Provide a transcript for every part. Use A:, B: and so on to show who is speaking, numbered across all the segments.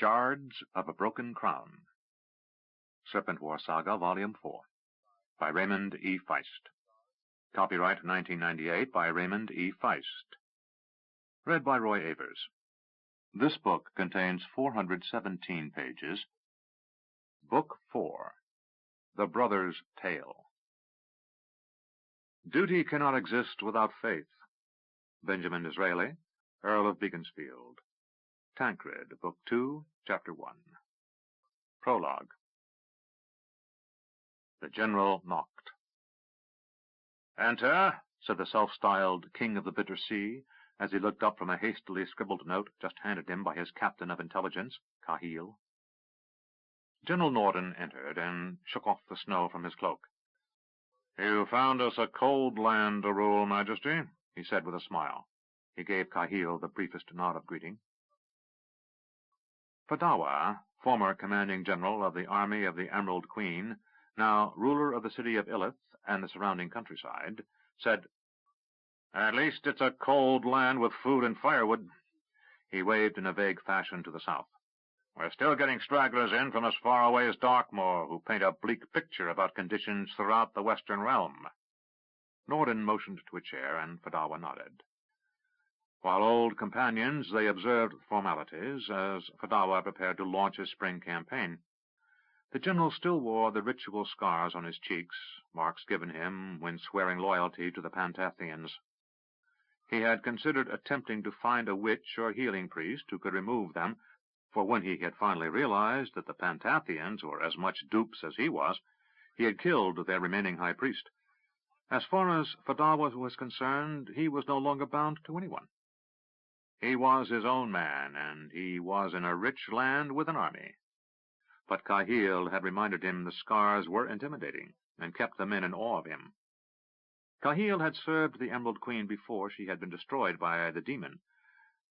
A: Shards of a Broken Crown. Serpentwar Saga, Volume 4. By Raymond E. Feist. Copyright 1998 by Raymond E. Feist. Read by Roy Avers. This book contains 417 pages. Book 4. The Brother's Tale. Duty cannot exist without faith. Benjamin Disraeli, Earl of Beaconsfield. Tancred, Book 2, Chapter 1. Prologue. The General knocked. "Enter," said the self-styled King of the Bitter Sea, as he looked up from a hastily scribbled note just handed him by his captain of intelligence, Cahill. General Norden entered and shook off the snow from his cloak. "You found us a cold land to rule, Majesty," he said with a smile. He gave Cahill the briefest nod of greeting. Fadawa, former commanding general of the Army of the Emerald Queen, now ruler of the city of Illith and the surrounding countryside, said, "At least it's a cold land with food and firewood." He waved in a vague fashion to the south. "We're still getting stragglers in from as far away as Darkmoor, who paint a bleak picture about conditions throughout the western realm." Norden motioned to a chair, and Fadawa nodded. While old companions, they observed the formalities, as Fadawa prepared to launch his spring campaign. The general still wore the ritual scars on his cheeks, marks given him when swearing loyalty to the Pantathians. He had considered attempting to find a witch or healing priest who could remove them, for when he had finally realized that the Pantathians were as much dupes as he was, he had killed their remaining high priest. As far as Fadawa was concerned, he was no longer bound to anyone. He was his own man, and he was in a rich land with an army. But Cahill had reminded him the scars were intimidating, and kept the men in awe of him. Cahill had served the Emerald Queen before she had been destroyed by the demon,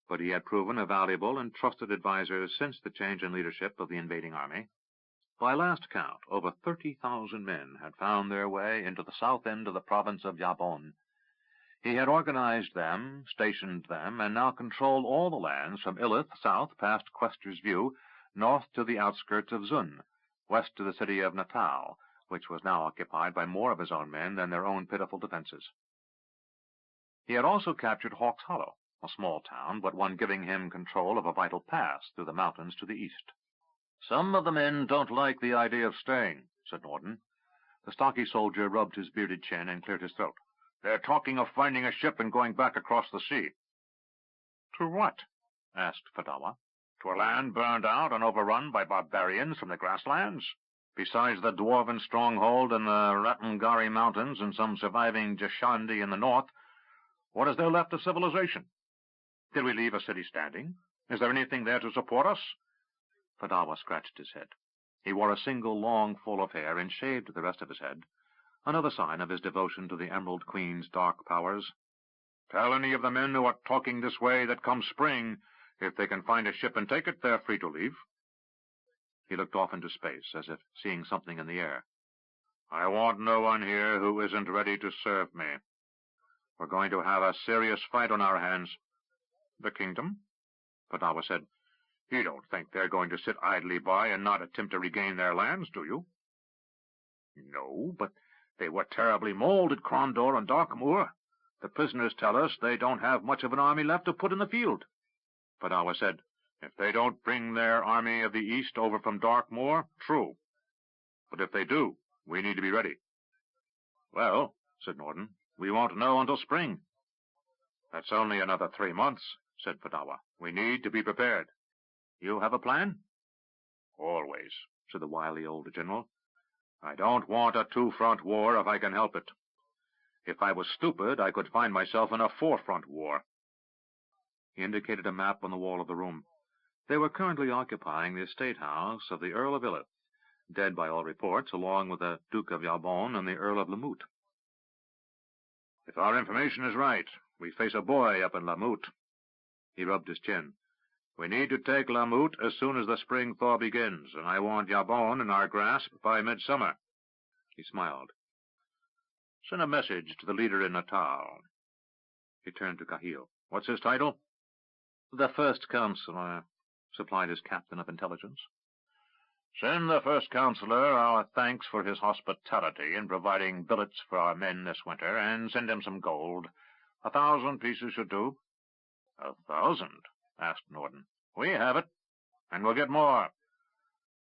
A: but he had proven a valuable and trusted adviser since the change in leadership of the invading army. By last count, over 30,000 men had found their way into the south end of the province of Yabon. He had organized them, stationed them, and now controlled all the lands from Illith south past Quester's View, north to the outskirts of Zun, west to the city of Natal, which was now occupied by more of his own men than their own pitiful defenses. He had also captured Hawk's Hollow, a small town, but one giving him control of a vital pass through the mountains to the east. "Some of the men don't like the idea of staying," said Norden. The stocky soldier rubbed his bearded chin and cleared his throat. "They're talking of finding a ship and going back across the sea." "To what?" asked Fadawa. "To a land burned out and overrun by barbarians from the grasslands. Besides the dwarven stronghold in the Ratangari Mountains and some surviving Jashandi in the north, what is there left of civilization? Did we leave a city standing? Is there anything there to support us?" Fadawa scratched his head. He wore a single long full of hair and shaved the rest of his head, another sign of his devotion to the Emerald Queen's dark powers. "Tell any of the men who are talking this way that come spring, if they can find a ship and take it, they're free to leave." He looked off into space, as if seeing something in the air. "I want no one here who isn't ready to serve me. We're going to have a serious fight on our hands." "The kingdom?" Fadawa said. "You don't think they're going to sit idly by and not attempt to regain their lands, do you?" "No, but they were terribly mauled at Krondor and Darkmoor. The prisoners tell us they don't have much of an army left to put in the field." Fadawa said, "If they don't bring their army of the east over from Darkmoor, true. But if they do, we need to be ready." "Well," said Norden, "we won't know until spring." "That's only another 3 months," said Fadawa. "We need to be prepared." "You have a plan?" "Always," said the wily old general. "I don't want a two-front war if I can help it. If I was stupid, I could find myself in a four-front war." He indicated a map on the wall of the room. They were currently occupying the estate house of the Earl of Illith, dead by all reports, along with the Duke of Yabon and the Earl of Lamut. "If our information is right, we face a boy up in Lamut." He rubbed his chin. "We need to take Lamut as soon as the spring thaw begins, and I want Yabon in our grasp by midsummer." He smiled. "Send a message to the leader in Natal." He turned to Cahill. "What's his title?" "The First Counselor. supplied his captain of intelligence. "Send the first counselor our thanks for his hospitality in providing billets for our men this winter, and send him some gold. 1,000 pieces should do." 1,000? asked Norden. "We have it, and we'll get more.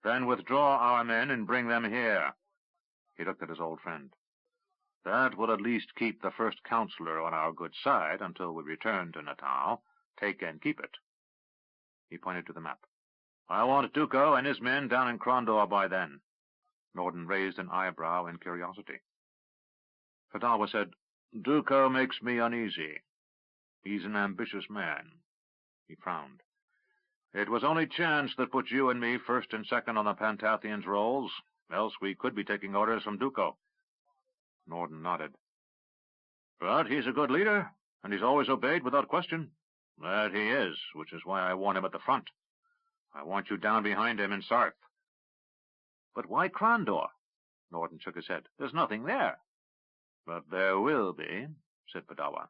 A: Then withdraw our men and bring them here." He looked at his old friend. "That will at least keep the first counselor on our good side until we return to Natal. Take and keep it." He pointed to the map. "I want Duco and his men down in Krondor by then." Norden raised an eyebrow in curiosity. Fadawa said, "Duco makes me uneasy. He's an ambitious man." He frowned. "It was only chance that put you and me first and second on the Pantathians' rolls, else we could be taking orders from Duco." Norden nodded. "But he's a good leader, and he's always obeyed without question." "That he is, which is why I want him at the front. I want you down behind him in Sarth." "But why Krondor?" Norden shook his head. "There's nothing there." "But there will be," said Fadawa.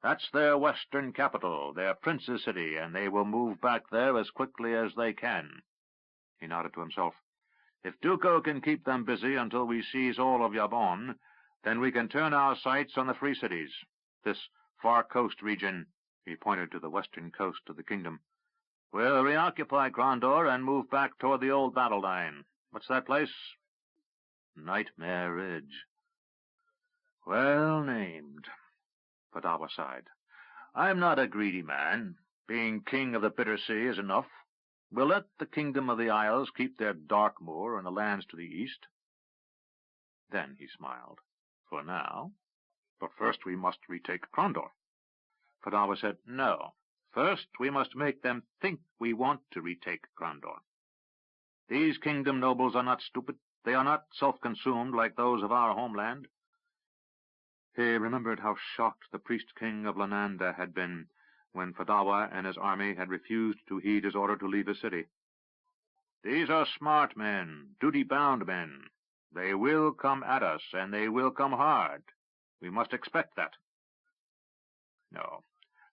A: "That's their western capital, their prince's city, and they will move back there as quickly as they can." He nodded to himself. "If Duco can keep them busy until we seize all of Yabon, then we can turn our sights on the free cities. This far coast region," he pointed to the western coast of the kingdom. "We'll reoccupy Krondor and move back toward the old battle line. What's that place?" "Nightmare Ridge." "Well named." Fadawa sighed. "I'm not a greedy man. Being king of the Bitter Sea is enough. We'll let the kingdom of the Isles keep their dark moor and the lands to the east." Then he smiled. "For now. But first we must retake Krondor." Fadawa said, "No. First we must make them think we want to retake Krondor. These kingdom nobles are not stupid. They are not self-consumed like those of our homeland." He remembered how shocked the priest-king of Lananda had been when Fadawa and his army had refused to heed his order to leave his city. "These are smart men, duty-bound men. They will come at us, and they will come hard. We must expect that." "No.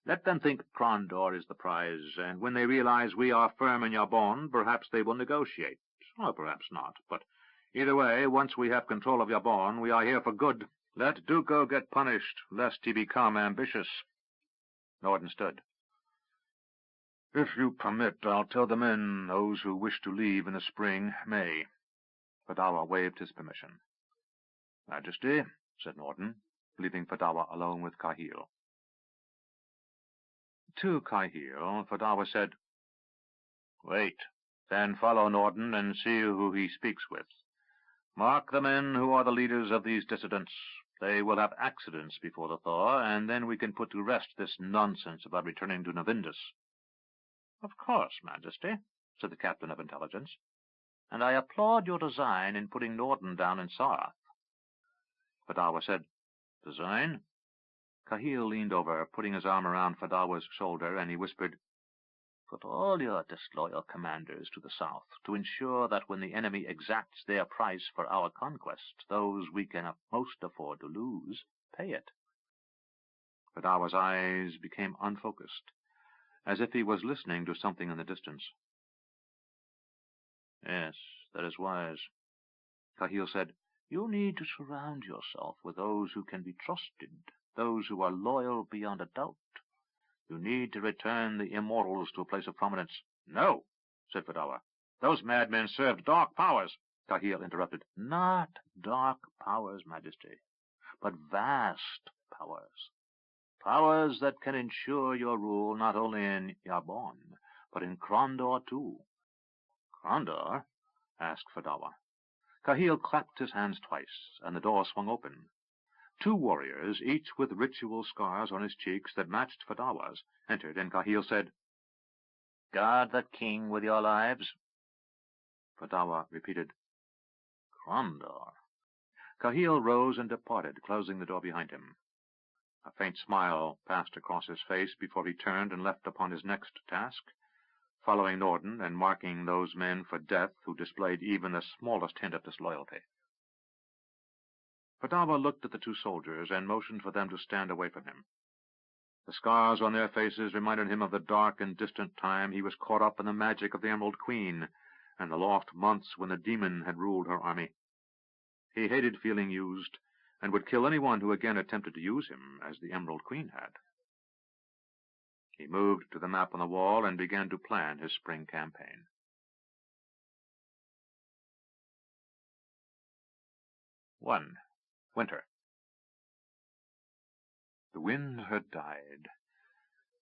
A: Let them think Krondor is the prize, and when they realize we are firm in Yabon, perhaps they will negotiate. Or perhaps not. But either way, once we have control of Yabon, we are here for good. Let Duco get punished, lest he become ambitious." Norden stood. "If you permit, I'll tell the men, those who wish to leave in the spring, may." Fadawa waved his permission. "Majesty," said Norden, leaving Fadawa alone with Kahil. To Kahil, Fadawa said, "Wait, then follow Norden and see who he speaks with. Mark the men who are the leaders of these dissidents. They will have accidents before the thaw, and then we can put to rest this nonsense about returning to Navindus." "Of course, Majesty," said the captain of intelligence, "and I applaud your design in putting Norden down in Sarth." Fadawa said, "Design?" Kahil leaned over, putting his arm around Fadawa's shoulder, and he whispered, "Put all your disloyal commanders to the south to ensure that when the enemy exacts their price for our conquest, those we can most afford to lose pay it." Fadawa's eyes became unfocused, as if he was listening to something in the distance. "Yes, that is wise." Kahil said, "You need to surround yourself with those who can be trusted, those who are loyal beyond a doubt. You need to return the immortals to a place of prominence." "No," said Fadawa. "Those madmen served dark powers." Kahil interrupted. "Not dark powers, Majesty, but vast powers. Powers that can ensure your rule not only in Yabon, but in Krondor too." "Krondor?" asked Fadawa. Kahil clapped his hands twice, and the door swung open. 2 warriors, each with ritual scars on his cheeks that matched Fadawa's, entered, and Kahil said, "Guard the king with your lives." Fadawa repeated, "Krondor." Kahil rose and departed, closing the door behind him. A faint smile passed across his face before he turned and left upon his next task, following Norden and marking those men for death who displayed even the smallest hint of disloyalty. Fadawa looked at the 2 soldiers and motioned for them to stand away from him. The scars on their faces reminded him of the dark and distant time he was caught up in the magic of the Emerald Queen, and the lost months when the demon had ruled her army. He hated feeling used, and would kill anyone who again attempted to use him as the Emerald Queen had. He moved to the map on the wall and began to plan his spring campaign. One. Winter. The wind had died.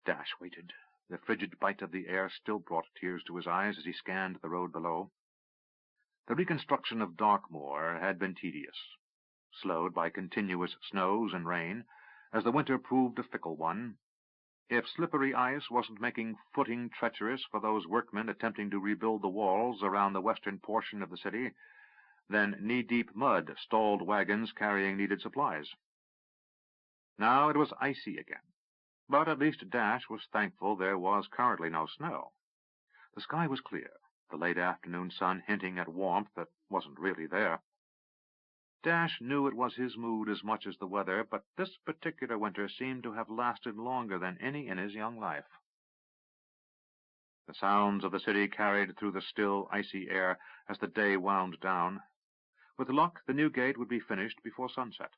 A: Dash waited. The frigid bite of the air still brought tears to his eyes as he scanned the road below. The reconstruction of Darkmoor had been tedious, slowed by continuous snows and rain, as the winter proved a fickle one. If slippery ice wasn't making footing treacherous for those workmen attempting to rebuild the walls around the western portion of the city, then knee-deep mud stalled wagons carrying needed supplies. Now it was icy again, but at least Dash was thankful there was currently no snow. The sky was clear, the late afternoon sun hinting at warmth that wasn't really there. Dash knew it was his mood as much as the weather, but this particular winter seemed to have lasted longer than any in his young life. The sounds of the city carried through the still, icy air as the day wound down. With luck, the new gate would be finished before sunset,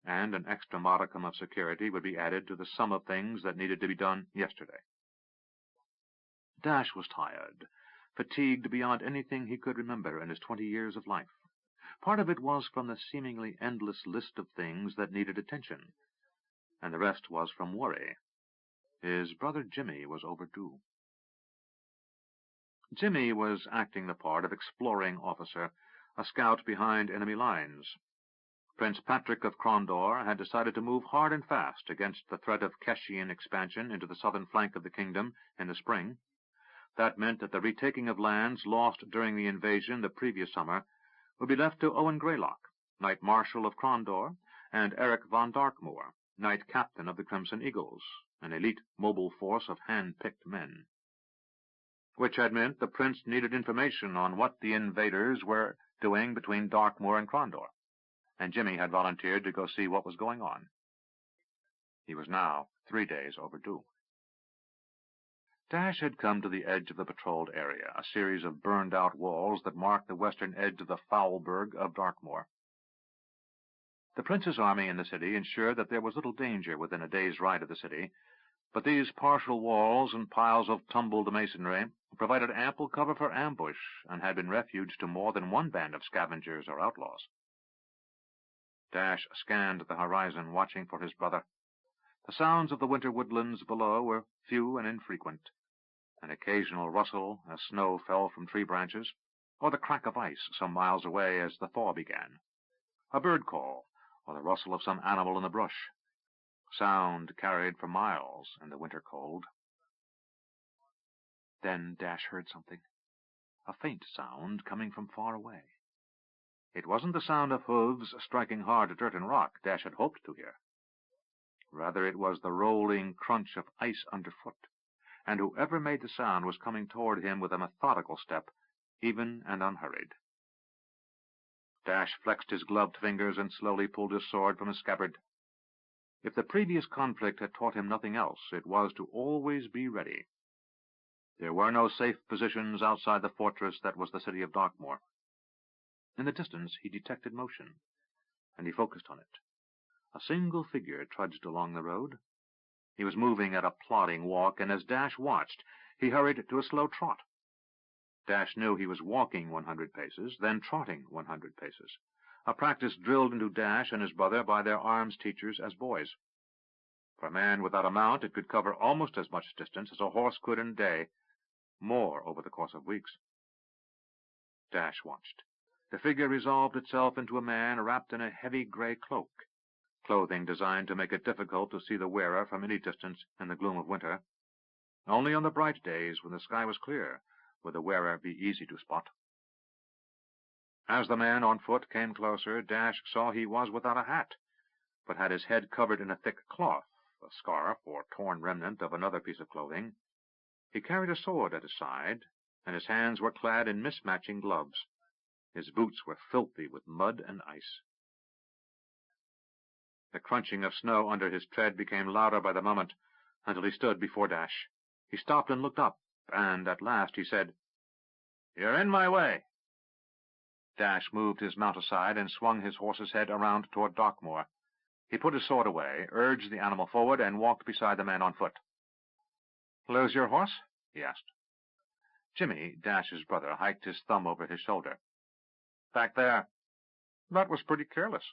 A: and an extra modicum of security would be added to the sum of things that needed to be done yesterday. Dash was tired, fatigued beyond anything he could remember in his 20 years of life. Part of it was from the seemingly endless list of things that needed attention, and the rest was from worry. His brother Jimmy was overdue. Jimmy was acting the part of exploring officer, a scout behind enemy lines. Prince Patrick of Crondor had decided to move hard and fast against the threat of Keshian expansion into the southern flank of the kingdom in the spring. That meant that the retaking of lands lost during the invasion the previous summer would be left to Owen Greylock, Knight Marshal of Crondor, and Eric von Darkmoor, Knight Captain of the Crimson Eagles, an elite mobile force of hand-picked men. Which had meant the prince needed information on what the invaders were doing between Darkmoor and Crondor, and Jimmy had volunteered to go see what was going on. He was now 3 days overdue. Dash had come to the edge of the patrolled area, a series of burned-out walls that marked the western edge of the Foulburg of Darkmoor. The prince's army in the city ensured that there was little danger within a day's ride of the city, but these partial walls and piles of tumbled masonry provided ample cover for ambush and had been refuge to more than one band of scavengers or outlaws. Dash scanned the horizon, watching for his brother. The sounds of the winter woodlands below were few and infrequent. An occasional rustle as snow fell from tree branches, or the crack of ice some miles away as the thaw began. A bird call, or the rustle of some animal in the brush. Sound carried for miles in the winter cold. Then Dash heard something, a faint sound coming from far away. It wasn't the sound of hooves striking hard dirt and rock Dash had hoped to hear. Rather, it was the rolling crunch of ice underfoot, and whoever made the sound was coming toward him with a methodical step, even and unhurried. Dash flexed his gloved fingers and slowly pulled his sword from his scabbard. If the previous conflict had taught him nothing else, it was to always be ready. There were no safe positions outside the fortress that was the city of Darkmoor. In the distance he detected motion, and he focused on it. A single figure trudged along the road. He was moving at a plodding walk, and as Dash watched, he hurried to a slow trot. Dash knew he was walking 100 paces, then trotting 100 paces, a practice drilled into Dash and his brother by their arms teachers as boys. For a man without a mount, it could cover almost as much distance as a horse could in a day, more over the course of weeks. Dash watched. The figure resolved itself into a man wrapped in a heavy gray cloak, clothing designed to make it difficult to see the wearer from any distance in the gloom of winter. Only on the bright days, when the sky was clear, would the wearer be easy to spot. As the man on foot came closer, Dash saw he was without a hat, but had his head covered in a thick cloth, a scarf or torn remnant of another piece of clothing. He carried a sword at his side, and his hands were clad in mismatching gloves. His boots were filthy with mud and ice. The crunching of snow under his tread became louder by the moment, until he stood before Dash. He stopped and looked up, and at last he said, "You're in my way." Dash moved his mount aside and swung his horse's head around toward Darkmoor. He put his sword away, urged the animal forward, and walked beside the man on foot. "Lose your horse?" he asked. Jimmy, Dash's brother, hiked his thumb over his shoulder. "Back there." "That was pretty careless,"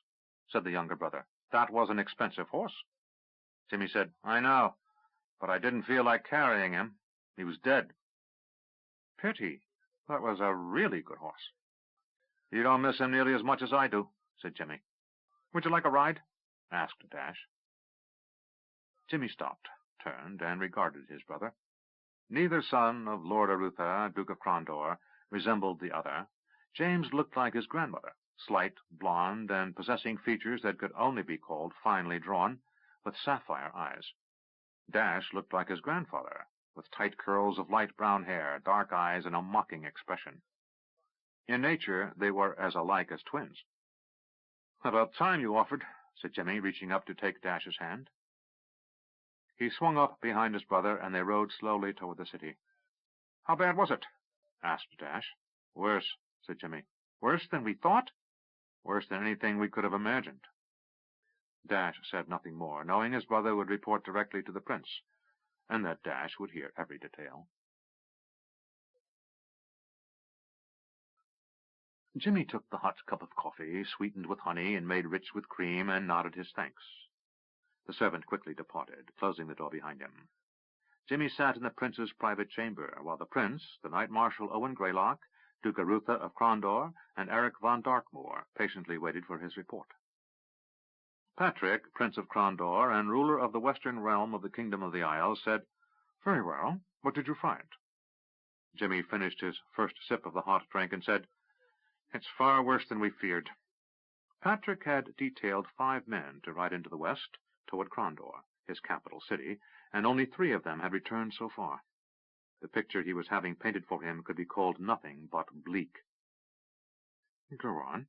A: said the younger brother. "That was an expensive horse." Jimmy said, "I know, but I didn't feel like carrying him. He was dead." "Pity. That was a really good horse." "You don't miss him nearly as much as I do," said Jimmy. "Would you like a ride?" asked Dash. Jimmy stopped, turned, and regarded his brother. Neither son of Lord Arutha, Duke of Crondor, resembled the other. James looked like his grandmother, slight, blonde, and possessing features that could only be called finely drawn, with sapphire eyes. Dash looked like his grandfather, with tight curls of light brown hair, dark eyes, and a mocking expression. In nature, they were as alike as twins. "About time you offered," said Jimmy, reaching up to take Dash's hand. He swung up behind his brother, and they rode slowly toward the city. "How bad was it?" asked Dash. "Worse," said Jimmy. "Worse than we thought?" "Worse than anything we could have imagined." Dash said nothing more, knowing his brother would report directly to the prince, and that Dash would hear every detail. Jimmy took the hot cup of coffee, sweetened with honey and made rich with cream, and nodded his thanks. The servant quickly departed, closing the door behind him. Jimmy sat in the prince's private chamber, while the prince, the Knight Marshal Owen Greylock, Duke Arutha of Crondor, and Eric von Darkmoor patiently waited for his report. Patrick, Prince of Crondor and ruler of the western realm of the Kingdom of the Isles, said, "Very well. What did you find?" Jimmy finished his first sip of the hot drink and said, "It's far worse than we feared." Patrick had detailed 5 men to ride into the west, toward Crondor, his capital city, and only 3 of them had returned so far. The picture he was having painted for him could be called nothing but bleak. "Go on."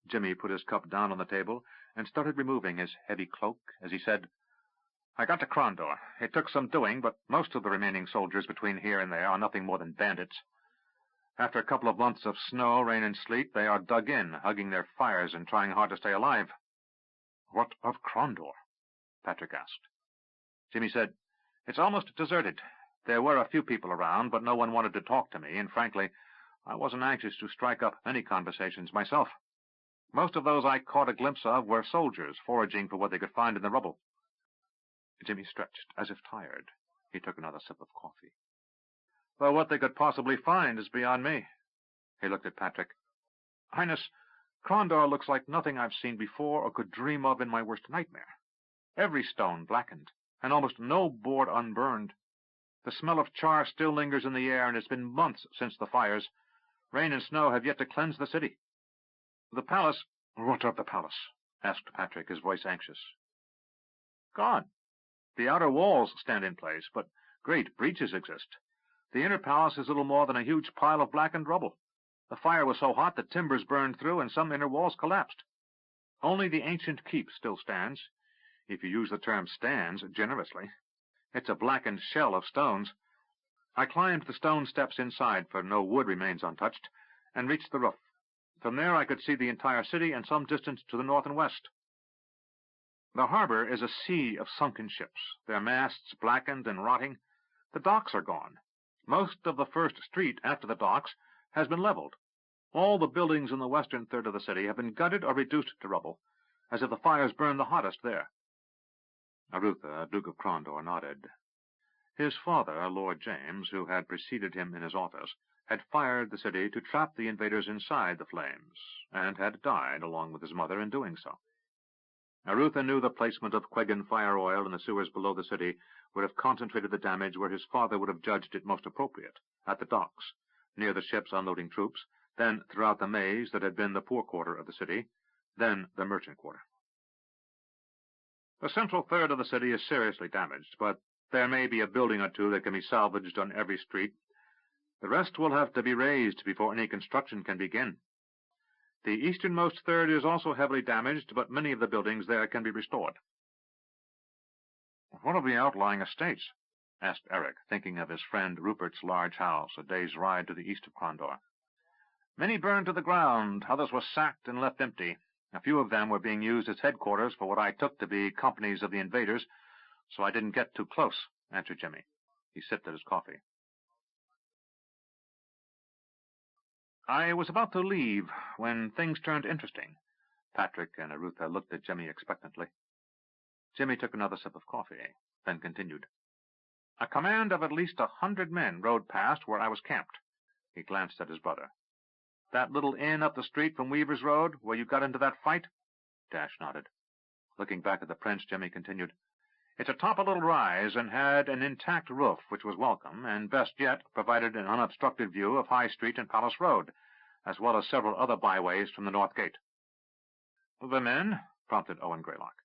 A: Jimmy put his cup down on the table and started removing his heavy cloak as he said, "I got to Crondor. It took some doing, but most of the remaining soldiers between here and there are nothing more than bandits. After a couple of months of snow, rain, and sleet, they are dug in, hugging their fires and trying hard to stay alive." "What of Crondor?" Patrick asked. Jimmy said, "It's almost deserted. There were a few people around, but no one wanted to talk to me, and frankly, I wasn't anxious to strike up any conversations myself. Most of those I caught a glimpse of were soldiers foraging for what they could find in the rubble." Jimmy stretched, as if tired. He took another sip of coffee. "Though what they could possibly find is beyond me." He looked at Patrick. "Highness, Crondor looks like nothing I've seen before or could dream of in my worst nightmare. Every stone blackened, and almost no board unburned. The smell of char still lingers in the air, and it's been months since the fires. Rain and snow have yet to cleanse the city. The palace—" "What of the palace?" asked Patrick, his voice anxious. "Gone. The outer walls stand in place, but great breaches exist. The inner palace is little more than a huge pile of blackened rubble. The fire was so hot that timbers burned through and some inner walls collapsed. Only the ancient keep still stands, if you use the term stands generously. It's a blackened shell of stones. I climbed the stone steps inside, for no wood remains untouched, and reached the roof. From there I could see the entire city and some distance to the north and west. The harbor is a sea of sunken ships, their masts blackened and rotting. The docks are gone. Most of the first street after the docks has been leveled. All the buildings in the western third of the city have been gutted or reduced to rubble, as if the fires burned the hottest there." Arutha, Duke of Crondor, nodded. His father, Lord James, who had preceded him in his office, had fired the city to trap the invaders inside the flames, and had died along with his mother in doing so. Arutha knew the placement of Quegan fire oil in the sewers below the city would have concentrated the damage where his father would have judged it most appropriate, at the docks, near the ships unloading troops, then throughout the maze that had been the poor quarter of the city, then the merchant quarter. The central third of the city is seriously damaged, but there may be a building or 2 that can be salvaged on every street. The rest will have to be razed before any construction can begin. The easternmost third is also heavily damaged, but many of the buildings there can be restored. What of the outlying estates? Asked Eric, thinking of his friend Rupert's large house, a day's ride to the east of Crondor. Many burned to the ground, others were sacked and left empty. A few of them were being used as headquarters for what I took to be companies of the invaders, so I didn't get too close, answered Jimmy. He sipped at his coffee. I was about to leave when things turned interesting. Patrick and Arutha looked at Jimmy expectantly. Jimmy took another sip of coffee, then continued. A command of at least 100 men rode past where I was camped. He glanced at his brother. That little inn up the street from Weaver's Road, where you got into that fight? Dash nodded. Looking back at the prince, Jimmy continued. It's atop a little rise and had an intact roof, which was welcome, and best yet, provided an unobstructed view of High Street and Palace Road, as well as several other byways from the North Gate. The men? Prompted Owen Greylock.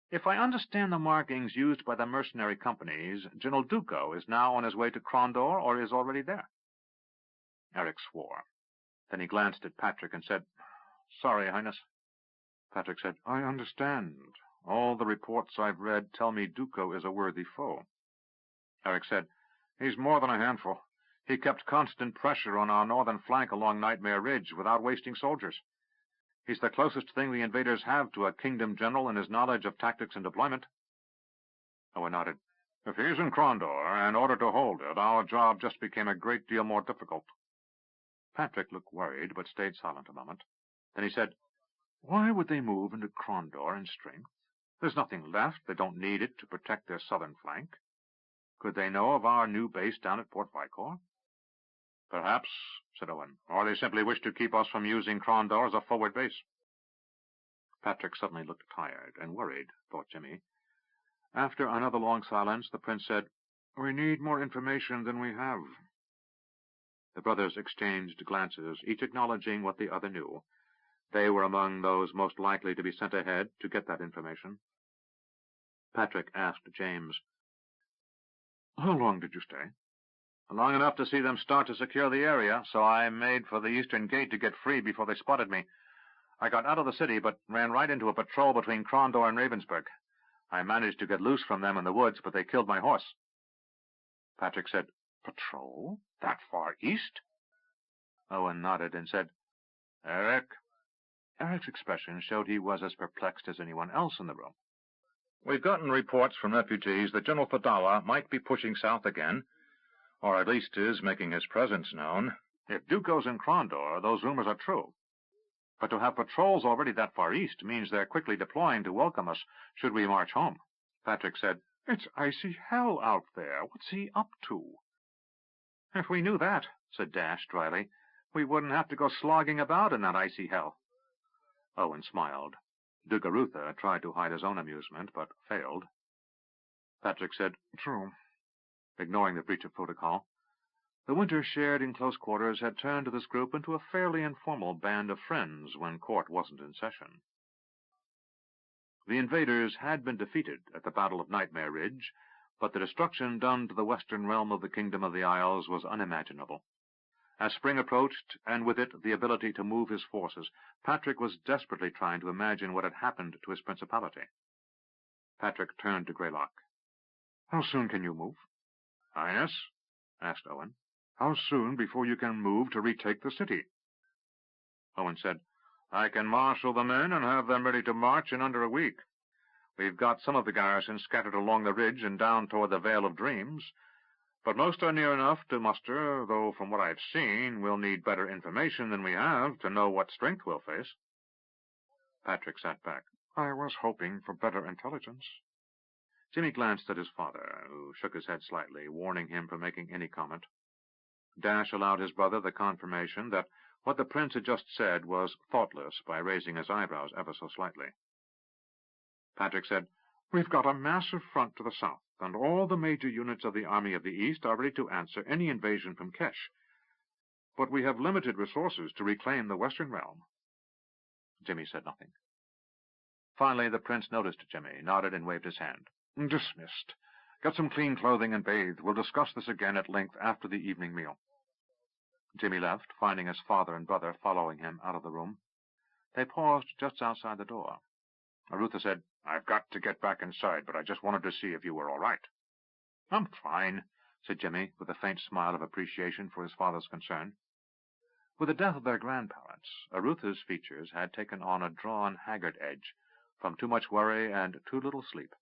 A: If I understand the markings used by the mercenary companies, General Duco is now on his way to Crondor or is already there. Eric swore. Then he glanced at Patrick and said, Sorry, Highness. Patrick said, I understand. All the reports I've read tell me Duco is a worthy foe. Eric said, He's more than a handful. He kept constant pressure on our northern flank along Nightmare Ridge without wasting soldiers. He's the closest thing the invaders have to a kingdom general in his knowledge of tactics and deployment. Owen nodded. If he's in Crondor, in order to hold it, our job just became a great deal more difficult. Patrick looked worried, but stayed silent a moment. Then he said, Why would they move into Crondor in strength? There's nothing left. They don't need it to protect their southern flank. Could they know of our new base down at Port Vicor? Perhaps, said Owen, or they simply wish to keep us from using Crondor as a forward base. Patrick suddenly looked tired and worried, thought Jimmy. After another long silence, the prince said, We need more information than we have. The brothers exchanged glances, each acknowledging what the other knew. They were among those most likely to be sent ahead to get that information. Patrick asked James, How long did you stay? Long enough to see them start to secure the area, so I made for the eastern gate to get free before they spotted me. I got out of the city, but ran right into a patrol between Crondor and Ravensburg. I managed to get loose from them in the woods, but they killed my horse. Patrick said, Patrol? That far east? Owen nodded and said, Eric? Eric's expression showed he was as perplexed as anyone else in the room. We've gotten reports from refugees that General Fadawa might be pushing south again, or at least is making his presence known. If Duco's in Crondor, those rumors are true. But to have patrols already that far east means they're quickly deploying to welcome us should we march home. Patrick said, It's icy hell out there. What's he up to? If we knew that, said Dash dryly, we wouldn't have to go slogging about in that icy hell. Owen smiled. Dugarutha tried to hide his own amusement, but failed. Patrick said, True. Ignoring the breach of protocol, the winter shared in close quarters had turned this group into a fairly informal band of friends when court wasn't in session. The invaders had been defeated at the Battle of Nightmare Ridge, but the destruction done to the western realm of the Kingdom of the Isles was unimaginable. As spring approached, and with it the ability to move his forces, Patrick was desperately trying to imagine what had happened to his principality. Patrick turned to Greylock. How soon can you move? Highness? Asked Owen. How soon before you can move to retake the city? Owen said, I can marshal the men and have them ready to march in under a week. We've got some of the garrison scattered along the ridge and down toward the Vale of Dreams, but most are near enough to muster, though from what I've seen, we'll need better information than we have to know what strength we'll face. Patrick sat back. I was hoping for better intelligence. Jimmy glanced at his father, who shook his head slightly, warning him from making any comment. Dash allowed his brother the confirmation that what the prince had just said was thoughtless by raising his eyebrows ever so slightly. Patrick said, We've got a massive front to the south, and all the major units of the Army of the East are ready to answer any invasion from Kesh. But we have limited resources to reclaim the western realm. Jimmy said nothing. Finally, the prince noticed Jimmy, nodded and waved his hand. Dismissed. Get some clean clothing and bathe. We'll discuss this again at length after the evening meal. Jimmy left, finding his father and brother following him out of the room. They paused just outside the door. Arutha said, "I've got to get back inside, but I just wanted to see if you were all right." "I'm fine," said Jimmy, with a faint smile of appreciation for his father's concern. With the death of their grandparents, Arutha's features had taken on a drawn, haggard edge from too much worry and too little sleep.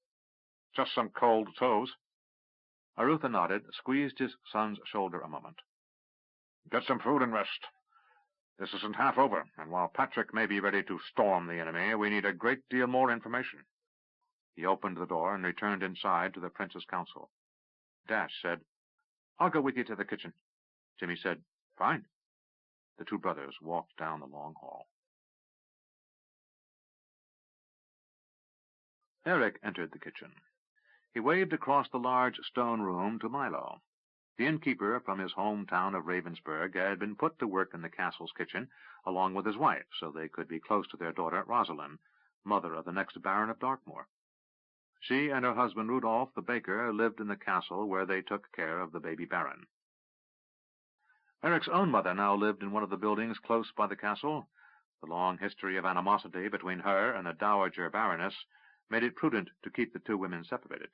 A: "Just some cold toes." Arutha nodded, squeezed his son's shoulder a moment. "Get some food and rest. This isn't half over, and while Patrick may be ready to storm the enemy, we need a great deal more information." He opened the door and returned inside to the Prince's council. Dash said, "I'll go with you to the kitchen." Jimmy said, "Fine." The two brothers walked down the long hall. Eric entered the kitchen. He waved across the large stone room to Milo. The innkeeper from his hometown of Ravensburg had been put to work in the castle's kitchen, along with his wife, so they could be close to their daughter Rosalind, mother of the next Baron of Darkmoor. She and her husband Rudolph, the baker, lived in the castle where they took care of the baby Baron. Eric's own mother now lived in one of the buildings close by the castle. The long history of animosity between her and the Dowager Baroness made it prudent to keep the two women separated.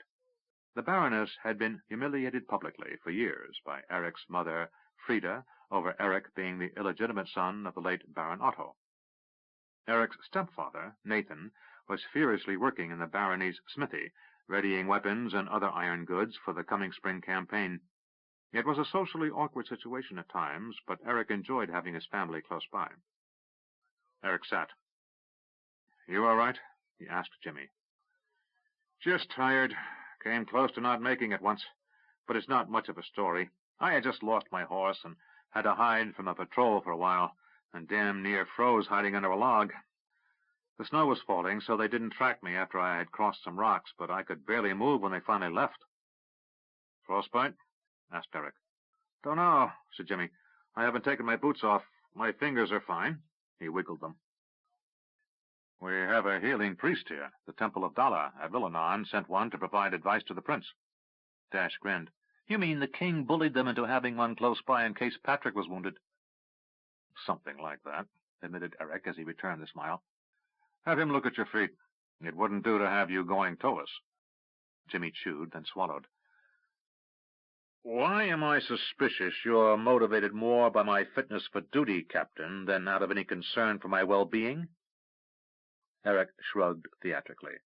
A: The Baroness had been humiliated publicly for years by Eric's mother, Frida, over Eric being the illegitimate son of the late Baron Otto. Eric's stepfather, Nathan, was furiously working in the barony's smithy, readying weapons and other iron goods for the coming spring campaign. It was a socially awkward situation at times, but Eric enjoyed having his family close by. Eric sat. "You all right?" he asked Jimmy. "Just tired. Came close to not making it once, but it's not much of a story. I had just lost my horse and had to hide from a patrol for a while, and damn near froze hiding under a log. The snow was falling, so they didn't track me after I had crossed some rocks, but I could barely move when they finally left." "Frostbite?" asked Eric. "Don't know," said Jimmy. "I haven't taken my boots off. My fingers are fine." He wiggled them. "We have a healing priest here. The Temple of Dala at Villanon sent one to provide advice to the prince." Dash grinned. "You mean the king bullied them into having one close by in case Patrick was wounded?" "Something like that," admitted Eric as he returned the smile. "Have him look at your feet. It wouldn't do to have you going toeless." Jimmy chewed, then swallowed. "Why am I suspicious you're motivated more by my fitness for duty, Captain, than out of any concern for my well-being?" Eric shrugged theatrically.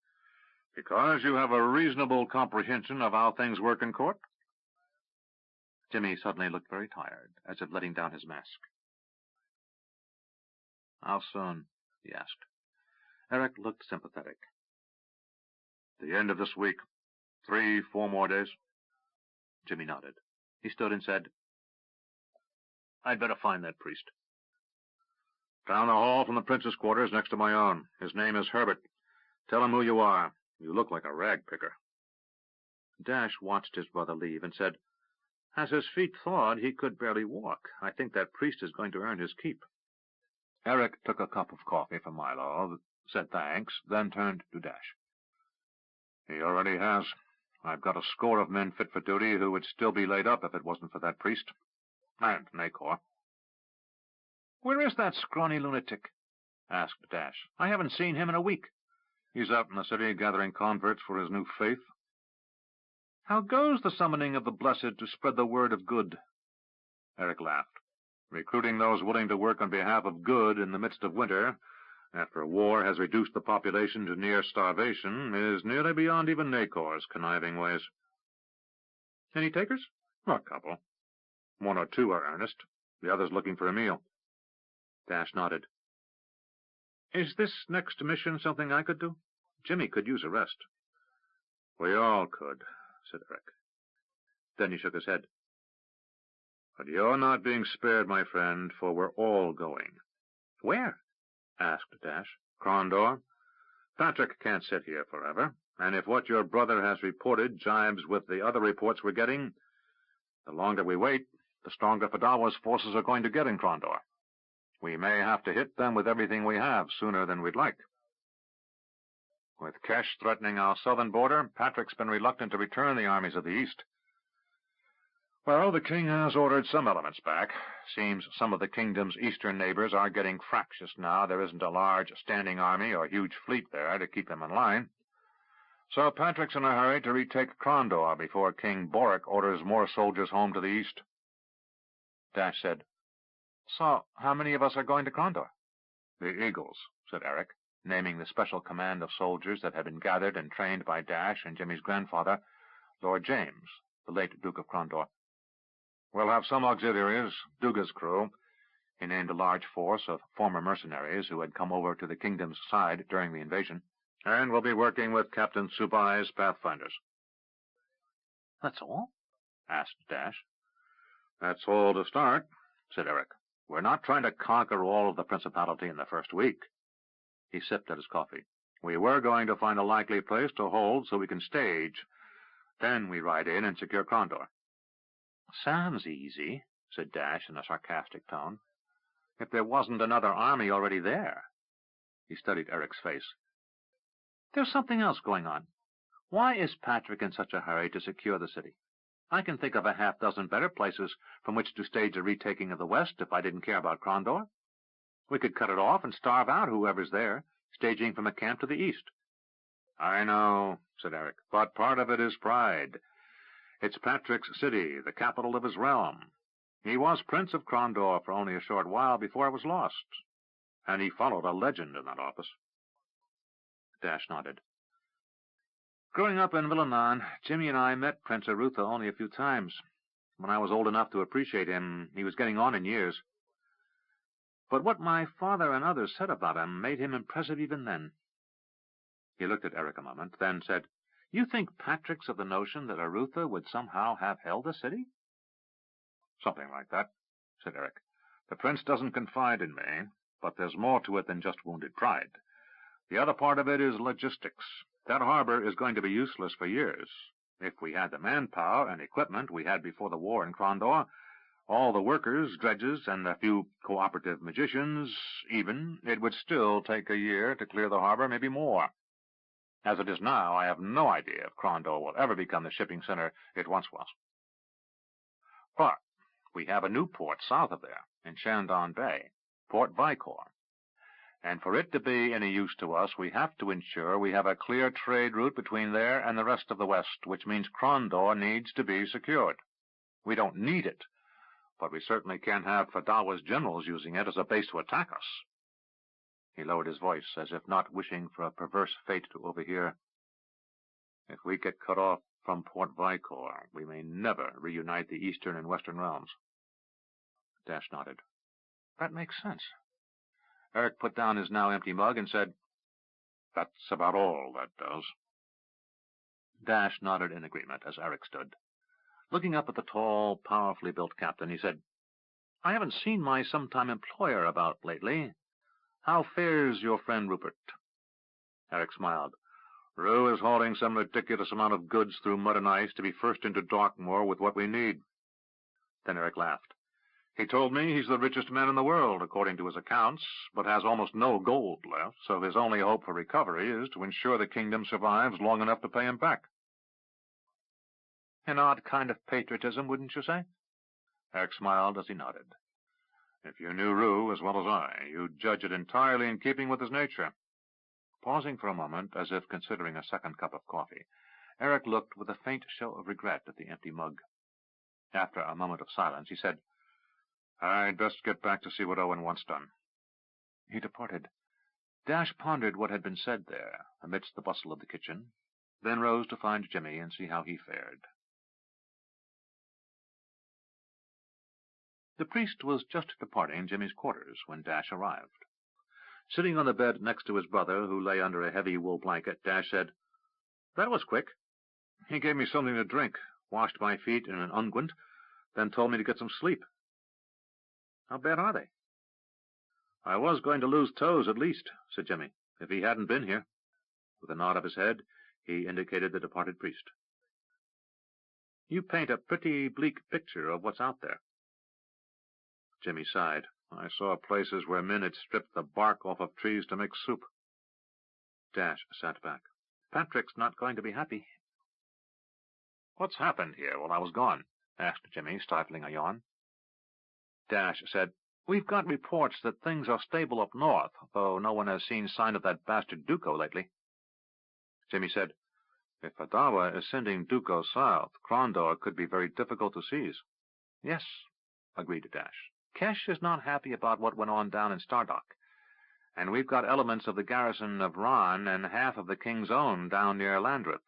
A: "Because you have a reasonable comprehension of how things work in court?" Jimmy suddenly looked very tired, as if letting down his mask. "How soon?" he asked. Eric looked sympathetic. "The end of this week. 3-4 more days." Jimmy nodded. He stood and said, "I'd better find that priest." "Down the hall from the prince's quarters next to my own. His name is Herbert. Tell him who you are. You look like a rag picker." Dash watched his brother leave and said, "As his feet thawed, he could barely walk. I think that priest is going to earn his keep." Eric took a cup of coffee from Milo, said thanks, then turned to Dash. "He already has. I've got a score of men fit for duty who would still be laid up if it wasn't for that priest. And Nacor." "Where is that scrawny lunatic?" asked Dash. "I haven't seen him in a week." "He's out in the city gathering converts for his new faith." "How goes the summoning of the blessed to spread the word of good?" Eric laughed. "Recruiting those willing to work on behalf of good in the midst of winter, after war has reduced the population to near starvation, is nearly beyond even Nacor's conniving ways." "Any takers?" "A couple. 1 or 2 are earnest. The others looking for a meal." Dash nodded. "Is this next mission something I could do? Jimmy could use a rest." "We all could," said Eric. Then he shook his head. "But you're not being spared, my friend, for we're all going." "Where?" asked Dash. "Krondor. Patrick can't sit here forever, and if what your brother has reported jibes with the other reports we're getting, the longer we wait, the stronger Fadawa's forces are going to get in Krondor. We may have to hit them with everything we have sooner than we'd like. With Kesh threatening our southern border, Patrick's been reluctant to return the armies of the East. Well, the king has ordered some elements back. Seems some of the kingdom's eastern neighbors are getting fractious now. There isn't a large standing army or huge fleet there to keep them in line. So Patrick's in a hurry to retake Crondor before King Boric orders more soldiers home to the east. Dash said, "So, how many of us are going to Crondor?" "The Eagles," said Eric, naming the special command of soldiers that had been gathered and trained by Dash and Jimmy's grandfather, Lord James, the late Duke of Crondor. "We'll have some auxiliaries, Duga's crew." He named a large force of former mercenaries who had come over to the kingdom's side during the invasion. "And we'll be working with Captain Subai's pathfinders." "That's all?" asked Dash. "That's all to start," said Eric. "We're not trying to conquer all of the principality in the first week." He sipped at his coffee. "We were going to find a likely place to hold so we can stage. Then we ride in and secure Crondor." "Sounds easy," said Dash in a sarcastic tone. "If there wasn't another army already there." He studied Eric's face. "There's something else going on. Why is Patrick in such a hurry to secure the city? I can think of a half-dozen better places from which to stage a retaking of the West if I didn't care about Crondor. We could cut it off and starve out whoever's there, staging from a camp to the east." "I know," said Eric, "but part of it is pride. It's Patrick's city, the capital of his realm. He was Prince of Crondor for only a short while before it was lost, and he followed a legend in that office." Dash nodded. "Growing up in Villanon, Jimmy and I met Prince Arutha only a few times. When I was old enough to appreciate him, he was getting on in years. But what my father and others said about him made him impressive even then." He looked at Eric a moment, then said, "You think Patrick's of the notion that Arutha would somehow have held the city?" "Something like that," said Eric. "The prince doesn't confide in me, but there's more to it than just wounded pride. The other part of it is logistics. That harbor is going to be useless for years. If we had the manpower and equipment we had before the war in Crondor, all the workers, dredges, and a few cooperative magicians, even, it would still take a year to clear the harbor, maybe more. As it is now, I have no idea if Crondor will ever become the shipping center it once was. But we have a new port south of there, in Shandon Bay, Port Vicor. And for it to be any use to us, we have to ensure we have a clear trade route between there and the rest of the West, which means Crondor needs to be secured. We don't need it, but we certainly can't have Fadawa's generals using it as a base to attack us." He lowered his voice, as if not wishing for a perverse fate to overhear. "If we get cut off from Port Vicor, we may never reunite the eastern and western realms." Dash nodded. "That makes sense." Eric put down his now empty mug and said, "That's about all that does." Dash nodded in agreement as Eric stood. Looking up at the tall, powerfully built captain, he said, "I haven't seen my sometime employer about lately. How fares your friend Rupert?" Eric smiled. "Rue is hauling some ridiculous amount of goods through mud and ice to be first into Darkmoor with what we need." Then Eric laughed. "He told me he's the richest man in the world, according to his accounts, but has almost no gold left, so his only hope for recovery is to ensure the kingdom survives long enough to pay him back." "An odd kind of patriotism, wouldn't you say?" Eric smiled as he nodded. "If you knew Rue as well as I, you'd judge it entirely in keeping with his nature." Pausing for a moment, as if considering a second cup of coffee, Eric looked with a faint show of regret at the empty mug. After a moment of silence, he said, "I'd best get back to see what Owen wants done." He departed. Dash pondered what had been said there, amidst the bustle of the kitchen, then rose to find Jimmy and see how he fared. The priest was just departing Jimmy's quarters when Dash arrived. Sitting on the bed next to his brother, who lay under a heavy wool blanket, Dash said, "That was quick. He gave me something to drink, washed my feet in an unguent, then told me to get some sleep." "How bad are they?" "I was going to lose toes at least," said Jimmy, "if he hadn't been here." With a nod of his head, he indicated the departed priest. "You paint a pretty bleak picture of what's out there." Jimmy sighed. "I saw places where men had stripped the bark off of trees to make soup." Dash sat back. "Patrick's not going to be happy." "What's happened here while I was gone? asked Jimmy, stifling a yawn. Dash said, "We've got reports that things are stable up north, though no one has seen sign of that bastard Duco lately." Jimmy said, "If Adawa is sending Duco south, Krondor could be very difficult to seize." "Yes," agreed Dash. "Kesh is not happy about what went on down in Stardock, and we've got elements of the garrison of Ron and half of the King's Own down near Landreth,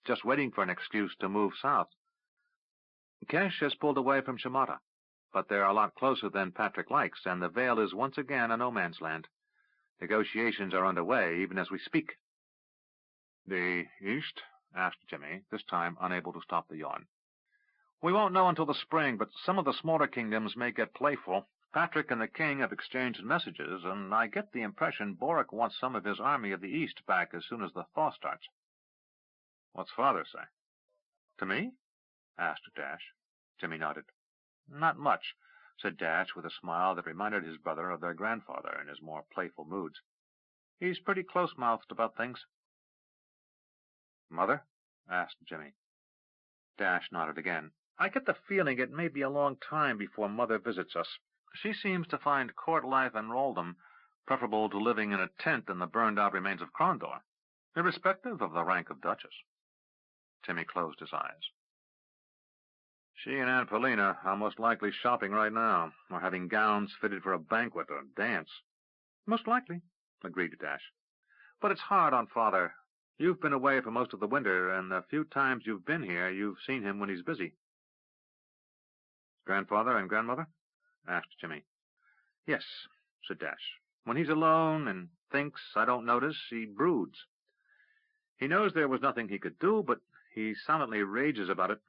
A: just waiting for an excuse to move south. Kesh has pulled away from Shimata, but they're a lot closer than Patrick likes, and the Vale is once again a no-man's land. Negotiations are underway even as we speak." "The East?" asked Jimmy, this time unable to stop the yawn. "We won't know until the spring, but some of the smaller kingdoms may get playful. Patrick and the King have exchanged messages, and I get the impression Boric wants some of his army of the East back as soon as the thaw starts." "What's Father say?" "To me?" asked Dash. Jimmy nodded. "Not much," said Dash with a smile that reminded his brother of their grandfather in his more playful moods. "He's pretty close-mouthed about things." "Mother?" asked Jimmy. Dash nodded again. "I get the feeling it may be a long time before Mother visits us. She seems to find court life and earldom preferable to living in a tent in the burned-out remains of Krondor, irrespective of the rank of Duchess." Jimmy closed his eyes. "She and Aunt Paulina are most likely shopping right now, or having gowns fitted for a banquet or dance." "Most likely," agreed Dash. "But it's hard on Father. You've been away for most of the winter, and the few times you've been here, you've seen him when he's busy." "Grandfather and Grandmother?" asked Jimmy. "Yes," said Dash. "When he's alone and thinks I don't notice, he broods. He knows there was nothing he could do, but he silently rages about it.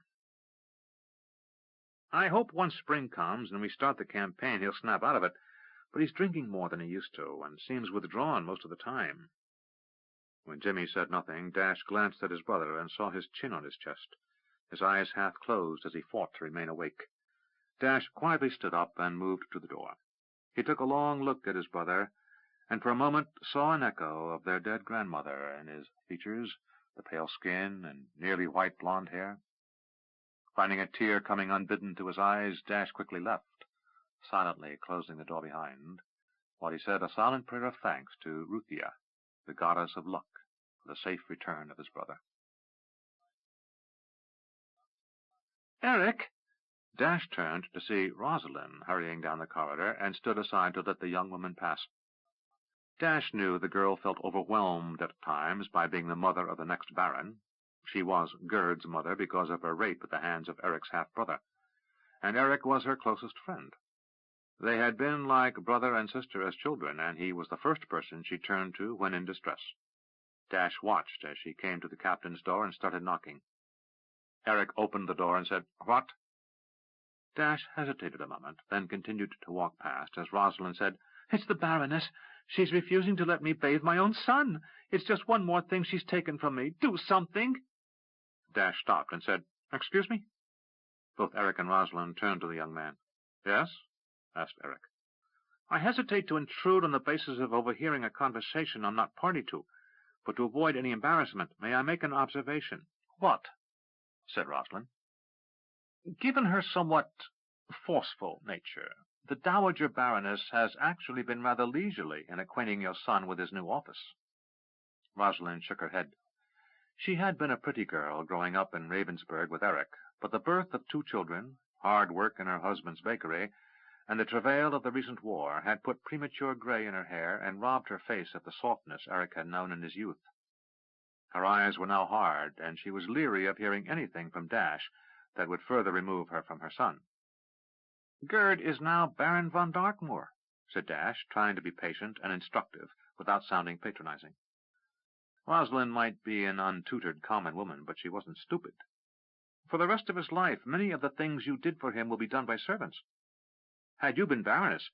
A: I hope once spring comes and we start the campaign he'll snap out of it, but he's drinking more than he used to, and seems withdrawn most of the time." When Jimmy said nothing, Dash glanced at his brother and saw his chin on his chest, his eyes half closed as he fought to remain awake. Dash quietly stood up and moved to the door. He took a long look at his brother, and for a moment saw an echo of their dead grandmother in his features, the pale skin and nearly white blonde hair. Finding a tear coming unbidden to his eyes, Dash quickly left, silently closing the door behind, while he said a silent prayer of thanks to Ruthia, the goddess of luck, for the safe return of his brother. "Eric!" Dash turned to see Rosalind hurrying down the corridor, and stood aside to let the young woman pass. Dash knew the girl felt overwhelmed at times by being the mother of the next Baron. She was Gerd's mother because of her rape at the hands of Eric's half-brother, and Eric was her closest friend. They had been like brother and sister as children, and he was the first person she turned to when in distress. Dash watched as she came to the captain's door and started knocking. Eric opened the door and said, "What?" Dash hesitated a moment, then continued to walk past as Rosalind said, "It's the Baroness. She's refusing to let me bathe my own son. It's just one more thing she's taken from me. Do something." Dash stopped and said, "Excuse me?" Both Eric and Rosalind turned to the young man. "Yes?" asked Eric. "I hesitate to intrude on the basis of overhearing a conversation I'm not party to, but to avoid any embarrassment, may I make an observation?" "What?" said Rosalind. "Given her somewhat forceful nature, the Dowager Baroness has actually been rather leisurely in acquainting your son with his new office." Rosalind shook her head. She had been a pretty girl growing up in Ravensburg with Eric, but the birth of 2 children, hard work in her husband's bakery, and the travail of the recent war had put premature gray in her hair and robbed her face of the softness Eric had known in his youth. Her eyes were now hard, and she was leery of hearing anything from Dash that would further remove her from her son. "Gerd is now Baron von Darkmoor," said Dash, trying to be patient and instructive without sounding patronizing. Rosalind might be an untutored common woman, but she wasn't stupid. "For the rest of his life, many of the things you did for him will be done by servants. Had you been Baroness,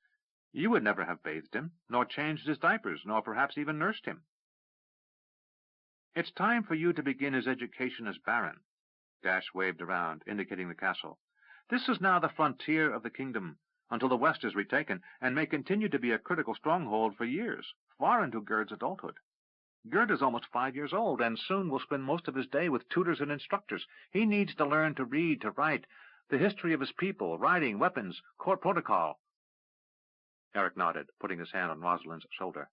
A: you would never have bathed him, nor changed his diapers, nor perhaps even nursed him. It's time for you to begin his education as Baron." Dash waved around, indicating the castle. "This is now the frontier of the kingdom, until the west is retaken, and may continue to be a critical stronghold for years, far into Gerd's adulthood. Gerd is almost 5 years old, and soon will spend most of his day with tutors and instructors. He needs to learn to read, to write, The history of his people, riding, weapons, court protocol. Eric nodded, putting his hand on Rosalind's shoulder.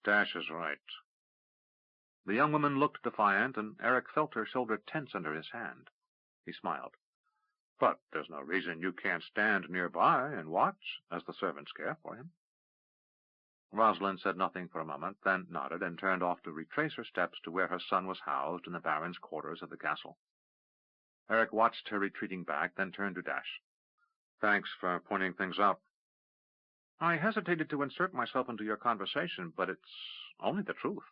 A: Dash is right. The young woman looked defiant, and Eric felt her shoulder tense under his hand. He smiled. But there's no reason you can't stand nearby and watch as the servants care for him. Rosalind said nothing for a moment, then nodded and turned off to retrace her steps to where her son was housed in the Baron's quarters of the castle. Eric watched her retreating back, then turned to Dash. Thanks for pointing things out. I hesitated to insert myself into your conversation, but it's only the truth.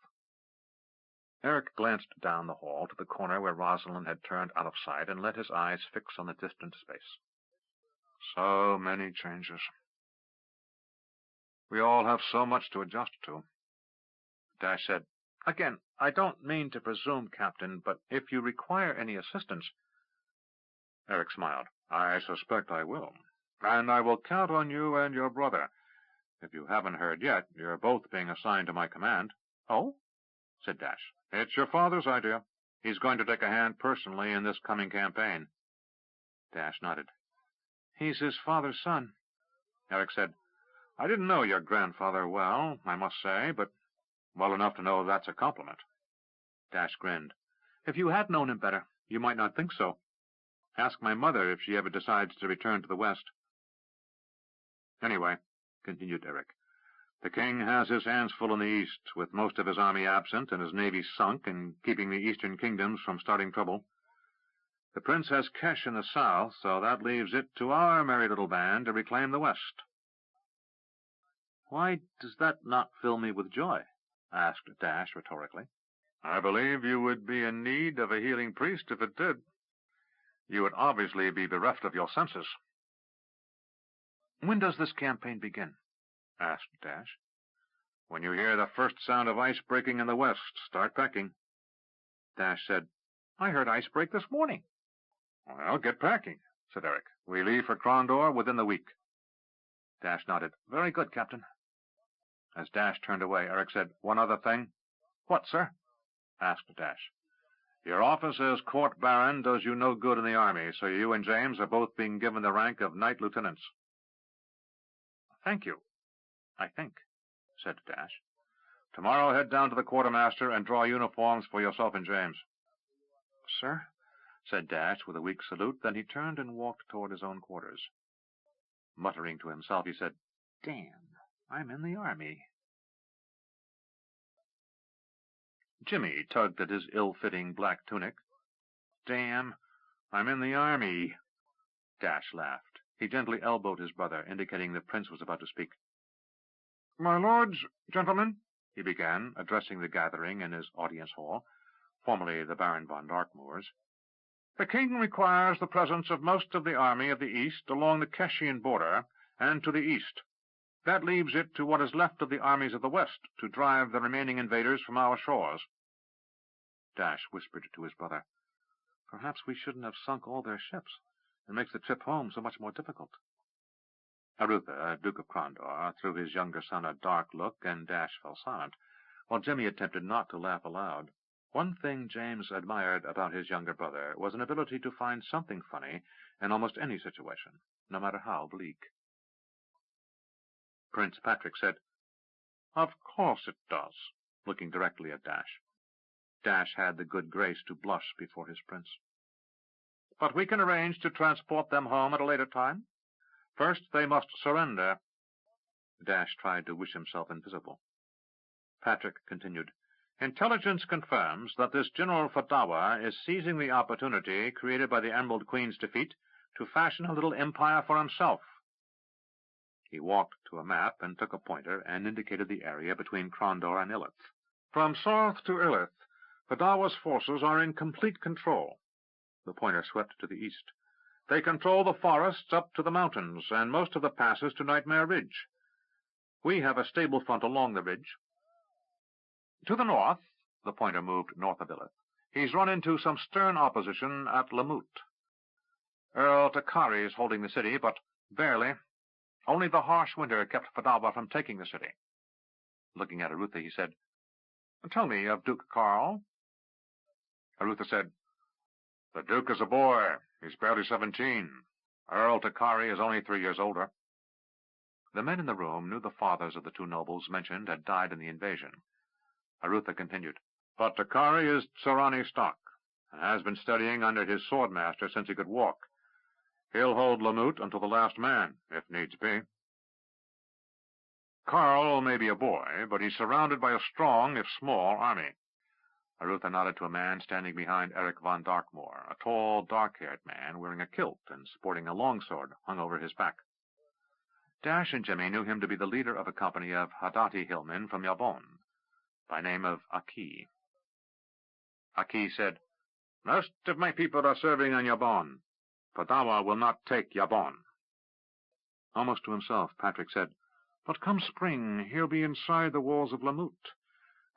A: Eric glanced down the hall to the corner where Rosalind had turned out of sight and let his eyes fix on the distant space. So many changes. We all have so much to adjust to. Dash said, Again, I don't mean to presume, Captain, but if you require any assistance... Eric smiled. I suspect I will. And I will count on you and your brother. If you haven't heard yet, you're both being assigned to my command. Oh? Said Dash. It's your father's idea. He's going to take a hand personally in this coming campaign. Dash nodded. He's his father's son. Eric said, I didn't know your grandfather well, I must say, but well enough to know that's a compliment. Dash grinned. If you had known him better, you might not think so. Ask my mother if she ever decides to return to the West. Anyway, continued Eric, the king has his hands full in the East, with most of his army absent and his navy sunk and keeping the Eastern kingdoms from starting trouble. The prince has cash in the South, so that leaves it to our merry little band to reclaim the West. Why does that not fill me with joy? Asked Dash rhetorically. I believe you would be in need of a healing priest if it did. You would obviously be bereft of your senses. When does this campaign begin? Asked Dash. When you hear the first sound of ice breaking in the west, start packing. Dash said, I heard ice break this morning. Well, get packing, said Eric. We leave for Crondor within the week. Dash nodded. Very good, Captain. As Dash turned away, Eric said, One other thing. What, sir? Asked Dash. Your office as court baron does you no good in the army, so you and James are both being given the rank of knight lieutenants. Thank you, I think, said Dash. Tomorrow head down to the quartermaster and draw uniforms for yourself and James. Sir, said Dash with a weak salute, then he turned and walked toward his own quarters. Muttering to himself, he said, Damn, I'm in the army. Jimmy tugged at his ill-fitting black tunic. Damn, I'm in the army. Dash laughed. He gently elbowed his brother, indicating the prince was about to speak. My lords, gentlemen, he began, addressing the gathering in his audience hall, formerly the Baron von Darkmoor's. The king requires the presence of most of the army of the east along the Keshian border and to the east. That leaves it to what is left of the armies of the west to drive the remaining invaders from our shores. Dash whispered to his brother, Perhaps we shouldn't have sunk all their ships. It makes the trip home so much more difficult. Arutha, Duke of Crondor, threw his younger son a dark look, and Dash fell silent, while Jimmy attempted not to laugh aloud. One thing James admired about his younger brother was an ability to find something funny in almost any situation, no matter how bleak. Prince Patrick said, Of course it does, looking directly at Dash. Dash had the good grace to blush before his prince. But we can arrange to transport them home at a later time. First, they must surrender. Dash tried to wish himself invisible. Patrick continued, Intelligence confirms that this General Fadawa is seizing the opportunity created by the Emerald Queen's defeat to fashion a little empire for himself. He walked to a map and took a pointer and indicated the area between Crondor and Illith. From south to Illith, Fadawa's forces are in complete control. The pointer swept to the east. They control the forests up to the mountains and most of the passes to Nightmare Ridge. We have a stable front along the ridge. To the north, the pointer moved north of Illith. He's run into some stern opposition at Lamut. Earl Takari is holding the city, but barely. Only the harsh winter kept Fadawa from taking the city. Looking at Arutha, he said, Tell me of Duke Karl. Arutha said, The Duke is a boy. He's barely 17. Earl Takari is only 3 years older. The men in the room knew the fathers of the two nobles mentioned had died in the invasion. Arutha continued, But Takari is Tsorani stock, and has been studying under his swordmaster since he could walk. He'll hold Lamut until the last man, if needs be. Karl may be a boy, but he's surrounded by a strong, if small, army. Arutha nodded to a man standing behind Eric von Darkmoor, a tall, dark-haired man wearing a kilt and sporting a longsword hung over his back. Dash and Jimmy knew him to be the leader of a company of Hadati hillmen from Yabon, by name of Aki. Aki said, Most of my people are serving on Yabon. Padawa will not take Yabon. Almost to himself, Patrick said, But come spring, he'll be inside the walls of Lamut,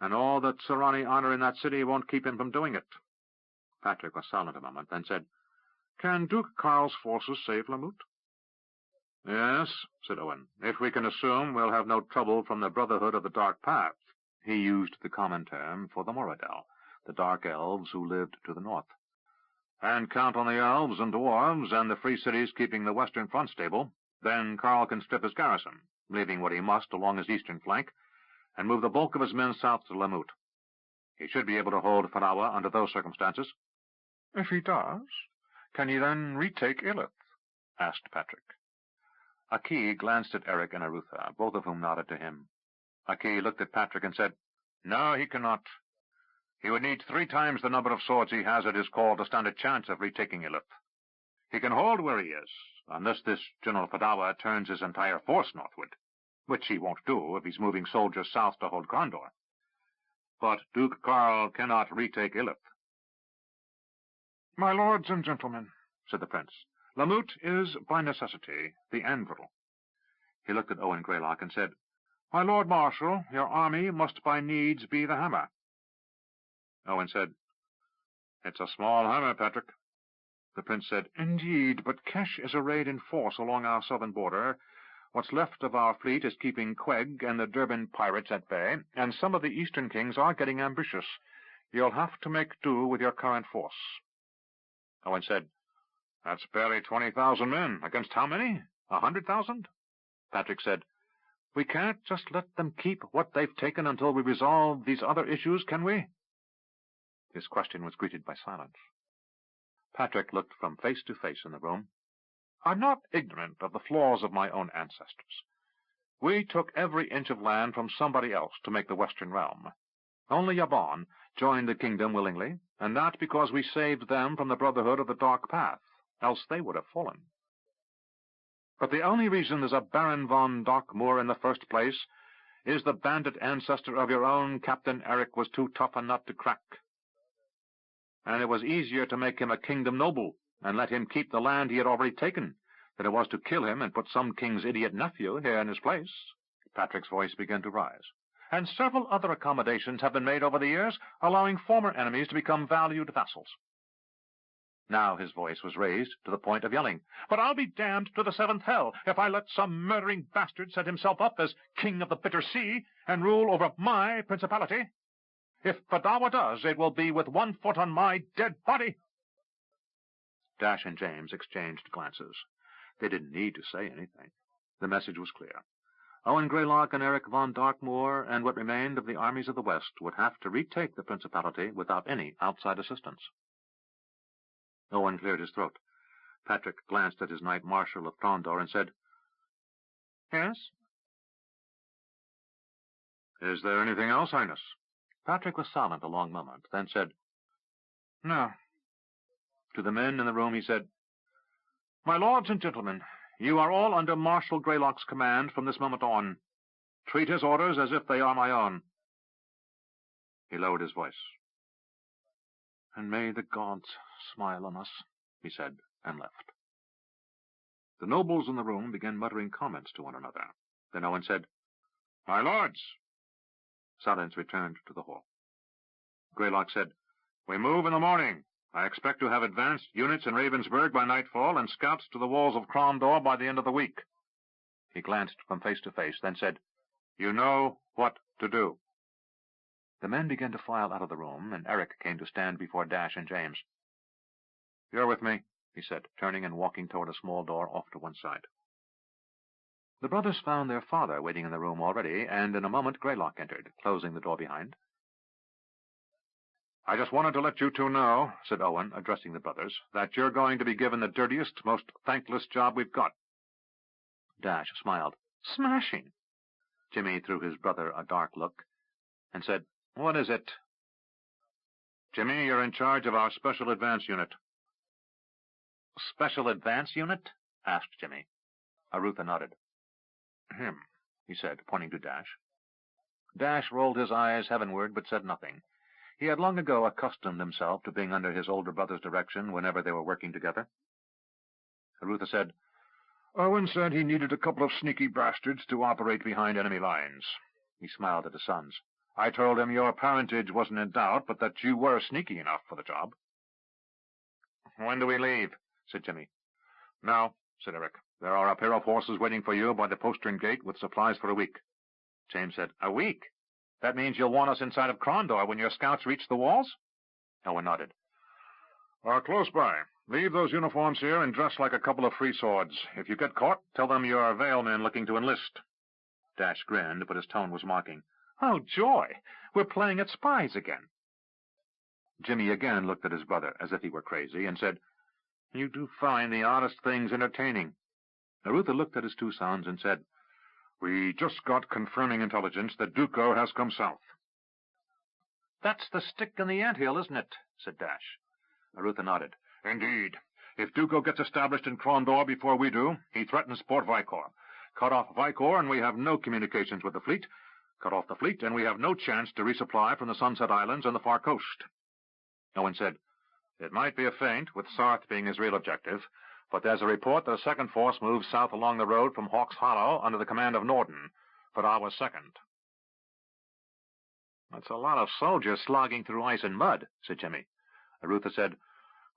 A: and all that Tsorani honor in that city won't keep him from doing it. Patrick was silent a moment, then said, Can Duke Karl's forces save Lamut? Yes, said Owen, if we can assume we'll have no trouble from the Brotherhood of the Dark Path. He used the common term for the Moradel, the dark elves who lived to the north. And count on the elves and dwarves and the free cities keeping the western front stable, then Karl can strip his garrison, leaving what he must along his eastern flank, and move the bulk of his men south to Lamut. He should be able to hold Farawa under those circumstances. If he does, can he then retake Ilith? Asked Patrick. Aki glanced at Eric and Arutha, both of whom nodded to him. Aki looked at Patrick and said, No, he cannot. He would need 3 times the number of swords he has at his call to stand a chance of retaking Ilith. He can hold where he is, unless this General Padawa turns his entire force northward, which he won't do if he's moving soldiers south to hold Grandor. But Duke Karl cannot retake Ilith. My lords and gentlemen, said the prince, Lamut is, by necessity, the anvil. He looked at Owen Greylock and said, My lord Marshal, your army must by needs be the hammer. Owen said, It's a small hammer, Patrick. The prince said, Indeed, but Kesh is arrayed in force along our southern border. What's left of our fleet is keeping Queg and the Durban pirates at bay, and some of the eastern kings are getting ambitious. You'll have to make do with your current force. Owen said, That's barely 20,000 men. Against how many? 100,000? Patrick said, We can't just let them keep what they've taken until we resolve these other issues, can we? His question was greeted by silence. Patrick looked from face to face in the room. I'm not ignorant of the flaws of my own ancestors. We took every inch of land from somebody else to make the Western realm. Only Yabon joined the kingdom willingly, and that because we saved them from the Brotherhood of the Dark Path, else they would have fallen. But the only reason there's a Baron von Darkmoor in the first place is the bandit ancestor of your own Captain Eric was too tough a nut to crack. And it was easier to make him a kingdom noble and let him keep the land he had already taken than it was to kill him and put some king's idiot nephew here in his place. Patrick's voice began to rise. And several other accommodations have been made over the years, allowing former enemies to become valued vassals. Now his voice was raised to the point of yelling, But I'll be damned to the 7th hell if I let some murdering bastard set himself up as king of the bitter sea and rule over my principality. If Padawa does, it will be with 1 foot on my dead body. Dash and James exchanged glances. They didn't need to say anything. The message was clear. Owen Greylock and Eric von Darkmoor and what remained of the armies of the West would have to retake the principality without any outside assistance. Owen cleared his throat. Patrick glanced at his Knight Marshal of Trondor and said, Yes? Is there anything else, Highness? Patrick was silent a long moment, then said, No. To the men in the room he said, My lords and gentlemen, you are all under Marshal Greylock's command from this moment on. Treat his orders as if they are my own. He lowered his voice. And may the gods smile on us, he said, and left. The nobles in the room began muttering comments to one another. Then Owen said, My lords! Silence returned to the hall. Greylock said, We move in the morning. I expect to have advanced units in Ravensburg by nightfall and scouts to the walls of Krondor by the end of the week. He glanced from face to face, then said, You know what to do. The men began to file out of the room, and Eric came to stand before Dash and James. You're with me, he said, turning and walking toward a small door off to one side. The brothers found their father waiting in the room already, and in a moment Greylock entered, closing the door behind. I just wanted to let you two know, said Owen, addressing the brothers, that you're going to be given the dirtiest, most thankless job we've got. Dash smiled. Smashing! Jimmy threw his brother a dark look and said, What is it? Jimmy, you're in charge of our Special Advance Unit. Special Advance Unit? Asked Jimmy. Arutha nodded. Him, he said, pointing to Dash. Dash rolled his eyes heavenward, but said nothing. He had long ago accustomed himself to being under his older brother's direction whenever they were working together. Arutha said, Owen said he needed a couple of sneaky bastards to operate behind enemy lines. He smiled at his sons. I told him your parentage wasn't in doubt, but that you were sneaky enough for the job. When do we leave? Said Jimmy. Now, said Eric. There are a pair of horses waiting for you by the postern gate with supplies for a week. James said, A week? That means you'll want us inside of Crondor when your scouts reach the walls? Owen nodded. Close by. Leave those uniforms here and dress like a couple of free swords. If you get caught, tell them you're Vale men looking to enlist. Dash grinned, but his tone was mocking. Oh, joy! We're playing at spies again. Jimmy again looked at his brother as if he were crazy and said, You do find the oddest things entertaining. Arutha looked at his two sons and said, We just got confirming intelligence that Duco has come south. That's the stick in the anthill, isn't it? Said Dash. Arutha nodded. Indeed. If Duco gets established in Crondor before we do, he threatens Port Vicor. Cut off Vicor and we have no communications with the fleet. Cut off the fleet and we have no chance to resupply from the Sunset Islands and the far coast. Owen said, It might be a feint, with Sarth being his real objective, but there's a report that a second force moves south along the road from Hawk's Hollow under the command of Norden, Fadawa's second. That's a lot of soldiers slogging through ice and mud, said Jimmy. Arutha said,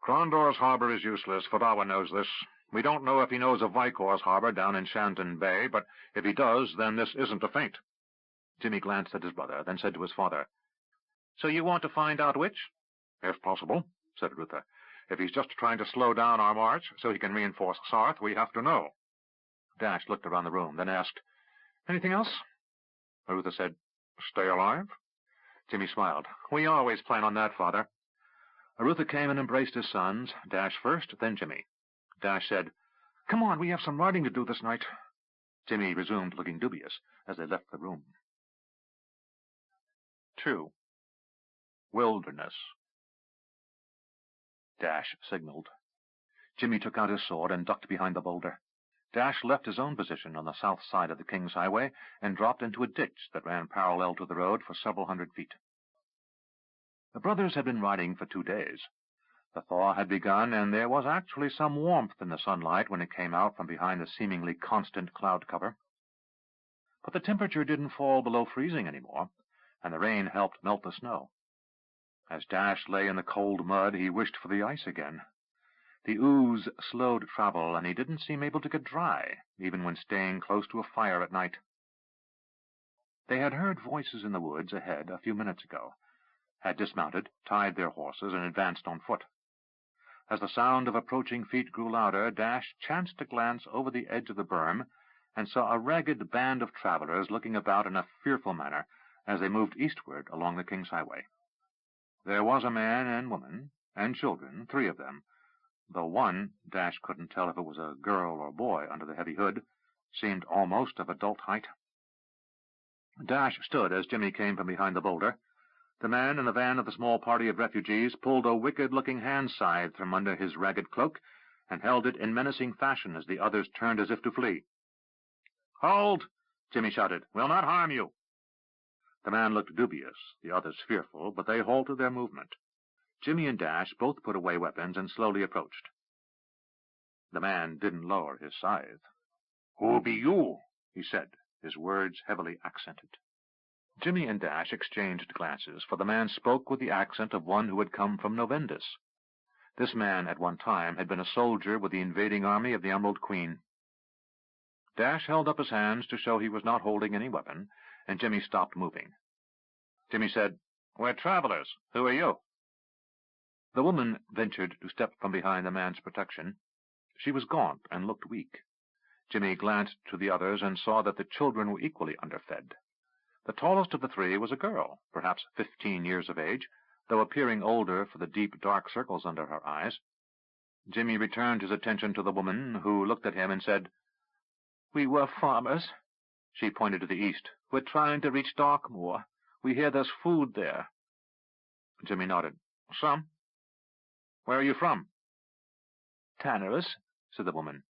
A: Crondor's harbor is useless. Fadawa knows this. We don't know if he knows of Vicor's harbor down in Shanton Bay, but if he does, then this isn't a feint. Jimmy glanced at his brother, then said to his father, So you want to find out which? If possible, said Arutha. If he's just trying to slow down our march so he can reinforce Sarth, we have to know. Dash looked around the room, then asked, Anything else? Arutha said, Stay alive? Jimmy smiled. We always plan on that, Father. Arutha came and embraced his sons, Dash first, then Jimmy. Dash said, Come on, we have some riding to do this night. Jimmy resumed looking dubious as they left the room. 2. Wilderness. Dash signaled. Jimmy took out his sword and ducked behind the boulder. Dash left his own position on the south side of the King's Highway and dropped into a ditch that ran parallel to the road for several hundred feet. The brothers had been riding for 2 days. The thaw had begun, and there was actually some warmth in the sunlight when it came out from behind the seemingly constant cloud cover. But the temperature didn't fall below freezing anymore, and the rain helped melt the snow. As Dash lay in the cold mud, he wished for the ice again. The ooze slowed travel, and he didn't seem able to get dry, even when staying close to a fire at night. They had heard voices in the woods ahead a few minutes ago, had dismounted, tied their horses, and advanced on foot. As the sound of approaching feet grew louder, Dash chanced to glance over the edge of the berm and saw a ragged band of travelers looking about in a fearful manner as they moved eastward along the King's Highway. There was a man and woman, and children, 3 of them, though one, Dash couldn't tell if it was a girl or boy under the heavy hood, seemed almost of adult height. Dash stood as Jimmy came from behind the boulder. The man in the van of the small party of refugees pulled a wicked-looking hand scythe from under his ragged cloak and held it in menacing fashion as the others turned as if to flee. "Hold!" Jimmy shouted. "We'll not harm you." The man looked dubious, the others fearful, but they halted their movement. Jimmy and Dash both put away weapons and slowly approached. The man didn't lower his scythe. "Who be you?" he said, his words heavily accented. Jimmy and Dash exchanged glances, for the man spoke with the accent of one who had come from Novendus. This man, at one time, had been a soldier with the invading army of the Emerald Queen. Dash held up his hands to show he was not holding any weapon, and Jimmy stopped moving. Jimmy said, "We're travelers. Who are you?" The woman ventured to step from behind the man's protection. She was gaunt and looked weak. Jimmy glanced to the others and saw that the children were equally underfed. The tallest of the three was a girl, perhaps 15 years of age, though appearing older for the deep, dark circles under her eyes. Jimmy returned his attention to the woman, who looked at him and said, "We were farmers." She pointed to the east. "We're trying to reach Darkmoor. We hear there's food there." Jimmy nodded. "Some." "Where are you from?" "Tannerus," said the woman.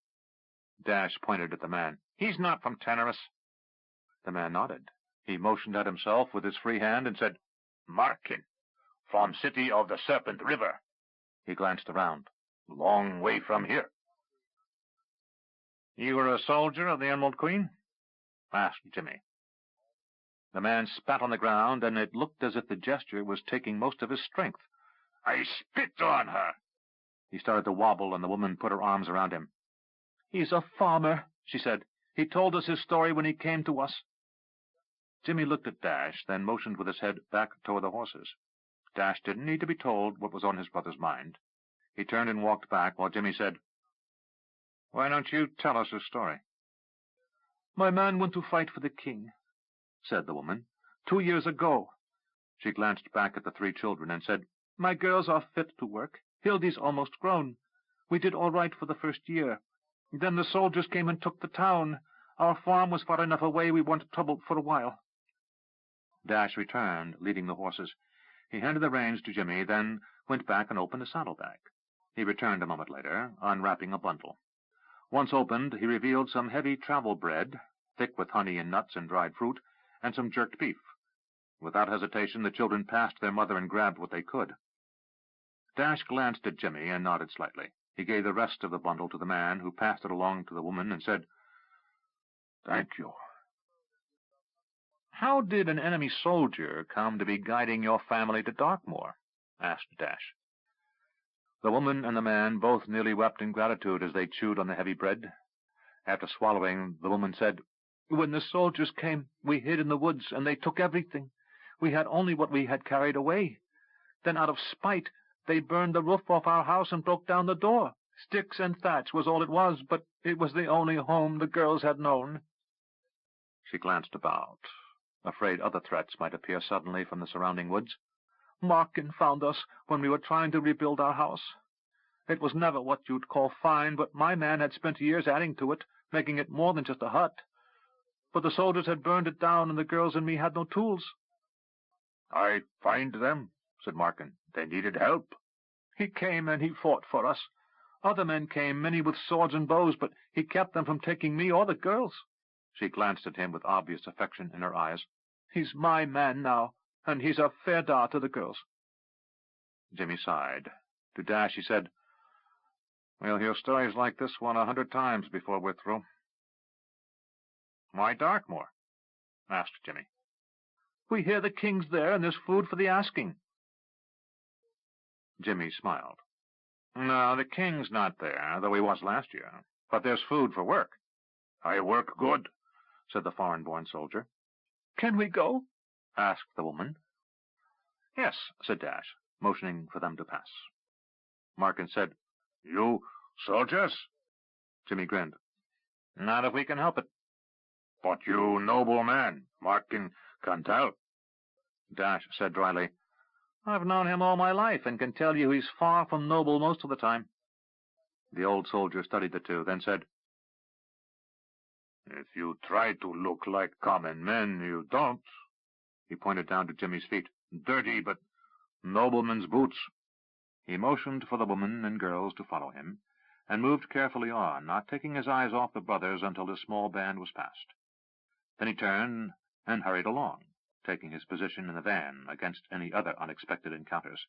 A: Dash pointed at the man. "He's not from Tannerus." The man nodded. He motioned at himself with his free hand and said, "Markin, from city of the Serpent River." He glanced around. "Long way from here." "You were a soldier of the Emerald Queen?" asked Jimmy. The man spat on the ground, and it looked as if the gesture was taking most of his strength. "I spit on her." He started to wobble, and the woman put her arms around him. "He's a farmer," she said. "He told us his story when he came to us." Jimmy looked at Dash, then motioned with his head back toward the horses. Dash didn't need to be told what was on his brother's mind. He turned and walked back, while Jimmy said, "Why don't you tell us his story?" "My man went to fight for the king," said the woman. "2 years ago." She glanced back at the 3 children and said, "My girls are fit to work. Hildy's almost grown. We did all right for the first year. Then the soldiers came and took the town. Our farm was far enough away we weren't troubled for a while." Dash returned, leading the horses. He handed the reins to Jimmy, then went back and opened a saddlebag. He returned a moment later, unwrapping a bundle. Once opened, he revealed some heavy travel bread, thick with honey and nuts and dried fruit, and some jerked beef. Without hesitation, the children passed their mother and grabbed what they could. Dash glanced at Jimmy and nodded slightly. He gave the rest of the bundle to the man, who passed it along to the woman and said, "Thank you." "How did an enemy soldier come to be guiding your family to Darkmoor?" asked Dash. The woman and the man both nearly wept in gratitude as they chewed on the heavy bread. After swallowing, the woman said, "When the soldiers came, we hid in the woods, and they took everything. We had only what we had carried away. Then, out of spite, they burned the roof off our house and broke down the door. Sticks and thatch was all it was, but it was the only home the girls had known." She glanced about, afraid other threats might appear suddenly from the surrounding woods. "Markin found us when we were trying to rebuild our house. It was never what you'd call fine, but my man had spent years adding to it, making it more than just a hut. But the soldiers had burned it down, and the girls and me had no tools." "I find them," said Markin. "They needed help." "He came and he fought for us. Other men came, many with swords and bows, but he kept them from taking me or the girls." She glanced at him with obvious affection in her eyes. "He's my man now, and he's a fair da to the girls." Jimmy sighed. To Dash he said, "We'll hear stories like this one 100 times before we're through." "Why Darkmoor?" asked Jimmy. "We hear the king's there, and there's food for the asking." Jimmy smiled. "No, the king's not there, though he was last year. But there's food for work." "I work good," said the foreign-born soldier. "Can we go?" asked the woman. "Yes," said Dash, motioning for them to pass. Markin said, "You soldiers?" Jimmy grinned. "Not if we can help it." "But you noble man, Markin can tell." Dash said dryly, "I've known him all my life, and can tell you he's far from noble most of the time." The old soldier studied the two, then said, "If you try to look like common men, you don't." He pointed down to Jimmy's feet. "Dirty, but noblemen's boots." He motioned for the woman and girls to follow him, and moved carefully on, not taking his eyes off the brothers until his small band was past. Then he turned and hurried along, taking his position in the van against any other unexpected encounters.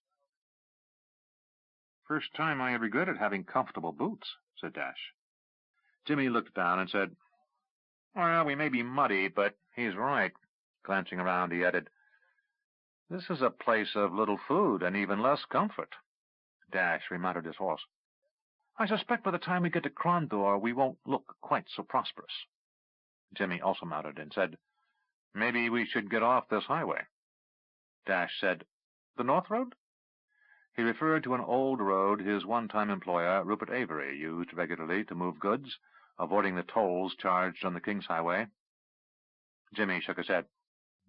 A: "First time I regretted having comfortable boots," said Dash. Jimmy looked down and said, "Well, we may be muddy, but he's right." Glancing around, he added, "This is a place of little food and even less comfort." Dash remounted his horse. "I suspect by the time we get to Crondor, we won't look quite so prosperous." Jimmy also mounted and said, "Maybe we should get off this highway." Dash said, "The North Road?" He referred to an old road his one-time employer, Rupert Avery, used regularly to move goods, avoiding the tolls charged on the King's Highway. Jimmy shook his head.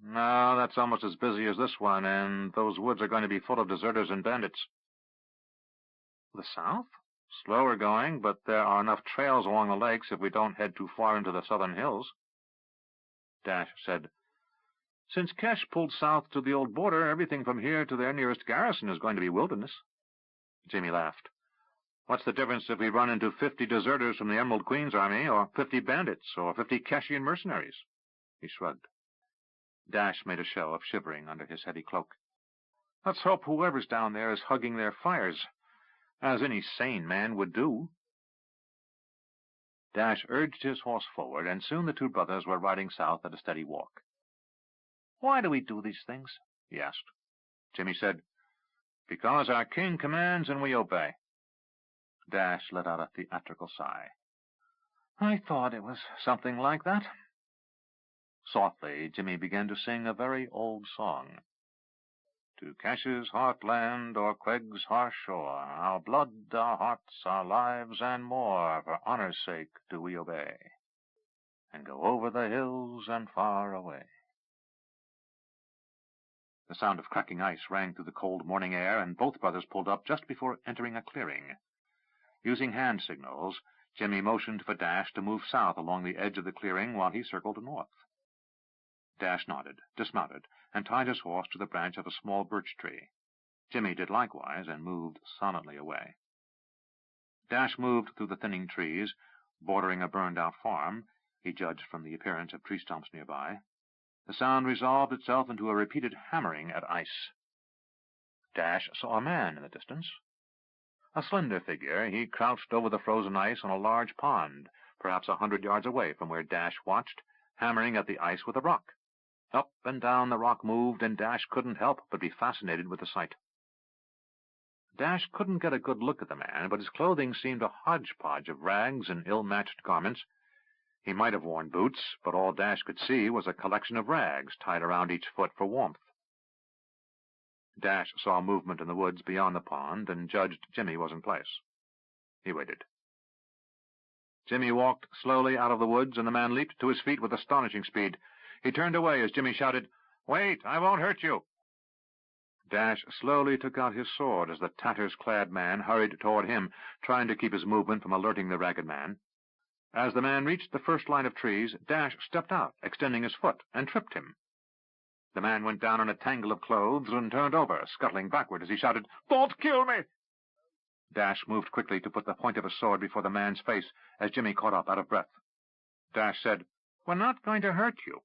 A: No, that's almost as busy as this one, and those woods are going to be full of deserters and bandits. The south? Slower going, but there are enough trails along the lakes if we don't head too far into the southern hills. Dash said, Since Kesh pulled south to the old border, everything from here to their nearest garrison is going to be wilderness. Jimmy laughed. What's the difference if we run into 50 deserters from the Emerald Queen's army, or 50 bandits, or 50 Keshian mercenaries? He shrugged. Dash made a show of shivering under his heavy cloak. Let's hope whoever's down there is hugging their fires, as any sane man would do. Dash urged his horse forward, and soon the two brothers were riding south at a steady walk. Why do we do these things? He asked. Jimmy said, Because our king commands and we obey. Dash let out a theatrical sigh. I thought it was something like that. Softly, Jimmy began to sing a very old song. To Kesh's heartland or Queg's harsh shore, our blood, our hearts, our lives, and more, for honor's sake do we obey, and go over the hills and far away. The sound of cracking ice rang through the cold morning air, and both brothers pulled up just before entering a clearing. Using hand signals, Jimmy motioned for Dash to move south along the edge of the clearing while he circled north. Dash nodded, dismounted, and tied his horse to the branch of a small birch tree. Jimmy did likewise, and moved silently away. Dash moved through the thinning trees, bordering a burned-out farm, he judged from the appearance of tree stumps nearby. The sound resolved itself into a repeated hammering at ice. Dash saw a man in the distance. A slender figure, he crouched over the frozen ice on a large pond, perhaps 100 yards away from where Dash watched, hammering at the ice with a rock. Up and down the rock moved, and Dash couldn't help but be fascinated with the sight. Dash couldn't get a good look at the man, but his clothing seemed a hodgepodge of rags and ill-matched garments. He might have worn boots, but all Dash could see was a collection of rags tied around each foot for warmth. Dash saw movement in the woods beyond the pond, and judged Jimmy was in place. He waited. Jimmy walked slowly out of the woods, and the man leaped to his feet with astonishing speed. He turned away as Jimmy shouted, Wait, I won't hurt you. Dash slowly took out his sword as the tatters-clad man hurried toward him, trying to keep his movement from alerting the ragged man. As the man reached the first line of trees, Dash stepped out, extending his foot, and tripped him. The man went down in a tangle of clothes and turned over, scuttling backward as he shouted, Don't kill me! Dash moved quickly to put the point of his sword before the man's face as Jimmy caught up out of breath. Dash said, We're not going to hurt you.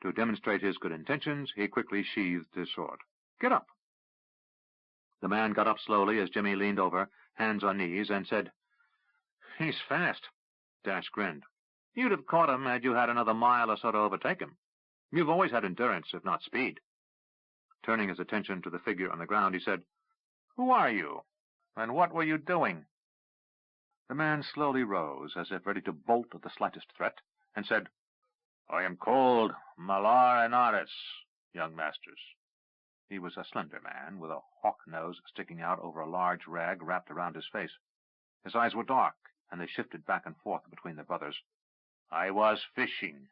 A: To demonstrate his good intentions, he quickly sheathed his sword. Get up. The man got up slowly as Jimmy leaned over, hands on knees, and said, He's fast. Dash grinned. You'd have caught him had you had another mile or so to overtake him. You've always had endurance, if not speed. Turning his attention to the figure on the ground, he said, Who are you, and what were you doing? The man slowly rose, as if ready to bolt at the slightest threat, and said, I am called Malar Enaris, young masters. He was a slender man, with a hawk nose sticking out over a large rag wrapped around his face. His eyes were dark, and they shifted back and forth between the brothers. I was fishing.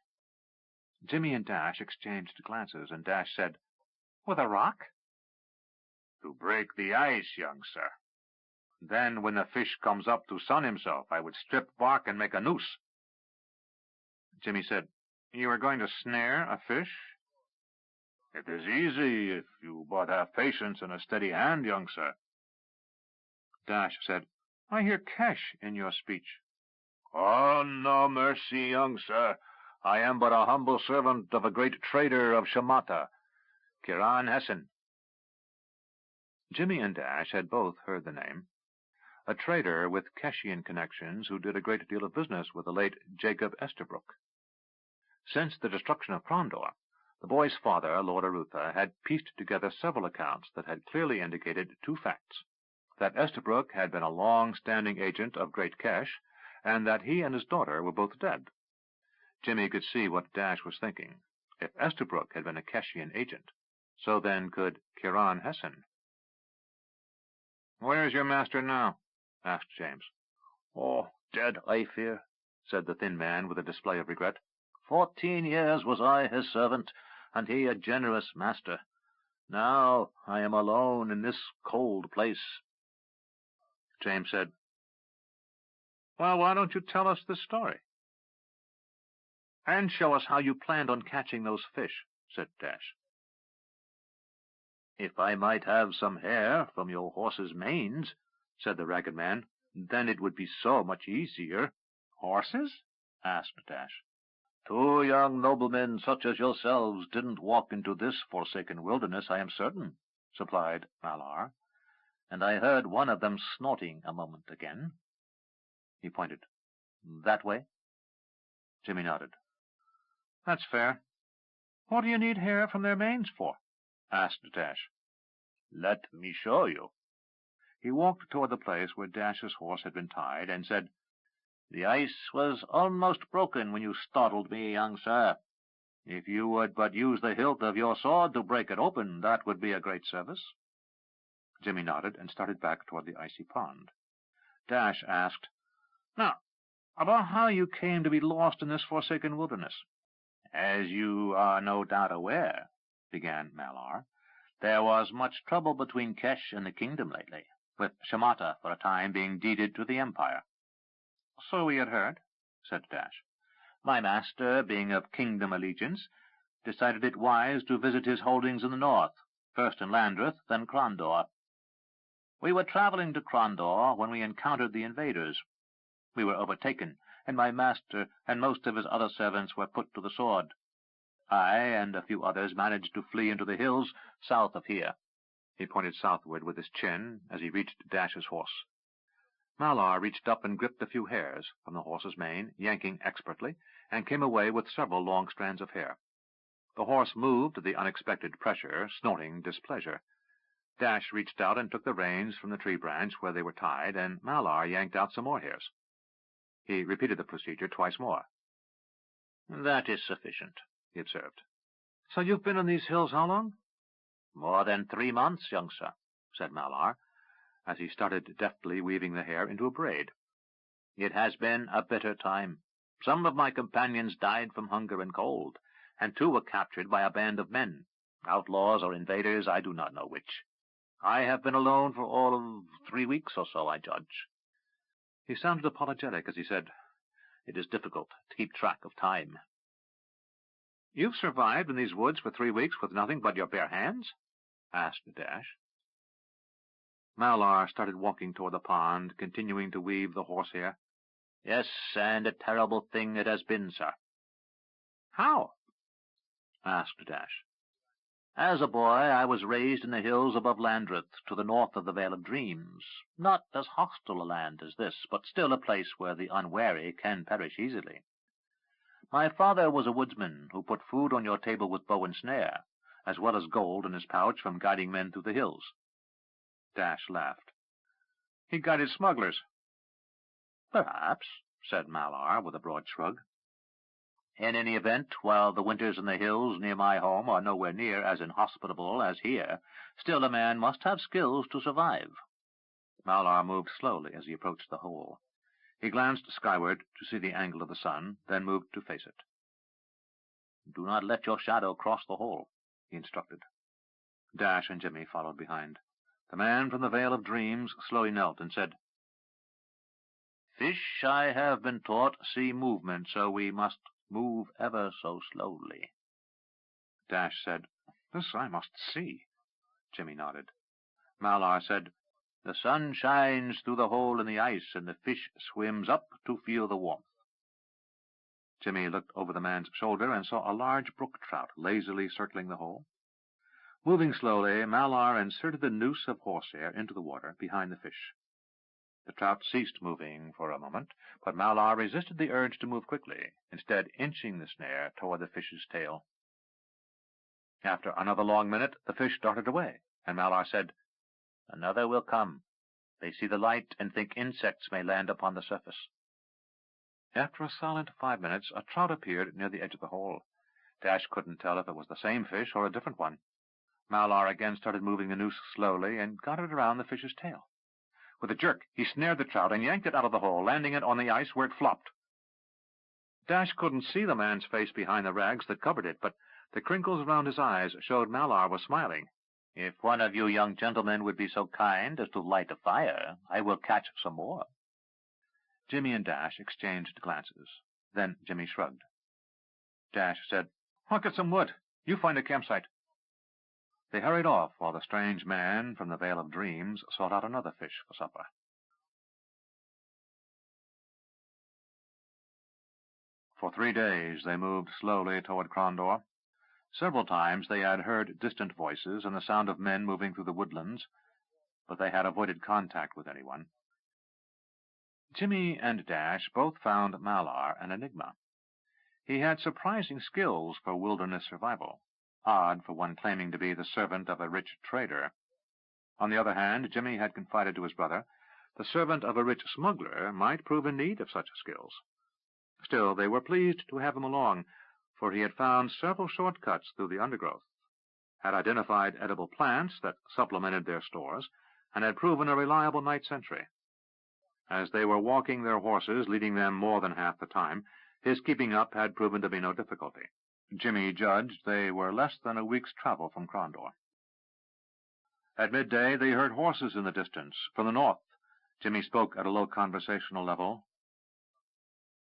A: Jimmy and Dash exchanged glances, and Dash said, With a rock? To break the ice, young sir. Then, when the fish comes up to sun himself, I would strip bark and make a noose. Jimmy said, You are going to snare a fish? It is easy if you but have patience and a steady hand, young sir. Dash said, I hear Kesh in your speech. Oh, no mercy, young sir. I am but a humble servant of a great trader of Shamata, Kiran Hessen. Jimmy and Dash had both heard the name. A trader with Keshian connections who did a great deal of business with the late Jacob Estabrook. Since the destruction of Krondor, the boy's father, Lord Arutha, had pieced together several accounts that had clearly indicated two facts: that Estabrook had been a long-standing agent of Great Kesh, and that he and his daughter were both dead. Jimmy could see what Dash was thinking. If Estabrook had been a Keshian agent, so then could Kiran Hessen. Where's your master now? Asked James.
B: Oh, dead, I fear, said the thin man with a display of regret. 14 years was I his servant, and he a generous master. Now I am alone in this cold place.
A: James said, Well, why don't you tell us this story? And show us how you planned on catching those fish, said Dash.
B: If I might have some hair from your horses' manes, said the ragged man, then it would be so much easier.
A: Horses? Asked Dash.
B: 2 young noblemen such as yourselves didn't walk into this forsaken wilderness, I am certain, supplied Malar, and I heard one of them snorting a moment again. He pointed. That way?
A: Jimmy nodded. That's fair. What do you need hair from their manes for? Asked Dash.
B: Let me show you.
A: He walked toward the place where Dash's horse had been tied, and said,
B: The ice was almost broken when you startled me, young sir. If you would but use the hilt of your sword to break it open, that would be a great service.
A: Jimmy nodded and started back toward the icy pond. Dash asked, Now, about how you came to be lost in this forsaken wilderness.
B: As you are no doubt aware, began Malar, there was much trouble between Kesh and the kingdom lately, with Shamata for a time being deeded to the empire.
A: So we had heard, said Dash.
B: My master, being of kingdom allegiance, decided it wise to visit his holdings in the north, first in Landreth, then Crondor. We were traveling to Crondor when we encountered the invaders. We were overtaken, and my master and most of his other servants were put to the sword. I and a few others managed to flee into the hills south of here.
A: He pointed southward with his chin as he reached Dash's horse. Malar reached up and gripped a few hairs from the horse's mane, yanking expertly, and came away with several long strands of hair. The horse moved at the unexpected pressure, snorting displeasure. Dash reached out and took the reins from the tree branch where they were tied, and Malar yanked out some more hairs. He repeated the procedure twice more.
B: That is sufficient, he observed.
A: So you've been in these hills how long?
B: More than 3 months, young sir,
A: said Malar, as he started deftly weaving the hair into a braid.
B: It has been a bitter time. Some of my companions died from hunger and cold, and 2 were captured by a band of men, outlaws or invaders, I do not know which. I have been alone for all of 3 weeks or so, I judge.
A: He sounded apologetic as he said,
B: It is difficult to keep track of time.
A: You've survived in these woods for 3 weeks with nothing but your bare hands? Asked Dash. Malar started walking toward the pond, continuing to weave the horsehair.
B: Yes, and a terrible thing it has been, sir.
A: How? Asked Dash.
B: As a boy, I was raised in the hills above Landreth, to the north of the Vale of Dreams. Not as hostile a land as this, but still a place where the unwary can perish easily. My father was a woodsman who put food on your table with bow and snare, as well as gold in his pouch from guiding men through the hills.
A: Dash laughed. He guided smugglers.
B: Perhaps, said Malar with a broad shrug. In any event, while the winters in the hills near my home are nowhere near as inhospitable as here, still a man must have skills to survive.
A: Malar moved slowly as he approached the hole. He glanced skyward to see the angle of the sun, then moved to face it.
B: Do not let your shadow cross the hole, he instructed.
A: Dash and Jimmy followed behind. The man from the Vale of Dreams slowly knelt and said,
B: Fish, I have been taught, see movement, so we must move ever so slowly.
A: Dash said, This I must see. Jimmy nodded. Malar said,
B: The sun shines through the hole in the ice, and the fish swims up to feel the warmth.
A: Jimmy looked over the man's shoulder and saw a large brook trout lazily circling the hole. Moving slowly, Malar inserted the noose of horsehair into the water behind the fish. The trout ceased moving for a moment, but Malar resisted the urge to move quickly, instead inching the snare toward the fish's tail. After another long minute, the fish darted away, and Malar said,
B: Another will come. They see the light and think insects may land upon the surface.
A: After a silent 5 minutes, a trout appeared near the edge of the hole. Dash couldn't tell if it was the same fish or a different one. Malar again started moving the noose slowly and got it around the fish's tail. With a jerk, he snared the trout and yanked it out of the hole, landing it on the ice where it flopped. Dash couldn't see the man's face behind the rags that covered it, but the crinkles around his eyes showed Malar was smiling.
B: "If one of you young gentlemen would be so kind as to light a fire, I will catch some more."
A: Jimmy and Dash exchanged glances. Then Jimmy shrugged. Dash said, "I'll get some wood. You find a campsite." They hurried off while the strange man from the Vale of Dreams sought out another fish for supper. For 3 days they moved slowly toward Crondor. Several times they had heard distant voices and the sound of men moving through the woodlands, but they had avoided contact with anyone. Jimmy and Dash both found Malar an enigma. He had surprising skills for wilderness survival, odd for one claiming to be the servant of a rich trader. On the other hand, Jimmy had confided to his brother, the servant of a rich smuggler might prove in need of such skills. Still, they were pleased to have him along, for he had found several shortcuts through the undergrowth, had identified edible plants that supplemented their stores, and had proven a reliable night sentry. As they were walking their horses, leading them more than half the time, his keeping up had proven to be no difficulty. Jimmy judged they were less than a week's travel from Crondor. At midday they heard horses in the distance, from the north. Jimmy spoke at a low conversational level.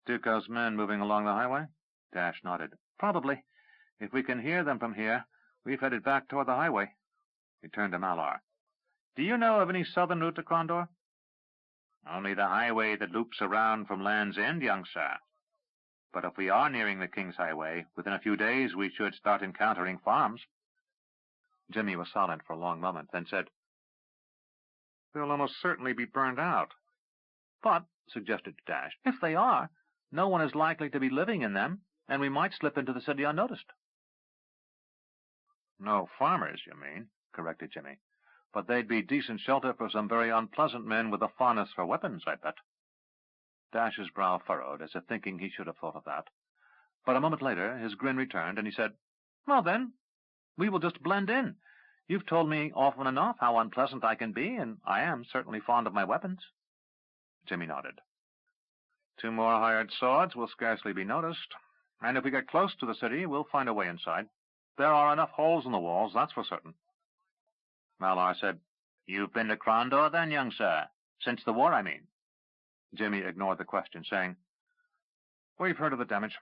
A: "Duco's men moving along the highway?" Dash nodded. "Probably. If we can hear them from here, we've headed back toward the highway." He turned to Malar. "Do you know of any southern route to Crondor?" "Only the highway that loops around from Land's End, young sir. But if we are nearing the King's Highway, within a few days we should start encountering farms." Jimmy was silent for a long moment, then said, "They'll almost certainly be burned out." "But," suggested Dash, "if they are, no one is likely to be living in them, and we might slip into the city unnoticed." "No farmers, you mean," corrected Jimmy. "But they'd be decent shelter for some very unpleasant men with a fondness for weapons, I bet." Dash's brow furrowed, as if thinking he should have thought of that. But a moment later his grin returned, and he said, "Well, then, we will just blend in. You've told me often enough how unpleasant I can be, and I am certainly fond of my weapons." Jimmy nodded. "2 more hired swords will scarcely be noticed, and if we get close to the city, we'll find a way inside. There are enough holes in the walls, that's for certain." Malar said, "You've been to Crondor, then, young sir? Since the war, I mean." Jimmy ignored the question, saying, "We've heard of the damage."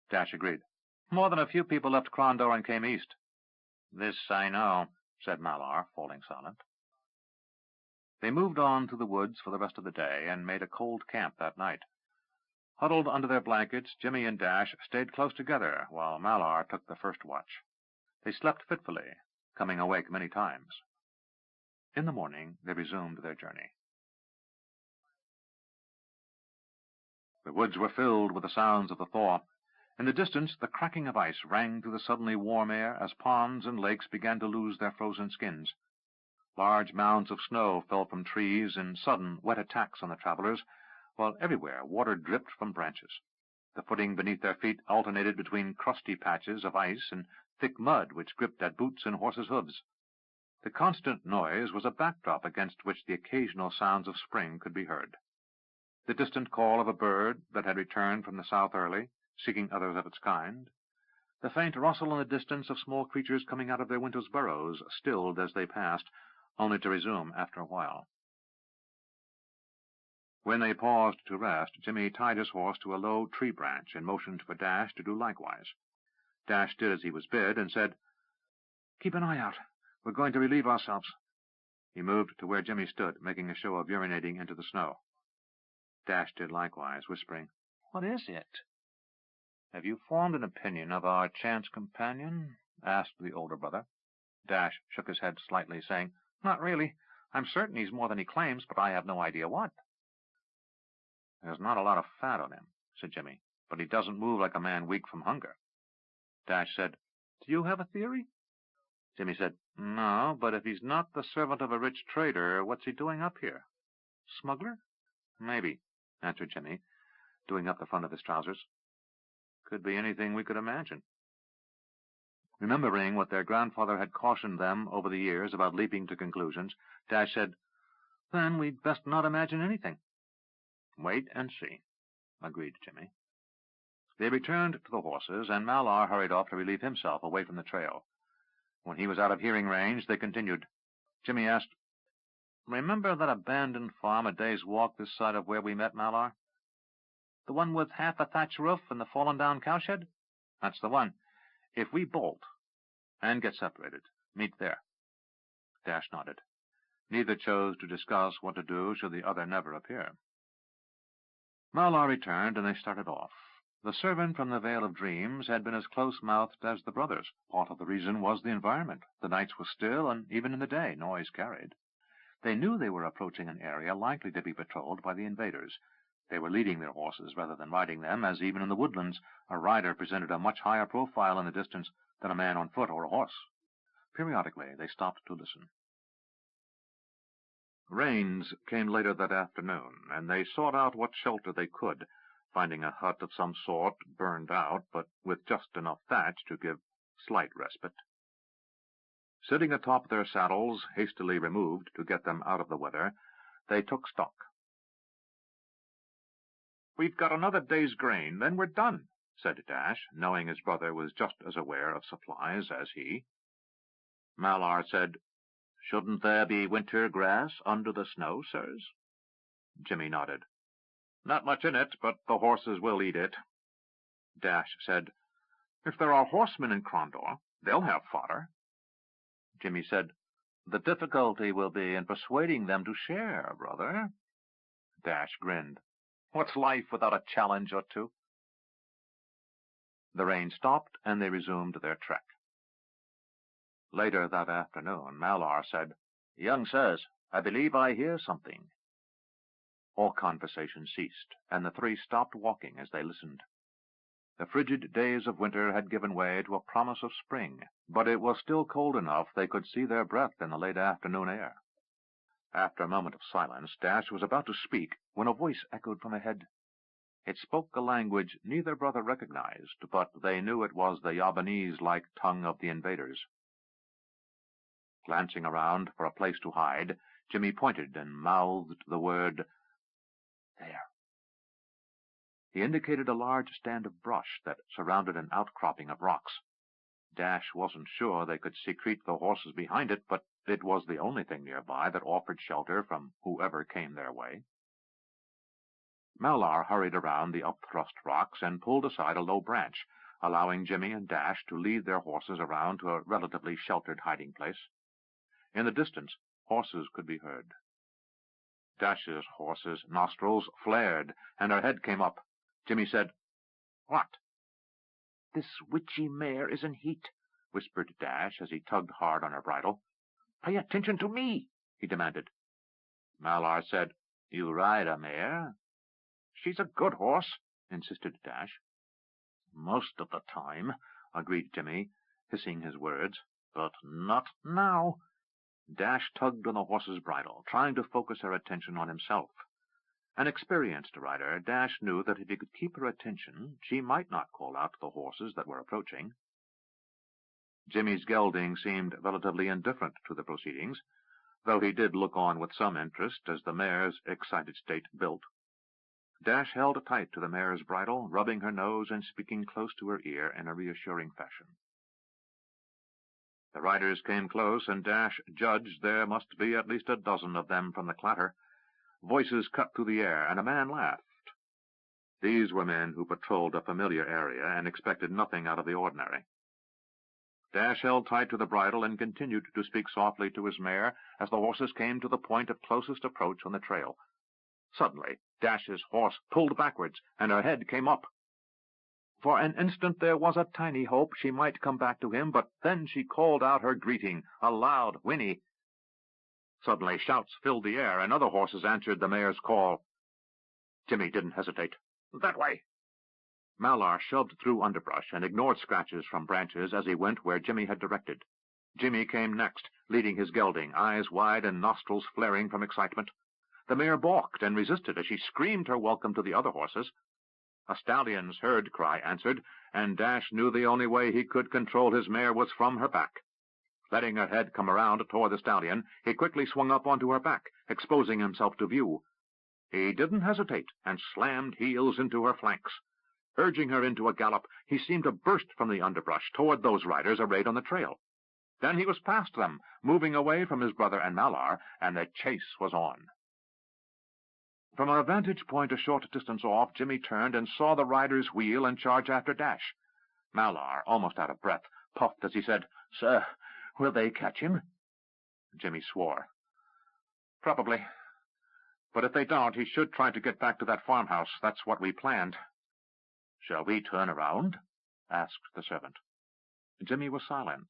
A: Dash agreed. "More than a few people left Crondor and came east." "This I know," said Malar, falling silent. They moved on through the woods for the rest of the day, and made a cold camp that night. Huddled under their blankets, Jimmy and Dash stayed close together, while Malar took the first watch. They slept fitfully, coming awake many times. In the morning they resumed their journey. The woods were filled with the sounds of the thaw. In the distance, the cracking of ice rang through the suddenly warm air as ponds and lakes began to lose their frozen skins. Large mounds of snow fell from trees in sudden, wet attacks on the travelers, while everywhere water dripped from branches. The footing beneath their feet alternated between crusty patches of ice and thick mud which gripped at boots and horses' hooves. The constant noise was a backdrop against which the occasional sounds of spring could be heard. The distant call of a bird that had returned from the south early, seeking others of its kind. The faint rustle in the distance of small creatures coming out of their winter's burrows, stilled as they passed, only to resume after a while. When they paused to rest, Jimmy tied his horse to a low tree branch and motioned for Dash to do likewise. Dash did as he was bid and said, "Keep an eye out. We're going to relieve ourselves." He moved to where Jimmy stood, making a show of urinating into the snow. Dash did likewise, whispering, "What is it?" "Have you formed an opinion of our chance companion?" asked the older brother. Dash shook his head slightly, saying, "Not really. I'm certain he's more than he claims, but I have no idea what." "There's not a lot of fat on him," said Jimmy, "but he doesn't move like a man weak from hunger." Dash said, "Do you have a theory?" Jimmy said, "No, but if he's not the servant of a rich trader, what's he doing up here? Smuggler?" "Maybe," answered Jimmy, doing up the front of his trousers. "Could be anything we could imagine." Remembering what their grandfather had cautioned them over the years about leaping to conclusions, Dash said, Then we'd best not imagine anything. Wait and see, agreed Jimmy. They returned to the horses, and Malar hurried off to relieve himself away from the trail. When he was out of hearing range, they continued. Jimmy asked, "Remember that abandoned farm a day's walk this side of where we met, Malar? The one with half a thatch roof and the fallen-down cowshed? That's the one. If we bolt and get separated, meet there." Dash nodded. Neither chose to discuss what to do should the other never appear. Malar returned, and they started off. The servant from the Vale of Dreams had been as close-mouthed as the brothers. Part of the reason was the environment. The nights were still, and even in the day, noise carried. They knew they were approaching an area likely to be patrolled by the invaders. They were leading their horses rather than riding them, as even in the woodlands, a rider presented a much higher profile in the distance than a man on foot or a horse. Periodically, they stopped to listen. Rains came later that afternoon, and they sought out what shelter they could, finding a hut of some sort, burned out, but with just enough thatch to give slight respite. Sitting atop their saddles, hastily removed to get them out of the weather, they took stock. "We've got another day's grain, then we're done," said Dash, knowing his brother was just as aware of supplies as he. Malar said, "Shouldn't there be winter grass under the snow, sirs?" Jimmy nodded. "Not much in it, but the horses will eat it." Dash said, "If there are horsemen in Crondor, they'll have fodder." Jimmy said, "The difficulty will be in persuading them to share, brother." Dash grinned. "What's life without a challenge or two?" The rain stopped, and they resumed their trek. Later that afternoon, Malar said, "Young sirs, I believe I hear something." All conversation ceased, and the three stopped walking as they listened. The frigid days of winter had given way to a promise of spring, but it was still cold enough they could see their breath in the late afternoon air. After a moment of silence, Dash was about to speak when a voice echoed from ahead. It spoke a language neither brother recognized, but they knew it was the Yabanese-like tongue of the invaders. Glancing around for a place to hide, Jimmy pointed and mouthed the word, "There." He indicated a large stand of brush that surrounded an outcropping of rocks. Dash wasn't sure they could secrete the horses behind it, but it was the only thing nearby that offered shelter from whoever came their way. Malar hurried around the upthrust rocks and pulled aside a low branch, allowing Jimmy and Dash to lead their horses around to a relatively sheltered hiding place. In the distance, horses could be heard. Dash's horse's nostrils flared, and her head came up. Jimmy said, "What?" "This witchy mare is in heat," whispered Dash as he tugged hard on her bridle. "Pay attention to me," he demanded. Malar said, "You ride a mare?" "She's a good horse," insisted Dash. "Most of the time," agreed Jimmy, hissing his words, "but not now." Dash tugged on the horse's bridle, trying to focus her attention on himself. An experienced rider, Dash knew that if he could keep her attention, she might not call out to the horses that were approaching. Jimmy's gelding seemed relatively indifferent to the proceedings, though he did look on with some interest as the mare's excited state built. Dash held tight to the mare's bridle, rubbing her nose and speaking close to her ear in a reassuring fashion. The riders came close, and Dash judged there must be at least a dozen of them from the clatter. Voices cut through the air, and a man laughed. These were men who patrolled a familiar area and expected nothing out of the ordinary. Dash held tight to the bridle and continued to speak softly to his mare as the horses came to the point of closest approach on the trail. Suddenly, Dash's horse pulled backwards, and her head came up. For an instant there was a tiny hope she might come back to him, but then she called out her greeting, a loud whinny. Suddenly shouts filled the air, and other horses answered the mare's call. Jimmy didn't hesitate. "That way!" Malar shoved through underbrush and ignored scratches from branches as he went where Jimmy had directed. Jimmy came next, leading his gelding, eyes wide and nostrils flaring from excitement. The mare balked and resisted as she screamed her welcome to the other horses. A stallion's herd cry answered, and Dash knew the only way he could control his mare was from her back. Letting her head come around toward the stallion, he quickly swung up onto her back, exposing himself to view. He didn't hesitate, and slammed heels into her flanks. Urging her into a gallop, he seemed to burst from the underbrush toward those riders arrayed on the trail. Then he was past them, moving away from his brother and Malar, and the chase was on. From a vantage point a short distance off, Jimmy turned and saw the riders wheel and charge after Dash. Malar, almost out of breath, puffed as he said, "Sir, will they catch him?" Jimmy swore. "Probably. But if they don't, he should try to get back to that farmhouse. That's what we planned." "Shall we turn around?" asked the servant. Jimmy was silent.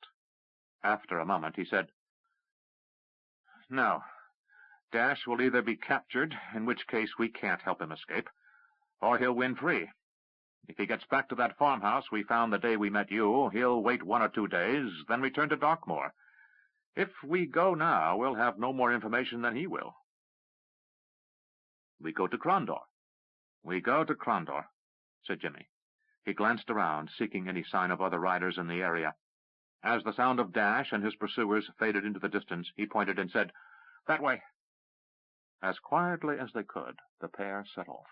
A: After a moment he said, "No. Dash will either be captured, in which case we can't help him escape, or he'll win free. If he gets back to that farmhouse we found the day we met you, he'll wait 1 or 2 days, then return to Darkmoor. If we go now, we'll have no more information than he will." "We go to Crondor." "We go to Crondor," said Jimmy. He glanced around, seeking any sign of other riders in the area. As the sound of Dash and his pursuers faded into the distance, he pointed and said, "That way." As quietly as they could, the pair set off.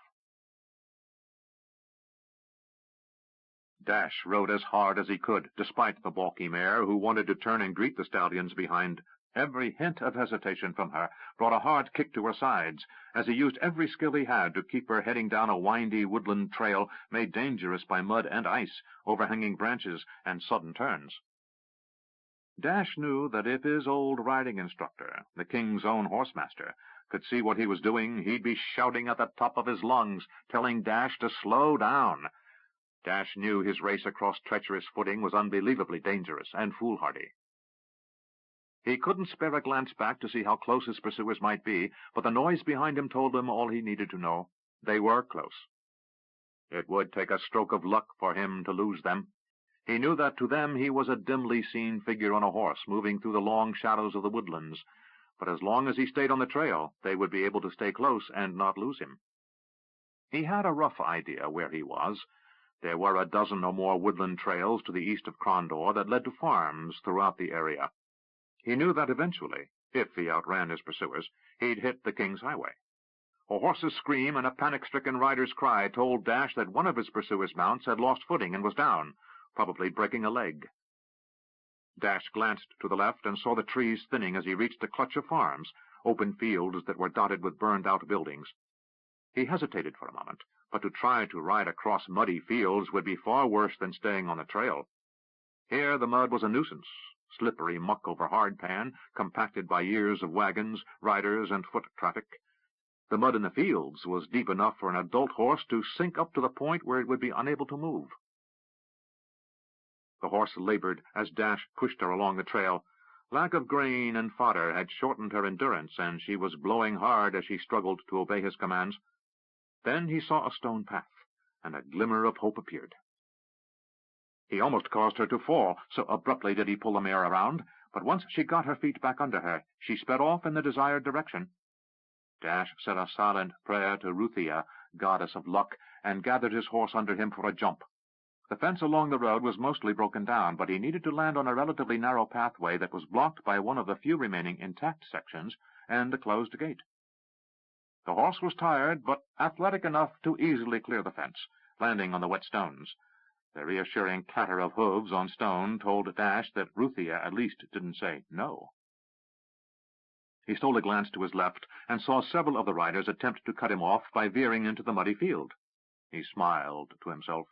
A: Dash rode as hard as he could, despite the balky mare, who wanted to turn and greet the stallions behind. Every hint of hesitation from her brought a hard kick to her sides, as he used every skill he had to keep her heading down a windy woodland trail made dangerous by mud and ice, overhanging branches, and sudden turns. Dash knew that if his old riding instructor, the king's own horsemaster, could see what he was doing, he'd be shouting at the top of his lungs, telling Dash to slow down. Dash knew his race across treacherous footing was unbelievably dangerous and foolhardy. He couldn't spare a glance back to see how close his pursuers might be, but the noise behind him told him all he needed to know. They were close. It would take a stroke of luck for him to lose them. He knew that to them he was a dimly seen figure on a horse moving through the long shadows of the woodlands, but as long as he stayed on the trail, they would be able to stay close and not lose him. He had a rough idea where he was. There were a dozen or more woodland trails to the east of Crondor that led to farms throughout the area. He knew that eventually, if he outran his pursuers, he'd hit the King's Highway. A horse's scream and a panic-stricken rider's cry told Dash that one of his pursuers' mounts had lost footing and was down, probably breaking a leg. Dash glanced to the left and saw the trees thinning as he reached a clutch of farms, open fields that were dotted with burned-out buildings. He hesitated for a moment, but to try to ride across muddy fields would be far worse than staying on the trail. Here the mud was a nuisance, slippery muck over hardpan, compacted by years of wagons, riders, and foot traffic. The mud in the fields was deep enough for an adult horse to sink up to the point where it would be unable to move. The horse labored as Dash pushed her along the trail. Lack of grain and fodder had shortened her endurance, and she was blowing hard as she struggled to obey his commands. Then he saw a stone path, and a glimmer of hope appeared. He almost caused her to fall, so abruptly did he pull the mare around, but once she got her feet back under her, she sped off in the desired direction. Dash said a silent prayer to Ruthia, goddess of luck, and gathered his horse under him for a jump. The fence along the road was mostly broken down, but he needed to land on a relatively narrow pathway that was blocked by one of the few remaining intact sections and a closed gate. The horse was tired, but athletic enough to easily clear the fence, landing on the wet stones. The reassuring clatter of hooves on stone told Dash that Ruthia at least didn't say no. He stole a glance to his left and saw several of the riders attempt to cut him off by veering into the muddy field. He smiled to himself.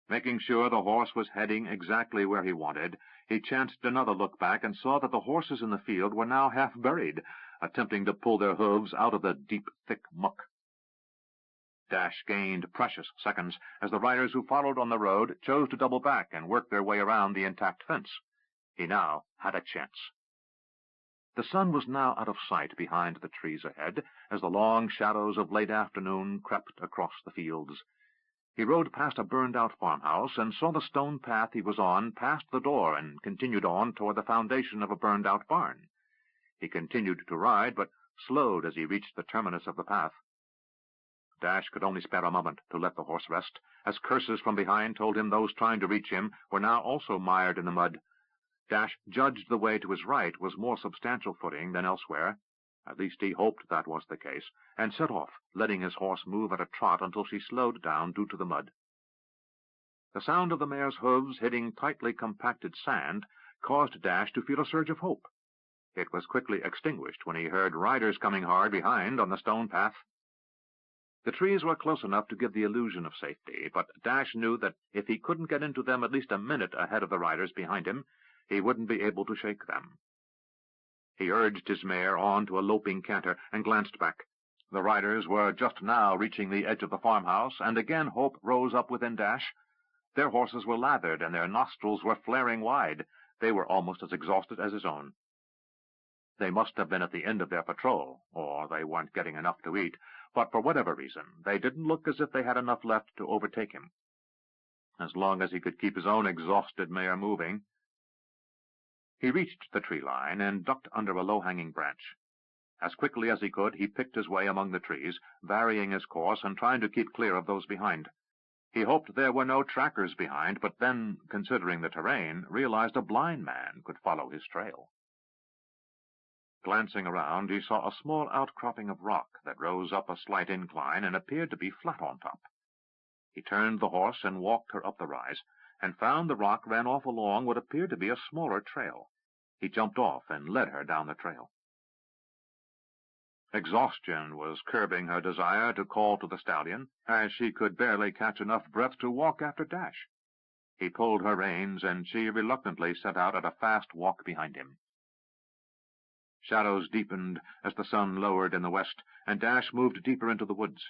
A: Making sure the horse was heading exactly where he wanted, he chanced another look back and saw that the horses in the field were now half buried, attempting to pull their hooves out of the deep, thick muck. Dash gained precious seconds as the riders who followed on the road chose to double back and work their way around the intact fence. He now had a chance. The sun was now out of sight behind the trees ahead, as the long shadows of late afternoon crept across the fields. He rode past a burned-out farmhouse and saw the stone path he was on past the door and continued on toward the foundation of a burned-out barn. He continued to ride, but slowed as he reached the terminus of the path. Dash could only spare a moment to let the horse rest, as curses from behind told him those trying to reach him were now also mired in the mud. Dash judged the way to his right was more substantial footing than elsewhere. At least he hoped that was the case, and set off, letting his horse move at a trot until she slowed down due to the mud. The sound of the mare's hooves hitting tightly compacted sand caused Dash to feel a surge of hope. It was quickly extinguished when he heard riders coming hard behind on the stone path. The trees were close enough to give the illusion of safety, but Dash knew that if he couldn't get into them at least a minute ahead of the riders behind him, he wouldn't be able to shake them. He urged his mare on to a loping canter and glanced back. The riders were just now reaching the edge of the farmhouse, and again hope rose up within Dash. Their horses were lathered, and their nostrils were flaring wide. They were almost as exhausted as his own. They must have been at the end of their patrol, or they weren't getting enough to eat, but for whatever reason, they didn't look as if they had enough left to overtake him. As long as he could keep his own exhausted mare moving. He reached the tree line and ducked under a low-hanging branch. As quickly as he could, he picked his way among the trees, varying his course and trying to keep clear of those behind. He hoped there were no trackers behind, but then, considering the terrain, realized a blind man could follow his trail. Glancing around, he saw a small outcropping of rock that rose up a slight incline and appeared to be flat on top. He turned the horse and walked her up the rise, and found the rock ran off along what appeared to be a smaller trail. He jumped off and led her down the trail. Exhaustion was curbing her desire to call to the stallion, as she could barely catch enough breath to walk after Dash. He pulled her reins, and she reluctantly set out at a fast walk behind him. Shadows deepened as the sun lowered in the west, and Dash moved deeper into the woods.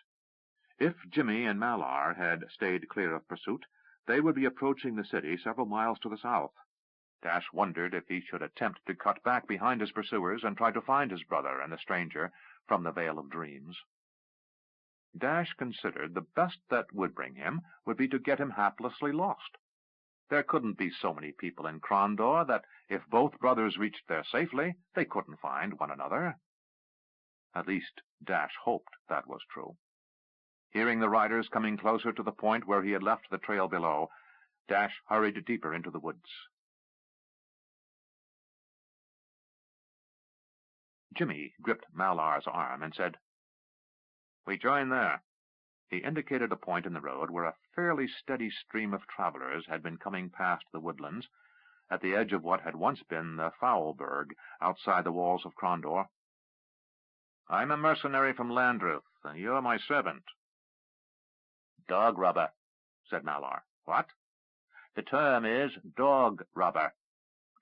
A: If Jimmy and Malar had stayed clear of pursuit, they would be approaching the city several miles to the south. Dash wondered if he should attempt to cut back behind his pursuers and try to find his brother and the stranger from the Vale of Dreams. Dash considered the best that would bring him would be to get him haplessly lost. There couldn't be so many people in Crondor that, if both brothers reached there safely, they couldn't find one another. At least, Dash hoped that was true. Hearing the riders coming closer to the point where he had left the trail below, Dash hurried deeper into the woods. Jimmy gripped Malar's arm and said, "We join there." He indicated a point in the road where a fairly steady stream of travelers had been coming past the woodlands, at the edge of what had once been the Foulburg, outside the walls of Crondor. "I'm a mercenary from Landruth, and you're my servant." "Dog robber," said Malar. "What?" "The term is dog robber.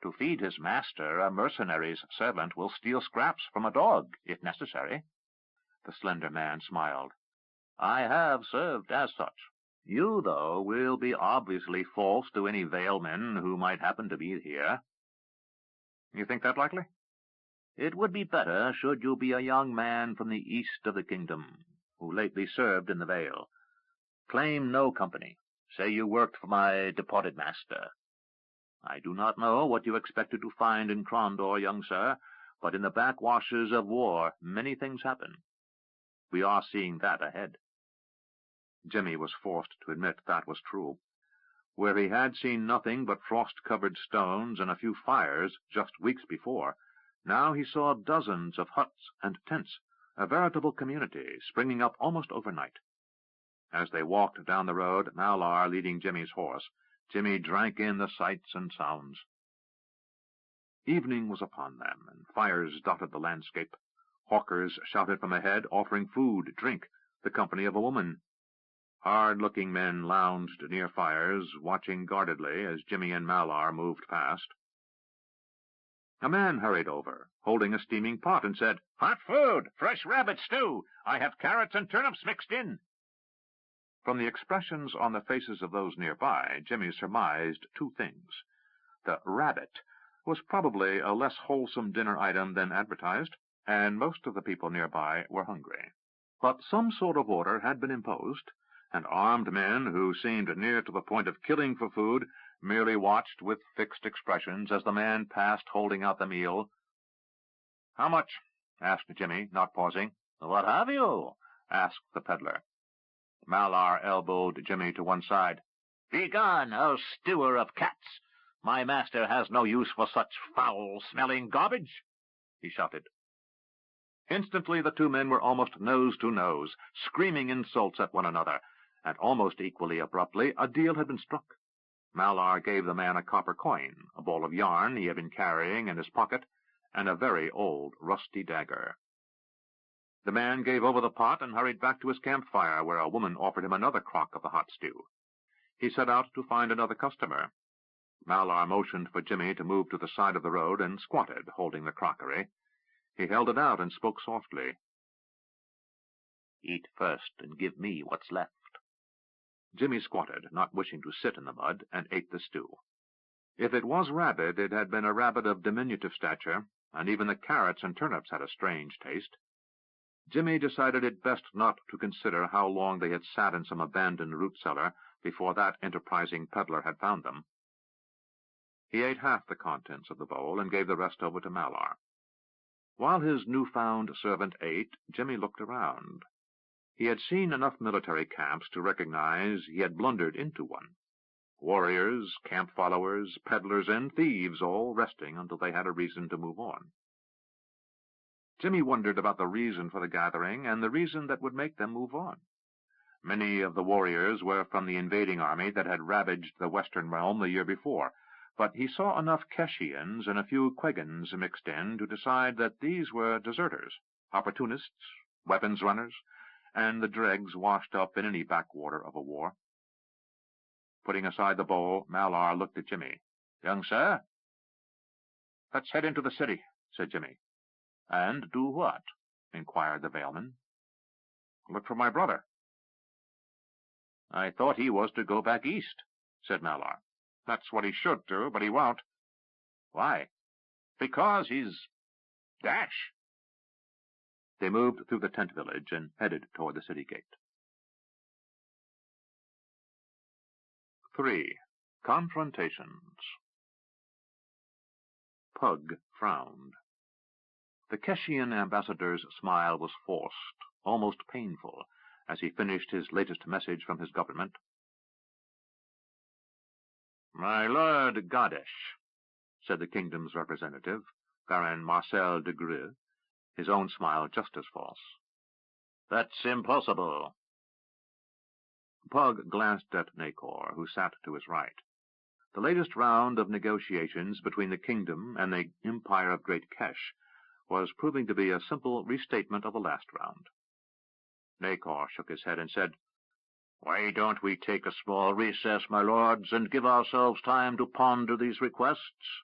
A: To feed his master, a mercenary's servant will steal scraps from a dog, if necessary." The slender man smiled. "I have served as such. You, though, will be obviously false to any Valemen who might happen to be here." "You think that likely?" "It would be better should you be a young man from the east of the kingdom, who lately served in the Vale. Claim no company. Say you worked for my departed master. I do not know what you expected to find in Crondor, young sir, but in the backwashes of war many things happen. We are seeing that ahead." Jimmy was forced to admit that was true. Where he had seen nothing but frost-covered stones and a few fires just weeks before, now he saw dozens of huts and tents, a veritable community springing up almost overnight. As they walked down the road, Malar leading Jimmy's horse, Jimmy drank in the sights and sounds. Evening was upon them, and fires dotted the landscape. Hawkers shouted from ahead, offering food, drink, the company of a woman. Hard-looking men lounged near fires, watching guardedly as Jimmy and Malar moved past. A man hurried over, holding a steaming pot, and said, "Hot food! Fresh rabbit stew! I have carrots and turnips mixed in." From the expressions on the faces of those nearby, Jimmy surmised two things. The rabbit was probably a less wholesome dinner item than advertised, and most of the people nearby were hungry. But some sort of order had been imposed, and armed men who seemed near to the point of killing for food merely watched with fixed expressions as the man passed holding out the meal. "How much?" asked Jimmy, not pausing. "What have you?" asked the peddler. Malar elbowed Jimmy to one side. "Begone, O stewer of cats!
B: My master has no use for such foul-smelling garbage, he shouted.
A: Instantly the two men were almost nose to nose, screaming insults at one another, and almost equally abruptly a deal had been struck. Malar gave the man a copper coin, a ball of yarn he had been carrying in his pocket, and a very old, rusty dagger. The man gave over the pot and hurried back to his campfire, where a woman offered him another crock of the hot stew. He set out to find another customer. Malar motioned for Jimmy to move to the side of the road and squatted, holding the crockery. He held it out and spoke softly.
B: "Eat first and give me what's left."
A: Jimmy squatted, not wishing to sit in the mud, and ate the stew. If it was rabbit, it had been a rabbit of diminutive stature, and even the carrots and turnips had a strange taste. Jimmy decided it best not to consider how long they had sat in some abandoned root cellar before that enterprising peddler had found them. He ate half the contents of the bowl and gave the rest over to Malar. While his newfound servant ate, Jimmy looked around. He had seen enough military camps to recognize he had blundered into one. Warriors, camp followers, peddlers, and thieves all resting until they had a reason to move on. Jimmy wondered about the reason for the gathering and the reason that would make them move on. Many of the warriors were from the invading army that had ravaged the western realm the year before, but he saw enough Keshians and a few Quegans mixed in to decide that these were deserters, opportunists, weapons runners, and the dregs washed up in any backwater of a war. Putting aside the bowl, Malar looked at Jimmy. "Young sir?" "Let's head into the city," said Jimmy. "And do what?" inquired the Valeman. "Look for my brother."
B: "I thought he was to go back east," said Malar.
A: "That's what he should do, but he won't."
B: "Why?"
A: "Because he's Dash."
B: They moved through the tent village and headed toward the city gate.
A: 3. Confrontations. Pug frowned. The Keshian ambassador's smile was forced, almost painful, as he finished his latest message from his government. "My Lord Gadesh," said the kingdom's representative, Baron Marcel de Greux, his own smile just as false.
B: "That's impossible."
A: Pug glanced at Nacor, who sat to his right. The latest round of negotiations between the kingdom and the Empire of Great Kesh was proving to be a simple restatement of the last round. Nacor shook his head and said,
B: "Why don't we take a small recess, my lords, and give ourselves time to ponder these requests?"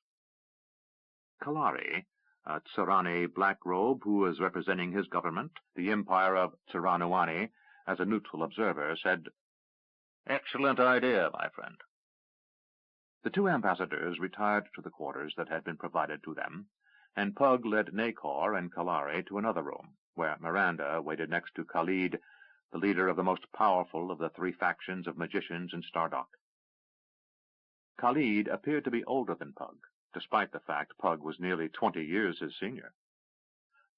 A: Kalari, a Tsurani black-robe who was representing his government, the Empire of Tsuranuani, as a neutral observer, said,
B: "Excellent idea, my friend."
A: The two ambassadors retired to the quarters that had been provided to them, and Pug led Nacor and Kalari to another room, where Miranda waited next to Khalid, the leader of the most powerful of the three factions of magicians in Stardock. Khalid appeared to be older than Pug, despite the fact Pug was nearly 20 years his senior.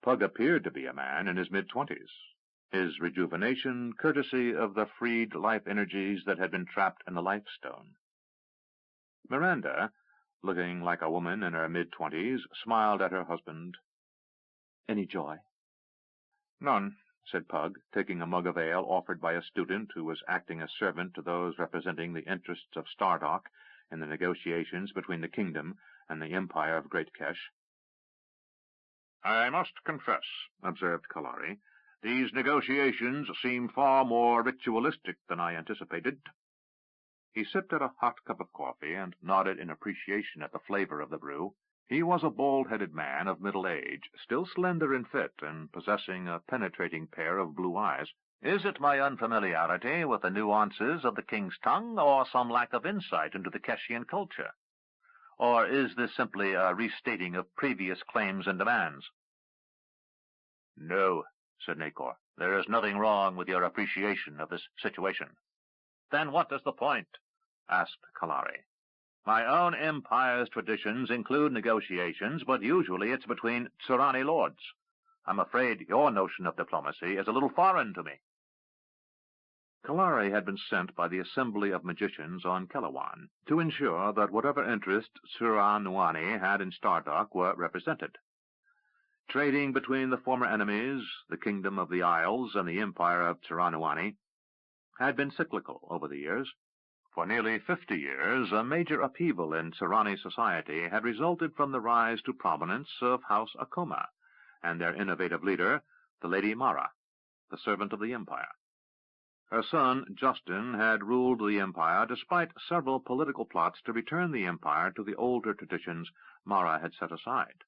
A: Pug appeared to be a man in his mid-20s, his rejuvenation courtesy of the freed life energies that had been trapped in the life stone. Miranda, looking like a woman in her mid-20s, smiled at her husband. "Any joy?" "None," said Pug, taking a mug of ale offered by a student who was acting as servant to those representing the interests of Stardock in the negotiations between the kingdom and the Empire of Great Kesh. "I must confess," observed Kalari, "these negotiations seem far more ritualistic than I anticipated." He sipped at a hot cup of coffee and nodded in appreciation at the flavor of the brew. He was a bald-headed man of middle age, still slender and fit, and possessing a penetrating pair of blue eyes.
B: "Is it my unfamiliarity with the nuances of the king's tongue, or some lack of insight into the Keshian culture? Or is this simply a restating of previous claims and demands?" "No," said Nacor. "There is nothing wrong with your appreciation of this situation." "Then what is the point?" asked Kalari. "My own empire's traditions include negotiations, but usually it's between Tsurani lords. I'm afraid your notion of diplomacy is a little foreign to me."
A: Kalari had been sent by the Assembly of Magicians on Kelawan to ensure that whatever interests Sura-Nuani had in Stardock were represented. Trading between the former enemies, the Kingdom of the Isles and the Empire of Sura-Nuani, had been cyclical over the years. For nearly 50 years, a major upheaval in Sarani society had resulted from the rise to prominence of House Akoma and their innovative leader, the Lady Mara, the servant of the Empire. Her son, Justin, had ruled the Empire despite several political plots to return the Empire to the older traditions Mara had set aside.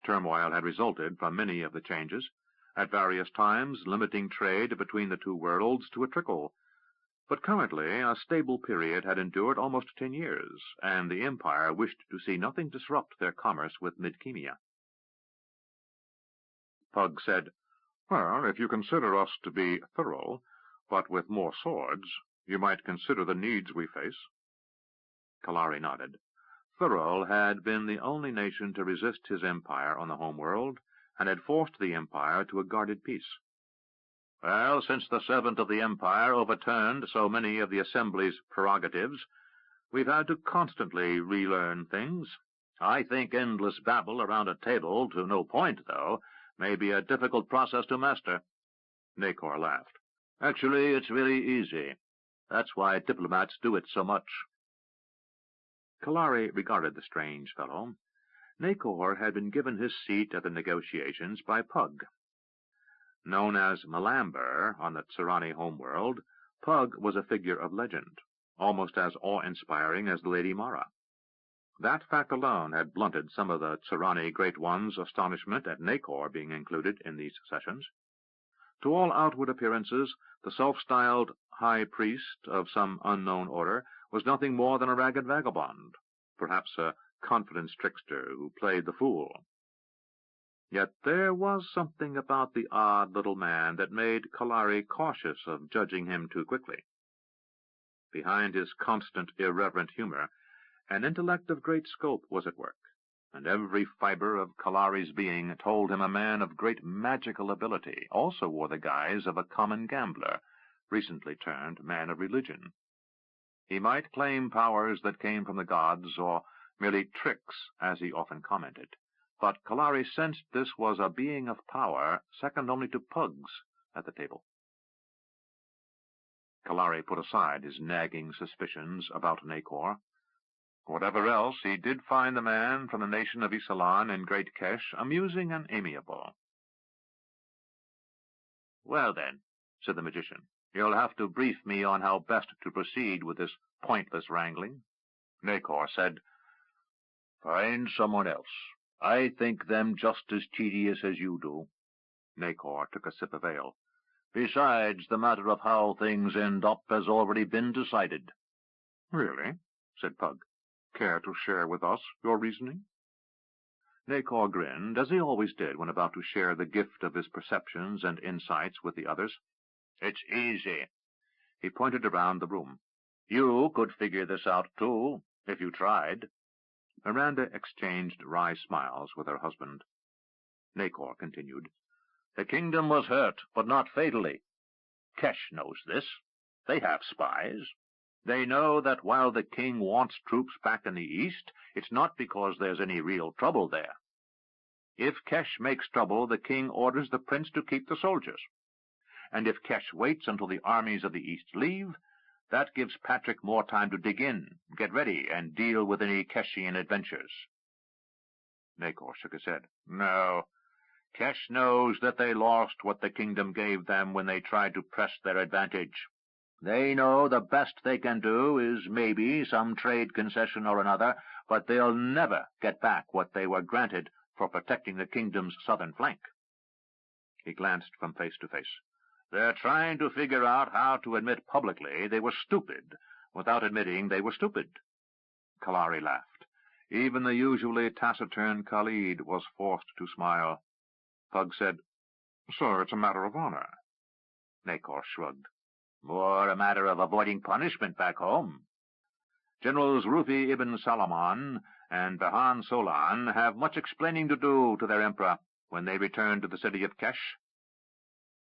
A: Turmoil had resulted from many of the changes, at various times limiting trade between the two worlds to a trickle. But currently a stable period had endured almost 10 years, and the Empire wished to see nothing disrupt their commerce with Midkemia. Pug said, "Well, if you consider us to be thorough, but with more swords, you might consider the needs we face." Kalari nodded. Thurl had been the only nation to resist his empire on the homeworld, and had forced the empire to a guarded peace. "Well, since the servant of the empire overturned so many of the Assembly's prerogatives, we've had to constantly relearn things. I think endless babble around a table to no point, though, may be a difficult process to master." Nakor laughed. "Actually, it's very easy. That's why diplomats do it so much." Kalari regarded the strange fellow. Nakor had been given his seat at the negotiations by Pug. Known as Melamber on the Tsarani homeworld, Pug was a figure of legend, almost as awe-inspiring as the Lady Mara. That fact alone had blunted some of the Tsarani Great One's astonishment at Nakor being included in these sessions. To all outward appearances, the self-styled high priest of some unknown order was nothing more than a ragged vagabond, perhaps a confidence trickster who played the fool. Yet there was something about the odd little man that made Kalari cautious of judging him too quickly. Behind his constant irreverent humor, an intellect of great scope was at work, and every fiber of Kalari's being told him a man of great magical ability also wore the guise of a common gambler, recently turned man of religion. He might claim powers that came from the gods, or merely tricks, as he often commented, but Kalari sensed this was a being of power second only to Pug's at the table. Kalari put aside his nagging suspicions about Nakor. Whatever else, he did find the man from the nation of Isalan in Great Kesh amusing and amiable. "Well, then," said the magician, "you'll have to brief me on how best to proceed with this pointless wrangling." Nakor said, "Find someone else. I think them just as tedious as you do." Nakor took a sip of ale. "Besides, the matter of how things end up has already been decided." "Really?" said Pug. "Care to share with us your reasoning?" Nakor grinned, as he always did when about to share the gift of his perceptions and insights with the others. "It's easy." He pointed around the room. "You could figure this out, too, if you tried." Miranda exchanged wry smiles with her husband. Nakor continued, "The kingdom was hurt, but not fatally. Kesh knows this. They have spies. They know that while the king wants troops back in the east, it's not because there's any real trouble there. If Kesh makes trouble, the king orders the prince to keep the soldiers. And if Kesh waits until the armies of the east leave, that gives Patrick more time to dig in, get ready, and deal with any Keshian adventures." Nakor shook his head. "No. Kesh knows that they lost what the kingdom gave them when they tried to press their advantage. They know the best they can do is maybe some trade concession or another, but they'll never get back what they were granted for protecting the kingdom's southern flank." He glanced from face to face. "They're trying to figure out how to admit publicly they were stupid without admitting they were stupid." Kalari laughed. Even the usually taciturn Khalid was forced to smile. Pug said, "So it's a matter of honor." Nakor shrugged. "More a matter of avoiding punishment back home. Generals Rufi ibn Salaman and Behan Solan have much explaining to do to their emperor when they return to the city of Kesh."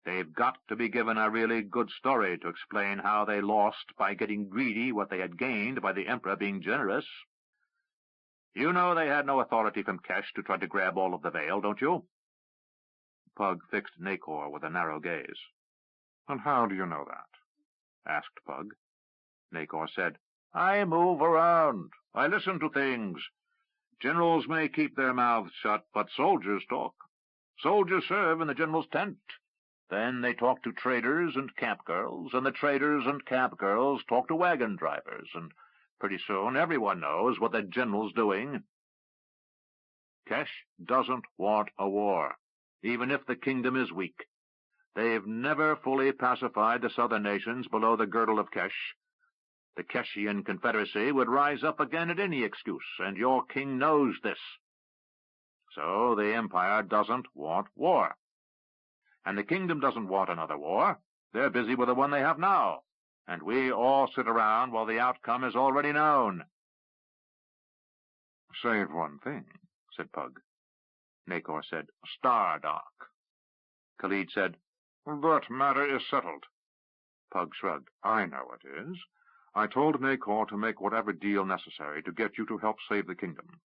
A: They've got to be given a really good story to explain how they lost by getting greedy what they had gained by the Emperor being generous. You know they had no authority from Kesh to try to grab all of the Vale, don't you?" Pug fixed Nacor with a narrow gaze. "And how do you know that?" asked Pug. Nacor said, "I move around. I listen to things. Generals may keep their mouths shut, but soldiers talk. Soldiers serve in the general's tent. Then they talk to traders and camp girls, and the traders and camp girls talk to wagon drivers, and pretty soon everyone knows what the general's doing. Kesh doesn't want a war, even if the kingdom is weak. They've never fully pacified the southern nations below the girdle of Kesh. The Keshian Confederacy would rise up again at any excuse, and your king knows this. So the Empire doesn't want war. And the kingdom doesn't want another war. They're busy with the one they have now, and we all sit around while the outcome is already known." "Save one thing," said Pug. Nacor said, "Stardock." Khalid said, "That matter is settled." Pug shrugged. "I know it is. I told Nacor to make whatever deal necessary to get you to help save the kingdom.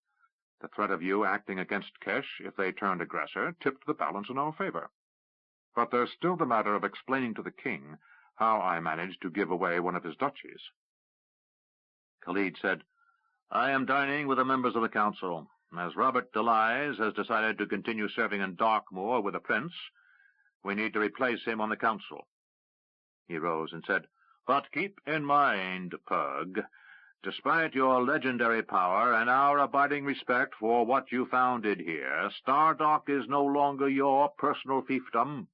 A: The threat of you acting against Kesh if they turned aggressor tipped the balance in our favor. But there's still the matter of explaining to the king how I managed to give away one of his duchies." Khalid said, "I am dining with the members of the council. As Robert Delize has decided to continue serving in Darkmoor with the prince, we need to replace him on the council." He rose and said, "But keep in mind, Pug, despite your legendary power and our abiding respect for what you founded here, Stardock is no longer your personal fiefdom.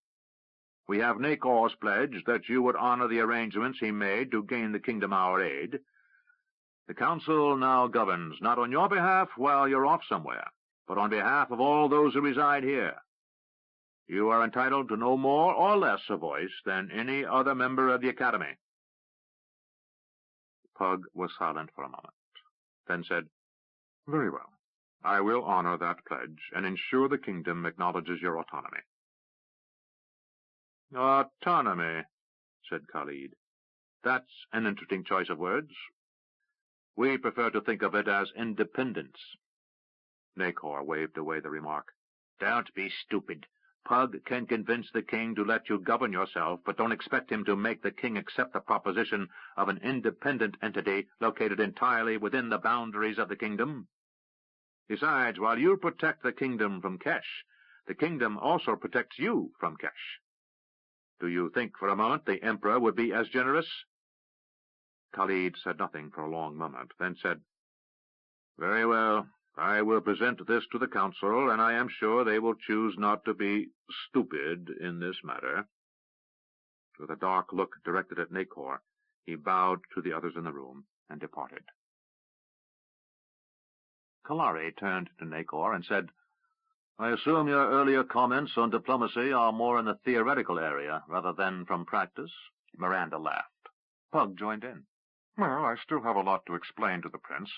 A: We have Nacor's pledge that you would honor the arrangements he made to gain the kingdom our aid. The council now governs, not on your behalf while you're off somewhere, but on behalf of all those who reside here. You are entitled to no more or less a voice than any other member of the Academy." Pug was silent for a moment, then said, "Very well. I will honor that pledge and ensure the kingdom acknowledges your autonomy." "Autonomy," said Khalid. "That's an interesting choice of words. We prefer to think of it as independence." Nacor waved away the remark. "Don't be stupid. Pug can convince the king to let you govern yourself, but don't expect him to make the king accept the proposition of an independent entity located entirely within the boundaries of the kingdom. Besides, while you protect the kingdom from Kesh, the kingdom also protects you from Kesh. Do you think for a moment the Emperor would be as generous?" Khalid said nothing for a long moment, then said, "Very well. I will present this to the council, and I am sure they will choose not to be stupid in this matter." With a dark look directed at Nacor, he bowed to the others in the room and departed. Kalari turned to Nacor and said, "I assume your earlier comments on diplomacy are more in the theoretical area rather than from practice?" Miranda laughed. Pug joined in. "Well, I still have a lot to explain to the prince,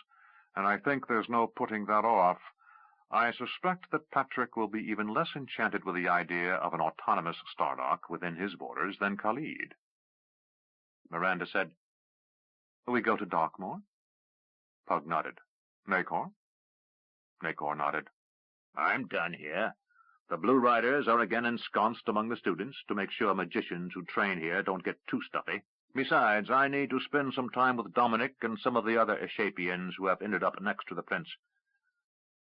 A: and I think there's no putting that off. I suspect that Patrick will be even less enchanted with the idea of an autonomous Stardock within his borders than Khalid." Miranda said, "We go to Darkmoor?" Pug nodded. "Nacor?" Nacor nodded. "I'm done here. The Blue Riders are again ensconced among the students to make sure magicians who train here don't get too stuffy. Besides, I need to spend some time with Dominic and some of the other Eshapians who have ended up next to the prince.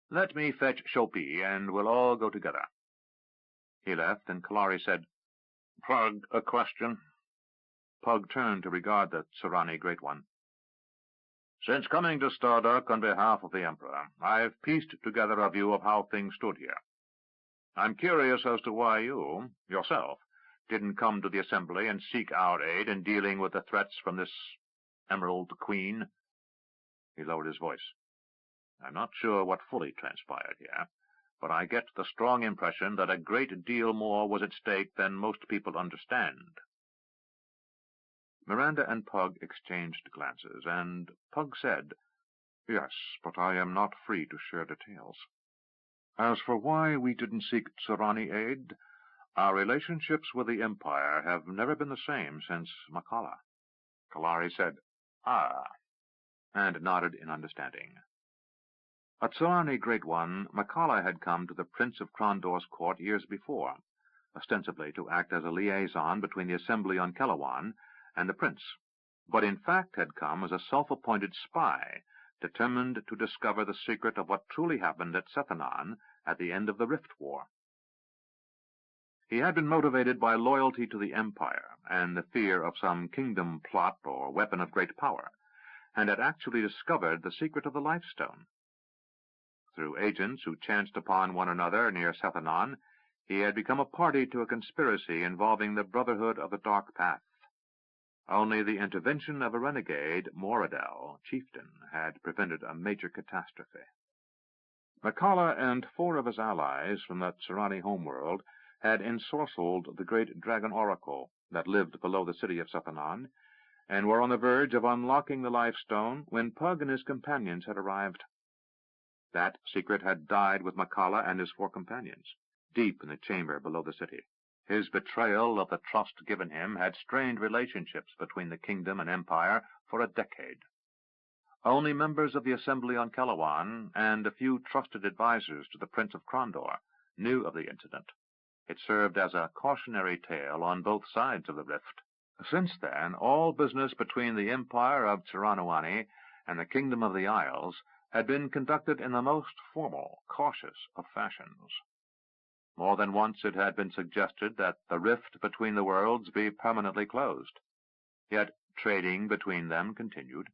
A: Let me fetch Shopi, and we'll all go together." He left, and Kalari said, "Pug, a question." Pug turned to regard the Tsarani Great One. "Since coming to Stardock on behalf of the Emperor, I've pieced together a view of how things stood here. I'm curious as to why you, yourself, didn't come to the Assembly and seek our aid in dealing with the threats from this Emerald Queen." He lowered his voice. "I'm not sure what fully transpired here, but I get the strong impression that a great deal more was at stake than most people understand." Miranda and Pug exchanged glances, and Pug said, "Yes, but I am not free to share details. As for why we didn't seek Tsarani aid, Our relationships with the Empire have never been the same since Makala. Kalari said, "Ah," and nodded in understanding. A Tsurani Great One, Makala had come to the Prince of Krondor's court years before, ostensibly to act as a liaison between the assembly on Kelawan and the prince, but in fact had come as a self-appointed spy, determined to discover the secret of what truly happened at Sethanan at the end of the Rift War. He had been motivated by loyalty to the Empire and the fear of some kingdom plot or weapon of great power, and had actually discovered the secret of the Lifestone. Through agents who chanced upon one another near Sethanan, he had become a party to a conspiracy involving the Brotherhood of the Dark Path. Only the intervention of a renegade, Moradel, chieftain, had prevented a major catastrophe. Makala and 4 of his allies from the Tsurani homeworld had ensorcelled the great dragon oracle that lived below the city of Sethanan, and were on the verge of unlocking the Lifestone when Pug and his companions had arrived. That secret had died with Makala and his 4 companions, deep in the chamber below the city. His betrayal of the trust given him had strained relationships between the kingdom and empire for a decade. Only members of the assembly on Kelawan and a few trusted advisers to the Prince of Krondor knew of the incident. It served as a cautionary tale on both sides of the rift. Since then, all business between the empire of Tsiranawani and the kingdom of the Isles had been conducted in the most formal, cautious of fashions. More than once it had been suggested that the rift between the worlds be permanently closed. Yet trading between them continued.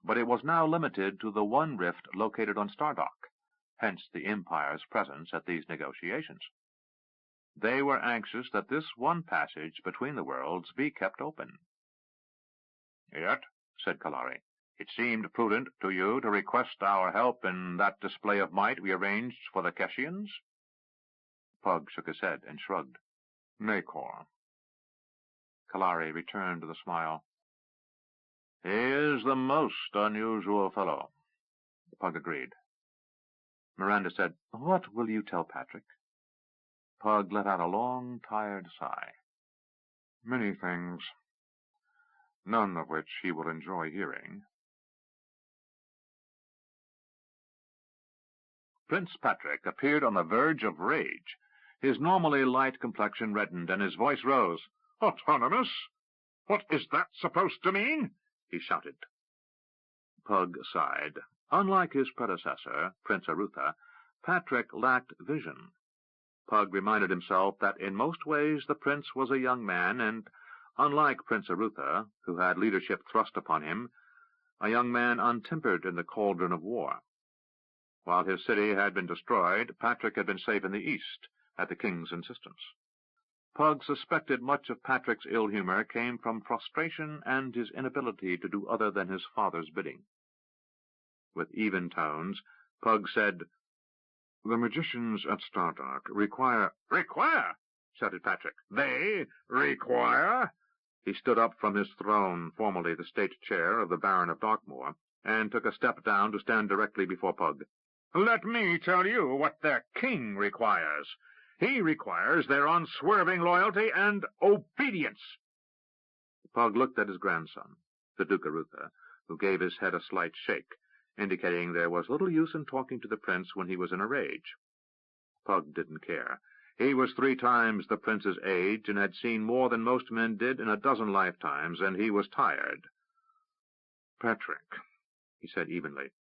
A: But it was now limited to the one rift located on Stardock, hence the Empire's presence at these negotiations. They were anxious that this one passage between the worlds be kept open. "Yet," said Kalari, "it seemed prudent to you to request our help in that display of might we arranged for the Keshians?" Pug shook his head and shrugged. "Nakor." Kalari returned to the smile. "He is the most unusual fellow." Pug agreed. Miranda said, "What will you tell Patrick?" Pug let out a long, tired sigh. "Many things, none of which he will enjoy hearing." Prince Patrick appeared on the verge of rage. His normally light complexion reddened, and his voice rose. "Autonomous? What is that supposed to mean?" he shouted. Pug sighed. Unlike his predecessor, Prince Arutha, Patrick lacked vision. Pug reminded himself that in most ways the prince was a young man, and, unlike Prince Arutha, who had leadership thrust upon him, a young man untempered in the cauldron of war. While his city had been destroyed, Patrick had been safe in the east, at the king's insistence. Pug suspected much of Patrick's ill humor came from frustration and his inability to do other than his father's bidding. With even tones, Pug said, "The magicians at Stardock require—" "Require!" shouted Patrick. "They require!" He stood up from his throne, formerly the state chair of the Baron of Darkmoor, and took a step down to stand directly before Pug. "Let me tell you what their king requires. He requires their unswerving loyalty and obedience." Pug looked at his grandson, the Duke Arutha, who gave his head a slight shake, indicating there was little use in talking to the prince when he was in a rage. Pug didn't care. He was 3 times the prince's age and had seen more than most men did in a dozen lifetimes, and he was tired. "Patrick," he said evenly,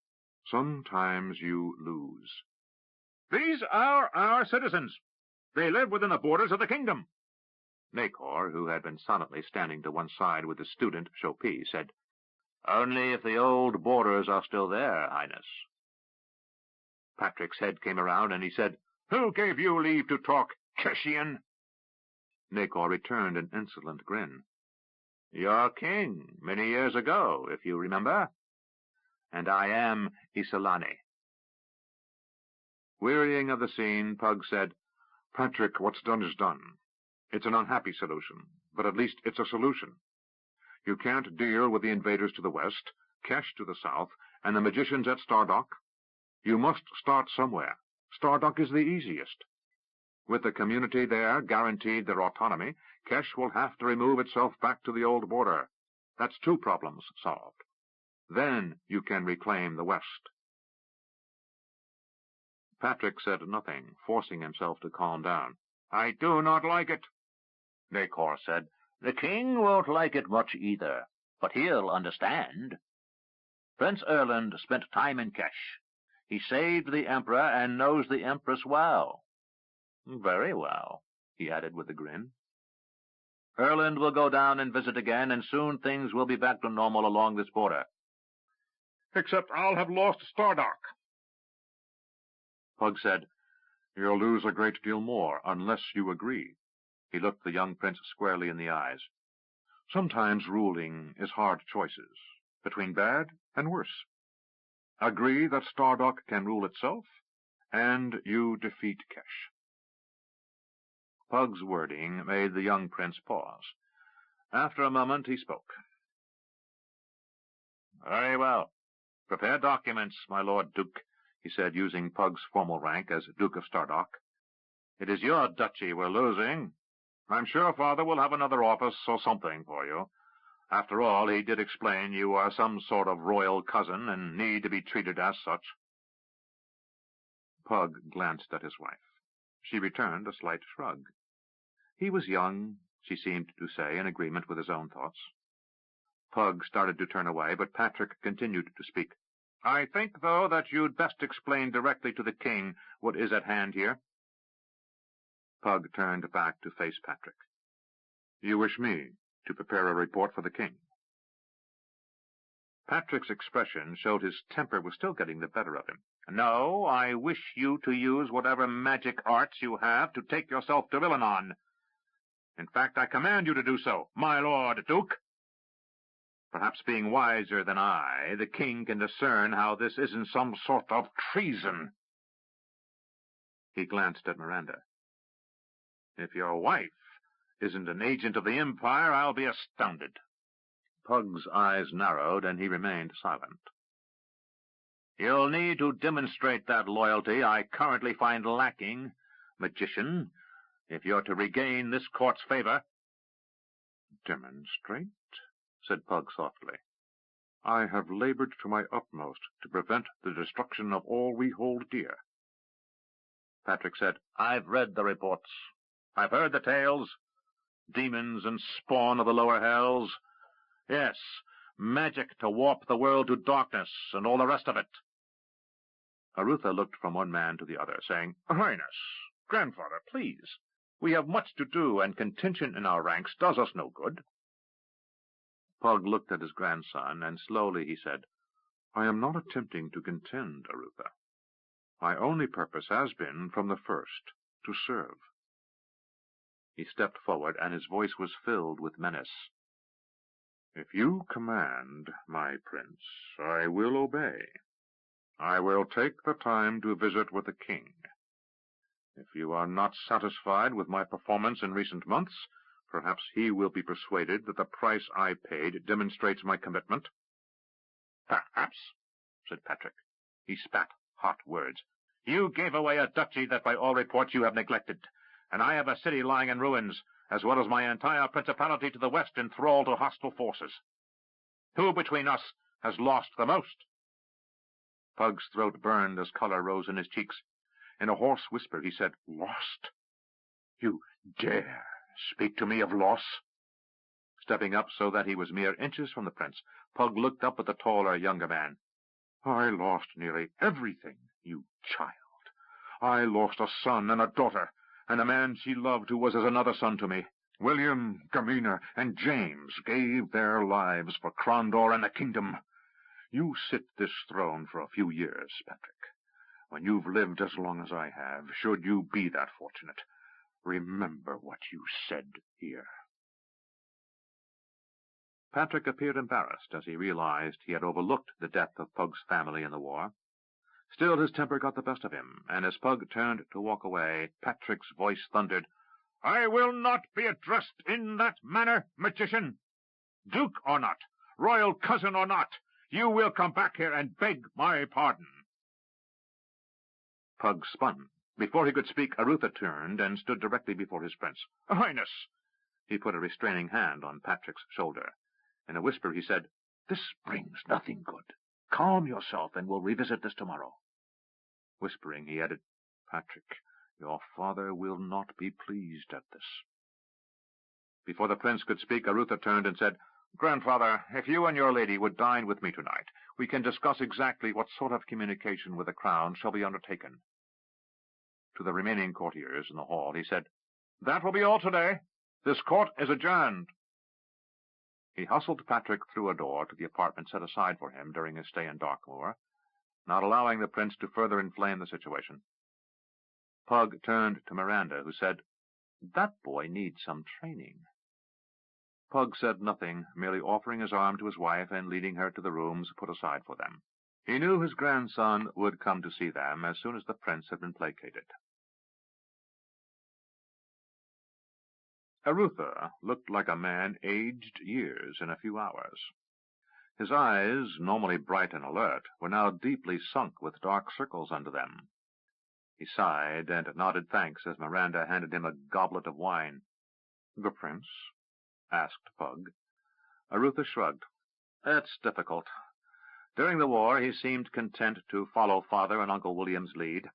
A: "sometimes you lose." "These are our citizens. They live within the borders of the kingdom." Nakor, who had been silently standing to one side with his student, Chopi, said, "Only if the old borders are still there, Highness." Patrick's head came around, and he said, "Who gave you leave to talk, Keshian?" Nakor returned an insolent grin. "Your king, many years ago, if you remember. And I am Isolani." Wearying of the scene, Pug said, "Patrick, what's done is done. It's an unhappy solution, but at least it's a solution. You can't deal with the invaders to the west, Kesh to the south, and the magicians at Stardock. You must start somewhere. Stardock is the easiest. With the community there guaranteed their autonomy, Kesh will have to remove itself back to the old border. That's 2 problems solved. Then you can reclaim the West. Patrick said nothing, forcing himself to calm down. I do not like it.
B: Nacor said, The king won't like it much either, but he'll understand. Prince Erland spent time in Kesh. He saved the Emperor and knows the Empress well. Very well, he added with a grin. Erland will go down and visit again, and soon things will be back to normal along this border.
A: Except I'll have lost Stardock. Pug said, You'll lose a great deal more, unless you agree. He looked the young prince squarely in the eyes. Sometimes ruling is hard choices, between bad and worse. Agree that Stardock can rule itself, and you defeat Kesh. Pug's wording made the young prince pause. After a moment he spoke. Very well. Prepare documents, my Lord Duke, he said, using Pug's formal rank as Duke of Stardock. It is your duchy we're losing. I'm sure Father will have another office or something for you. After all, he did explain you are some sort of royal cousin and need to be treated as such. Pug glanced at his wife. She returned a slight shrug. He was young, she seemed to say, in agreement with his own thoughts. Pug started to turn away, but Patrick continued to speak. I think, though, that you'd best explain directly to the king what is at hand here. Pug turned back to face Patrick. You wish me to prepare a report for the king? Patrick's expression showed his temper was still getting the better of him. No, I wish you to use whatever magic arts you have to take yourself to Villanon. In fact, I command you to do so, my Lord Duke. Perhaps being wiser than I, the king can discern how this isn't some sort of treason. He glanced at Miranda. If your wife isn't an agent of the Empire, I'll be astounded. Pug's eyes narrowed, and he remained silent. You'll need to demonstrate that loyalty I currently find lacking, magician, if you're to regain this court's favor. Demonstrate? Said Pug softly. I have labored to my utmost to prevent the destruction of all we hold dear. Patrick said, I've read the reports. I've heard the tales. Demons and spawn of the lower hells. Yes, magic to warp the world to darkness and all the rest of it. Arutha looked from one man to the other, saying, Highness, grandfather, please. We have much to do, and contention in our ranks does us no good. Pug looked at his grandson, and slowly he said, I am not attempting to contend, Arutha. My only purpose has been, from the first, to serve. He stepped forward, and his voice was filled with menace. If you command, my prince, I will obey. I will take the time to visit with the king. If you are not satisfied with my performance in recent months, perhaps he will be persuaded that the price I paid demonstrates my commitment. Perhaps, said Patrick. He spat hot words. You gave away a duchy that by all reports you have neglected, and I have a city lying in ruins, as well as my entire principality to the west in thrall to hostile forces. Who between us has lost the most? Pug's throat burned as color rose in his cheeks. In a hoarse whisper he said, Lost? You dare speak to me of loss? Stepping up so that he was mere inches from the prince, Pug looked up at the taller, younger man. I lost nearly everything, you child. I lost a son and a daughter, and a man she loved who was as another son to me. William, Gamina, and James gave their lives for Crondor and the kingdom. You sit this throne for a few years, Patrick. When you've lived as long as I have, should you be that fortunate, remember what you said here. Patrick appeared embarrassed as he realized he had overlooked the death of Pug's family in the war. Still, his temper got the best of him, and as Pug turned to walk away, Patrick's voice thundered, I will not be addressed in that manner, magician. Duke or not, royal cousin or not, you will come back here and beg my pardon. Pug spun Before he could speak, Arutha turned and stood directly before his prince. "Highness!" He put a restraining hand on Patrick's shoulder. In a whisper he said, "This brings nothing good. Calm yourself, and we'll revisit this tomorrow." Whispering, he added, "Patrick, your father will not be pleased at this." Before the prince could speak, Arutha turned and said, "Grandfather, if you and your lady would dine with me tonight, we can discuss exactly what sort of communication with the crown shall be undertaken." To the remaining courtiers in the hall, he said, "That will be all today. This court is adjourned." He hustled Patrick through a door to the apartment set aside for him during his stay in Darkmoor, not allowing the prince to further inflame the situation. Pug turned to Miranda, who said, "That boy needs some training." Pug said nothing, merely offering his arm to his wife and leading her to the rooms put aside for them. He knew his grandson would come to see them as soon as the prince had been placated. Arutha looked like a man aged years in a few hours. His eyes, normally bright and alert, were now deeply sunk with dark circles under them. He sighed and nodded thanks as Miranda handed him a goblet of wine. "The prince?" asked Pug. Arutha shrugged. "It's difficult. During the war he seemed content to follow Father and Uncle William's lead.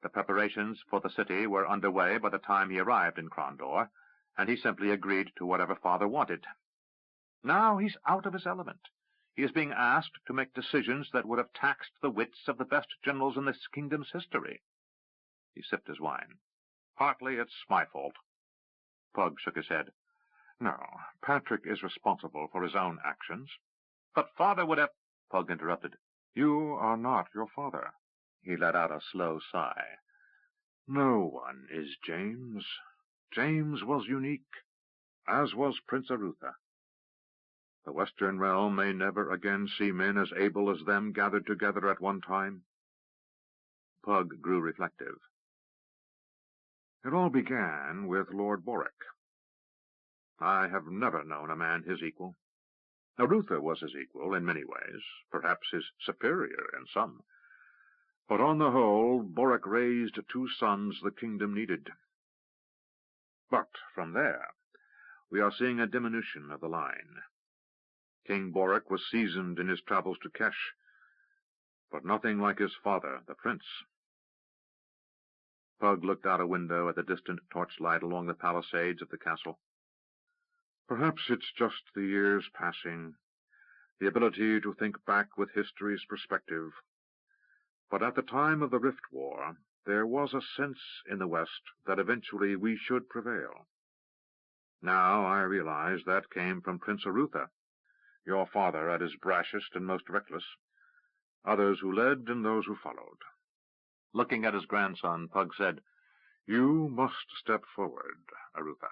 A: The preparations for the city were underway by the time he arrived in Crondor, and he simply agreed to whatever Father wanted. Now he's out of his element. He is being asked to make decisions that would have taxed the wits of the best generals in this kingdom's history." He sipped his wine. "Partly it's my fault." Pug shook his head. "No, Patrick is responsible for his own actions." "But Father would have—" Pug interrupted. "You are not your father." He let out a slow sigh. "No one is James. James was unique, as was Prince Arutha. The Western realm may never again see men as able as them gathered together at one time." Pug grew reflective. "It all began with Lord Borwick. I have never known a man his equal. Arutha was his equal in many ways, perhaps his superior in some. But on the whole, Borwick raised two sons the kingdom needed. But from there, we are seeing a diminution of the line. King Borwick was seasoned in his travels to Kesh, but nothing like his father, the prince." Pug looked out a window at the distant torchlight along the palisades of the castle. "Perhaps it's just the years passing, the ability to think back with history's perspective. But at the time of the Rift War, there was a sense in the West that eventually we should prevail. Now I realize that came from Prince Arutha, your father at his brashest and most reckless, others who led and those who followed." Looking at his grandson, Pug said, "You must step forward, Arutha.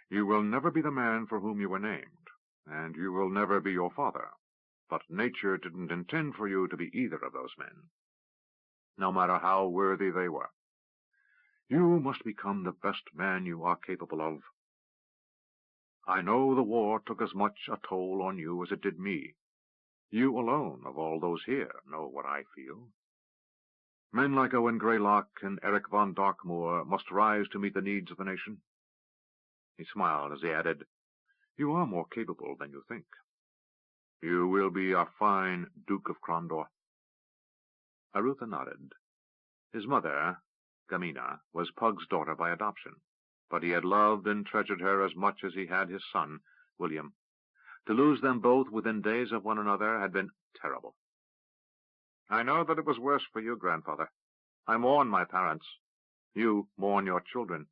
A: You will never be the man for whom you were named, and you will never be your father, but nature didn't intend for you to be either of those men, no matter how worthy they were. You must become the best man you are capable of. I know the war took as much a toll on you as it did me. You alone, of all those here, know what I feel. Men like Owen Greylock and Eric von Darkmoor must rise to meet the needs of the nation." He smiled as he added, "You are more capable than you think. You will be a fine Duke of Crondor." Arutha nodded. His mother, Gamina, was Pug's daughter by adoption, but he had loved and treasured her as much as he had his son, William. To lose them both within days of one another had been terrible. "I know that it was worse for you, grandfather. I mourn my parents. You mourn your children."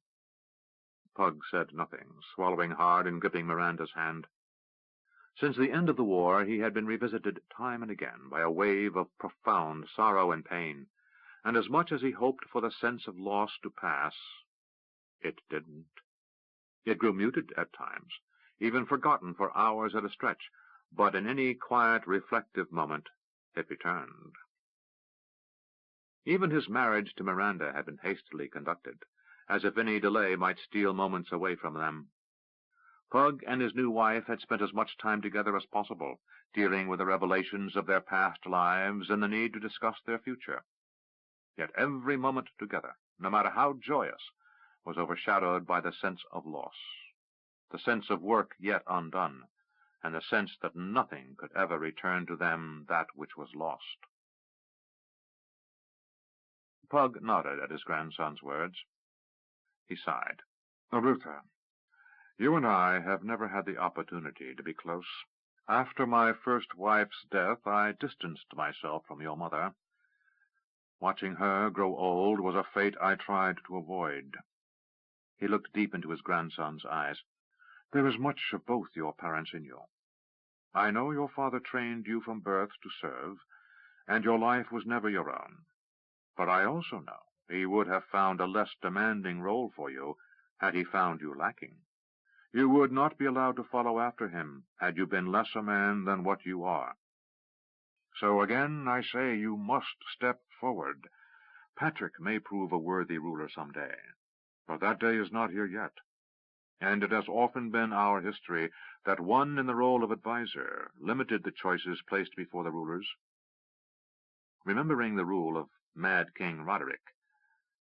A: Pug said nothing, swallowing hard and gripping Miranda's hand. Since the end of the war, he had been revisited time and again by a wave of profound sorrow and pain, and as much as he hoped for the sense of loss to pass, it didn't. It grew muted at times, even forgotten for hours at a stretch, but in any quiet, reflective moment it returned. Even his marriage to Miranda had been hastily conducted, as if any delay might steal moments away from them. Pug and his new wife had spent as much time together as possible, dealing with the revelations of their past lives and the need to discuss their future. Yet every moment together, no matter how joyous, was overshadowed by the sense of loss, the sense of work yet undone, and the sense that nothing could ever return to them that which was lost. Pug nodded at his grandson's words. He sighed. "Arutha, you and I have never had the opportunity to be close. After my first wife's death, I distanced myself from your mother. Watching her grow old was a fate I tried to avoid." He looked deep into his grandson's eyes. "There is much of both your parents in you. I know your father trained you from birth to serve, and your life was never your own. But I also know he would have found a less demanding role for you had he found you lacking. You would not be allowed to follow after him had you been less a man than what you are. So again I say you must step forward. Patrick may prove a worthy ruler some day, but that day is not here yet. And it has often been our history that one in the role of adviser limited the choices placed before the rulers." Remembering the rule of Mad King Roderick,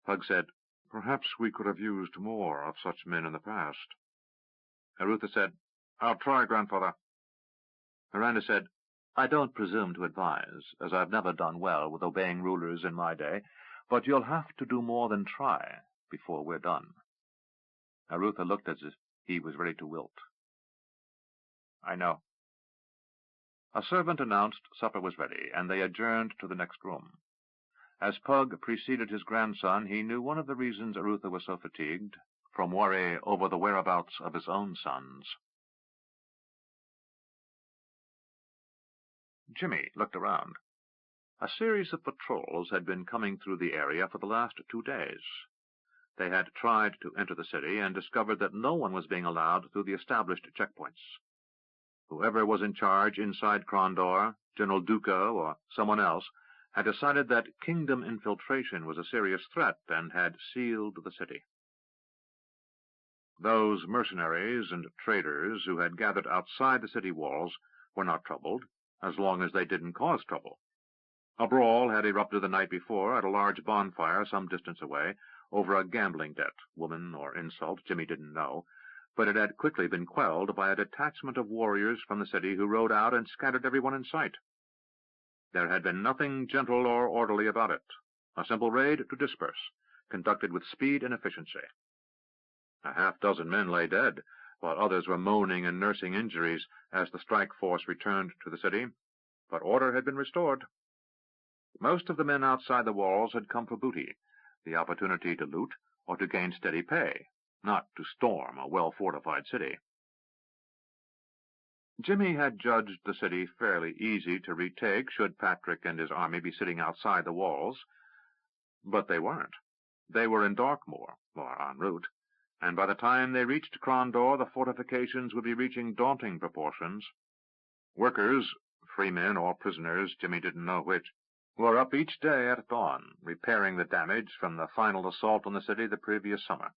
A: Pug said, "Perhaps we could have used more of such men in the past." Arutha said, "I'll try, grandfather." Miranda said, "I don't presume to advise, as I've never done well with obeying rulers in my day, but you'll have to do more than try before we're done." Arutha looked as if he was ready to wilt. "I know." A servant announced supper was ready, and they adjourned to the next room. As Pug preceded his grandson, he knew one of the reasons Arutha was so fatigued, from worry over the whereabouts of his own sons. Jimmy looked around. A series of patrols had been coming through the area for the last 2 days. They had tried to enter the city and discovered that no one was being allowed through the established checkpoints. Whoever was in charge inside Crondor, General Duca or someone else, had decided that kingdom infiltration was a serious threat and had sealed the city. Those mercenaries and traders who had gathered outside the city walls were not troubled, as long as they didn't cause trouble. A brawl had erupted the night before at a large bonfire some distance away over a gambling debt, woman or insult, Jimmy didn't know, but it had quickly been quelled by a detachment of warriors from the city who rode out and scattered everyone in sight. There had been nothing gentle or orderly about it. A simple raid to disperse, conducted with speed and efficiency. A half-dozen men lay dead, while others were moaning and nursing injuries as the strike force returned to the city, but order had been restored. Most of the men outside the walls had come for booty, the opportunity to loot or to gain steady pay, not to storm a well-fortified city. Jimmy had judged the city fairly easy to retake should Patrick and his army be sitting outside the walls, but they weren't. They were in Darkmoor, or en route, and by the time they reached Crondor, the fortifications would be reaching daunting proportions. Workers, freemen or prisoners, Jimmy didn't know which, were up each day at dawn, repairing the damage from the final assault on the city the previous summer.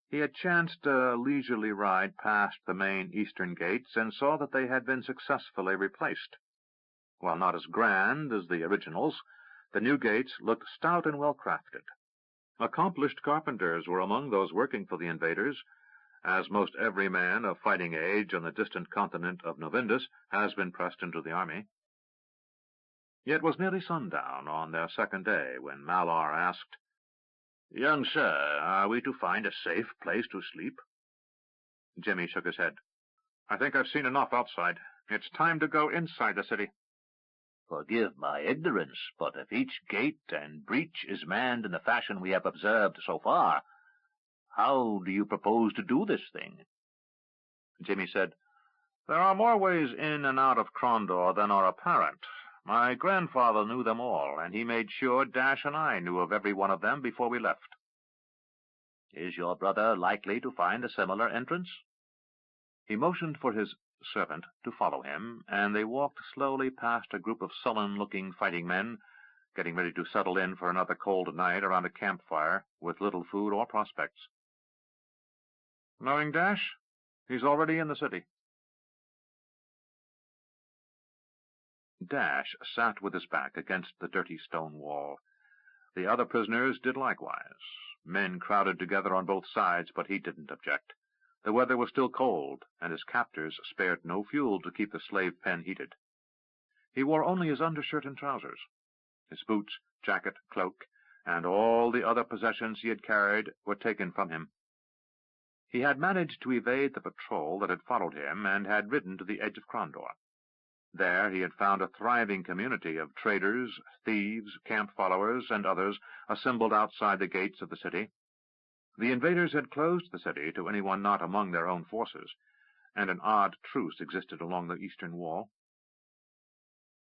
A: He had chanced a leisurely ride past the main eastern gates and saw that they had been successfully replaced. While not as grand as the originals, the new gates looked stout and well-crafted. Accomplished carpenters were among those working for the invaders, as most every man of fighting age on the distant continent of Novindus has been pressed into the army. It was nearly sundown on their second day when Malar asked, "Young sir, are we to find a safe place to sleep?" Jimmy shook his head. "I think I've seen enough outside. It's time to go inside the city."
B: "Forgive my ignorance, but if each gate and breach is manned in the fashion we have observed so far, how do you propose to do this thing?"
A: Jimmy said, "There are more ways in and out of Crondor than are apparent. My grandfather knew them all, and he made sure Dash and I knew of every one of them before we left."
B: "Is your brother likely to find a similar entrance?"
A: He motioned for his servant to follow him, and they walked slowly past a group of sullen-looking fighting men, getting ready to settle in for another cold night around a campfire with little food or prospects. "Knowing Dash, he's already in the city." Dash sat with his back against the dirty stone wall. The other prisoners did likewise. Men crowded together on both sides, but he didn't object. The weather was still cold, and his captors spared no fuel to keep the slave pen heated. He wore only his undershirt and trousers. His boots, jacket, cloak, and all the other possessions he had carried were taken from him. He had managed to evade the patrol that had followed him and had ridden to the edge of Crondor. There he had found a thriving community of traders, thieves, camp followers, and others assembled outside the gates of the city. The invaders had closed the city to anyone not among their own forces, and an odd truce existed along the eastern wall.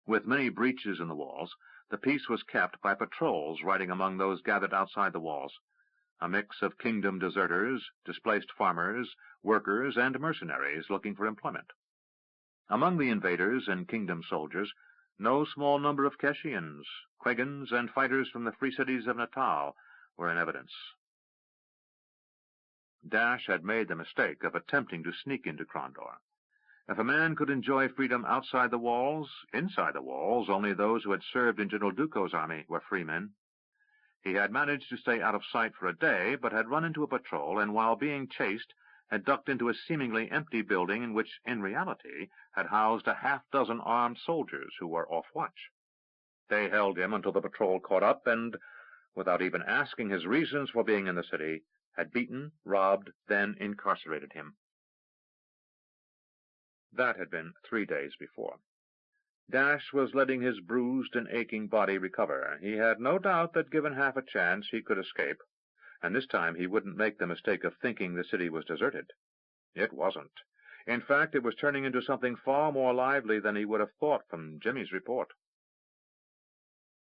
A: With many breaches in the walls, the peace was kept by patrols riding among those gathered outside the walls, a mix of kingdom deserters, displaced farmers, workers, and mercenaries looking for employment. Among the invaders and kingdom soldiers, no small number of Keshians, Quegans, and fighters from the free cities of Natal were in evidence. Dash had made the mistake of attempting to sneak into Crondor. If a man could enjoy freedom outside the walls, inside the walls only those who had served in General Duco's army were free men. He had managed to stay out of sight for a day, but had run into a patrol, and while being chased, had ducked into a seemingly empty building in which, in reality, had housed a half-dozen armed soldiers who were off watch. They held him until the patrol caught up and, without even asking his reasons for being in the city, had beaten, robbed, then incarcerated him. That had been 3 days before. Dash was letting his bruised and aching body recover. He had no doubt that given half a chance he could escape, and this time he wouldn't make the mistake of thinking the city was deserted. It wasn't. In fact, it was turning into something far more lively than he would have thought from Jimmy's report.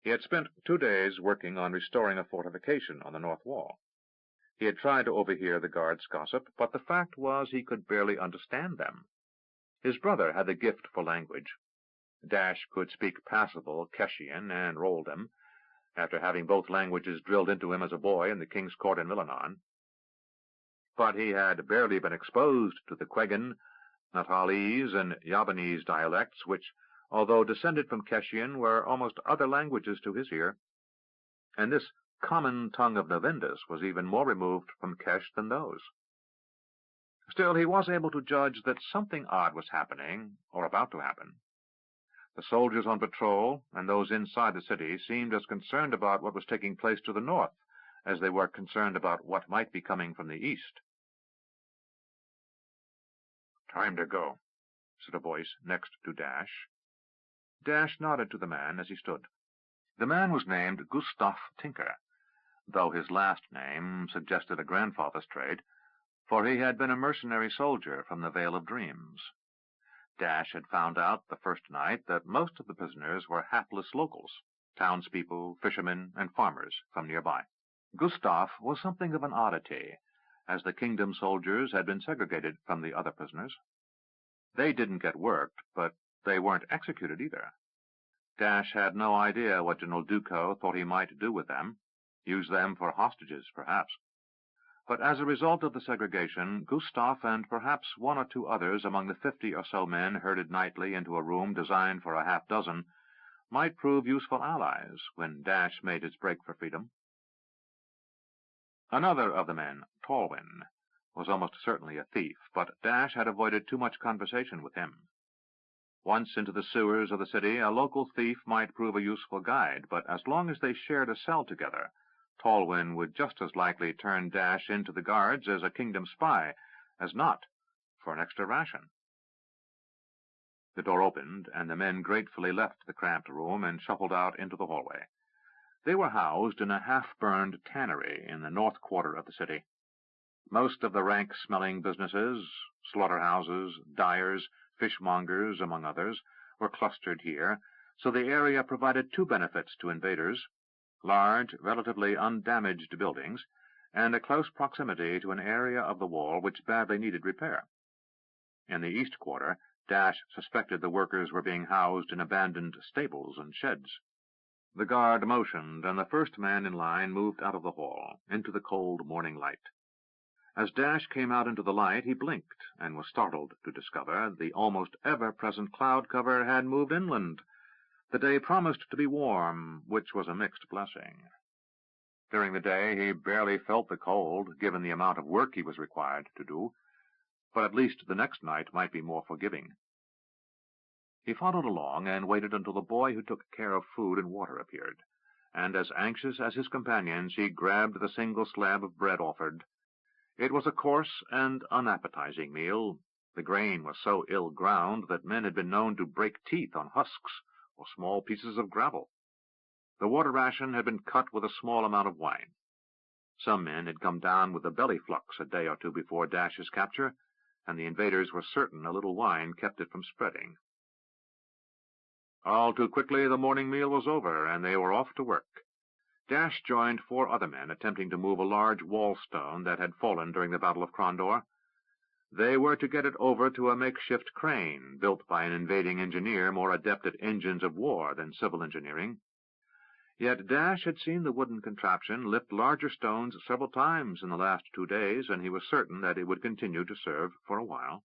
A: He had spent 2 days working on restoring a fortification on the north wall. He had tried to overhear the guards' gossip, but the fact was he could barely understand them. His brother had the gift for language. Dash could speak passable Keshian and Roldem, after having both languages drilled into him as a boy in the king's court in Milanon. But he had barely been exposed to the Quegan, Natalese, and Yabanese dialects, which, although descended from Keshian, were almost other languages to his ear. And this common tongue of Navindus was even more removed from Kesh than those. Still, he was able to judge that something odd was happening, or about to happen. The soldiers on patrol and those inside the city seemed as concerned about what was taking place to the north as they were concerned about what might be coming from the east. "Time to go," said a voice next to Dash. Dash nodded to the man as he stood. The man was named Gustav Tinker, though his last name suggested a grandfather's trade, for he had been a mercenary soldier from the Vale of Dreams. Dash had found out the first night that most of the prisoners were hapless locals, townspeople, fishermen, and farmers from nearby. Gustav was something of an oddity, as the kingdom soldiers had been segregated from the other prisoners. They didn't get worked, but they weren't executed either. Dash had no idea what General Duco thought he might do with them, use them for hostages, perhaps. But as a result of the segregation, Gustav and perhaps 1 or 2 others among the 50 or so men herded nightly into a room designed for a half-dozen might prove useful allies when Dash made his break for freedom. Another of the men, Tolwyn, was almost certainly a thief, but Dash had avoided too much conversation with him. Once into the sewers of the city, a local thief might prove a useful guide, but as long as they shared a cell together, Tolwyn would just as likely turn Dash into the guards as a kingdom spy, as not for an extra ration. The door opened, and the men gratefully left the cramped room and shuffled out into the hallway. They were housed in a half-burned tannery in the north quarter of the city. Most of the rank-smelling businesses, slaughterhouses, dyers, fishmongers, among others, were clustered here, so the area provided 2 benefits to invaders: large, relatively undamaged buildings, and a close proximity to an area of the wall which badly needed repair. In the east quarter, Dash suspected the workers were being housed in abandoned stables and sheds. The guard motioned, and the first man in line moved out of the hall, into the cold morning light. As Dash came out into the light, he blinked, and was startled to discover the almost ever-present cloud cover had moved inland, The day promised to be warm, which was a mixed blessing. During the day he barely felt the cold, given the amount of work he was required to do, but at least the next night might be more forgiving. He followed along and waited until the boy who took care of food and water appeared, and as anxious as his companions, he grabbed the single slab of bread offered. It was a coarse and unappetizing meal. The grain was so ill ground that men had been known to break teeth on husks or small pieces of gravel. The water ration had been cut with a small amount of wine. Some men had come down with the belly flux a day or two before Dash's capture, and the invaders were certain a little wine kept it from spreading. All too quickly the morning meal was over, and they were off to work. Dash joined 4 other men attempting to move a large wall stone that had fallen during the Battle of Crondor. They were to get it over to a makeshift crane, built by an invading engineer more adept at engines of war than civil engineering. Yet Dash had seen the wooden contraption lift larger stones several times in the last 2 days, and he was certain that it would continue to serve for a while.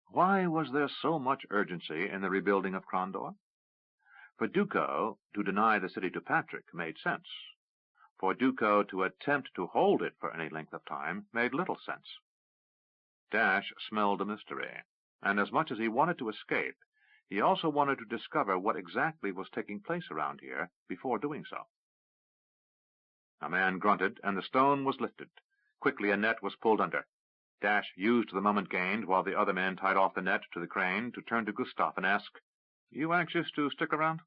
A: Why was there so much urgency in the rebuilding of Crondor? For Duco to deny the city to Patrick made sense. For Duco to attempt to hold it for any length of time made little sense. Dash smelled a mystery, and as much as he wanted to escape, he also wanted to discover what exactly was taking place around here before doing so. A man grunted, and the stone was lifted. Quickly a net was pulled under. Dash used the moment gained while the other men tied off the net to the crane to turn to Gustav and ask, "You anxious to stick around?"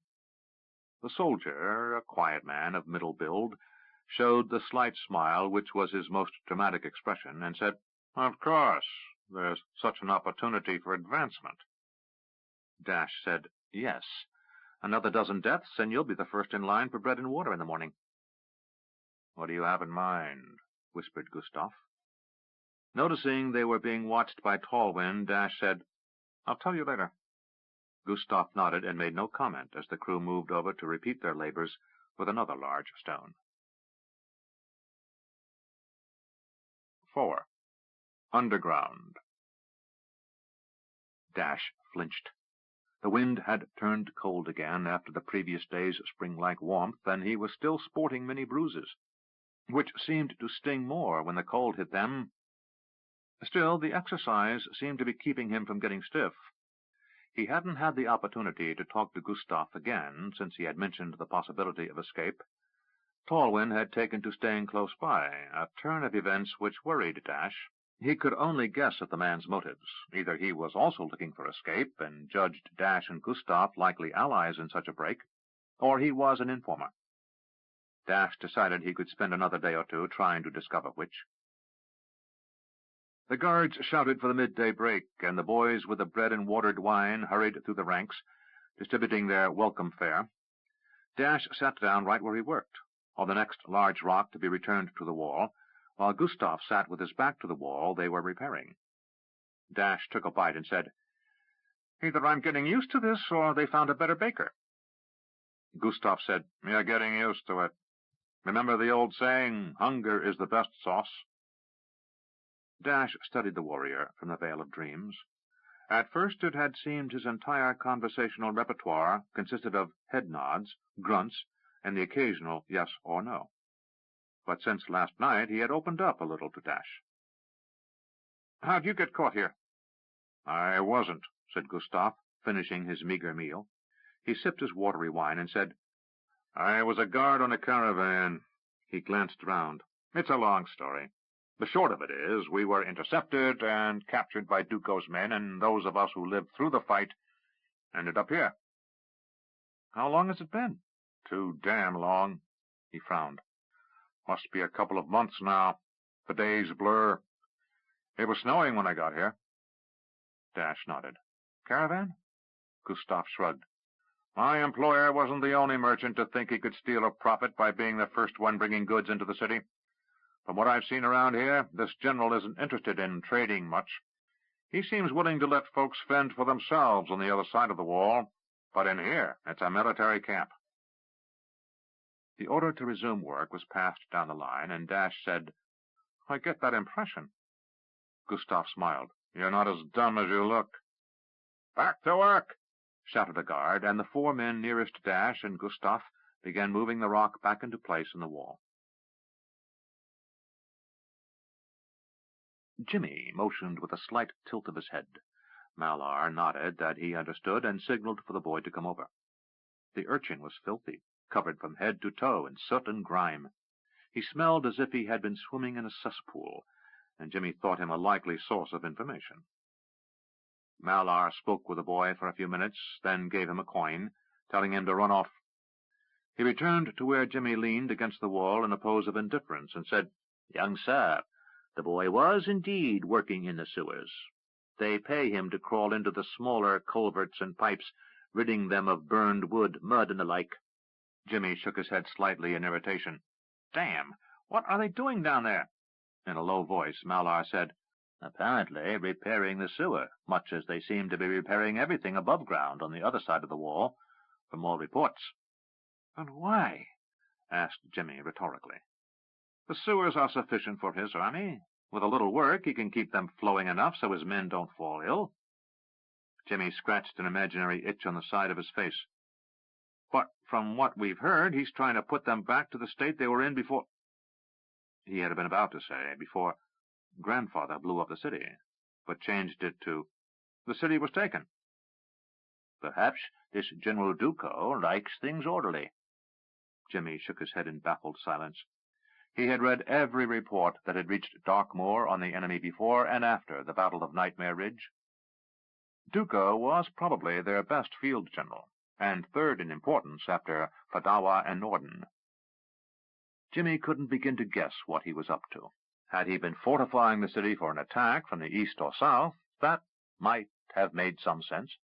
A: The soldier, a quiet man of middle build, showed the slight smile which was his most dramatic expression, and said, "Of course. There's such an opportunity for advancement." Dash said, "Yes. Another dozen deaths, and you'll be the first in line for bread and water in the morning." "What do you have in mind?" whispered Gustav. Noticing they were being watched by Tallwind, Dash said, "I'll tell you later." Gustav nodded and made no comment as the crew moved over to repeat their labors with another large stone. 4. Underground. Dash flinched. The wind had turned cold again after the previous day's spring-like warmth, and he was still sporting many bruises, which seemed to sting more when the cold hit them. Still, the exercise seemed to be keeping him from getting stiff. He hadn't had the opportunity to talk to Gustav again since he had mentioned the possibility of escape. Tallwind had taken to staying close by, a turn of events which worried Dash. He could only guess at the man's motives. Either he was also looking for escape, and judged Dash and Gustav likely allies in such a break, or he was an informer. Dash decided he could spend another day or two trying to discover which. The guards shouted for the midday break, and the boys with the bread and watered wine hurried through the ranks, distributing their welcome fare. Dash sat down right where he worked, on the next large rock to be returned to the wall, while Gustav sat with his back to the wall they were repairing. Dash took a bite and said, "Either I'm getting used to this, or they found a better baker." Gustav said, "You're getting used to it. Remember the old saying, hunger is the best sauce?" Dash studied the warrior from the Vale of Dreams. At first it had seemed his entire conversational repertoire consisted of head nods, grunts, and the occasional yes or no. But since last night he had opened up a little to Dash. "How'd you get caught here?" "I wasn't," said Gustav, finishing his meager meal. He sipped his watery wine and said, "I was a guard on a caravan." He glanced round. "It's a long story. The short of it is, we were intercepted and captured by Duco's men, and those of us who lived through the fight ended up here." "How long has it been?" "Too damn long." He frowned. "Must be a couple of months now. The days blur. It was snowing when I got here." Dash nodded. "Caravan?" Gustav shrugged. "My employer wasn't the only merchant to think he could steal a profit by being the first one bringing goods into the city. From what I've seen around here, this general isn't interested in trading much. He seems willing to let folks fend for themselves on the other side of the wall, but in here it's a military camp." The order to resume work was passed down the line, and Dash said, "I get that impression." Gustav smiled. "You're not as dumb as you look." "Back to work!" shouted a guard, and the 4 men nearest to Dash and Gustav began moving the rock back into place in the wall. Jimmy motioned with a slight tilt of his head. Malar nodded that he understood and signaled for the boy to come over. The urchin was filthy, covered from head to toe in soot and grime. He smelled as if he had been swimming in a cesspool, and Jimmy thought him a likely source of information. Malar spoke with the boy for a few minutes, then gave him a coin, telling him to run off. He returned to where Jimmy leaned against the wall in a pose of indifference, and said, "Young sir, the boy was indeed working in the sewers. They pay him to crawl into the smaller culverts and pipes, ridding them of burned wood, mud, and the like." Jimmy shook his head slightly in irritation. "Damn! What are they doing down there?" In a low voice, Malar said, "Apparently repairing the sewer, much as they seem to be repairing everything above ground on the other side of the wall, from all reports." "And why?" asked Jimmy rhetorically. "The sewers are sufficient for his army. With a little work he can keep them flowing enough so his men don't fall ill." Jimmy scratched an imaginary itch on the side of his face. "But from what we've heard, he's trying to put them back to the state they were in before—" He had been about to say, before Grandfather blew up the city, but changed it to, "the city was taken." "Perhaps this General Duco likes things orderly." Jimmy shook his head in baffled silence. He had read every report that had reached Darkmoor on the enemy before and after the Battle of Nightmare Ridge. Duco was probably their best field general, and third in importance after Fadawa and Norden. Jimmy couldn't begin to guess what he was up to. Had he been fortifying the city for an attack from the east or south, that might have made some sense,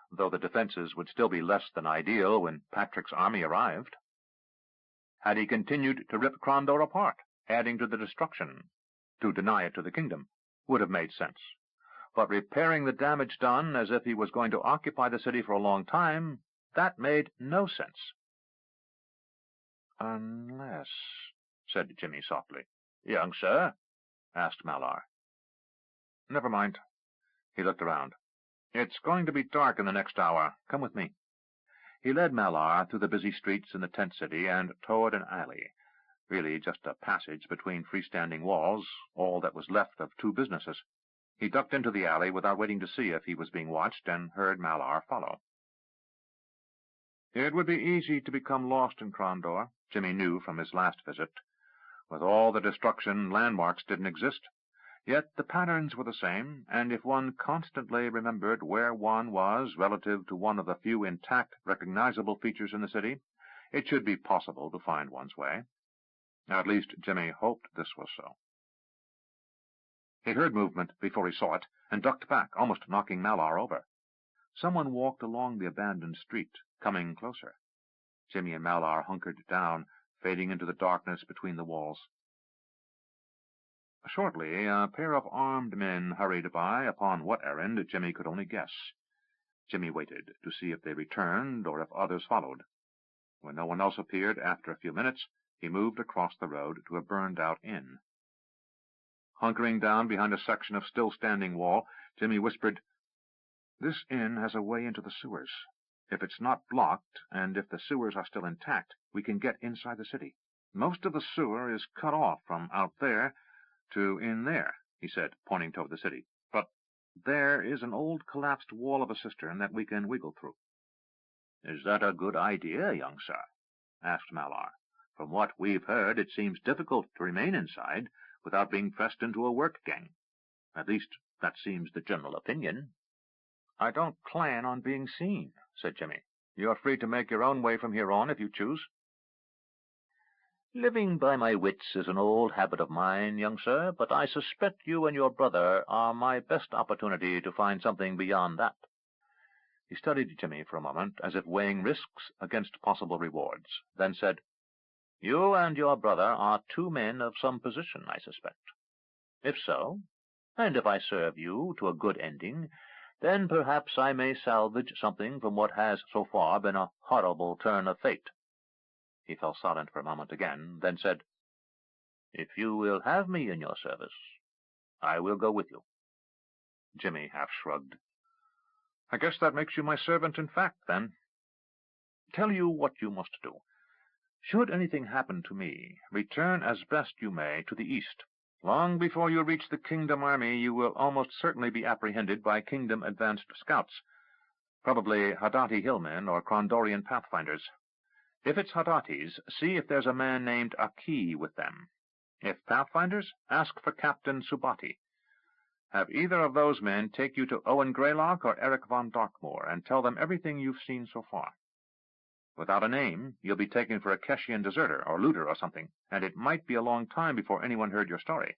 A: though the defenses would still be less than ideal when Patrick's army arrived. Had he continued to rip Crondor apart, adding to the destruction, to deny it to the kingdom, would have made sense. But repairing the damage done as if he was going to occupy the city for a long time, that made no sense. "Unless," said Jimmy softly. "Young sir?" asked Malar. "Never mind." He looked around. "It's going to be dark in the next hour. Come with me." He led Malar through the busy streets in the tent city and toward an alley, really just a passage between freestanding walls, all that was left of 2 businesses. He ducked into the alley without waiting to see if he was being watched, and heard Malar follow. It would be easy to become lost in Crondor, Jimmy knew from his last visit. With all the destruction, landmarks didn't exist. Yet the patterns were the same, and if one constantly remembered where one was relative to one of the few intact, recognizable features in the city, it should be possible to find one's way. At least Jimmy hoped this was so. He heard movement before he saw it, and ducked back, almost knocking Malar over. Someone walked along the abandoned street, coming closer. Jimmy and Malar hunkered down, fading into the darkness between the walls. Shortly, a pair of armed men hurried by, upon what errand Jimmy could only guess. Jimmy waited to see if they returned or if others followed. When no one else appeared after a few minutes, he moved across the road to a burned-out inn. Hunkering down behind a section of still-standing wall, Jimmy whispered, "This inn has a way into the sewers. If it's not blocked, and if the sewers are still intact, we can get inside the city. Most of the sewer is cut off from out there to in there," he said, pointing toward the city. "But there is an old collapsed wall of a cistern that we can wiggle through." "Is that a good idea, young sir?" asked Malar. "From what we've heard, it seems difficult to remain inside without being pressed into a work gang. At least, that seems the general opinion." "I don't plan on being seen," said Jimmy. "You're free to make your own way from here on if you choose." "Living by my wits is an old habit of mine, young sir, but I suspect you and your brother are my best opportunity to find something beyond that." He studied Jimmy for a moment, as if weighing risks against possible rewards, then said, "You and your brother are 2 men of some position, I suspect. If so, and if I serve you to a good ending, then perhaps I may salvage something from what has so far been a horrible turn of fate." He fell silent for a moment again, then said, "If you will have me in your service, I will go with you." Jimmy half shrugged. I guess that makes you my servant in fact, then. Tell you what you must do. Should anything happen to me, return as best you may to the east. Long before you reach the Kingdom army, you will almost certainly be apprehended by Kingdom advanced scouts, probably Hadati hillmen or Krondorian pathfinders. If it's Hadatis, see if there's a man named Aki with them. If pathfinders, ask for Captain Subati. Have either of those men take you to Owen Greylock or Eric von Darkmoor, and tell them everything you've seen so far. Without a name, you'll be taken for a Keshian deserter or looter or something, and it might be a long time before anyone heard your story.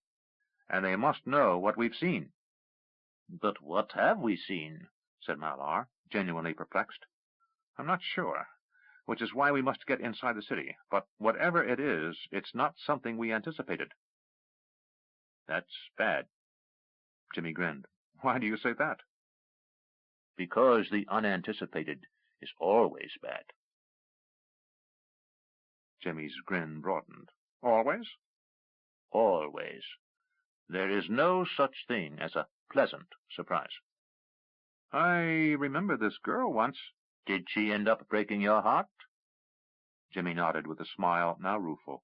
A: And they must know what we've seen.
B: But what have we seen? Said Malar, genuinely perplexed.
A: I'm not sure, which is why we must get inside the city. But whatever it is, it's not something we anticipated.
B: That's bad.
A: Jimmy grinned. Why do you say that?
B: Because the unanticipated is always bad.
A: Jimmy's grin broadened. Always?
B: Always. There is no such thing as a pleasant surprise.
A: I remember this girl once.
B: Did she end up breaking your heart?
A: Jimmy nodded with a smile, now rueful.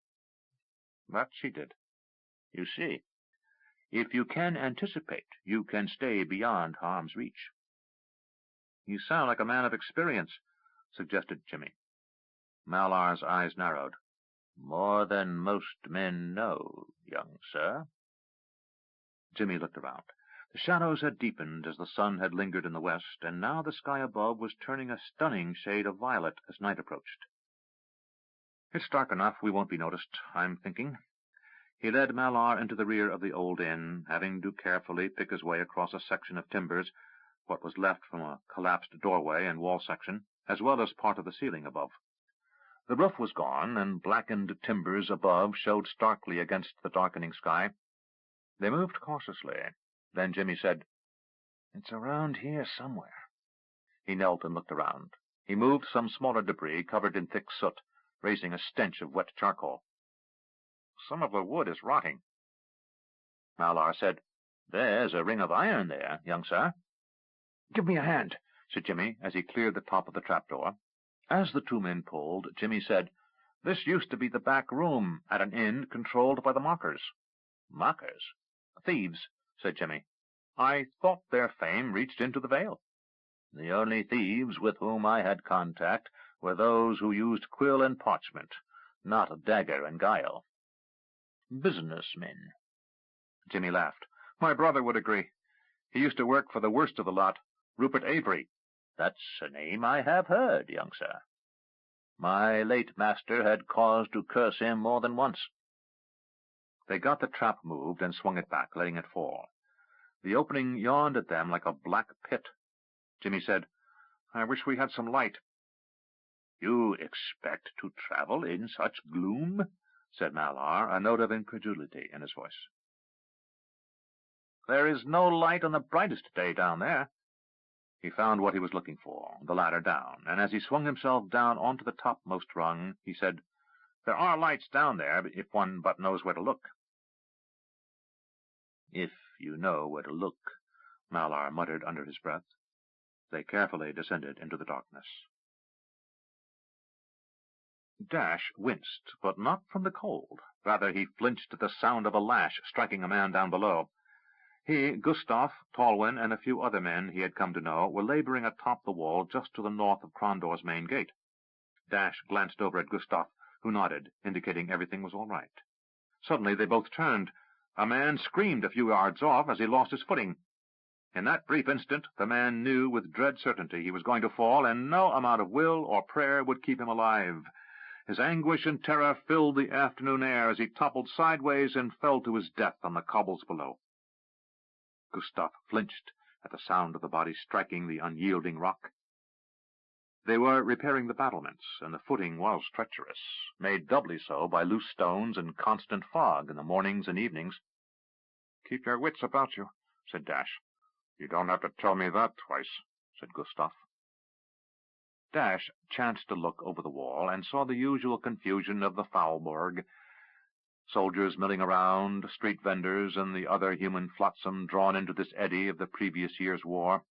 A: That she did.
B: You see, if you can anticipate, you can stay beyond harm's reach.
A: You sound like a man of experience, suggested Jimmy.
B: Malar's eyes narrowed. More than most men know, young sir.
A: Jimmy looked around. The shadows had deepened as the sun had lingered in the west, and now the sky above was turning a stunning shade of violet as night approached. It's dark enough, we won't be noticed, I'm thinking. He led Malar into the rear of the old inn, having to carefully pick his way across a section of timbers, what was left from a collapsed doorway and wall section, as well as part of the ceiling above. The roof was gone, and blackened timbers above showed starkly against the darkening sky. They moved cautiously. Then Jimmy said, "It's around here somewhere." He knelt and looked around. He moved some smaller debris covered in thick soot, raising a stench of wet charcoal. "Some of the wood is rotting."
B: Malar said, "There's a ring of iron there, young sir."
A: "Give me a hand," said Jimmy, as he cleared the top of the trapdoor. As the two men pulled, Jimmy said, "This used to be the back room at an inn controlled by the Mockers."
B: "Mockers?"
A: "Thieves," said Jimmy. "I thought their fame reached into the Vale."
B: "The only thieves with whom I had contact were those who used quill and parchment, not dagger and guile. Businessmen."
A: Jimmy laughed. "My brother would agree. He used to work for the worst of the lot, Rupert Avery."
B: "That's a name I have heard, young sir. My late master had cause to curse him more than once."
A: They got the trap moved and swung it back, letting it fall. The opening yawned at them like a black pit. Jimmy said, "I wish we had some light."
B: "You expect to travel in such gloom?" said Malar, a note of incredulity in his voice.
A: "There is no light on the brightest day down there." He found what he was looking for, the ladder down, and as he swung himself down onto the topmost rung, he said, "There are lights down there, if one but knows where to look."
B: "If you know where to look,"
A: Malar muttered under his breath. They carefully descended into the darkness. Dash winced, but not from the cold. Rather, he flinched at the sound of a lash striking a man down below. He, Gustav, Talwyn, and a few other men he had come to know were laboring atop the wall just to the north of Krondor's main gate. Dash glanced over at Gustav, who nodded, indicating everything was all right. Suddenly they both turned. A man screamed a few yards off as he lost his footing. In that brief instant, the man knew with dread certainty he was going to fall, and no amount of will or prayer would keep him alive. His anguish and terror filled the afternoon air as he toppled sideways and fell to his death on the cobbles below. Gustav flinched at the sound of the body striking the unyielding rock. They were repairing the battlements, and the footing was treacherous, made doubly so by loose stones and constant fog in the mornings and evenings. "Keep your wits about you," said Dash. "You don't have to tell me that twice," said Gustav. Dash chanced to look over the wall and saw the usual confusion of the Foulborg, soldiers milling around, street vendors, and the other human flotsam drawn into this eddy of the previous year's war.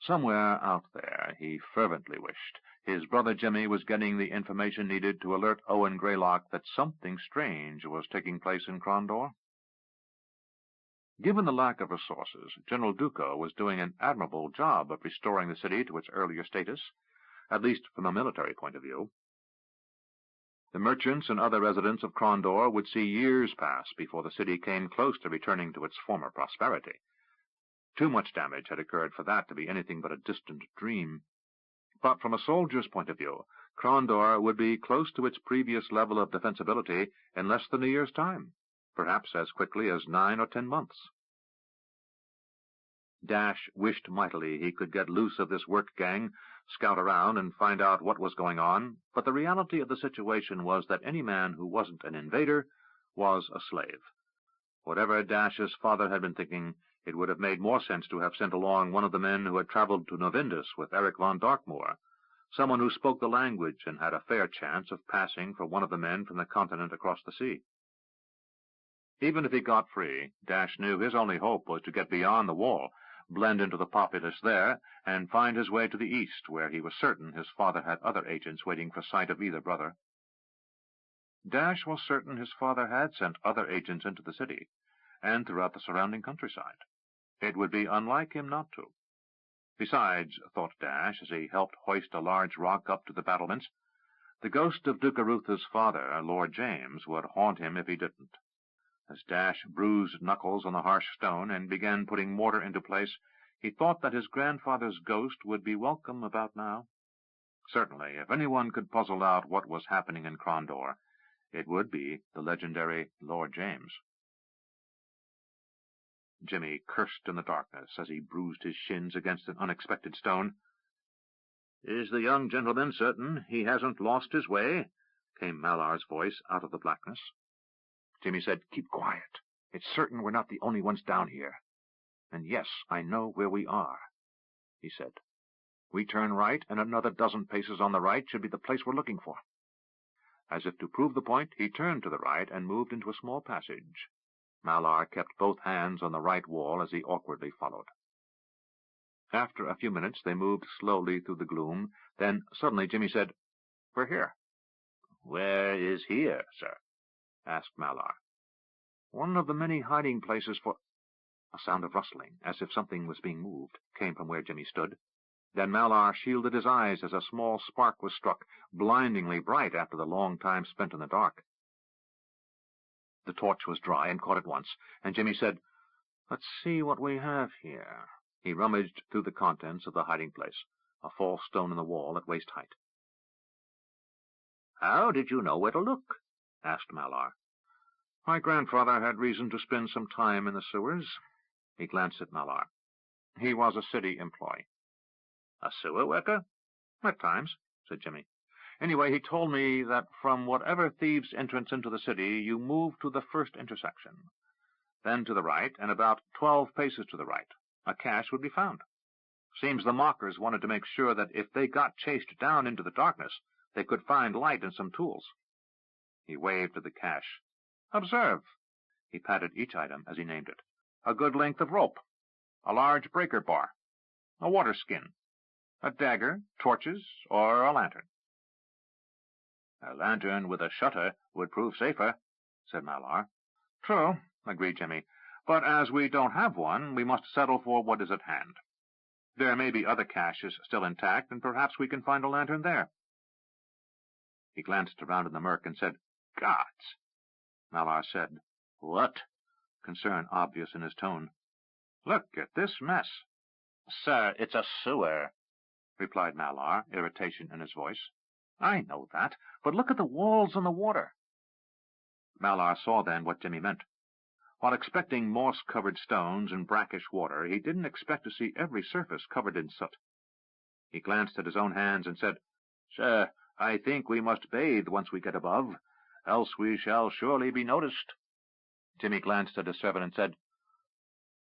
A: Somewhere out there, he fervently wished, his brother Jimmy was getting the information needed to alert Owen Greylock that something strange was taking place in Crondor. Given the lack of resources, General Duco was doing an admirable job of restoring the city to its earlier status, at least from a military point of view. The merchants and other residents of Crondor would see years pass before the city came close to returning to its former prosperity. Too much damage had occurred for that to be anything but a distant dream. But from a soldier's point of view, Crondor would be close to its previous level of defensibility in less than a year's time, perhaps as quickly as 9 or 10 months. Dash wished mightily he could get loose of this work gang, scout around, and find out what was going on, but the reality of the situation was that any man who wasn't an invader was a slave. Whatever Dash's father had been thinking, it would have made more sense to have sent along one of the men who had traveled to Novindus with Eric von Darkmoor, someone who spoke the language and had a fair chance of passing for one of the men from the continent across the sea. Even if he got free, Dash knew his only hope was to get beyond the wall, blend into the populace there, and find his way to the east, where he was certain his father had other agents waiting for sight of either brother. Dash was certain his father had sent other agents into the city, and throughout the surrounding countryside. It would be unlike him not to. Besides, thought Dash, as he helped hoist a large rock up to the battlements, the ghost of Duke Arutha's father, Lord James, would haunt him if he didn't. As Dash bruised knuckles on the harsh stone and began putting mortar into place, he thought that his grandfather's ghost would be welcome about now. Certainly, if anyone could puzzle out what was happening in Crondor, it would be the legendary Lord James. Jimmy cursed in the darkness as he bruised his shins against an unexpected stone. "Is the young gentleman certain he hasn't lost his way?" came Malar's voice out of the blackness. Jimmy said, "Keep quiet. It's certain we're not the only ones down here. And yes, I know where we are," he said. "We turn right, and another dozen paces on the right should be the place we're looking for." As if to prove the point, he turned to the right and moved into a small passage. Malar kept both hands on the right wall as he awkwardly followed. After a few minutes, they moved slowly through the gloom. Then, suddenly, Jimmy said, "We're here." "Where is here, sir?" asked Malar. "One of the many hiding places for—" A sound of rustling, as if something was being moved, came from where Jimmy stood. Then Malar shielded his eyes as a small spark was struck, blindingly bright after the long time spent in the dark. The torch was dry and caught at once, and Jimmy said, "Let's see what we have here." He rummaged through the contents of the hiding place, a false stone in the wall at waist height. "How did you know where to look?" asked Malar. "My grandfather had reason to spend some time in the sewers." He glanced at Malar. "He was a city employee." "A sewer worker?" "At times," said Jimmy. "Anyway, he told me that from whatever thieves' entrance into the city, you moved to the first intersection. Then to the right, and about 12 paces to the right, a cache would be found. Seems the mockers wanted to make sure that if they got chased down into the darkness, they could find light and some tools." He waved to the cache. "Observe." He patted each item as he named it. "A good length of rope, a large breaker bar, a water skin, a dagger, torches, or a lantern." "A lantern with a shutter would prove safer," said Malar. "True," agreed Jimmy. "But as we don't have one, we must settle for what is at hand. There may be other caches still intact, and perhaps we can find a lantern there." He glanced around in the murk and said, "Gods!" Malar said, "What?" concern obvious in his tone. "Look at this mess." "Sir, it's a sewer," replied Malar, irritation in his voice. "I know that, but look at the walls and the water." Malar saw then what Jimmy meant. While expecting moss-covered stones and brackish water, he didn't expect to see every surface covered in soot. He glanced at his own hands and said, "Sir, I think we must bathe once we get above, else we shall surely be noticed." Jimmy glanced at his servant and said,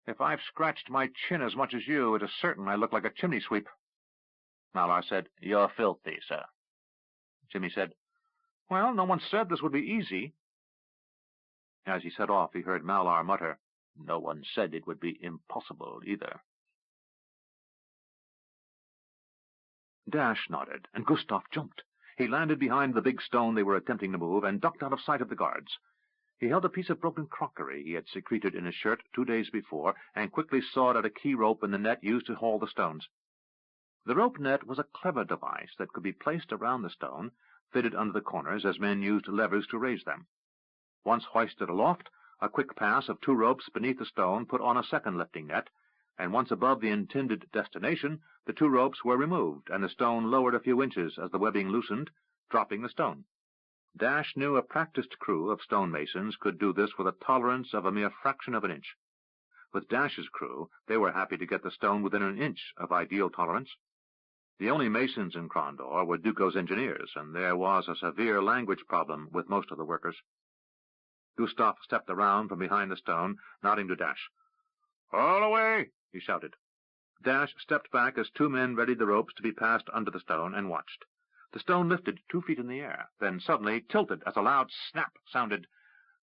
A: "If I've scratched my chin as much as you, it is certain I look like a chimney sweep." Malar said, "You're filthy, sir." Jimmy said, "Well, no one said this would be easy." As he set off, he heard Malar mutter, "No one said it would be impossible, either." Dash nodded, and Gustav jumped. He landed behind the big stone they were attempting to move, and ducked out of sight of the guards. He held a piece of broken crockery he had secreted in his shirt 2 days before, and quickly sawed out a key rope in the net used to haul the stones. The rope net was a clever device that could be placed around the stone, fitted under the corners as men used levers to raise them. Once hoisted aloft, a quick pass of 2 ropes beneath the stone put on a second lifting net, and once above the intended destination, the 2 ropes were removed, and the stone lowered a few inches as the webbing loosened, dropping the stone. Dash knew a practiced crew of stonemasons could do this with a tolerance of a mere fraction of an inch. With Dash's crew, they were happy to get the stone within an inch of ideal tolerance. The only masons in Krondor were Duco's engineers, and there was a severe language problem with most of the workers. Gustav stepped around from behind the stone, nodding to Dash. "All away!" he shouted. Dash stepped back as 2 men readied the ropes to be passed under the stone, and watched. The stone lifted 2 feet in the air, then suddenly tilted as a loud snap sounded.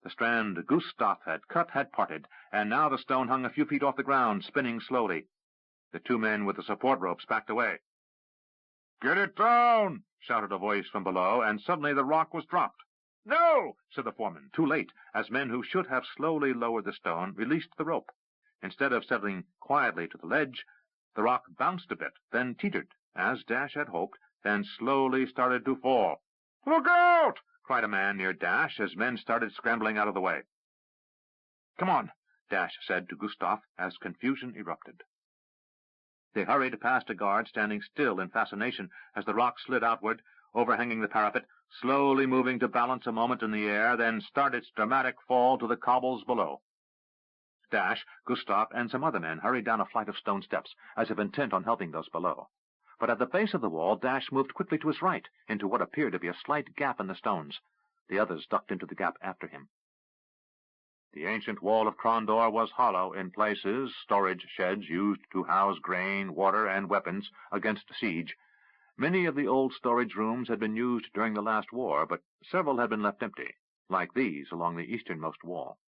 A: The strand Gustav had cut had parted, and now the stone hung a few feet off the ground, spinning slowly. The 2 men with the support ropes backed away. "Get it down!" shouted a voice from below, and suddenly the rock was dropped. "No!" said the foreman, too late, as men who should have slowly lowered the stone released the rope. Instead of settling quietly to the ledge, the rock bounced a bit, then teetered, as Dash had hoped, then slowly started to fall. "Look out!" cried a man near Dash as men started scrambling out of the way. "Come on," Dash said to Gustav as confusion erupted. They hurried past a guard standing still in fascination as the rock slid outward, overhanging the parapet, slowly moving to balance a moment in the air, then start its dramatic fall to the cobbles below. Dash, Gustav, and some other men hurried down a flight of stone steps, as if intent on helping those below. But at the base of the wall, Dash moved quickly to his right, into what appeared to be a slight gap in the stones. The others ducked into the gap after him. The ancient wall of Krondor was hollow in places, storage sheds used to house grain, water, and weapons against siege. Many of the old storage rooms had been used during the last war, but several had been left empty, like these along the easternmost wall.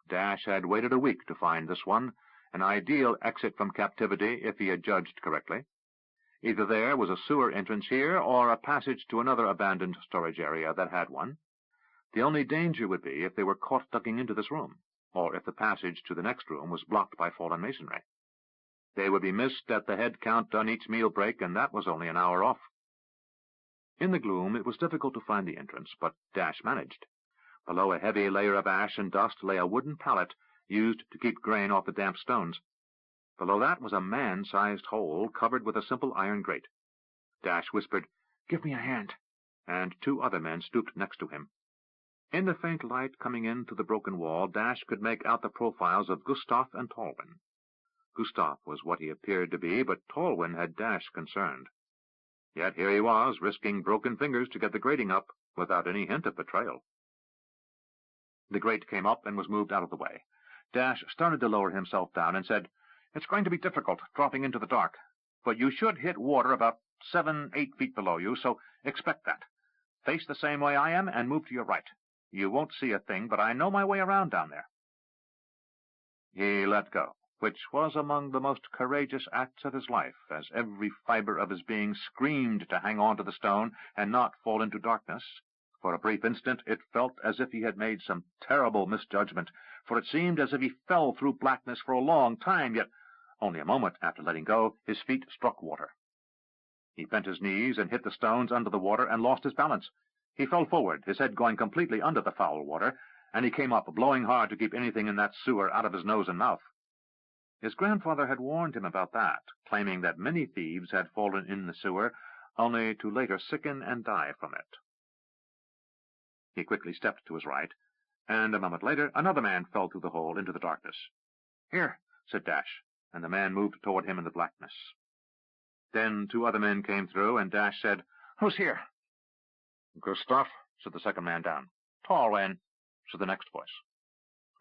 A: Dash had waited a week to find this one, an ideal exit from captivity if he had judged correctly. Either there was a sewer entrance here, or a passage to another abandoned storage area that had one. The only danger would be if they were caught ducking into this room, or if the passage to the next room was blocked by fallen masonry. They would be missed at the head count on each meal break, and that was only an hour off. In the gloom, it was difficult to find the entrance, but Dash managed. Below a heavy layer of ash and dust lay a wooden pallet used to keep grain off the damp stones. Below that was a man-sized hole covered with a simple iron grate. Dash whispered, "Give me a hand," and 2 other men stooped next to him. In the faint light coming in through the broken wall, Dash could make out the profiles of Gustav and Tolwyn. Gustav was what he appeared to be, but Tolwyn had Dash concerned. Yet here he was, risking broken fingers to get the grating up, without any hint of betrayal. The grate came up and was moved out of the way. Dash started to lower himself down and said, "It's going to be difficult, dropping into the dark, but you should hit water about 7-8 feet below you, so expect that. Face the same way I am and move to your right. You won't see a thing, but I know my way around down there." He let go, which was among the most courageous acts of his life, as every fiber of his being screamed to hang on to the stone and not fall into darkness. For a brief instant it felt as if he had made some terrible misjudgment, for it seemed as if he fell through blackness for a long time, yet only a moment after letting go, his feet struck water. He bent his knees and hit the stones under the water and lost his balance. He fell forward, his head going completely under the foul water, and he came up, blowing hard to keep anything in that sewer out of his nose and mouth. His grandfather had warned him about that, claiming that many thieves had fallen in the sewer, only to later sicken and die from it. He quickly stepped to his right, and a moment later another man fell through the hole into the darkness. "Here," said Dash, and the man moved toward him in the blackness. Then 2 other men came through, and Dash said, "Who's here?" "Gustav," said the second man down. "Tolwyn," said the next voice.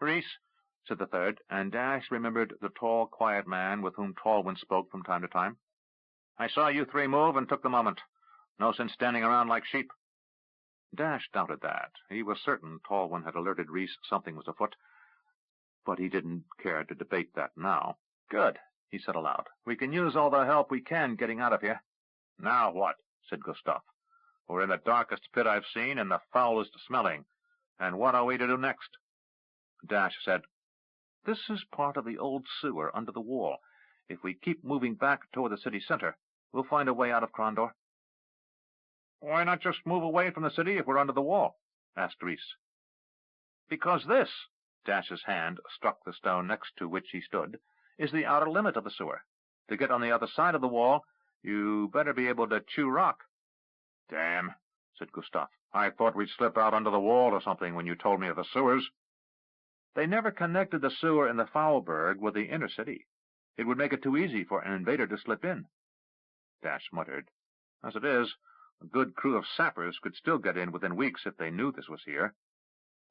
A: "Reese," said the third, and Dash remembered the tall, quiet man with whom Tolwyn spoke from time to time. "I saw you 3 move and took the moment. No sense standing around like sheep." Dash doubted that. He was certain Tolwyn had alerted Reese something was afoot, but he didn't care to debate that now. "Good," he said aloud. "We can use all the help we can getting out of here." "Now what?" said Gustav. "We're in the darkest pit I've seen and the foulest smelling. And what are we to do next?"
B: Dash said, "This is part of the old sewer under the wall. If we keep moving back toward the city center, we'll find a way out of Krondor."
A: "Why not just move away from the city if we're under the wall?" asked Reese.
B: "Because this," Dash's hand struck the stone next to which he stood, "is the outer limit of the sewer. To get on the other side of the wall, you better be able to chew rock."
A: "Damn," said Gustav. "I thought we'd slip out under the wall or something when you told me of the sewers."
B: "They never connected the sewer in the Foulberg with the inner city. It would make it too easy for an invader to slip in."
A: Dash muttered. "As it is, a good crew of sappers could still get in within weeks if they knew this was here.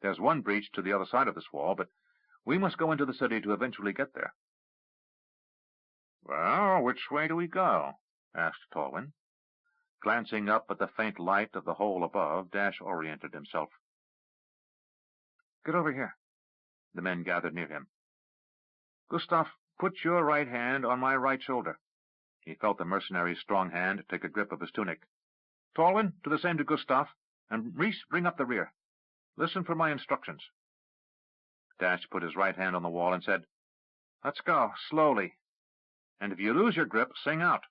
A: There's one breach to the other side of this wall, but we must go into the city to eventually get there." "Well, which way do we go?" asked Tolwyn. Glancing up at the faint light of the hole above, Dash oriented himself. "Get over here." The men gathered near him. "Gustav, put your right hand on my right shoulder." He felt the mercenary's strong hand take a grip of his tunic. "Tolwyn, do the same to Gustav, and Reese, bring up the rear. Listen for my instructions." Dash put his right hand on the wall and said, "Let's go, slowly. And if you lose your grip, sing out."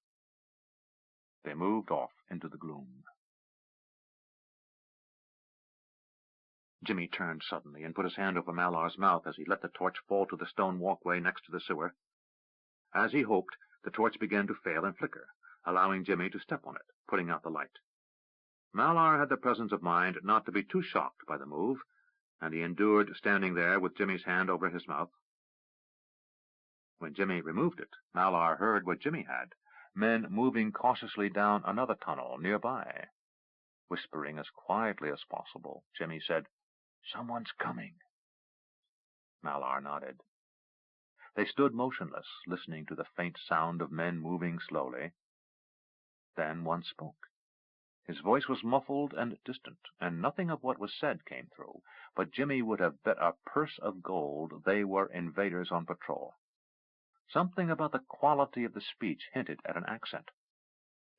A: They moved off into the gloom. Jimmy turned suddenly and put his hand over Malar's mouth as he let the torch fall to the stone walkway next to the sewer. As he hoped, the torch began to fail and flicker, allowing Jimmy to step on it, putting out the light. Malar had the presence of mind not to be too shocked by the move, and he endured standing there with Jimmy's hand over his mouth. When Jimmy removed it, Malar heard what Jimmy had, men moving cautiously down another tunnel nearby. Whispering as quietly as possible, Jimmy said, "Someone's coming." Malar nodded. They stood motionless, listening to the faint sound of men moving slowly. Then one spoke. His voice was muffled and distant, and nothing of what was said came through, but Jimmy would have bet a purse of gold they were invaders on patrol. Something about the quality of the speech hinted at an accent.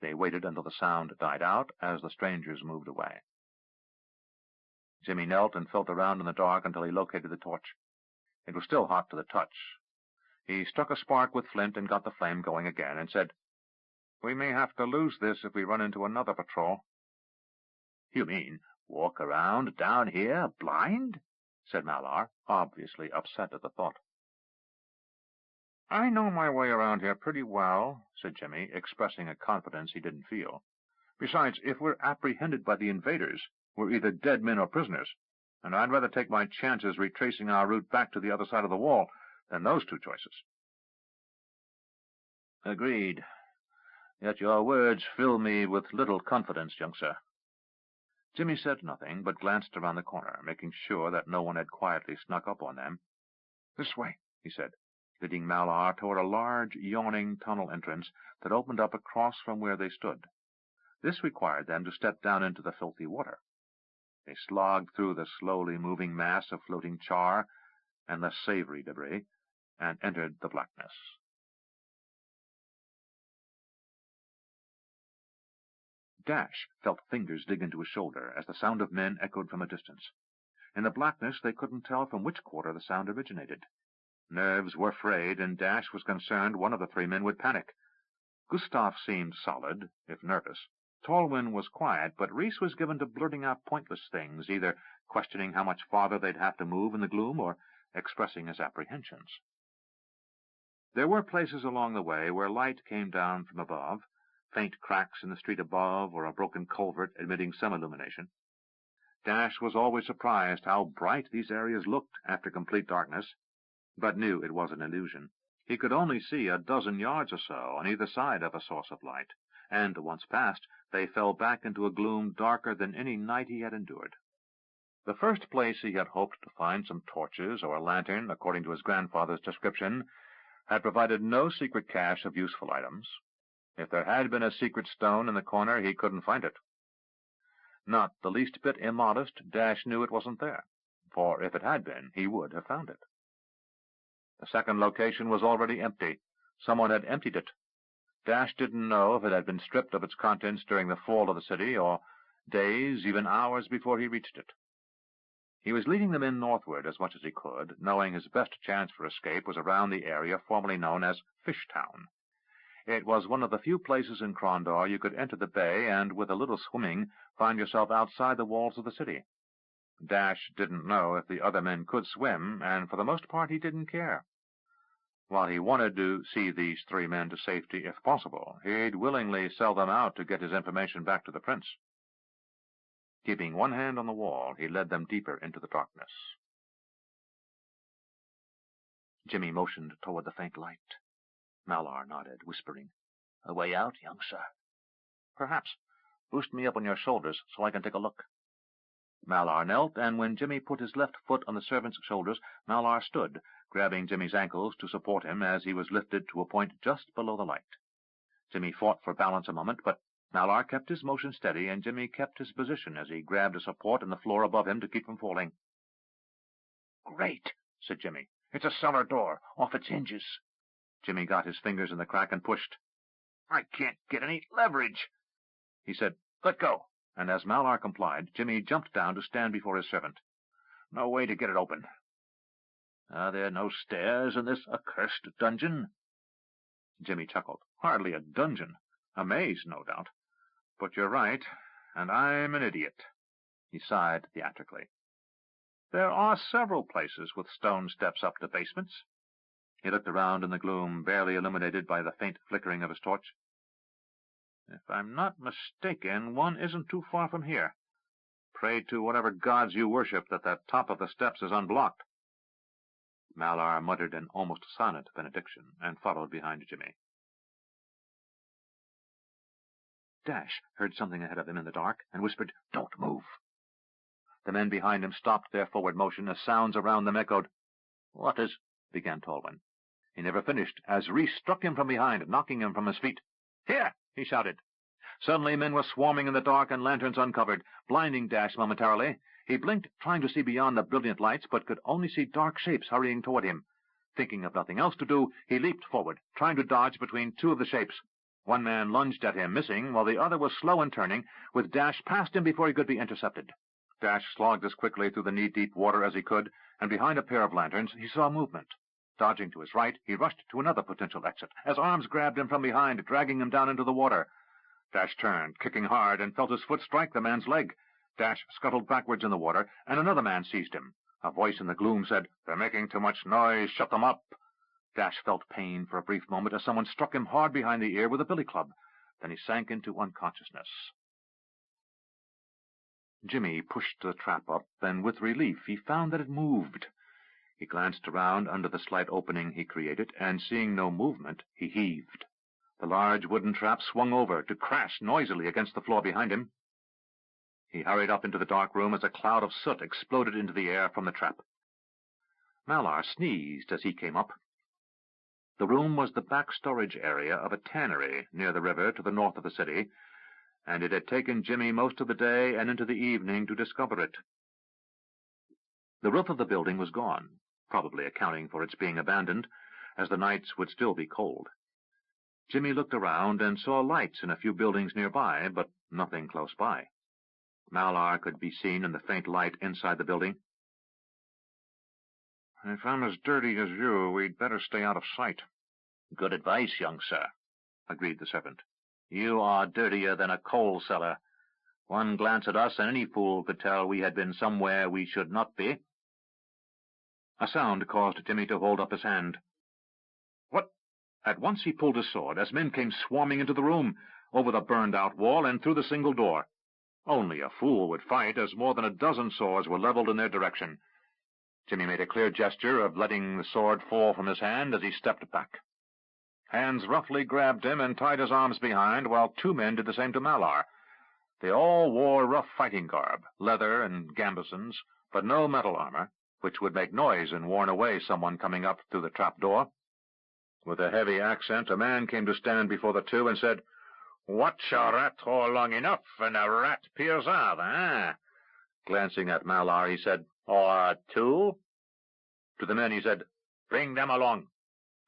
A: They waited until the sound died out as the strangers moved away. Jimmy knelt and felt around in the dark until he located the torch. It was still hot to the touch. He struck a spark with flint and got the flame going again, and said, "We may have to lose this if we run into another patrol." "You mean walk around down here blind?" said Malar, obviously upset at the thought. "I know my way around here pretty well," said Jimmy, expressing a confidence he didn't feel. "Besides, if we're apprehended by the invaders, we're either dead men or prisoners, and I'd rather take my chances retracing our route back to the other side of the wall than those two choices." "Agreed. Yet your words fill me with little confidence, young sir." Jimmy said nothing, but glanced around the corner, making sure that no one had quietly snuck up on them. "This way," he said, leading Malar toward a large, yawning tunnel entrance that opened up across from where they stood. This required them to step down into the filthy water. They slogged through the slowly moving mass of floating char and less savory debris, and entered the blackness. Dash felt fingers dig into his shoulder as the sound of men echoed from a distance. In the blackness they couldn't tell from which quarter the sound originated. Nerves were frayed, and Dash was concerned one of the three men would panic. Gustav seemed solid, if nervous. Tolwyn was quiet, but Reese was given to blurting out pointless things, either questioning how much farther they'd have to move in the gloom or expressing his apprehensions. There were places along the way where light came down from above, faint cracks in the street above or a broken culvert admitting some illumination. Dash was always surprised how bright these areas looked after complete darkness, but knew it was an illusion. He could only see a dozen yards or so on either side of a source of light, and, once past, they fell back into a gloom darker than any night he had endured. The first place he had hoped to find some torches or a lantern, according to his grandfather's description, had provided no secret cache of useful items. If there had been a secret stone in the corner, he couldn't find it. Not the least bit immodest, Dash knew it wasn't there, for if it had been, he would have found it. The second location was already empty. Someone had emptied it. Dash didn't know if it had been stripped of its contents during the fall of the city, or days, even hours before he reached it. He was leading the men northward as much as he could, knowing his best chance for escape was around the area formerly known as Fishtown. It was one of the few places in Crondor you could enter the bay and, with a little swimming, find yourself outside the walls of the city. Dash didn't know if the other men could swim, and for the most part he didn't care. While he wanted to see these 3 men to safety if possible, he'd willingly sell them out to get his information back to the prince. Keeping one hand on the wall, he led them deeper into the darkness. Jimmy motioned toward the faint light. Malar nodded, whispering, "A way out, young sir?" "Perhaps. Boost me up on your shoulders so I can take a look." Malar knelt, and when Jimmy put his left foot on the servant's shoulders, Malar stood, grabbing Jimmy's ankles to support him as he was lifted to a point just below the light. Jimmy fought for balance a moment, but Malar kept his motion steady, and Jimmy kept his position as he grabbed a support in the floor above him to keep from falling. "Great," said Jimmy. "It's a cellar door, off its hinges." Jimmy got his fingers in the crack and pushed. "I can't get any leverage." He said, "Let go," and as Malar complied, Jimmy jumped down to stand before his servant. "No way to get it open." "Are there no stairs in this accursed dungeon?" Jimmy chuckled. "Hardly a dungeon. A maze, no doubt. But you're right, and I'm an idiot." He sighed theatrically. "There are several places with stone steps up to basements." He looked around in the gloom, barely illuminated by the faint flickering of his torch. "If I'm not mistaken, one isn't too far from here. Pray to whatever gods you worship that the top of the steps is unblocked." Malar muttered an almost silent benediction and followed behind Jimmy. Dash heard something ahead of him in the dark and whispered, "Don't move." The men behind him stopped their forward motion as sounds around them echoed. "What is—" began Tolwyn. He never finished, as Reese struck him from behind, knocking him from his feet. "Here!" he shouted. Suddenly men were swarming in the dark and lanterns uncovered, blinding Dash momentarily. He blinked, trying to see beyond the brilliant lights, but could only see dark shapes hurrying toward him. Thinking of nothing else to do, he leaped forward, trying to dodge between 2 of the shapes. One man lunged at him, missing, while the other was slow in turning, with Dash past him before he could be intercepted. Dash slogged as quickly through the knee-deep water as he could, and behind a pair of lanterns he saw movement. Dodging to his right, he rushed to another potential exit, as arms grabbed him from behind, dragging him down into the water. Dash turned, kicking hard, and felt his foot strike the man's leg. Dash scuttled backwards in the water, and another man seized him. A voice in the gloom said, "They're making too much noise. Shut them up." Dash felt pain for a brief moment as someone struck him hard behind the ear with a billy club. Then he sank into unconsciousness. Jimmy pushed the trap up, and with relief he found that it moved. He glanced around under the slight opening he created, and seeing no movement, he heaved. The large wooden trap swung over to crash noisily against the floor behind him. He hurried up into the dark room as a cloud of soot exploded into the air from the trap. Malar sneezed as he came up. The room was the back storage area of a tannery near the river to the north of the city, and it had taken Jimmy most of the day and into the evening to discover it. The roof of the building was gone, probably accounting for its being abandoned, as the nights would still be cold. Jimmy looked around and saw lights in a few buildings nearby, but nothing close by. Malar could be seen in the faint light inside the building. "If I'm as dirty as you, we'd better stay out of sight." "Good advice, young sir," agreed the servant. "You are dirtier than a coal cellar. One glance at us, and any fool could tell we had been somewhere we should not be." A sound caused Jimmy to hold up his hand. "What?" At once he pulled his sword, as men came swarming into the room, over the burned-out wall and through the single door. Only a fool would fight, as more than a dozen swords were leveled in their direction. Jimmy made a clear gesture of letting the sword fall from his hand as he stepped back. Hands roughly grabbed him and tied his arms behind, while 2 men did the same to Malar. They all wore rough fighting garb, leather and gambesons, but no metal armor, which would make noise and warn away someone coming up through the trap-door. With a heavy accent, a man came to stand before the 2 and said, "Watch a rat hole long enough, and a rat peers out, eh?" Glancing at Malar, he said, "Or 2? To the men he said, "Bring them along."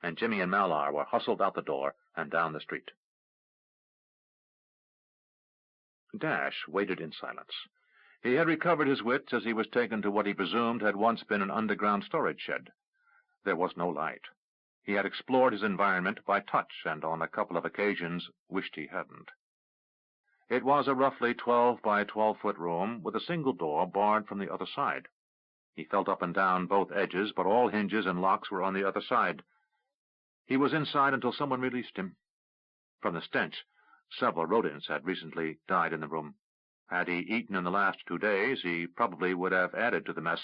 A: And Jimmy and Malar were hustled out the door and down the street. Dash waited in silence. He had recovered his wits as he was taken to what he presumed had once been an underground storage shed. There was no light. He had explored his environment by touch, and on a couple of occasions wished he hadn't. It was a roughly 12 by 12-foot room with a single door barred from the other side. He felt up and down both edges, but all hinges and locks were on the other side. He was inside until someone released him. From the stench, several rodents had recently died in the room. Had he eaten in the last 2 days, he probably would have added to the mess,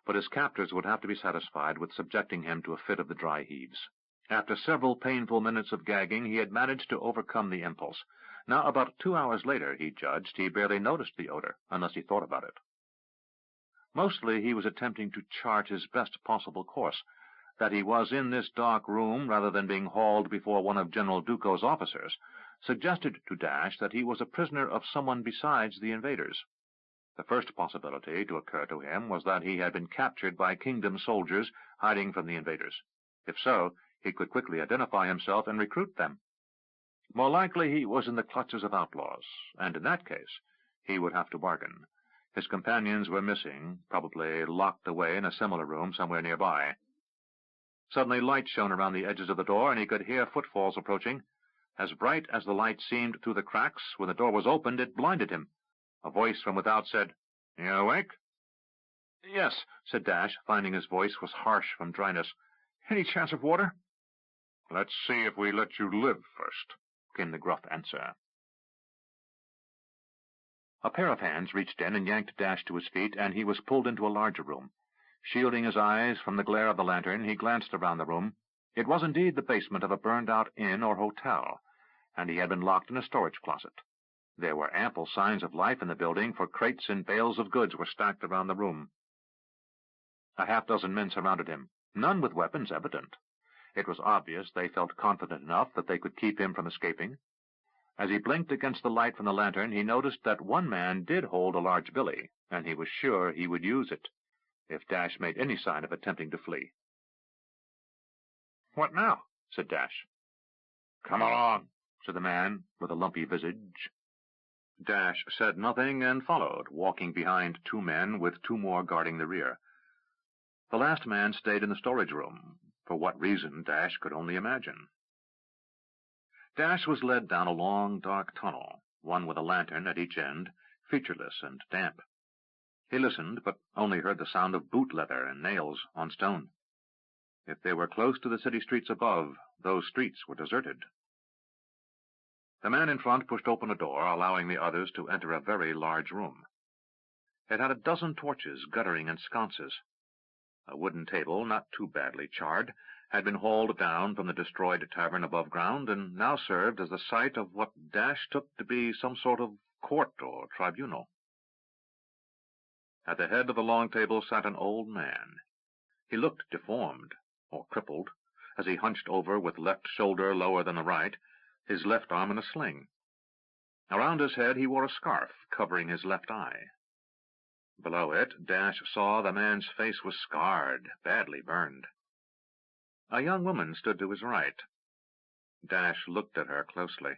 A: but his captors would have to be satisfied with subjecting him to a fit of the dry heaves. After several painful minutes of gagging, he had managed to overcome the impulse. Now, about 2 hours later, he judged, he barely noticed the odor, unless he thought about it. Mostly he was attempting to chart his best possible course. That he was in this dark room rather than being hauled before one of General Duco's officers suggested to Dash that he was a prisoner of someone besides the invaders. The first possibility to occur to him was that he had been captured by Kingdom soldiers hiding from the invaders. If so, he could quickly identify himself and recruit them. More likely he was in the clutches of outlaws, and in that case he would have to bargain. His companions were missing, probably locked away in a similar room somewhere nearby. Suddenly light shone around the edges of the door, and he could hear footfalls approaching. As bright as the light seemed through the cracks, when the door was opened, it blinded him. A voice from without said, "You awake?" "Yes," said Dash, finding his voice was harsh from dryness. "Any chance of water?" "Let's see if we let you live first," came the gruff answer. A pair of hands reached in and yanked Dash to his feet, and he was pulled into a larger room. Shielding his eyes from the glare of the lantern, he glanced around the room. It was indeed the basement of a burned-out inn or hotel, and he had been locked in a storage closet. There were ample signs of life in the building, for crates and bales of goods were stacked around the room. A half-dozen men surrounded him, none with weapons evident. It was obvious they felt confident enough that they could keep him from escaping. As he blinked against the light from the lantern, he noticed that one man did hold a large billy, and he was sure he would use it if Dash made any sign of attempting to flee. "What now?" said Dash. "Come along," said the man with a lumpy visage. Dash said nothing and followed, walking behind 2 men with 2 more guarding the rear. The last man stayed in the storage room. For what reason, Dash could only imagine. Dash was led down a long, dark tunnel, one with a lantern at each end, featureless and damp. He listened, but only heard the sound of boot leather and nails on stone. If they were close to the city streets above, those streets were deserted. The man in front pushed open a door, allowing the others to enter a very large room. It had a dozen torches guttering in sconces. A wooden table, not too badly charred, had been hauled down from the destroyed tavern above ground, and now served as the site of what Dash took to be some sort of court or tribunal. At the head of the long table sat an old man. He looked deformed, or crippled, as he hunched over with left shoulder lower than the right, his left arm in a sling. Around his head he wore a scarf, covering his left eye. Below it, Dash saw the man's face was scarred, badly burned. A young woman stood to his right. Dash looked at her closely.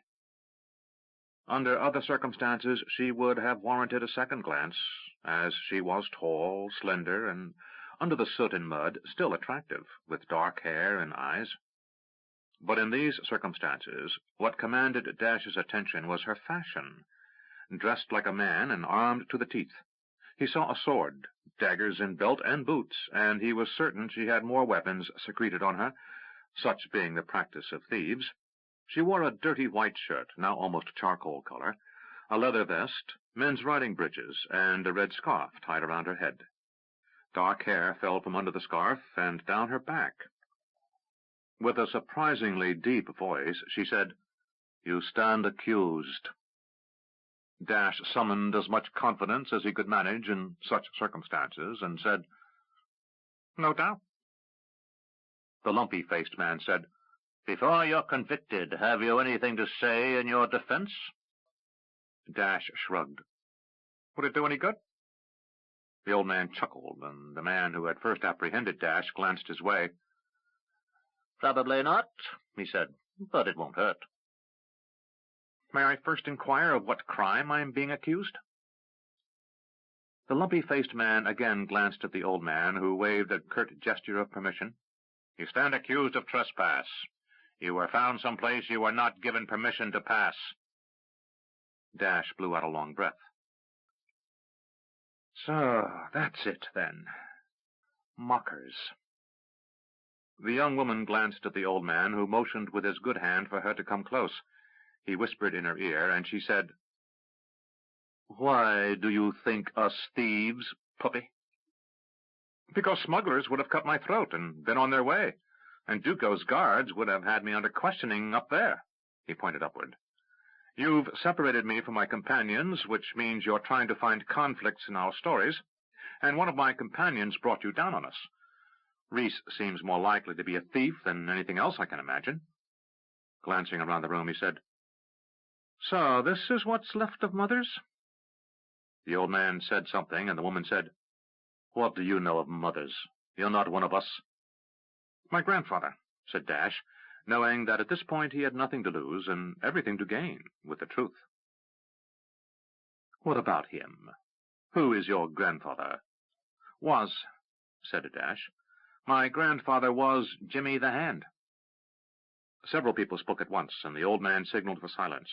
A: Under other circumstances, she would have warranted a second glance, as she was tall, slender, and, under the soot and mud, still attractive, with dark hair and eyes. But in these circumstances, what commanded Dash's attention was her fashion. Dressed like a man and armed to the teeth. He saw a sword, daggers in belt and boots, and he was certain she had more weapons secreted on her, such being the practice of thieves. She wore a dirty white shirt, now almost charcoal color, a leather vest, men's riding breeches, and a red scarf tied around her head. Dark hair fell from under the scarf and down her back. With a surprisingly deep voice, she said, "You stand accused." Dash summoned as much confidence as he could manage in such circumstances, and said, "No doubt." The lumpy-faced man said, "Before you're convicted, have you anything to say in your defense?" Dash shrugged. "Would it do any good?" The old man chuckled, and the man who had first apprehended Dash glanced his way. "Probably not," he said, "but it won't hurt." May I first inquire of what crime I am being accused?" The lumpy-faced man again glanced at the old man, who waved a curt gesture of permission. "You stand accused of trespass. You were found someplace you were not given permission to pass." Dash blew out a long breath. "So, that's it, then. Mockers." The young woman glanced at the old man, who motioned with his good hand for her to come close. He whispered in her ear, and she said, "Why do you think us thieves, puppy?" "Because smugglers would have cut my throat and been on their way, and Duco's guards would have had me under questioning up there." He pointed upward. "You've separated me from my companions, which means you're trying to find conflicts in our stories, and one of my companions brought you down on us. Reese seems more likely to be a thief than anything else I can imagine." Glancing around the room, he said, "So this is what's left of Mother's?" The old man said something, and the woman said, "What do you know of mothers? You're not one of us." "My grandfather," said Dash, knowing that at this point he had nothing to lose and everything to gain with the truth. "What about him? Who is your grandfather?" "Was," said Dash. "My grandfather was Jimmy the Hand." Several people spoke at once, and the old man signaled for silence.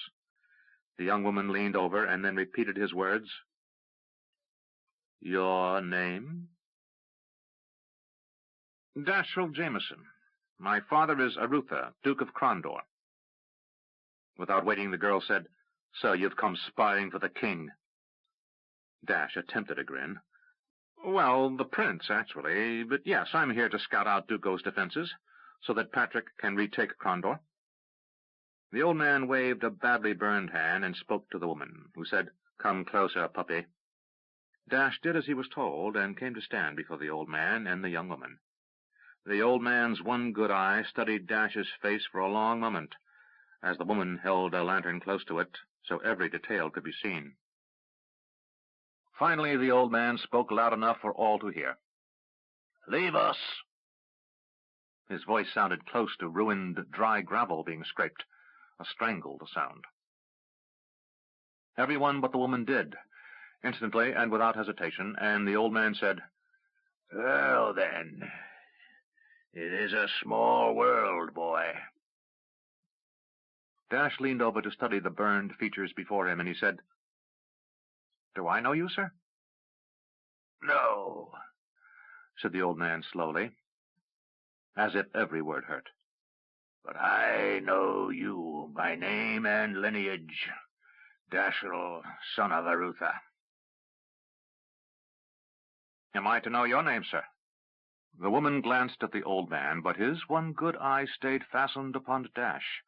A: The young woman leaned over and then repeated his words. "Your name?" "Dashiell Jameson. My father is Arutha, Duke of Crondor." Without waiting, the girl said, "So you've come spying for the king." Dash attempted a grin. "Well, the prince, actually, but yes, I'm here to scout out Duco's defenses, so that Patrick can retake Crondor." The old man waved a badly burned hand and spoke to the woman, who said, "Come closer, puppy." Dash did as he was told, and came to stand before the old man and the young woman. The old man's one good eye studied Dash's face for a long moment, as the woman held a lantern close to it, so every detail could be seen. Finally, the old man spoke loud enough for all to hear. "Leave us!" His voice sounded close to ruined dry gravel being scraped, a strangled sound. Everyone but the woman did, instantly and without hesitation, and the old man said, "Well, then, it is a small world, boy." Dash leaned over to study the burned features before him, and he said, "Do I know you, sir?" "No," said the old man slowly, as if every word hurt. "But I know you by name and lineage, Dashiell, son of Arutha." "Am I to know your name, sir?" The woman glanced at the old man, but his one good eye stayed fastened upon Dash.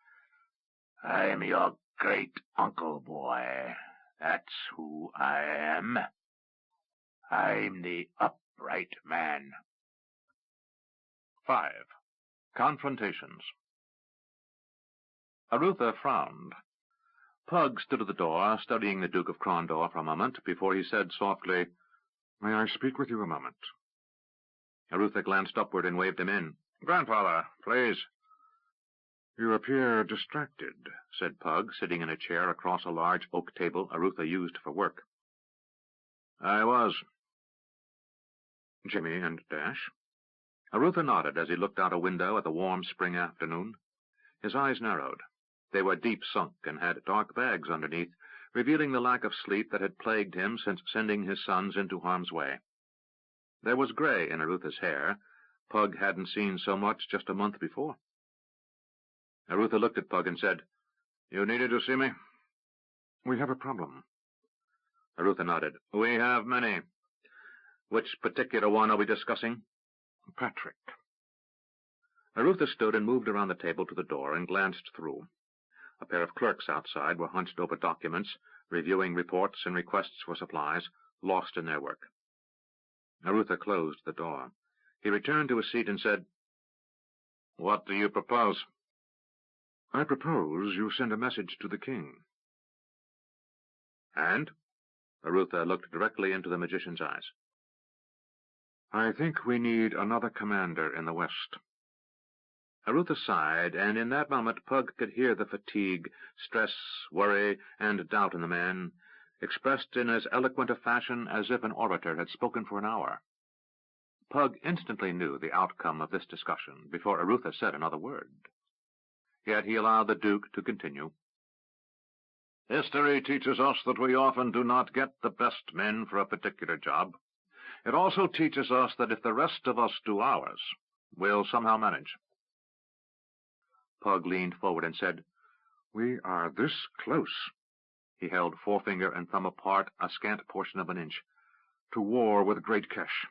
A: "I am your great-uncle, boy. That's who I am. I'm the upright man." 5. Confrontations. Arutha frowned. Pug stood at the door, studying the Duke of Crondor for a moment, before he said softly, "May I speak with you a moment?" Arutha glanced upward and waved him in. "Grandfather, please." "You appear distracted," said Pug, sitting in a chair across a large oak table Arutha used for work. "I was." "Jimmy and Dash?" Arutha nodded as he looked out a window at the warm spring afternoon. His eyes narrowed. They were deep sunk and had dark bags underneath, revealing the lack of sleep that had plagued him since sending his sons into harm's way. There was gray in Arutha's hair. Pug hadn't seen so much just a month before. Arutha looked at Pug and said, "You needed to see me?" "We have a problem." Arutha nodded. "We have many. Which particular one are we discussing?" "Patrick." Arutha stood and moved around the table to the door and glanced through. A pair of clerks outside were hunched over documents, reviewing reports and requests for supplies, lost in their work. Arutha closed the door. He returned to his seat and said, "What do you propose?" "I propose you send a message to the king." "And?" Arutha looked directly into the magician's eyes. "I think we need another commander in the West." Arutha sighed, and in that moment Pug could hear the fatigue, stress, worry, and doubt in the man, expressed in as eloquent a fashion as if an orator had spoken for an hour. Pug instantly knew the outcome of this discussion before Arutha said another word. Yet he allowed the Duke to continue. History teaches us that we often do not get the best men for a particular job. It also teaches us that if the rest of us do ours, we'll somehow manage. Pug leaned forward and said, "We are this close," he held forefinger and thumb apart a scant portion of an inch, "to war with Great Kesh.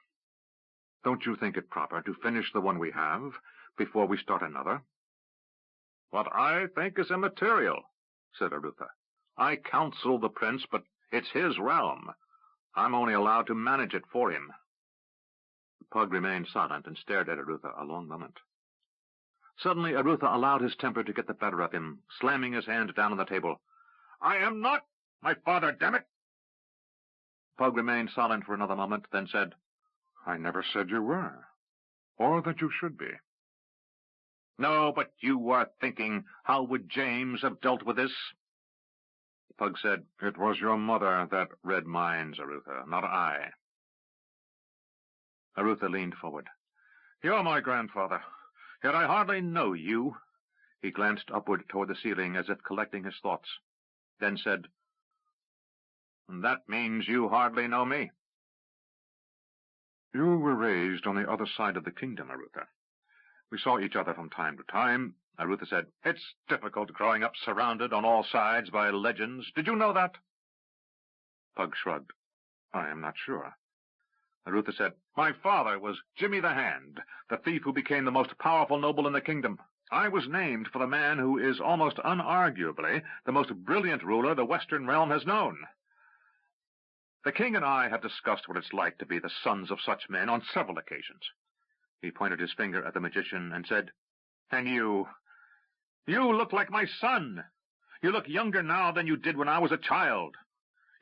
A: Don't you think it proper to finish the one we have before we start another?" "What I think is immaterial," said Arutha. "I counsel the prince, but it's his realm. I'm only allowed to manage it for him." Pug remained silent and stared at Arutha a long moment. Suddenly Arutha allowed his temper to get the better of him, slamming his hand down on the table. "I am not my father, damn it!" Pug remained silent for another moment, then said, "I never said you were, or that you should be." "No, but you are thinking, how would James have dealt with this?" Pug said, "It was your mother that read minds, Arutha, not I." Arutha leaned forward. "You're my grandfather, yet I hardly know you." He glanced upward toward the ceiling as if collecting his thoughts, then said, "That means you hardly know me." "You were raised on the other side of the kingdom, Arutha. We saw each other from time to time." Arutha said, "It's difficult growing up surrounded on all sides by legends. Did you know that?" Pug shrugged. "I am not sure." Arutha said, "My father was Jimmy the Hand, the thief who became the most powerful noble in the kingdom. I was named for the man who is almost unarguably the most brilliant ruler the Western realm has known. The king and I have discussed what it's like to be the sons of such men on several occasions." He pointed his finger at the magician and said, "And you look like my son. You look younger now than you did when I was a child.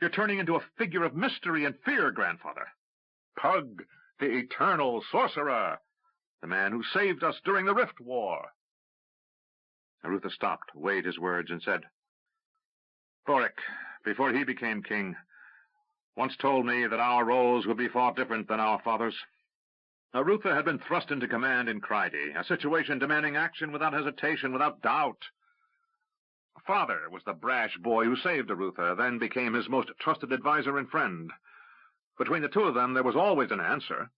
A: You're turning into a figure of mystery and fear, grandfather. Pug, the eternal sorcerer, the man who saved us during the Rift War." Arutha stopped, weighed his words, and said, "Boric, before he became king, once told me that our roles would be far different than our father's. Arutha had been thrust into command in Cryde, a situation demanding action without hesitation, without doubt. Father was the brash boy who saved Arutha, then became his most trusted adviser and friend. Between the two of them, there was always an answer."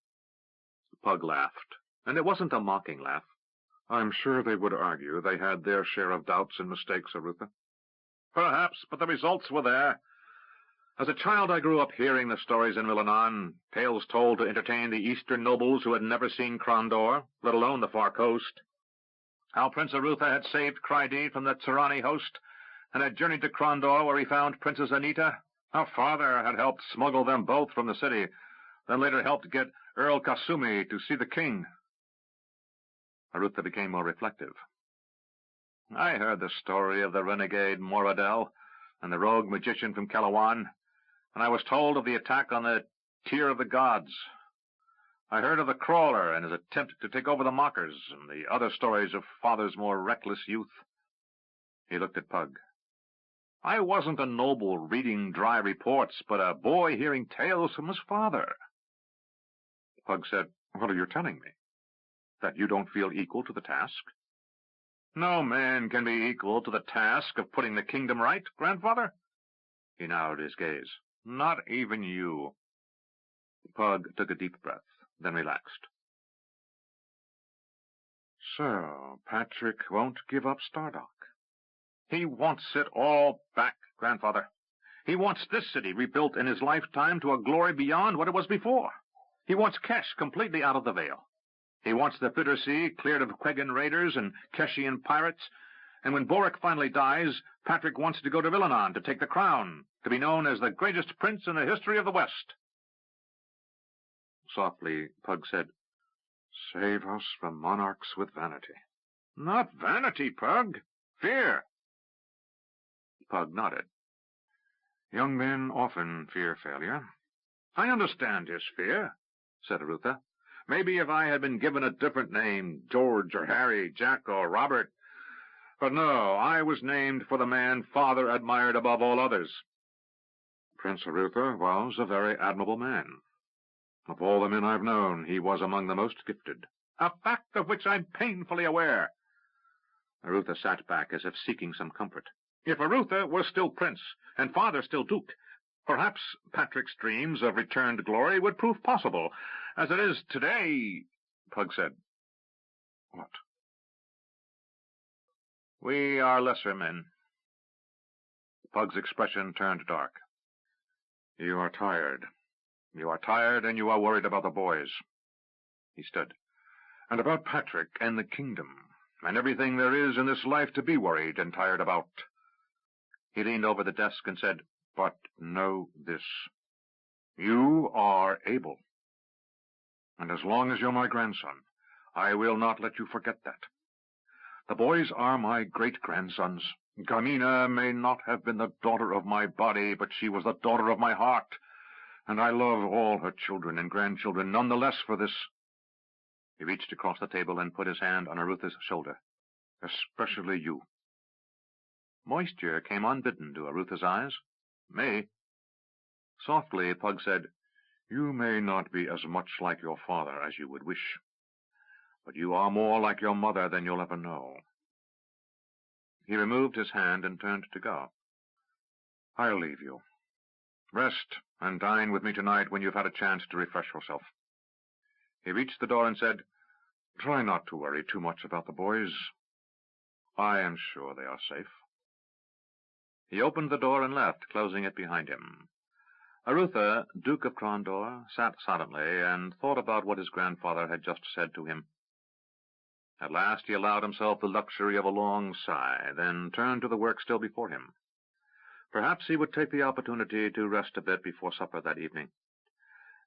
A: Pug laughed, and it wasn't a mocking laugh. "I'm sure they would argue they had their share of doubts and mistakes, Arutha." "Perhaps, but the results were there. As a child, I grew up hearing the stories in Milanon, tales told to entertain the eastern nobles who had never seen Crondor, let alone the far coast. How Prince Arutha had saved Cryde from the Tsarani host, and had journeyed to Crondor where he found Princess Anita. How father had helped smuggle them both from the city, then later helped get Earl Kasumi to see the king." Arutha became more reflective. "I heard the story of the renegade Moradel and the rogue magician from Calawan, and I was told of the attack on the Tier of the Gods. I heard of the Crawler and his attempt to take over the Mockers, and the other stories of father's more reckless youth." He looked at Pug. "I wasn't a noble reading dry reports, but a boy hearing tales from his father." Pug said, "What are you telling me? That you don't feel equal to the task?" "No man can be equal to the task of putting the kingdom right, grandfather." He narrowed his gaze. "Not even you." Pug took a deep breath, then relaxed. "So, Patrick won't give up Stardock." "He wants it all back, grandfather. He wants this city rebuilt in his lifetime to a glory beyond what it was before. He wants Kesh completely out of the Vale. He wants the Bitter Sea cleared of Quegan raiders and Keshian pirates, and when Boric finally dies, Patrick wants to go to Milanon to take the crown, to be known as the greatest prince in the history of the West." Softly, Pug said, "Save us from monarchs with vanity." "Not vanity, Pug. Fear." Pug nodded. "Young men often fear failure." "I understand his fear," said Arutha. Maybe if I had been given a different name, George or Harry, Jack or Robert. But no, I was named for the man Father admired above all others. Prince Arutha was a very admirable man. Of all the men I've known, he was among the most gifted. A fact of which I'm painfully aware. Arutha sat back as if seeking some comfort. If Arutha were still prince, and Father still duke, perhaps Patrick's dreams of returned glory would prove possible. As it is today, Pug said. What? We are lesser men. Pug's expression turned dark. You are tired. You are tired, and you are worried about the boys. He stood. And about Patrick and the kingdom, and everything there is in this life to be worried and tired about. He leaned over the desk and said, But know this. You are able. And as long as you're my grandson, I will not let you forget that. The boys are my great-grandsons. Carmina may not have been the daughter of my body, but she was the daughter of my heart, and I love all her children and grandchildren none the less for this. He reached across the table and put his hand on Arutha's shoulder. Especially you. Moisture came unbidden to Arutha's eyes. Me? Softly, Pug said, You may not be as much like your father as you would wish, but you are more like your mother than you'll ever know. He removed his hand and turned to go. I'll leave you. Rest and dine with me tonight when you've had a chance to refresh yourself. He reached the door and said, Try not to worry too much about the boys. I am sure they are safe. He opened the door and left, closing it behind him. Arutha, Duke of Crondor, sat silently and thought about what his grandfather had just said to him. At last he allowed himself the luxury of a long sigh, then turned to the work still before him. Perhaps he would take the opportunity to rest a bit before supper that evening.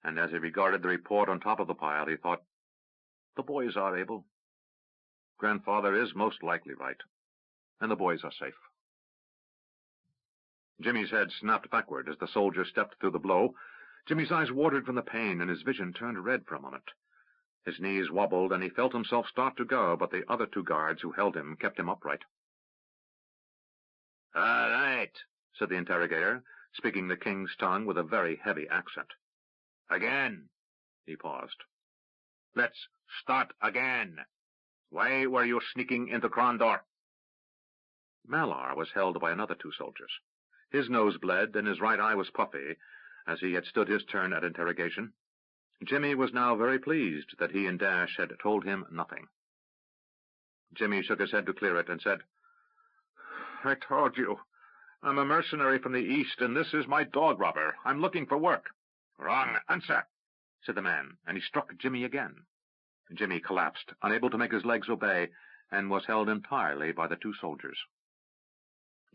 A: And as he regarded the report on top of the pile, he thought, The boys are able. Grandfather is most likely right, and the boys are safe. Jimmy's head snapped backward as the soldier stepped through the blow. Jimmy's eyes watered from the pain, and his vision turned red for a moment. His knees wobbled, and he felt himself start to go, but the other two guards who held him kept him upright. All right, said the interrogator, speaking the king's tongue with a very heavy accent. Again. He paused. Let's start again. Why were you sneaking into Crondor? Malar was held by another two soldiers. His nose bled, and his right eye was puffy, as he had stood his turn at interrogation. Jimmy was now very pleased that he and Dash had told him nothing. Jimmy shook his head to clear it and said, I told you. I'm a mercenary from the east, and this is my dog robber. I'm looking for work. Wrong answer, said the man, and he struck Jimmy again. Jimmy collapsed, unable to make his legs obey, and was held entirely by the two soldiers.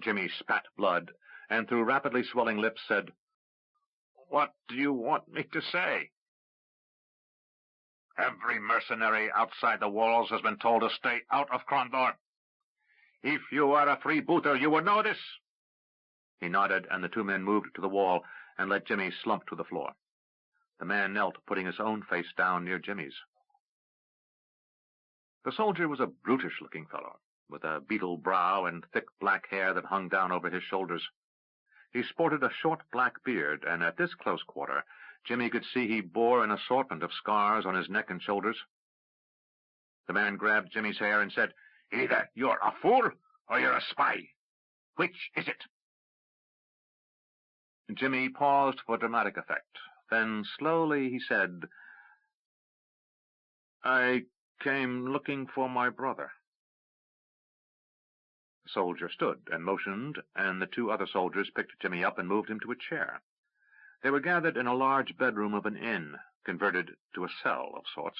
A: Jimmy spat blood, and through rapidly swelling lips said, What do you want me to say? Every mercenary outside the walls has been told to stay out of Crondor. If you are a freebooter, you would know this. He nodded, and the two men moved to the wall and let Jimmy slump to the floor. The man knelt, putting his own face down near Jimmy's. The soldier was a brutish-looking fellow, with a beetle brow and thick black hair that hung down over his shoulders. He sported a short black beard, and at this close quarter, Jimmy could see he bore an assortment of scars on his neck and shoulders. The man grabbed Jimmy's hair and said, Either you're a fool or you're a spy. Which is it? Jimmy paused for dramatic effect. Then slowly he said, I came looking for my brother. The soldier stood and motioned, and the two other soldiers picked Jimmy up and moved him to a chair. They were gathered in a large bedroom of an inn, converted to a cell of sorts.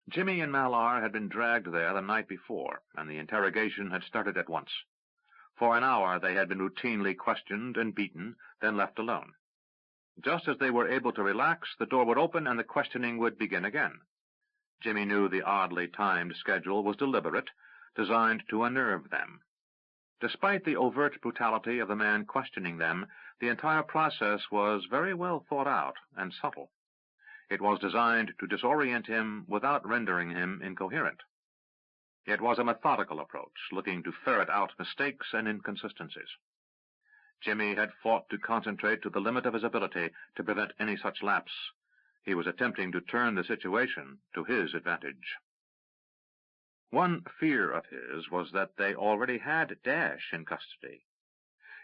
A: Jimmy and Malar had been dragged there the night before, and the interrogation had started at once. For an hour they had been routinely questioned and beaten, then left alone. Just as they were able to relax, the door would open and the questioning would begin again. Jimmy knew the oddly timed schedule was deliberate, designed to unnerve them. Despite the overt brutality of the man questioning them, the entire process was very well thought out and subtle. It was designed to disorient him without rendering him incoherent. It was a methodical approach, looking to ferret out mistakes and inconsistencies. Jimmy had fought to concentrate to the limit of his ability to prevent any such lapse. He was attempting to turn the situation to his advantage. One fear of his was that they already had Dash in custody.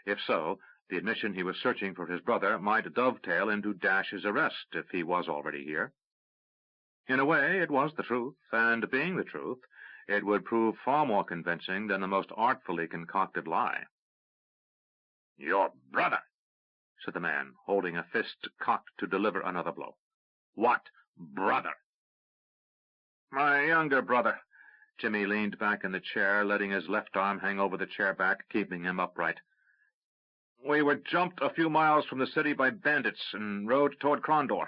A: If so, the admission he was searching for his brother might dovetail into Dash's arrest if he was already here. In a way, it was the truth, and being the truth, it would prove far more convincing than the most artfully concocted lie. "Your brother," said the man, holding a fist cocked to deliver another blow. "What brother?" "My younger brother." Jimmy leaned back in the chair, letting his left arm hang over the chair back, keeping him upright. "We were jumped a few miles from the city by bandits and rode toward Crondor."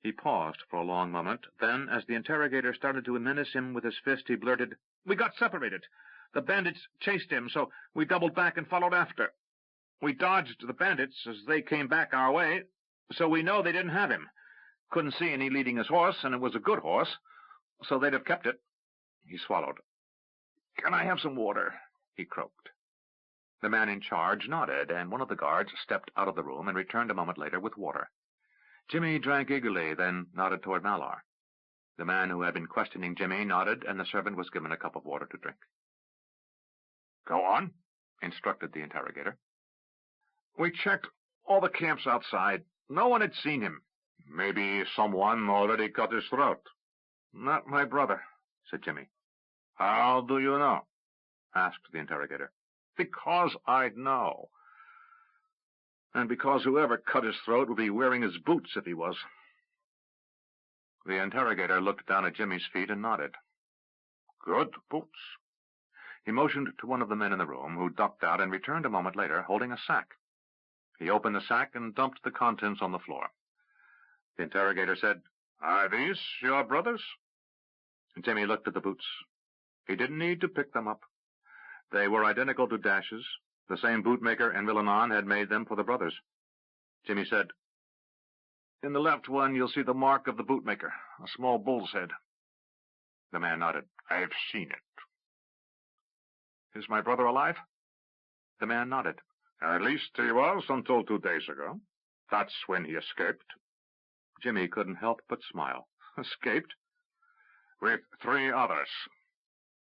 A: He paused for a long moment. Then, as the interrogator started to menace him with his fist, he blurted, "We got separated. The bandits chased him, so we doubled back and followed after. We dodged the bandits as they came back our way, so we know they didn't have him. Couldn't see any leading his horse, and it was a good horse, so they'd have kept it." He swallowed. "Can I have some water?" he croaked. The man in charge nodded, and one of the guards stepped out of the room and returned a moment later with water. Jimmy drank eagerly, then nodded toward Malar. The man who had been questioning Jimmy nodded, and the servant was given a cup of water to drink. "Go on," instructed the interrogator. "We checked all the camps outside. No one had seen him." "Maybe someone already cut his throat." "Not my brother," said Jimmy. "How do you know?" asked the interrogator. "Because I'd know. And because whoever cut his throat would be wearing his boots if he was." The interrogator looked down at Jimmy's feet and nodded. "Good boots." He motioned to one of the men in the room, who ducked out and returned a moment later, holding a sack. He opened the sack and dumped the contents on the floor. The interrogator said, "Are these your brothers?" Jimmy looked at the boots. He didn't need to pick them up. They were identical to Dash's. The same bootmaker in Milanon had made them for the brothers. Jimmy said, "In the left one you'll see the mark of the bootmaker, a small bull's head." The man nodded. "I've seen it." "Is my brother alive?" The man nodded. "At least he was until 2 days ago. That's when he escaped." Jimmy couldn't help but smile. "Escaped?" "With 3 others."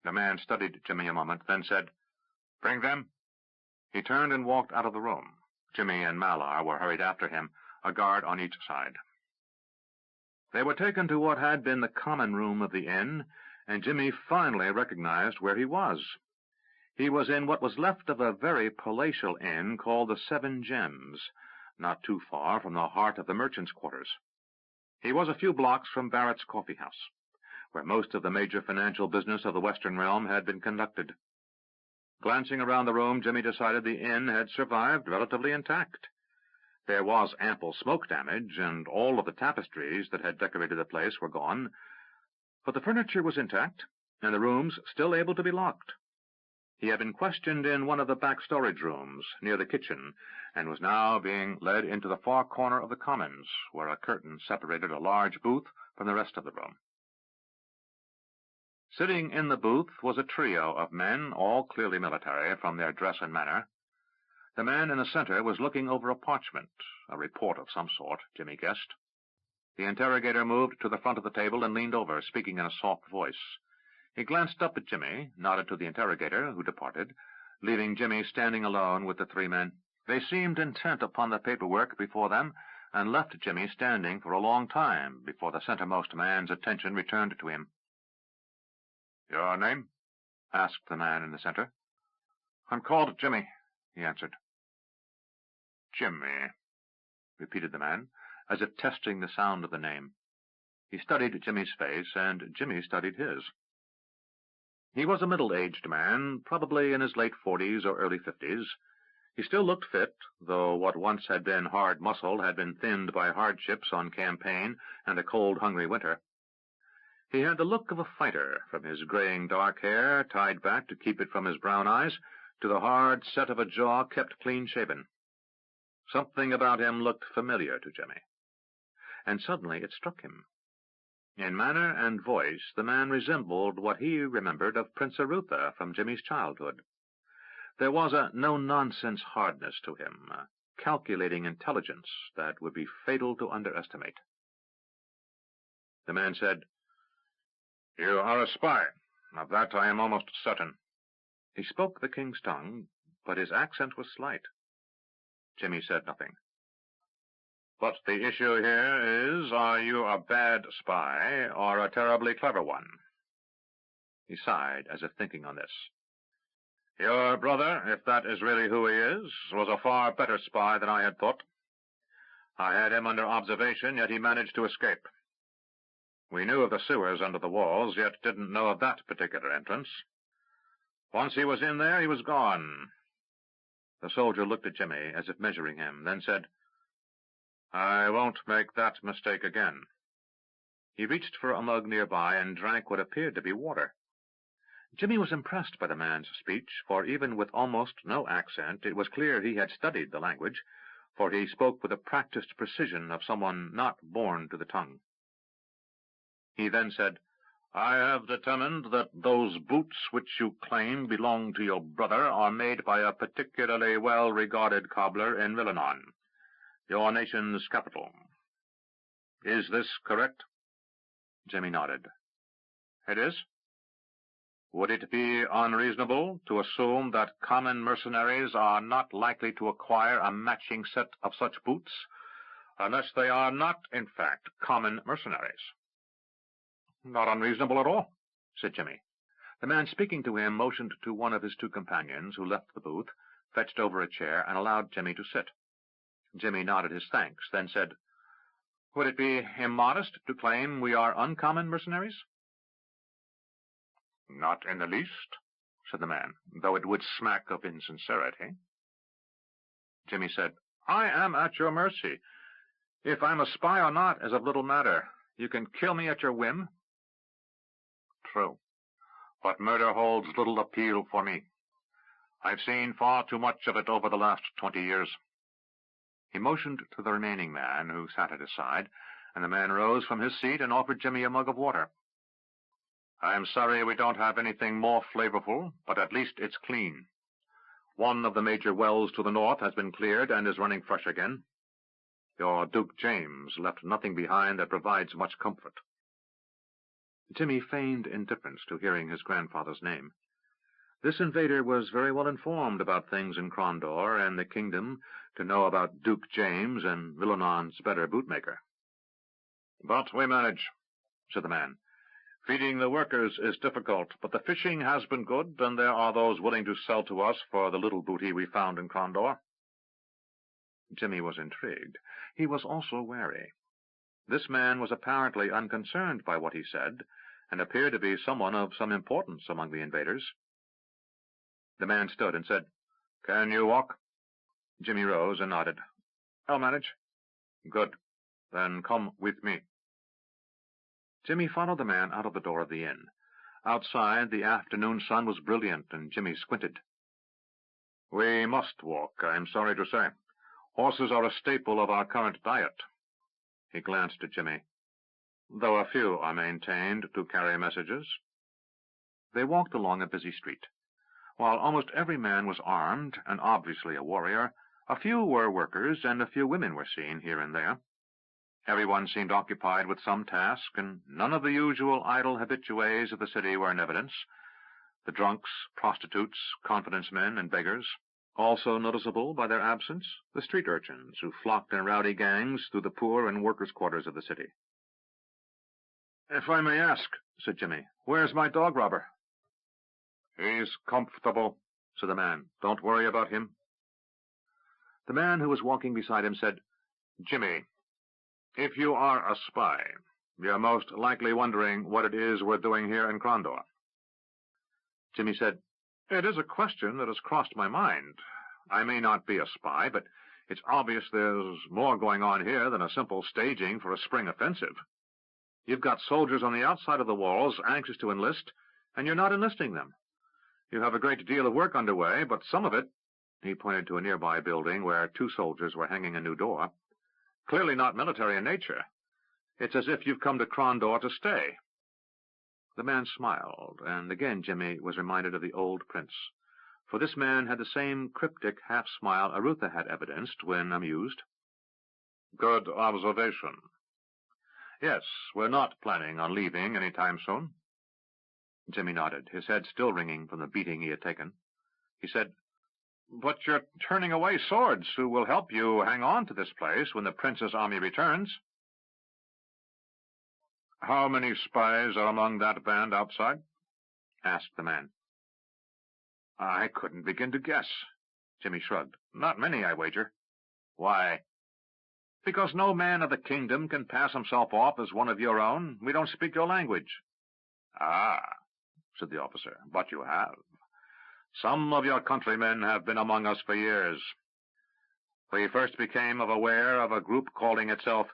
A: The man studied Jimmy a moment, then said, "Bring them." He turned and walked out of the room. Jimmy and Malar were hurried after him, a guard on each side. They were taken to what had been the common room of the inn, and Jimmy finally recognized where he was. He was in what was left of a very palatial inn called the 7 Gems, not too far from the heart of the merchants' quarters. He was a few blocks from Barrett's Coffee House, where most of the major financial business of the Western realm had been conducted. Glancing around the room, Jimmy decided the inn had survived relatively intact. There was ample smoke damage, and all of the tapestries that had decorated the place were gone, but the furniture was intact, and the rooms still able to be locked. He had been questioned in one of the back storage rooms, near the kitchen, and was now being led into the far corner of the commons, where a curtain separated a large booth from the rest of the room. Sitting in the booth was a trio of men, all clearly military from their dress and manner. The man in the center was looking over a parchment, a report of some sort, Jimmy guessed. The interrogator moved to the front of the table and leaned over, speaking in a soft voice. He glanced up at Jimmy, nodded to the interrogator, who departed, leaving Jimmy standing alone with the 3 men. They seemed intent upon the paperwork before them, and left Jimmy standing for a long time before the centermost man's attention returned to him. "Your name?" asked the man in the center. "I'm called Jimmy," he answered. "Jimmy," repeated the man, as if testing the sound of the name. He studied Jimmy's face, and Jimmy studied his. He was a middle-aged man, probably in his late 40s or early 50s. He still looked fit, though what once had been hard muscle had been thinned by hardships on campaign and a cold, hungry winter. He had the look of a fighter, from his graying dark hair, tied back to keep it from his brown eyes, to the hard set of a jaw kept clean-shaven. Something about him looked familiar to Jimmy. and suddenly it struck him. In manner and voice, the man resembled what he remembered of Prince Arutha from Jimmy's childhood. There was a no-nonsense hardness to him, a calculating intelligence that would be fatal to underestimate. The man said, "You are a spy. Of that I am almost certain." He spoke the king's tongue, but his accent was slight. Jimmy said nothing. "But the issue here is, are you a bad spy or a terribly clever one?" He sighed, as if thinking on this. "Your brother, if that is really who he is, was a far better spy than I had thought. I had him under observation, yet he managed to escape. We knew of the sewers under the walls, yet didn't know of that particular entrance. Once he was in there, he was gone." The soldier looked at Jimmy, as if measuring him, then said, "I won't make that mistake again." He reached for a mug nearby and drank what appeared to be water. Jimmy was impressed by the man's speech, for even with almost no accent, it was clear he had studied the language, for he spoke with the practiced precision of someone not born to the tongue. He then said, "I have determined that those boots which you claim belong to your brother are made by a particularly well-regarded cobbler in Milanon, your nation's capital. Is this correct?" Jimmy nodded. "It is." "Would it be unreasonable to assume that common mercenaries are not likely to acquire a matching set of such boots, unless they are not, in fact, common mercenaries?" "Not unreasonable at all," said Jimmy. The man speaking to him motioned to one of his two companions, who left the booth, fetched over a chair, and allowed Jimmy to sit. Jimmy nodded his thanks, then said, "Would it be immodest to claim we are uncommon mercenaries?" "Not in the least," said the man, "though it would smack of insincerity." Jimmy said, "I am at your mercy. If I'm a spy or not is of little matter. You can kill me at your whim." "True, but murder holds little appeal for me. I've seen far too much of it over the last 20 years. He motioned to the remaining man, who sat at his side, and the man rose from his seat and offered Jimmy a mug of water. "I'm sorry we don't have anything more flavorful, but at least it's clean. One of the major wells to the north has been cleared and is running fresh again. Your Duke James left nothing behind that provides much comfort." Jimmy feigned indifference to hearing his grandfather's name. This invader was very well informed about things in Crondor and the kingdom to know about Duke James and Milanon's better bootmaker. "But we manage," said the man. "Feeding the workers is difficult, but the fishing has been good, and there are those willing to sell to us for the little booty we found in Crondor." Jimmy was intrigued. He was also wary. This man was apparently unconcerned by what he said, and appeared to be someone of some importance among the invaders. The man stood and said, "Can you walk?" Jimmy rose and nodded. "I'll manage." "Good. Then come with me." Jimmy followed the man out of the door of the inn. Outside, the afternoon sun was brilliant, and Jimmy squinted. "We must walk, I'm sorry to say. Horses are a staple of our current diet." He glanced at Jimmy. "Though a few are maintained to carry messages." They walked along a busy street. While almost every man was armed, and obviously a warrior, a few were workers, and a few women were seen here and there. Everyone seemed occupied with some task, and none of the usual idle habitués of the city were in evidence. The drunks, prostitutes, confidence men, and beggars. Also noticeable by their absence, the street urchins, who flocked in rowdy gangs through the poor and workers' quarters of the city. "If I may ask," said Jimmy, "where's my dog robber?" "He's comfortable," said the man. "Don't worry about him." The man who was walking beside him said, "Jimmy, if you are a spy, you're most likely wondering what it is we're doing here in Crondor." Jimmy said, "It is a question that has crossed my mind. I may not be a spy, but it's obvious there's more going on here than a simple staging for a spring offensive. You've got soldiers on the outside of the walls anxious to enlist, and you're not enlisting them. You have a great deal of work underway, but some of it," he pointed to a nearby building where 2 soldiers were hanging a new door, "clearly not military in nature. It's as if you've come to Crondor to stay." The man smiled, and again Jimmy was reminded of the old prince, for this man had the same cryptic half-smile Arutha had evidenced when amused. "Good observation. Yes, we're not planning on leaving any time soon." Jimmy nodded, his head still ringing from the beating he had taken. He said, "But you're turning away swords who will help you hang on to this place when the prince's army returns." "How many spies are among that band outside?" asked the man. "I couldn't begin to guess." Jimmy shrugged. "Not many, I wager." "Why?" "Because no man of the kingdom can pass himself off as one of your own. We don't speak your language." "Ah," said the officer, "but you have. Some of your countrymen have been among us for years. We first became aware of a group calling itself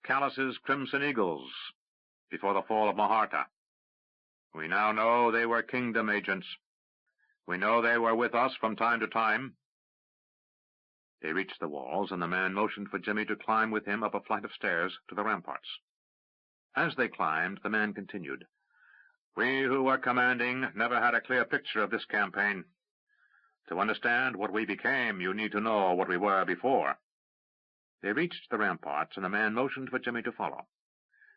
A: Callus's Crimson Eagles before the fall of Maharta. We now know they were kingdom agents. We know they were with us from time to time." They reached the walls, and the man motioned for Jimmy to climb with him up a flight of stairs to the ramparts. As they climbed, the man continued, "We who were commanding never had a clear picture of this campaign. To understand what we became, you need to know what we were before." They reached the ramparts, and the man motioned for Jimmy to follow.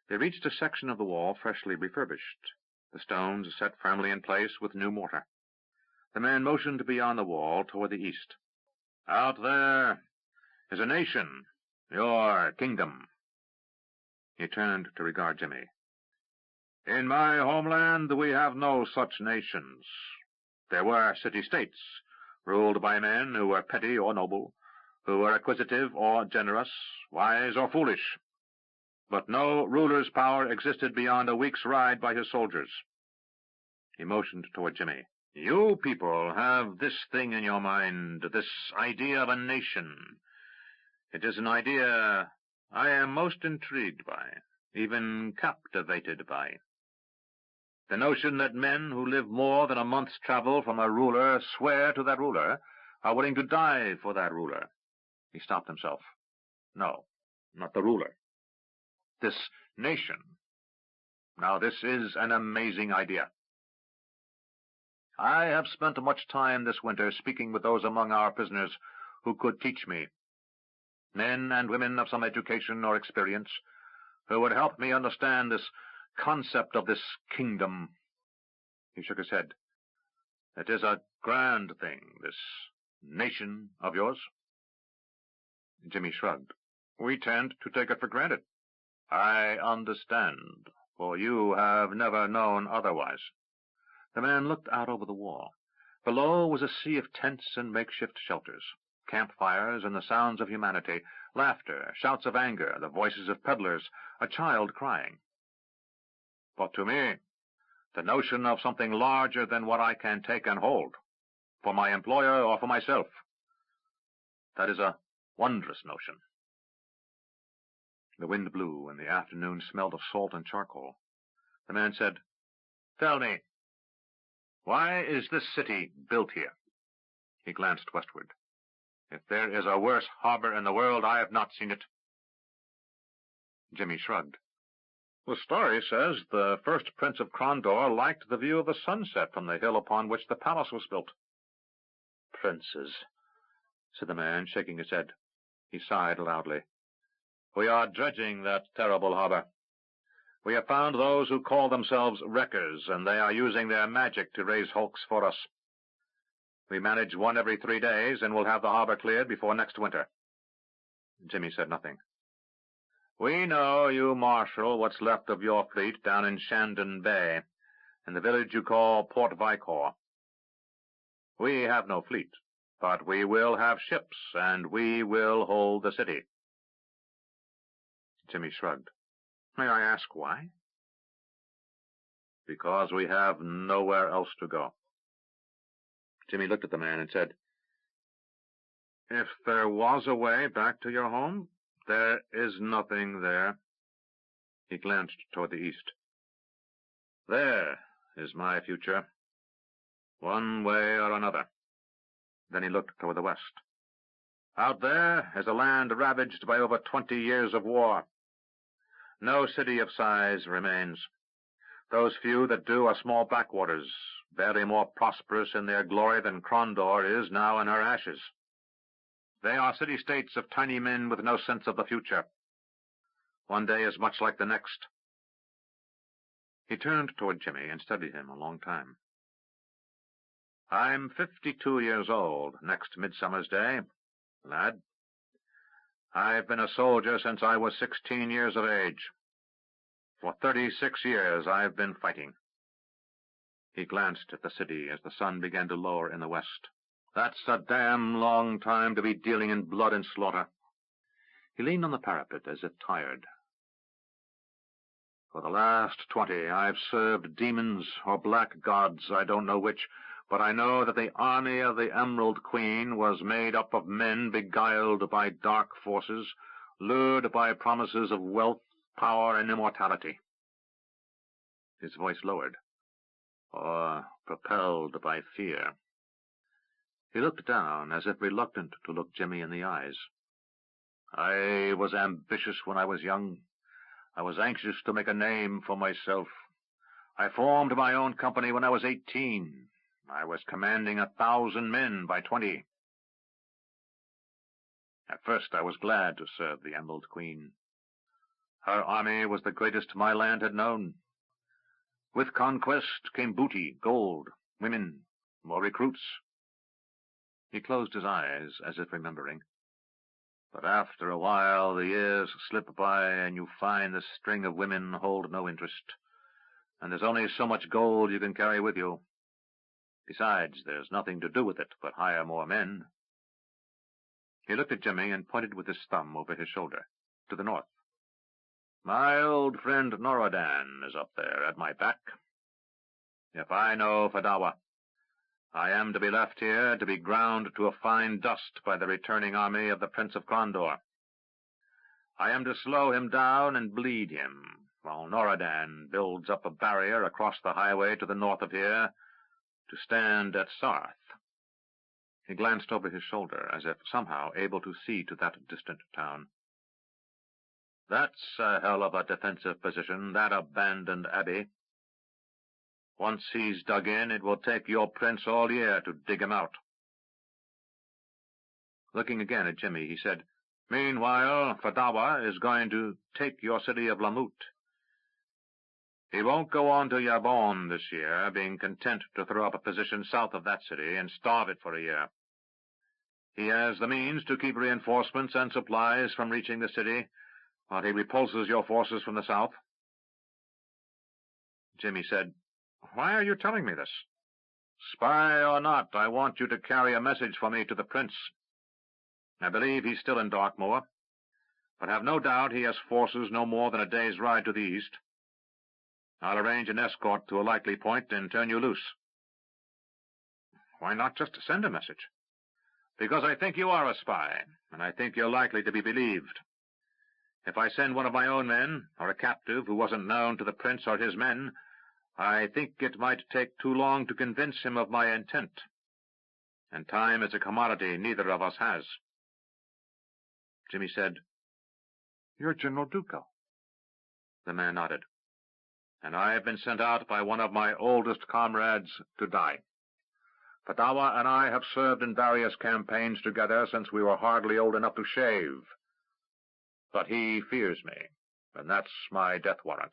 A: They reached a section of the wall freshly refurbished, the stones set firmly in place with new mortar. The man motioned beyond the wall toward the east. "Out there is a nation, your kingdom." He turned to regard Jimmy. "In my homeland we have no such nations. There were city-states, ruled by men who were petty or noble, who were acquisitive or generous, wise or foolish. But no ruler's power existed beyond a week's ride by his soldiers." He motioned toward Jimmy. "You people have this thing in your mind, this idea of a nation. It is an idea I am most intrigued by, even captivated by. The notion that men who live more than a month's travel from a ruler swear to that ruler, are willing to die for that ruler." He stopped himself. "No, not the ruler. This nation. Now this is an amazing idea. I have spent much time this winter speaking with those among our prisoners who could teach me, men and women of some education or experience, who would help me understand this concept of this kingdom." He shook his head. "It is a grand thing, this nation of yours." Jimmy shrugged. "We tend to take it for granted." "I understand, for you have never known otherwise." The man looked out over the wall. Below was a sea of tents and makeshift shelters, campfires and the sounds of humanity, laughter, shouts of anger, the voices of peddlers, a child crying. "But to me, the notion of something larger than what I can take and hold, for my employer or for myself, that is a wondrous notion." The wind blew, and the afternoon smelled of salt and charcoal. The man said, "Tell me, why is this city built here?" He glanced westward. "If there is a worse harbor in the world, I have not seen it." Jimmy shrugged. "The story says the first prince of Crondor liked the view of the sunset from the hill upon which the palace was built." "Princes," said the man, shaking his head. He sighed loudly. "We are dredging that terrible harbor. We have found those who call themselves wreckers, and they are using their magic to raise hulks for us. We manage one every 3 days, and we'll have the harbor cleared before next winter." Jimmy said nothing. "We know you marshal what's left of your fleet down in Shandon Bay, in the village you call Port Vicor. We have no fleet, but we will have ships, and we will hold the city." Jimmy shrugged. "May I ask why?" "Because we have nowhere else to go." Jimmy looked at the man and said, "If there was a way back to your home, there is nothing there." He glanced toward the east. "There is my future, one way or another." Then he looked toward the west. "Out there is a land ravaged by over 20 years of war. No city of size remains. Those few that do are small backwaters, barely more prosperous in their glory than Krondor is now in her ashes. They are city-states of tiny men with no sense of the future. One day is much like the next. He turned toward Jimmy and studied him a long time. I'm 52 years old next Midsummer's Day, lad. I've been a soldier since I was 16 years of age. For 36 years I've been fighting. He glanced at the city as the sun began to lower in the west. That's a damn long time to be dealing in blood and slaughter. He leaned on the parapet as if tired. For the last 20, I've served demons or black gods, I don't know which, but I know that the army of the Emerald Queen was made up of men beguiled by dark forces, lured by promises of wealth, power, and immortality. His voice lowered, or propelled by fear. He looked down, as if reluctant to look Jimmy in the eyes. I was ambitious when I was young. I was anxious to make a name for myself. I formed my own company when I was 18. I was commanding 1,000 men by 20. At first I was glad to serve the Emerald Queen. Her army was the greatest my land had known. With conquest came booty, gold, women, more recruits. He closed his eyes, as if remembering. But after a while the years slip by, and you find the string of women hold no interest, and there's only so much gold you can carry with you. Besides, there's nothing to do with it but hire more men. He looked at Jimmy and pointed with his thumb over his shoulder, to the north. My old friend Norodan is up there at my back. If I know Fadawa, I am to be left here to be ground to a fine dust by the returning army of the Prince of Krondor. I am to slow him down and bleed him, while Norodan builds up a barrier across the highway to the north of here, to stand at Sarth. He glanced over his shoulder, as if somehow able to see to that distant town. That's a hell of a defensive position, that abandoned abbey. Once he's dug in, it will take your prince all year to dig him out. Looking again at Jimmy, he said, Meanwhile, Fadawa is going to take your city of Lamut. He won't go on to Yabon this year, being content to throw up a position south of that city and starve it for a year. He has the means to keep reinforcements and supplies from reaching the city, while he repulses your forces from the south. Jimmy said, Why are you telling me this? Spy or not, I want you to carry a message for me to the prince. I believe he's still in Darkmoor, but have no doubt he has forces no more than a day's ride to the east. I'll arrange an escort to a likely point and turn you loose. Why not just send a message? Because I think you are a spy, and I think you're likely to be believed. If I send one of my own men, or a captive who wasn't known to the prince or his men, I think it might take too long to convince him of my intent. And time is a commodity neither of us has. Jimmy said, You're General Duco. The man nodded. And I have been sent out by one of my oldest comrades to die. Fadawa and I have served in various campaigns together since we were hardly old enough to shave. But he fears me, and that's my death warrant.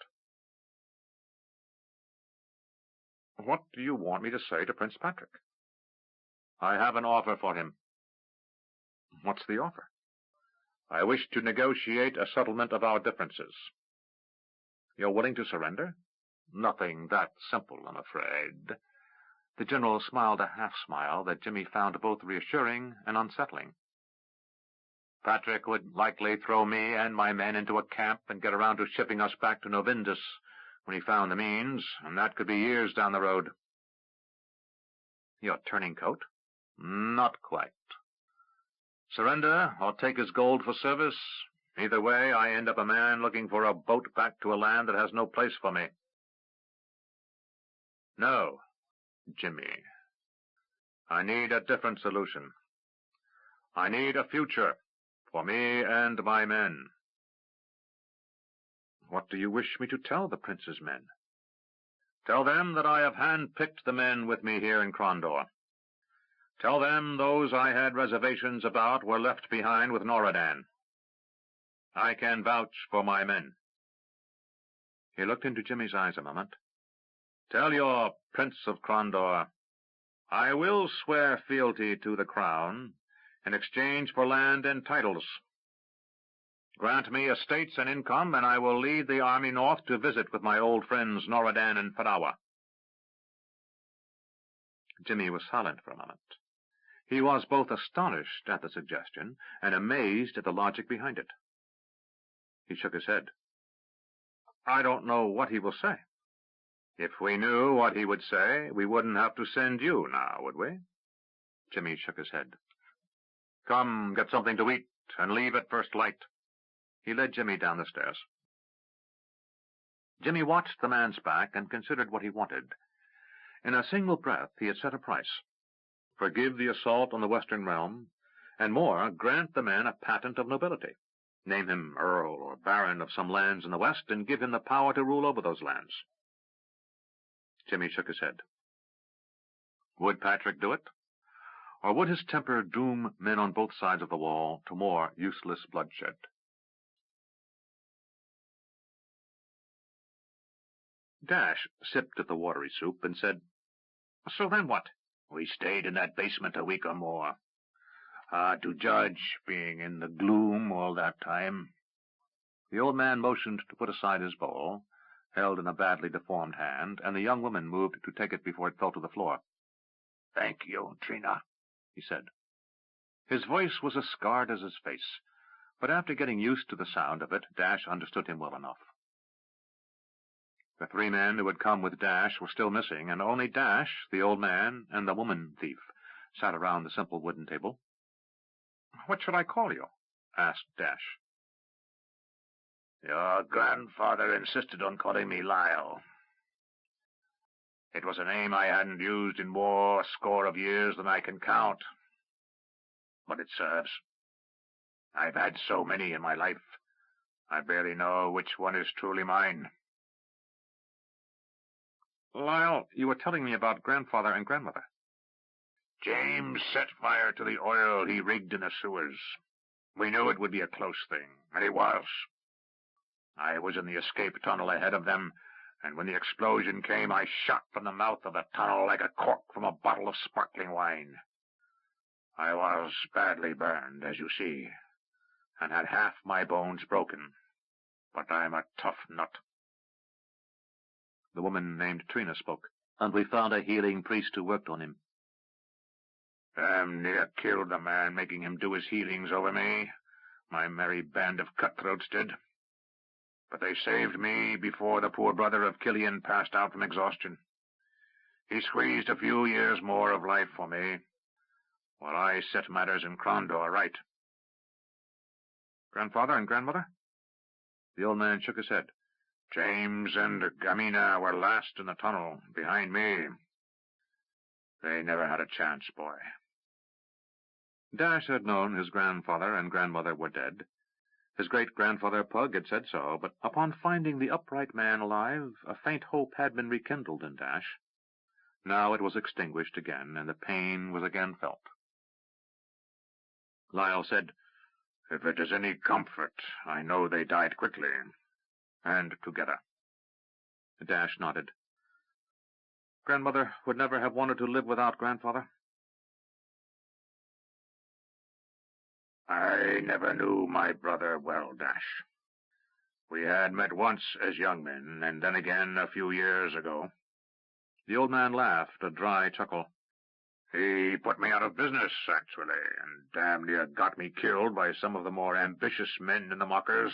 A: What do you want me to say to Prince Patrick? I have an offer for him. What's the offer? I wish to negotiate a settlement of our differences. You're willing to surrender? Nothing that simple, I'm afraid. The general smiled a half-smile that Jimmy found both reassuring and unsettling. Patrick would likely throw me and my men into a camp and get around to shipping us back to Novindus when he found the means, and that could be years down the road. Your turning coat? Not quite. Surrender or take his gold for service? Either way, I end up a man looking for a boat back to a land that has no place for me. No, Jimmy. I need a different solution. I need a future for me and my men. What do you wish me to tell the prince's men? Tell them that I have hand-picked the men with me here in Crondor. Tell them those I had reservations about were left behind with Noradan. I can vouch for my men. He looked into Jimmy's eyes a moment. Tell your Prince of Crondor, I will swear fealty to the crown in exchange for land and titles. Grant me estates and income, and I will lead the army north to visit with my old friends Noradan and Farawa. Jimmy was silent for a moment. He was both astonished at the suggestion and amazed at the logic behind it. He shook his head. I don't know what he will say. If we knew what he would say, we wouldn't have to send you now, would we? Jimmy shook his head. Come, get something to eat, and leave at first light. He led Jimmy down the stairs. Jimmy watched the man's back and considered what he wanted. In a single breath, he had set a price. Forgive the assault on the Western realm, and more, grant the man a patent of nobility. Name him Earl or Baron of some lands in the West, and give him the power to rule over those lands. Jimmy shook his head. Would Patrick do it? Or would his temper doom men on both sides of the wall to more useless bloodshed? Dash sipped at the watery soup and said, So then what? We stayed in that basement a week or more. Hard to judge, being in the gloom all that time. The old man motioned to put aside his bowl, held in a badly deformed hand, and the young woman moved to take it before it fell to the floor. Thank you, Trina, he said. His voice was as scarred as his face, but after getting used to the sound of it, Dash understood him well enough. The three men who had come with Dash were still missing, and only Dash, the old man, and the woman thief sat around the simple wooden table. What should I call you? Asked Dash. Your grandfather insisted on calling me Lyle. It was a name I hadn't used in more a score of years than I can count. But it serves. I've had so many in my life, I barely know which one is truly mine. Lyle, you were telling me about grandfather and grandmother. James set fire to the oil he rigged in the sewers. We knew it would be a close thing, and it was. I was in the escape tunnel ahead of them, and when the explosion came, I shot from the mouth of the tunnel like a cork from a bottle of sparkling wine. I was badly burned, as you see, and had half my bones broken, but I'm a tough nut. The woman named Trina spoke. And we found a healing priest who worked on him. Damn near killed the man making him do his healings over me. My merry band of cutthroats did. But they saved me before the poor brother of Killian passed out from exhaustion. He squeezed a few years more of life for me, while I set matters in Crondor right. Grandfather and grandmother? The old man shook his head. James and Gamina were last in the tunnel, behind me. They never had a chance, boy. Dash had known his grandfather and grandmother were dead. His great-grandfather Pug had said so, but upon finding the upright man alive, a faint hope had been rekindled in Dash. Now it was extinguished again, and the pain was again felt. Lyle said, If it is any comfort, I know they died quickly, and together. Dash nodded. Grandmother would never have wanted to live without grandfather? I never knew my brother well, Dash. We had met once as young men, and then again a few years ago. The old man laughed, a dry chuckle. He put me out of business, actually, and damn near got me killed by some of the more ambitious men in the Mockers.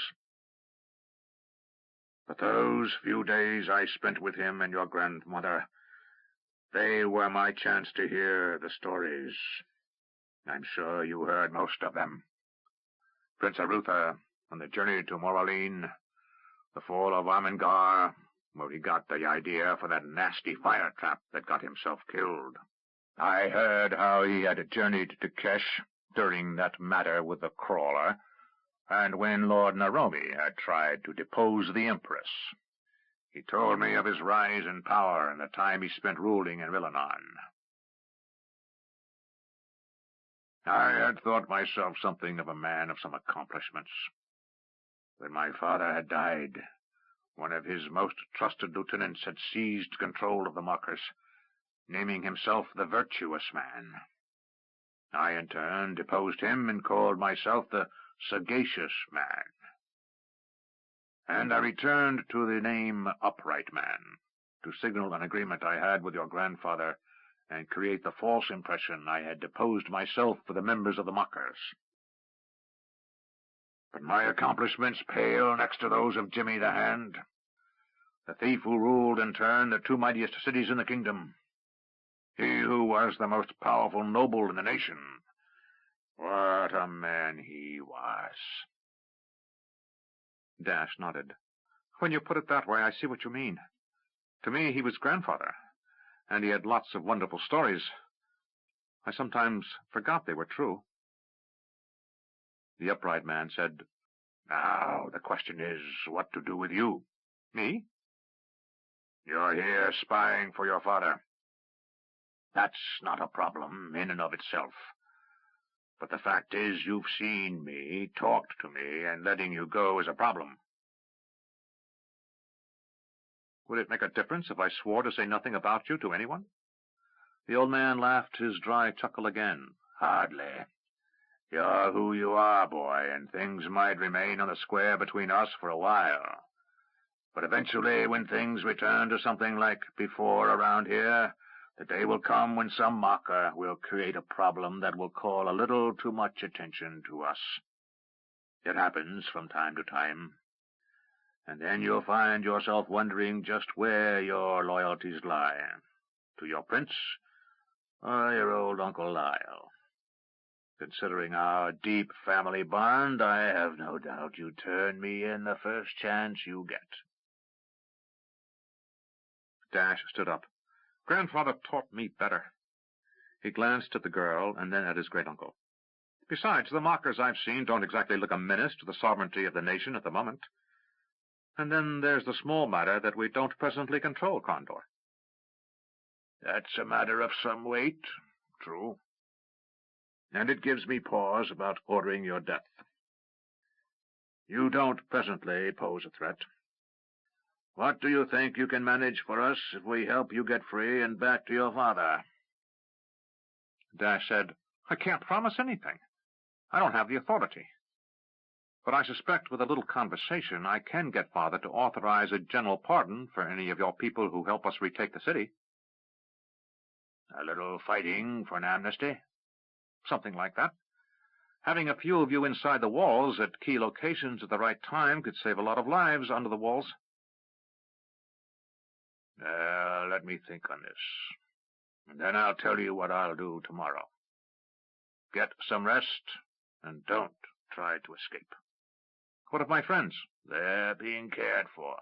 A: But those few days I spent with him and your grandmother, they were my chance to hear the stories. I'm sure you heard most of them. Prince Arutha and the journey to Moraline, the fall of Armengar, where he got the idea for that nasty fire trap that got himself killed. I heard how he had journeyed to Kesh during that matter with the crawler, and when Lord Naromi had tried to depose the Empress. He told me of his rise in power and the time he spent ruling in Rillanon. I had thought myself something of a man of some accomplishments. When my father had died, one of his most trusted lieutenants had seized control of the mockers, naming himself the Virtuous Man. I, in turn, deposed him and called myself the Sagacious Man. And I returned to the name Upright Man, to signal an agreement I had with your grandfather and create the false impression I had deposed myself for the members of the mockers. But my accomplishments pale next to those of Jimmy the Hand, the thief who ruled in turn the two mightiest cities in the kingdom. He who was the most powerful noble in the nation. What a man he was.
C: Dash nodded. When you put it that way, I see what you mean. To me, he was grandfather, and he had lots of wonderful stories. I sometimes forgot they were true.
A: The Upright Man said, Now, the question is, what to do with you?
C: Me?
A: You're here spying for your father. That's not a problem in and of itself. But the fact is, you've seen me, talked to me, and letting you go is a problem.
C: Would it make a difference if I swore to say nothing about you to anyone?
A: The old man laughed his dry chuckle again. Hardly. You're who you are, boy, and things might remain on the square between us for a while. But eventually, when things return to something like before around here, the day will come when some mocker will create a problem that will call a little too much attention to us. It happens from time to time. And then you'll find yourself wondering just where your loyalties lie. To your prince, or your old Uncle Lyle. Considering our deep family bond, I have no doubt you'd turn me in the first chance you get.
C: Dash stood up. Grandfather taught me better. He glanced at the girl and then at his great-uncle. Besides, the mockers I've seen don't exactly look a menace to the sovereignty of the nation at the moment. And then there's the small matter that we don't presently control Condor.
A: That's a matter of some weight, true. And it gives me pause about ordering your death. You don't presently pose a threat. What do you think you can manage for us if we help you get free and back to your father?
C: Dash said, I can't promise anything. I don't have the authority. But I suspect with a little conversation I can get Father to authorize a general pardon for any of your people who help us retake the city.
A: A little fighting for an amnesty?
C: Something like that. Having a few of you inside the walls at key locations at the right time could save a lot of lives under the walls.
A: Let me think on this. And then I'll tell you what I'll do tomorrow. Get some rest, and don't try to escape.
C: What of my friends?
A: They're being cared for.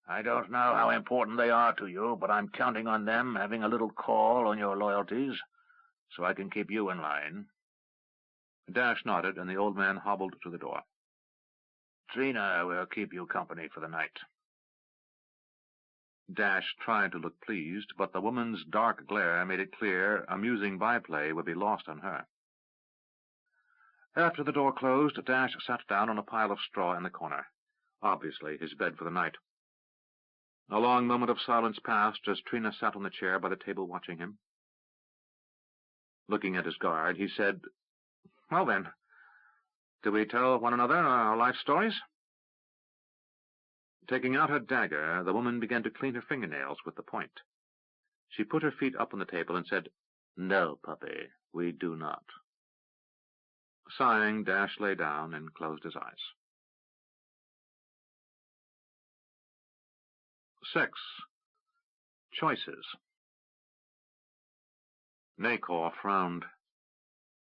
A: I don't know how important they are to you, but I'm counting on them having a little call on your loyalties, so I can keep you in line.
C: Dash nodded, and the old man hobbled to the door.
A: Trina will keep you company for the night.
C: Dash tried to look pleased, but the woman's dark glare made it clear amusing byplay would be lost on her. After the door closed, Dash sat down on a pile of straw in the corner, obviously his bed for the night. A long moment of silence passed as Trina sat on the chair by the table watching him. Looking at his guard, he said, Well then, do we tell one another our life stories? Taking out her dagger, the woman began to clean her fingernails with the point. She put her feet up on the table and said, No, puppy, we do not. Sighing, Dash lay down and closed his eyes. 6. Choices. Nacor frowned.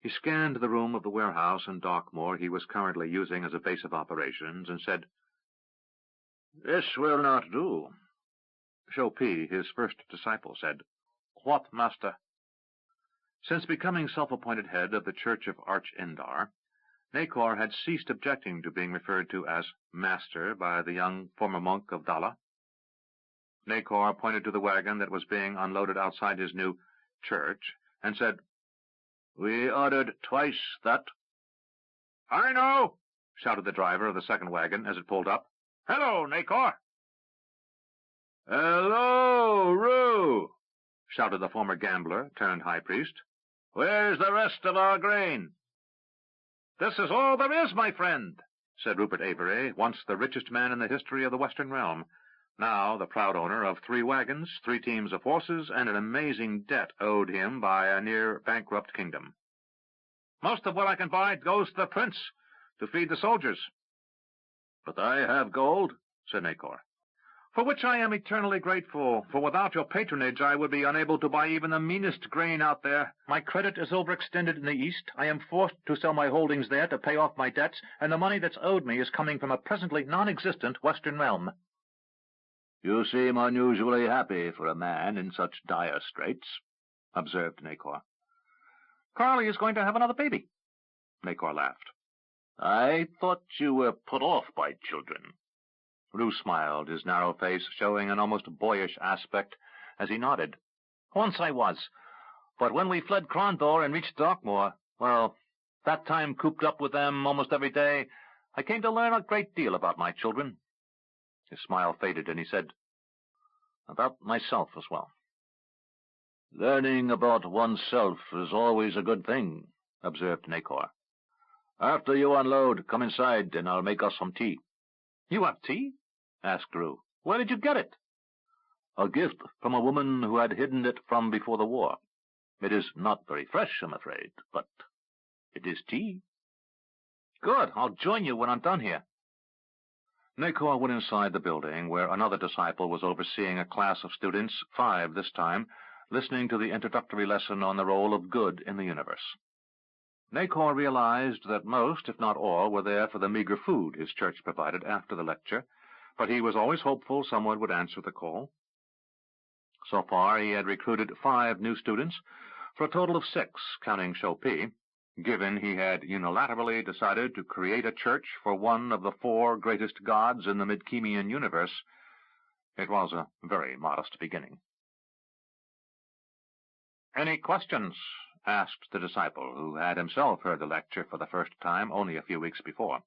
C: He scanned the room of the warehouse in Darkmoor he was currently using as a base of operations and said, This will not do. Chopee, his first disciple, said, What, master? Since becoming self-appointed head of the Church of Arch-Endar, Nacor had ceased objecting to being referred to as master by the young former monk of Dala. Nacor pointed to the wagon that was being unloaded outside his new church, and said, "We ordered twice that." "I know," shouted the driver of the second wagon as it pulled up. "Hello, Nacor." "Hello, Roo," shouted the former gambler turned high priest. "Where's the rest of our grain?" "This is all there is, my friend," said Rupert Avery, once the richest man in the history of the Western realm, now the proud owner of 3 wagons, 3 teams of horses, and an amazing debt owed him by a near-bankrupt kingdom. "Most of what I can buy goes to the prince, to feed the soldiers." "But I have gold," said Nacor. "For which I am eternally grateful, for without your patronage I would be unable to buy even the meanest grain out there. My credit is overextended in the East. I am forced to sell my holdings there to pay off my debts, and the money that's owed me is coming from a presently non-existent Western realm." "You seem unusually happy for a man in such dire straits," observed Nacor. "Carly is going to have another baby." Nacor laughed. "I thought you were put off by children." Rue smiled, his narrow face showing an almost boyish aspect as he nodded. "Once I was. But when we fled Crondor and reached Darkmoor, well, that time cooped up with them almost every day, I came to learn a great deal about my children." His smile faded, and he said, "About myself as well." "Learning about oneself is always a good thing," observed Nacor. "After you unload, come inside, and I'll make us some tea." "You have tea?" asked Rue. "Where did you get it?" "A gift from a woman who had hidden it from before the war. It is not very fresh, I'm afraid, but it is tea." "Good. I'll join you when I'm done here." Nacor went inside the building, where another disciple was overseeing a class of students, 5 this time, listening to the introductory lesson on the role of good in the universe. Nacor realized that most, if not all, were there for the meager food his church provided after the lecture, but he was always hopeful someone would answer the call. So far he had recruited 5 new students, for a total of 6, counting Chopin, given he had unilaterally decided to create a church for one of the 4 greatest gods in the Midkemian universe. It was a very modest beginning. "Any questions?" asked the disciple, who had himself heard the lecture for the first time only a few weeks before.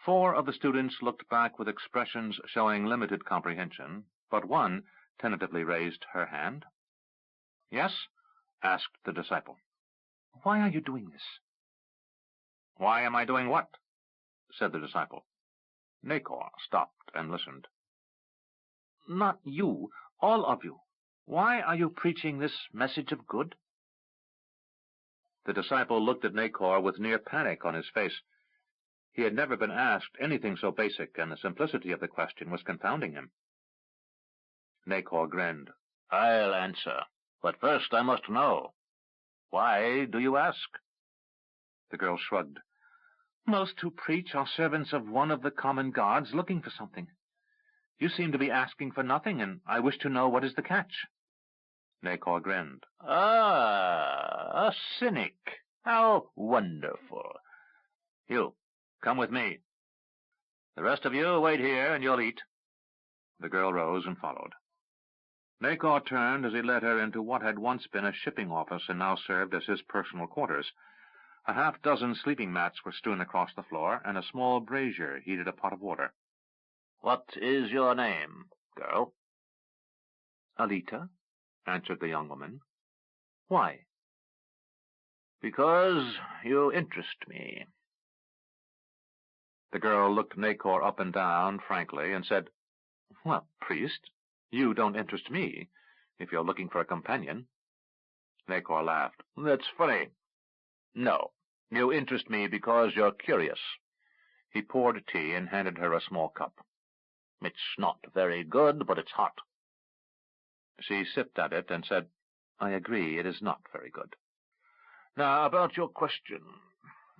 C: 4 of the students looked back with expressions showing limited comprehension, but one tentatively raised her hand. "Yes?" asked the disciple. "Why are you doing this?" "Why am I doing what?" said the disciple. Nacor stopped and listened. "Not you, all of you. Why are you preaching this message of good?" The disciple looked at Nacor with near panic on his face. He had never been asked anything so basic, and the simplicity of the question was confounding him. Nacor grinned. "I'll answer, but first I must know. Why do you ask?" The girl shrugged. "Most who preach are servants of one of the common gods looking for something. You seem to be asking for nothing, and I wish to know what is the catch." Nacor grinned. "Ah, a cynic. How wonderful. You, come with me. The rest of you wait here, and you'll eat." The girl rose and followed. Nacor turned as he led her into what had once been a shipping office and now served as his personal quarters. A half-dozen sleeping mats were strewn across the floor, and a small brazier heated a pot of water. "What is your name, girl?" "Alita," answered the young woman. "Why?" "Because you interest me." The girl looked Nacor up and down frankly and said, "Well, priest, you don't interest me, if you're looking for a companion." Nacor laughed. "That's funny. No, you interest me because you're curious." He poured tea and handed her a small cup. "It's not very good, but it's hot." She sipped at it and said, "I agree, it is not very good." "Now, about your question.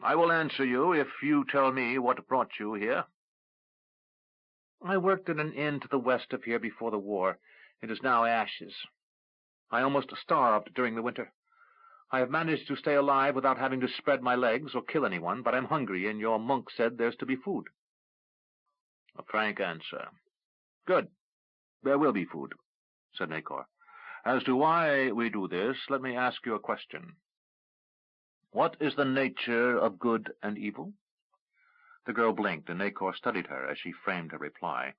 C: I will answer you if you tell me what brought you here." "I worked in an inn to the west of here before the war. It is now ashes. I almost starved during the winter.
B: I have managed to stay alive without having to spread my legs or kill anyone, but I'm hungry, and your monk said there's to be food. A frank answer. Good. There will be food, said Nacor. As to why we do this, let me ask you a question. What is the nature of good and evil? The girl blinked, and Nacor studied her as she framed her reply.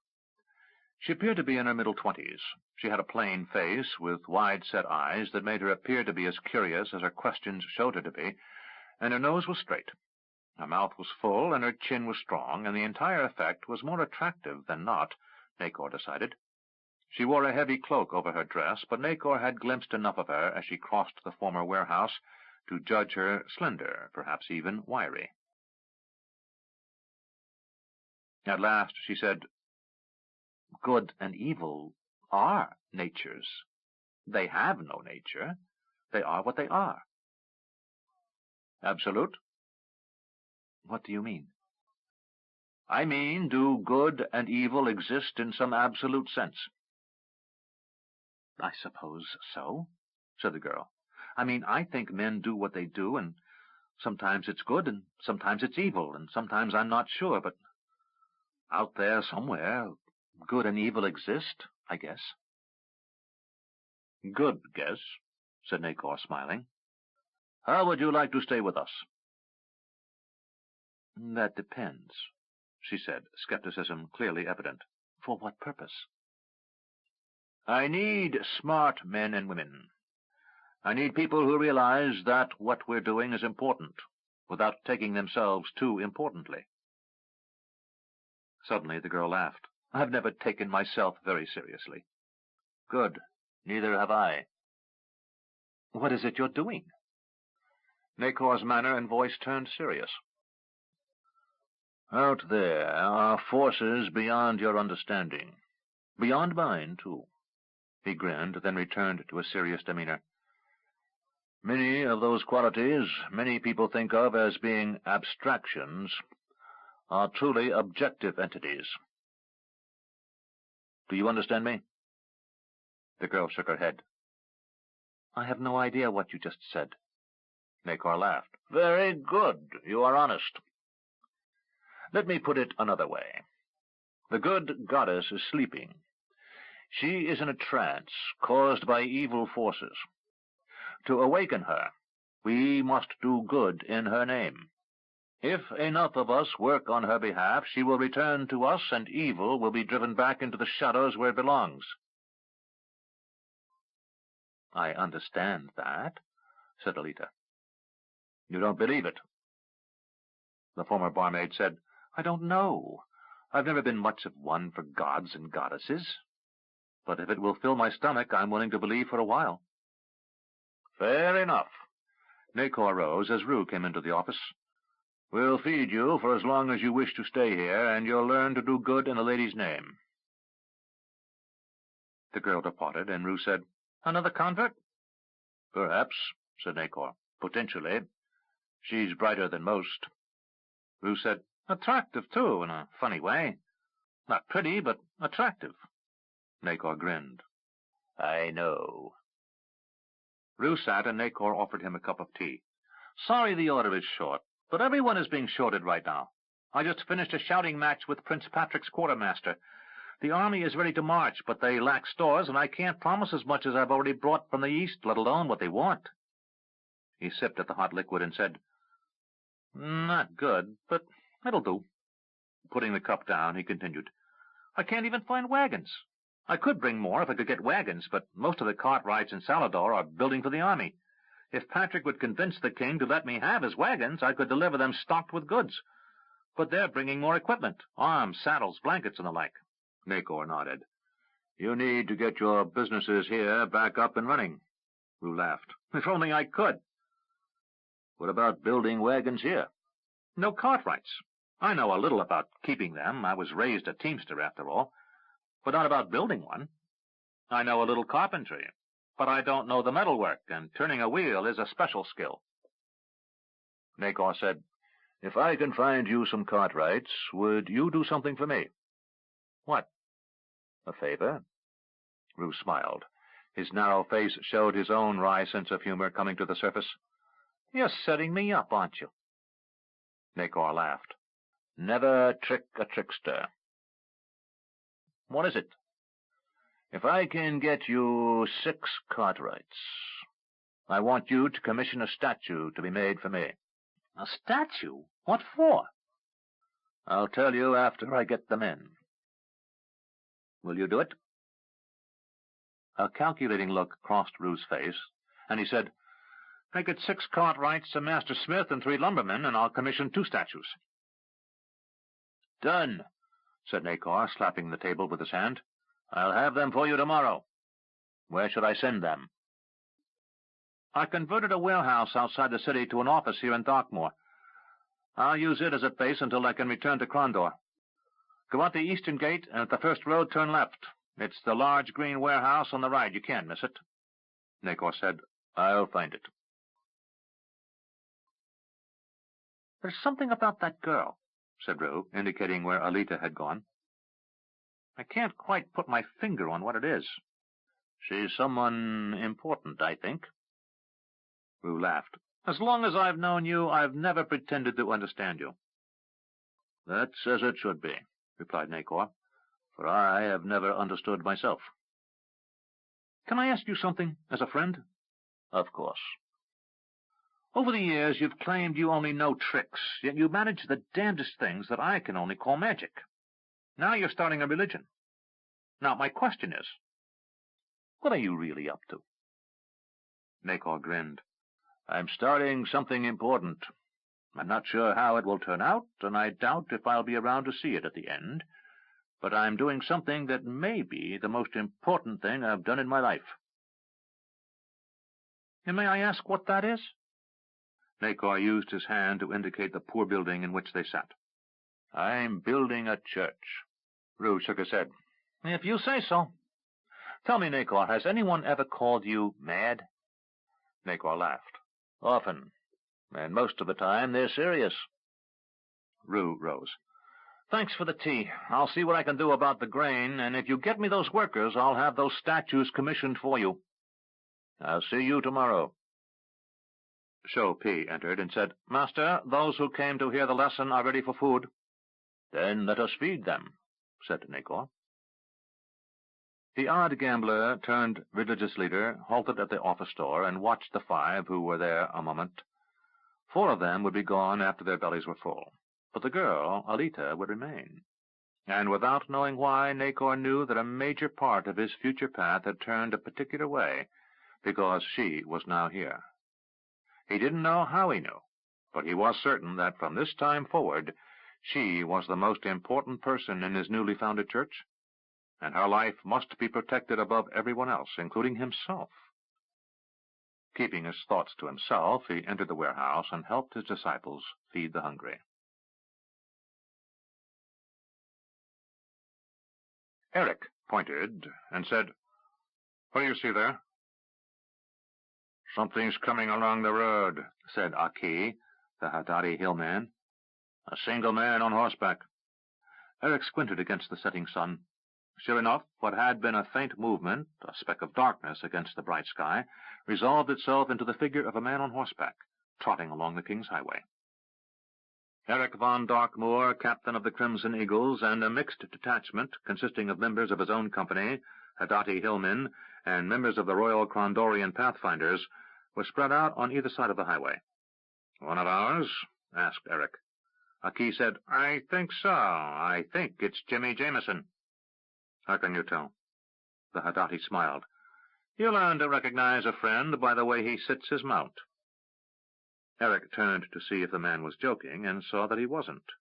B: She appeared to be in her middle 20s. She had a plain face, with wide-set eyes that made her appear to be as curious as her questions showed her to be, and her nose was straight. Her mouth was full, and her chin was strong, and the entire effect was more attractive than not, Nacor decided. She wore a heavy cloak over her dress, but Nacor had glimpsed enough of her as she crossed the former warehouse to judge her slender, perhaps even wiry. At last she said, Good and evil are natures. They have no nature. They are what they are. Absolute? What do you mean? I mean, do good and evil exist in some absolute sense? I suppose so, said the girl. I mean, I think men do what they do, and sometimes it's good, and sometimes it's evil, and sometimes I'm not sure, but out there somewhere, good and evil exist, I guess. Good guess, said Nacor, smiling. How would you like to stay with us? That depends, she said, skepticism clearly evident. For what purpose? I need smart men and women. I need people who realize that what we're doing is important, without taking themselves too importantly. Suddenly the girl laughed. I've never taken myself very seriously. Good. Neither have I. What is it you're doing? Nacor's manner and voice turned serious. Out there are forces beyond your understanding. Beyond mine, too. He grinned, then returned to a serious demeanor. Many of those qualities many people think of as being abstractions are truly objective entities. Do you understand me? The girl shook her head. I have no idea what you just said. Nacor laughed. Very good. You are honest. Let me put it another way. The good goddess is sleeping. She is in a trance caused by evil forces. To awaken her, we must do good in her name. If enough of us work on her behalf, she will return to us, and evil will be driven back into the shadows where it belongs. I understand that, said Alita. You don't believe it? The former barmaid said, I don't know. I've never been much of one for gods and goddesses. But if it will fill my stomach, I'm willing to believe for a while. Fair enough. Nacor rose as Rue came into the office. We'll feed you for as long as you wish to stay here, and you'll learn to do good in a lady's name. The girl departed, and Rue said, Another convert? Perhaps, said Nacor. Potentially. She's brighter than most. Rue said, Attractive, too, in a funny way. Not pretty, but attractive. Nacor grinned. I know. Rue sat, and Nacor offered him a cup of tea. Sorry the order is short, but everyone is being shorted right now. I just finished a shouting match with Prince Patrick's quartermaster. The army is ready to march, but they lack stores, and I can't promise as much as I've already brought from the east, let alone what they want. He sipped at the hot liquid and said, Not good, but it'll do. Putting the cup down, he continued, I can't even find wagons. I could bring more if I could get wagons, but most of the Cartwrights in Salador are building for the army. If Patrick would convince the king to let me have his wagons, I could deliver them stocked with goods. But they're bringing more equipment, arms, saddles, blankets, and the like. Nacor nodded. You need to get your businesses here back up and running. Rue laughed. If only I could. What about building wagons here? No Cartwrights. I know a little about keeping them. I was raised a teamster, after all. But not about building one. I know a little carpentry, but I don't know the metalwork, and turning a wheel is a special skill. Nacor said, If I can find you some Cartwrights, would you do something for me? What? A favor? Rue smiled. His narrow face showed his own wry sense of humor coming to the surface. "You're setting me up, aren't you?" Nacor laughed. "Never trick a trickster." "What is it?" "If I can get you 6 Cartwrights, I want you to commission a statue to be made for me." "A statue? What for?" "I'll tell you after I get them in. Will you do it?" A calculating look crossed Rue's face, and he said, "Make it 6 Cartwrights, a master smith, and 3 lumbermen, and I'll commission 2 statues." "Done," said Nacor, slapping the table with his hand. "I'll have them for you tomorrow. Where should I send them?" "I converted a warehouse outside the city to an office here in Darkmoor. I'll use it as a base until I can return to Crondor. Go out the eastern gate, and at the first road turn left. It's the large green warehouse on the right. You can't miss it." Nacor said, "I'll find it." "There's something about that girl," said Rue, indicating where Alita had gone. "I can't quite put my finger on what it is." "She's someone important, I think." Rue laughed. "As long as I've known you, I've never pretended to understand you." "That's as it should be," replied Nacor, "for I have never understood myself." "Can I ask you something, as a friend?" "Of course." "Over the years you've claimed you only know tricks, yet you manage the damnedest things that I can only call magic. Now you're starting a religion. Now my question is, what are you really up to?" Nacor grinned. "I'm starting something important. I'm not sure how it will turn out, and I doubt if I'll be around to see it at the end, but I'm doing something that may be the most important thing I've done in my life." "And may I ask what that is?" Nacor used his hand to indicate the poor building in which they sat. "I'm building a church." Rue shook his head. "If you say so. Tell me, Nacor, has anyone ever called you mad?" Nacor laughed. "Often, and most of the time they're serious." Rue rose. "Thanks for the tea. I'll see what I can do about the grain, and if you get me those workers, I'll have those statues commissioned for you." "I'll see you tomorrow." Shou Pi entered and said, "Master, those who came to hear the lesson are ready for food." "Then let us feed them," said Nacor. The odd gambler turned religious leader halted at the office door and watched the 5 who were there a moment. 4 of them would be gone after their bellies were full, but the girl, Alita, would remain. And without knowing why, Nacor knew that a major part of his future path had turned a particular way, because she was now here. He didn't know how he knew, but he was certain that from this time forward she was the most important person in his newly founded church, and her life must be protected above everyone else, including himself. Keeping his thoughts to himself, he entered the warehouse and helped his disciples feed the hungry. Eric pointed and said, "What do you see there?" "Something's coming along the road," said Aki, the Hadari hillman. "A single man on horseback." Eric squinted against the setting sun. Sure enough, what had been a faint movement, a speck of darkness against the bright sky, resolved itself into the figure of a man on horseback, trotting along the King's Highway. Eric von Darkmoor, captain of the Crimson Eagles, and a mixed detachment consisting of members of his own company, Hadati hillmen, and members of the Royal Crondorian Pathfinders, were spread out on either side of the highway. "One of ours?" asked Eric. Aki said, "I think so. I think it's Jimmy Jameson." "How can you tell?" The Hadati smiled. "You learn to recognize a friend by the way he sits his mount." Eric turned to see if the man was joking, and saw that he wasn't.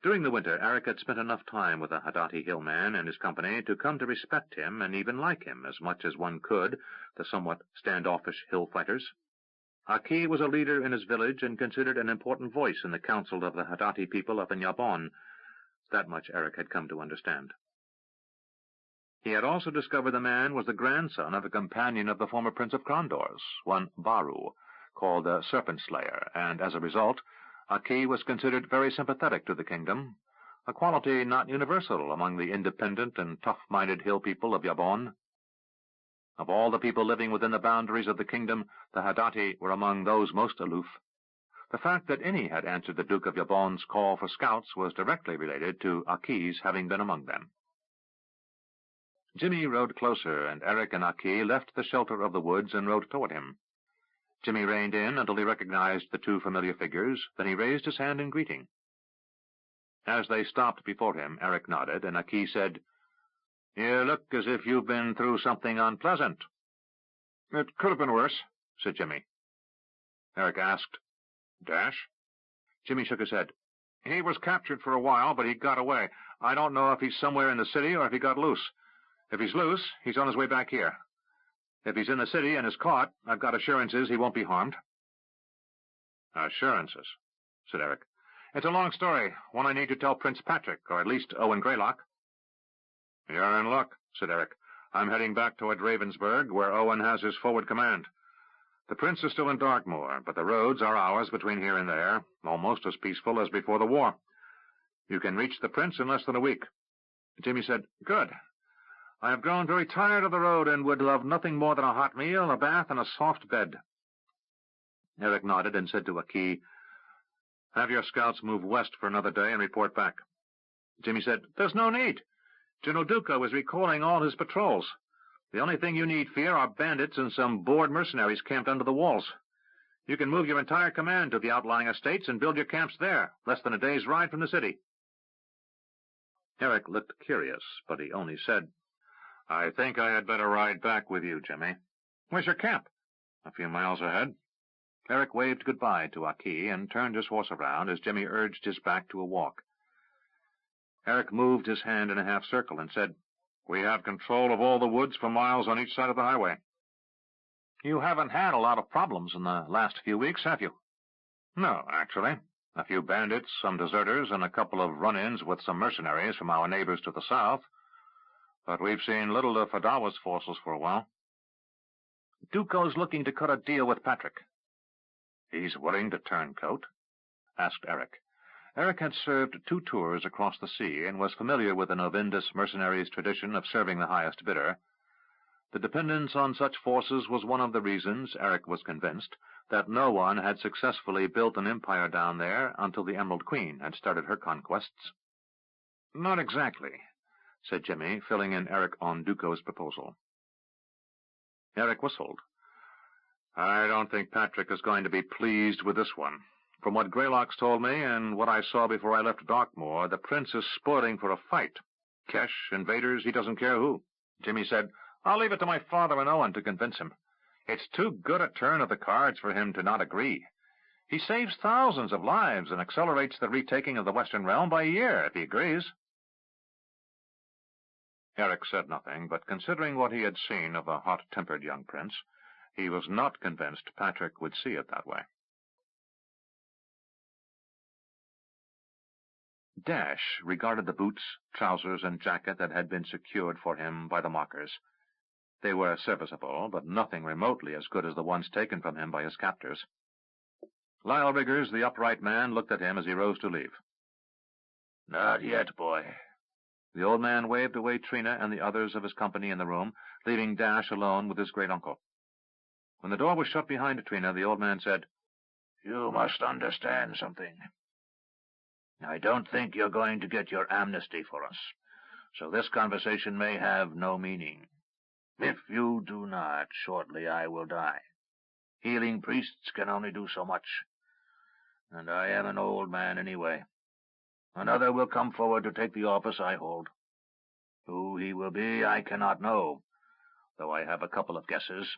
B: During the winter, Eric had spent enough time with the Hadati hillman and his company to come to respect him and even like him as much as one could the somewhat standoffish hill fighters. Aki was a leader in his village and considered an important voice in the council of the Hadati people up in Yabon. That much Eric had come to understand. He had also discovered the man was the grandson of a companion of the former Prince of Crondor's, one Baru, called the Serpent Slayer, and as a result, Aki was considered very sympathetic to the kingdom, a quality not universal among the independent and tough-minded hill people of Yabon. Of all the people living within the boundaries of the kingdom, the Haddati were among those most aloof. The fact that any had answered the Duke of Yabon's call for scouts was directly related to Aki's having been among them. Jimmy rode closer, and Eric and Aki left the shelter of the woods and rode toward him. Jimmy reined in until he recognized the two familiar figures, then he raised his hand in greeting. As they stopped before him, Eric nodded, and Aki said, "You look as if you've been through something unpleasant."
C: "It could have been worse,"
B: said Jimmy.
C: Eric asked, "Dash?"
B: Jimmy shook his head.
C: "He was captured for a while, but he got away. I don't know if he's somewhere in the city or if he got loose. If he's loose, he's on his way back here. If he's in the city and is caught, I've got assurances he won't be harmed."
B: "Assurances?" said Eric.
C: "It's a long story, one I need to tell Prince Patrick, or at least Owen Greylock."
B: "You're in luck," said Eric. "I'm heading back toward Ravensburg, where Owen has his forward command. The prince is still in Darkmoor, but the roads are ours between here and there, almost as peaceful as before the war. You can reach the prince in less than a week."
C: Jimmy said, "Good. I have grown very tired of the road and would love nothing more than a hot meal, a bath, and a soft bed."
B: Eric nodded and said to Aki, "Have your scouts move west for another day and report back."
C: Jimmy said, "There's no need. General Duca was recalling all his patrols. The only thing you need fear are bandits and some bored mercenaries camped under the walls. You can move your entire command to the outlying estates and build your camps there, less than a day's ride from the city."
B: Eric looked curious, but he only said, "I think I had better ride back with you, Jimmy."
C: "Where's your camp?"
B: "A few miles ahead." Eric waved goodbye to Aki and turned his horse around as Jimmy urged his back to a walk. Eric moved his hand in a half-circle and said,
C: "We have control of all the woods for miles on each side of the highway."
B: "You haven't had a lot of problems in the last few weeks, have you?"
C: "No, actually. A few bandits, some deserters, and a couple of run-ins with some mercenaries from our neighbors to the south. But we've seen little of Fadawa's forces for a while."
B: "Duco's looking to cut a deal with Patrick."
C: "He's willing to turn coat?"
B: asked Eric. Eric had served 2 tours across the sea and was familiar with the Novindus mercenaries' tradition of serving the highest bidder. The dependence on such forces was one of the reasons, Eric was convinced, that no one had successfully built an empire down there until the Emerald Queen had started her conquests.
C: "Not exactly,"
B: said Jimmy, filling in Eric on Duco's proposal.
C: Eric whistled. "I don't think Patrick is going to be pleased with this one. From what Greylock's told me and what I saw before I left Darkmoor, the prince is spoiling for a fight. Kesh, invaders, he doesn't care who." Jimmy said, "I'll leave it to my father and Owen to convince him. It's too good a turn of the cards for him to not agree. He saves thousands of lives and accelerates the retaking of the Western Realm by a year, if he agrees."
B: Eric said nothing, but considering what he had seen of the hot-tempered young prince, he was not convinced Patrick would see it that way. Dash regarded the boots, trousers, and jacket that had been secured for him by the mockers. They were serviceable, but nothing remotely as good as the ones taken from him by his captors. Lyle Riggers, the upright man, looked at him as he rose to leave.
D: "Not yet, boy."
B: The old man waved away Trina and the others of his company in the room, leaving Dash alone with his great-uncle. When the door was shut behind Trina, the old man said,
D: "You must understand something. I don't think you're going to get your amnesty for us, so this conversation may have no meaning. If you do not, shortly I will die. Healing priests can only do so much, and I am an old man anyway. Another will come forward to take the office I hold. Who he will be, I cannot know, though I have a couple of guesses.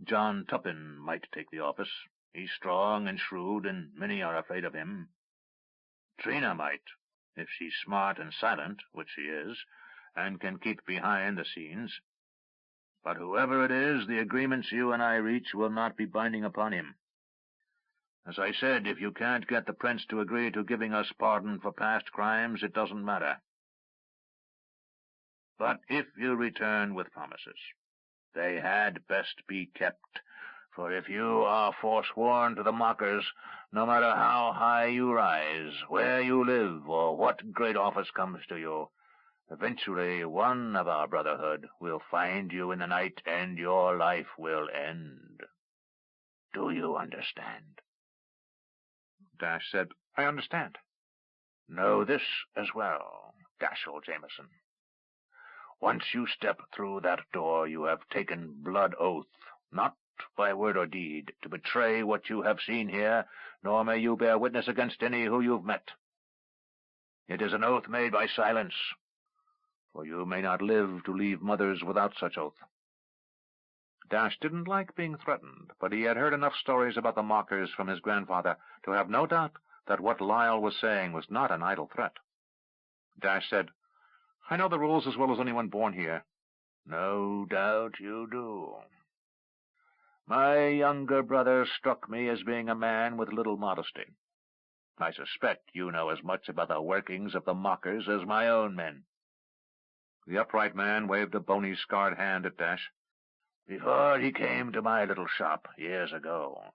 D: John Tuppin might take the office. He's strong and shrewd, and many are afraid of him. Trina might, if she's smart and silent, which she is, and can keep behind the scenes. But whoever it is, the agreements you and I reach will not be binding upon him. As I said, if you can't get the prince to agree to giving us pardon for past crimes, it doesn't matter. But if you return with promises, they had best be kept, for if you are forsworn to the mockers, no matter how high you rise, where you live, or what great office comes to you, Eventually, one of our brotherhood will find you in the night, and your life will end. Do you understand?
C: Dash said, I understand.
D: Know this as well, Dashiell Jameson. Once you step through that door, you have taken blood oath, not by word or deed, to betray what you have seen here, nor may you bear witness against any who you've met. It is an oath made by silence, for you may not live to leave mothers without such oath.
C: Dash didn't like being threatened, but he had heard enough stories about the mockers from his grandfather to have no doubt that what Lyle was saying was not an idle threat. Dash said, I know the rules as well as anyone born here.
D: No doubt you do. My younger brother struck me as being a man with little modesty. I suspect you know as much about the workings of the mockers as my own men.
C: The upright man waved a bony, scarred hand at Dash.
D: Before he came to my little shop years ago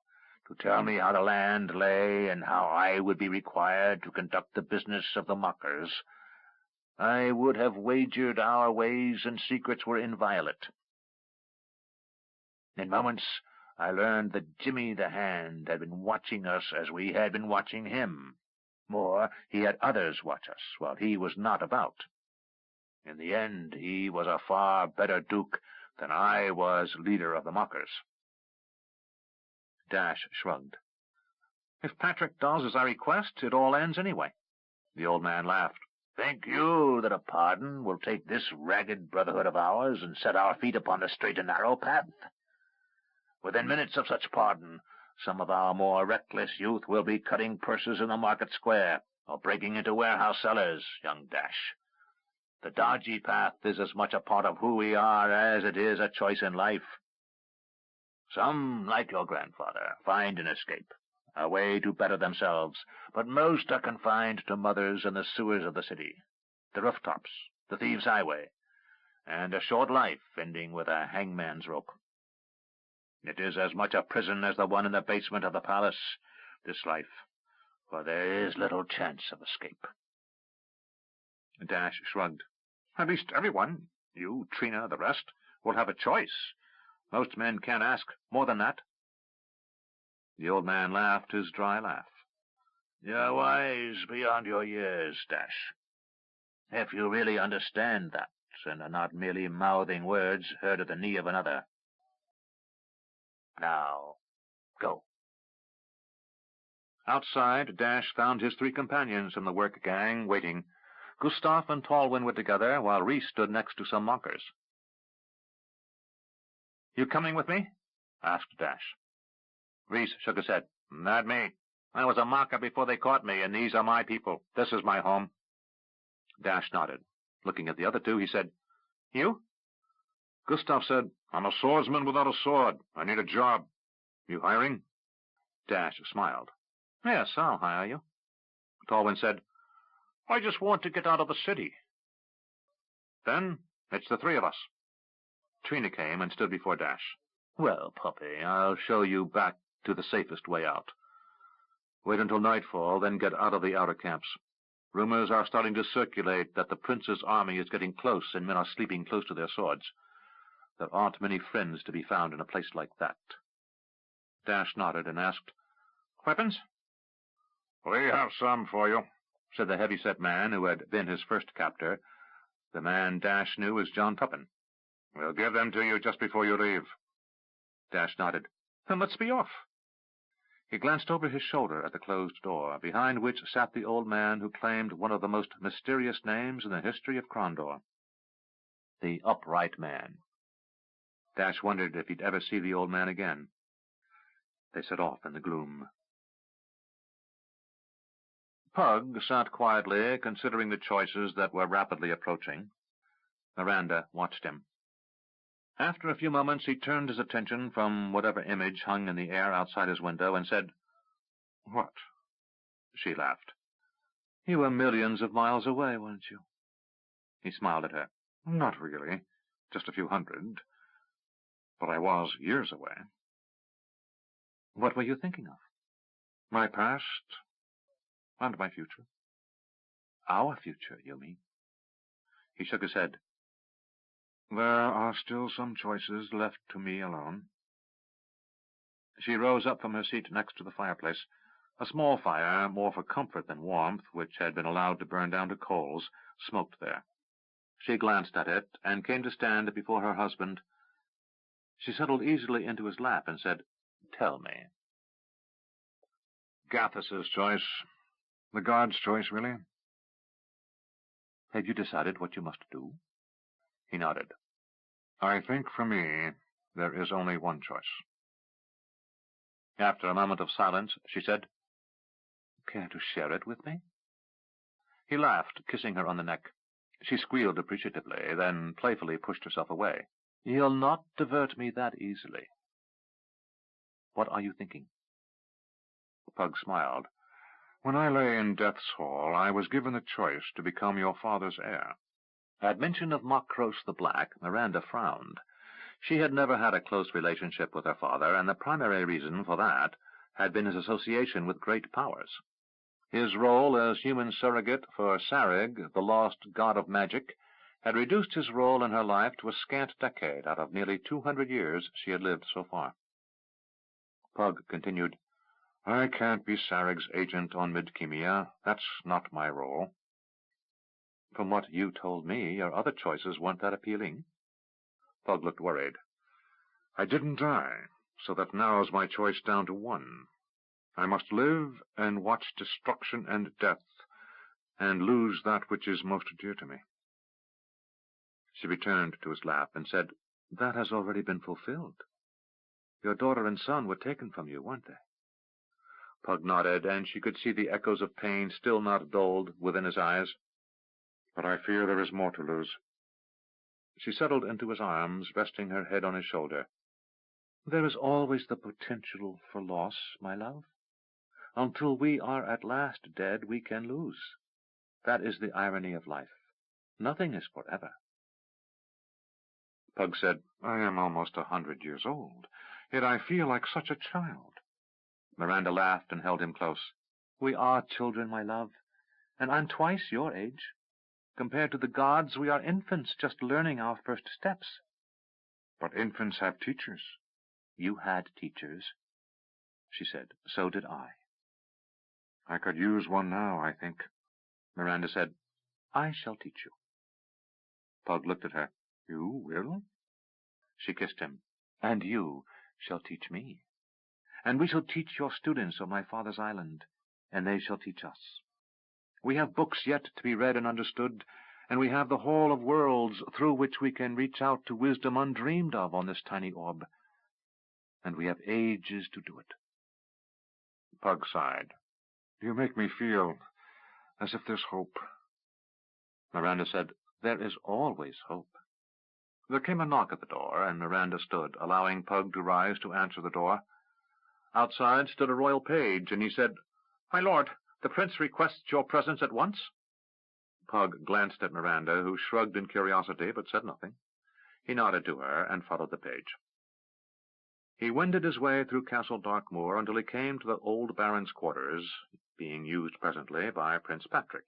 D: to tell me how the land lay and how I would be required to conduct the business of the mockers, I would have wagered our ways and secrets were inviolate. In moments, I learned that Jimmy the Hand had been watching us as we had been watching him. More, he had others watch us while he was not about. In the end, he was a far better duke than I was leader of the mockers.
C: Dash shrugged. If Patrick does as I request, it all ends anyway. The old man laughed.
D: Think you that a pardon will take this ragged brotherhood of ours and set our feet upon the straight and narrow path? Within minutes of such pardon, some of our more reckless youth will be cutting purses in the market square, or breaking into warehouse cellars, young Dash. The dodgy path is as much a part of who we are as it is a choice in life. Some, like your grandfather, find an escape, a way to better themselves, but most are confined to mothers and the sewers of the city, the rooftops, the thieves' highway, and a short life ending with a hangman's rope. It is as much a prison as the one in the basement of the palace, this life, for there is little chance of escape.
C: Dash shrugged. At least everyone, you, Trina, the rest, will have a choice. Most men can't ask more than that. The old man laughed his dry laugh.
D: You're wise beyond your years, Dash. If you really understand that, and are not merely mouthing words heard at the knee of another. Now, go.
C: Outside, Dash found his three companions from the work gang waiting. Gustav and Tallwyn were together, while Rhys stood next to some mockers. You coming with me? Asked Dash. Rhys shook his head. Not me. I was a mocker before they caught me, and these are my people. This is my home. Dash nodded. Looking at the other two, he said, You? Gustav said, I'm a swordsman without a sword. I need a job. You hiring? Dash smiled. Yes, I'll hire you. Tallwyn said, I just want to get out of the city. Then it's the three of us. Trina came and stood before Dash. Well, puppy, I'll show you back to the safest way out. Wait until nightfall, then get out of the outer camps. Rumors are starting to circulate that the prince's army is getting close and men are sleeping close to their swords. There aren't many friends to be found in a place like that. Dash nodded and asked, Weapons? We have some for you, said the heavy-set man who had been his first captor. The man Dash knew as John Tuppen. We'll give them to you just before you leave. Dash nodded. Then let's be off. He glanced over his shoulder at the closed door, behind which sat the old man who claimed one of the most mysterious names in the history of Crondor. The Upright Man. Dash wondered if he'd ever see the old man again. They set off in the gloom. Pug sat quietly, considering the choices that were rapidly approaching. Miranda watched him. After a few moments, he turned his attention from whatever image hung in the air outside his window and said, What? She laughed. You were millions of miles away, weren't you? He smiled at her. Not really. Just a few hundred. But I was years away. What were you thinking of? My past and my future. Our future, you mean?
A: He shook his head. There are still some choices left to me alone. She rose up from her seat next to the fireplace. A small fire, more for comfort than warmth, which had been allowed to burn down to coals, smoked there. She glanced at it, and came to stand before her husband. She settled easily into his lap and said, "Tell me."
C: Gathus's choice. The god's choice, really.
A: Have you decided what you must do? He nodded.
C: I think for me there is only one choice.
A: After a moment of silence, she said, "Care to share it with me?" He laughed, kissing her on the neck. She squealed appreciatively, then playfully pushed herself away. "You'll not divert me that easily. What are you thinking?"
C: Pug smiled. When I lay in death's hall, I was given the choice to become your father's heir.
A: At mention of Makros the Black, Miranda frowned. She had never had a close relationship with her father, and the primary reason for that had been his association with great powers. His role as human surrogate for Sarig, the lost god of magic, had reduced his role in her life to a scant decade out of nearly 200 years she had lived so far. Pug continued, I can't be Sarig's agent on Midkemia. That's not my role. From what you told me, your other choices weren't that appealing. Pug looked worried. I didn't die, so that narrows my choice down to one. I must live and watch destruction and death, and lose that which is most dear to me. She returned to his lap and said, That has already been fulfilled. Your daughter and son were taken from you, weren't they? Pug nodded, and she could see the echoes of pain still not dulled within his eyes. But I fear there is more to lose. She settled into his arms, resting her head on his shoulder. There is always the potential for loss, my love. Until we are at last dead, we can lose. That is the irony of life. Nothing is forever. Pug said, I am almost 100 years old, yet I feel like such a child. Miranda laughed and held him close. We are children, my love, and I'm twice your age. Compared to the gods, we are infants just learning our first steps. But infants have teachers. You had teachers, she said. So did I. I could use one now, I think. Miranda said, I shall teach you. Pug looked at her. You will? She kissed him. And you shall teach me. And we shall teach your students on my father's island, and they shall teach us. We have books yet to be read and understood, and we have the Hall of Worlds through which we can reach out to wisdom undreamed of on this tiny orb. And we have ages to do it. Pug sighed. You make me feel as if there's hope. Miranda said, There is always hope. There came a knock at the door, and Miranda stood, allowing Pug to rise to answer the door. Outside stood a royal page, and he said, My lord, the prince requests your presence at once. Pug glanced at Miranda, who shrugged in curiosity, but said nothing. He nodded to her and followed the page. He wended his way through Castle Darkmoor until he came to the old baron's quarters, being used presently by Prince Patrick.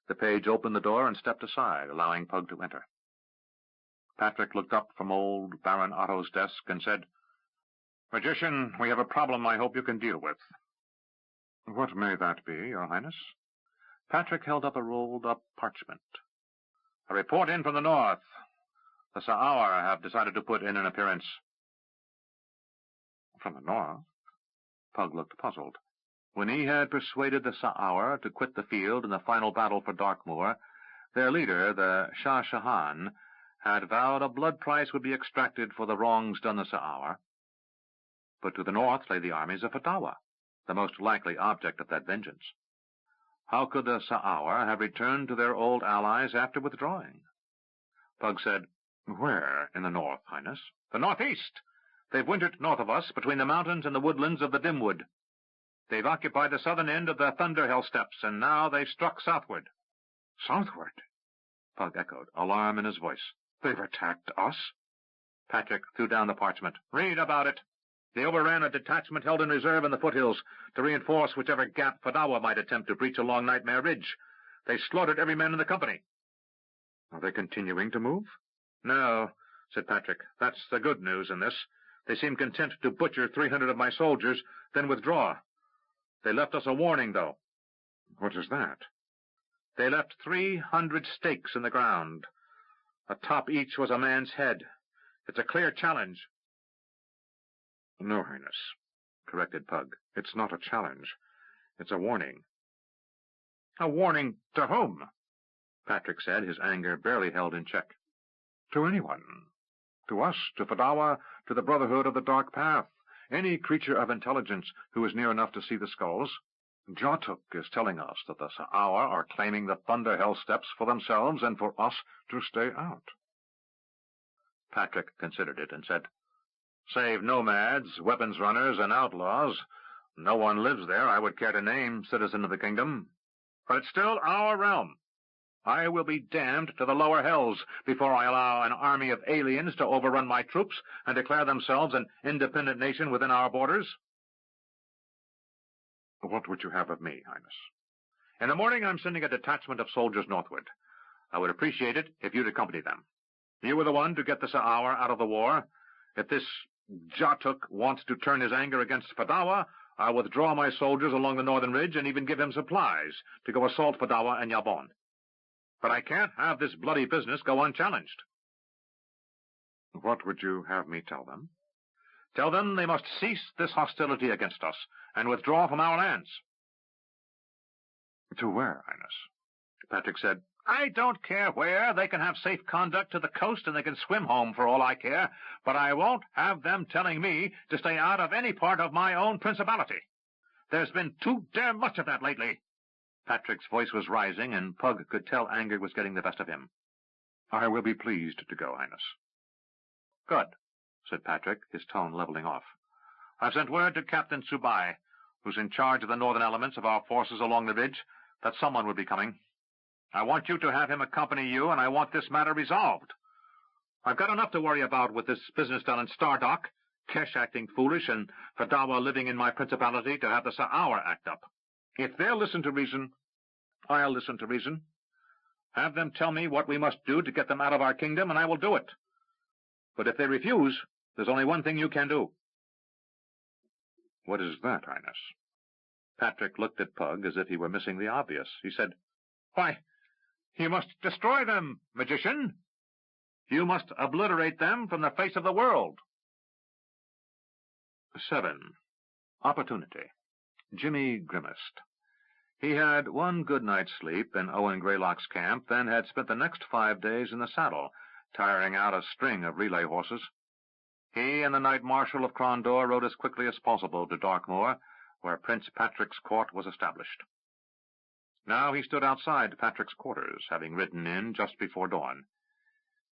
A: The page opened the door and stepped aside, allowing Pug to enter. Patrick looked up from old Baron Otto's desk and said, Magician, we have a problem I hope you can deal with. What may that be, Your Highness? Patrick held up a rolled-up parchment. A report in from the north. The Sa'awar have decided to put in an appearance. From the north? Pug looked puzzled. When he had persuaded the Sa'awar to quit the field in the final battle for Darkmoor, their leader, the Shah Jahan, had vowed a blood price would be extracted for the wrongs done the Sa'awar. But to the north lay the armies of Fatawa, the most likely object of that vengeance. How could the Sa'awar have returned to their old allies after withdrawing? Pug said, Where in the north, Highness? The northeast. They've wintered north of us, between the mountains and the woodlands of the Dimwood. They've occupied the southern end of the Thunderhill steppes, and now they've struck southward. Southward? Pug echoed, alarm in his voice. They've attacked us? Patrick threw down the parchment. Read about it. They overran a detachment held in reserve in the foothills to reinforce whichever gap Fadawa might attempt to breach along Nightmare Ridge. They slaughtered every man in the company.
C: Are they continuing to move?
A: No, said Patrick. That's the good news in this. They seem content to butcher 300 of my soldiers, then withdraw. They left us a warning, though.
C: What is that?
A: They left 300 stakes in the ground. Atop each was a man's head. It's a clear challenge.
C: No, Highness, corrected Pug. It's not a challenge. It's a warning.
A: A warning to whom? Patrick said, his anger barely held in check.
C: To anyone. To us, to Fadawa, to the Brotherhood of the Dark Path. Any creature of intelligence who is near enough to see the skulls. Jatuk is telling us that the Sa'awa are claiming the Thunder Hell Steps for themselves and for us to stay out.
A: Patrick considered it and said, Save nomads, weapons runners, and outlaws, no one lives there I would care to name citizen of the kingdom. But it's still our realm. I will be damned to the lower hells before I allow an army of aliens to overrun my troops and declare themselves an independent nation within our borders.
C: What would you have of me, Highness?
A: In the morning I'm sending a detachment of soldiers northward. I would appreciate it if you'd accompany them. You were the one to get the Sa'awa out of the war. If this Jatuk wants to turn his anger against Fadawa, I'll withdraw my soldiers along the northern ridge and even give him supplies to go assault Fadawa and Yabon. But I can't have this bloody business go unchallenged.
C: What would you have me tell them?
A: Tell them they must cease this hostility against us and withdraw from our lands.
C: To where, Highness?
A: Patrick said, I don't care where. They can have safe conduct to the coast and they can swim home for all I care, but I won't have them telling me to stay out of any part of my own principality. There's been too damn much of that lately. Patrick's voice was rising, and Pug could tell anger was getting the best of him.
C: I will be pleased to go, Highness.
A: Good, said Patrick, his tone leveling off. I've sent word to Captain Subai, who's in charge of the northern elements of our forces along the ridge, that someone will be coming. I want you to have him accompany you, and I want this matter resolved. I've got enough to worry about with this business down in Stardock, Kesh acting foolish, and Fadawa living in my principality to have the Sa'awa act up. If they'll listen to reason, I'll listen to reason. Have them tell me what we must do to get them out of our kingdom, and I will do it. But if they refuse, there's only one thing you can do.
C: What is that, Highness?
A: Patrick looked at Pug as if he were missing the obvious. He said, Why, you must destroy them, magician. You must obliterate them from the face of the world. 7. Opportunity. Jimmy grimaced. He had one good night's sleep in Owen Greylock's camp, then had spent the next 5 days in the saddle, tiring out a string of relay horses. He and the Knight Marshal of Crondor rode as quickly as possible to Darkmoor, where Prince Patrick's court was established. Now he stood outside Patrick's quarters, having ridden in just before dawn.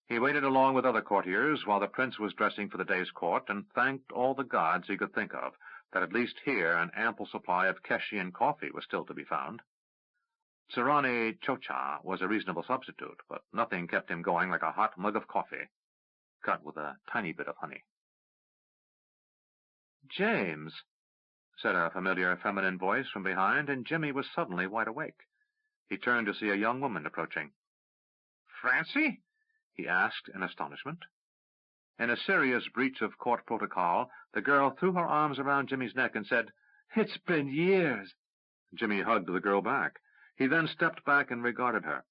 A: He waited along with other courtiers while the prince was dressing for the day's court, and thanked all the gods he could think of that at least here an ample supply of Keshian coffee was still to be found. Tsirani Chocha was a reasonable substitute, but nothing kept him going like a hot mug of coffee, cut with a tiny bit of honey. James, said a familiar feminine voice from behind, and Jimmy was suddenly wide awake. He turned to see a young woman approaching. Francie? He asked in astonishment. In a serious breach of court protocol, the girl threw her arms around Jimmy's neck and said, It's been years. Jimmy hugged the girl back. He then stepped back and regarded her.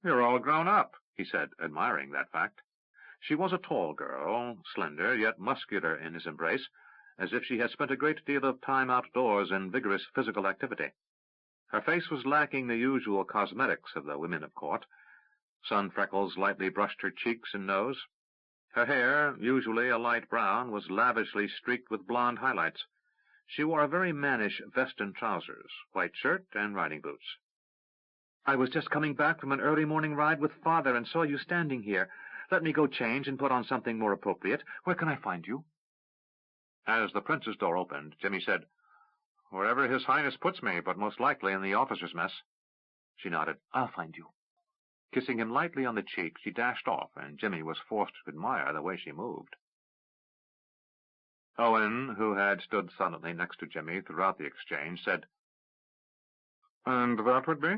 A: You're all grown up, he said, admiring that fact. She was a tall girl, slender, yet muscular in his embrace, as if she had spent a great deal of time outdoors in vigorous physical activity. Her face was lacking the usual cosmetics of the women of court. Sun freckles lightly brushed her cheeks and nose. Her hair, usually a light brown, was lavishly streaked with blonde highlights. She wore a very mannish vest and trousers, white shirt, and riding boots. I was just coming back from an early morning ride with Father and saw you standing here. Let me go change and put on something more appropriate. Where can I find you? As the prince's door opened, Jimmy said, Wherever His Highness puts me, but most likely in the officers' mess. She nodded. I'll find you. Kissing him lightly on the cheek, she dashed off, and Jimmy was forced to admire the way she moved. Owen, who had stood silently next to Jimmy throughout the exchange, said, And that would be?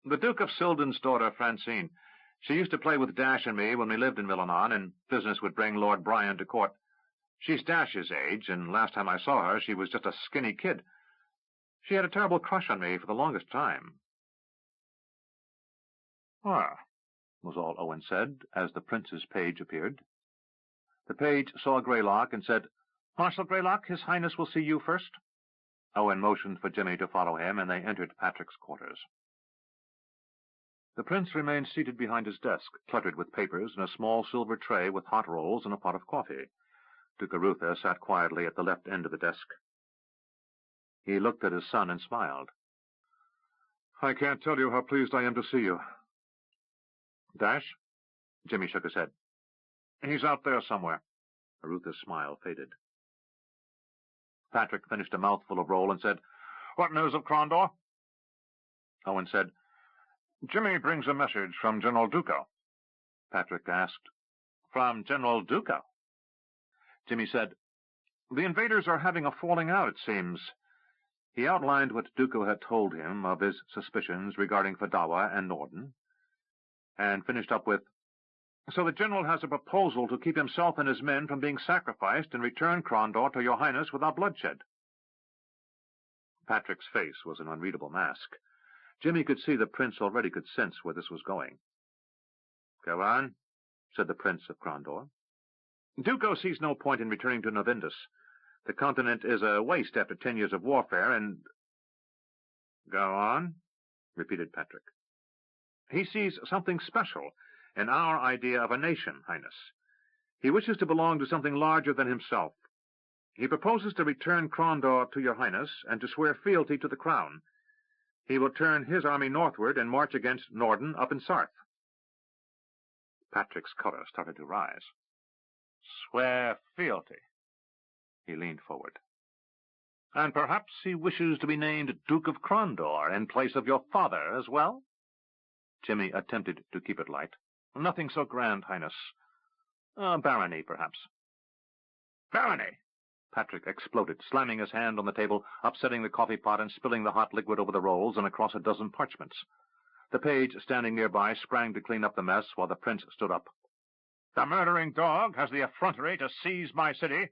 C: The Duke of Sildon's daughter, Francine. She used to play with Dash and me when we lived in Millanon, and business would bring Lord Brian to court. She's Dash's age, and last time I saw her, she was just a skinny kid. She had a terrible crush on me for the longest time.
A: Ah, was all Owen said, as the prince's page appeared. The page saw Greylock and said, "Marshal Greylock, His Highness will see you first." Owen motioned for Jimmy to follow him, and they entered Patrick's quarters. The prince remained seated behind his desk, cluttered with papers and a small silver tray with hot rolls and a pot of coffee. Duke Arutha sat quietly at the left end of the desk. He looked at his son and smiled. "I can't tell you how pleased I am to see you." "Dash?" Jimmy shook his head. "He's out there somewhere." Arutha's smile faded. Patrick finished a mouthful of roll and said, "What news of Crondor?" Owen said, "Jimmy brings a message from General Duco." Patrick asked, "From General Duco?" Jimmy said, "The invaders are having a falling out, it seems." He outlined what Duco had told him of his suspicions regarding Fadawa and Norden, and finished up with, "So the general has a proposal to keep himself and his men from being sacrificed and return Crondor to your highness without bloodshed." Patrick's face was an unreadable mask. Jimmy could see the prince already could sense where this was going. "Go on," said the prince of Crondor. "Duco sees no point in returning to Novindus. The continent is a waste after 10 years of warfare, and—" "Go on," repeated Patrick. "He sees something special in our idea of a nation, Highness. He wishes to belong to something larger than himself. He proposes to return Crondor to your Highness and to swear fealty to the crown. He will turn his army northward and march against Norden up in Sarth." Patrick's color started to rise. "Swear fealty." He leaned forward. "And perhaps he wishes to be named Duke of Crondor in place of your father as well?" Jimmy attempted to keep it light. "Nothing so grand, Highness. Barony, perhaps." "Barony!" Patrick exploded, slamming his hand on the table, upsetting the coffee pot and spilling the hot liquid over the rolls and across a dozen parchments. The page, standing nearby, sprang to clean up the mess while the prince stood up. "The murdering dog has the effrontery to seize my city,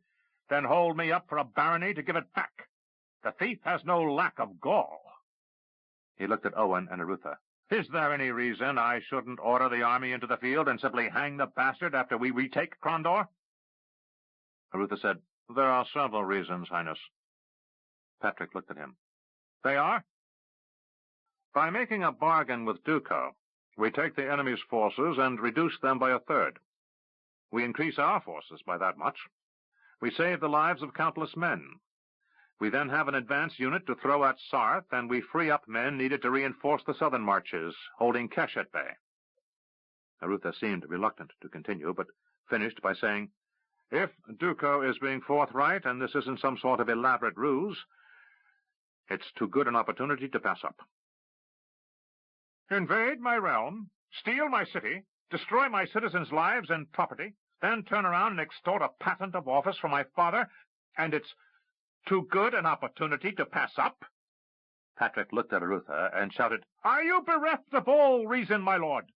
A: then hold me up for a barony to give it back. The thief has no lack of gall." He looked at Owen and Arutha. "Is there any reason I shouldn't order the army into the field and simply hang the bastard after we retake Crondor?" Arutha said, "There are several reasons, Highness." Patrick looked at him. "They are?" "By making a bargain with Duco, we take the enemy's forces and reduce them by a third. We increase our forces by that much. We save the lives of countless men. We then have an advance unit to throw at Sarth, and we free up men needed to reinforce the southern marches, holding Kesh at bay." Arutha seemed reluctant to continue, but finished by saying, "If Duco is being forthright, and this isn't some sort of elaborate ruse, it's too good an opportunity to pass up." "Invade my realm, steal my city, destroy my citizens' lives and property, then turn around and extort a patent of office from my father, and it's too good an opportunity to pass up?" Patrick looked at Arutha and shouted, "Are you bereft of all reason, my lord?"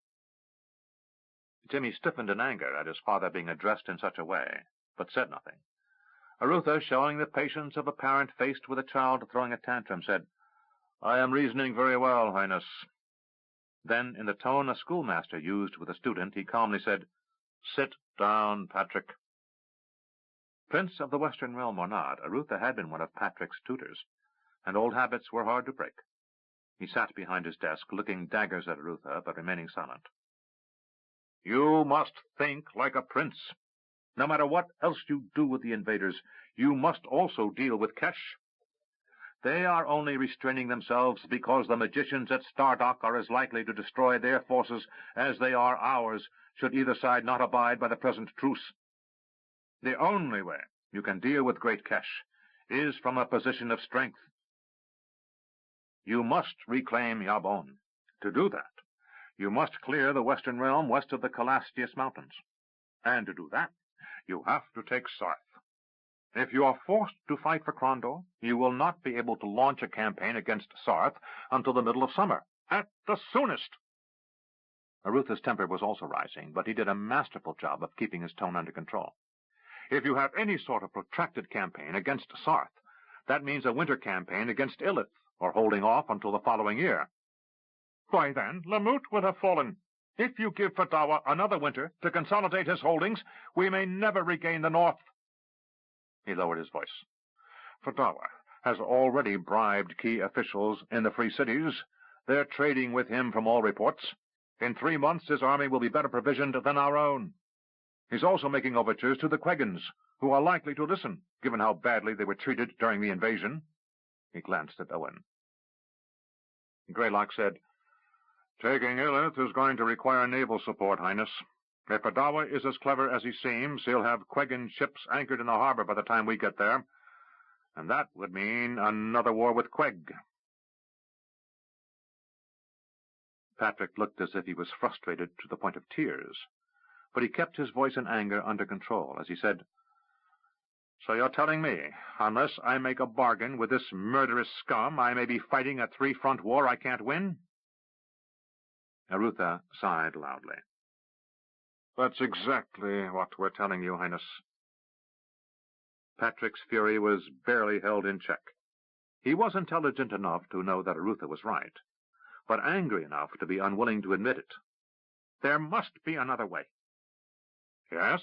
A: Jimmy stiffened in anger at his father being addressed in such a way, but said nothing. Arutha, showing the patience of a parent faced with a child throwing a tantrum, said, "I am reasoning very well, Highness." Then, in the tone a schoolmaster used with a student, he calmly said, "Sit down, Patrick." Prince of the Western Realm or not, Arutha had been one of Patrick's tutors, and old habits were hard to break. He sat behind his desk, looking daggers at Arutha, but remaining silent. "You must think like a prince. No matter what else you do with the invaders, you must also deal with Kesh. They are only restraining themselves because the magicians at Stardock are as likely to destroy their forces as they are ours, should either side not abide by the present truce. The only way you can deal with Great Kesh is from a position of strength. You must reclaim Yabon. To do that, you must clear the western realm west of the Calastius Mountains. And to do that, you have to take Sarth. If you are forced to fight for Crondor, you will not be able to launch a campaign against Sarth until the middle of summer,
C: At the soonest.
A: Arutha's temper was also rising, but he did a masterful job of keeping his tone under control.
C: If you have any sort of protracted campaign against Sarth, that means a winter campaign against Illith, or holding off until the following year. Why then, Lamut would have fallen. If you give Fadawa another winter to consolidate his holdings, we may never regain the north. He lowered his voice. Fadawa has already bribed key officials in the Free Cities. They're trading with him from all reports. In 3 months, his army will be better provisioned than our own. He's also making overtures to the Quegans, who are likely to listen, given how badly they were treated during the invasion. He glanced at Owen. Greylock said, Taking Illith is going to require naval support, Highness. If Fadawa is as clever as he seems, he'll have Quegan ships anchored in the harbor by the time we get there. And that would mean another war with Queg.
A: Patrick looked as if he was frustrated to the point of tears, but he kept his voice and anger under control as he said, So you're telling me, unless I make a bargain with this murderous scum, I may be fighting a 3-front war I can't win? Arutha sighed loudly.
C: That's exactly what we're telling you, Highness.
A: Patrick's fury was barely held in check. He was intelligent enough to know that Arutha was right, but angry enough to be unwilling to admit it.
C: There must be another way. Yes,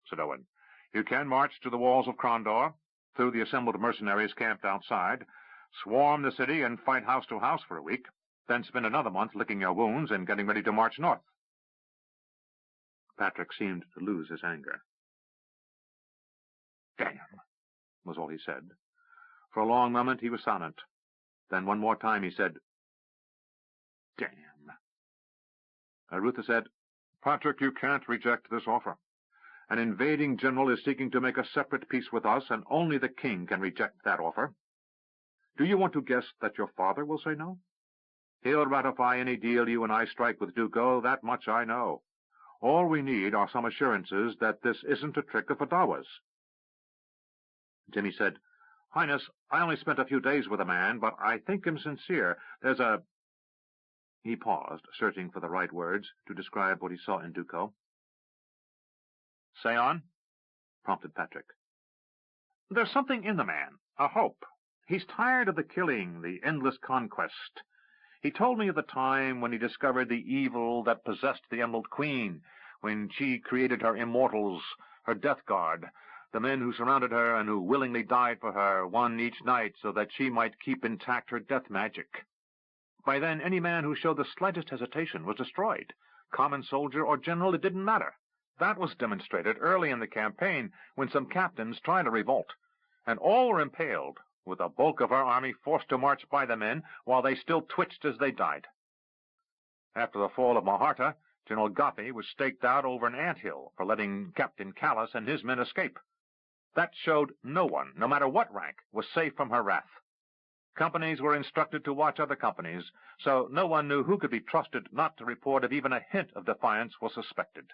C: said Owen. You can march to the walls of Krondor, through the assembled mercenaries camped outside, swarm the city and fight house to house for a week, then spend another month licking your wounds and getting ready to march north.
A: Patrick seemed to lose his anger.
C: Damn,
A: was all he said. For a long moment he was silent. Then one more time he said,
C: Damn.
A: Arutha said,
C: Patrick, you can't reject this offer. An invading general is seeking to make a separate peace with us, and only the king can reject that offer. Do you want to guess that your father will say no? He'll ratify any deal you and I strike with Duco, that much I know. All we need are some assurances that this isn't a trick of Fadawa's.
A: Jimmy said, Highness, I only spent a few days with a man, but I think him sincere. There's a... He paused, searching for the right words to describe what he saw in Duco.
C: Say on,
A: prompted Patrick.
C: There's something in the man, a hope. He's tired of the killing, the endless conquest. He told me of the time when he discovered the evil that possessed the Emerald Queen, when she created her immortals, her death guard, the men who surrounded her and who willingly died for her, one each night, so that she might keep intact her death magic. By then, any man who showed the slightest hesitation was destroyed. Common soldier or general, it didn't matter. That was demonstrated early in the campaign when some captains tried to revolt, and all were impaled, with the bulk of our army forced to march by the men while they still twitched as they died. After the fall of Maharta, General Gopi was staked out over an anthill for letting Captain Callas and his men escape. That showed no one, no matter what rank, was safe from her wrath. Companies were instructed to watch other companies, so no one knew who could be trusted not to report if even a hint of defiance was suspected.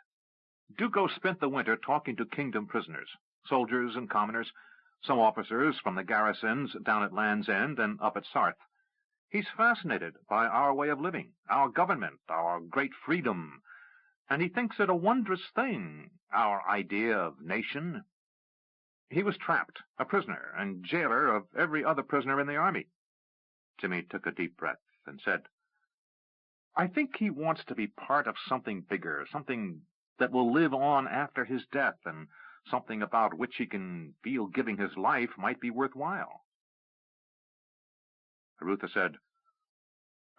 C: Duco spent the winter talking to kingdom prisoners, soldiers and commoners, some officers from the garrisons down at Land's End and up at Sarth. He's fascinated by our way of living, our government, our great freedom, and he thinks it a wondrous thing, our idea of nation. He was trapped, a prisoner, and jailer of every other prisoner in the army.
A: Jimmy took a deep breath and said,
C: I think he wants to be part of something bigger, something that will live on after his death, and something about which he can feel giving his life might be worthwhile.
A: Arutha said,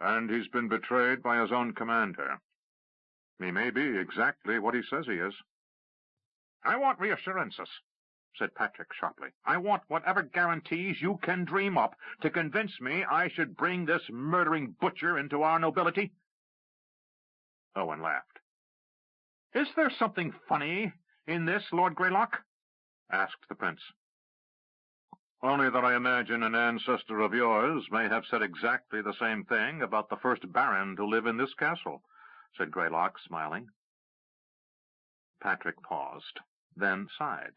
C: And he's been betrayed by his own commander. He may be exactly what he says he is. I want reassurances, said Patrick sharply. I want whatever guarantees you can dream up to convince me I should bring this murdering butcher into our nobility.
A: Owen laughed.
C: Is there something funny in this, Lord Greylock? Asked the prince.
A: Only that I imagine an ancestor of yours may have said exactly the same thing about the first baron to live in this castle, said Greylock, smiling. Patrick paused, then sighed.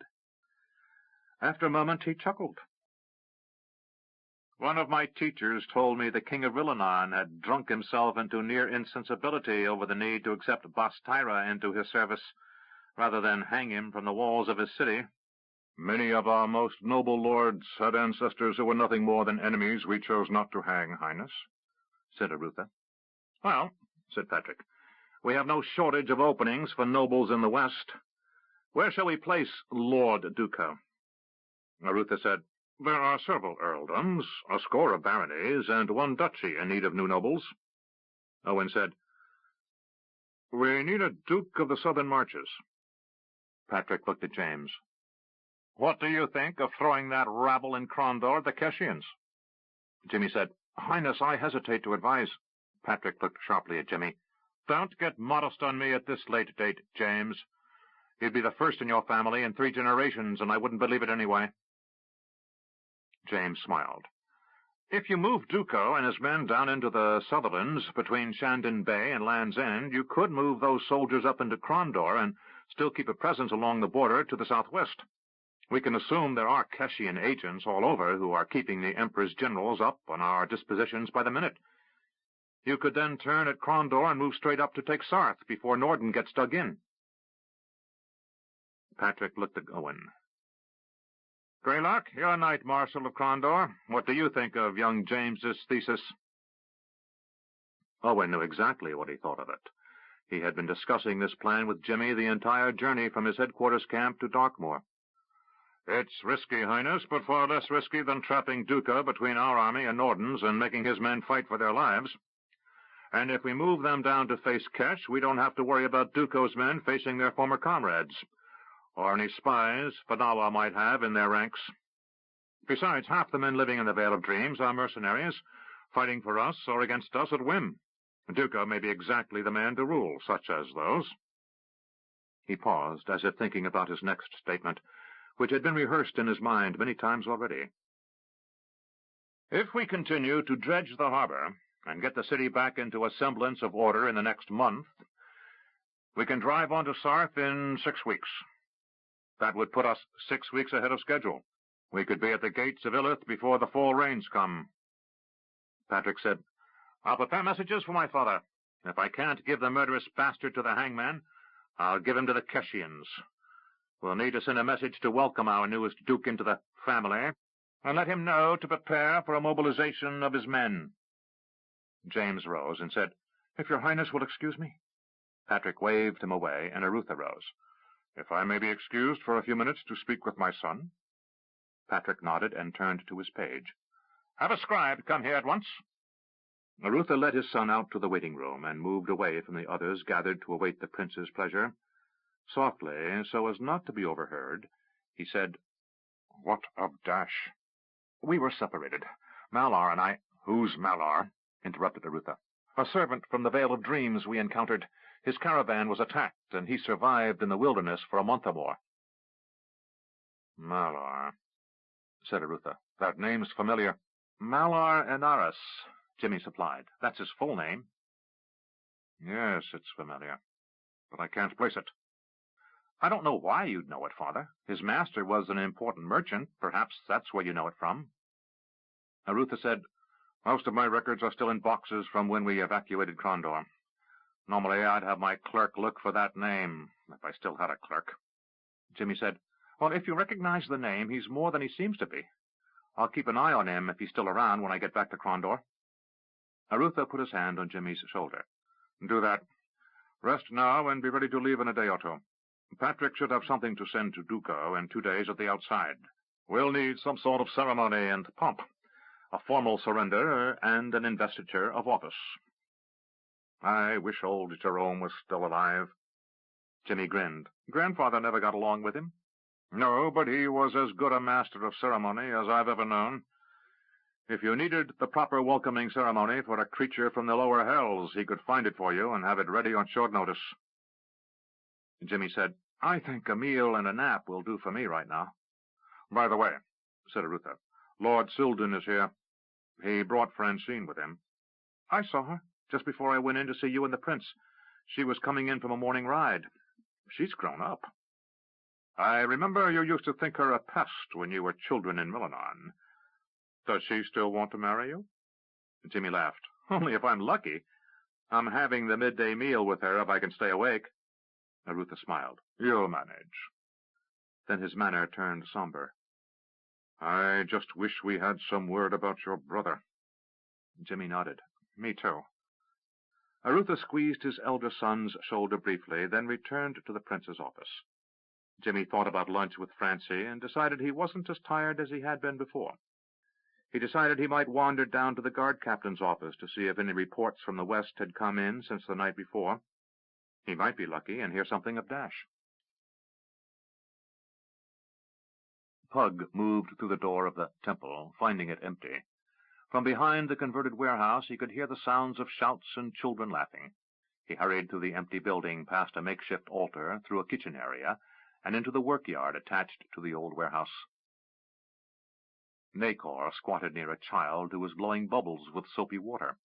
A: After a moment he chuckled.
C: One of my teachers told me the king of Rillanon had drunk himself into near insensibility over the need to accept Bastyra into his service, rather than hang him from the walls of his city.
A: Many of our most noble lords had ancestors who were nothing more than enemies we chose not to hang, Highness, said Arutha.
C: Well, said Patrick, we have no shortage of openings for nobles in the west. Where shall we place Lord Duco?
A: Arutha said, There are several earldoms, a score of baronies, and one duchy in need of new nobles.
C: Owen said,
A: We need a Duke of the Southern Marches.
C: Patrick looked at James. What do you think of throwing that rabble in Crondor at the Keshians?
A: Jimmy said, Highness, I hesitate to advise.
C: Patrick looked sharply at Jimmy. Don't get modest on me at this late date, James. You'd be the first in your family in 3 generations, and I wouldn't believe it anyway.
A: James smiled.
C: If you move Duco and his men down into the Sutherlands between Shandon Bay and Land's End, you could move those soldiers up into Crondor and still keep a presence along the border to the southwest. We can assume there are Keshian agents all over who are keeping the Emperor's generals up on our dispositions by the minute. You could then turn at Crondor and move straight up to take Sarth before Norden gets dug in. Patrick looked at Owen. Greylock, you're Knight Marshal of Crondor. What do you think of young James's thesis?
A: Owen knew exactly what he thought of it. He had been discussing this plan with Jimmy the entire journey from his headquarters camp to Darkmoor.
C: It's risky, Highness, but far less risky than trapping Duca between our army and Norden's and making his men fight for their lives. And if we move them down to face Kesh, we don't have to worry about Duco's men facing their former comrades, or any spies Fadawa might have in their ranks. Besides, half the men living in the Vale of Dreams are mercenaries, fighting for us or against us at whim. Duca may be exactly the man to rule such as those.
A: He paused, as if thinking about his next statement, which had been rehearsed in his mind many times already.
C: If we continue to dredge the harbor and get the city back into a semblance of order in the next month, we can drive on to Sarth in 6 weeks. That would put us 6 weeks ahead of schedule. We could be at the gates of Illith before the fall rains come. Patrick said, I'll prepare messages for my father. If I can't give the murderous bastard to the hangman, I'll give him to the Keshians. We'll need to send a message to welcome our newest duke into the family, and let him know to prepare for a mobilization of his men. James rose and said, If your Highness will excuse me. Patrick waved him away, and Arutha rose.
A: If I may be excused for a few minutes to speak with my son?
C: Patrick nodded and turned to his page. Have a scribe come here at once. Arutha led his son out to the waiting room and moved away from the others gathered to await the prince's pleasure. Softly, so as not to be overheard, he said,
A: What of Dash?
C: We were separated. Malar and I—
A: Who's Malar?
C: Interrupted Arutha. A servant from the Vale of Dreams we encountered. His caravan was attacked, and he survived in the wilderness for a month or more.
A: Malar, said Arutha. That name's familiar.
C: Malar Enaris, Jimmy supplied. That's his full name.
A: Yes, it's familiar, but I can't place it.
C: I don't know why you'd know it, Father. His master was an important merchant. Perhaps that's where you know it from. Arutha said,
A: Most of my records are still in boxes from when we evacuated Crondor.
C: Normally I'd have my clerk look for that name, if I still had a clerk. Jimmy said, Well, if you recognize the name, he's more than he seems to be. I'll keep an eye on him if he's still around when I get back to Crondor. Arutha put his hand on Jimmy's shoulder.
A: Do that. Rest now and be ready to leave in a day or two. Patrick should have something to send to Duco in 2 days at the outside. We'll need some sort of ceremony and pomp,
C: a formal surrender and an investiture of office.
A: I wish old Jerome was still alive.
C: Jimmy grinned. Grandfather never got along with him.
A: No, but he was as good a master of ceremony as I've ever known.
C: If you needed the proper welcoming ceremony for a creature from the lower hells, he could find it for you and have it ready on short notice. Jimmy said, I think a meal and a nap will do for me right now.
A: By the way, said Arutha, Lord Silden is here. He brought Francine with him.
C: I saw her just before I went in to see you and the prince. She was coming in from a morning ride. She's grown up. I remember you used to think her a pest when you were children in Milanon. Does she still want to marry you? Jimmy laughed. Only if I'm lucky. I'm having the midday meal with her if I can stay awake. Arutha smiled. You'll manage. Then his manner turned somber. I just wish we had some word about your brother. Jimmy nodded. Me too. Arutha squeezed his elder son's shoulder briefly, then returned to the prince's office. Jimmy thought about lunch with Francie and decided he wasn't as tired as he had been before. He decided he might wander down to the guard captain's office to see if any reports from the west had come in since the night before. He might be lucky and hear something of Dash. Pug moved through the door of the temple, finding it empty. From behind the converted warehouse he could hear the sounds of shouts and children laughing. He hurried through the empty building, past a makeshift altar, through a kitchen area, and into the workyard attached to the old warehouse. Nacor squatted near a child who was blowing bubbles with soapy water.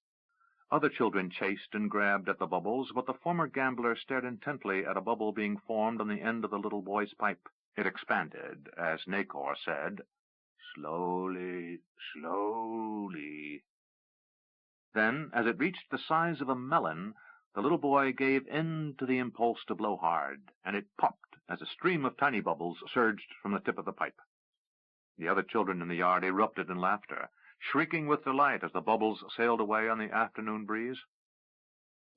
C: Other children chased and grabbed at the bubbles, but the former gambler stared intently at a bubble being formed on the end of the little boy's pipe. It expanded, as Nacor said, slowly, slowly. Then, as it reached the size of a melon, the little boy gave in to the impulse to blow hard, and it popped as a stream of tiny bubbles surged from the tip of the pipe. The other children in the yard erupted in laughter, shrieking with delight as the bubbles sailed away on the afternoon breeze.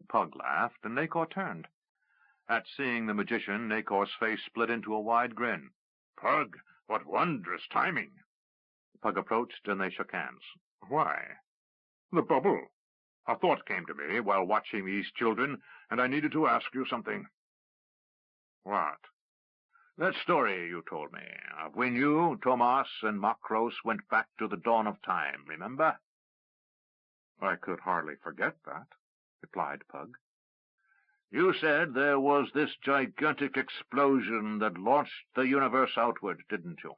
C: Pug laughed, and Nacor turned. At seeing the magician, Nacor's face split into a wide grin. Pug, what wondrous timing! Pug approached, and they shook hands. Why? The bubble. A thought came to me while watching these children, and I needed to ask you something. What? That story you told me, of when you, Tomas, and Makros went back to the dawn of time, remember? I could hardly forget that, replied Pug. You said there was this gigantic explosion that launched the universe outward, didn't you?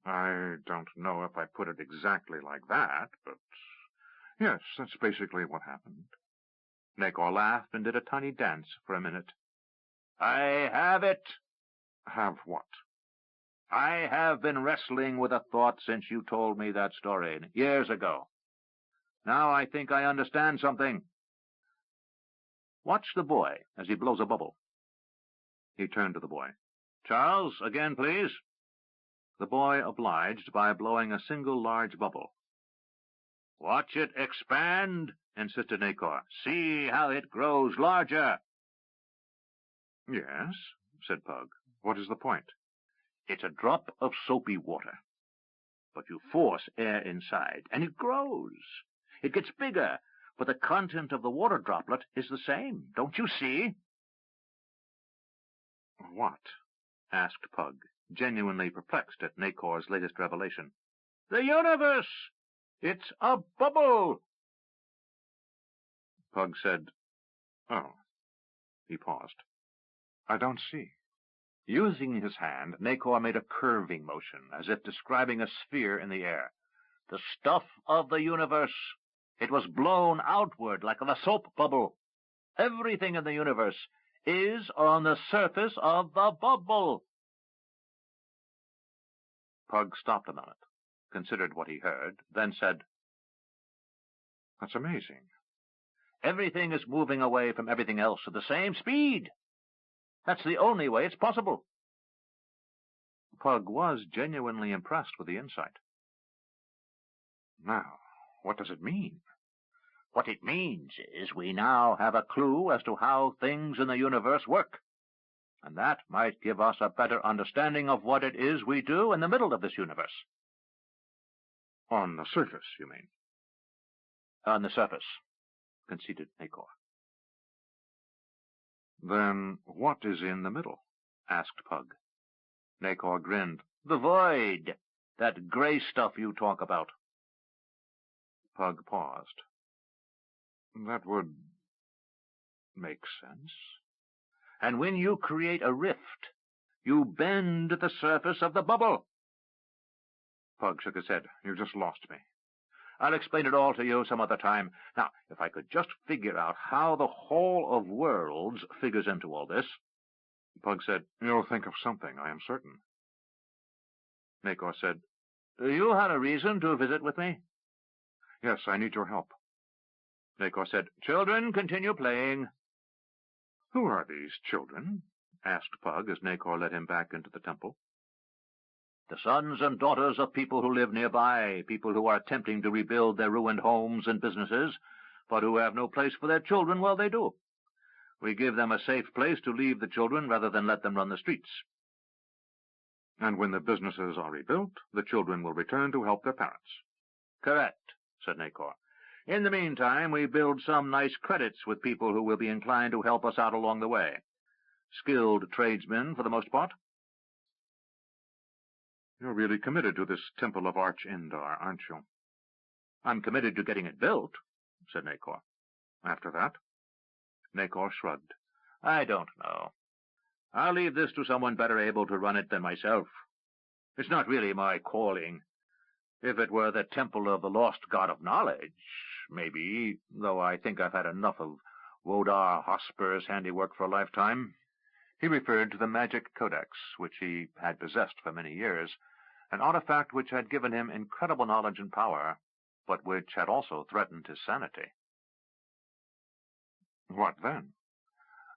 C: I don't know if I put it exactly like that, but yes, that's basically what happened. Nacor laughed and did a tiny dance for a minute. I have it. Have what? I have been wrestling with a thought since you told me that story years ago. Now I think I understand something. Watch the boy as he blows a bubble. He turned to the boy. Charles, again, please. The boy obliged by blowing a single large bubble. Watch it expand, insisted Nacor. See how it grows larger. Yes, said Pug. What is the point? It's a drop of soapy water. But you force air inside, and it grows. It gets bigger, but the content of the water droplet is the same. Don't you see? What? Asked Pug, genuinely perplexed at Nacor's latest revelation. The universe! It's a bubble! Pug said, Oh. He paused. I don't see. Using his hand, Nacor made a curving motion, as if describing a sphere in the air. The stuff of the universe. It was blown outward like a soap bubble. Everything in the universe is on the surface of the bubble. Pug stopped a moment, considered what he heard, then said, That's amazing. Everything is moving away from everything else at the same speed. That's the only way it's possible. Pug was genuinely impressed with the insight. Now, what does it mean? What it means is we now have a clue as to how things in the universe work, and that might give us a better understanding of what it is we do in the middle of this universe. On the surface, you mean? On the surface, conceded Nacor. Then what is in the middle? Asked Pug. Nacor grinned. The void. That gray stuff you talk about. Pug paused. That would make sense. And when you create a rift, you bend the surface of the bubble. Pug shook his head. You just lost me. I'll explain it all to you some other time. Now, if I could just figure out how the whole of worlds figures into all this. Pug said, You'll think of something, I am certain. Nacor said,
B: You had a reason to visit with me?
C: Yes, I need your help.
B: Nacor said, Children, continue playing.
C: Who are these children? Asked Pug as Nacor led him back into the temple.
B: The sons and daughters of people who live nearby, people who are attempting to rebuild their ruined homes and businesses, but who have no place for their children while they do. We give them a safe place to leave the children rather than let them run the streets.
C: And when the businesses are rebuilt, the children will return to help their parents.
B: Correct, said Nacor. In the meantime, we build some nice credits with people who will be inclined to help us out along the way. Skilled tradesmen, for the most part.
C: You're really committed to this Temple of Arch-Indar, aren't you?
B: I'm committed to getting it built, said Nacor.
C: After that?
B: Nacor shrugged. I don't know. I'll leave this to someone better able to run it than myself. It's not really my calling. If it were the Temple of the Lost God of Knowledge, maybe, though I think I've had enough of Wodar Hosper's handiwork for a lifetime. He referred to the magic codex, which he had possessed for many years, an artifact which had given him incredible knowledge and power, but which had also threatened his sanity.
C: What then?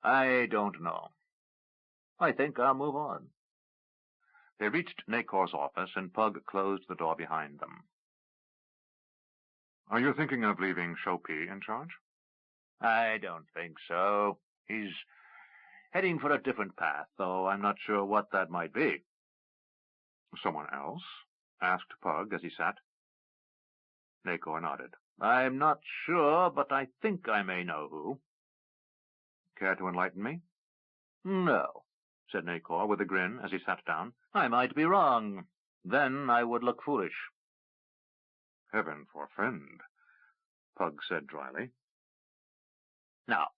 B: I don't know. I think I'll move on. They reached Nacor's office, and Pug closed the door behind them.
C: Are you thinking of leaving Shopi in charge?
B: I don't think so. He's heading for a different path, though I'm not sure what that might be.
C: Someone else? Asked Pug as he sat.
B: Nacor nodded. I'm not sure, but I think I may know who.
C: Care to enlighten me?
B: No, said Nacor with a grin as he sat down. I might be wrong. Then I would look foolish.
C: Heaven forfend, Pug said dryly.
B: Now,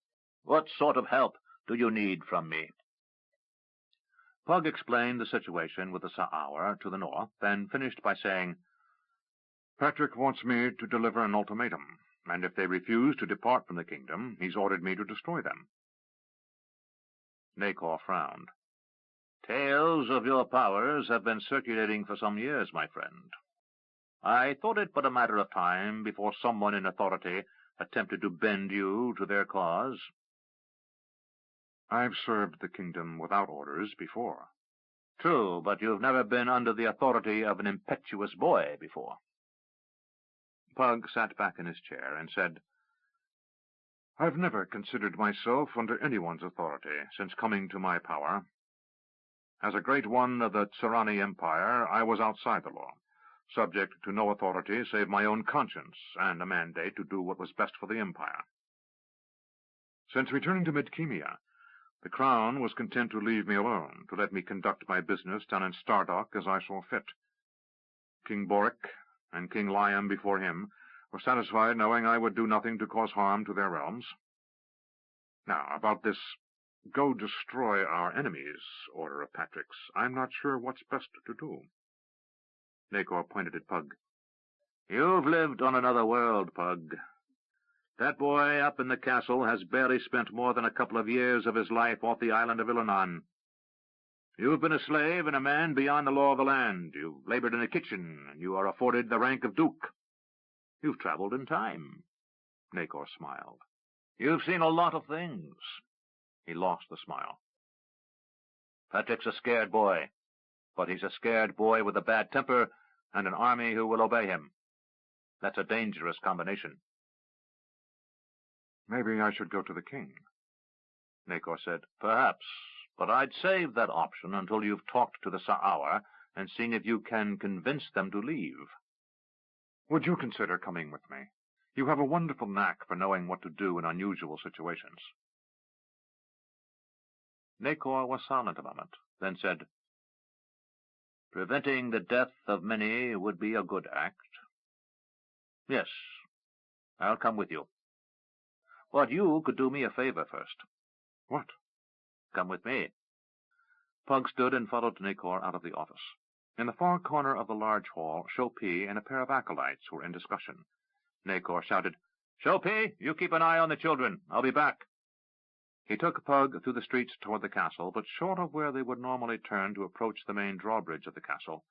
B: what sort of help do you need from me? Pug explained the situation with the Sa'aur to the north, then finished by saying,
C: Patrick wants me to deliver an ultimatum, and if they refuse to depart from the kingdom, he's ordered me to destroy them.
B: Nacor frowned. Tales of your powers have been circulating for some years, my friend. I thought it but a matter of time before someone in authority attempted to bend you to their cause.
C: I've served the kingdom without orders before.
B: True, but you've never been under the authority of an impetuous boy before.
C: Pug sat back in his chair and said, I've never considered myself under anyone's authority since coming to my power. As a great one of the Tsarani Empire, I was outside the law, subject to no authority save my own conscience and a mandate to do what was best for the empire. Since returning to Midkemia, the crown was content to leave me alone, to let me conduct my business down in Stardock as I saw fit. King Boric and King Liam before him were satisfied knowing I would do nothing to cause harm to their realms. Now, about this go destroy our enemies order of Patrick's, I'm not sure what's best to do. Nacor pointed at Pug.
B: You've lived on another world, Pug. That boy up in the castle has barely spent more than a couple of years of his life off the island of Ilanon. You've been a slave and a man beyond the law of the land. You've labored in the kitchen, and you are afforded the rank of duke. You've traveled in time. Nacor smiled. You've seen a lot of things. He lost the smile. Patrick's a scared boy, but he's a scared boy with a bad temper and an army who will obey him. That's a dangerous combination.
C: Maybe I should go to the king.
B: Nacor said, Perhaps, but I'd save that option until you've talked to the Sa'aur and seen if you can convince them to leave.
C: Would you consider coming with me? You have a wonderful knack for knowing what to do in unusual situations.
B: Nacor was silent a moment, then said, Preventing the death of many would be a good act. Yes, I'll come with you. But you could do me a favor first.
C: What?
B: Come with me. Pug stood and followed Nacor out of the office. In the far corner of the large hall, Shopi and a pair of acolytes were in discussion. Nacor shouted, Shopi, you keep an eye on the children. I'll be back. He took Pug through the streets toward the castle, but short of where they would normally turn to approach the main drawbridge of the castle,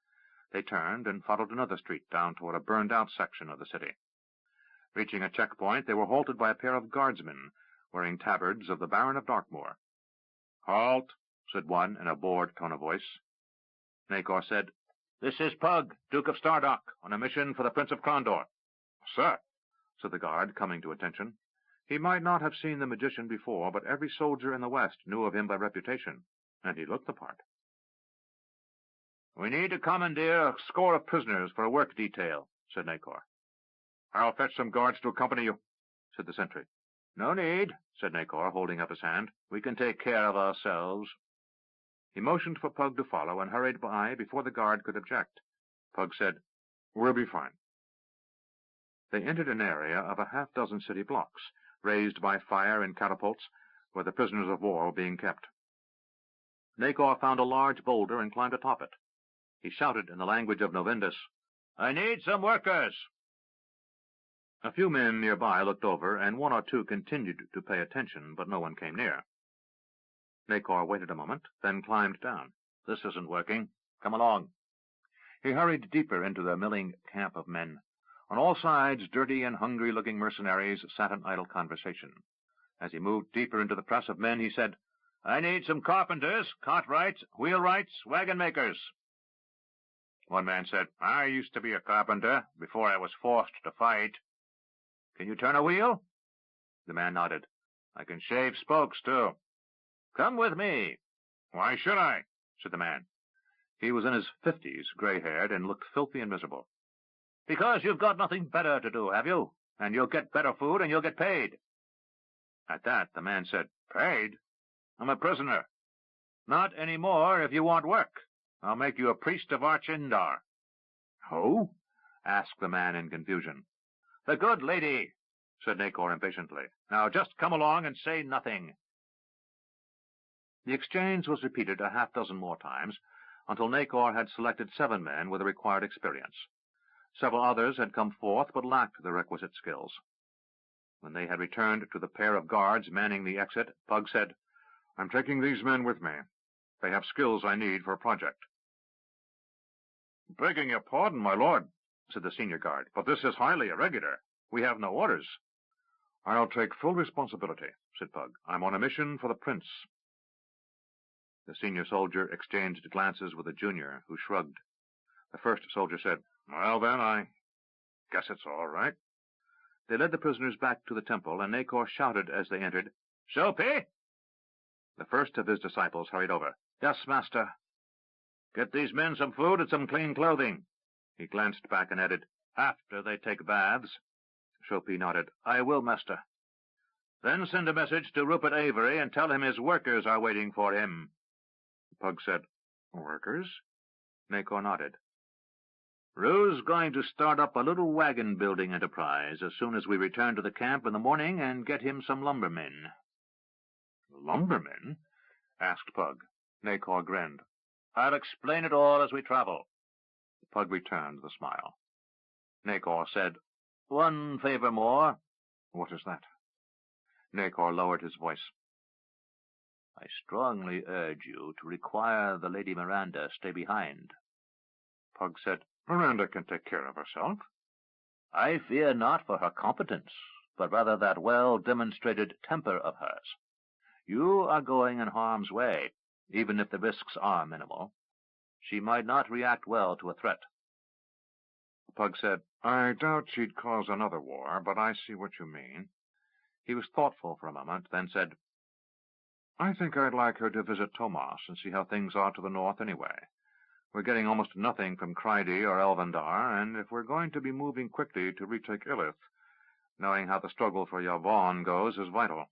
A: They turned and followed another street down toward a burned-out section of the city. Reaching a checkpoint, they were halted by a pair of guardsmen wearing tabards of the Baron of Darkmoor. "Halt," said one in a bored tone of voice. Nacor said, "This is Pug, Duke of Stardock, on a mission for the Prince of Crondor." "Sir," said the guard, coming to attention. He might not have seen the magician before, but every soldier in the West knew of him by reputation, and he looked the part. "We need to commandeer a score of prisoners for a work detail," said Nacor. "I'll fetch some guards to accompany you," said the sentry. "No need," said Nacor, holding up his hand. "We can take care of ourselves." He motioned for Pug to follow and hurried by before the guard could object. Pug said, "We'll be fine." They entered an area of a half-dozen city blocks, raised by fire and catapults, where the prisoners of war were being kept. Nacor found a large boulder and climbed atop it. He shouted in the language of Novindus, "I need some workers." A few men nearby looked over, and one or two continued to pay attention, but no one came near. Nacor waited a moment, then climbed down. "This isn't working. Come along." He hurried deeper into the milling camp of men. On all sides, dirty and hungry-looking mercenaries sat in idle conversation. As he moved deeper into the press of men, he said, "I need some carpenters, cartwrights, wheelwrights, wagon-makers." One man said, "I used to be a carpenter before I was forced to fight." "Can you turn a wheel?" The man nodded. "I can shave spokes, too." "Come with me." "Why should I?" said the man. He was in his 50s, gray-haired, and looked filthy and miserable. "Because you've got nothing better to do, have you? And you'll get better food, and you'll get paid." At that, the man said, "Paid? I'm a prisoner." "Not any more if you want work. I'll make you a priest of Arcindar." "Who?" asked the man in confusion. "The good lady," said Nacor impatiently. "Now just come along and say nothing." The exchange was repeated a half-dozen more times, until Nacor had selected 7 men with the required experience. Several others had come forth, but lacked the requisite skills. When they had returned to the pair of guards manning the exit, Pug said, "I'm taking these men with me. They have skills I need for a project." "Begging your pardon, my lord," said the senior guard, "but this is highly irregular. We have no orders." "I'll take full responsibility," said Pug. "I'm on a mission for the prince." The senior soldier exchanged glances with the junior, who shrugged. The first soldier said, "Well, then, I guess it's all right." They led the prisoners back to the temple, and Nacor shouted as they entered, "Soapy!" The first of his disciples hurried over. "Yes, master." "Get these men some food and some clean clothing." He glanced back and added, "After they take baths." Soapy nodded. "I will, master." "Then send a message to Rupert Avery and tell him his workers are waiting for him." Pug said, "Workers?" Nacor nodded. "Rue's going to start up a little wagon-building enterprise as soon as we return to the camp in the morning and get him some lumbermen." "Lumbermen?" asked Pug. Nacor grinned. "I'll explain it all as we travel." Pug returned the smile. Nacor said, "One favor more." "What is that?" Nacor lowered his voice. "I strongly urge you to require the Lady Miranda stay behind." Pug said, "Miranda can take care of herself." "I fear not for her competence, but rather that well-demonstrated temper of hers. You are going in harm's way, even if the risks are minimal. She might not react well to a threat." Pug said, "I doubt she'd cause another war, but I see what you mean." He was thoughtful for a moment, then said, "I think I'd like her to visit Tomas and see how things are to the north anyway. We're getting almost nothing from Cryde or Elvendar, and if we're going to be moving quickly to retake Illith, knowing how the struggle for Yavon goes is vital."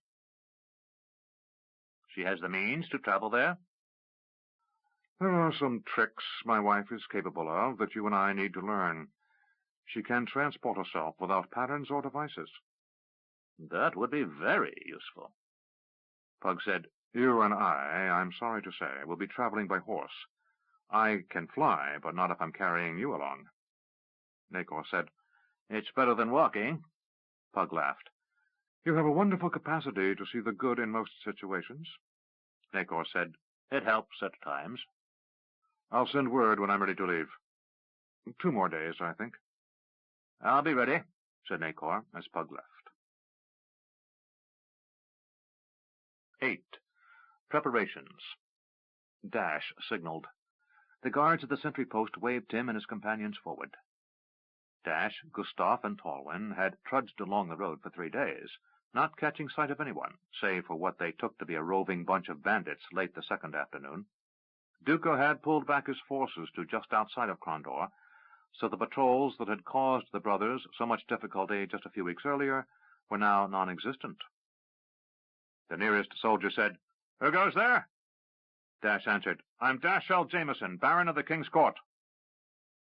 A: "She has the means to travel there?" "There are some tricks my wife is capable of that you and I need to learn. She can transport herself without patterns or devices." "That would be very useful." Pug said, "You and I'm sorry to say, will be traveling by horse. I can fly, but not if I'm carrying you along." Nacor said, "It's better than walking." Pug laughed. "You have a wonderful capacity to see the good in most situations." Nacor said, "It helps at times." "I'll send word when I'm ready to leave."
C: 2 more days, I think.
B: I'll be ready, said Nacor, as Pug left. 8. Preparations. Dash signaled. The guards at the sentry post waved him and his companions forward. Dash, Gustav, and Tolwyn had trudged along the road for 3 days, not catching sight of anyone, save for what they took to be a roving bunch of bandits late the second afternoon. Duco had pulled back his forces to just outside of Crondor, so the patrols that had caused the brothers so much difficulty just a few weeks earlier were now non-existent. The nearest soldier said, "Who goes there?" Dash answered, "I'm Dash L. Jameson, Baron of the King's Court."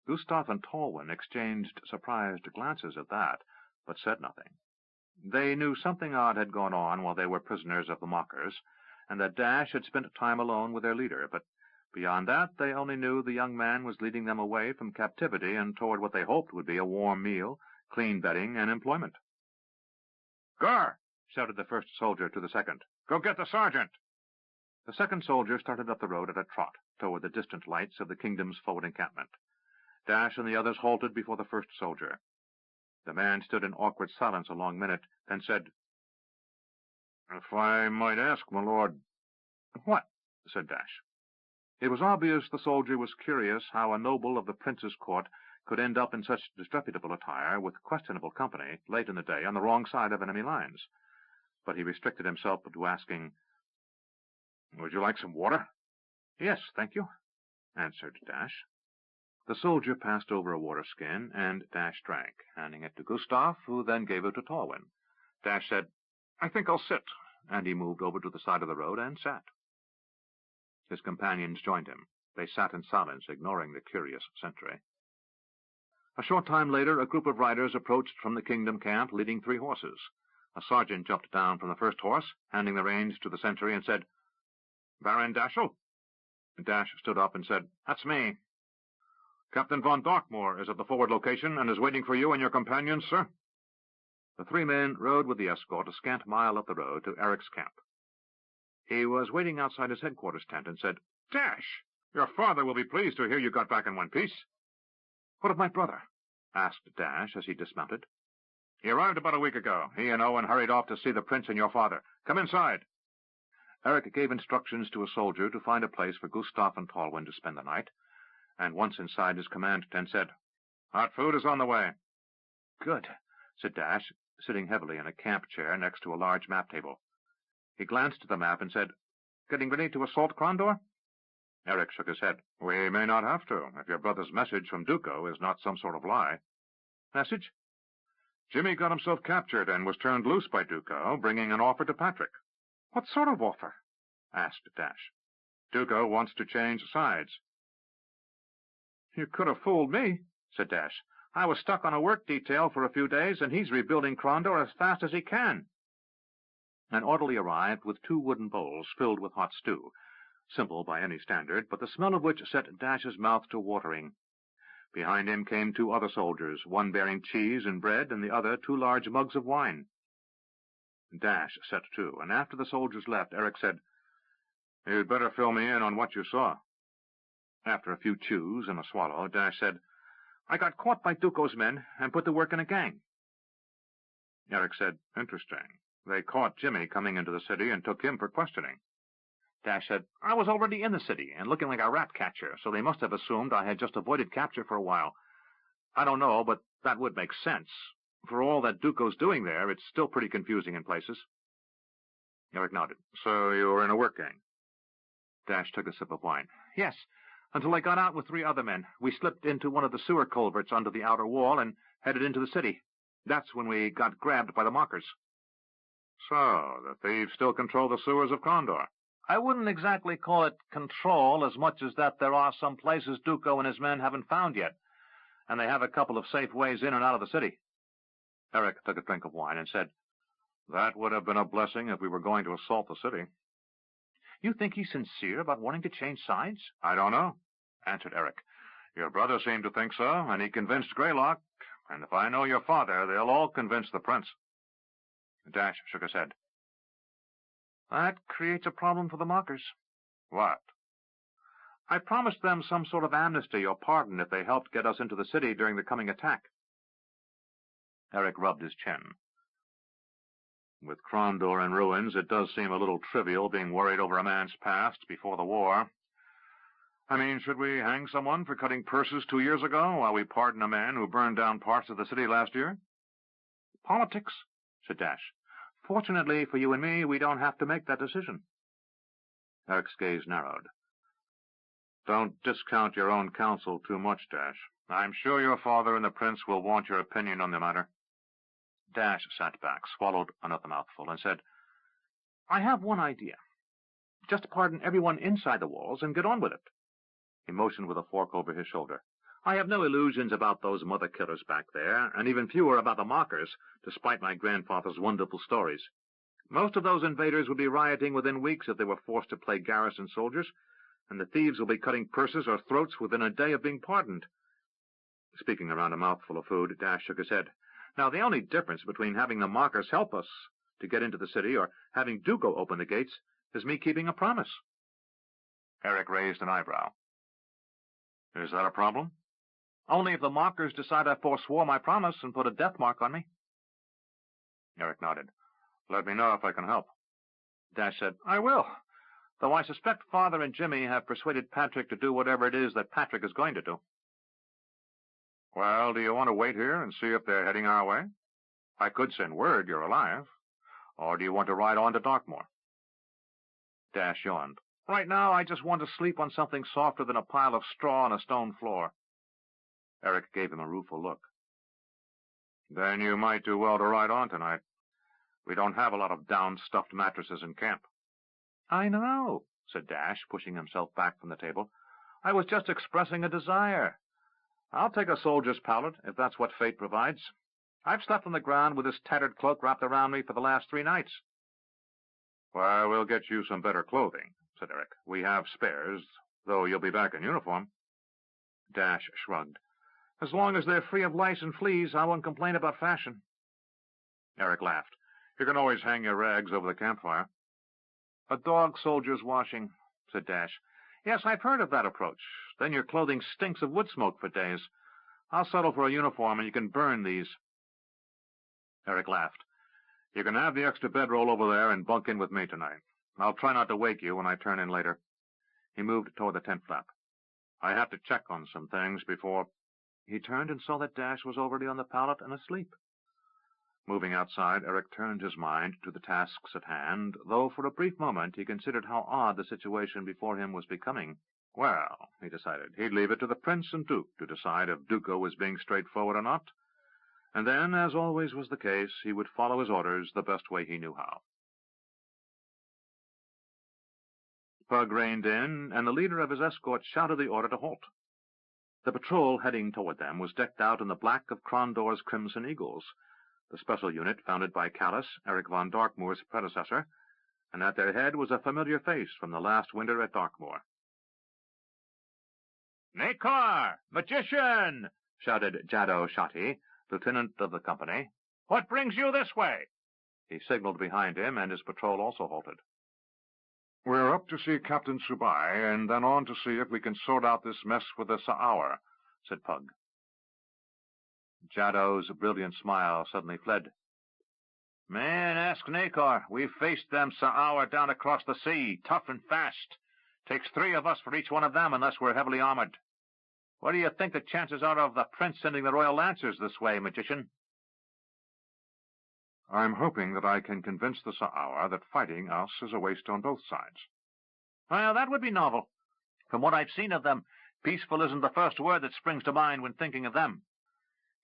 B: Gustav and Tolwyn exchanged surprised glances at that, but said nothing. They knew something odd had gone on while they were prisoners of the mockers, and that Dash had spent time alone with their leader, but beyond that they only knew the young man was leading them away from captivity and toward what they hoped would be a warm meal, clean bedding, and employment.
C: "Gar!" shouted the first soldier to the second. "Go get the sergeant!" The second soldier started up the road at a trot toward the distant lights of the kingdom's forward encampment. Dash and the others halted before the first soldier. The man stood in awkward silence a long minute, then said, "If I might ask, my lord—" "What?" said Dash. It was obvious the soldier was curious how a noble of the prince's court could end up in such disreputable attire with questionable company late in the day on the wrong side of enemy lines. But he restricted himself to asking, "Would you like some water?" "Yes, thank you," answered Dash. The soldier passed over a water skin, and Dash drank, handing it to Gustav, who then gave it to Tolwyn. Dash said, "I think I'll sit," and he moved over to the side of the road and sat. His companions joined him. They sat in silence, ignoring the curious sentry. A short time later, a group of riders approached from the kingdom camp, leading 3 horses. A sergeant jumped down from the first horse, handing the reins to the sentry, and said, "Baron Dashel?" Dash stood up and said, "That's me." "Captain von Darkmoor is at the forward location and is waiting for you and your companions, sir." The 3 men rode with the escort a scant mile up the road to Eric's camp. He was waiting outside his headquarters tent and said, "Dash, your father will be pleased to hear you got back in one piece." "What of my brother?" asked Dash as he dismounted. "He arrived about a week ago. He and Owen hurried off to see the prince and your father. Come inside." Eric gave instructions to a soldier to find a place for Gustav and Tolwyn to spend the night, and once inside his command tent said, "Hot food is on the way." "Good," said Dash, sitting heavily in a camp chair next to a large map table. He glanced at the map and said, "Getting ready to assault Crondor?" Eric shook his head. "We may not have to, if your brother's message from Duco is not some sort of lie." "Message?" "Jimmy got himself captured and was turned loose by Duco, bringing an offer to Patrick." "What sort of offer?" asked Dash. "Duco wants to change sides." "You could have fooled me," said Dash. "I was stuck on a work detail for a few days, and he's rebuilding Crondor as fast as he can." An orderly arrived with 2 wooden bowls filled with hot stew, simple by any standard, but the smell of which set Dash's mouth to watering. Behind him came 2 other soldiers, one bearing cheese and bread, and the other 2 large mugs of wine. Dash set to, and after the soldiers left, Eric said, "You'd better fill me in on what you saw." After a few chews and a swallow, Dash said, "I got caught by Duco's men and put to work in a gang." Eric said, "Interesting. They caught Jimmy coming into the city and took him for questioning." Dash said, "I was already in the city and looking like a rat catcher, so they must have assumed I had just avoided capture for a while. I don't know, but that would make sense. For all that Duco's doing there, it's still pretty confusing in places." Eric nodded. "So you were in a work gang?" Dash took a sip of wine. "Yes, until I got out with 3 other men. We slipped into one of the sewer culverts under the outer wall and headed into the city. That's when we got grabbed by the mockers." "So the thieves still control the sewers of Crondor?" "I wouldn't exactly call it control as much as that there are some places Duco and his men haven't found yet, and they have a couple of safe ways in and out of the city." Eric took a drink of wine and said, "That would have been a blessing if we were going to assault the city." "You think he's sincere about wanting to change sides?" "I don't know," answered Eric. "Your brother seemed to think so, and he convinced Greylock, and if I know your father, they'll all convince the prince." Dash shook his head. "That creates a problem for the mockers." "What?"
A: I promised them some sort of amnesty or pardon if they helped get us into the city during the coming attack.
B: Eric rubbed his chin.
A: With Krondor in ruins, it does seem a little trivial being worried over a man's past before the war. I mean, should we hang someone for cutting purses 2 years ago while we pardon a man who burned down parts of the city last year?
B: Politics, said Dash. Fortunately for you and me, we don't have to make that decision.
A: Eric's gaze narrowed. Don't discount your own counsel too much, Dash. I'm sure your father and the prince will want your opinion on the matter.
B: Dash sat back, swallowed another mouthful, and said,
A: I have one idea. Just pardon everyone inside the walls and get on with it. He motioned with a fork over his shoulder. I have no illusions about those mother-killers back there, and even fewer about the mockers, despite my grandfather's wonderful stories. Most of those invaders would be rioting within weeks if they were forced to play garrison soldiers, and the thieves will be cutting purses or throats within a day of being pardoned. Speaking around a mouthful of food, Dash shook his head. Now, the only difference between having the mockers help us to get into the city or having Duco open the gates is me keeping a promise.
B: Eric raised an eyebrow.
A: Is that a problem?
B: Only if the mockers decide I forswore my promise and put a death mark on me.
A: Eric nodded. Let me know if I can help.
B: Dash said, I will, though I suspect Father and Jimmy have persuaded Patrick to do whatever it is that Patrick is going to do.
A: Well, do you want to wait here and see if they're heading our way? I could send word you're alive. Or do you want to ride on to Darkmoor?
B: Dash yawned. Right now, I just want to sleep on something softer than a pile of straw on a stone floor.
A: Eric gave him a rueful look. Then you might do well to ride on tonight. We don't have a lot of down-stuffed mattresses in camp.
B: I know, said Dash, pushing himself back from the table. I was just expressing a desire. I'll take a soldier's pallet, if that's what fate provides. I've slept on the ground with this tattered cloak wrapped around me for the last 3 nights.
A: Well, we'll get you some better clothing, said Eric. We have spares, though you'll be back in uniform.
B: Dash shrugged. As long as they're free of lice and fleas, I won't complain about fashion.
A: Eric laughed. You can always hang your rags over the campfire.
B: A dog soldier's washing, said Dash. Yes, I've heard of that approach. Then your clothing stinks of wood smoke for days. I'll settle for a uniform, and you can burn these.
A: Eric laughed. You can have the extra bedroll over there and bunk in with me tonight. I'll try not to wake you when I turn in later. He moved toward the tent flap. I have to check on some things before... He turned and saw that Dash was already on the pallet and asleep. Moving outside, Eric turned his mind to the tasks at hand, though for a brief moment he considered how odd the situation before him was becoming. Well, he decided, he'd leave it to the Prince and Duke to decide if Duco was being straightforward or not, and then, as always was the case, he would follow his orders the best way he knew how. Pug reined in, and the leader of his escort shouted the order to halt. The patrol heading toward them was decked out in the black of Krondor's Crimson Eagles, the special unit founded by Callus, Eric von Darkmoor's predecessor, and at their head was a familiar face from the last winter at Darkmoor.
B: Nakar! Magician!
A: Shouted Jaddo Shati, lieutenant of the company.
B: What brings you this way?
A: He signaled behind him, and his patrol also halted. We're up to see Captain Subai, and then on to see if we can sort out this mess with the Sa'awar, said Pug. Jaddo's brilliant smile suddenly fled.
B: Man, ask Nakar. We've faced them Sa'awar down across the sea, tough and fast. Takes 3 of us for each one of them unless we're heavily armored. What do you think the chances are of the prince sending the Royal Lancers this way, Magician?
A: I'm hoping that I can convince the Sa'awar that fighting us is a waste on both sides.
B: Well, that would be novel. From what I've seen of them, peaceful isn't the first word that springs to mind when thinking of them.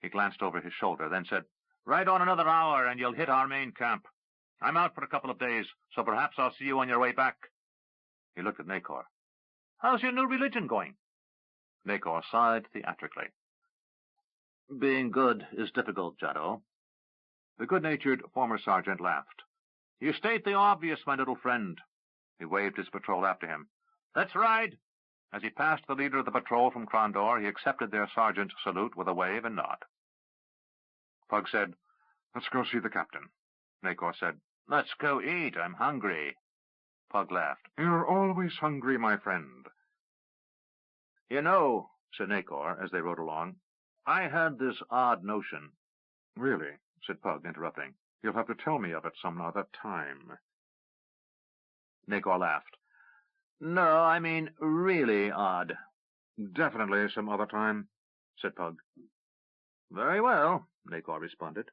B: He glanced over his shoulder, then said, Ride on another hour and you'll hit our main camp. I'm out for a couple of days, so perhaps I'll see you on your way back. He looked at Nakor. How's your new religion going? Nakor sighed theatrically. Being good is difficult, Jaddo. The good-natured former sergeant laughed. You state the obvious, my little friend. He waved his patrol after him. Let's ride. As he passed the leader of the patrol from Krondor, he accepted their sergeant's salute with a wave and nod. Pug said, Let's go see the captain. Nakor said, Let's go eat. I'm hungry. Pug laughed. You're always hungry, my friend. "You know," said Nacor, as they rode along, "I had this odd notion."
C: "Really?" said Pug, interrupting. "You'll have to tell me of it some other time."
B: Nacor laughed. "No, I mean really odd."
C: "Definitely some other time," said Pug.
B: "Very well," Nacor responded.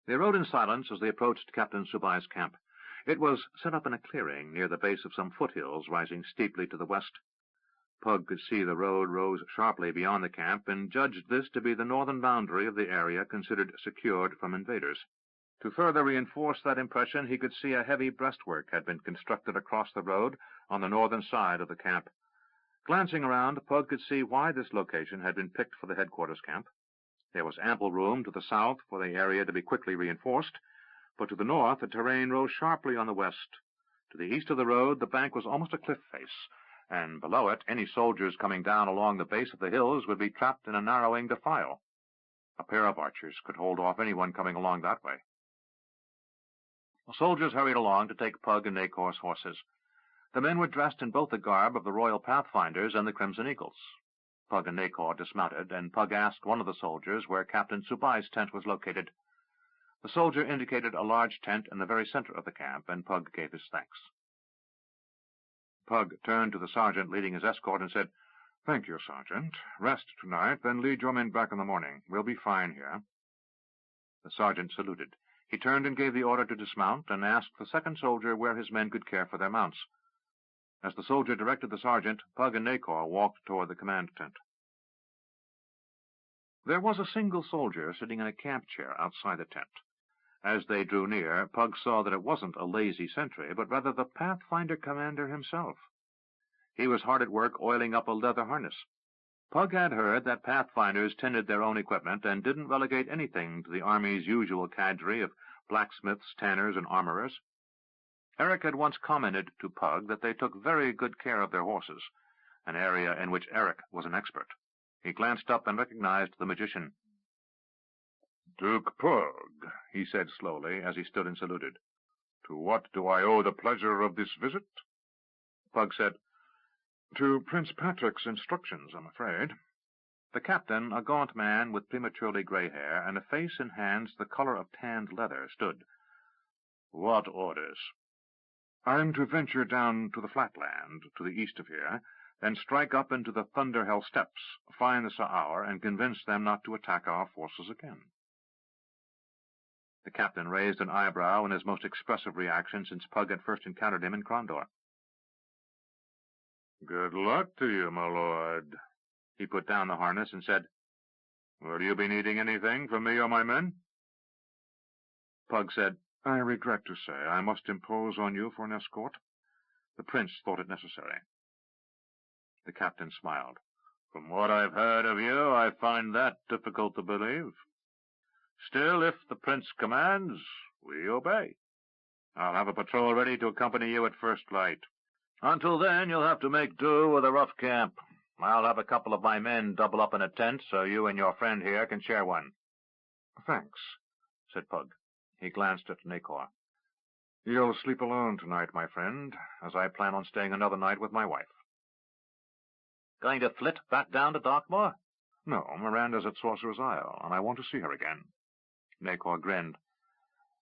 B: They rode in silence as they approached Captain Subai's camp. It was set up in a clearing near the base of some foothills rising steeply to the west. Pug could see the road rose sharply beyond the camp, and judged this to be the northern boundary of the area considered secured from invaders. To further reinforce that impression, he could see a heavy breastwork had been constructed across the road on the northern side of the camp. Glancing around, Pug could see why this location had been picked for the headquarters camp. There was ample room to the south for the area to be quickly reinforced, but to the north the terrain rose sharply on the west. To the east of the road the bank was almost a cliff face, and below it any soldiers coming down along the base of the hills would be trapped in a narrowing defile. A pair of archers could hold off anyone coming along that way. The soldiers hurried along to take Pug and Nacor's horses. The men were dressed in both the garb of the Royal Pathfinders and the Crimson Eagles. Pug and Nacor dismounted, and Pug asked one of the soldiers where Captain Subai's tent was located. The soldier indicated a large tent in the very center of the camp, and Pug gave his thanks.
C: Pug turned to the sergeant leading his escort and said, "Thank you, Sergeant. Rest tonight, then lead your men back in the morning. We'll be fine here."
B: The sergeant saluted. He turned and gave the order to dismount, and asked the second soldier where his men could care for their mounts. As the soldier directed the sergeant, Pug and Nacor walked toward the command tent. There was a single soldier sitting in a camp chair outside the tent. As they drew near, Pug saw that it wasn't a lazy sentry, but rather the Pathfinder commander himself. He was hard at work oiling up a leather harness. Pug had heard that Pathfinders tended their own equipment and didn't relegate anything to the Army's usual cadre of blacksmiths, tanners, and armorers. Eric had once commented to Pug that they took very good care of their horses, an area in which Eric was an expert. He glanced up and recognized the magician.
C: "Duke Pug," he said slowly as he stood and saluted. "To what do I owe the pleasure of this visit?"
B: Pug said,
C: "To Prince Patrick's instructions, I'm afraid."
B: The captain, a gaunt man with prematurely gray hair and a face and hands the color of tanned leather, stood. "What orders?"
C: "I'm to venture down to the flatland, to the east of here, then strike up into the Thunderhell Steppes, find the Sa'ar, and convince them not to attack our forces again." The captain raised an eyebrow in his most expressive reaction since Pug had first encountered him in Krondor. "Good luck to you, my lord."
B: He put down the harness and said,
C: "Will you be needing anything from me or my men?"
B: Pug said,
C: "I regret to say I must impose on you for an escort. The prince thought it necessary."
B: The captain smiled. "From what I've heard of you, I find that difficult to believe. Still, if the prince commands, we obey. I'll have a patrol ready to accompany you at first light. Until then, you'll have to make do with a rough camp. I'll have a couple of my men double up in a tent so you and your friend here can share one."
C: "Thanks,"
B: said Pug. He glanced at Nacor.
C: "You'll sleep alone tonight, my friend, as I plan on staying another night with my wife."
B: "Going to flit back down to Darkmoor?"
C: "No, Miranda's at Sorcerer's Isle, and I want to see her again."
B: Nacor grinned.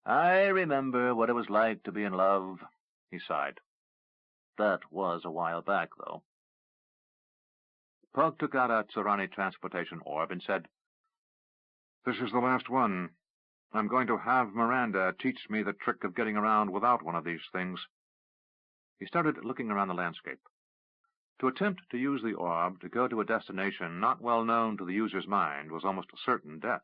B: "I remember what it was like to be in love," he sighed. "That was a while back, though." Pug took out a Tsurani transportation orb and said,
C: "This is the last one. I'm going to have Miranda teach me the trick of getting around without one of these things."
B: He started looking around the landscape. To attempt to use the orb to go to a destination not well known to the user's mind was almost certain death.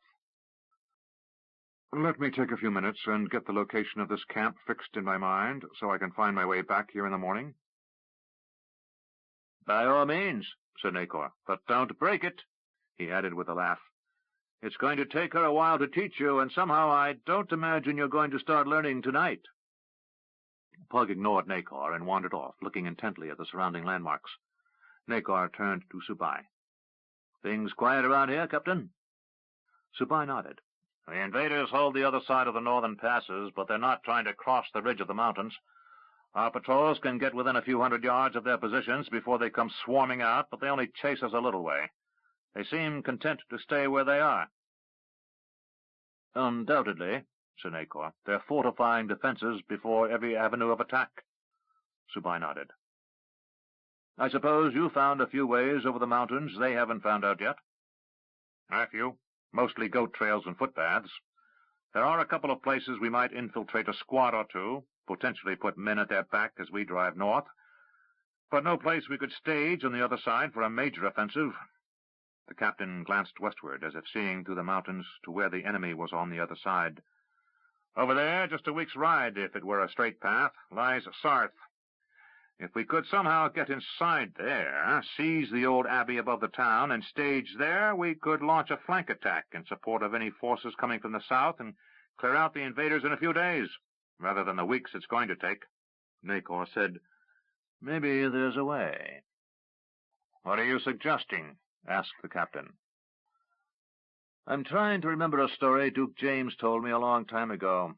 C: "Let me take a few minutes and get the location of this camp fixed in my mind so I can find my way back here in the morning."
B: "By all means," said Nacor, "but don't break it," he added with a laugh. "It's going to take her a while to teach you, and somehow I don't imagine you're going to start learning tonight." Pug ignored Nacor and wandered off, looking intently at the surrounding landmarks. Nacor turned to Subai. "Things quiet around here, Captain?" Subai nodded. "The invaders hold the other side of the northern passes, but they're not trying to cross the ridge of the mountains. Our patrols can get within a few hundred yards of their positions before they come swarming out, but they only chase us a little way. They seem content to stay where they are." "Undoubtedly," said Acor. "They're fortifying defenses before every avenue of attack." Subai nodded. "I suppose you found a few ways over the mountains they haven't found out yet?" "A few. Mostly goat trails and footpaths. There are a couple of places we might infiltrate a squad or two, potentially put men at their back as we drive north, but no place we could stage on the other side for a major offensive." The captain glanced westward, as if seeing through the mountains to where the enemy was on the other side. "Over there, just a week's ride, if it were a straight path, lies Sarth. If we could somehow get inside there, seize the old abbey above the town, and stage there, we could launch a flank attack in support of any forces coming from the south and clear out the invaders in a few days, rather than the weeks it's going to take." Acor said, "Maybe there's a way." "What are you suggesting?" asked the captain. "I'm trying to remember a story Duke James told me a long time ago."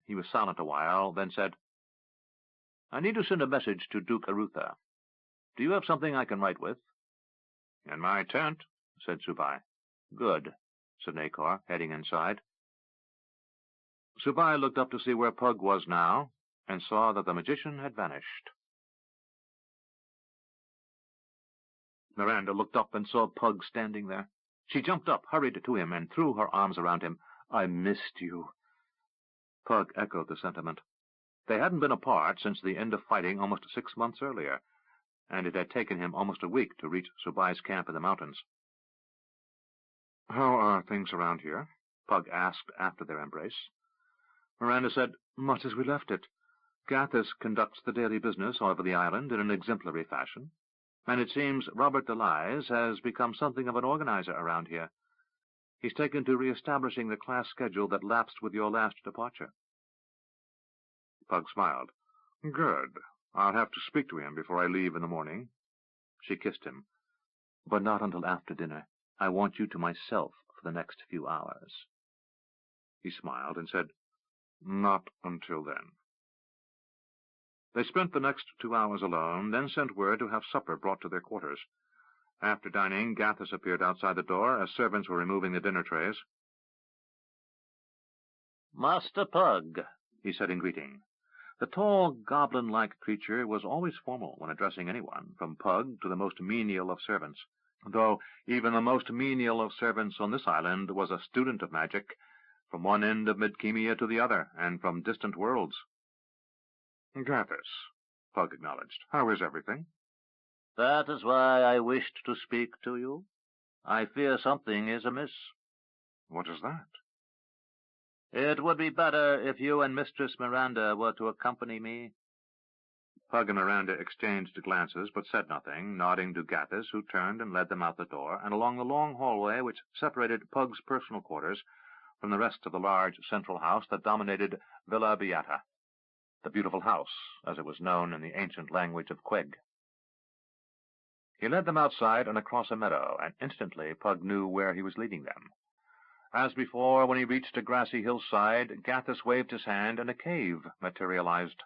B: He was silent a while, then said, "I need to send a message to Duke Arutha. Do you have something I can write with?" "In my tent," said Subai. "Good," said Acor, heading inside. Subai looked up to see where Pug was now, and saw that the magician had vanished. Miranda looked up and saw Pug standing there. She jumped up, hurried to him, and threw her arms around him. "I missed you." Pug echoed the sentiment. They hadn't been apart since the end of fighting almost 6 months earlier, and it had taken him almost a week to reach Subai's camp in the mountains. "How are things around here?" Pug asked after their embrace. Miranda said, "Much as we left it. Gathis conducts the daily business over the island in an exemplary fashion, and it seems Robert Delise has become something of an organizer around here. He's taken to re-establishing the class schedule that lapsed with your last departure." Pug smiled. "Good. I'll have to speak to him before I leave in the morning." She kissed him. "But not until after dinner. I want you to myself for the next few hours." He smiled and said, "Not until then." They spent the next 2 hours alone, then sent word to have supper brought to their quarters. After dining, Gathis appeared outside the door as servants were removing the dinner trays. "Master Pug," he said in greeting. The tall, goblin-like creature was always formal when addressing anyone, from Pug to the most menial of servants, though even the most menial of servants on this island was a student of magic, from one end of Midkemia to the other, and from distant worlds. "Gathis," Pug acknowledged. "How is everything?" "That is why I wished to speak to you. I fear something is amiss." "What is that?" "It would be better if you and Mistress Miranda were to accompany me." Pug and Miranda exchanged glances, but said nothing, nodding to Gathis, who turned and led them out the door, and along the long hallway which separated Pug's personal quarters from the rest of the large central house that dominated Villa Beata, the beautiful house, as it was known in the ancient language of Queg. He led them outside and across a meadow, and instantly Pug knew where he was leading them. As before, when he reached a grassy hillside, Gathis waved his hand, and a cave materialized.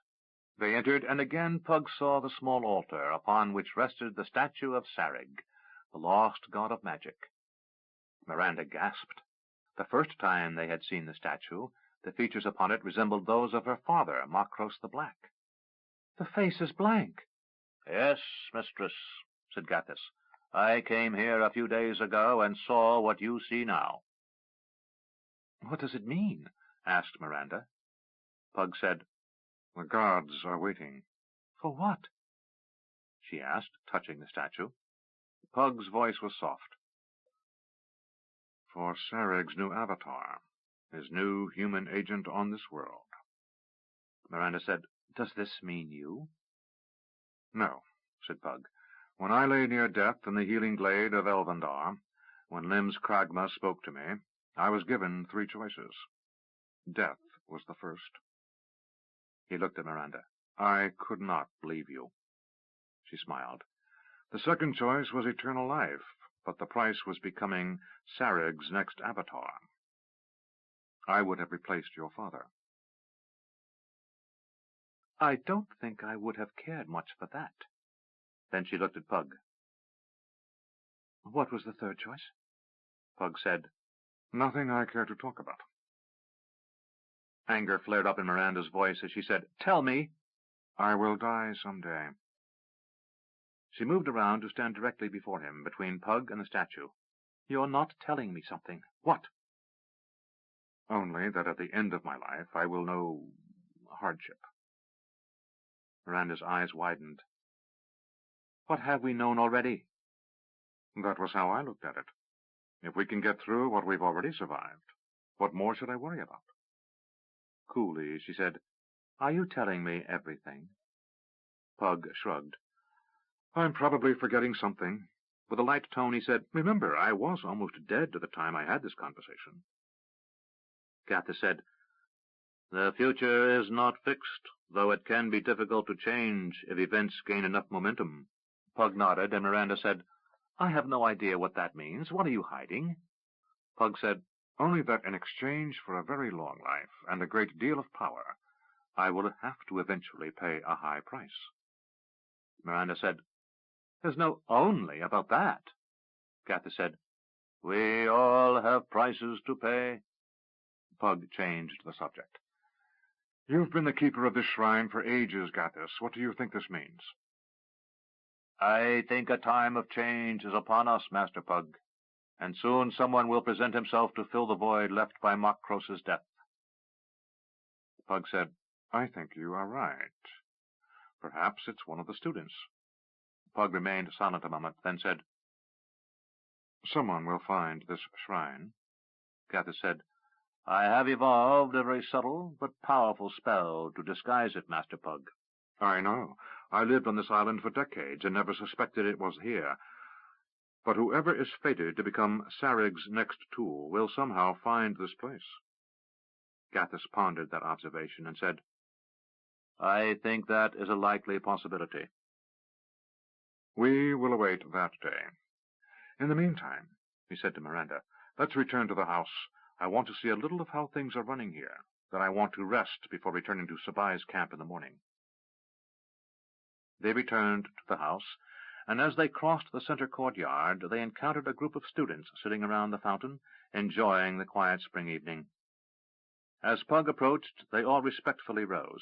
B: They entered, and again Pug saw the small altar, upon which rested the statue of Sarig, the lost god of magic. Miranda gasped. The first time they had seen the statue, the features upon it resembled those of her father, Makros the Black. "The face is blank." "Yes, mistress," said Gathis. "I came here a few days ago and saw what you see now." "What does it mean?" asked Miranda. Pug said, "The gods are waiting." "For what?" she asked, touching the statue. Pug's voice was soft. "For Sarig's new avatar, his new human agent on this world." Miranda said, "Does this mean you?" "No," said Pug. "When I lay near death in the healing glade of Elvandar, when Lim's Kragma spoke to me, I was given 3 choices. Death was the first." He looked at Miranda. "I could not leave you." She smiled. "The second choice was eternal life, but the price was becoming Sarig's next avatar. I would have replaced your father." I don't think I would have cared much for that. Then she looked at Pug. What was the third choice? Pug said,
C: Nothing I care to talk about.
B: Anger flared up in Miranda's voice as she said, Tell me.
C: I will die someday.
B: She moved around to stand directly before him, between Pug and the statue. You're not telling me something. What?
C: Only that at the end of my life I will know hardship.
B: Miranda's eyes widened. What have we known already?
C: That was how I looked at it. If we can get through what we've already survived, what more should I worry about?
B: Coolly, she said, Are you telling me everything? Pug shrugged.
C: I'm probably forgetting something. With a light tone, he said, Remember, I was almost dead at the time I had this conversation.
B: Gatha said, The future is not fixed, though it can be difficult to change if events gain enough momentum. Pug nodded, and Miranda said, I have no idea what that means. What are you hiding?
C: Pug said, Only that in exchange for a very long life and a great deal of power, I will have to eventually pay a high price.
B: Miranda said, There's no only about that. Gatha said, We all have prices to pay. Pug changed the subject.
C: You've been the keeper of this shrine for ages, Gathis. What do you think this means?
B: I think a time of change is upon us, Master Pug, and soon someone will present himself to fill the void left by Makros' death.
C: Pug said, I think you are right. Perhaps it's one of the students.
B: Pug remained silent a moment, then said,
C: Someone will find this shrine.
B: Gathis said, I have evolved a very subtle but powerful spell to disguise it, Master Pug.
C: I know. I lived on this island for decades and never suspected it was here. But whoever is fated to become Sarig's next tool will somehow find this place.
B: Gathis pondered that observation and said, I think that is a likely possibility.
C: We will await that day. In the meantime, he said to Miranda, let's return to the house. I want to see a little of how things are running here. Then I want to rest before returning to Sabai's camp in the morning.
B: They returned to the house, and as they crossed the center courtyard, they encountered a group of students sitting around the fountain, enjoying the quiet spring evening. As Pug approached, they all respectfully rose,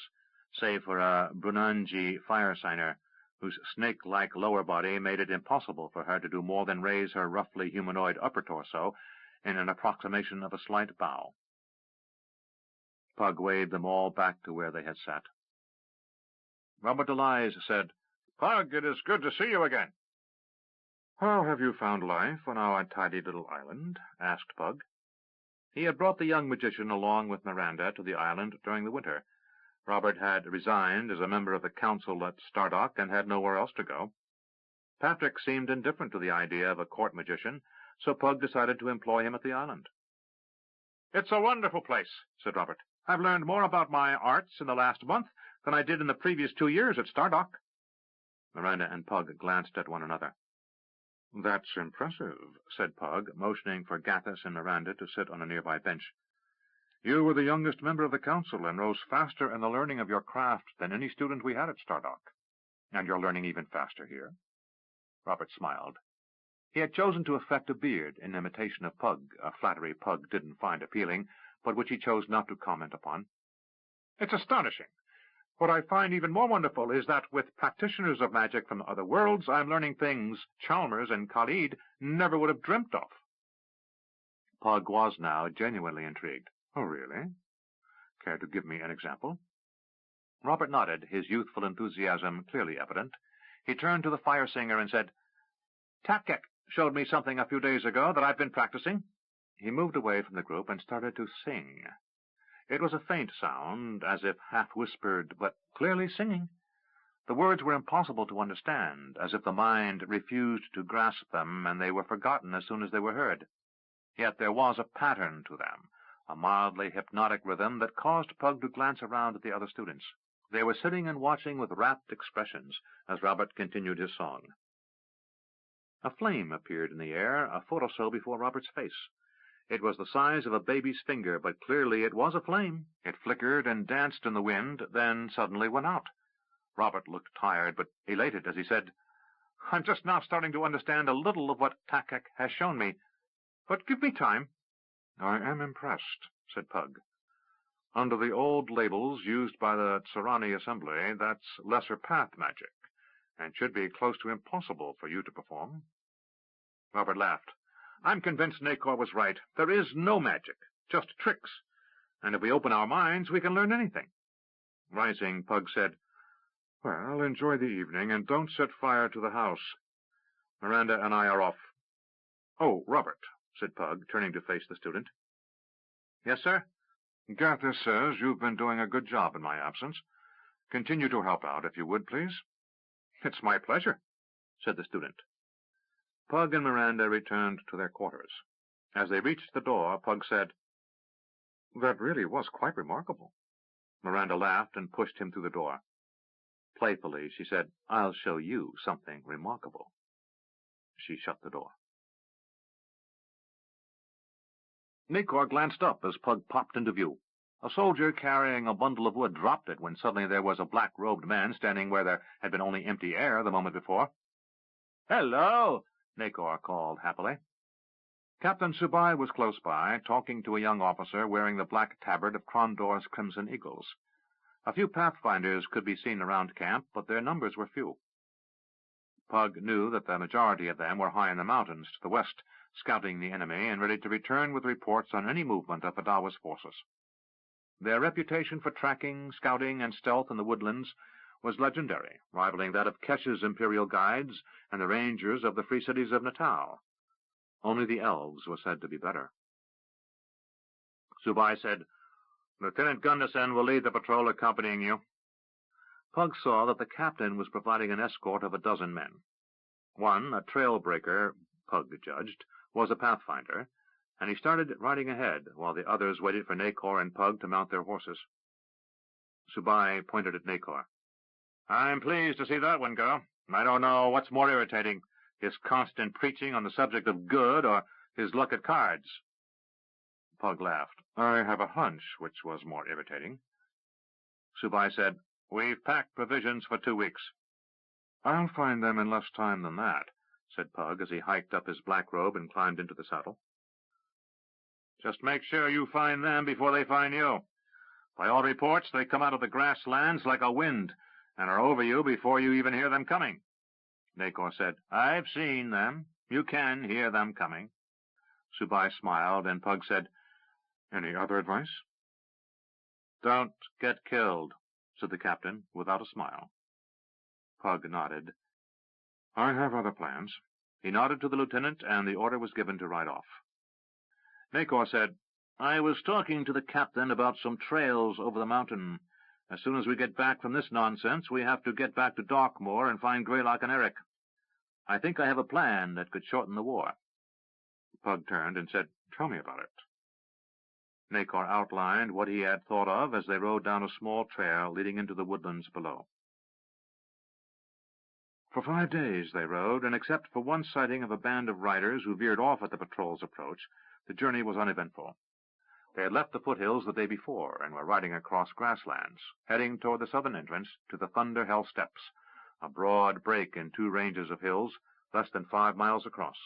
B: save for a Brunanji fire signer, whose snake-like lower body made it impossible for her to do more than raise her roughly humanoid upper torso in an approximation of a slight bow. Pug waved them all back to where they had sat. Robert Elias said,
C: Pug, it is good to see you again. How have you found life on our tidy little island? Asked Pug.
B: He had brought the young magician along with Miranda to the island during the winter. Robert had resigned as a member of the council at Stardock and had nowhere else to go. Patrick seemed indifferent to the idea of a court magician, so Pug decided to employ him at the island.
C: It's a wonderful place, said Robert. I've learned more about my arts in the last month than I did in the previous 2 years at Stardock.
B: Miranda and Pug glanced at one another.
C: That's impressive, said Pug, motioning for Gathis and Miranda to sit on a nearby bench. You were the youngest member of the council and rose faster in the learning of your craft than any student we had at Stardock. And you're learning even faster here.
B: Robert smiled. He had chosen to affect a beard in imitation of Pug, a flattery Pug didn't find appealing, but which he chose not to comment upon.
C: It's astonishing. What I find even more wonderful is that with practitioners of magic from other worlds, I'm learning things Chalmers and Khalid never would have dreamt of.
B: Pug was now genuinely intrigued.
C: Oh, really? Care to give me an example?
B: Robert nodded, his youthful enthusiasm clearly evident. He turned to the fire singer and said, Tapkek showed me something a few days ago that I've been practicing. He moved away from the group and started to sing. It was a faint sound, as if half-whispered, but clearly singing. The words were impossible to understand, as if the mind refused to grasp them, and they were forgotten as soon as they were heard. Yet there was a pattern to them, a mildly hypnotic rhythm that caused Pug to glance around at the other students. They were sitting and watching with rapt expressions as Robert continued his song. A flame appeared in the air a foot or so before Robert's face.
A: It was the size of a baby's finger, but clearly it was a flame. It flickered and danced in the wind, then suddenly went out. Robert looked tired, but elated as he said, "I'm just now starting to understand a little of what Takek has shown me. But give me time." "I am impressed," said Pug. "Under the old labels used by the Tsarani Assembly, that's lesser path magic, and should be close to impossible for you to perform." Robert laughed. "I'm convinced Nakor was right. There is no magic, just tricks. And if we open our minds, we can learn anything." Rising, Pug said, "Well, enjoy the evening, and don't set fire to the house. Miranda and I are off." "Oh, Robert," said Pug, turning to face the student. "Yes, sir?" "Gather says you've been doing a good job in my absence. Continue to help out, if you would, please." "It's my pleasure," said the student. Pug and Miranda returned to their quarters. As they reached the door, Pug said, "That really was quite remarkable." Miranda laughed and pushed him through the door. Playfully, she said, "I'll show you something remarkable." She shut the door. Nakor glanced up as Pug popped into view. A soldier carrying a bundle of wood dropped it when suddenly there was a black-robed man standing where there had been only empty air the moment before. "Hello!" Nakor called happily. Captain Subai was close by, talking to a young officer wearing the black tabard of Krondor's Crimson Eagles. A few pathfinders could be seen around camp, but their numbers were few. Pug knew that the majority of them were high in the mountains to the west, scouting the enemy and ready to return with reports on any movement of Padawa's forces. Their reputation for tracking, scouting, and stealth in the woodlands was legendary, rivaling that of Kesh's imperial guides and the rangers of the free cities of Natal. Only the elves were said to be better. Subai said, "Lieutenant Gunderson will lead the patrol accompanying you." Pug saw that the captain was providing an escort of a dozen men. One, a trail-breaker, Pug judged, was a pathfinder, and he started riding ahead while the others waited for Nakor and Pug to mount their horses. Subai pointed at Nakor. "I'm pleased to see that one go. I don't know what's more irritating, his constant preaching on the subject of good or his luck at cards." Pug laughed. "I have a hunch which was more irritating." Subai said, "We've packed provisions for 2 weeks." "I'll find them in less time than that," said Pug as he hiked up his black robe and climbed into the saddle. "Just make sure you find them before they find you. By all reports, they come out of the grasslands like a wind and are over you before you even hear them coming." Nakor said, "I've seen them. You can hear them coming." Subai smiled, and Pug said, "Any other advice?" "Don't get killed," said the captain, without a smile. Pug nodded. "I have other plans." He nodded to the lieutenant, and the order was given to ride off. Nakor said, "I was talking to the captain about some trails over the mountain. As soon as we get back from this nonsense, we have to get back to Darkmoor and find Greylock and Eric. I think I have a plan that could shorten the war." Pug turned and said, "Tell me about it." Nakor outlined what he had thought of as they rode down a small trail leading into the woodlands below. For 5 days they rode, and except for one sighting of a band of riders who veered off at the patrol's approach, the journey was uneventful. They had left the foothills the day before and were riding across grasslands, heading toward the southern entrance to the Thunder Hell Steppes, a broad break in 2 ranges of hills less than 5 miles across.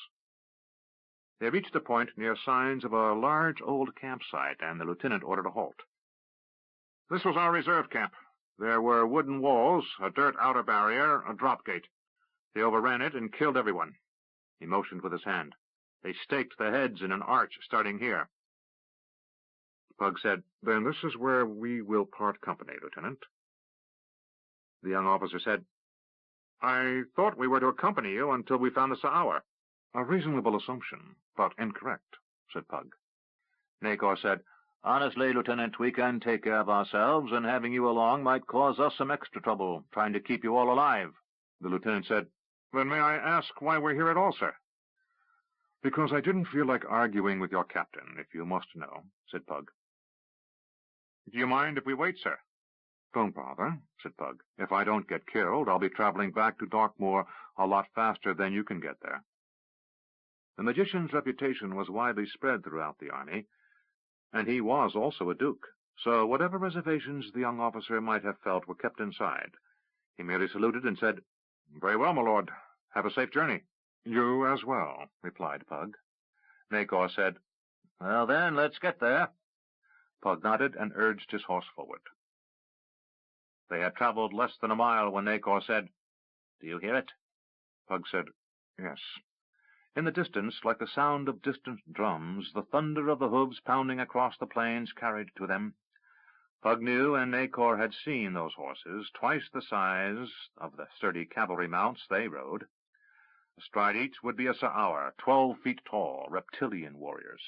A: They reached a point near signs of a large old campsite, and the lieutenant ordered a halt. "This was our reserve camp. There were wooden walls, a dirt outer barrier, a drop gate. They overran it and killed everyone." He motioned with his hand. "They staked the heads in an arch starting here." Pug said, "Then this is where we will part company, Lieutenant." The young officer said, "I thought we were to accompany you until we found the Sa'awa." "A reasonable assumption, but incorrect," said Pug. Nakor said, "Honestly, Lieutenant, we can take care of ourselves, and having you along might cause us some extra trouble, trying to keep you all alive." The lieutenant said, "Then may I ask why we're here at all, sir?" "Because I didn't feel like arguing with your captain, if you must know," said Pug. "Do you mind if we wait, sir?" "Don't bother," said Pug. "If I don't get killed, I'll be traveling back to Darkmoor a lot faster than you can get there."
C: The magician's reputation was widely spread throughout the army, and he was also a duke, so whatever reservations the young officer might have felt were kept inside. He merely saluted and said, "Very well, my lord. Have a safe journey." "You as well," replied Pug. Nacor said, "Well, then, let's get there." Pug nodded and urged his horse forward. They had traveled less than a mile when Nacor said, "Do you hear it?" Pug said, "Yes." In the distance, like the sound of distant drums, the thunder of the hooves pounding across the plains carried to them. Pug knew, and Nacor had seen those horses, twice the size of the sturdy cavalry mounts they rode. Astride each would be a Sa'aur, 12 feet tall, reptilian warriors.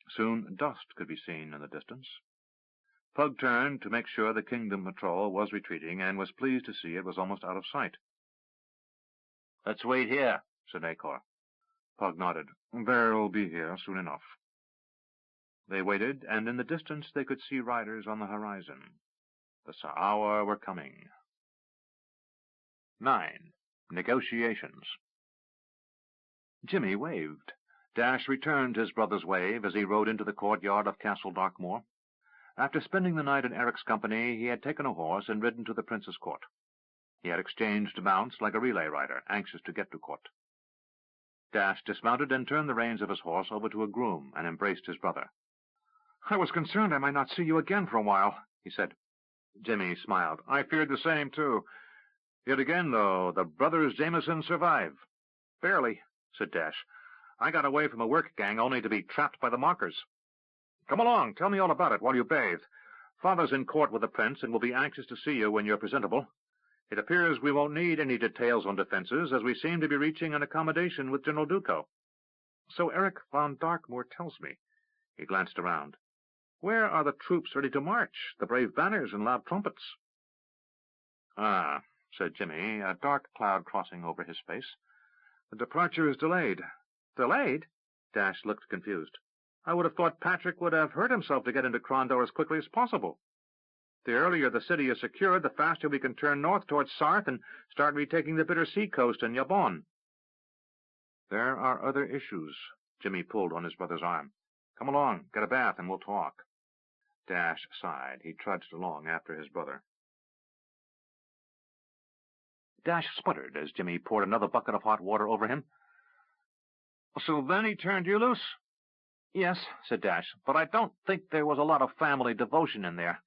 C: Soon dust could be seen in the distance. Pug turned to make sure the kingdom patrol was retreating, and was pleased to see it was almost out of sight. "Let's wait here," said Nacor. Pug nodded. "They'll be here soon enough." They waited, and in the distance they could see riders on the horizon. The Sa'aur were coming. 9. Negotiations. Jimmy waved. Dash returned his brother's wave as he rode into the courtyard of Castle Darkmoor. After spending the night in Eric's company, he had taken a horse and ridden to the prince's court. He had exchanged mounts like a relay rider, anxious to get to court. Dash dismounted and turned the reins of his horse over to a groom and embraced his brother. "I was concerned I might not see you again for a while," he said. Jimmy smiled. "I feared the same, too. Yet again, though, the brothers Jameson survive." "Barely," said Dash. "I got away from a work gang only to be trapped by the mockers." "Come along, tell me all about it while you bathe. Father's in court with the prince and will be anxious to see you when you're presentable. It appears we won't need any details on defenses, as we seem to be reaching an accommodation with General Duco." "So Eric von Darkmoor tells me." He glanced around. "Where are the troops ready to march, the brave banners and loud trumpets?" "Ah," said Jimmy, a dark cloud crossing over his face. "The departure is delayed." "Delayed?" Dash looked confused. "I would have thought Patrick would have hurt himself to get into Crondor as quickly as possible. The earlier the city is secured, the faster we can turn north towards Sarth and start retaking the Bitter Sea coast and Yabon." "There are other issues." Jimmy pulled on his brother's arm. "Come along, get a bath, and we'll talk." Dash sighed. He trudged along after his brother. Dash sputtered as Jimmy poured another bucket of hot water over him. "So then he turned you loose?" "Yes," said Dash, "but I don't think there was a lot of family devotion in there.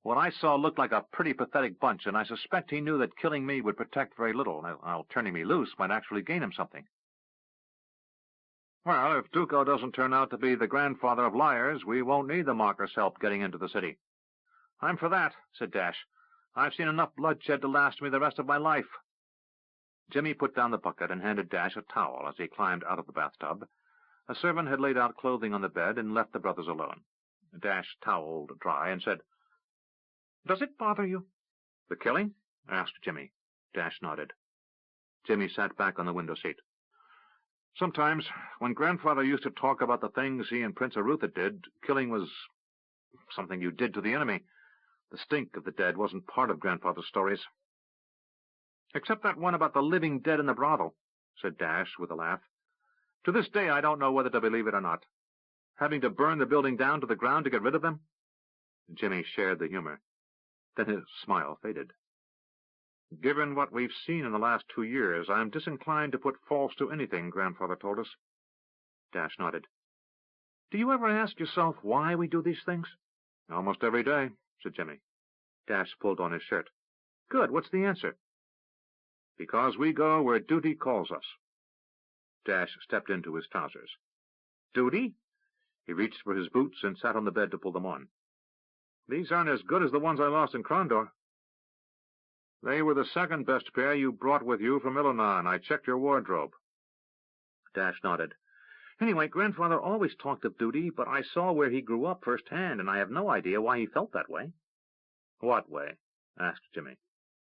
C: What I saw looked like a pretty pathetic bunch, and I suspect he knew that killing me would protect very little, while turning me loose might actually gain him something." "Well, if Duco doesn't turn out to be the grandfather of liars, we won't need the mockers' help getting into the city." "I'm for that," said Dash. "I've seen enough bloodshed to last me the rest of my life." Jimmy put down the bucket and handed Dash a towel as he climbed out of the bathtub. A servant had laid out clothing on the bed and left the brothers alone. Dash toweled dry and said, "Does it bother you?" "The killing?" asked Jimmy. Dash nodded. Jimmy sat back on the window seat. "Sometimes, when Grandfather used to talk about the things he and Prince Arutha did, killing was something you did to the enemy. The stink of the dead wasn't part of Grandfather's stories." "Except that one about the living dead in the brothel," said Dash with a laugh. "To this day I don't know whether to believe it or not. Having to burn the building down to the ground to get rid of them?" Jimmy shared the humor. Then his smile faded. "Given what we've seen in the last 2 years, I'm disinclined to put false to anything Grandfather told us." Dash nodded. "Do you ever ask yourself why we do these things?" "Almost every day," said Jimmy. Dash pulled on his shirt. "Good. What's the answer?" "Because we go where duty calls us." Dash stepped into his trousers. "Duty?" He reached for his boots and sat on the bed to pull them on. "These aren't as good as the ones I lost in Crondor." "They were the second best pair you brought with you from Ilonan. I checked your wardrobe." Dash nodded. "Anyway, Grandfather always talked of duty, but I saw where he grew up firsthand, and I have no idea why he felt that way." "What way?" asked Jimmy.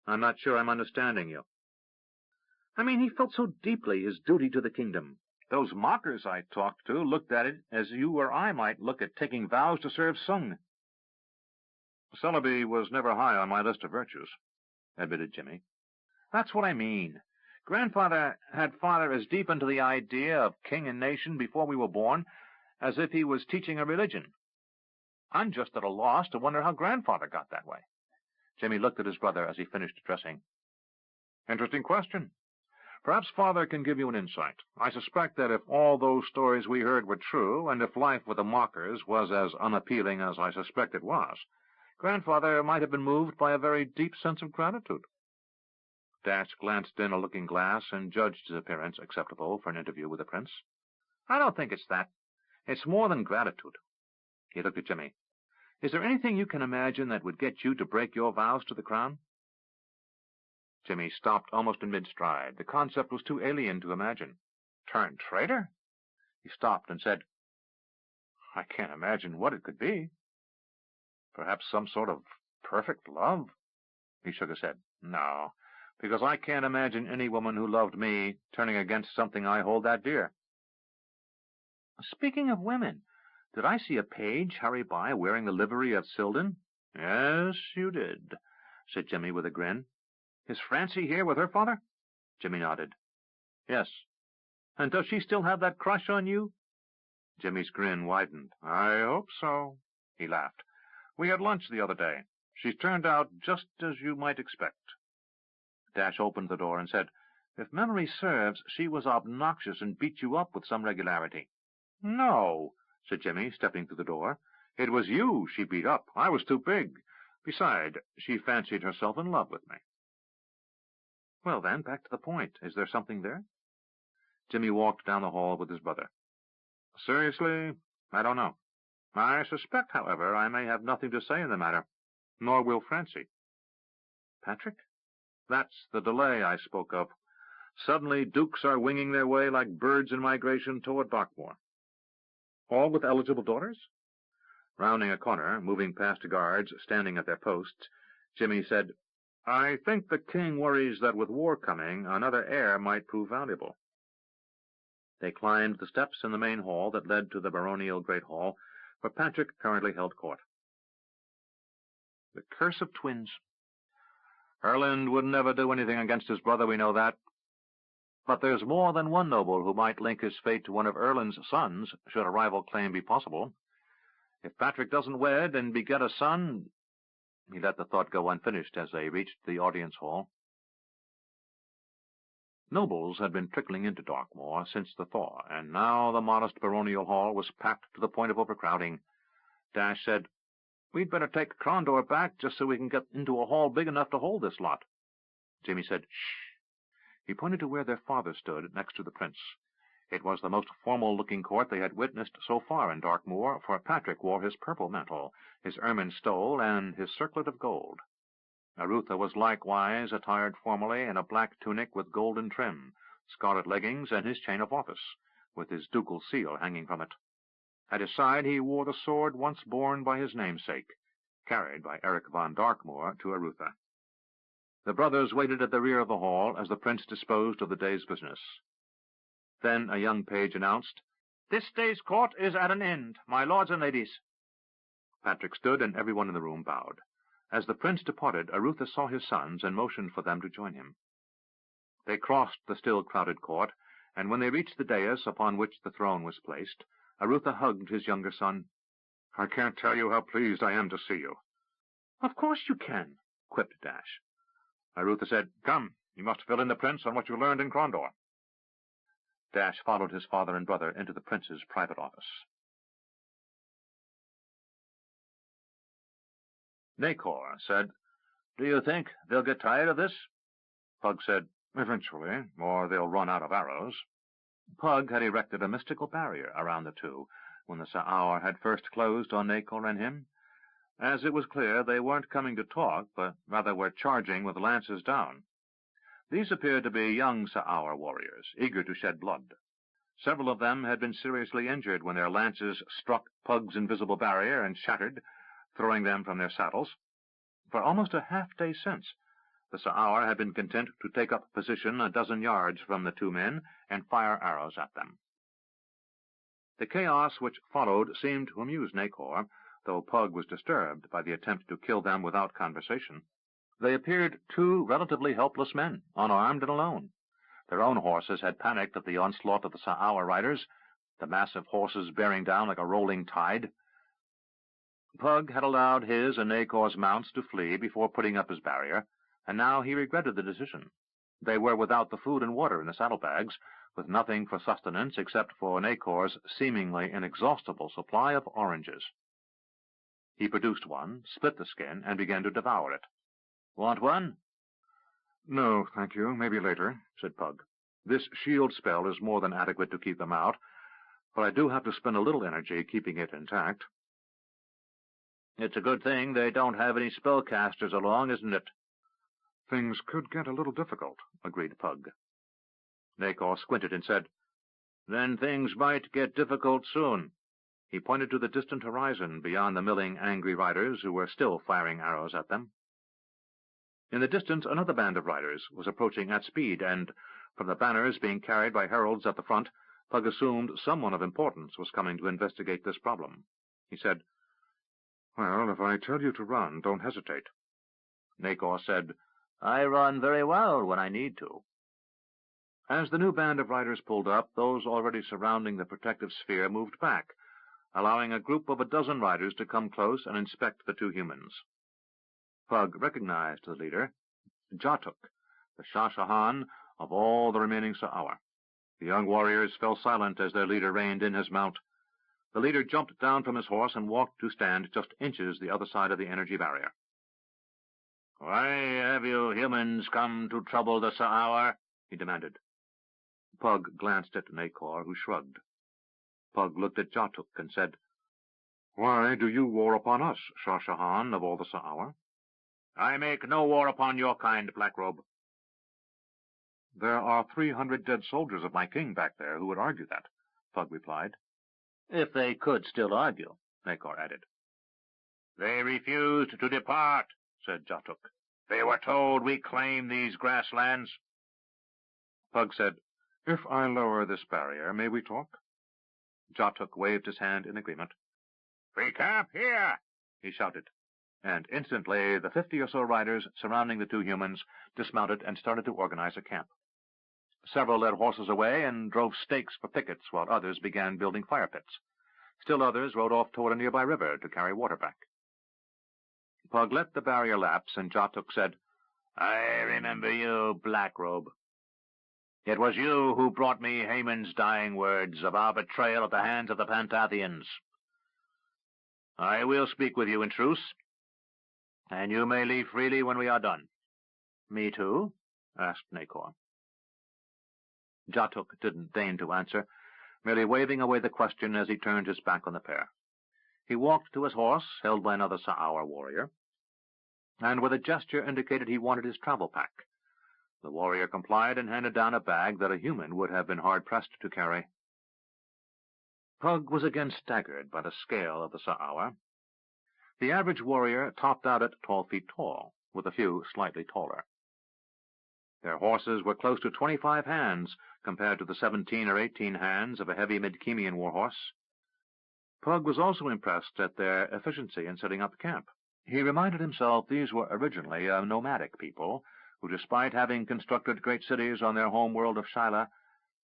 C: "I'm not sure I'm understanding you." "I mean, he felt so deeply his duty to the kingdom. Those mockers I talked to looked at it as you or I might look at taking vows to serve Sung." "Celeby was never high on my list of virtues," admitted Jimmy. "That's what I mean.
B: had Father as deep into the idea of king and nation before we were born as if he was teaching a religion. I'm just at a loss to wonder how Grandfather got that way." Jimmy looked at his brother as he finished dressing.
C: "Interesting question. Perhaps Father can give you an insight. I suspect that if all those stories we heard were true, and if life with the mockers was as unappealing as I suspect it was, Grandfather might have been moved by a very deep sense of gratitude." Dash glanced in a looking-glass and judged his appearance acceptable for an interview with the prince.
B: "I don't think it's that. It's more than gratitude." He looked at Jimmy. "Is there anything you can imagine that would get you to break your vows to the crown?" Jimmy stopped almost in mid-stride. The concept was too alien to imagine.
C: "Turn traitor?"
B: He stopped and said,
C: "I can't imagine what it could be. Perhaps some sort of perfect love?"
B: He shook his head.
C: "No, because I can't imagine any woman who loved me turning against something I hold that dear."
B: "Speaking of women, did I see a page hurry by wearing the livery of Silden?"
C: "Yes, you did,"
B: said Jimmy with a grin.
C: "Is Francie here with her father?"
B: Jimmy nodded.
C: "Yes."
B: "And does she still have that crush on you?"
C: Jimmy's grin widened. "I hope so." He laughed. "We had lunch the other day. She's turned out just as you might expect."
B: Dash opened the door and said, "If memory serves, she was obnoxious and beat you up with some regularity."
C: "No," said Jimmy, stepping through the door. "It was you she beat up. I was too big. Besides, she fancied herself in love with me."
B: "Well, then, back to the point. Is there something there?" Jimmy walked down the hall with his brother.
C: "Seriously, I don't know. I suspect, however, I may have nothing to say in the matter. Nor will Francie."
B: "Patrick?"
C: "That's the delay I spoke of. Suddenly dukes are winging their way like birds in migration toward Darkmoor."
B: "All with eligible daughters?"
C: Rounding a corner, moving past the guards standing at their posts, Jimmy said, "I think the king worries that with war coming, another heir might prove valuable."
B: They climbed the steps in the main hall that led to the baronial Great Hall, where Patrick currently held court.
C: "The curse of twins. Erland would never do anything against his brother, we know that.
B: But there's more than one noble who might link his fate to one of Erland's sons, should a rival claim be possible. If Patrick doesn't wed and beget a son—" He let the thought go unfinished as they reached the audience hall. Nobles had been trickling into Darkmoor since the thaw, and now the modest baronial hall was packed to the point of overcrowding. Dash said, "We'd better take Crondor back just so we can get into a hall big enough to hold this lot." Jimmy said, "Shh." He pointed to where their father stood next to the prince. It was the most formal-looking court they had witnessed so far in Darkmoor, for Patrick wore his purple mantle, his ermine stole, and his circlet of gold. Arutha was likewise attired formally in a black tunic with golden trim, scarlet leggings, and his chain of office, with his ducal seal hanging from it. At his side he wore the sword once borne by his namesake, carried by Eric von Darkmoor to Arutha. The brothers waited at the rear of the hall as the prince disposed of the day's business. Then a young page announced, "This day's court is at an end, my lords and ladies." Patrick stood, and everyone in the room bowed. As the prince departed, Arutha saw his sons and motioned for them to join him. They crossed the still crowded court, and when they reached the dais upon which the throne was placed, Arutha hugged his younger son.
C: "I can't tell you how pleased I am to see you."
B: "Of course you can," quipped Dash.
C: Arutha said, "Come, you must fill in the prince on what you learned in Crondor."
B: Dash followed his father and brother into the prince's private office. Nacor said, "Do you think they'll get tired of this?"
C: Pug said, "Eventually, or they'll run out of arrows."
B: Pug had erected a mystical barrier around the two when the Sa'ar had first closed on Nacor and him. As it was clear, they weren't coming to talk, but rather were charging with lances down. These appeared to be young Sa'ar warriors, eager to shed blood. Several of them had been seriously injured when their lances struck Pug's invisible barrier and shattered, throwing them from their saddles. For almost a half-day since, the Sa'ar had been content to take up position a dozen yards from the two men and fire arrows at them. The chaos which followed seemed to amuse Nacor, though Pug was disturbed by the attempt to kill them without conversation. They appeared two relatively helpless men, unarmed and alone.
A: Their own horses had panicked at the onslaught of the Sa'awa riders, the massive horses bearing down like a rolling tide. Pug had allowed his and Nakor's mounts to flee before putting up his barrier, and now he regretted the decision. They were without the food and water in the saddlebags, with nothing for sustenance except for Nakor's seemingly inexhaustible supply of oranges. He produced one, split the skin, and began to devour it. "Want one?"
C: "No, thank you. Maybe later," said Pug. "This shield spell is more than adequate to keep them out, but I do have to spend a little energy keeping it intact."
B: "It's a good thing they don't have any spellcasters along, isn't it?"
C: "Things could get a little difficult," agreed Pug.
A: Nakor squinted and said,
B: "Then things might get difficult soon."
A: He pointed to the distant horizon beyond the milling, angry riders who were still firing arrows at them. In the distance, another band of riders was approaching at speed, and, from the banners being carried by heralds at the front, Pug assumed someone of importance was coming to investigate this problem. He said,
C: "Well, if I tell you to run, don't hesitate."
A: Nakor said,
B: "I run very well when I need to."
A: As the new band of riders pulled up, those already surrounding the protective sphere moved back, allowing a group of a dozen riders to come close and inspect the two humans. Pug recognized the leader, Jatuk, the Shashahan of all the remaining Sa'awa. The young warriors fell silent as their leader reined in his mount. The leader jumped down from his horse and walked to stand just inches the other side of the energy barrier.
B: "Why have you humans come to trouble the Sa'awa?" he demanded.
A: Pug glanced at Nakor, who shrugged. Pug looked at Jatuk and said,
C: "Why do you war upon us, Shashahan of all the Sa'awa?"
B: "I make no war upon your kind, Blackrobe."
C: "There are 300 dead soldiers of my king back there who would argue that," Pug replied.
B: "If they could still argue," Nakor added. "They refused to depart," said Jatuk. "They were told we claim these grasslands."
A: Pug said,
C: "If I lower this barrier, may we talk?"
A: Jatuk waved his hand in agreement.
B: "We camp here,"
A: he shouted, and instantly the 50 or so riders surrounding the two humans dismounted and started to organize a camp. Several led horses away and drove stakes for pickets, while others began building fire pits. Still others rode off toward a nearby river to carry water back. Pug let the barrier lapse, and Jatuk said,
B: "I remember you, Blackrobe. It was you who brought me Haman's dying words of our betrayal at the hands of the Pantathians. I will speak with you in truce, and you may leave freely when we are done."
A: "Me too?" asked Nakor. Jatuk didn't deign to answer, merely waving away the question as he turned his back on the pair. He walked to his horse, held by another Sa'awa warrior, and with a gesture indicated he wanted his travel pack. The warrior complied and handed down a bag that a human would have been hard-pressed to carry. Pug was again staggered by the scale of the Sa'awa. The average warrior topped out at 12 feet tall, with a few slightly taller. Their horses were close to 25 hands, compared to the 17 or 18 hands of a heavy Midkemian warhorse. Pug was also impressed at their efficiency in setting up camp. He reminded himself these were originally a nomadic people, who, despite having constructed great cities on their home world of Shyla,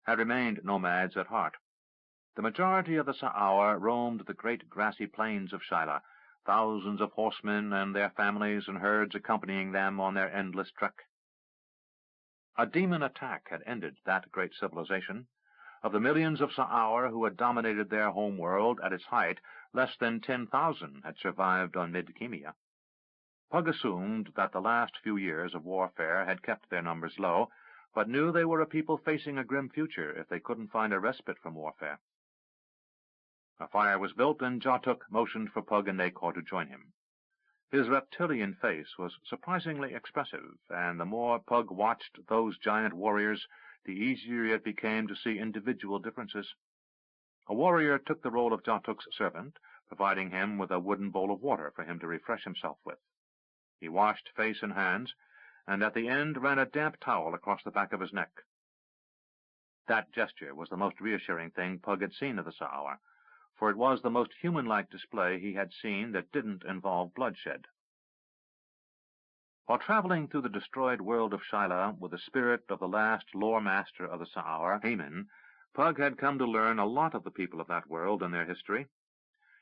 A: had remained nomads at heart. The majority of the Sa'awa roamed the great grassy plains of Shyla, thousands of horsemen and their families and herds accompanying them on their endless trek. A demon attack had ended that great civilization. Of the millions of Sa'awa who had dominated their home world at its height, less than 10,000 had survived on Midkemia. Pug assumed that the last few years of warfare had kept their numbers low, but knew they were a people facing a grim future if they couldn't find a respite from warfare. A fire was built, and Jatuk motioned for Pug and Nakor to join him. His reptilian face was surprisingly expressive, and the more Pug watched those giant warriors, the easier it became to see individual differences. A warrior took the role of Jatuk's servant, providing him with a wooden bowl of water for him to refresh himself with. He washed face and hands, and at the end ran a damp towel across the back of his neck. That gesture was the most reassuring thing Pug had seen of the Sa'awa, for it was the most human-like display he had seen that didn't involve bloodshed.
B: While traveling through the destroyed world of Shyla with the spirit of the last lore master of the Sa'ar, Haman, Pug had come to learn a lot of the people of that world and their history.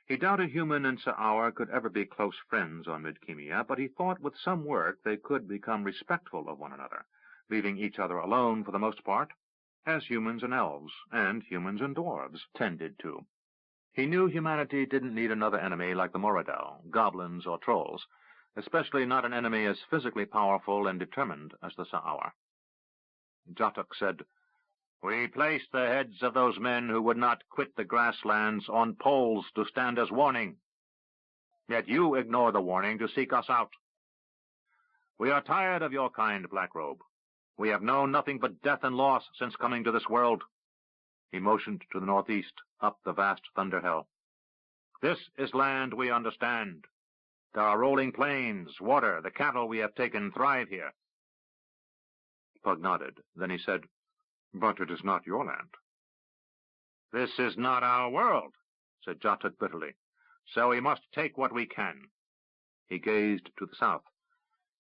B: He doubted Human and Sa'ar could ever be close friends on Midkemia, but he thought with some work they could become respectful of one another, leaving each other alone for the most part, as humans and elves, and humans and dwarves, tended to. He knew humanity didn't need another enemy like the Moradel, goblins, or trolls, especially not an enemy as physically powerful and determined as the Sa'ar. Jatuk said, "We placed the heads of those men who would not quit the grasslands on poles to stand as warning. Yet you ignore the warning to seek us out. We are tired of your kind, Blackrobe. We have known nothing but death and loss since coming to this world." He motioned to the northeast, up the vast thunder hell. "This is land we understand. There are rolling plains, water, the cattle we have taken thrive here." Pug nodded. Then he said, "But it is not your land." "This is not our world," said Jatuk bitterly, "so we must take what we can." He gazed to the south.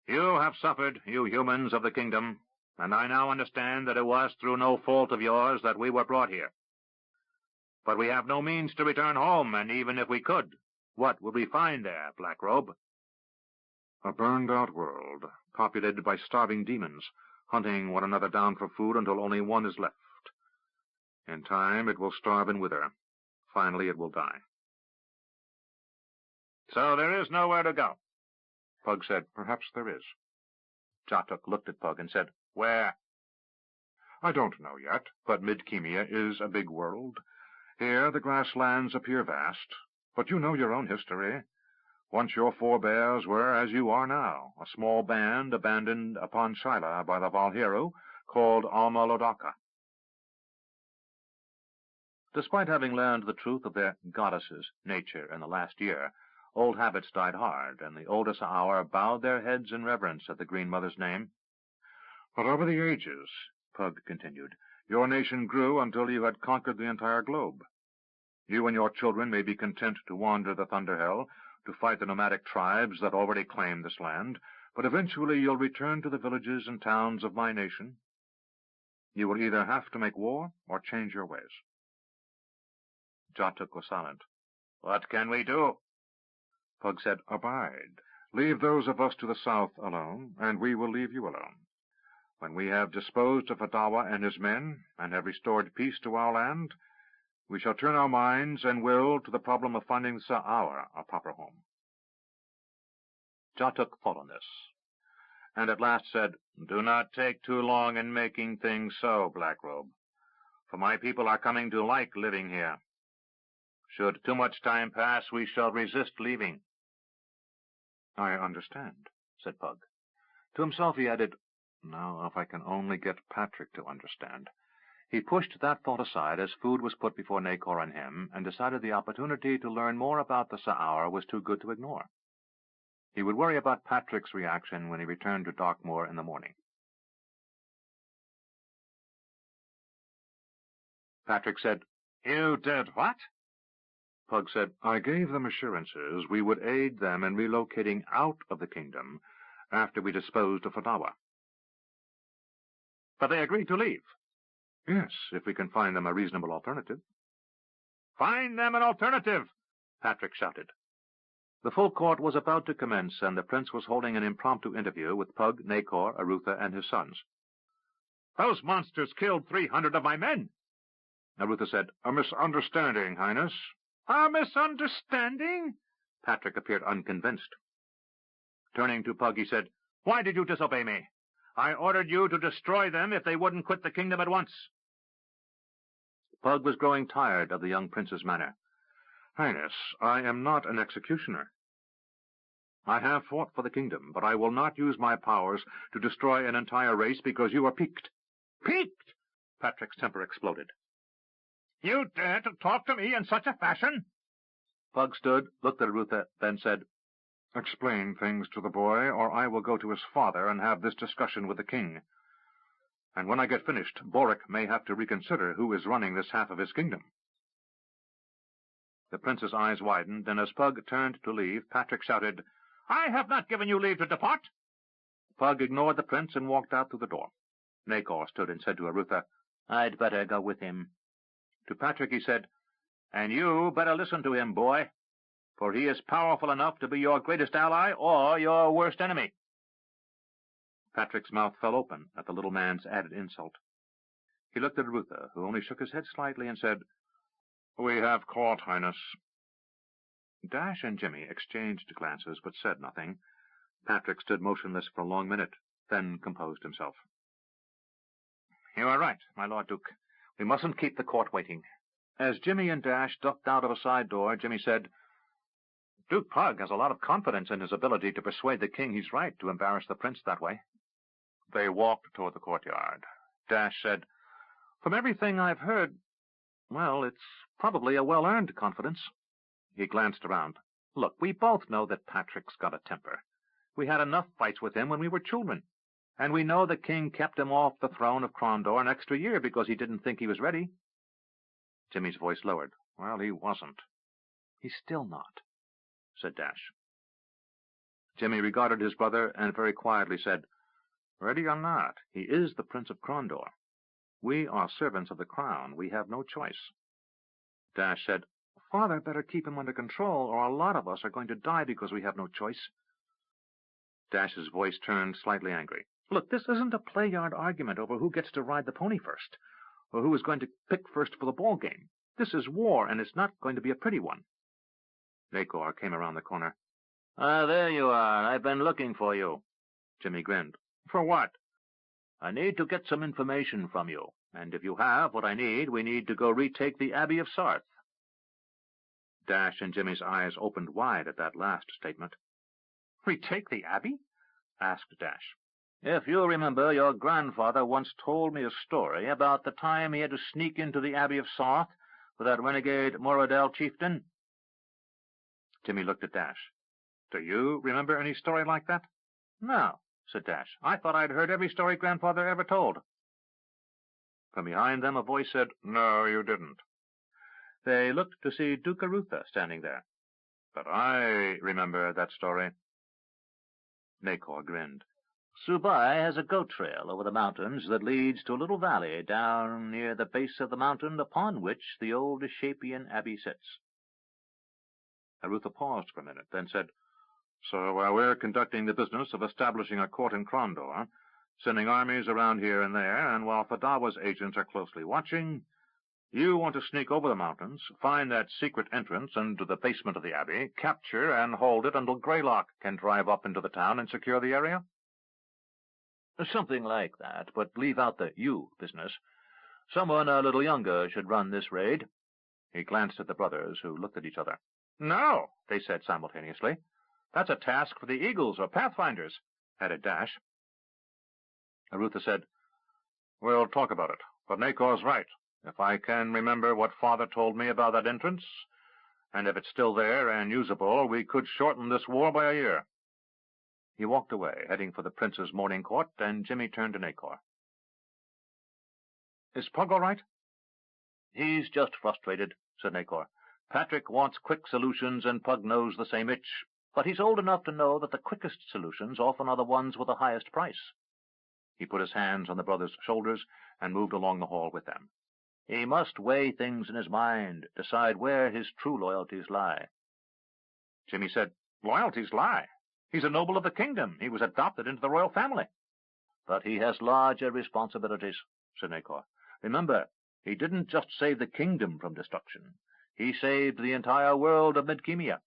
B: "You have suffered, you humans of the kingdom, and I now understand that it was through no fault of yours that we were brought here. But we have no means to return home, and even if we could, what would we find there, Blackrobe?"
C: "A burned-out world, populated by starving demons, hunting one another down for food until only one is left. In time, it will starve and wither. Finally, it will die."
A: "So there is nowhere to go?"
C: Pug said, "Perhaps there is."
B: Jatuk looked at Pug and said, "Where?"
C: "I don't know yet, but Midkemia is a big world. Here the grasslands appear vast, but you know your own history. Once your forebears were as you are now, a small band abandoned upon Shyla by the Valheru, called Alma Lodaka."
B: Despite having learned the truth of their goddess's nature in the last year, old habits died hard, and the older Sa'ar bowed their heads in reverence at the Green Mother's name.
C: "But over the ages," Pug continued, "your nation grew until you had conquered the entire globe. You and your children may be content to wander the Thunderhell, to fight the nomadic tribes that already claim this land, but eventually you'll return to the villages and towns of my nation. You will either have to make war or change your ways."
B: Jatuk was silent.
A: "What can we do?"
C: Pug said, "Abide. Leave those of us to the south alone, and we will leave you alone. When we have disposed of Hadawa and his men, and have restored peace to our land, we shall turn our minds and will to the problem of finding the Sa'ar a proper home."
B: Jatuk thought on this,
A: and at last said, "Do not take too long in making things so, Blackrobe, for my people are coming to like living here. Should too much time pass, we shall resist leaving."
C: "I understand,"
B: said Pug.
C: To himself he added, "Now, if I can only get Patrick to understand."
B: He pushed that thought aside as food was put before Nacor and him, and decided the opportunity to learn more about the Sa'ar was too good to ignore. He would worry about Patrick's reaction when he returned to Darkmoor in the morning.
A: Patrick said, "You did what?"
C: Pug said, "I gave them assurances we would aid them in relocating out of the kingdom after we disposed of Hadawa."
A: "But they agreed to leave."
C: "Yes, if we can find them a reasonable alternative."
A: "Find them an alternative!" Patrick shouted.
B: The full court was about to commence, and the prince was holding an impromptu interview with Pug, Nacor, Arutha, and his sons.
A: "Those monsters killed 300 of my men."
C: Arutha said, "A misunderstanding, Highness."
A: "A misunderstanding?"
B: Patrick appeared unconvinced.
A: Turning to Pug, he said, "Why did you disobey me? I ordered you to destroy them if they wouldn't quit the kingdom at once."
B: Pug was growing tired of the young prince's manner.
C: "Highness, I am not an executioner. I have fought for the kingdom, but I will not use my powers to destroy an entire race because you are piqued."
A: "Piqued?"
B: Patrick's temper exploded.
A: "You dare to talk to me in such a fashion?"
B: Pug stood, looked at Arutha, then said,
C: "Explain things to the boy, or I will go to his father and have this discussion with the king. And when I get finished, Boric may have to reconsider who is running this half of his kingdom."
B: The prince's eyes widened, and as Pug turned to leave, Patrick shouted,
A: "I have not given you leave to depart."
B: Pug ignored the prince and walked out through the door. Nacor stood and said to Arutha, "I'd better go with him." To Patrick he said, "And you better listen to him, boy, for he is powerful enough to be your greatest ally or your worst enemy." Patrick's mouth fell open at the little man's added insult. He looked at Arutha, who only shook his head slightly and said, "We have court, Highness." Dash and Jimmy exchanged glances, but said nothing. Patrick stood motionless for a long minute, then composed himself. "You are right, my Lord Duke. We mustn't keep the court waiting." As Jimmy and Dash ducked out of a side door, Jimmy said, "Duke Pug has a lot of confidence in his ability to persuade the king he's right to embarrass the prince that way." They walked toward the courtyard. Dash said, "From everything I've heard, well, it's probably a well-earned confidence." He glanced around. "Look, we both know that Patrick's got a temper. We had enough fights with him when we were children. And we know the king kept him off the throne of Crondor an extra year because he didn't think he was ready." Jimmy's voice lowered. "Well, he wasn't." "He's still not," said Dash. Jimmy regarded his brother and very quietly said, "Ready or not, he is the Prince of Crondor. We are servants of the crown. We have no choice." Dash said, "Father better keep him under control, or a lot of us are going to die because we have no choice." Dash's voice turned slightly angry. "Look, this isn't a play-yard argument over who gets to ride the pony first, or who is going to pick first for the ball game. This is war, and it's not going to be a pretty one." Nacor came around the corner. "There you are. I've been looking for you." Jimmy grinned. "For what?" "I need to get some information from you, and if you have what I need, we need to go retake the Abbey of Sarth." Dash and Jimmy's eyes opened wide at that last statement. "Retake the Abbey?" asked Dash. "If you remember, your grandfather once told me a story about the time he had to sneak into the Abbey of Sarth with that renegade Moradel chieftain." Jimmy looked at Dash. "Do you remember any story like that?" "No," said Dash. "I thought I'd heard every story Grandfather ever told." From behind them a voice said, "No, you didn't." They looked to see Duke Arutha standing there. "But I remember that story." Nacor grinned. "Subai has a goat trail over the mountains that leads to a little valley down near the base of the mountain upon which the old Shapian Abbey sits." Arutha paused for a minute, then said, "So while we're conducting the business of establishing a court in Crondor, sending armies around here and there, and while Fadawa's agents are closely watching, you want to sneak over the mountains, find that secret entrance into the basement of the Abbey, capture and hold it until Greylock can drive up into the town and secure the area?" "Something like that, but leave out the you business. Someone a little younger should run this raid." He glanced at the brothers, who looked at each other. "No," they said simultaneously. "That's a task for the Eagles or Pathfinders," added Dash. Arutha said, "We'll talk about it, but Nacor's right. If I can remember what Father told me about that entrance, and if it's still there and usable, we could shorten this war by a year." He walked away, heading for the prince's morning court, and Jimmy turned to Nacor. "Is Pug all right?" "He's just frustrated," said Nacor. "Patrick wants quick solutions, and Pug knows the same itch. But he's old enough to know that the quickest solutions often are the ones with the highest price." He put his hands on the brothers' shoulders and moved along the hall with them. "He must weigh things in his mind, decide where his true loyalties lie." Jimmy said, "Loyalties lie? He's a noble of the kingdom. He was adopted into the royal family." "But he has larger responsibilities," said Nacor. "Remember, he didn't just save the kingdom from destruction. He saved the entire world of Midkemia,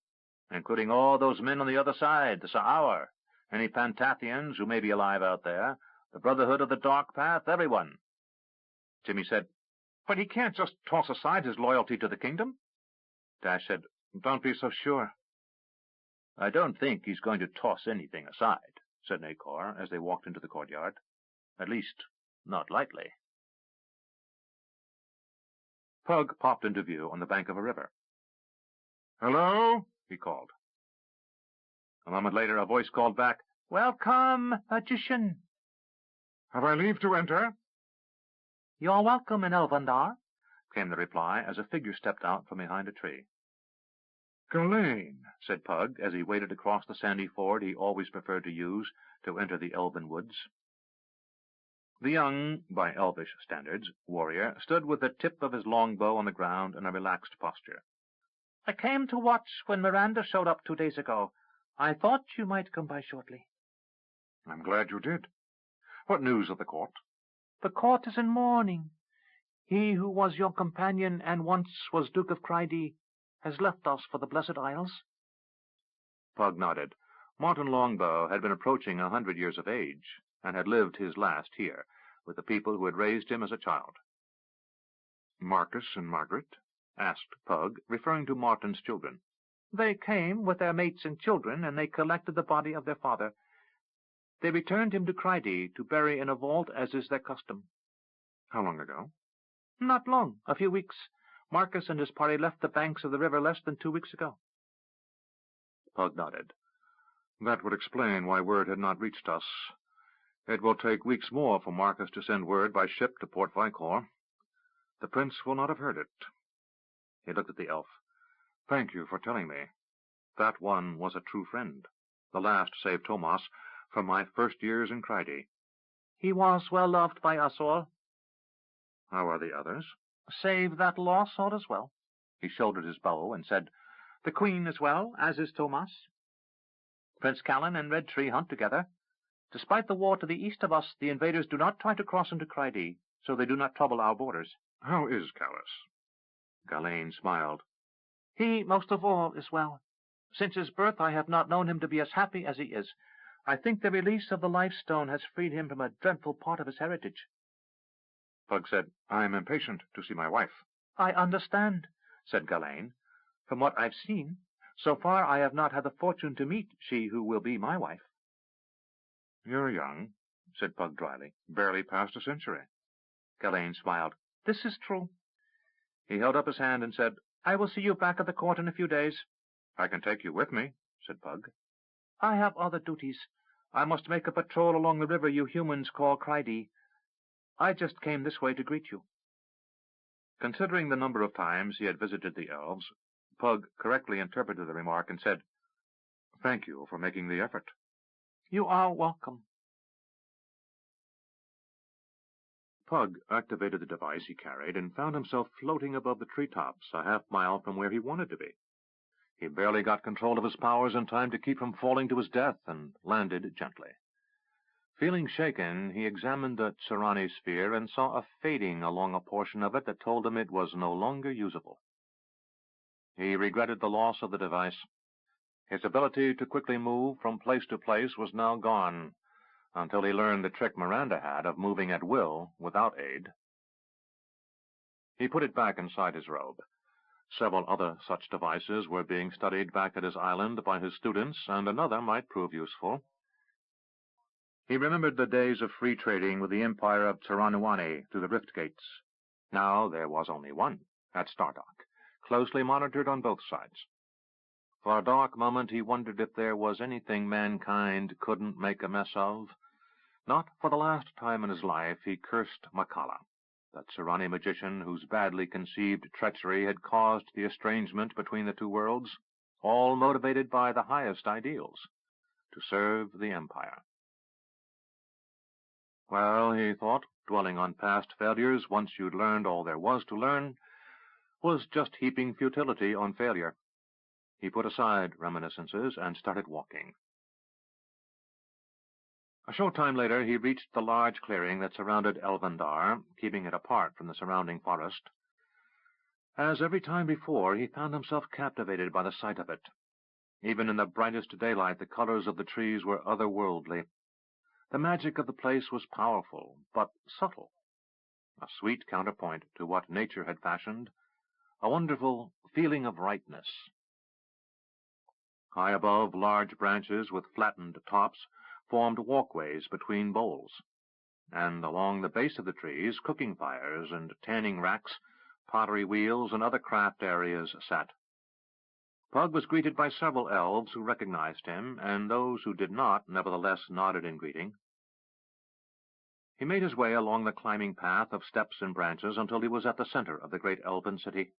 B: including all those men on the other side, the Sa'awar, any Pantathians who may be alive out there, the Brotherhood of the Dark Path, everyone." Jimmy said, "But he can't just toss aside his loyalty to the kingdom." Dash said, "Don't be so sure." "I don't think he's going to toss anything aside," said Nacor as they walked into the courtyard. "At least, not lightly." Pug popped into view on the bank of a river. "Hello?" he called. A moment later a voice called back, "Welcome, magician." "Have I leave to enter?" "You're welcome in Elvandar," came the reply as a figure stepped out from behind a tree.
C: Ghislaine, said Pug, as he waded across the sandy ford he always preferred to use to enter the elven woods. The young, by elvish standards, warrior stood with the tip of his long bow on the ground in a relaxed posture.
B: I came to watch when Miranda showed up 2 days ago. I thought you might come by shortly.
C: I'm glad you did. What news of the court?
B: The court is in mourning. He who was your companion and once was Duke of Cryde has left us for the Blessed Isles.
C: Pug nodded. Martin Longbow had been approaching 100 years of age, and had lived his last here, with the people who had raised him as a child. Marcus and Margaret? Asked Pug, referring to Martin's children.
B: They came with their mates and children, and they collected the body of their father. They returned him to Cryde to bury in a vault, as is their custom.
C: How long ago?
B: Not long, a few weeks. Marcus and his party left the banks of the river less than 2 weeks ago.
C: Pug nodded. That would explain why word had not reached us. It will take weeks more for Marcus to send word by ship to Port Vicor. The prince will not have heard it. He looked at the elf. Thank you for telling me. That one was a true friend. The last, save Tomas, from my first years in Cryde.
B: He was well loved by us all.
C: How are the others?
B: Save that lost sword as well. He shouldered his bow and said, The Queen is well, as is Tomas. Prince Callan and Red Tree hunt together. Despite the war to the east of us, the invaders do not try to cross into Cryde, so they do not trouble our borders.
C: How is Callus? Ghislaine smiled.
B: He, most of all, is well. Since his birth, I have not known him to be as happy as he is. I think the release of the Life Stone has freed him from a dreadful part of his heritage.
C: Pug said, I am impatient to see my wife.
B: I understand, said Ghislaine. From what I've seen, so far I have not had the fortune to meet she who will be my wife.
C: You're young, said Pug dryly, barely past a century.
B: Ghislaine smiled. This is true. He held up his hand and said, I will see you back at the court in a few days.
C: I can take you with me, said Pug.
B: I have other duties. I must make a patrol along the river you humans call Cryde. I just came this way to greet you.
C: Considering the number of times he had visited the elves, Pug correctly interpreted the remark and said, Thank you for making the effort.
B: You are welcome.
C: Pug activated the device he carried and found himself floating above the treetops a half-mile from where he wanted to be. He barely got control of his powers in time to keep from falling to his death and landed gently. Feeling shaken, he examined the Tsarani sphere and saw a fading along a portion of it that told him it was no longer usable. He regretted the loss of the device. His ability to quickly move from place to place was now gone, until he learned the trick Miranda had of moving at will without aid. He put it back inside his robe. Several other such devices were being studied back at his island by his students, and another might prove useful. He remembered the days of free trading with the empire of Tsaranuani through the rift gates. Now there was only one, at Stardock, closely monitored on both sides. For a dark moment he wondered if there was anything mankind couldn't make a mess of. Not for the last time in his life he cursed Makala, that Tsarani magician whose badly conceived treachery had caused the estrangement between the two worlds, all motivated by the highest ideals, to serve the Empire. Well, he thought, dwelling on past failures once you'd learned all there was to learn, was just heaping futility on failure. He put aside reminiscences and started walking. A short time later he reached the large clearing that surrounded Elvendar, keeping it apart from the surrounding forest. As every time before, he found himself captivated by the sight of it. Even in the brightest daylight the colors of the trees were otherworldly. The magic of the place was powerful, but subtle. A sweet counterpoint to what nature had fashioned, a wonderful feeling of rightness. High above, large branches with flattened tops formed walkways between boles, and along the base of the trees cooking fires and tanning racks, pottery wheels, and other craft areas sat. Pug was greeted by several elves who recognized him, and those who did not nevertheless nodded in greeting. He made his way along the climbing path of steps and branches until he was at the center of the great elven city.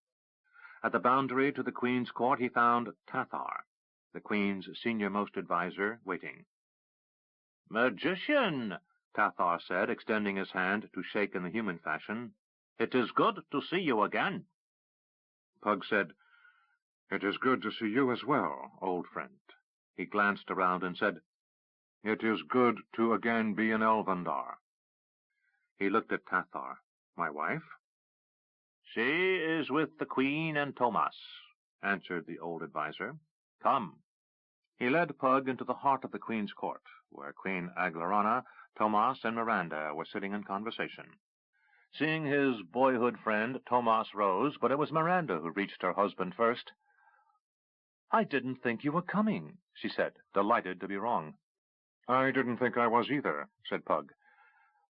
A: At the boundary to the Queen's court he found Tathar, the Queen's senior-most adviser, waiting.
B: "Magician," Tathar said, extending his hand to shake in the human fashion, "it is good to see you again."
C: Pug said, "It is good to see you as well, old friend."
A: He glanced around and said, "It is good to again be in Elvandar." He looked at Tathar. "My wife?"
B: "She is with the Queen and Tomas," answered the old adviser. "Come."
A: He led Pug into the heart of the Queen's court, where Queen Aglarana, Tomas, and Miranda were sitting in conversation. Seeing his boyhood friend, Tomas rose, but it was Miranda who reached her husband first. "I didn't think you were coming," she said, delighted to be wrong. "I didn't think I was either," said Pug.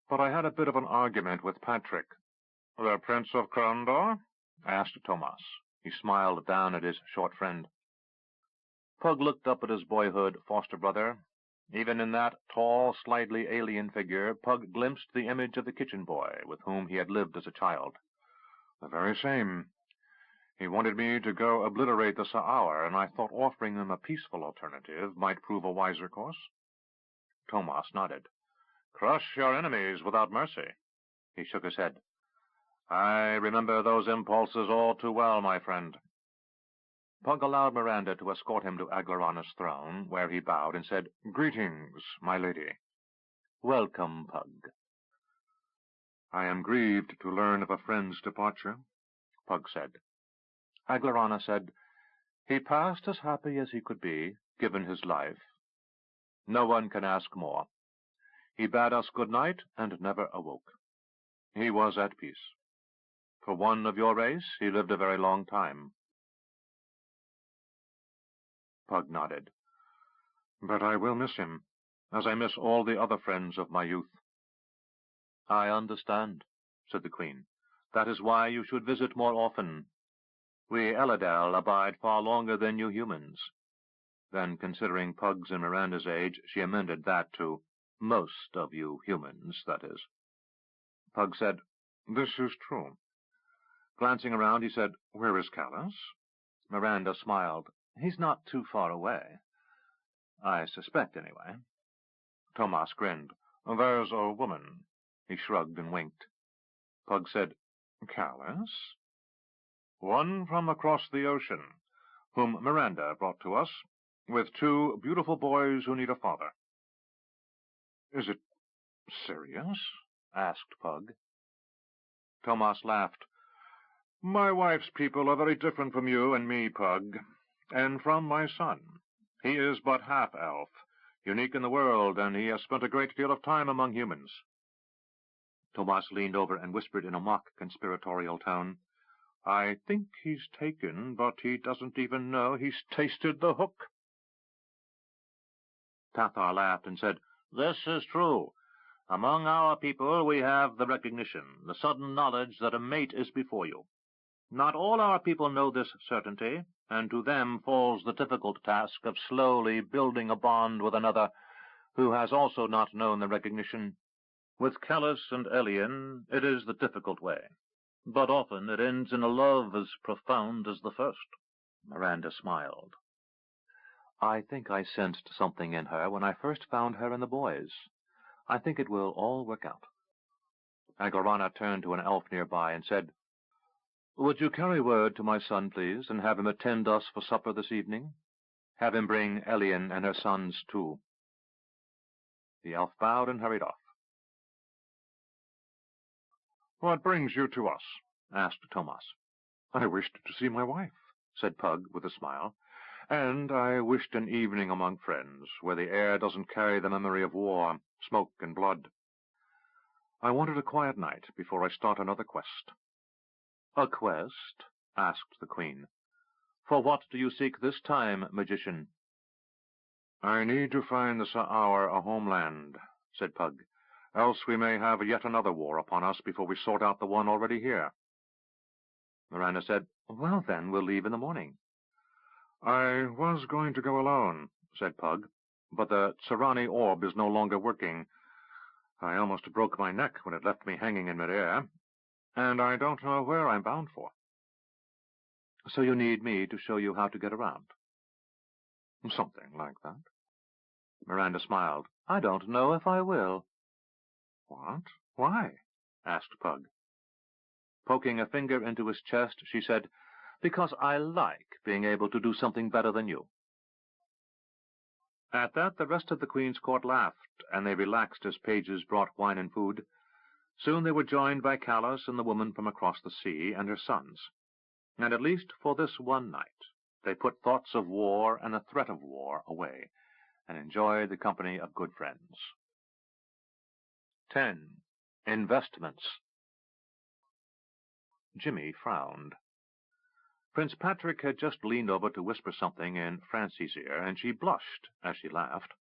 A: "But I had a bit of an argument with Patrick." "The Prince of Crondor?" asked Tomas. He smiled down at his short friend. Pug looked up at his boyhood foster-brother. Even in that tall, slightly alien figure, Pug glimpsed the image of the kitchen boy with whom he had lived as a child. "The very same. He wanted me to go obliterate the Sa'ar, and I thought offering him a peaceful alternative might prove a wiser course." Tomas nodded. "Crush your enemies without mercy." He shook his head. "I remember those impulses all too well, my friend." Pug allowed Miranda to escort him to Aglarana's throne, where he bowed and said, "Greetings, my lady." "Welcome, Pug." "I am grieved to learn of a friend's departure," Pug said. Aglarana said, "He passed as happy as he could be, given his life. No one can ask more. He bade us good night and never awoke. He was at peace. For one of your race, he lived a very long time." Pug nodded. "But I will miss him, as I miss all the other friends of my youth." "I understand," said the Queen. "That is why you should visit more often. We Eladel abide far longer than you humans." Then, considering Pug's and Miranda's age, she amended that to "most of you humans, that is." Pug said, "This is true." Glancing around, he said, "Where is Callus?" Miranda smiled. "He's not too far away. I suspect, anyway." Tomas grinned. "There's a woman." He shrugged and winked. Pug said, "Callus?" "One from across the ocean, whom Miranda brought to us, with 2 beautiful boys who need a father." "Is it serious?" asked Pug. Tomas laughed. "My wife's people are very different from you and me, Pug, and from my son. He is but half-elf, unique in the world, and he has spent a great deal of time among humans." Tomas leaned over and whispered in a mock conspiratorial tone, "I think he's taken, but he doesn't even know he's tasted the hook." Tathar laughed and said, "This is true. Among our people we have the recognition, the sudden knowledge that a mate is before you. Not all our people know this certainty, and to them falls the difficult task of slowly building a bond with another who has also not known the recognition. With Callus and Elian it is the difficult way, but often it ends in a love as profound as the first." Miranda smiled. "I think I sensed something in her when I first found her and the boys. I think it will all work out." Aglarana turned to an elf nearby and said, "Would you carry word to my son, please, and have him attend us for supper this evening? Have him bring Elian and her sons, too." The elf bowed and hurried off. "What brings you to us?" asked Tomas. "I wished to see my wife," said Pug with a smile, "and I wished an evening among friends, where the air doesn't carry the memory of war, smoke, and blood. I wanted a quiet night before I start another quest." "A quest?" asked the Queen. "For what do you seek this time, magician?" "I need to find the Sa'ar a homeland," said Pug. "Else we may have yet another war upon us before we sort out the one already here." Miranda said, "Well, then, we'll leave in the morning." "I was going to go alone," said Pug, "but the Tsarani orb is no longer working. I almost broke my neck when it left me hanging in midair, and I don't know where I'm bound for." So you need me to show you how to get around? Something like that. Miranda smiled. I don't know if I will. What? Why? Asked Pug. Poking a finger into his chest, she said, Because I like being able to do something better than you. At that, the rest of the Queen's court laughed, and they relaxed as pages brought wine and food. Soon they were joined by Callas and the woman from across the sea and her sons. And at least for this one night, they put thoughts of war and the threat of war away, and enjoyed the company of good friends. 10. Investments. Jimmy frowned. Prince Patrick had just leaned over to whisper something in Francie's ear, and she blushed as she laughed.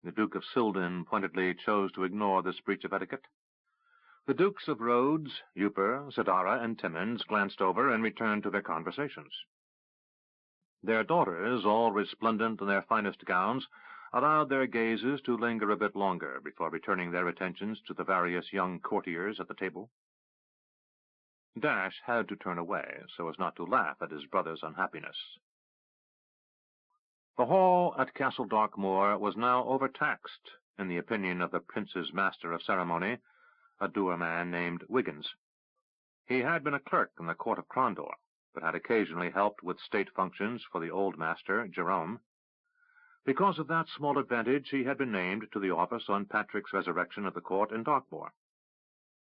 A: The Duke of Silden pointedly chose to ignore this breach of etiquette. The Dukes of Rhodes, Uper, Sidara, and Timmins glanced over and returned to their conversations. Their daughters, all resplendent in their finest gowns, allowed their gazes to linger a bit longer before returning their attentions to the various young courtiers at the table. Dash had to turn away so as not to laugh at his brother's unhappiness. The hall at Castle Darkmoor was now overtaxed, in the opinion of the prince's master of ceremony, a dour man named Wiggins. He had been a clerk in the court of Crondor, but had occasionally helped with state functions for the old master, Jerome. Because of that small advantage, he had been named to the office on Patrick's resurrection at the court in Darkmoor.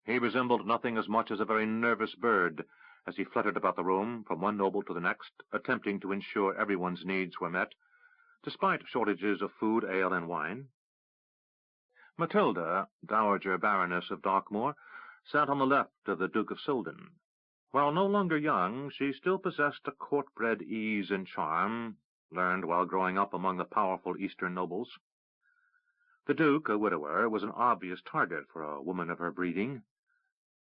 A: He resembled nothing as much as a very nervous bird as he fluttered about the room from one noble to the next, attempting to ensure everyone's needs were met, despite shortages of food, ale, and wine. Matilda, Dowager Baroness of Darkmoor, sat on the left of the Duke of Silden. While no longer young, she still possessed a court-bred ease and charm, learned while growing up among the powerful Eastern nobles. The Duke, a widower, was an obvious target for a woman of her breeding.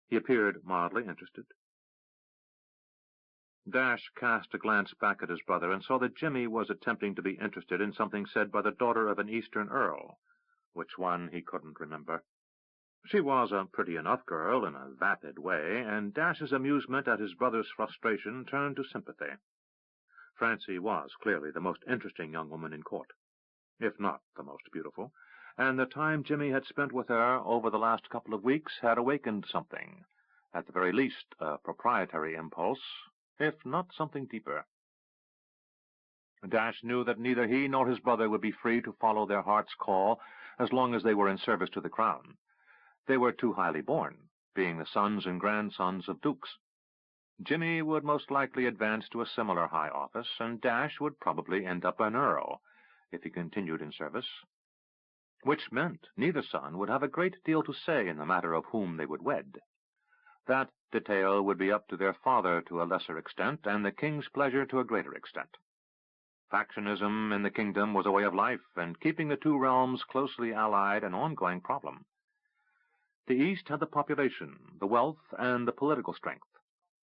A: He appeared mildly interested. Dash cast a glance back at his brother and saw that Jimmy was attempting to be interested in something said by the daughter of an Eastern earl, which one he couldn't remember. She was a pretty enough girl in a vapid way, and Dash's amusement at his brother's frustration turned to sympathy. Francie was clearly the most interesting young woman in court, if not the most beautiful, and the time Jimmy had spent with her over the last couple of weeks had awakened something, at the very least a proprietary impulse, if not something deeper. Dash knew that neither he nor his brother would be free to follow their heart's call as long as they were in service to the crown. They were too highly born, being the sons and grandsons of dukes. Jimmy would most likely advance to a similar high office, and Dash would probably end up an earl if he continued in service, which meant neither son would have a great deal to say in the matter of whom they would wed. That detail would be up to their father to a lesser extent, and the king's pleasure to a greater extent. Factionism in the kingdom was a way of life, and keeping the two realms closely allied an ongoing problem. The East had the population, the wealth, and the political strength.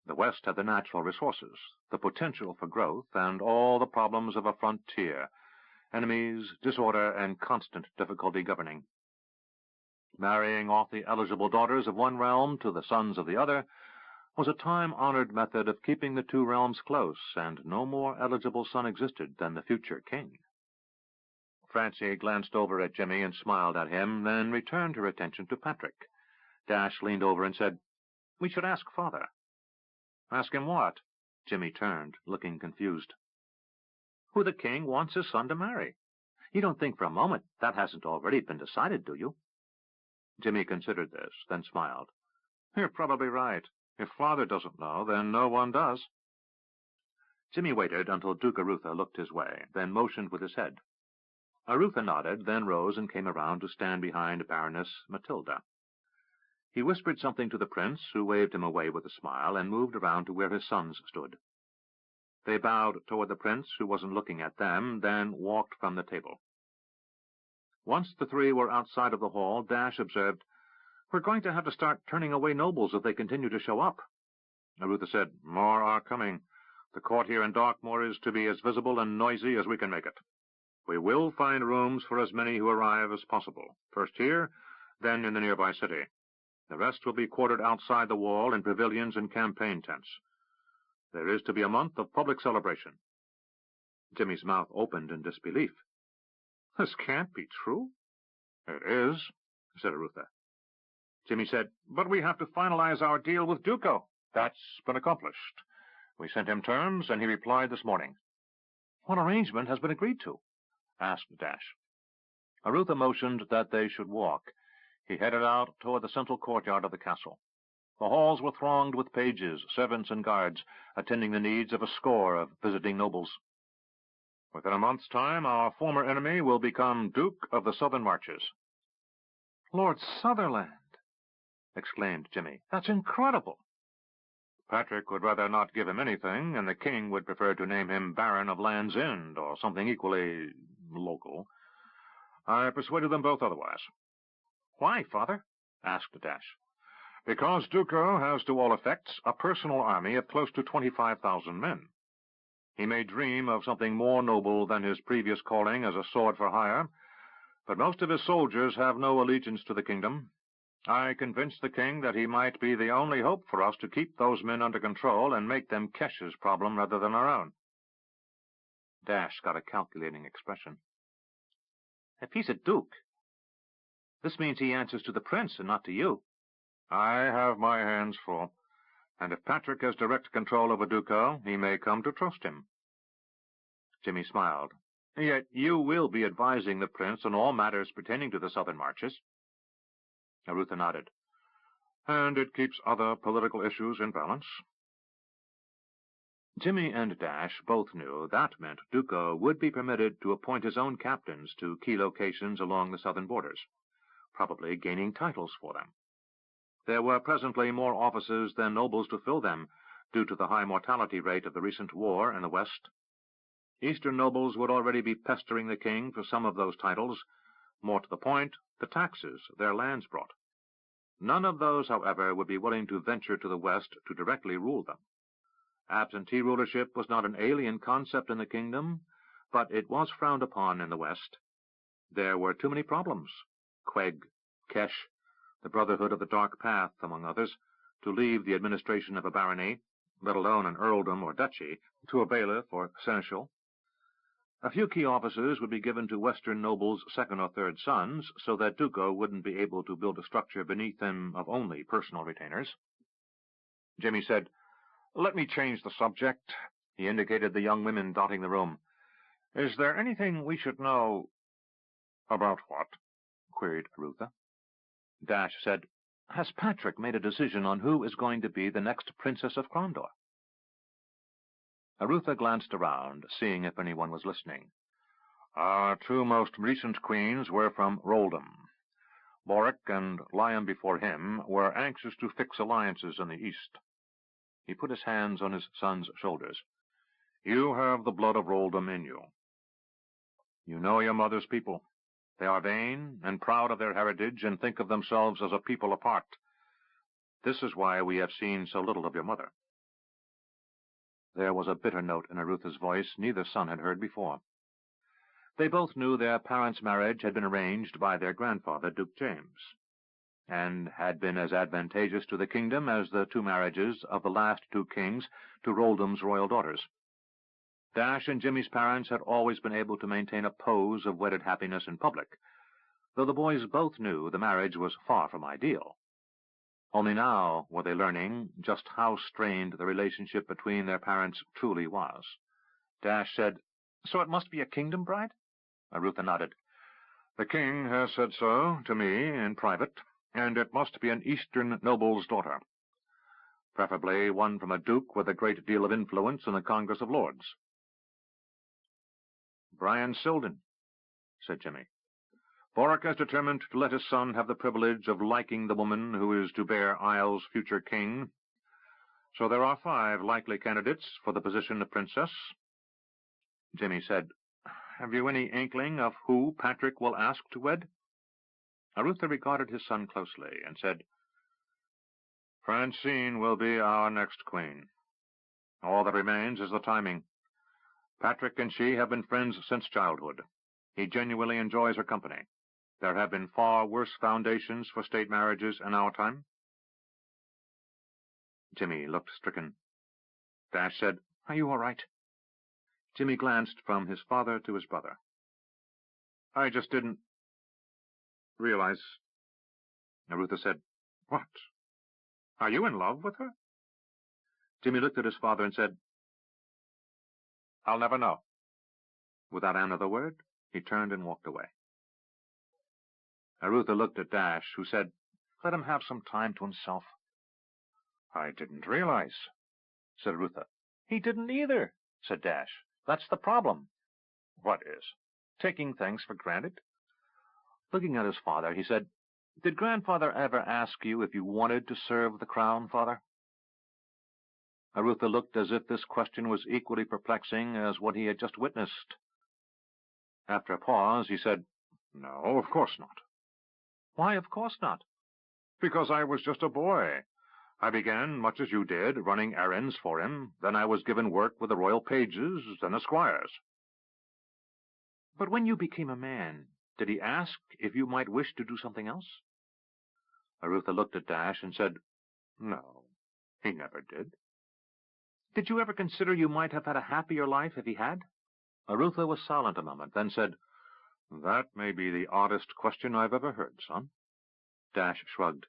A: The West had the natural resources, the potential for growth, and all the problems of a frontier, enemies, disorder, and constant difficulty governing. Marrying off the eligible daughters of one realm to the sons of the other was a time-honored method of keeping the two realms close, and no more eligible son existed than the future king. Francie glanced over at Jimmy and smiled at him, then returned her attention to Patrick. Dash leaned over and said, "We should ask Father." "Ask him what?" Jimmy turned, looking confused. "Who the king wants his son to marry. You don't think for a moment that hasn't already been decided, do you?" Jimmy considered this, then smiled. "You're probably right. If Father doesn't know, then no one does." Jimmy waited until Duke Arutha looked his way, then motioned with his head. Arutha nodded, then rose and came around to stand behind Baroness Matilda. He whispered something to the prince, who waved him away with a smile, and moved around to where his sons stood. They bowed toward the prince, who wasn't looking at them, then walked from the table. Once the three were outside of the hall, Dash observed, "We're going to have to start turning away nobles if they continue to show up." Arutha said, "More are coming. The court here in Darkmoor is to be as visible and noisy as we can make it. We will find rooms for as many who arrive as possible, first here, then in the nearby city. The rest will be quartered outside the wall in pavilions and campaign tents. There is to be a month of public celebration. Jimmy's mouth opened in disbelief. This can't be true. It is, said Arutha. Jimmy said, but we have to finalize our deal with Duco. That's been accomplished. We sent him terms, and he replied this morning. What arrangement has been agreed to? Asked Dash. Arutha motioned that they should walk. He headed out toward the central courtyard of the castle. The halls were thronged with pages, servants, and guards, attending the needs of a score of visiting nobles. Within a month's time, our former enemy will become Duke of the Southern Marches. Lord Sutherland! Exclaimed Jimmy. That's incredible! Patrick would rather not give him anything, and the king would prefer to name him Baron of Land's End, or something equally local. I persuaded them both otherwise. Why, Father? Asked Dash. Because Duco has, to all effects, a personal army of close to 25,000 men. He may dream of something more noble than his previous calling as a sword for hire, but most of his soldiers have no allegiance to the kingdom. I convinced the king that he might be the only hope for us to keep those men under control and make them Kesh's problem rather than our own. Dash got a calculating expression. If he's a duke, this means he answers to the prince and not to you. I have my hands full, and if Patrick has direct control over Duco, he may come to trust him. Jimmy smiled. Yet you will be advising the prince on all matters pertaining to the Southern Marches. Arutha nodded. And it keeps other political issues in balance. Jimmy and Dash both knew that meant Duco would be permitted to appoint his own captains to key locations along the southern borders, probably gaining titles for them. There were presently more offices than nobles to fill them, due to the high mortality rate of the recent war in the West. Eastern nobles would already be pestering the king for some of those titles, more to the point, the taxes their lands brought. None of those, however, would be willing to venture to the West to directly rule them. Absentee rulership was not an alien concept in the kingdom, but it was frowned upon in the West. There were too many problems. Queg, Kesh, the Brotherhood of the Dark Path, among others, to leave the administration of a barony, let alone an earldom or duchy, to a bailiff or seneschal. A few key offices would be given to Western nobles' second or third sons, so that Duco wouldn't be able to build a structure beneath them of only personal retainers. Jimmy said, Let me change the subject. He indicated the young women dotting the room. Is there anything we should know? About what? Queried Arutha. Dash said, Has Patrick made a decision on who is going to be the next Princess of Crondor? Arutha glanced around, seeing if anyone was listening. Our two most recent queens were from Roldham. Boric and Liam before him were anxious to fix alliances in the east. He put his hands on his son's shoulders. You have the blood of Roldham in you. You know your mother's people. They are vain and proud of their heritage and think of themselves as a people apart. This is why we have seen so little of your mother. There was a bitter note in Arutha's voice neither son had heard before. They both knew their parents' marriage had been arranged by their grandfather, Duke James, and had been as advantageous to the kingdom as the two marriages of the last two kings to Roldham's royal daughters. Dash and Jimmy's parents had always been able to maintain a pose of wedded happiness in public, though the boys both knew the marriage was far from ideal. Only now were they learning just how strained the relationship between their parents truly was. Dash said, So it must be a kingdom bride? Arutha nodded. The king has said so to me in private, and it must be an eastern noble's daughter. Preferably one from a duke with a great deal of influence in the Congress of Lords. Brian Selden, said Jimmy. Boric has determined to let his son have the privilege of liking the woman who is to bear Isle's future king. So there are 5 likely candidates for the position of princess. Jimmy said, Have you any inkling of who Patrick will ask to wed? Arutha regarded his son closely and said, Francine will be our next queen. All that remains is the timing. Patrick and she have been friends since childhood. He genuinely enjoys her company. There have been far worse foundations for state marriages in our time. Jimmy looked stricken.
C: Dash said, "Are you all right?" Jimmy glanced from his father to his brother. "I just didn't realize." Arutha said, "What? Are you in love with her?" Jimmy looked at his father and said, "I'll never know." Without another word, he turned and walked away. Arutha looked at Dash, who said, "Let him have some time to himself." "I didn't realize," said Arutha. "He didn't either," said Dash. "That's the problem." "What is?" "Taking things for granted." Looking at his father, he said, "Did Grandfather ever ask you if you wanted to serve the crown, Father?" Arutha looked as if this question was equally perplexing as what he had just witnessed. After a pause, he said, "No, of course not." "Why, of course not?" "Because I was just a boy. I began, much as you did, running errands for him. Then I was given work with the royal pages, then the squires." "But when you became a man, did he ask if you might wish to do something else?" Arutha looked at Dash and said, "No, he never did." "Did you ever consider you might have had a happier life if he had?" Arutha was silent a moment, then said, "That may be the oddest question I've ever heard, son." Dash shrugged.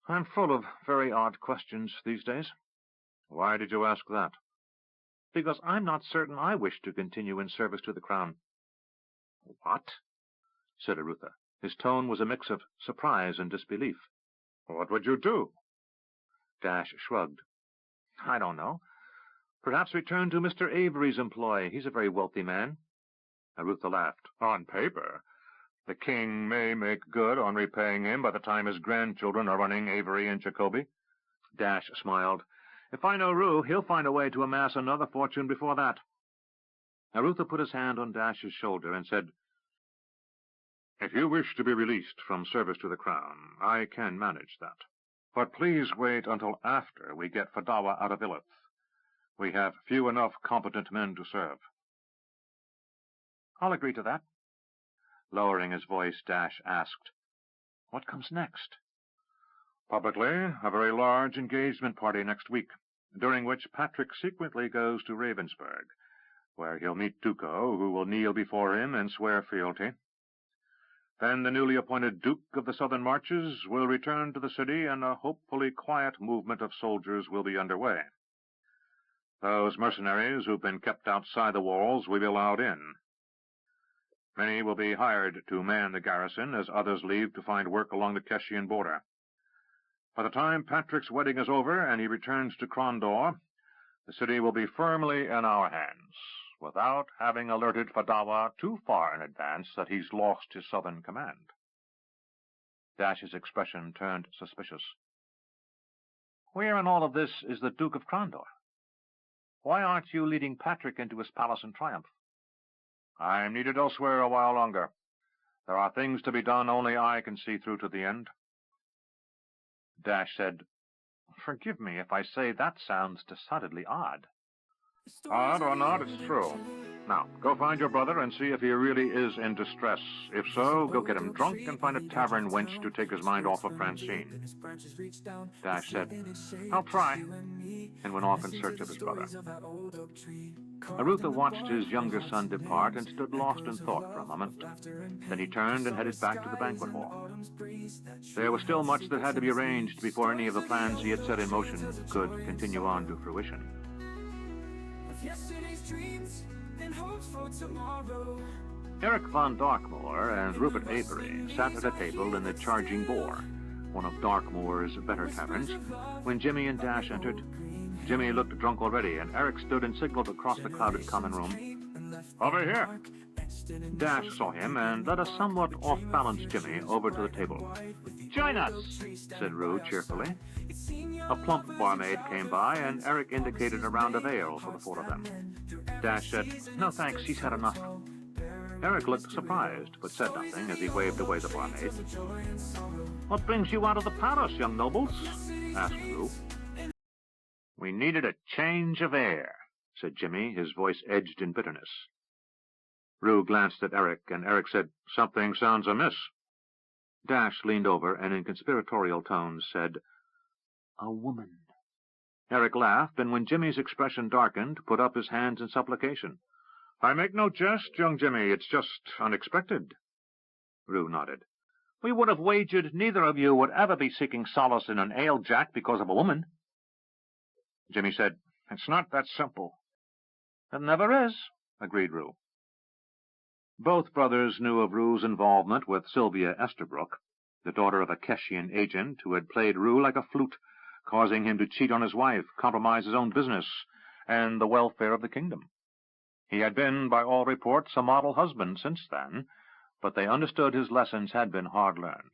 C: "I'm full of very odd questions these days." "Why did you ask that?" "Because I'm not certain I wish to continue in service to the crown." "What?" said Arutha. His tone was a mix of surprise and disbelief. "What would you do?" Dash shrugged. "I don't know. Perhaps return to Mr. Avery's employ. He's a very wealthy man." Arutha laughed. "On paper. The king may make good on repaying him by the time his grandchildren are running Avery and Jacoby." Dash smiled. "If I know Rue, he'll find a way to amass another fortune before that." Arutha put his hand on Dash's shoulder and said, "If you wish to be released from service to the crown, I can manage that. But please wait until after we get Fadawa out of Ilith. We have few enough competent men to serve." "I'll agree to that." Lowering his voice, Dash asked, "What comes next?" "Publicly, a very large engagement party next week, during which Patrick secretly goes to Ravensburg, where he'll meet Duco, who will kneel before him and swear fealty. Then the newly appointed Duke of the Southern Marches will return to the city, and a hopefully quiet movement of soldiers will be underway. Those mercenaries who've been kept outside the walls will be allowed in. Many will be hired to man the garrison, as others leave to find work along the Keshian border. By the time Patrick's wedding is over and he returns to Krondor, the city will be firmly in our hands, without having alerted Fadawa too far in advance that he's lost his southern command." Dash's expression turned suspicious. "Where in all of this is the Duke of Krondor? Why aren't you leading Patrick into his palace in triumph?" "I'm needed elsewhere a while longer. There are things to be done only I can see through to the end." Dash said, "Forgive me if I say that sounds decidedly odd." "Odd or not, it's true. Now, go find your brother and see if he really is in distress. If so, go get him drunk and find a tavern wench to take his mind off of Francine." Dash said, "I'll try," and went off in search of his brother. Arutha watched his younger son depart and stood lost in thought for a moment. Then he turned and headed back to the banquet hall. There was still much that had to be arranged before any of the plans he had set in motion could continue on to fruition. Eric von Darkmoor and Rupert Avery sat at a table in the Charging Boar, one of Darkmoor's better taverns, when Jimmy and Dash entered. Jimmy looked drunk already, and Eric stood and signaled across the crowded common room. "Over here." Dash saw him and led a somewhat off-balanced Jimmy over to the table. "Join us," said Rue cheerfully. A plump barmaid came by, and Eric indicated a round of ale for the four of them. Dash said, "No thanks, he's had enough." Eric looked surprised, but said nothing as he waved away the barmaid. "What brings you out of the palace, young nobles?" asked Rue. "We needed a change of air," said Jimmy, his voice edged in bitterness. Rue glanced at Eric, and Eric said, "Something sounds amiss." Dash leaned over and in conspiratorial tones said, "A woman."
A: Eric laughed, and when Jimmy's expression darkened, put up his hands in supplication. "I make no jest, young Jimmy. It's just unexpected." Rue nodded. "We would have wagered neither of you would ever be seeking solace in an ale-jack because of a woman." Jimmy said, "It's not that simple." "It never is," agreed Rue. Both brothers knew of Rue's involvement with Sylvia Esterbrook, the daughter of a Keshian agent who had played Rue like a flute, causing him to cheat on his wife, compromise his own business, and the welfare of the kingdom. He had been, by all reports, a model husband since then, but they understood his lessons had been hard-learned.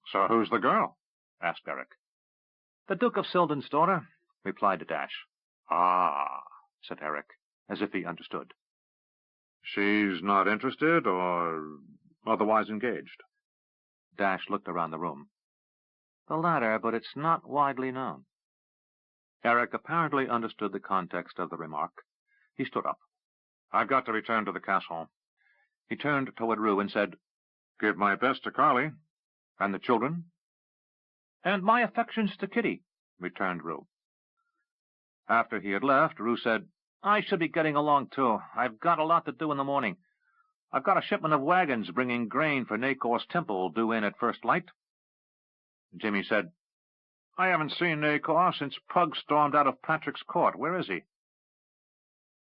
A: "So who's the girl?" asked Eric. "The Duke of Sildon's daughter," replied Dash. "Ah," said Eric, as if he understood. "She's not interested or otherwise engaged?" Dash looked around the room. "The latter, but it's not widely known." Eric apparently understood the context of the remark. He stood up. "I've got to return to the castle." He turned toward Rue and said, "Give my best to Carly. And the children?" "And my affections to Kitty," returned Rue. After he had left, Rue said, "I should be getting along, too. I've got a lot to do in the morning. I've got a shipment of wagons bringing grain for Nakor's temple due in at first light." Jimmy said, "I haven't seen Nakor since Pug stormed out of Patrick's court. Where is he?"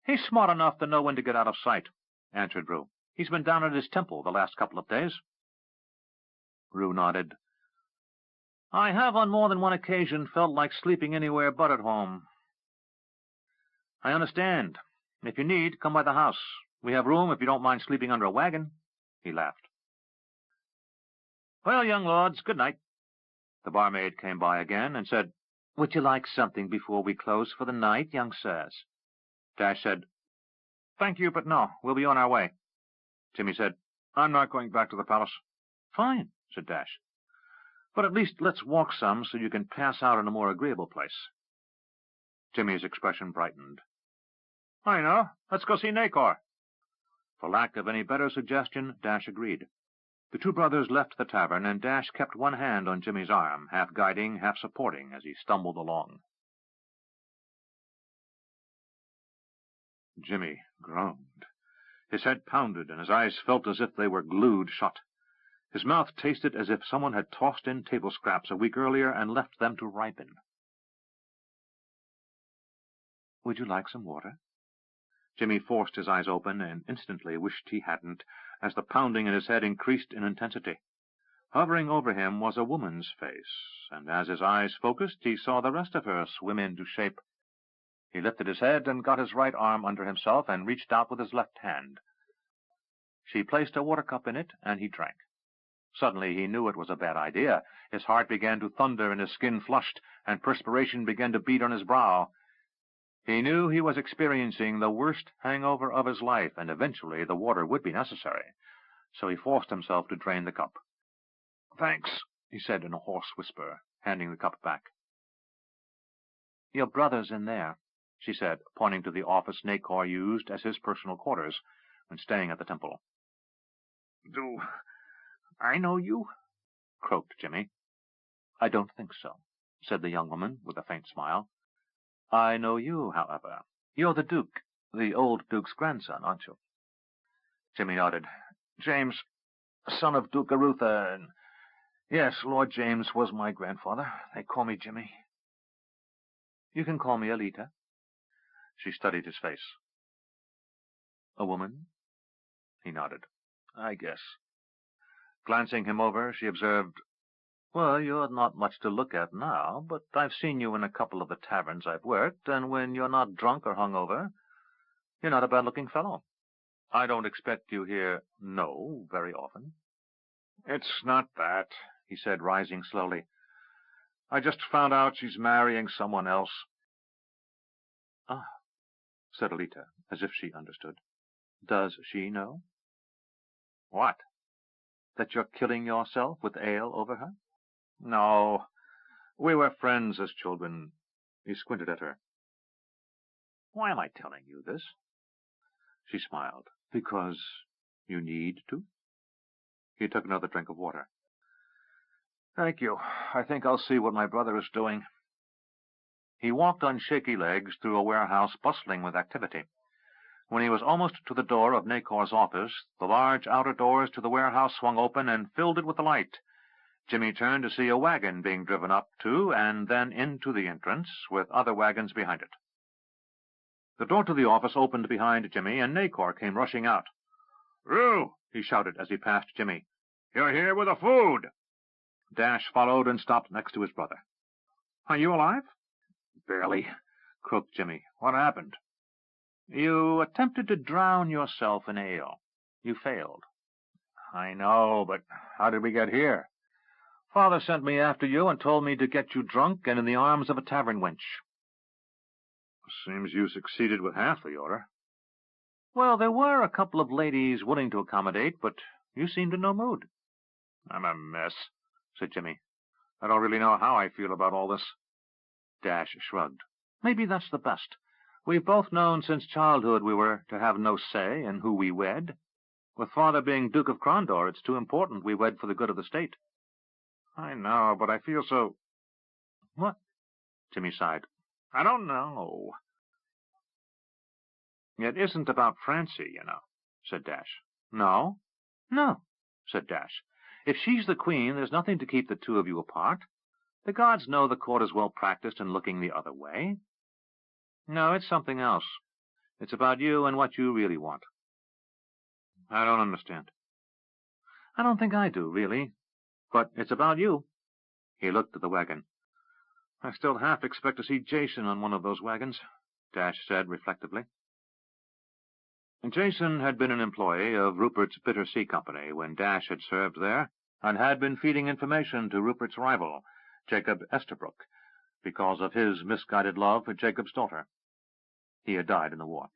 A: "He's smart enough to know when to get out of sight," answered Rue. "He's been down at his temple the last couple of days." Rue nodded. "I have on more than one occasion felt like sleeping anywhere but at home." "I understand. If you need, come by the house. We have room if you don't mind sleeping under a wagon." He laughed. "Well, young lords, good night." The barmaid came by again and said, "Would you like something before we close for the night, young sirs?" Dash said, "Thank you, but no. We'll be on our way." Jimmy said, "I'm not going back to the palace." "Fine," said Dash. "But at least let's walk some so you can pass out in a more agreeable place." Jimmy's expression brightened. "I know. Let's go see Nakor." For lack of any better suggestion, Dash agreed. The two brothers left the tavern, and Dash kept one hand on Jimmy's arm, half guiding, half supporting, as he stumbled along. Jimmy groaned. His head pounded, and his eyes felt as if they were glued shut. His mouth tasted as if someone had tossed in table scraps a week earlier and left them to ripen. "Would you like some water?" Jimmy forced his eyes open and instantly wished he hadn't, as the pounding in his head increased in intensity. Hovering over him was a woman's face, and as his eyes focused, he saw the rest of her swim into shape. He lifted his head and got his right arm under himself and reached out with his left hand. She placed a water cup in it, and he drank. Suddenly he knew it was a bad idea. His heart began to thunder, and his skin flushed, and perspiration began to bead on his brow. He knew he was experiencing the worst hangover of his life, and eventually the water would be necessary, so he forced himself to drain the cup. "Thanks," he said in a hoarse whisper, handing the cup back. "Your brother's in there," she said, pointing to the office Nakor used as his personal quarters when staying at the temple. "Do I know you?" croaked Jimmy. "I don't think so," said the young woman with a faint smile. "I know you, however. You're the Duke, the old Duke's grandson, aren't you?" Jimmy nodded. "James, son of Duke Arutha, and yes, Lord James was my grandfather. They call me Jimmy." "You can call me Alita." She studied his face. "A woman?" He nodded. "I guess." Glancing him over, she observed, "Well, you're not much to look at now, but I've seen you in a couple of the taverns I've worked, and when you're not drunk or hungover, you're not a bad-looking fellow. I don't expect you here, no, very often." "It's not that," he said, rising slowly. "I just found out she's marrying someone else." "Ah," said Alita, as if she understood. "Does she know?" "What?" "That you're killing yourself with ale over her?" "No. We were friends as children." He squinted at her. "Why am I telling you this?" She smiled. "Because you need to?" He took another drink of water. "Thank you. I think I'll see what my brother is doing."
B: He walked on shaky legs through a warehouse bustling with activity. When he was almost to the door of Nakor's office, the large outer doors to the warehouse swung open and filled it with light. Jimmy turned to see a wagon being driven up to and then into the entrance, with other wagons behind it. The door to the office opened behind Jimmy, and Nakor came rushing out.
C: "Roo!"
B: he shouted as he passed Jimmy.
C: "You're here with the food!"
B: Dash followed and stopped next to his brother.
C: "Are you alive?"
B: "Barely," croaked Jimmy. "What happened?" "You attempted to drown yourself in ale. You failed."
C: "I know, but how did we get here?"
B: "Father sent me after you and told me to get you drunk and in the arms of a tavern wench."
C: "Seems you succeeded with half the order."
B: "Well, there were a couple of ladies willing to accommodate, but you seemed in no mood."
C: "I'm a mess," said Jimmy. "I don't really know how I feel about all this."
B: Dash shrugged. "Maybe that's the best. We've both known since childhood we were to have no say in who we wed. With Father being Duke of Crondor, it's too important we wed for the good of the state."
C: "I know, but I feel so—"
B: "What?" Jimmy sighed.
C: "I don't know."
B: "It isn't about Francie, you know," said Dash. "No?" "No," said Dash. "If she's the queen, there's nothing to keep the two of you apart. The gods know the court is well practiced in looking the other way. No, it's something else. It's about you and what you really want."
C: "I don't understand."
B: "I don't think I do, really. But it's about you." He looked at the wagon.
C: "I still half expect to see Jason on one of those wagons," Dash said reflectively.
B: Jason had been an employee of Rupert's Bitter Sea Company when Dash had served there, and had been feeding information to Rupert's rival, Jacob Estabrook, because of his misguided love for Jacob's daughter. He had died in the war.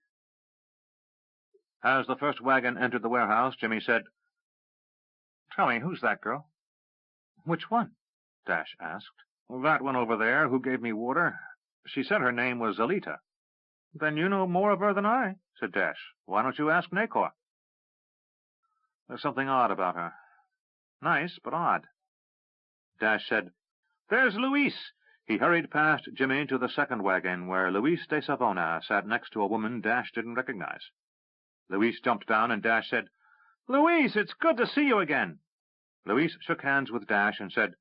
B: As the first wagon entered the warehouse, Jimmy said,
C: "Tell me, who's that girl?"
B: "Which one?" Dash asked.
C: "That one over there who gave me water. She said her name was Alita."
B: "Then you know more of her than I," said Dash. "Why don't you ask Nakor?"
C: "There's something odd about her."
B: "Nice, but odd."
C: Dash said,
B: "There's Luis." He hurried past Jimmy to the second wagon, where Luis de Savona sat next to a woman Dash didn't recognize. Luis jumped down, and Dash said, "Luis, it's good to see you again." Luis shook hands with Dash and said,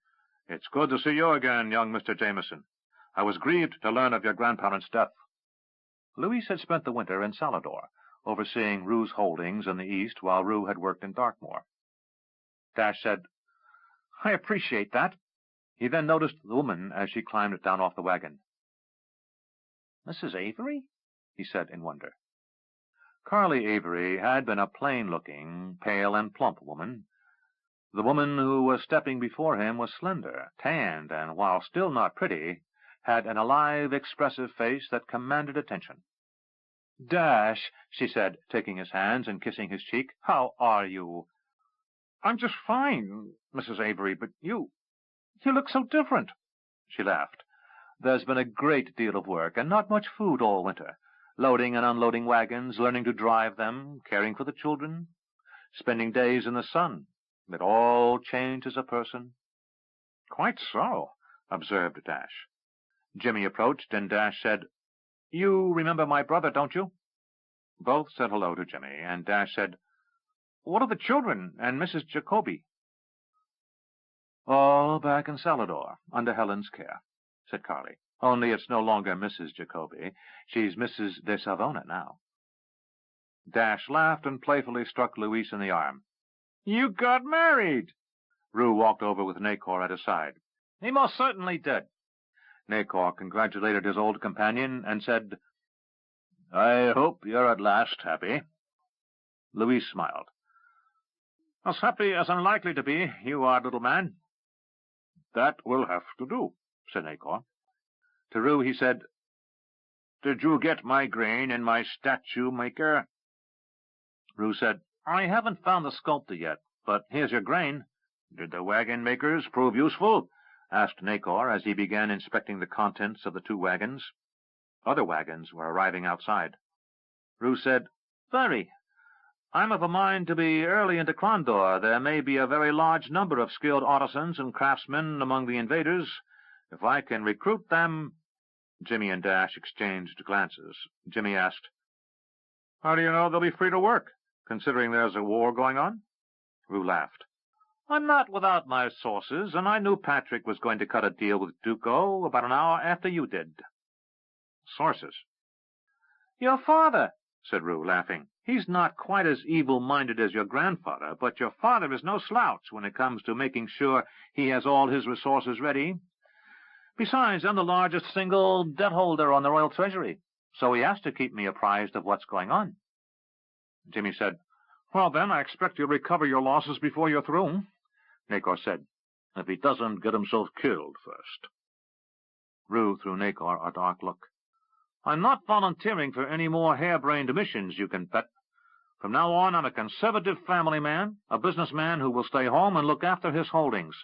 B: "It's good to see you again, young Mr. Jameson. I was grieved to learn of your grandparents' death." Luis had spent the winter in Salador, overseeing Rue's holdings in the east while Rue had worked in Darkmoor. Dash said, "I appreciate that." He then noticed the woman as she climbed down off the wagon. "Mrs. Avery?" he said in wonder. Carly Avery had been a plain-looking, pale and plump woman. The woman who was stepping before him was slender, tanned, and while still not pretty, had an alive, expressive face that commanded attention. "Dash," she said, taking his hands and kissing his cheek, "how are you?"
C: "I'm just fine, Mrs. Avery, but you
B: look so different." She laughed. "There's been a great deal of work, and not much food all winter. Loading and unloading wagons, learning to drive them, caring for the children, spending days in the sun. It all changes a person."
C: "Quite so,"
B: observed Dash. Jimmy approached, and Dash said, "You remember my brother, don't you?" Both said hello to Jimmy, and Dash said, "What are the children and Mrs. Jacoby?" "All back in Salador, under Helen's care," said Carly. "Only it's no longer Mrs. Jacoby. She's Mrs. de Savona now." Dash laughed and playfully struck Luis in the arm. "You got married!" Rue walked over with Nakor at his side. "He most certainly did." Nakor congratulated his old companion and said, "I hope you're at last happy." Luis smiled. "As happy as I'm likely to be, you are, little man."
C: "That will have to do," said Nakor.
B: To Rue he said,
C: "Did you get my grain in my statue maker?"
B: Rue said, "I haven't found the sculptor yet, but here's your grain."
C: "Did the wagon makers prove useful?"
B: asked Nakor as he began inspecting the contents of the two wagons. Other wagons were arriving outside. Rue said, "Very. I'm of a mind to be early into Crondor. There may be a very large number of skilled artisans and craftsmen among the invaders. If I can recruit them—"
A: Jimmy and Dash exchanged glances. Jimmy asked, "How do you know they'll be free to work, considering there's a war going on?" Rue laughed. "I'm not without my sources, and I knew Patrick was going to cut a deal with Duco about an hour after you did." "Sources?" "Your father," said Rue, laughing. "He's not quite as evil-minded as your grandfather, but your father is no slouch when it comes to making sure he has all his resources ready. Besides, I'm the largest single debt holder on the Royal Treasury, so he has to keep me apprised of what's going on." Jimmy said, "Well, then, I expect you'll recover your losses before you're through." Nacor said, "If he doesn't get himself killed first." Rue threw Nacor a dark look. "I'm not volunteering for any more harebrained missions, you can bet. From now on, I'm a conservative family man, a businessman who will stay home and look after his holdings."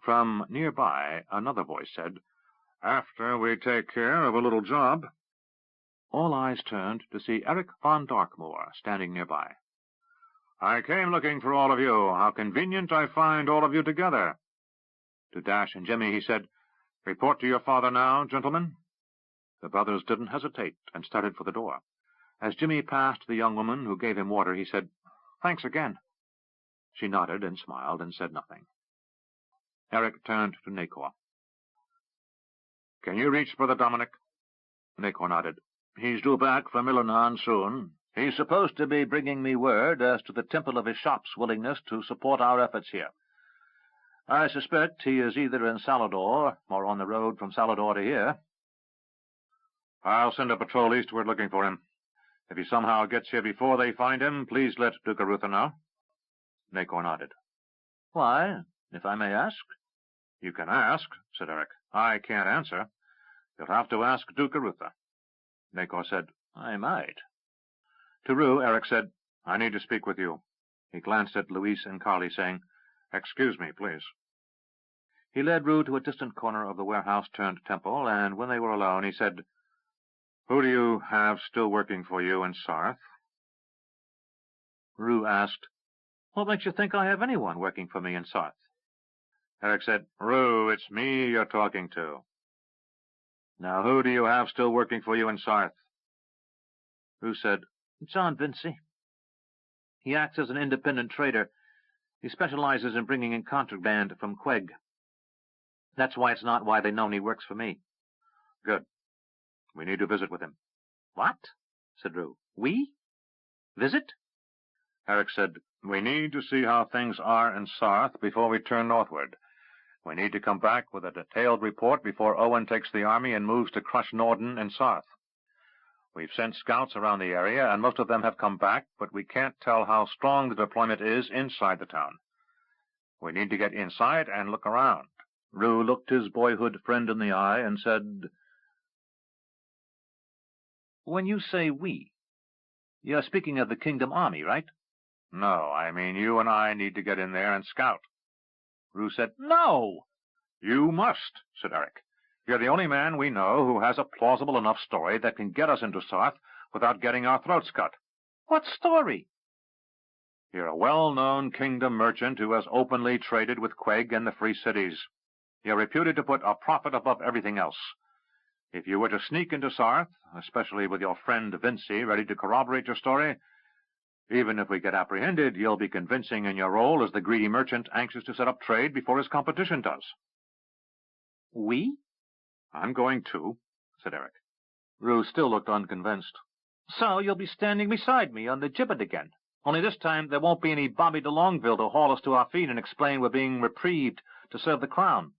A: From nearby, another voice said, "After we take care of a little job." All eyes turned to see Eric von Darkmoor standing nearby. "I came looking for all of you. How convenient I find all of you together." To Dash and Jimmy he said, "Report to your father now, gentlemen." The brothers didn't hesitate and started for the door. As Jimmy passed the young woman who gave him water, he said, "Thanks again." She nodded and smiled and said nothing. Eric turned to Nacor. "Can you reach Brother Dominic?" Nacor nodded. "He's due back from Ilanon soon. He's supposed to be bringing me word as to the Temple of his Shop's willingness to support our efforts here. I suspect he is either in Salador or on the road from Salador to here." "I'll send a patrol eastward looking for him. If he somehow gets here before they find him, please let Duke Arutha know." Nacor nodded. "Why, if I may ask?" "You can ask," said Eric. "I can't answer. You'll have to ask Duke Arutha." Nacor said, "I might." To Rue, Eric said, "I need to speak with you." He glanced at Louise and Carly, saying, "Excuse me, please." He led Rue to a distant corner of the warehouse-turned-temple, and when they were alone, he said, "Who do you have still working for you in Sarth?" Rue asked, "What makes you think I have anyone working for me in Sarth?" Eric said, "Rue, it's me you're talking to. Now, who do you have still working for you in Sarth?" Rue said, "John Vincy. He acts as an independent trader. He specializes in bringing in contraband from Queg. That's why it's not widely known he works for me." "Good. We need to visit with him." "What?" said Rue. "We? Visit?" Eric said, "We need to see how things are in Sarth before we turn northward. We need to come back with a detailed report before Owen takes the army and moves to crush Norden and Sarth. We've sent scouts around the area, and most of them have come back, but we can't tell how strong the deployment is inside the town. We need to get inside and look around." Rue looked his boyhood friend in the eye and said, "When you say we, you're speaking of the Kingdom Army, right?" "No, I mean you and I need to get in there and scout." Rue said, "No!" "You must," said Eric. "You're the only man we know who has a plausible enough story that can get us into Sarth without getting our throats cut." "What story?" "You're a well-known kingdom merchant who has openly traded with Queg and the Free Cities. You're reputed to put a profit above everything else. If you were to sneak into Sarth, especially with your friend Vincy ready to corroborate your story, even if we get apprehended, you'll be convincing in your role as the greedy merchant anxious to set up trade before his competition does." "We?" "I'm going too," said Eric. Rue still looked unconvinced. "So you'll be standing beside me on the gibbet again. Only this time there won't be any Bobby de Longueville to haul us to our feet and explain we're being reprieved to serve the crown."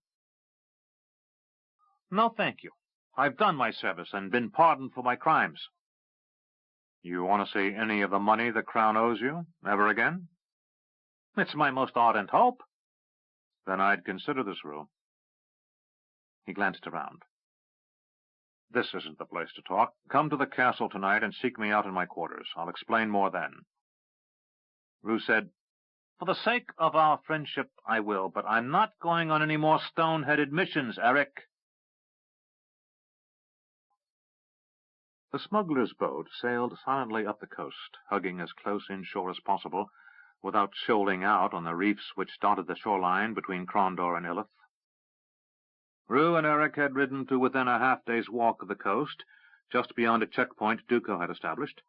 A: "No, thank you. I've done my service and been pardoned for my crimes." "You want to see any of the money the crown owes you, ever again?" "It's my most ardent hope." "Then I'd consider this, Rue." He glanced around. "This isn't the place to talk. Come to the castle tonight and seek me out in my quarters. I'll explain more then." Rue said, "For the sake of our friendship, I will, but I'm not going on any more stone-headed missions, Eric." The smuggler's boat sailed silently up the coast, hugging as close inshore as possible, without shoaling out on the reefs which dotted the shoreline between Crondor and Illith. Rue and Eric had ridden to within a half-day's walk of the coast, just beyond a checkpoint Duco had established,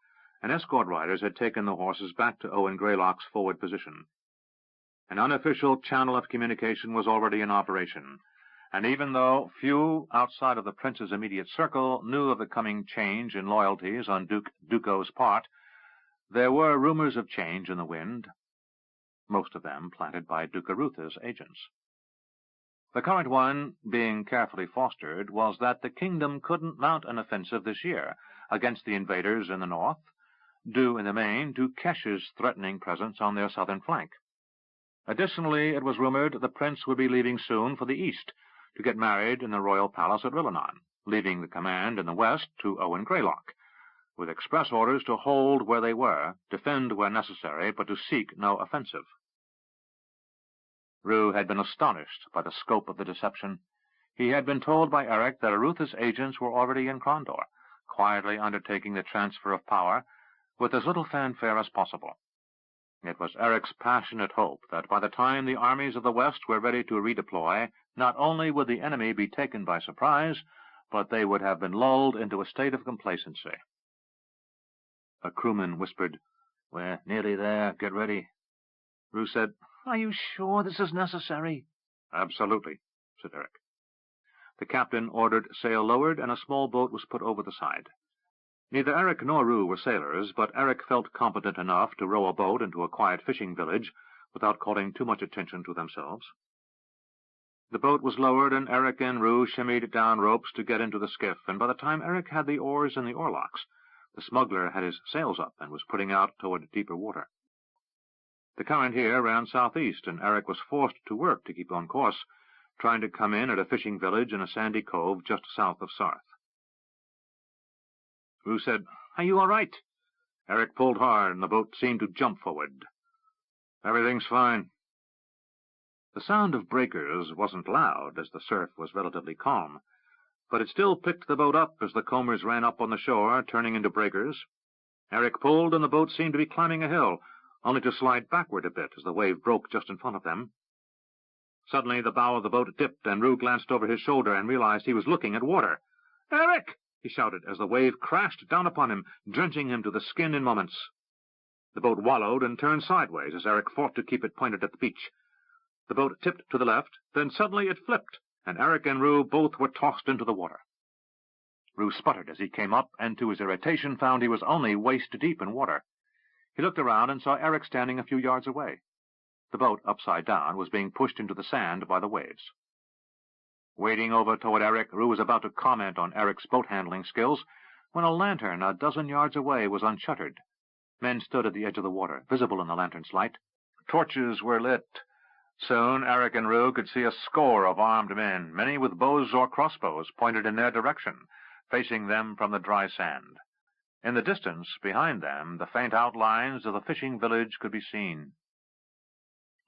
A: and escort riders had taken the horses back to Owen Greylock's forward position. An unofficial channel of communication was already in operation, and even though few outside of the prince's immediate circle knew of the coming change in loyalties on Duco's part, there were rumors of change in the wind, most of them planted by Duke Arutha's agents. The current one, being carefully fostered, was that the kingdom couldn't mount an offensive this year against the invaders in the north, due in the main to Kesh's threatening presence on their southern flank. Additionally, it was rumored the prince would be leaving soon for the east to get married in the royal palace at Rillanon, leaving the command in the west to Owen Greylock, with express orders to hold where they were, defend where necessary, but to seek no offensive. Rue had been astonished by the scope of the deception. He had been told by Eric that Arutha's agents were already in Crondor, quietly undertaking the transfer of power with as little fanfare as possible. It was Eric's passionate hope that by the time the armies of the West were ready to redeploy, not only would the enemy be taken by surprise, but they would have been lulled into a state of complacency. A crewman whispered, "We're nearly there. Get ready." Rue said, "Are you sure this is necessary?" "Absolutely," said Eric. The captain ordered sail lowered, and a small boat was put over the side. Neither Eric nor Rue were sailors, but Eric felt competent enough to row a boat into a quiet fishing village without calling too much attention to themselves. The boat was lowered, and Eric and Rue shimmied down ropes to get into the skiff, and by the time Eric had the oars in the oarlocks, the smuggler had his sails up and was putting out toward deeper water. The current here ran southeast, and Eric was forced to work to keep on course, trying to come in at a fishing village in a sandy cove just south of Sarth. Rue said, "Are you all right?" Eric pulled hard, and the boat seemed to jump forward. "Everything's fine." The sound of breakers wasn't loud, as the surf was relatively calm, but it still picked the boat up as the combers ran up on the shore, turning into breakers. Eric pulled, and the boat seemed to be climbing a hill, only to slide backward a bit as the wave broke just in front of them. Suddenly the bow of the boat dipped, and Rue glanced over his shoulder and realized he was looking at water. "Eric!" he shouted as the wave crashed down upon him, drenching him to the skin in moments. The boat wallowed and turned sideways as Eric fought to keep it pointed at the beach. The boat tipped to the left, then suddenly it flipped, and Eric and Rue both were tossed into the water. Rue sputtered as he came up, and to his irritation found he was only waist-deep in water. He looked around and saw Eric standing a few yards away. The boat, upside down, was being pushed into the sand by the waves. Wading over toward Eric, Rue was about to comment on Eric's boat-handling skills when a lantern a dozen yards away was unshuttered. Men stood at the edge of the water, visible in the lantern's light. Torches were lit. Soon Eric and Rue could see a score of armed men, many with bows or crossbows pointed in their direction, facing them from the dry sand. In the distance, behind them, the faint outlines of the fishing village could be seen.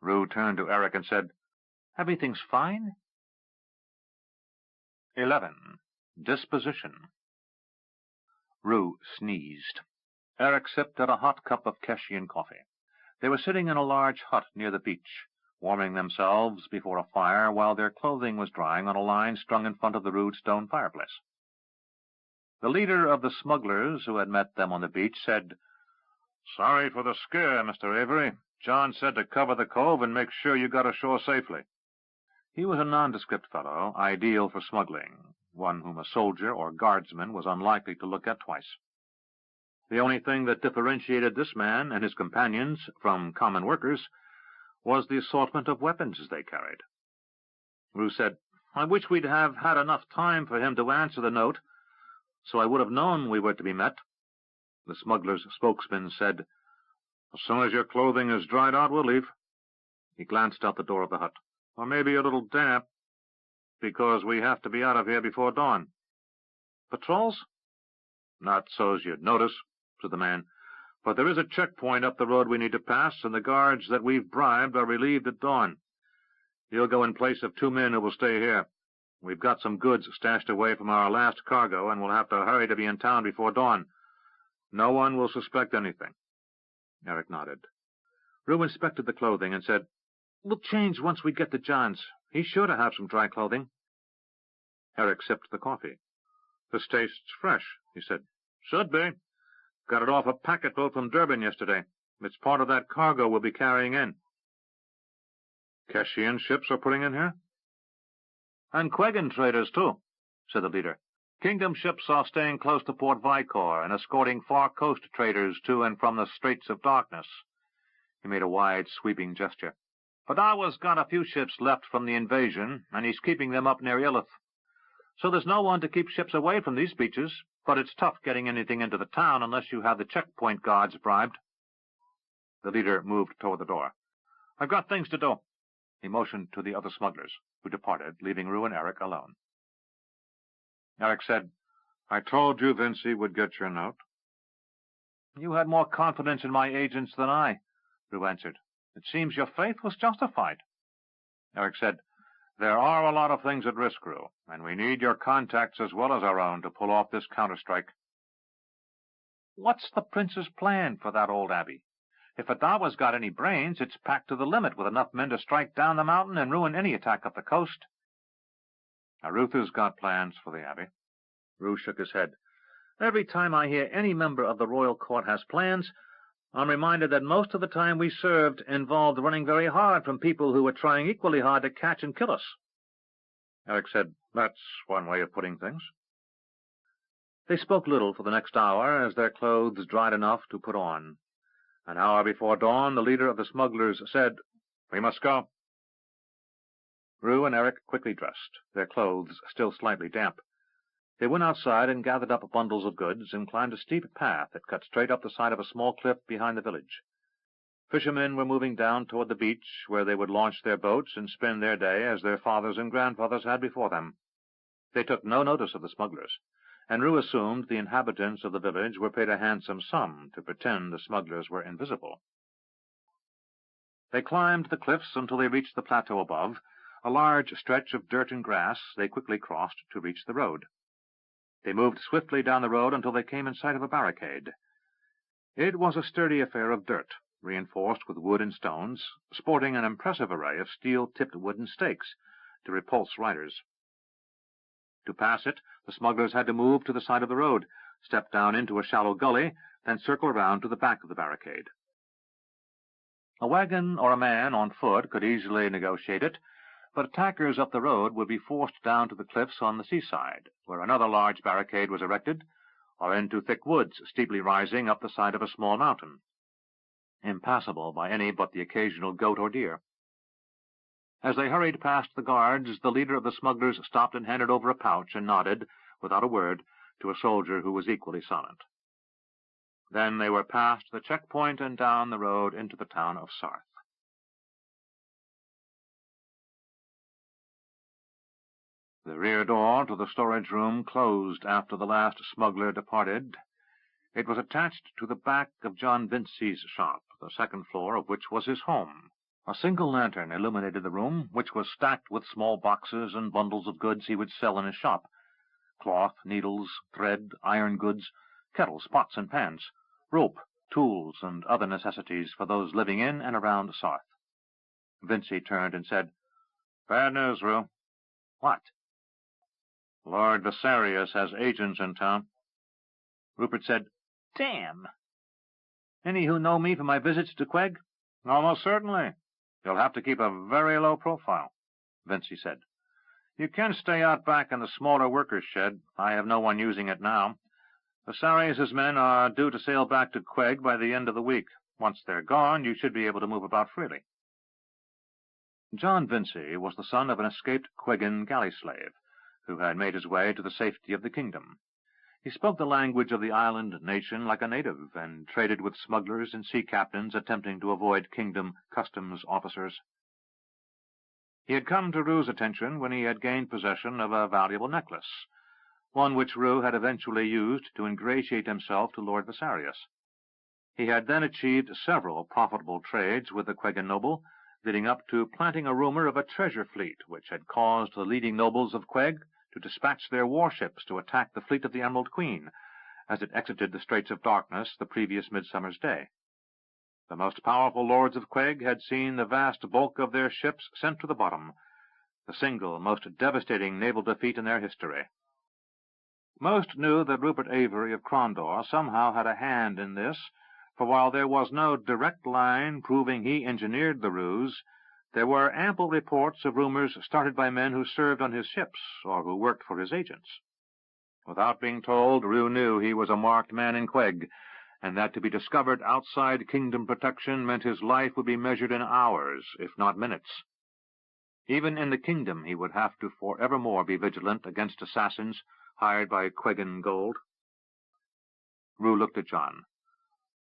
A: Rue turned to Eric and said, "Everything's fine?" 11. Disposition. Rue sneezed. Eric sipped at a hot cup of Keshian coffee. They were sitting in a large hut near the beach, warming themselves before a fire while their clothing was drying on a line strung in front of the rude stone fireplace. The leader of the smugglers who had met them on the beach said, "Sorry for the scare, Mr. Avery. John said to cover the cove and make sure you got ashore safely." He was a nondescript fellow, ideal for smuggling, one whom a soldier or guardsman was unlikely to look at twice. The only thing that differentiated this man and his companions from common workers was the assortment of weapons they carried. Rue said, "I wish we'd have had enough time for him to answer the note, so I would have known we were to be met." The smuggler's spokesman said, "As soon as your clothing is dried out, we'll leave." He glanced out the door of the hut. "Or maybe a little damp, because we have to be out of here before dawn." "Patrols?" "Not so's you'd notice," said the man. "But there is a checkpoint up the road we need to pass, and the guards that we've bribed are relieved at dawn. You'll go in place of 2 men who will stay here. We've got some goods stashed away from our last cargo, and we'll have to hurry to be in town before dawn. No one will suspect anything." Eric nodded. Rue inspected the clothing and said, "We'll change once we get to John's. He's sure to have some dry clothing."
C: Eric sipped the coffee. "This tastes fresh," he said. "Should be. Got it off a packet boat from Durban yesterday. It's part of that cargo we'll be carrying in." "Keshian ships are putting in here?"
B: "And Quegan traders, too," said the leader. "Kingdom ships are staying close to Port Vicor and escorting far coast traders to and from the Straits of Darkness." He made a wide, sweeping gesture. "Padawa's got a few ships left from the invasion, and he's keeping them up near Illith. So there's no one to keep ships away from these beaches, but it's tough getting anything into the town unless you have the checkpoint guards bribed." The leader moved toward the door. "I've got things to do." He motioned to the other smugglers, who departed, leaving Rue and Eric alone.
C: Eric said, "I told you Vinci would get your note."
B: "You had more confidence in my agents than I," Rue answered. "It seems your faith was justified."
C: Eric said, "There are a lot of things at risk, Rue, and we need your contacts as well as our own to pull off this counterstrike."
B: "What's the prince's plan for that old abbey? If Adawa's got any brains, it's packed to the limit with enough men to strike down the mountain and ruin any attack up the coast."
C: "Arutha's got plans for the abbey."
B: Rue shook his head. "Every time I hear any member of the royal court has plans, I'm reminded that most of the time we served involved running very hard from people who were trying equally hard to catch and kill us."
C: Eric said, "That's one way of putting things."
B: They spoke little for the next hour as their clothes dried enough to put on. An hour before dawn, the leader of the smugglers said,
C: "We must go."
B: Rue and Eric quickly dressed, their clothes still slightly damp. They went outside and gathered up bundles of goods and climbed a steep path that cut straight up the side of a small cliff behind the village. Fishermen were moving down toward the beach, where they would launch their boats and spend their day as their fathers and grandfathers had before them. They took no notice of the smugglers, and Rue assumed the inhabitants of the village were paid a handsome sum to pretend the smugglers were invisible. They climbed the cliffs until they reached the plateau above, a large stretch of dirt and grass they quickly crossed to reach the road. They moved swiftly down the road until they came in sight of a barricade. It was a sturdy affair of dirt, reinforced with wood and stones, sporting an impressive array of steel-tipped wooden stakes to repulse riders. To pass it, the smugglers had to move to the side of the road, step down into a shallow gully, then circle around to the back of the barricade. A wagon or a man on foot could easily negotiate it, but attackers up the road would be forced down to the cliffs on the seaside, where another large barricade was erected, or into thick woods steeply rising up the side of a small mountain, impassable by any but the occasional goat or deer. As they hurried past the guards, the leader of the smugglers stopped and handed over a pouch and nodded, without a word, to a soldier who was equally silent. Then they were past the checkpoint and down the road into the town of Sarth. The rear door to the storage room closed after the last smuggler departed. It was attached to the back of John Vinci's shop, the second floor of which was his home. A single lantern illuminated the room, which was stacked with small boxes and bundles of goods he would sell in his shop: cloth, needles, thread, iron goods, kettles, pots, and pans, rope, tools, and other necessities for those living in and around Sarth. Vinci turned and said, "Bad news, Rue." "What?" "Lord Visarius has agents in town." Rupert said, "Damn! Any who know me from my visits to Queg?" "Almost certainly. You'll have to keep a very low profile," Vinci said. "You can stay out back in the smaller workers' shed. I have no one using it now. Visarius's men are due to sail back to Queg by the end of the week. Once they're gone, you should be able to move about freely." John Vinci was the son of an escaped Quegan galley slave, who had made his way to the safety of the kingdom. He spoke the language of the island nation like a native, and traded with smugglers and sea captains attempting to avoid kingdom customs officers. He had come to Rue's attention when he had gained possession of a valuable necklace, one which Rue had eventually used to ingratiate himself to Lord Visarius. He had then achieved several profitable trades with the Quegan noble, leading up to planting a rumor of a treasure fleet which had caused the leading nobles of Queg to dispatch their warships to attack the fleet of the Emerald Queen as it exited the Straits of Darkness the previous Midsummer's Day. The most powerful lords of Queg had seen the vast bulk of their ships sent to the bottom,
A: the single most devastating naval defeat in their history. Most knew that Rupert Avery of Crondor somehow had a hand in this, for while there was no direct line proving he engineered the ruse, there were ample reports of rumors started by men who served on his ships or who worked for his agents. Without being told, Rue knew he was a marked man in Queg, and that to be discovered outside kingdom protection meant his life would be measured in hours, if not minutes. Even in the kingdom he would have to forevermore be vigilant against assassins hired by Quegan gold. Rue looked at John.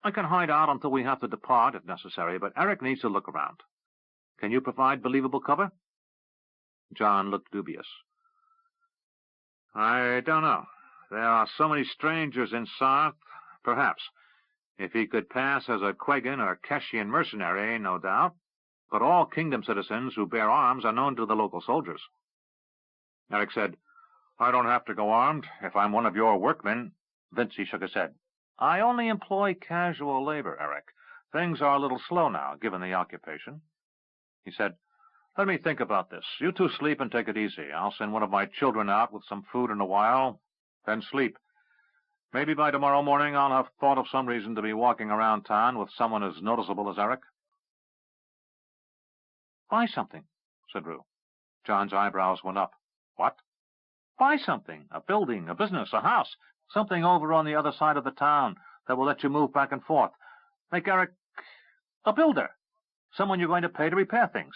A: I can hide out until we have to depart, if necessary, but Eric needs to look around. Can you provide believable cover? John looked dubious. I don't know. There are so many strangers in Sarth, perhaps. If he could pass as a Quegan or Keshian mercenary, no doubt. But all kingdom citizens who bear arms are known to the local soldiers. Eric said, I don't have to go armed if I'm one of your workmen. Vincey shook his head. I only employ casual labor, Eric. Things are a little slow now, given the occupation. He said, let me think about this. You two sleep and take it easy. I'll send one of my children out with some food in a while, then sleep. Maybe by tomorrow morning I'll have thought of some reason to be walking around town with someone as noticeable as Eric. Buy something, said Rue. John's eyebrows went up. What? Buy something. A building, a business, a house. Something over on the other side of the town that will let you move back and forth. Make Eric a builder. Someone you're going to pay to repair things.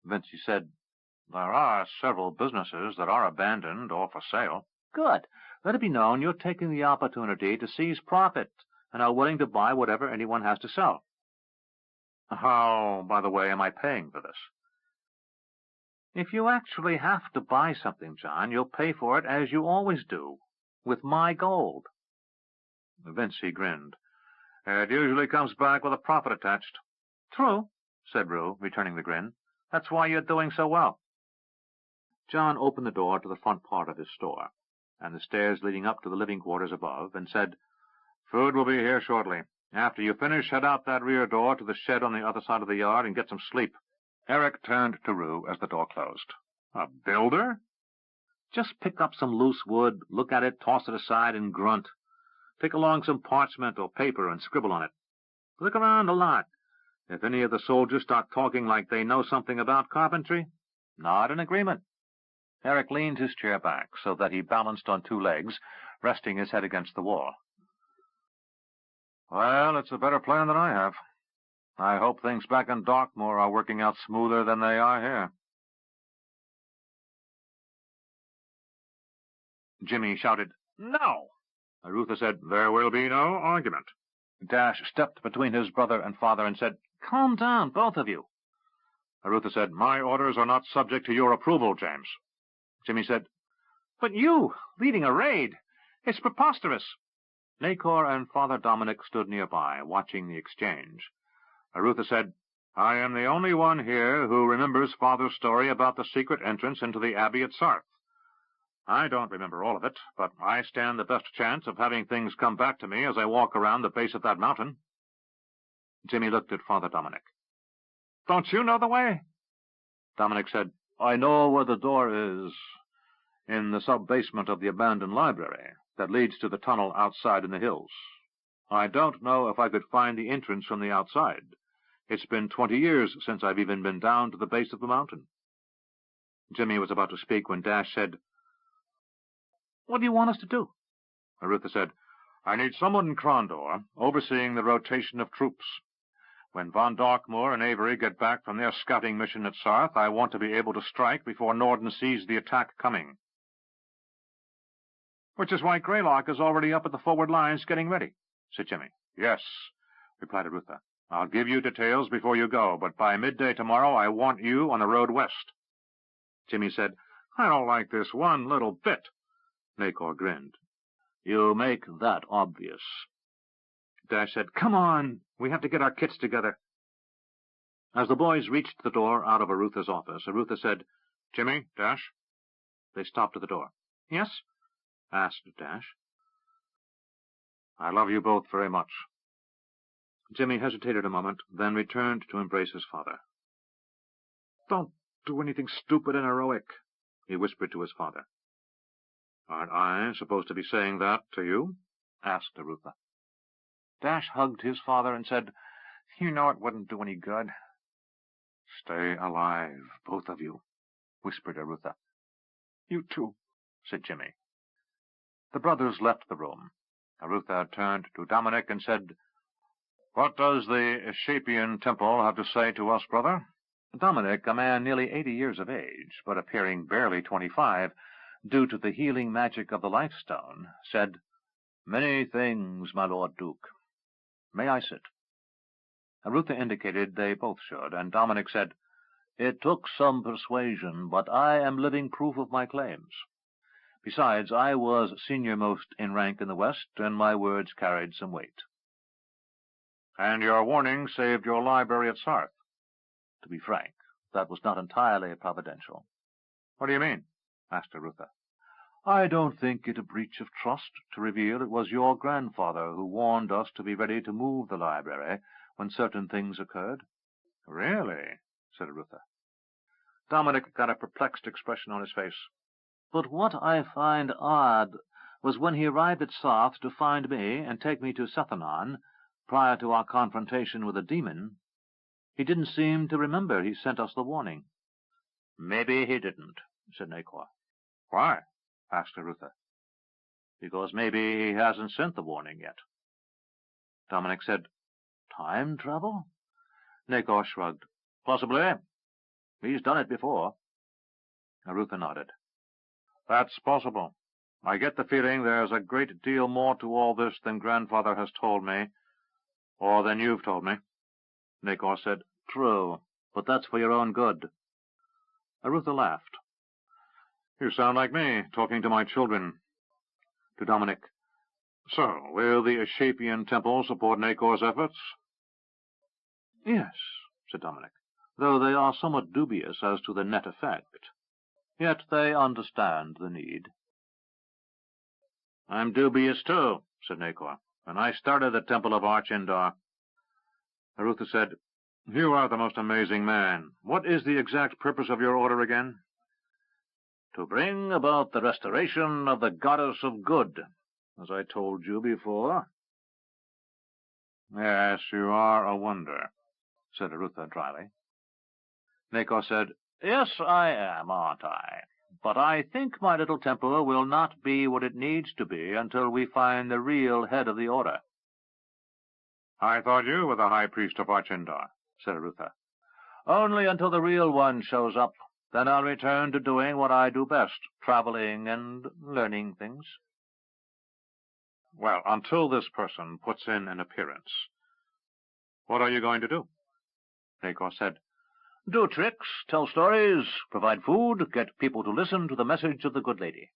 A: Vincey said, there are several businesses that are abandoned or for sale. Good. Let it be known you're taking the opportunity to seize profit and are willing to buy whatever anyone has to sell. How, by the way, am I paying for this? If you actually have to buy something, John, you'll pay for it as you always do, with my gold. Vincey grinned. It usually comes back with a profit attached. True, said Rue, returning the grin. That's why you're doing so well. John opened the door to the front part of his store, and the stairs leading up to the living quarters above, and said, Food will be here shortly. After you finish, head out that rear door to the shed on the other side of the yard and get some sleep. Eric turned to Rue as the door closed. A builder? Just pick up some loose wood, look at it, toss it aside, and grunt. Take along some parchment or paper and scribble on it. Look around a lot. If any of the soldiers start talking like they know something about carpentry, nod in agreement. Eric leaned his chair back so that he balanced on two legs, resting his head against the wall. Well, it's a better plan than I have. I hope things back in Darkmoor are working out smoother than they are here. Jimmy shouted, No! Arutha said, There will be no argument. Dash stepped between his brother and father and said, Calm down, both of you. Arutha said, My orders are not subject to your approval, James. Jimmy said, But you, leading a raid, it's preposterous. Nacor and Father Dominic stood nearby, watching the exchange. Arutha said, I am the only one here who remembers Father's story about the secret entrance into the abbey at Sarth. I don't remember all of it, but I stand the best chance of having things come back to me as I walk around the base of that mountain. Jimmy looked at Father Dominic. Don't you know the way? Dominic said, I know where the door is, in the sub-basement of the abandoned library that leads to the tunnel outside in the hills. I don't know if I could find the entrance from the outside. It's been 20 years since I've even been down to the base of the mountain. Jimmy was about to speak when Dash said, What do you want us to do? Arutha said, I need someone in Crondor overseeing the rotation of troops. When von Darkmoor and Avery get back from their scouting mission at Sarth, I want to be able to strike before Norden sees the attack coming. Which is why Greylock is already up at the forward lines getting ready, said Jimmy. Yes, replied Arutha. I'll give you details before you go, but by midday tomorrow I want you on the road west. Jimmy said, I don't like this one little bit. Nacor grinned. You make that obvious. Dash said, Come on, we have to get our kits together. As the boys reached the door out of Arutha's office, Arutha said, Jimmy, Dash. They stopped at the door. Yes? Asked Dash. I love you both very much. Jimmy hesitated a moment, then returned to embrace his father. Don't
C: do anything stupid and heroic, he whispered to his father. Aren't I supposed to be saying that to you? Asked Arutha.
A: Dash hugged his father and said, You know it wouldn't do any good.
C: Stay alive, both of you, whispered Arutha.
A: You too, said Jimmy. The brothers left the room. Arutha turned to Dominic and said, What does the Shapian temple have to say to us, brother? Dominic, a man nearly 80 years of age, but appearing barely 25, due to the healing magic of the Life Stone, said, Many things, my Lord Duke. May I sit? Arutha indicated they both should, and Dominic said, It took some persuasion, but I am living proof of my claims. Besides, I was senior-most in rank in the West, and my words carried some weight. And your warning saved your library at Sarth. To be frank, that was not entirely providential. What do you mean? Asked Arutha. I don't think it a breach of trust to reveal it was your grandfather who warned us to be ready to move the library when certain things occurred. Really? Said Arutha. Dominic got a perplexed expression on his face. But what I find odd was when he arrived at Sarth to find me and take me to Sethanon, prior to our confrontation with the demon, he didn't seem to remember he sent us the warning. Maybe he didn't, said Nakor. Why? Asked Arutha. Because maybe he hasn't sent the warning yet. Dominic said, Time travel? Nakor shrugged. Possibly. He's done it before. Arutha nodded. That's possible. I get the feeling there's a great deal more to all this than Grandfather has told me, or than you've told me. Nakor said, True, but that's for your own good. Arutha laughed. You sound like me, talking to my children. To Dominic, So, will the Ashapian temple support Nakor's efforts? Yes, said Dominic, though they are somewhat dubious as to the net effect. Yet they understand the need. I'm dubious, too, said Nakor, and I started the Temple of Archendar. Arutha said, You are the most amazing man. What is the exact purpose of your order again? To bring about the restoration of the Goddess of Good, as I told you before. Yes, you are a wonder, said Arutha dryly. Nakor said, Yes, I am, aren't I? But I think my little temple will not be what it needs to be until we find the real head of the order. I thought you were the High Priest of Archendar, said Arutha. Only until the real one shows up. Then I'll return to doing what I do best, traveling and learning things. Well, until this person puts in an appearance, what are you going to do? Nakor said, Do tricks, tell stories, provide food, get people to listen to the message of the good lady.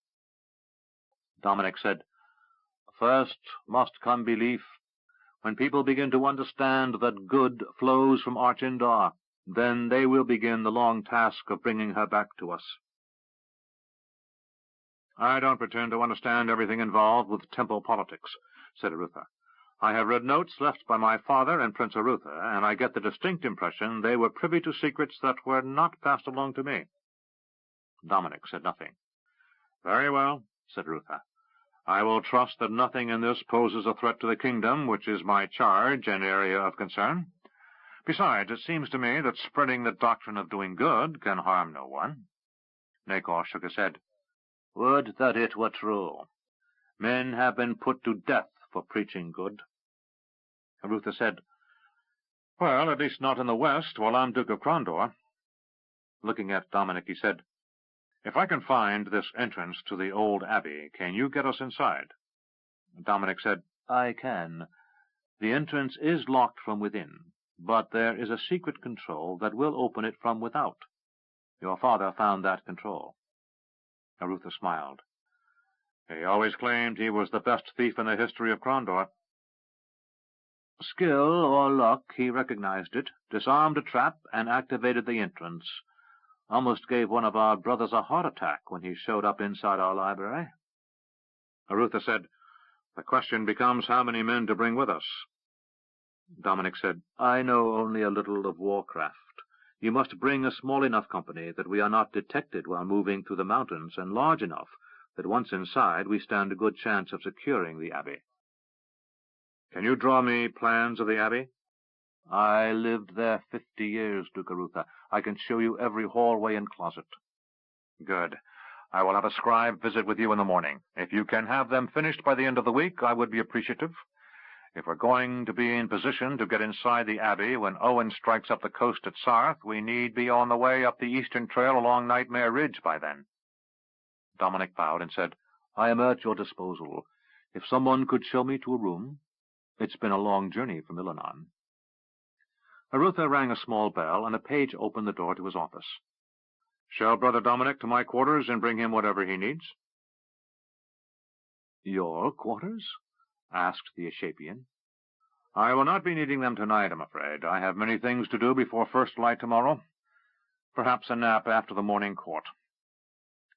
A: Dominic said, First must come belief. When people begin to understand that good flows from Archendar, then they will begin the long task of bringing her back to us. I don't pretend to understand everything involved with temple politics, said Arutha. I have read notes left by my father and Prince Arutha, and I get the distinct impression they were privy to secrets that were not passed along to me. Dominic said nothing. Very well, said Arutha. I will trust that nothing in this poses a threat to the kingdom, which is my charge and area of concern. Besides, it seems to me that spreading the doctrine of doing good can harm no one. Nakor shook his head. Would that it were true. Men have been put to death for preaching good. Arutha said, Well, at least not in the West, while I'm Duke of Krondor. Looking at Dominic, he said, If I can find this entrance to the old abbey, can you get us inside? Dominic said, I can. The entrance is locked from within, but there is a secret control that will open it from without. Your father found that control. Arutha smiled. He always claimed he was the best thief in the history of Krondor. Skill or luck, he recognized it, disarmed a trap, and activated the entrance. Almost gave one of our brothers a heart attack when he showed up inside our library. Arutha said, The question becomes how many men to bring with us. Dominic said, I know only a little of warcraft.
B: You must bring a small enough company that we are not detected while moving through the mountains, and large enough that once inside we stand a good chance of securing the abbey.
C: Can you draw me plans of the abbey?
B: I lived there 50 years, Duke Arutha. I can show you every hallway and closet.
C: Good. I will have a scribe visit with you in the morning. If you can have them finished by the end of the week, I would be appreciative. If we're going to be in position to get inside the abbey when Owen strikes up the coast at Sarth, we need be on the way up the eastern trail along Nightmare Ridge by then.
B: Dominic bowed and said, I am at your disposal. If someone could show me to a room. It's been a long journey from Ilanon. Arutha rang a small bell, and a page opened the door to his office.
C: Shall Brother Dominic to my quarters and bring him whatever he needs?
B: Your quarters? Asked the Ashapian.
C: I will not be needing them tonight, I'm afraid. I have many things to do before first light tomorrow. Perhaps a nap after the morning court.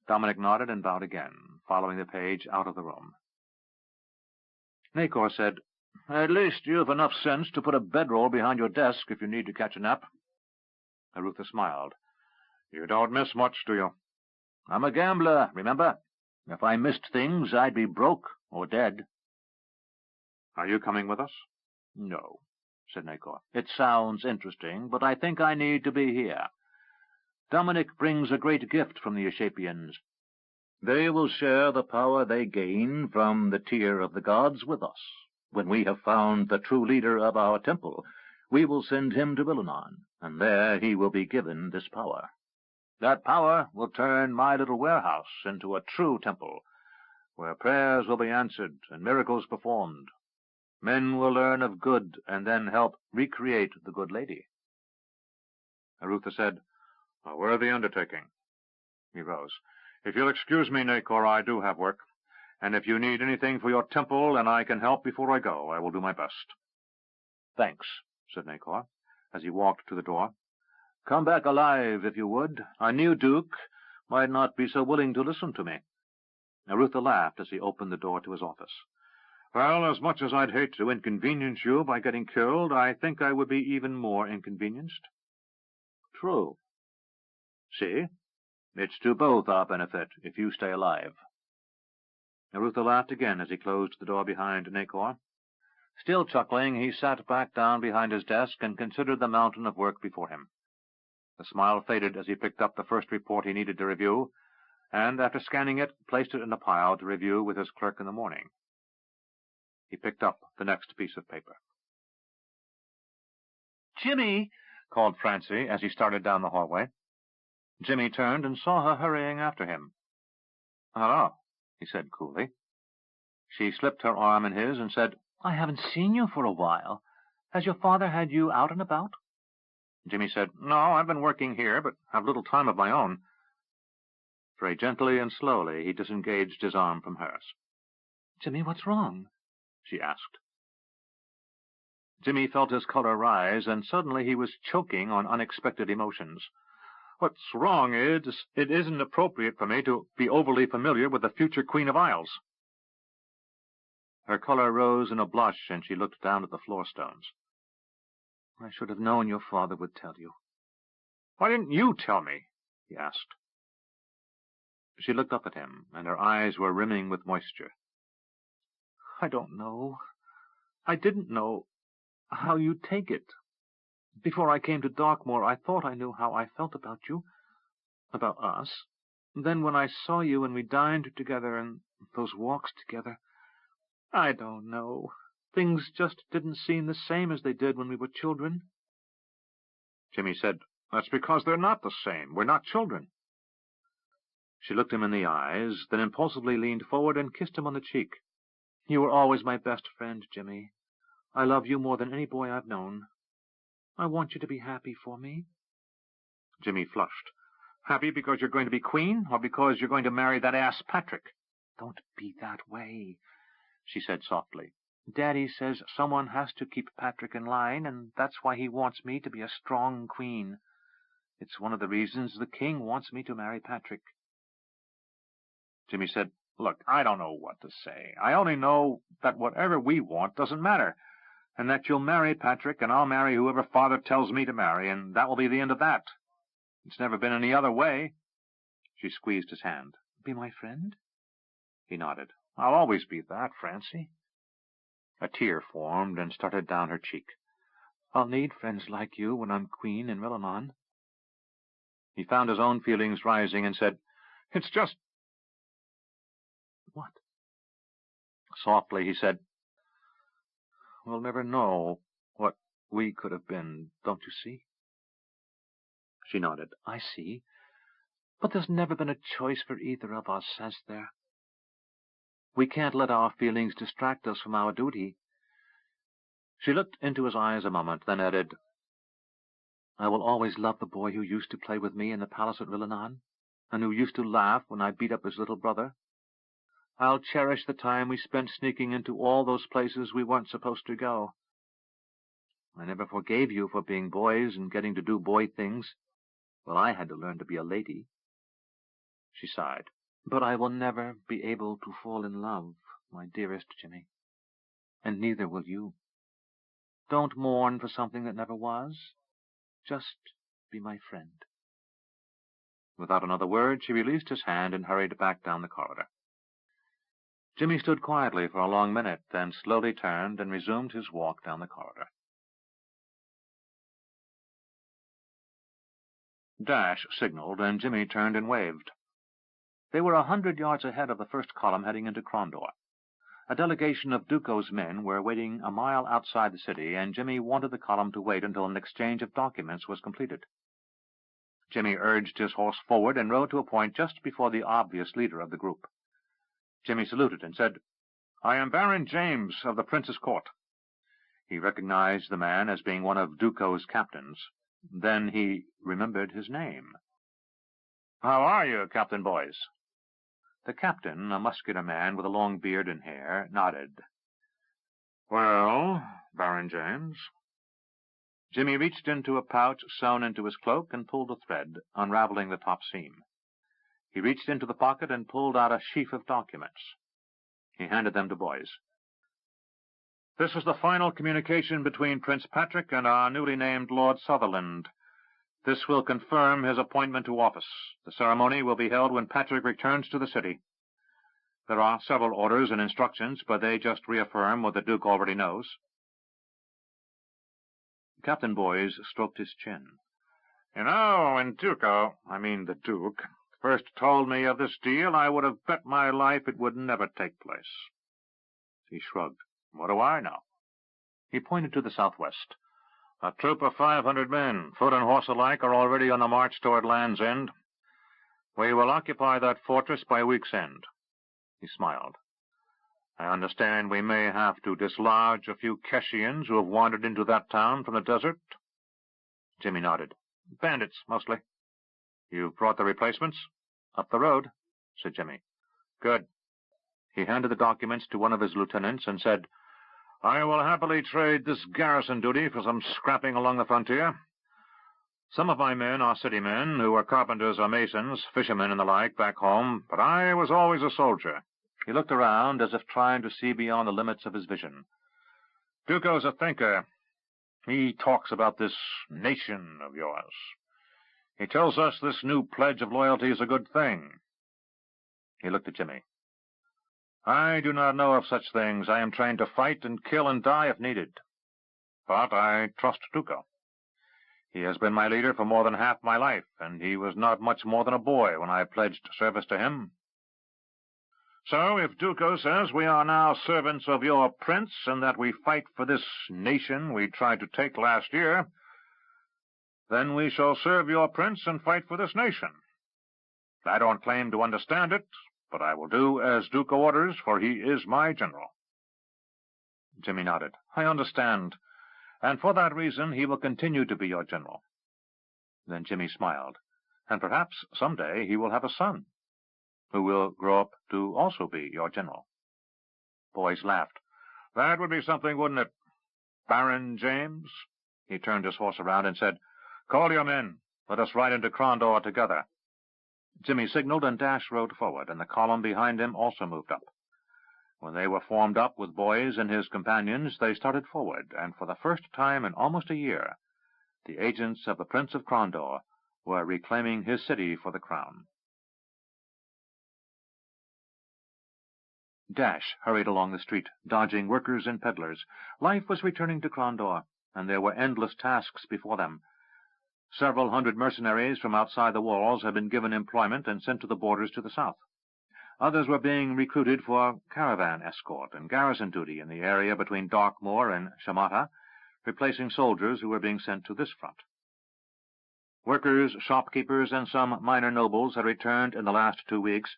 B: Dominic nodded and bowed again, following the page out of the room. Nacor said, At least you have enough sense to put a bedroll behind your desk if you need to catch a nap.
C: Arutha smiled. You don't miss much, do you?
B: I'm a gambler, remember? If I missed things, I'd be broke or dead.
C: Are you coming with us?
B: No, said Nacor. It sounds interesting, but I think I need to be here. Dominic brings a great gift from the Ashapians. They will share the power they gain from the tier of the gods with us. When we have found the true leader of our temple, we will send him to Ilanon, and there he will be given this power. That power will turn my little warehouse into a true temple, where prayers will be answered and miracles performed. Men will learn of good and then help recreate the good lady.
C: Arutha said, A worthy undertaking. He rose. If you'll excuse me, Nacor, I do have work. And if you need anything for your temple and I can help before I go, I will do my best.
B: Thanks, said Nacor, as he walked to the door. Come back alive, if you would. Our new duke might not be so willing to listen to me. Arutha laughed as he opened the door to his office.
C: Well, as much as I'd hate to inconvenience you by getting killed, I think I would be even more inconvenienced.
B: True. See? It's to both our benefit if you stay alive. Arutha laughed again as he closed the door behind Nacor. Still chuckling, he sat back down behind his desk and considered the mountain of work before him. The smile faded as he picked up the first report he needed to review, and, after scanning it, placed it in a pile to review with his clerk in the morning. He picked up the next piece of paper. "Jimmy!" called Francie as he started down the hallway. Jimmy turned and saw her hurrying after him. "Hello," he said coolly. She slipped her arm in his and said, "I haven't seen you for a while. Has your father had you out and about?" Jimmy said, "No, I've been working here, but have little time of my own." Very gently and slowly he disengaged his arm from hers. "Jimmy, what's wrong?" she asked. Jimmy felt his color rise, and suddenly he was choking on unexpected emotions. "What's wrong is, it isn't appropriate for me to be overly familiar with the future Queen of Isles." Her color rose in a blush, and she looked down at the floor stones. "I should have known your father would tell you." "Why didn't you tell me?" he asked. She looked up at him, and her eyes were rimming with moisture. "I don't know. I didn't know how you'd take it. Before I came to Darkmoor, I thought I knew how I felt about you, about us. Then when I saw you and we dined together and those walks together, I don't know. Things just didn't seem the same as they did when we were children." Jimmy said, "That's because they're not the same. We're not children." She looked him in the eyes, then impulsively leaned forward and kissed him on the cheek. "You were always my best friend, Jimmy. I love you more than any boy I've known. I want you to be happy for me." Jimmy flushed. "Happy because you're going to be queen, or because you're going to marry that ass Patrick?" "Don't be that way," she said softly. "Daddy says someone has to keep Patrick in line, and that's why he wants me to be a strong queen. It's one of the reasons the king wants me to marry Patrick." Jimmy said, "Look, I don't know what to say. I only know that whatever we want doesn't matter.
A: and that you'll marry Patrick, and I'll marry whoever Father tells me to marry, and that will be the end of that. It's never been any other way. She squeezed his hand. Be my friend? He nodded. I'll always be that, Francie. A tear formed and started down her cheek. I'll need friends like you when I'm queen in Rillanon. He found his own feelings rising and said, It's just... What? Softly he said, We'll never know what we could have been, don't you see? She nodded. I see. But there's never been a choice for either of us, has there? We can't let our feelings distract us from our duty. She looked into his eyes a moment, then added, I will always love the boy who used to play with me in the palace at Rillanon, and who used to laugh when I beat up his little brother. I'll cherish the time we spent sneaking into all those places we weren't supposed to go. I never forgave you for being boys and getting to do boy things. Well, I had to learn to be a lady. She sighed. But I will never be able to fall in love, my dearest Jimmy. And neither will you. Don't mourn for something that never was. Just be my friend. Without another word, she released his hand and hurried back down the corridor. Jimmy stood quietly for a long minute, then slowly turned and resumed his walk down the corridor. Dash signaled, and Jimmy turned and waved. They were 100 yards ahead of the first column heading into Crondor. A delegation of Duco's men were waiting a mile outside the city, and Jimmy wanted the column to wait until an exchange of documents was completed. Jimmy urged his horse forward and rode to a point just before the obvious leader of the group. Jimmy saluted and said, I am Baron James of the Prince's Court. He recognized the man as being one of Duco's captains. Then he remembered his name. How are you, Captain Boys? The captain, a muscular man with a long beard and hair, nodded. Well, Baron James. Jimmy reached into a pouch sewn into his cloak and pulled a thread, unraveling the top seam. He reached into the pocket and pulled out a sheaf of documents. He handed them to Boys. This is the final communication between Prince Patrick and our newly named Lord Sutherland. This will confirm his appointment to office. The ceremony will be held when Patrick returns to the city. There are several orders and instructions, but they just reaffirm what the Duke already knows. Captain Boys stroked his chin. You know, when the Duke, first told me of this deal, I would have bet my life it would never take place. He shrugged. What do I know? He pointed to the southwest. A troop of 500 men, foot and horse alike, are already on the march toward Land's End. We will occupy that fortress by week's end. He smiled. I understand we may have to dislodge a few Keshians who have wandered into that town from the desert. Jimmy nodded. Bandits, mostly. You've brought the replacements? Up the road, said Jimmy. Good. He handed the documents to one of his lieutenants and said, I will happily trade this garrison duty for some scrapping along the frontier. Some of my men are city men, who are carpenters or masons, fishermen and the like, back home, but I was always a soldier. He looked around as if trying to see beyond the limits of his vision. Duco's a thinker. He talks about this nation of yours. He tells us this new pledge of loyalty is a good thing. He looked at Jimmy. I do not know of such things. I am trained to fight and kill and die if needed. But I trust Duco. He has been my leader for more than half my life, and he was not much more than a boy when I pledged service to him. So, if Duco says we are now servants of your prince, and that we fight for this nation we tried to take last year, then we shall serve your prince and fight for this nation. I don't claim to understand it, but I will do as Duco orders, for he is my general. Jimmy nodded. I understand, and for that reason he will continue to be your general. Then Jimmy smiled. And perhaps someday he will have a son, who will grow up to also be your general. Boys laughed. That would be something, wouldn't it? Baron James? He turned his horse around and said, Call your men. Let us ride into Crondor together. Jimmy signaled, and Dash rode forward, and the column behind him also moved up. When they were formed up with boys and his companions, they started forward, and for the first time in almost a year, the agents of the Prince of Crondor were reclaiming his city for the crown. Dash hurried along the street, dodging workers and peddlers. Life was returning to Crondor, and there were endless tasks before them. Several hundred mercenaries from outside the walls had been given employment and sent to the borders to the south. Others were being recruited for caravan escort and garrison duty in the area between Darkmoor and Shamata, replacing soldiers who were being sent to this front. Workers, shopkeepers, and some minor nobles had returned in the last 2 weeks.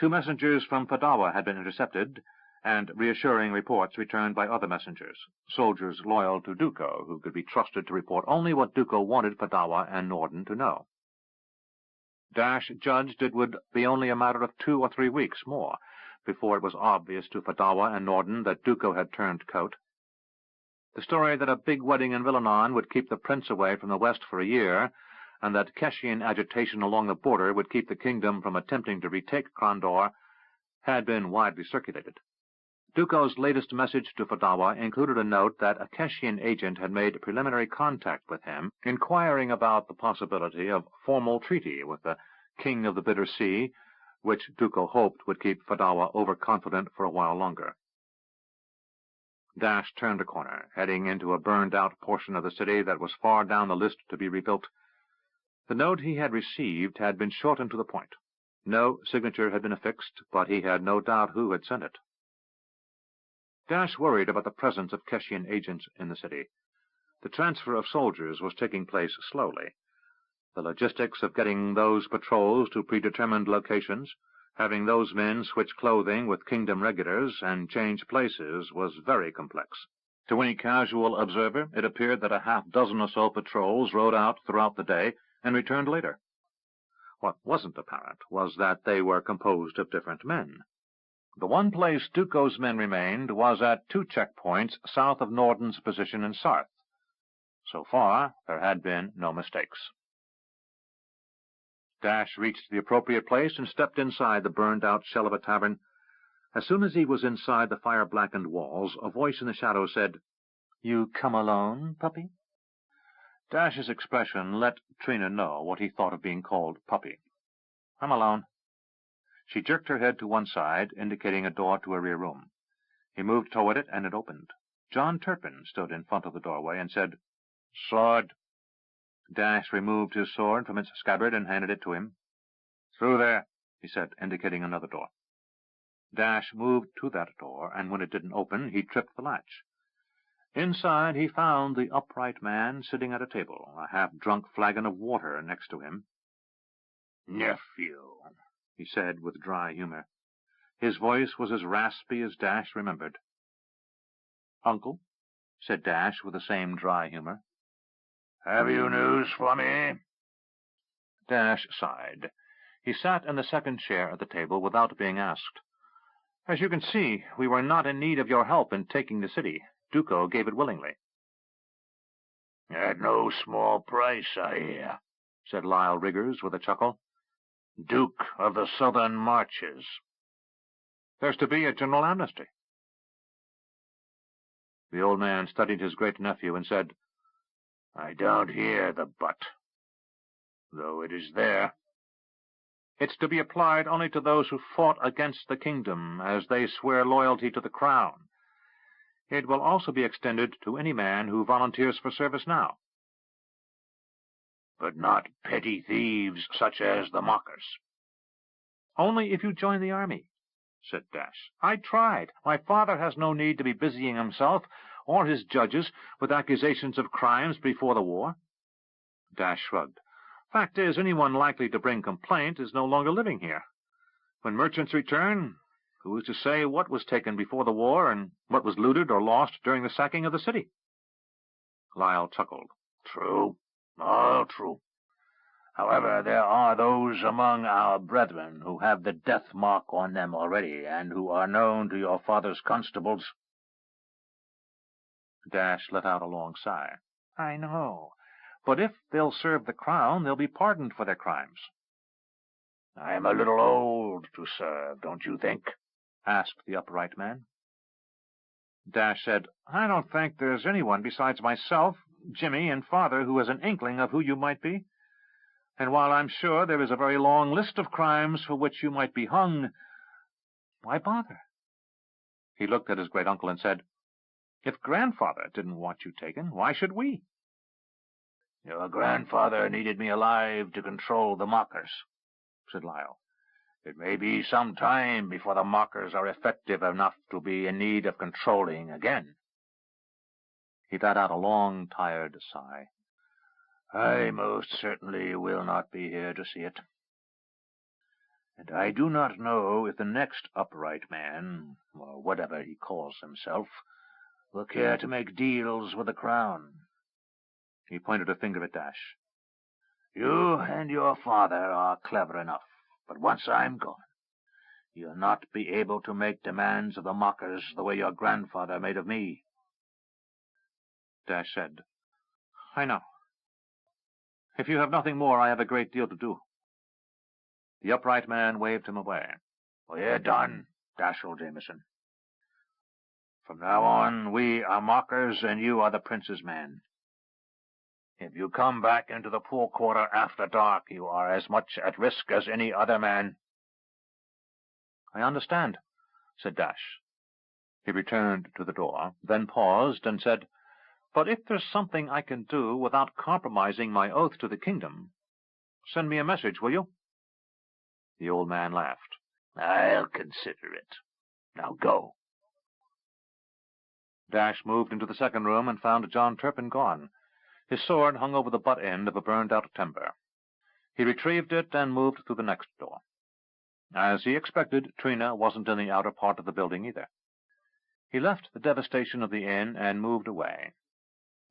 A: 2 messengers from Padawa had been intercepted, and reassuring reports returned by other messengers, soldiers loyal to Duco, who could be trusted to report only what Duco wanted Padawa and Norden to know. Dash judged it would be only a matter of 2 or 3 weeks more before it was obvious to Padawa and Norden that Duco had turned coat. The story that a big wedding in Villanon would keep the prince away from the west for a year, and that Keshian agitation along the border would keep the kingdom from attempting to retake Crondor, had been widely circulated. Duco's latest message to Padawa included a note that a Keshian agent had made preliminary contact with him, inquiring about the possibility of formal treaty with the King of the Bitter Sea, which Duco hoped would keep Padawa overconfident for a while longer. Dash turned a corner, heading into a burned-out portion of the city that was far down the list to be rebuilt. The note he had received had been short and to the point. No signature had been affixed, but he had no doubt who had sent it. Dash worried about the presence of Keshian agents in the city. The transfer of soldiers was taking place slowly. The logistics of getting those patrols to predetermined locations, having those men switch clothing with kingdom regulars and change places, was very complex. To any casual observer, it appeared that a half-dozen or so patrols rode out throughout the day and returned later. What wasn't apparent was that they were composed of different men. The one place Duco's men remained was at 2 checkpoints south of Norden's position in Sarth. So far, there had been no mistakes. Dash reached the appropriate place and stepped inside the burned-out shell of a tavern. As soon as he was inside the fire-blackened walls, a voice in the shadow said, "You come alone, puppy?" Dash's expression let Trina know what he thought of being called puppy. "I'm alone." She jerked her head to one side, indicating a door to a rear room. He moved toward it, and it opened. John Turpin stood in front of the doorway and said, "Sword." Dash removed his sword from its scabbard and handed it to him. "Through there," he said, indicating another door. Dash moved to that door, and when it didn't open, he tripped the latch. Inside he found the upright man sitting at a table, a half-drunk flagon of water next to him.
D: "Nephew,"
A: he said with dry humor. His voice was as raspy as Dash remembered. "Uncle," said Dash with the same dry humor.
D: "Have you news for me?"
A: Dash sighed. He sat in the second chair at the table without being asked. "As you can see, we were not in need of your help in taking the city. Duco gave it willingly."
D: "At no small price, I hear,"
A: said Lyle Riggers with a chuckle.
D: "Duke of the Southern Marches."
A: "There's to be a general amnesty." The old man studied his great-nephew and said,
D: "I don't hear the but, though it is there."
A: "It's to be applied only to those who fought against the kingdom, as they swear loyalty to the crown. It will also be extended to any man who volunteers for service now."
D: "But not petty thieves such as the mockers."
A: "Only if you join the army," said Dash. "I tried. My father has no need to be busying himself, or his judges, with accusations of crimes before the war." Dash shrugged. "Fact is, anyone likely to bring complaint is no longer living here. When merchants return, who is to say what was taken before the war and what was looted or lost during the sacking of the city?" Lyle chuckled.
D: "True, all true. However, there are those among our brethren who have the death mark on them already, and who are known to your father's constables."
A: Dash let out a long sigh. "I know. But if they'll serve the crown, they'll be pardoned for their crimes."
D: "I am a little old to serve, don't you think?"
B: asked the upright man. Dash said, "I don't think there's anyone besides myself, Jimmy, and Father who has an inkling of who you might be. And while I'm sure there is a very long list of crimes for which you might be hung, why bother?" He looked at his great-uncle and said, "If Grandfather didn't want you taken, why should we?"
D: "Your grandfather needed me alive to control the mockers," said Lyle. "It may be some time before the mockers are effective enough to be in need of controlling again."
B: He let out a long, tired sigh.
D: "I most certainly will not be here to see it. And I do not know if the next upright man, or whatever he calls himself, will care to make deals with the Crown."
B: He pointed a finger at Dash.
D: "You and your father are clever enough, but once I'm gone, you'll not be able to make demands of the mockers the way your grandfather made of me."
B: Dash said, "I know. If you have nothing more, I have a great deal to do." The upright man waved him away.
D: "We're done, Dashiell Jameson. From now on, we are mockers, and you are the prince's man. If you come back into the poor quarter after dark, you are as much at risk as any other man."
B: "I understand," said Dash. He returned to the door, then paused and said, "But if there's something I can do without compromising my oath to the kingdom, send me a message, will you?" The old man laughed.
D: "I'll consider it. Now go."
B: Dash moved into the second room and found John Turpin gone. His sword hung over the butt-end of a burned-out timber. He retrieved it and moved through the next door. As he expected, Trina wasn't in the outer part of the building either. He left the devastation of the inn and moved away.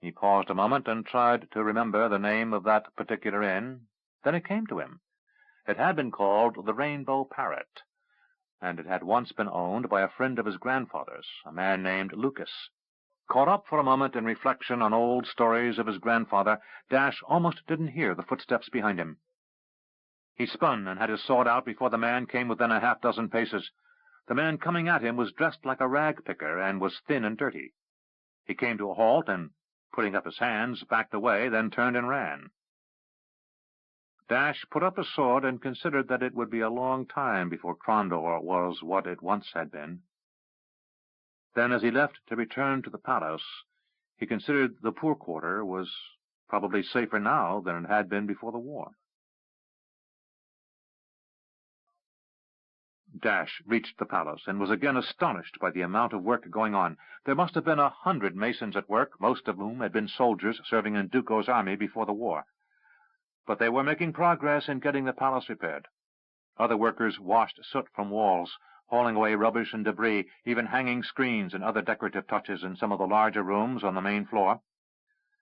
B: He paused a moment and tried to remember the name of that particular inn. Then it came to him. It had been called the Rainbow Parrot, and it had once been owned by a friend of his grandfather's, a man named Lucas. Caught up for a moment in reflection on old stories of his grandfather, Dash almost didn't hear the footsteps behind him. He spun and had his sword out before the man came within a half-dozen paces. The man coming at him was dressed like a rag-picker and was thin and dirty. He came to a halt and, putting up his hands, backed away, then turned and ran. Dash put up his sword and considered that it would be a long time before Crondor was what it once had been. Then, as he left to return to the palace, he considered the poor quarter was probably safer now than it had been before the war. Dash reached the palace and was again astonished by the amount of work going on. There must have been 100 masons at work, most of whom had been soldiers serving in Duco's army before the war. But they were making progress in getting the palace repaired. Other workers washed soot from walls, hauling away rubbish and debris, even hanging screens and other decorative touches in some of the larger rooms on the main floor.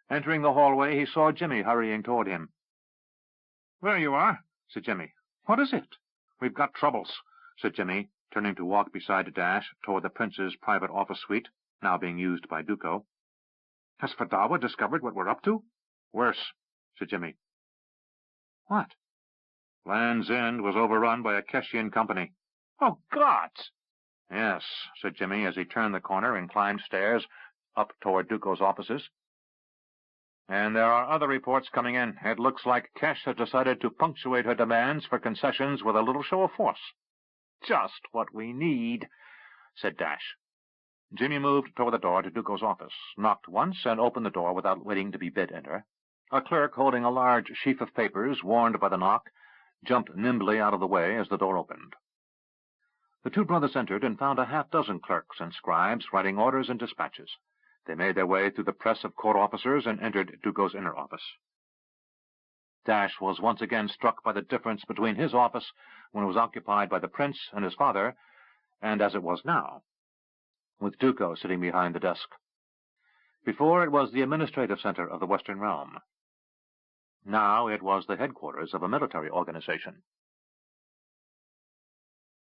B: Entering the hallway, he saw Jimmy hurrying toward him. "There you are," said Jimmy. "What is it?" "We've got troubles," said Jimmy, turning to walk beside Dash toward the prince's private office suite, now being used by Duco. "Has Fadawa discovered what we're up to?" "Worse," said Jimmy. "What?" "Land's End was overrun by a Keshian company." "Oh, gods!" "Yes," said Jimmy as he turned the corner and climbed stairs up toward Duco's offices. "And there are other reports coming in. It looks like Kesh has decided to punctuate her demands for concessions with a little show of force." "Just what we need," said Dash. Jimmy moved toward the door to Duco's office, knocked once, and opened the door without waiting to be bid enter. A clerk holding a large sheaf of papers, warned by the knock, jumped nimbly out of the way as the door opened. The two brothers entered and found a half-dozen clerks and scribes writing orders and dispatches. They made their way through the press of court officers and entered Duco's inner office. Dash was once again struck by the difference between his office, when it was occupied by the prince and his father, and as it was now, with Duco sitting behind the desk. Before, it was the administrative center of the Western Realm. Now it was the headquarters of a military organization.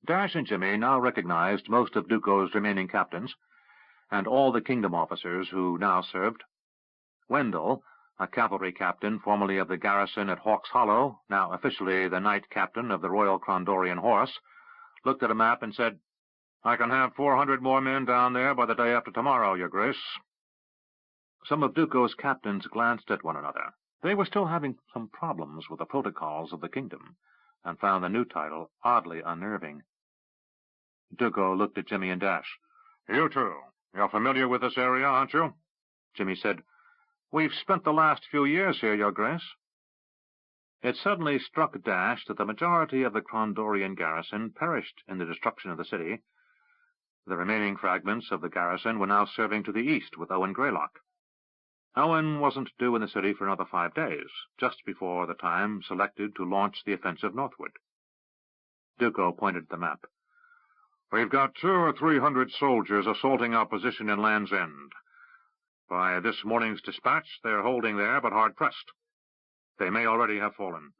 B: Dash and Jimmy now recognized most of Duco's remaining captains, and all the kingdom officers who now served. Wendell, a cavalry captain formerly of the garrison at Hawk's Hollow, now officially the knight captain of the Royal Crondorian Horse, looked at a map and said,
A: I can have 400 more men down there by the day after tomorrow, Your Grace. Some of Duco's captains glanced at one another. They were still having some problems with the protocols of the kingdom, and found the new title oddly unnerving. Duco looked at Jimmy and Dash. You two, you're familiar with this area, aren't you? Jimmy said, We've spent the last few years here, Your Grace. It suddenly struck Dash that the majority of the Crondorian garrison perished in the destruction of the city. The remaining fragments of the garrison were now serving to the east with Owen Greylock. Owen wasn't due in the city for another 5 days, just before the time selected to launch the offensive northward. Duco pointed at the map. We've got 200 or 300 soldiers assaulting our position in Land's End. By this morning's dispatch, they're holding there, but hard-pressed. They may already have fallen.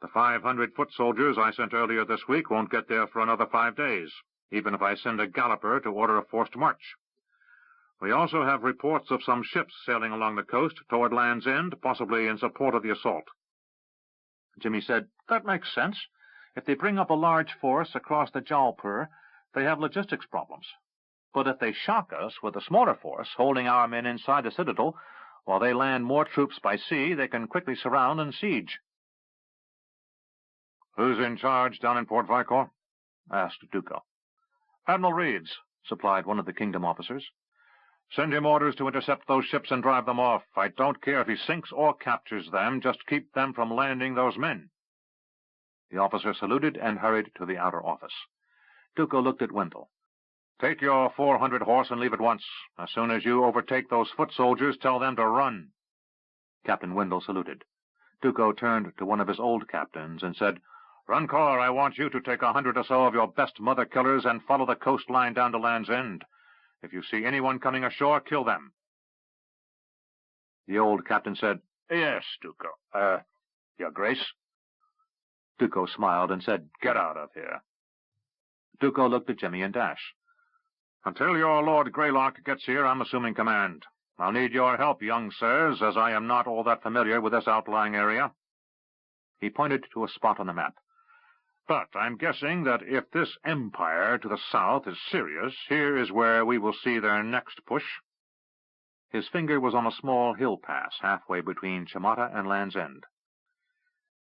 A: The 500 foot soldiers I sent earlier this week won't get there for another 5 days, even if I send a galloper to order a forced march. We also have reports of some ships sailing along the coast toward Land's End, possibly in support of the assault. Jimmy said, That makes sense. If they bring up a large force across the Jalpur, they have logistics problems. But if they shock us with a smaller force holding our men inside the citadel, while they land more troops by sea, they can quickly surround and siege.
C: Who's in charge down in Port Vicor?
A: Asked Duco. Admiral Reeds, supplied one of the kingdom officers.
C: Send him orders to intercept those ships and drive them off. I don't care if he sinks or captures them, just keep them from landing those men.
A: The officer saluted and hurried to the outer office. Duco looked at Wendell.
C: Take your 400 horse and leave at once. As soon as you overtake those foot soldiers, tell them to run.
A: Captain Wendell saluted. Duco turned to one of his old captains and said,
C: Runcor, I want you to take 100 or so of your best mother-killers and follow the coastline down to Land's End. If you see anyone coming ashore, kill them.
A: The old captain said,
D: Yes, Duco. Your Grace?
A: Duco smiled and said,
C: Get out of here.
A: Duco looked at Jimmy and Dash.
C: Until your Lord Greylock gets here, I'm assuming command. I'll need your help, young sirs, as I am not all that familiar with this outlying area.
A: He pointed to a spot on the map.
C: But I'm guessing that if this empire to the south is serious, here is where we will see their next push.
A: His finger was on a small hill pass halfway between Chamata and Land's End.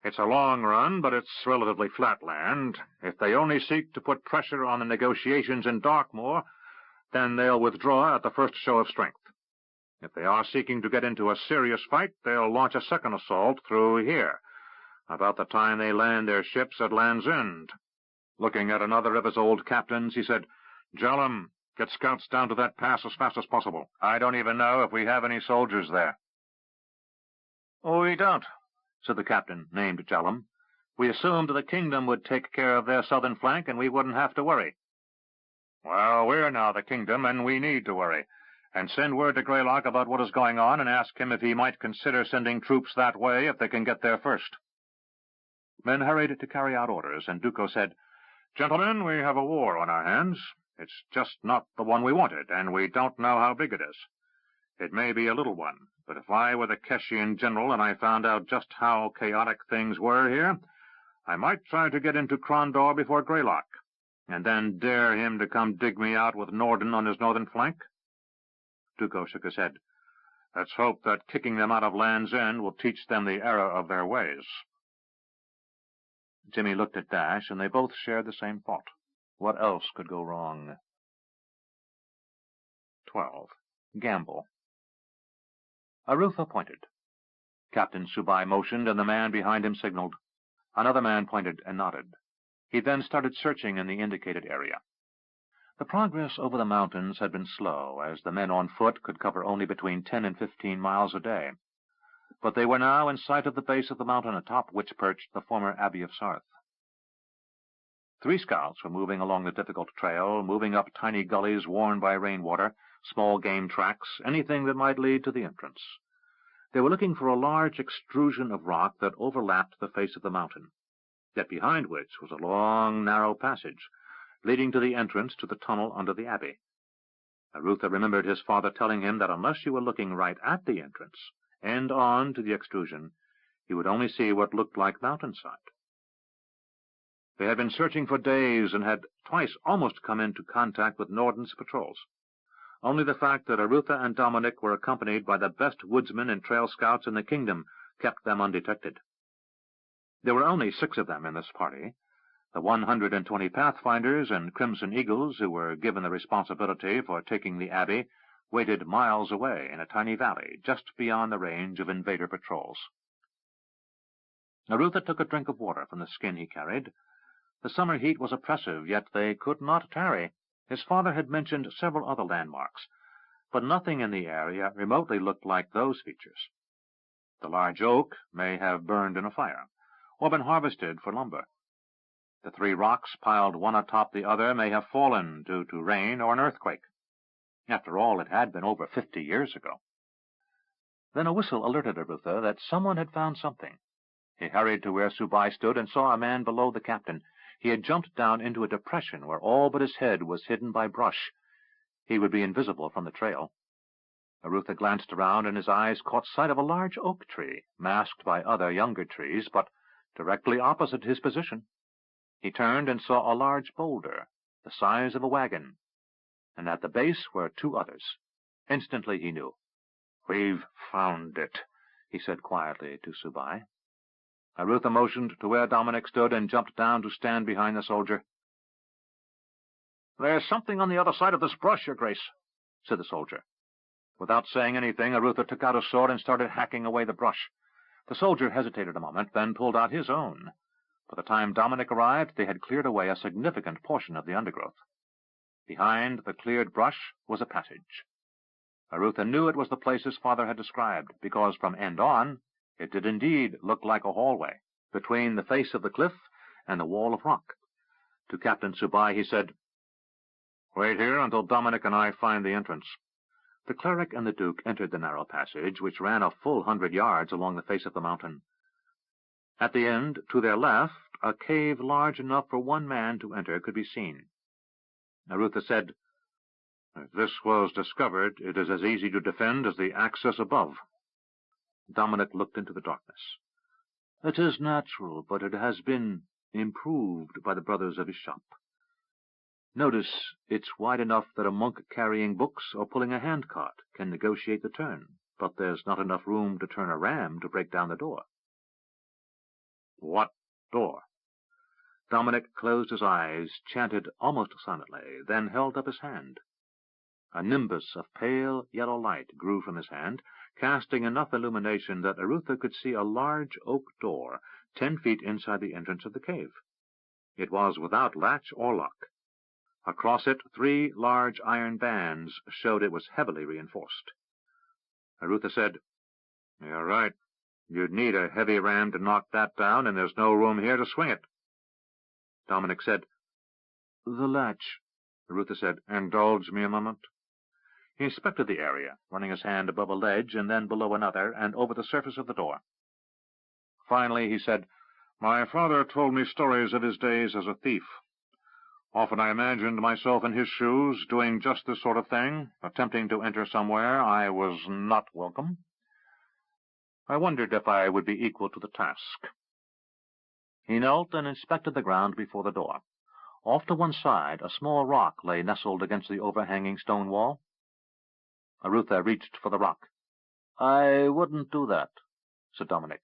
C: It's a long run, but it's relatively flat land. If they only seek to put pressure on the negotiations in Darkmoor, then they'll withdraw at the first show of strength. If they are seeking to get into a serious fight, they'll launch a second assault through here, about the time they land their ships at Land's End. Looking at another of his old captains, he said, Jellum, get scouts down to that pass as fast as possible. I don't even know if we have any soldiers there.
A: We don't, said the captain, named Jellum. We assumed the kingdom would take care of their southern flank, and we wouldn't have to worry.
C: Well, we're now the kingdom, and we need to worry. And send word to Greylock about what is going on, and ask him if he might consider sending troops that way if they can get there first.
A: Men hurried to carry out orders, and Duco said,
C: Gentlemen, we have a war on our hands. It's just not the one we wanted, and we don't know how big it is. It may be a little one, but if I were the Keshian general and I found out just how chaotic things were here, I might try to get into Crondor before Greylock, and then dare him to come dig me out with Norden on his northern flank.
A: Duco shook his head.
C: Let's hope that kicking them out of Land's End will teach them the error of their ways.
A: Jimmy looked at Dash, and they both shared the same thought. What else could go wrong? 12. Gamble. Arutha pointed. Captain Subai motioned, and the man behind him signaled. Another man pointed and nodded. He then started searching in the indicated area. The progress over the mountains had been slow, as the men on foot could cover only between 10 and 15 miles a day. But they were now in sight of the base of the mountain atop which perched the former Abbey of Sarth. 3 scouts were moving along the difficult trail, moving up tiny gullies worn by rainwater, small game tracks, anything that might lead to the entrance. They were looking for a large extrusion of rock that overlapped the face of the mountain, yet behind which was a long, narrow passage, leading to the entrance to the tunnel under the abbey. Arutha remembered his father telling him that unless you were looking right at the entrance, end on to the extrusion, you would only see what looked like mountainside.
C: They had been searching for days and had twice almost come into contact with Norden's patrols. Only the fact that Arutha and Dominic were accompanied by the best woodsmen and trail scouts in the kingdom kept them undetected. There were only 6 of them in this party. The 120 Pathfinders and Crimson Eagles, who were given the responsibility for taking the abbey, waited miles away in a tiny valley just beyond the range of invader patrols. Arutha took a drink of water from the skin he carried. The summer heat was oppressive, yet they could not tarry. His father had mentioned several other landmarks, but nothing in the area remotely looked like those features. The large oak may have burned in a fire, or been harvested for lumber. The 3 rocks piled one atop the other may have fallen due to rain or an earthquake. After all, it had been over 50 years ago. Then a whistle alerted Arutha that someone had found something. He hurried to where Subai stood and saw a man below the captain. He had jumped down into a depression where all but his head was hidden by brush. He would be invisible from the trail. Arutha glanced around, and his eyes caught sight of a large oak tree, masked by other younger trees, but directly opposite his position. He turned and saw a large boulder, the size of a wagon, and at the base were 2 others. Instantly he knew.
D: "We've found it," he said quietly to Subai.
C: Arutha motioned to where Dominic stood and jumped down to stand behind the soldier.
B: "There's something on the other side of this brush, Your Grace," said the soldier.
C: Without saying anything, Arutha took out a sword and started hacking away the brush. The soldier hesitated a moment, then pulled out his own. By the time Dominic arrived, they had cleared away a significant portion of the undergrowth. Behind the cleared brush was a passage. Arutha knew it was the place his father had described, because from end on, it did indeed look like a hallway, between the face of the cliff and the wall of rock. To Captain Subai he said, "Wait here until Dominic and I find the entrance." The cleric and the duke entered the narrow passage, which ran a full 100 yards along the face of the mountain. At the end, to their left, a cave large enough for 1 man to enter could be seen. Arutha said, "If this was discovered, it is as easy to defend as the access above." Dominic looked into the darkness. "It is natural, but it has been improved by the brothers of his shop. Notice it's wide enough that a monk carrying books or pulling a handcart can negotiate the turn, but there's not enough room to turn a ram to break down the door." "What door?" Dominic closed his eyes, chanted almost silently, then held up his hand. A nimbus of pale yellow light grew from his hand, casting enough illumination that Arutha could see a large oak door 10 feet inside the entrance of the cave. It was without latch or lock. Across it, 3 large iron bands showed it was heavily reinforced. Arutha said, "You're right. You'd need a heavy ram to knock that down, and there's no room here to swing it." Dominic said, "The latch," Arutha said. "Indulge me a moment." He inspected the area, running his hand above a ledge and then below another and over the surface of the door. Finally he said, "My father told me stories of his days as a thief. Often I imagined myself in his shoes, doing just this sort of thing, attempting to enter somewhere I was not welcome. I wondered if I would be equal to the task." He knelt and inspected the ground before the door. Off to one side, a small rock lay nestled against the overhanging stone wall. Arutha reached for the rock. "I wouldn't do that," said Dominic.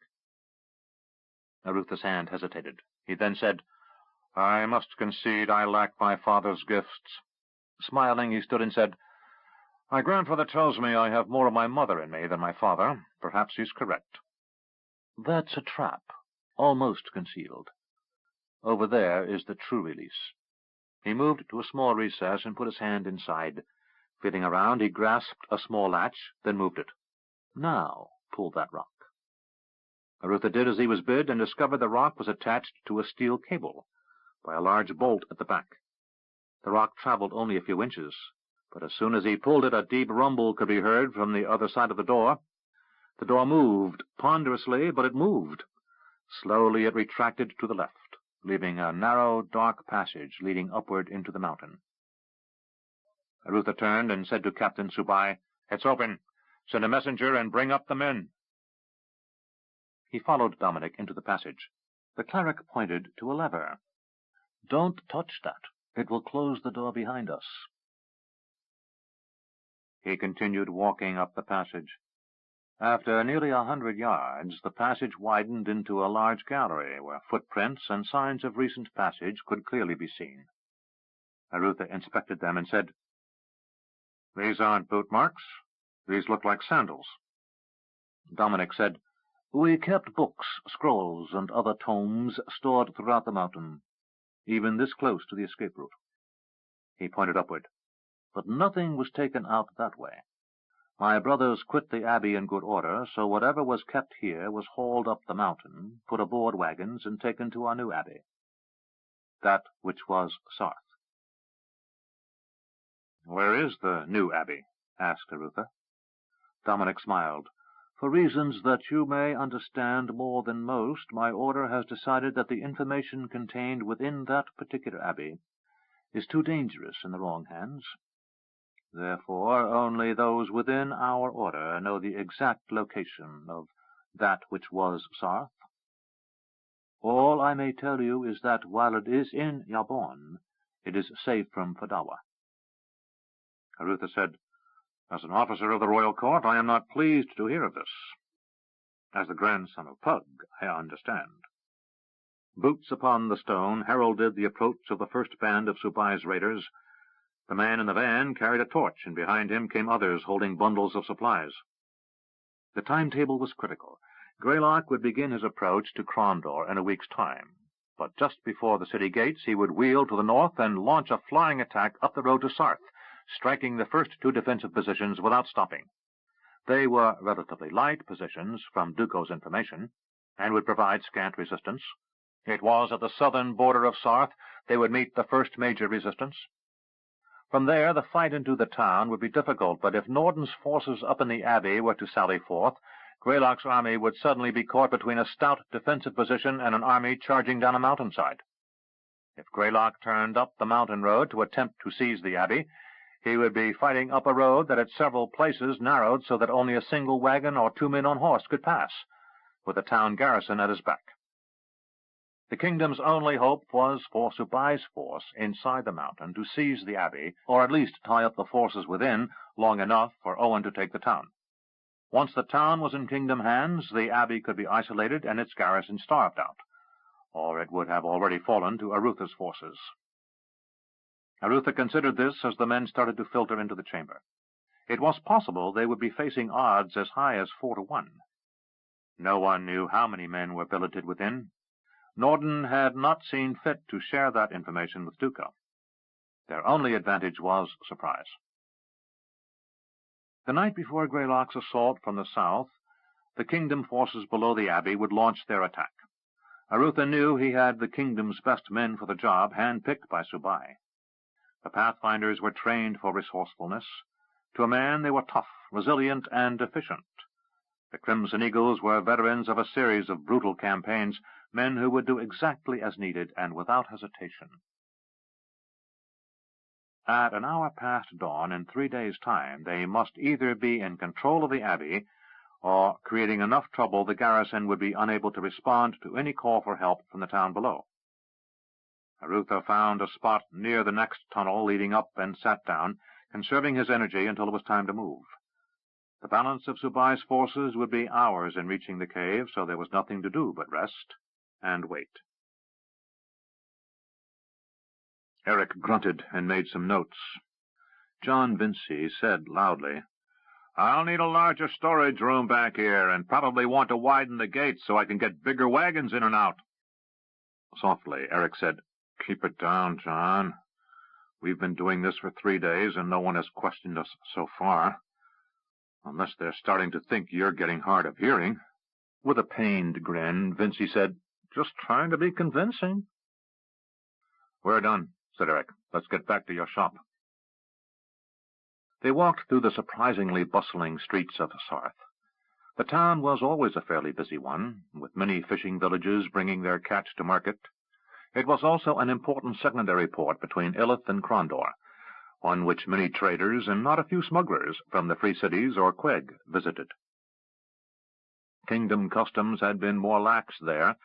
C: Arutha's hand hesitated. He then said, "I must concede I lack my father's gifts." Smiling, he stood and said, "My grandfather tells me I have more of my mother in me than my father. Perhaps he's correct." "That's a trap, almost concealed. Over there is the true release." He moved to a small recess and put his hand inside. Feeling around, he grasped a small latch, then moved it. "Now, pull that rock." Arutha did as he was bid, and discovered the rock was attached to a steel cable by a large bolt at the back. The rock traveled only a few inches, but as soon as he pulled it, a deep rumble could be heard from the other side of the door. The door moved, ponderously, but it moved. Slowly it retracted to the left, leaving a narrow, dark passage leading upward into the mountain. Arutha turned and said to Captain Subai, "It's open. Send a messenger and bring up the men." He followed Dominic into the passage. The cleric pointed to a lever.
B: Don't touch that. It will close the door behind us. He continued walking up the passage. After nearly 100 yards, the passage widened into a large gallery where footprints and signs of recent passage could clearly be seen. Arutha inspected them and said, "These aren't boot marks. These look like sandals." Dominic said, "We kept books, scrolls, and other tomes stored throughout the mountain, even this close to the escape route." He pointed upward. "But nothing was taken out that way. My brothers quit the abbey in good order, so whatever was kept here was hauled up the mountain, put aboard wagons, and taken to our new abbey, that which was Sarth."
C: "Where is the new abbey?" asked Arutha.
B: Dominic smiled. "For reasons that you may understand more than most, my order has decided that the information contained within that particular abbey is too dangerous in the wrong hands. Therefore, only those within our order know the exact location of that which was Sarth. All I may tell you is that while it is in Yabon, it is safe from Fadawa."
C: Arutha said, "As an officer of the royal court, I am not pleased to hear of this. As the grandson of Pug, I understand." Boots upon the stone heralded the approach of the first band of Subai's raiders. The man in the van carried a torch, and behind him came others holding bundles of supplies. The timetable was critical. Greylock would begin his approach to Crondor in a week's time, but just before the city gates he would wheel to the north and launch a flying attack up the road to Sarth, striking the first two defensive positions without stopping. They were relatively light positions, from Duco's information, and would provide scant resistance. It was at the southern border of Sarth they would meet the first major resistance. From there, the fight into the town would be difficult, but if Norden's forces up in the abbey were to sally forth, Greylock's army would suddenly be caught between a stout defensive position and an army charging down a mountainside. If Greylock turned up the mountain road to attempt to seize the abbey, he would be fighting up a road that at several places narrowed so that only a single wagon or 2 men on horse could pass, with the town garrison at his back. The kingdom's only hope was for Subai's force inside the mountain to seize the abbey, or at least tie up the forces within long enough for Owen to take the town. Once the town was in kingdom hands, the abbey could be isolated and its garrison starved out, or it would have already fallen to Arutha's forces. Arutha considered this as the men started to filter into the chamber. It was possible they would be facing odds as high as 4-1. No one knew how many men were billeted within. Norden had not seen fit to share that information with Duco. Their only advantage was surprise. The night before Greylock's assault from the south, the kingdom forces below the abbey would launch their attack. Arutha knew he had the kingdom's best men for the job, hand-picked by Subai. The Pathfinders were trained for resourcefulness. To a man, they were tough, resilient, and efficient. The Crimson Eagles were veterans of a series of brutal campaigns, men who would do exactly as needed and without hesitation. At an hour past dawn in 3 days' time, they must either be in control of the abbey, or, creating enough trouble, the garrison would be unable to respond to any call for help from the town below. Arutha found a spot near the next tunnel leading up and sat down, conserving his energy until it was time to move. The balance of Subai's forces would be hours in reaching the cave, so there was nothing to do but rest and wait. Eric grunted and made some notes. John Vinci said loudly, "I'll need a larger storage room back here, and probably want to widen the gates so I can get bigger wagons in and out." Softly, Eric said, "Keep it down, John. We've been doing this for 3 days, and no one has questioned us so far. Unless they're starting to think you're getting hard of hearing." With a pained grin, Vinci said, "Just trying to be convincing." "We're done," said Eric. "Let's get back to your shop." They walked through the surprisingly bustling streets of Sarth. The town was always a fairly busy one, with many fishing villages bringing their catch to market. It was also an important secondary port between Illith and Crondor, one which many traders and not a few smugglers from the Free Cities or Queg visited. Kingdom customs had been more lax there,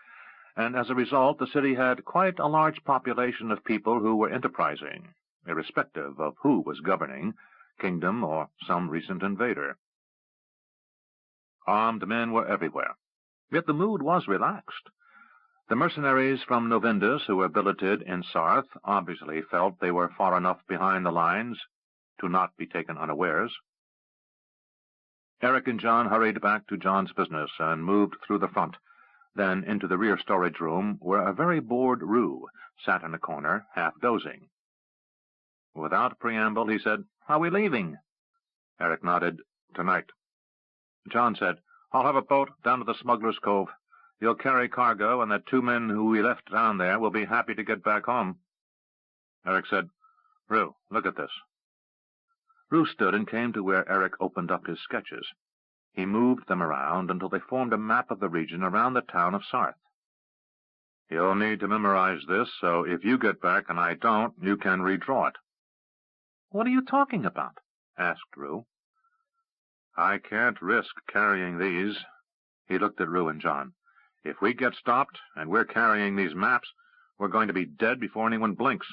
C: and as a result the city had quite a large population of people who were enterprising, irrespective of who was governing, kingdom or some recent invader. Armed men were everywhere, yet the mood was relaxed. The mercenaries from Novindus who were billeted in Sarth obviously felt they were far enough behind the lines to not be taken unawares. Eric and John hurried back to John's business and moved through the front, then into the rear storage room, where a very bored Rue sat in a corner, half dozing. Without preamble, he said, "Are we leaving?" Eric nodded. "Tonight." John said, "I'll have a boat down to the Smuggler's Cove. You'll carry cargo, and the 2 men who we left down there will be happy to get back home." Eric said, "Rue, look at this." Rue stood and came to where Eric opened up his sketches. He moved them around until they formed a map of the region around the town of Sarth. "You'll need to memorize this, so if you get back and I don't, you can redraw it." "What are you talking about?" asked Rue. "I can't risk carrying these." He looked at Rue and John. "If we get stopped and we're carrying these maps, we're going to be dead before anyone blinks.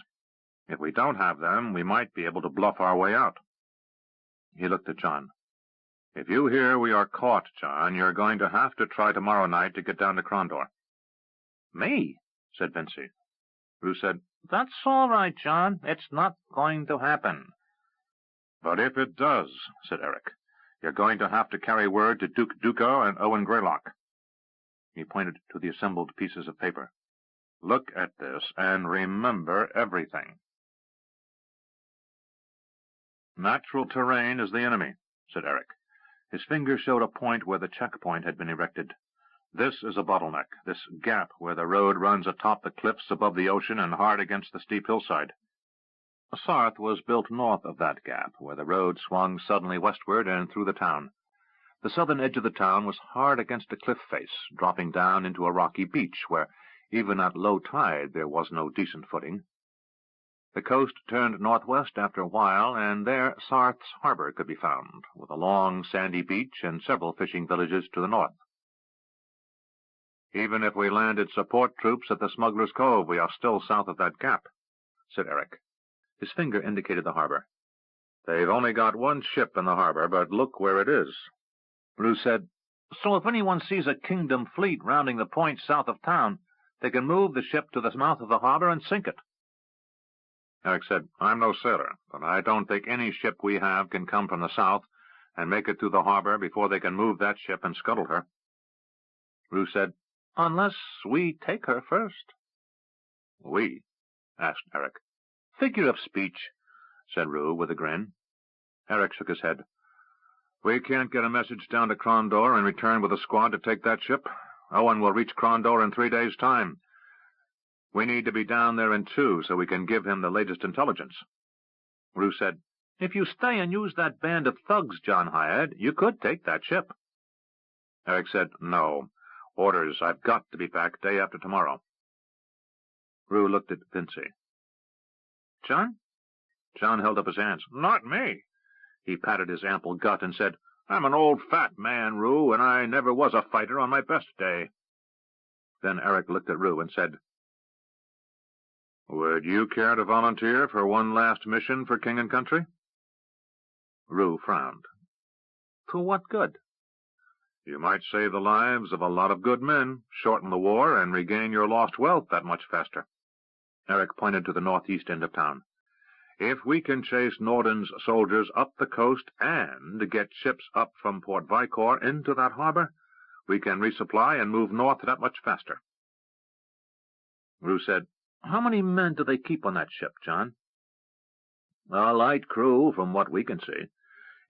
C: If we don't have them, we might be able to bluff our way out." He looked at John. "If you hear we are caught, John, you're going to have to try tomorrow night to get down to Crondor." "Me?" said Vincy. Rue said, "That's all right, John. It's not going to happen." "But if it does," said Eric, "you're going to have to carry word to Duke Duco and Owen Greylock." He pointed to the assembled pieces of paper. "Look at this and remember everything." "Natural terrain is the enemy," said Eric. His finger showed a point where the checkpoint had been erected. "This is a bottleneck, this gap where the road runs atop the cliffs above the ocean and hard against the steep hillside." Sarth was built north of that gap, where the road swung suddenly westward and through the town. The southern edge of the town was hard against a cliff face, dropping down into a rocky beach, where even at low tide there was no decent footing. The coast turned northwest after a while, and there Sarth's harbor could be found, with a long sandy beach and several fishing villages to the north. "Even if we landed support troops at the Smuggler's Cove, we are still south of that gap," said Eric. His finger indicated the harbor. "They've only got 1 ship in the harbor, but look where it is." Rue said, "So if anyone sees a kingdom fleet rounding the point south of town, they can move the ship to the mouth of the harbor and sink it." Eric said, "I'm no sailor, but I don't think any ship we have can come from the south and make it through the harbor before they can move that ship and scuttle her." Rue said, "Unless we take her first." "We?" asked Eric. "Figure of speech," said Rue with a grin. Eric shook his head. "We can't get a message down to Crondor and return with a squad to take that ship. Owen will reach Crondor in 3 days' time. We need to be down there in 2 so we can give him the latest intelligence." Rue said, "If you stay and use that band of thugs John hired, you could take that ship." Eric said, "No. Orders. I've got to be back day after tomorrow." Rue looked at Vincy. "John?" John held up his hands. "Not me." He patted his ample gut and said, "I'm an old fat man, Rue, and I never was a fighter on my best day." Then Eric looked at Rue and said, "Would you care to volunteer for one last mission for king and country?" Rue frowned. "To what good?" "You might save the lives of a lot of good men, shorten the war, and regain your lost wealth that much faster." Eric pointed to the northeast end of town. "If we can chase Norden's soldiers up the coast and get ships up from Port Vicor into that harbor, we can resupply and move north that much faster." Rue said, "How many men do they keep on that ship, John?" "A light crew, from what we can see.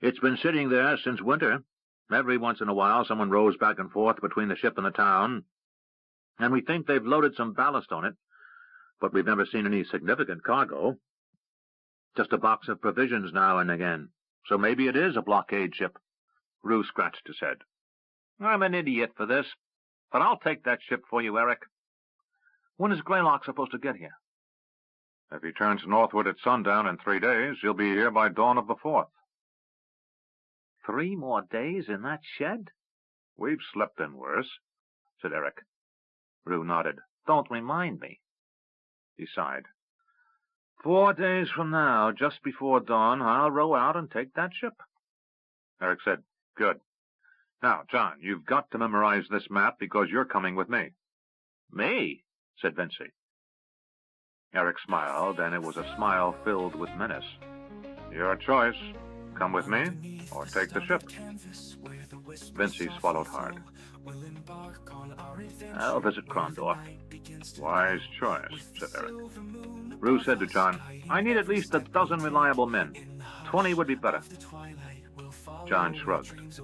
C: It's been sitting there since winter. Every once in a while someone rows back and forth between the ship and the town, and we think they've loaded some ballast on it, but we've never seen any significant cargo. Just a box of provisions now and again. So maybe it is a blockade ship." Rue scratched his head. "I'm an idiot for this, but I'll take that ship for you, Eric. When is Greylock supposed to get here?" "If he turns northward at sundown in 3 days, he'll be here by dawn of the 4th. 3 more days in that shed?" "We've slept in worse," said Eric. Rue nodded.
B: Don't remind me.
C: He sighed.
B: 4 days from now, just before dawn, I'll row out and take that ship.
C: Eric said, Good. Now, John, you've got to memorize this map because you're coming with me.
B: Me? Said Vincy.
C: Eric smiled, and it was a smile filled with menace. Your choice. Come with me, or take the ship. Vincy swallowed hard.
B: I'll visit Crondor.
C: Wise choice, said Eric.
B: Rue said to John, I need at least 12 reliable men. 20 would be better.
C: John shrugged.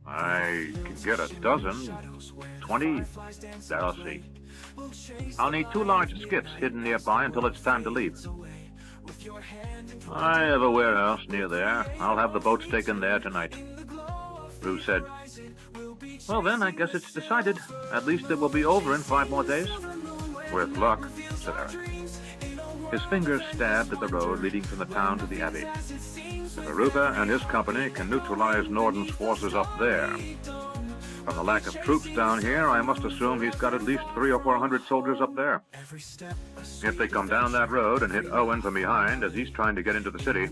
C: I can get 12.
B: 20? That'll see. I'll need 2 large skiffs hidden nearby until it's time to leave. I have a warehouse near there. I'll have the boats taken there tonight. Rue said, Well then, I guess it's decided. At least it will be over in 5 more days.
C: With luck, said Eric.
B: His fingers stabbed at the road leading from the town to the abbey.
C: If Arutha and his company can neutralize Norden's forces up there. From the lack of troops down here, I must assume he's got at least 300 or 400 soldiers up there. If they come down that road and hit Owen from behind as he's trying to get into the city,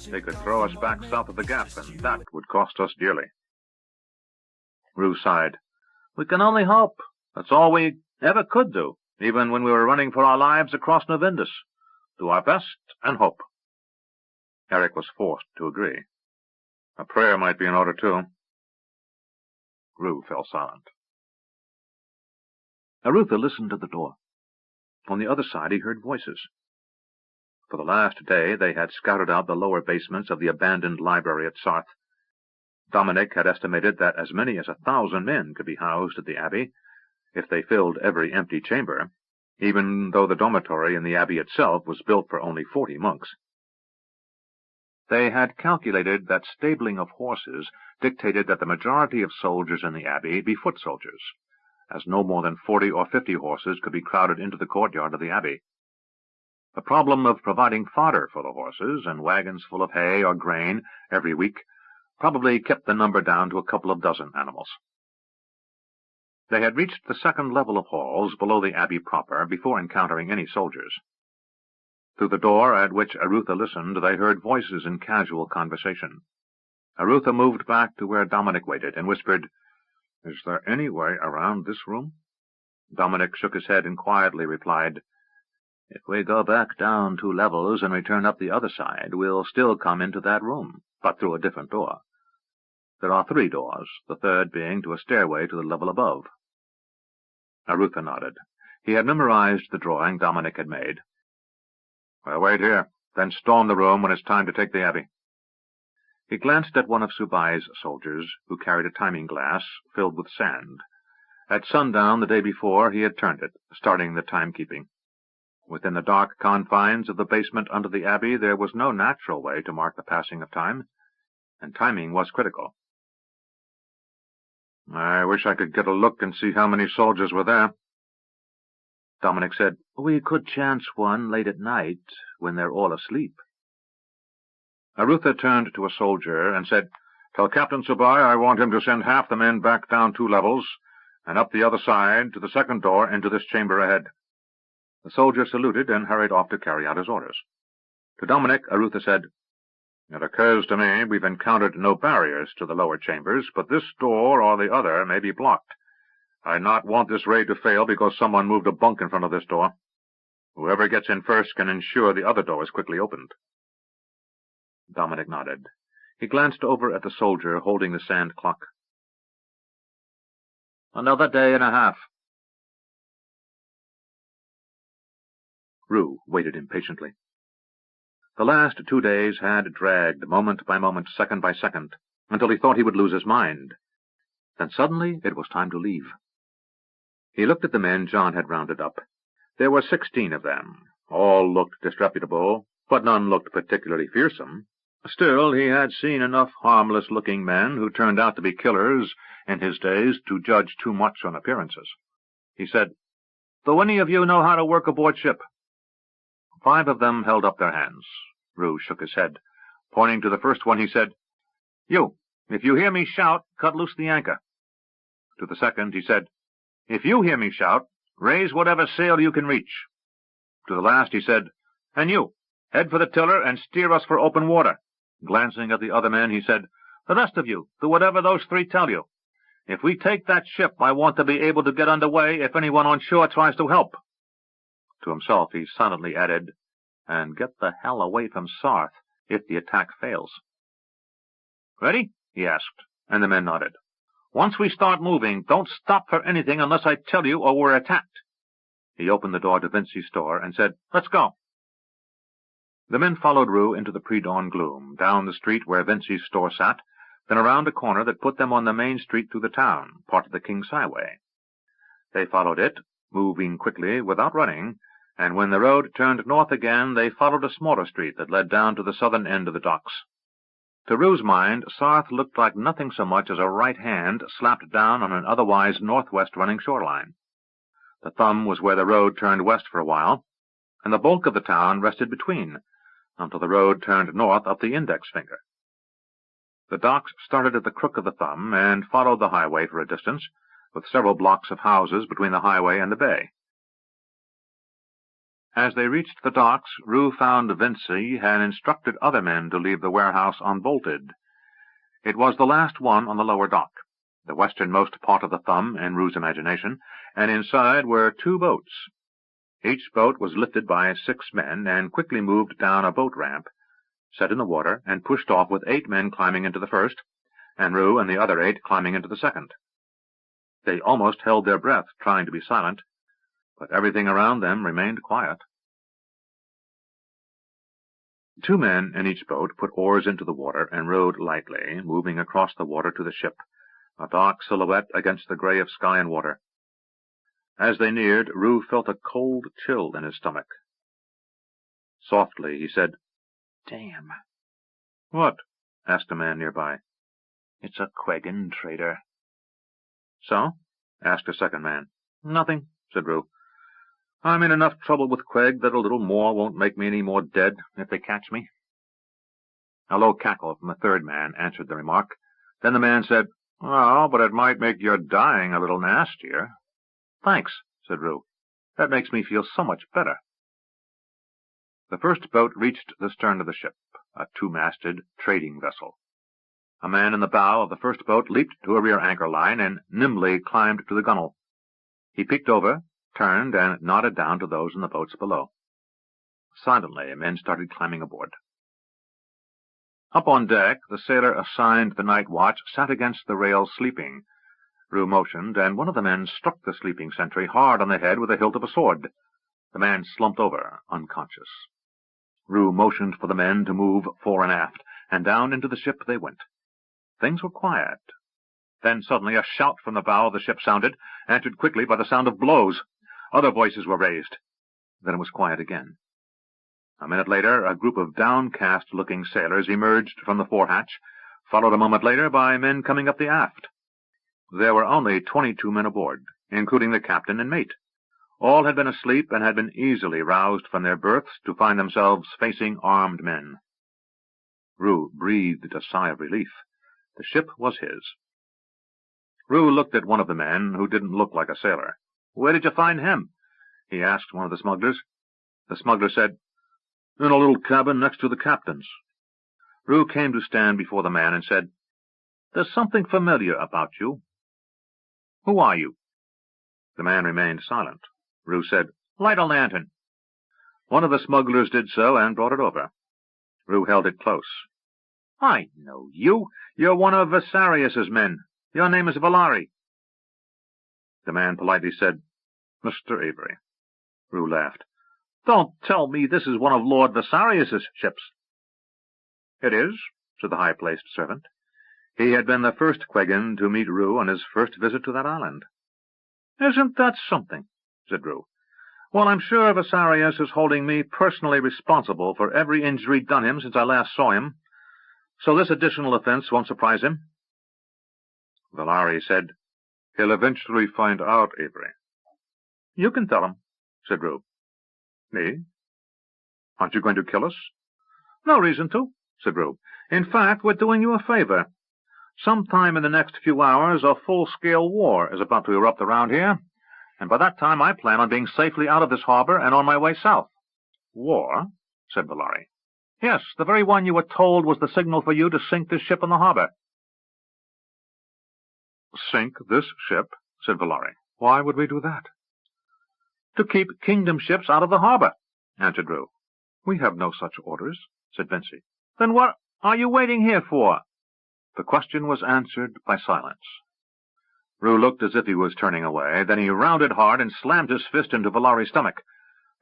C: they could throw us back south of the gap, and that would cost us dearly.
B: Rue sighed. We can only hope. That's all we ever could do, even when we were running for our lives across Novindus. Do our best and hope.
C: Eric was forced to agree. A prayer might be in order, too. Rue fell silent.
B: Arutha listened at the door. On the other side he heard voices. For the last day they had scouted out the lower basements of the abandoned library at Sarth. Dominic had estimated that as many as 1,000 men could be housed at the abbey, if they filled every empty chamber, even though the dormitory in the abbey itself was built for only 40 monks. They had calculated that stabling of horses dictated that the majority of soldiers in the abbey be foot soldiers, as no more than 40 or 50 horses could be crowded into the courtyard of the abbey. The problem of providing fodder for the horses and wagons full of hay or grain every week probably kept the number down to a couple of dozen animals. They had reached the second level of halls below the abbey proper before encountering any soldiers. Through the door at which Arutha listened, they heard voices in casual conversation. Arutha moved back to where Dominic waited and whispered, Is there any way around this room? Dominic shook his head and quietly replied, If we go back down 2 levels and return up the other side, we'll still come into that room, but through a different door. There are 3 doors, the third being to a stairway to the level above. Arutha nodded. He had memorized the drawing Dominic had made. Well, wait here, then storm the room when it's time to take the abbey. He glanced at one of Subai's soldiers, who carried a timing glass filled with sand. At sundown the day before he had turned it, starting the timekeeping. Within the dark confines of the basement under the abbey there was no natural way to mark the passing of time, and timing was critical. I wish I could get a look and see how many soldiers were there. Dominic said, We could chance one late at night, when they're all asleep. Arutha turned to a soldier and said, Tell Captain Subai I want him to send half the men back down 2 levels, and up the other side to the second door into this chamber ahead. The soldier saluted and hurried off to carry out his orders. To Dominic, Arutha said, It occurs to me we've encountered no barriers to the lower chambers, but this door or the other may be blocked. I not want this raid to fail because someone moved a bunk in front of this door. Whoever gets in first can ensure the other door is quickly opened. Dominic nodded. He glanced over at the soldier holding the sand clock. Another day and a half. Rue waited impatiently. The last 2 days had dragged moment by moment, second by second, until he thought he would lose his mind. Then suddenly it was time to leave. He looked at the men John had rounded up. There were 16 of them. All looked disreputable, but none looked particularly fearsome. Still, he had seen enough harmless-looking men who turned out to be killers in his days to judge too much on appearances. He said, Do any of you know how to work aboard ship? 5 of them held up their hands. Rue shook his head. Pointing to the first one, he said, You, if you hear me shout, cut loose the anchor. To the second, he said, If you hear me shout,
C: Raise whatever sail you can reach." To the last he said, "And you, head for the tiller and steer us for open water." Glancing at the other men, he said, "The rest of you, do whatever those three tell you. If we take that ship, I want to be able to get under way if anyone on shore tries to help." To himself he silently added, "And get the hell away from Sarth if the attack fails." "Ready?" he asked, and the men nodded. "Once we start moving, don't stop for anything unless I tell you or we're attacked." He opened the door to Vincey's store and said, "Let's go." The men followed Rue into the pre-dawn gloom, down the street where Vincey's store sat, then around a corner that put them on the main street through the town, part of the King's Highway. They followed it, moving quickly without running, and when the road turned north again, they followed a smaller street that led down to the southern end of the docks. To Rue's mind, Sarth looked like nothing so much as a right hand slapped down on an otherwise northwest-running shoreline. The thumb was where the road turned west for a while, and the bulk of the town rested between, until the road turned north up the index finger. The docks started at the crook of the thumb and followed the highway for a distance, with several blocks of houses between the highway and the bay. As they reached the docks, Rue found Vincey had instructed other men to leave the warehouse unbolted. It was the last one on the lower dock, the westernmost part of the thumb in Rue's imagination, and inside were 2 boats. Each boat was lifted by 6 men and quickly moved down a boat ramp, set in the water, and pushed off with 8 men climbing into the first, and Rue and the other 8 climbing into the second. They almost held their breath, trying to be silent, but everything around them remained quiet. 2 men in each boat put oars into the water and rowed lightly, moving across the water to the ship, a dark silhouette against the gray of sky and water. As they neared, Rue felt a cold chill in his stomach. Softly he said,
D: "Damn."
C: "What?" asked a man nearby.
D: "It's a Quegan trader."
C: "So?" asked a second man. "Nothing," said Rue. "I'm in enough trouble with Queg that a little more won't make me any more dead if they catch me." A low cackle from the third man answered the remark. Then the man said, "Oh, but it might make your dying a little nastier." "Thanks," said Rue. "That makes me feel so much better." The first boat reached the stern of the ship, a 2-masted trading vessel. A man in the bow of the first boat leaped to a rear anchor line and nimbly climbed to the gunwale. He peeked over, turned, and nodded down to those in the boats below. Silently, men started climbing aboard. Up on deck, the sailor assigned the night watch sat against the rail sleeping. Rue motioned, and one of the men struck the sleeping sentry hard on the head with the hilt of a sword. The man slumped over, unconscious. Rue motioned for the men to move fore and aft, and down into the ship they went. Things were quiet. Then suddenly a shout from the bow of the ship sounded, answered quickly by the sound of blows. Other voices were raised. Then it was quiet again. A minute later, a group of downcast-looking sailors emerged from the forehatch, followed a moment later by men coming up the aft. There were only 22 men aboard, including the captain and mate. All had been asleep and had been easily roused from their berths to find themselves facing armed men. Rue breathed a sigh of relief. The ship was his. Rue looked at one of the men, who didn't look like a sailor. "Where did you find him?" he asked one of the smugglers. The smuggler said, "In a little cabin next to the captain's." Rue came to stand before the man and said, "There's something familiar about you. Who are you?" The man remained silent. Rue said, "Light a lantern." One of the smugglers did so and brought it over. Rue held it close. "I know you. You're one of Vesarius's men. Your name is Valari." The man politely said, "Mr. Avery." Rue laughed. "Don't tell me this is one of Lord Vesarius's ships." "It is," said the high-placed servant. He had been the first Quegan to meet Rue on his first visit to that island. "Isn't that something?" said Rue. "Well, I'm sure Vesarius is holding me personally responsible for every injury done him since I last saw him, so this additional offense won't surprise him." Valari said, "He'll eventually find out, Avery." "You can tell him," said Rue. "Me? Aren't you going to kill us?" "No reason to," said Rue. "In fact, we're doing you a favor. Sometime in the next few hours, a full-scale war is about to erupt around here,
A: and by that time I plan on being safely out of this harbor and on my way south." "War?" said Valari. "Yes, the very one you were told was the signal for you to sink this ship in the harbor." "Sink this ship?" said Valari. "Why would we do that?" "To keep kingdom ships out of the harbor," answered Rue. "We have no such orders," said Vincy. "Then what are you waiting here for?" The question was answered by silence. Rue looked as if he was turning away. Then he rounded hard and slammed his fist into Valari's stomach.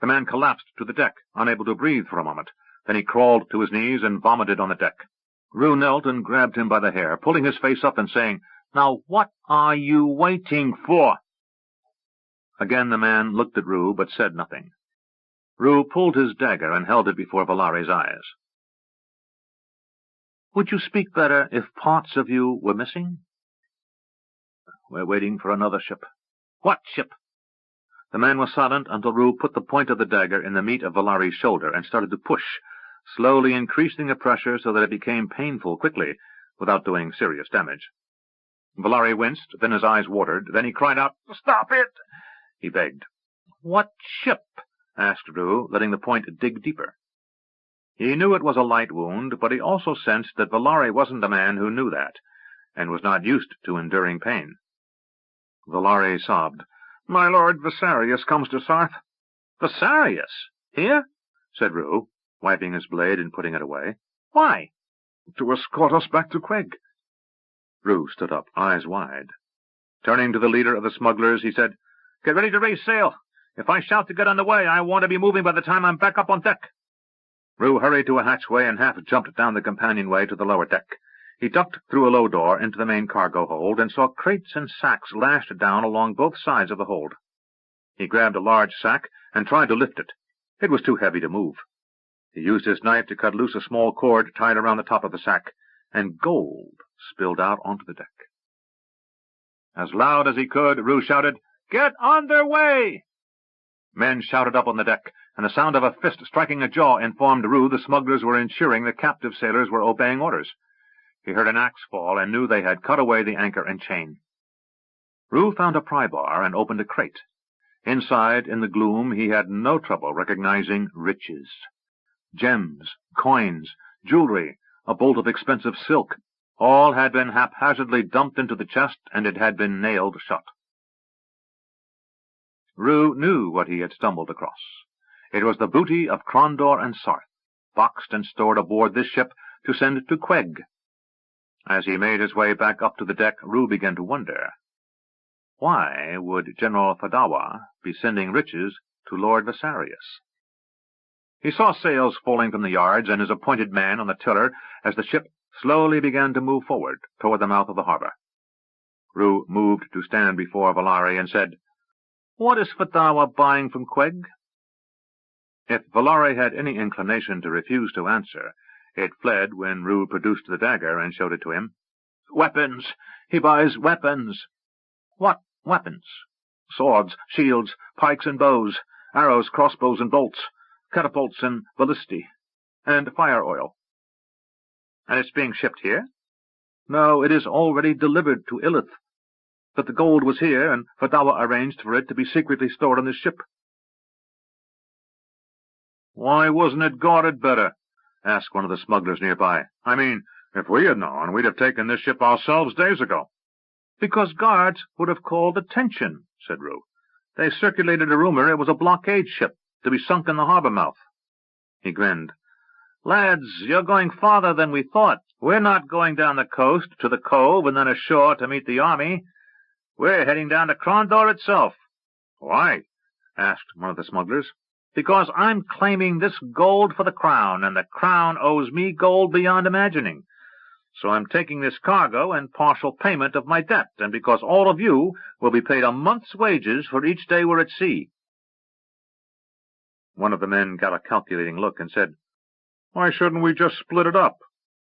A: The man collapsed to the deck, unable to breathe for a moment. Then he crawled to his knees and vomited on the deck. Rue knelt and grabbed him by the hair, pulling his face up and saying, "Now what are you waiting for?" Again the man looked at Rue, but said nothing. Rue pulled his dagger and held it before Valari's eyes. "Would you speak better if parts of you were missing?" "We're waiting for another ship." "What ship?" The man was silent until Rue put the point of the dagger in the meat of Valari's shoulder and started to push, slowly increasing the pressure so that it became painful quickly, without doing serious damage. Valari winced, then his eyes watered. Then he cried out, "Stop it!" he begged. "What ship?" asked Rue, letting the point dig deeper. He knew it was a light wound, but he also sensed that Valari wasn't a man who knew that, and was not used to enduring pain. Valari sobbed. "My lord Visarius comes to Sarth." "Visarius? Here?" said Rue, wiping his blade and putting it away. "Why?" "To escort us back to Queg." Rue stood up, eyes wide. Turning to the leader of the smugglers, he said, "Get ready to raise sail. If I shout to get under way, I want to be moving by the time I'm back up on deck." Rue hurried to a hatchway and half-jumped down the companionway to the lower deck. He ducked through a low door into the main cargo hold and saw crates and sacks lashed down along both sides of the hold. He grabbed a large sack and tried to lift it. It was too heavy to move. He used his knife to cut loose a small cord tied around the top of the sack, and gold spilled out onto the deck. As loud as he could, Rue shouted, "Get under way!" Men shouted up on the deck, and the sound of a fist striking a jaw informed Rue the smugglers were ensuring the captive sailors were obeying orders. He heard an axe fall and knew they had cut away the anchor and chain. Rue found a pry bar and opened a crate. Inside, in the gloom, he had no trouble recognizing riches. Gems, coins, jewelry, a bolt of expensive silk, all had been haphazardly dumped into the chest, and it had been nailed shut. Rue knew what he had stumbled across. It was the booty of Crondor and Sarth, boxed and stored aboard this ship to send to Queg. As he made his way back up to the deck, Rue began to wonder. Why would General Fadawa be sending riches to Lord Visarius? He saw sails falling from the yards and his appointed man on the tiller as the ship slowly began to move forward toward the mouth of the harbor. Rue moved to stand before Valari and said, "What is Fadawa buying from Queg?" If Valari had any inclination to refuse to answer, it fled when Rue produced the dagger and showed it to him. "Weapons! He buys weapons!" "What weapons?" "Swords, shields, pikes and bows, arrows, crossbows and bolts, catapults and ballistae, and fire oil." "And it's being shipped here?" "No, it is already delivered to Illith. But the gold was here, and Fadawa arranged for it to be secretly stored on this ship." "Why wasn't it guarded better?" asked one of the smugglers nearby. "I mean, if we had known, we'd have taken this ship ourselves days ago." "Because guards would have called attention," said Rue. "They circulated a rumor it was a blockade ship to be sunk in the harbor mouth." He grinned. "Lads, you're going farther than we thought. We're not going down the coast to the cove and then ashore to meet the army. We're heading down to Crondor itself." "Why?" asked one of the smugglers. "Because I'm claiming this gold for the Crown, and the Crown owes me gold beyond imagining. So I'm taking this cargo and partial payment of my debt, and because all of you will be paid a month's wages for each day we're at sea." One of the men got a calculating look and said, "Why shouldn't we just split it up?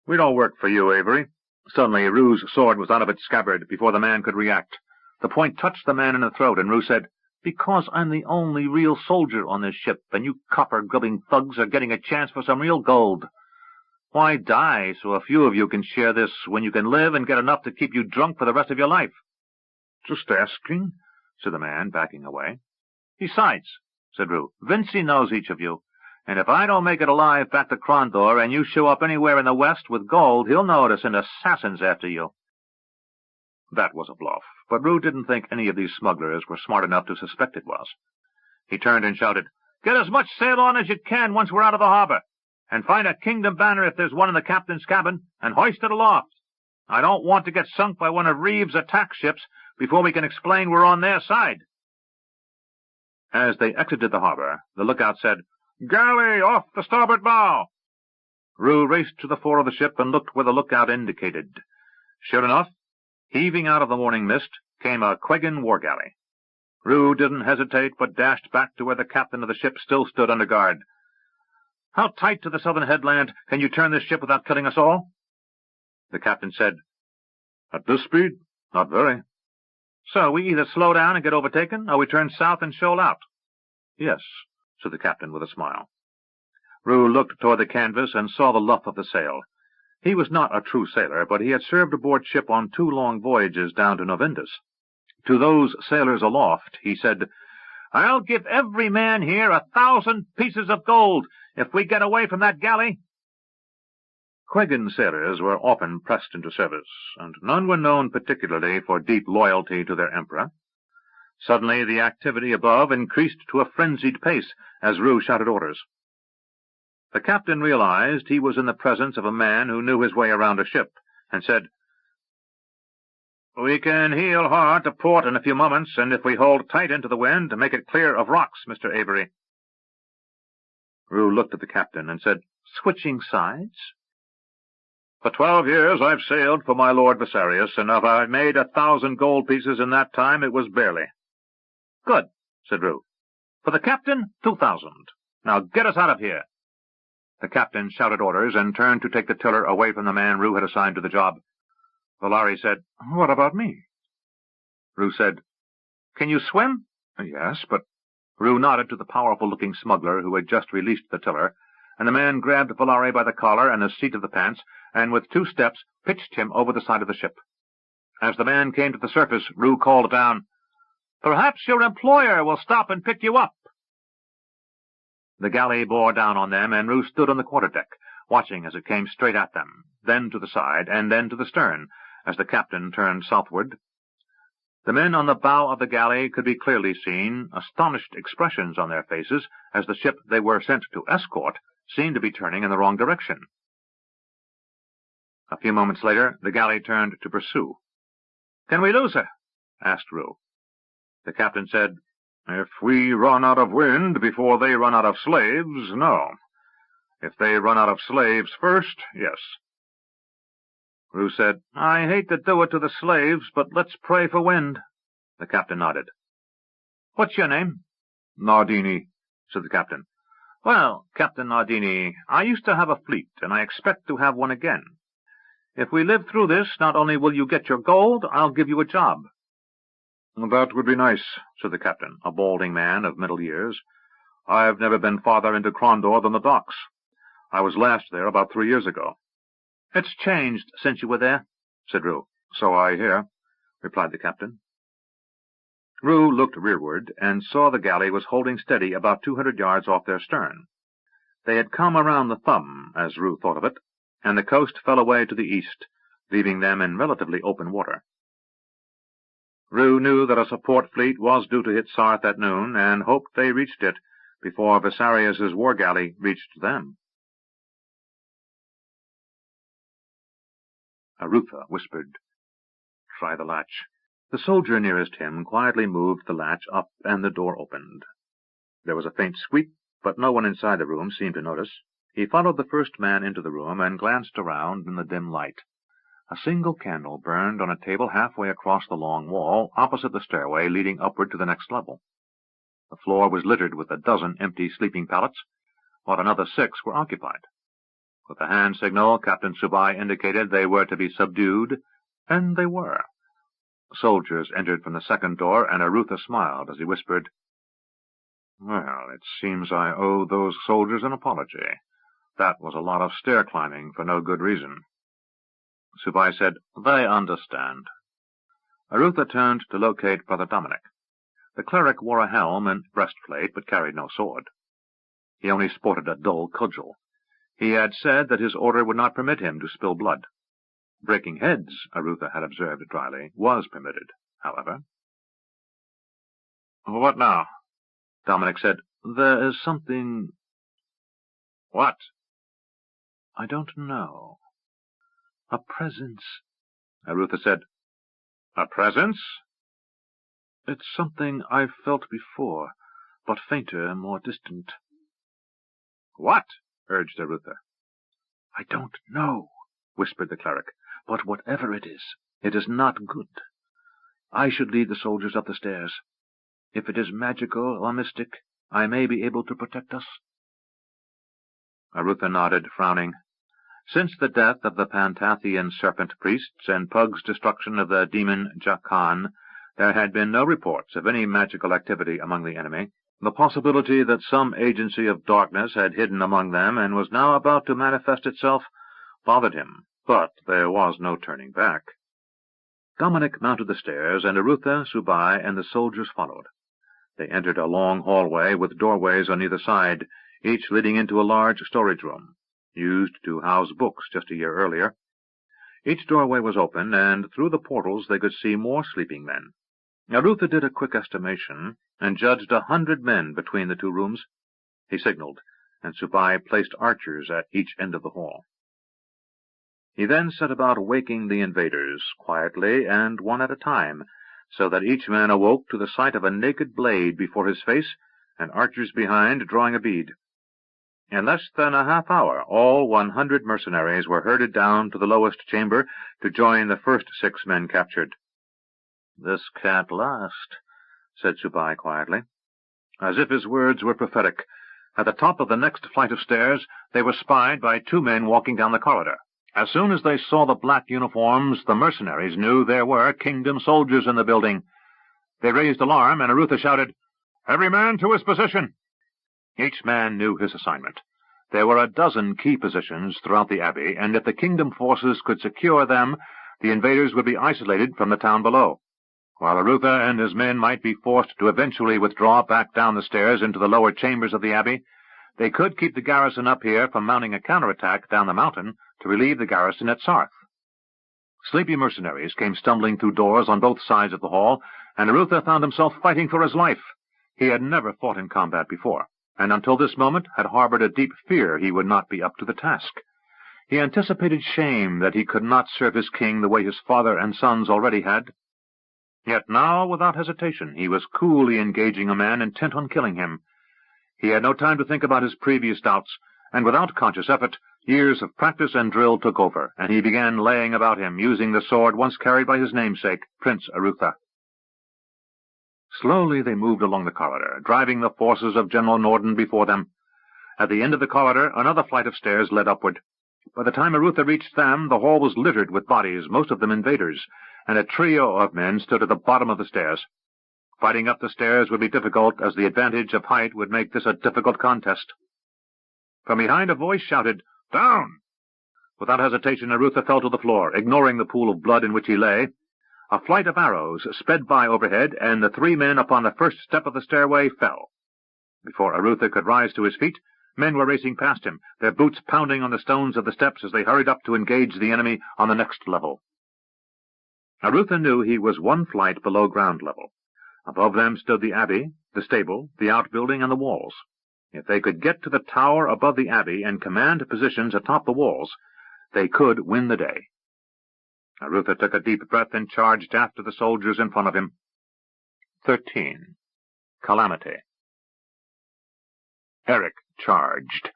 A: We don't work for you, Avery." Suddenly, Rue's sword was out of its scabbard before the man could react. The point touched the man in the throat, and Rue said, "Because I'm the only real soldier on this ship, and you copper-grubbing thugs are getting a chance for some real gold. Why die so a few of you can share this when you can live and get enough to keep you drunk for the rest of your life?" "Just asking,"
B: said the man, backing away. Besides, said Rue, Vincy knows each of you, and if I don't make it alive back to Crondor and you show up anywhere in the west with gold, he'll know to send assassins after you. That was a bluff, but Rue didn't think any of these smugglers were smart enough to suspect it was. He turned and shouted, "Get as much sail on as you can once we're out of the harbor, and find a kingdom banner if there's one in the captain's cabin, and hoist it aloft. I don't want to get sunk by one of Reeves' attack ships before we can explain we're on their side." As they exited the harbor, the lookout said, "Galley off the starboard bow!" Rue raced to the fore of the ship and looked where the lookout indicated. Sure enough, heaving out of the morning mist, came a Quegan war galley. Rue didn't hesitate, but dashed back to where the captain of the ship still stood under guard. "How tight to the southern headland can you turn this ship without killing us all?" The captain said, "At this speed, not very." "So we either slow down and get overtaken, or we turn south and shoal out." "Yes," said the captain with a smile. Rue looked toward the canvas and saw the luff of the sail. He was not a true sailor, but he had served aboard ship on 2 long voyages down to Novindus. To those sailors aloft, he said, "I'll give every man here 1,000 pieces of gold if we get away from that galley." Quegan sailors were often pressed into service, and none were known particularly for deep loyalty to their emperor. Suddenly the activity above increased to a frenzied pace as Rue shouted orders. The captain realized he was in the presence of a man who knew his way around a ship, and said, "We can heel hard to port in a few moments, and if we hold tight into the wind, make it clear of rocks, Mr. Avery." Rue looked at the captain and said, "Switching sides?" "For 12 years I've sailed for my Lord Visarius, and if I made 1,000 gold pieces in that time, it was barely." "Good," said Rue. "For the captain, 2,000. Now get us out of here." The captain shouted orders and turned to take the tiller away from the man Rue had assigned to the job. Valari said, "What about me?" Rue said, "Can you swim?" "Yes, but—" Rue nodded to the powerful-looking smuggler who had just released the tiller, and the man grabbed Valari by the collar and the seat of the pants, and with 2 steps pitched him over the side of the ship. As the man came to the surface, Rue called down, "Perhaps your employer will stop and pick you up." The galley bore down on them, and Rue stood on the quarterdeck, watching as it came straight at them, then to the side, and then to the stern, as the captain turned southward. The men on the bow of the galley could be clearly seen, astonished expressions on their faces, as the ship they were sent to escort seemed to be turning in the wrong direction. A few moments later, the galley turned to pursue. "Can we lose her?" asked Rue. The captain said, "If we run out of wind before they run out of slaves, no. If they run out of slaves first, yes." Rue said, "I hate to do it to the slaves, but let's pray for wind." The captain nodded. "What's your name?" "Nardini," said the captain. "Well, Captain Nardini, I used to have a fleet, and I expect to have one again. If we live through this, not only will you get your gold, I'll give you a job." "That would be nice," said the captain, a balding man of middle years. "I've never been farther into Crondor than the docks. I was last there about 3 years ago." "It's changed since you were there," said Rue. "So I hear," replied the captain. Rue looked rearward and saw the galley was holding steady about 200 yards off their stern. They had come around the thumb, as Rue thought of it, and the coast fell away to the east, leaving them in relatively open water. Rue knew that a support fleet was due to hit Sarth at noon, and hoped they reached it before Visarius's war galley reached them. Arutha whispered, "Try the latch." The soldier nearest him quietly moved the latch up, and the door opened. There was a faint squeak, but no one inside the room seemed to notice. He followed the first man into the room and glanced around in the dim light. A single candle burned on a table halfway across the long wall, opposite the stairway leading upward to the next level. The floor was littered with a dozen empty sleeping pallets, while another 6 were occupied. With a hand signal, Captain Subai indicated they were to be subdued, and they were. Soldiers entered from the second door, and Arutha smiled as he whispered, "Well, it seems I owe those soldiers an apology. That was a lot of stair-climbing for no good reason." Subai said, "They understand." Arutha turned to locate Brother Dominic.
A: The cleric wore a helm and breastplate, but carried no sword. He only sported a dull cudgel. He had said that his order would not permit him to spill blood. Breaking heads, Arutha had observed dryly, was permitted, however.
C: "What now?"
A: Dominic said. "There is something—"
C: "What?"
A: "I don't know. A presence," Arutha said.
C: "A presence?"
A: "It's something I've felt before, but fainter and more distant."
C: "What?" urged Arutha.
A: "I don't know," whispered the cleric, "but whatever it is not good. I should lead the soldiers up the stairs. If it is magical or mystic, I may be able to protect us."
C: Arutha nodded, frowning. Since the death of the Pantathian serpent priests and Pug's destruction of the demon Jakan, there had been no reports of any magical activity among the enemy. The possibility that some agency of darkness had hidden among them and was now about to manifest itself bothered him, but there was no turning back. Dominic mounted the stairs, and Arutha, Subai, and the soldiers followed. They entered a long hallway with doorways on either side, each leading into a large storage room, used to house books just a year earlier. Each doorway was open, and through the portals they could see more sleeping men. Arutha did a quick estimation, and judged 100 men between the two rooms. He signaled, and Subai placed archers at each end of the hall. He then set about waking the invaders, quietly and one at a time, so that each man awoke to the sight of a naked blade before his face, and archers behind drawing a bead. In less than a half-hour, all 100 mercenaries were herded down to the lowest chamber to join the first 6 men captured.
A: "This can't last," said Subai quietly.
C: As if his words were prophetic, at the top of the next flight of stairs they were spied by 2 men walking down the corridor. As soon as they saw the black uniforms, the mercenaries knew there were kingdom soldiers in the building. They raised alarm, and Arutha shouted, "Every man to his position!" Each man knew his assignment. There were a dozen key positions throughout the abbey, and if the kingdom forces could secure them, the invaders would be isolated from the town below. While Arutha and his men might be forced to eventually withdraw back down the stairs into the lower chambers of the abbey, they could keep the garrison up here from mounting a counterattack down the mountain to relieve the garrison at Sarth. Sleepy mercenaries came stumbling through doors on both sides of the hall, and Arutha found himself fighting for his life. He had never fought in combat before, and until this moment had harbored a deep fear he would not be up to the task. He anticipated shame that he could not serve his king the way his father and sons already had. Yet now, without hesitation, he was coolly engaging a man intent on killing him. He had no time to think about his previous doubts, and without conscious effort, years of practice and drill took over, and he began laying about him, using the sword once carried by his namesake, Prince Arutha. Slowly they moved along the corridor, driving the forces of General Norden before them. At the end of the corridor, another flight of stairs led upward. By the time Arutha reached them, the hall was littered with bodies, most of them invaders, and a trio of men stood at the bottom of the stairs. Fighting up the stairs would be difficult, as the advantage of height would make this a difficult contest. From behind a voice shouted, "Down!" Without hesitation, Arutha fell to the floor, ignoring the pool of blood in which he lay. A flight of arrows sped by overhead, and the 3 men upon the first step of the stairway fell. Before Arutha could rise to his feet, men were racing past him, their boots pounding on the stones of the steps as they hurried up to engage the enemy on the next level. Arutha knew he was 1 flight below ground level. Above them stood the abbey, the stable, the outbuilding, and the walls. If they could get to the tower above the abbey and command positions atop the walls, they could win the day. Arutha took a deep breath and charged after the soldiers in front of him. 13. Calamity. Eric charged.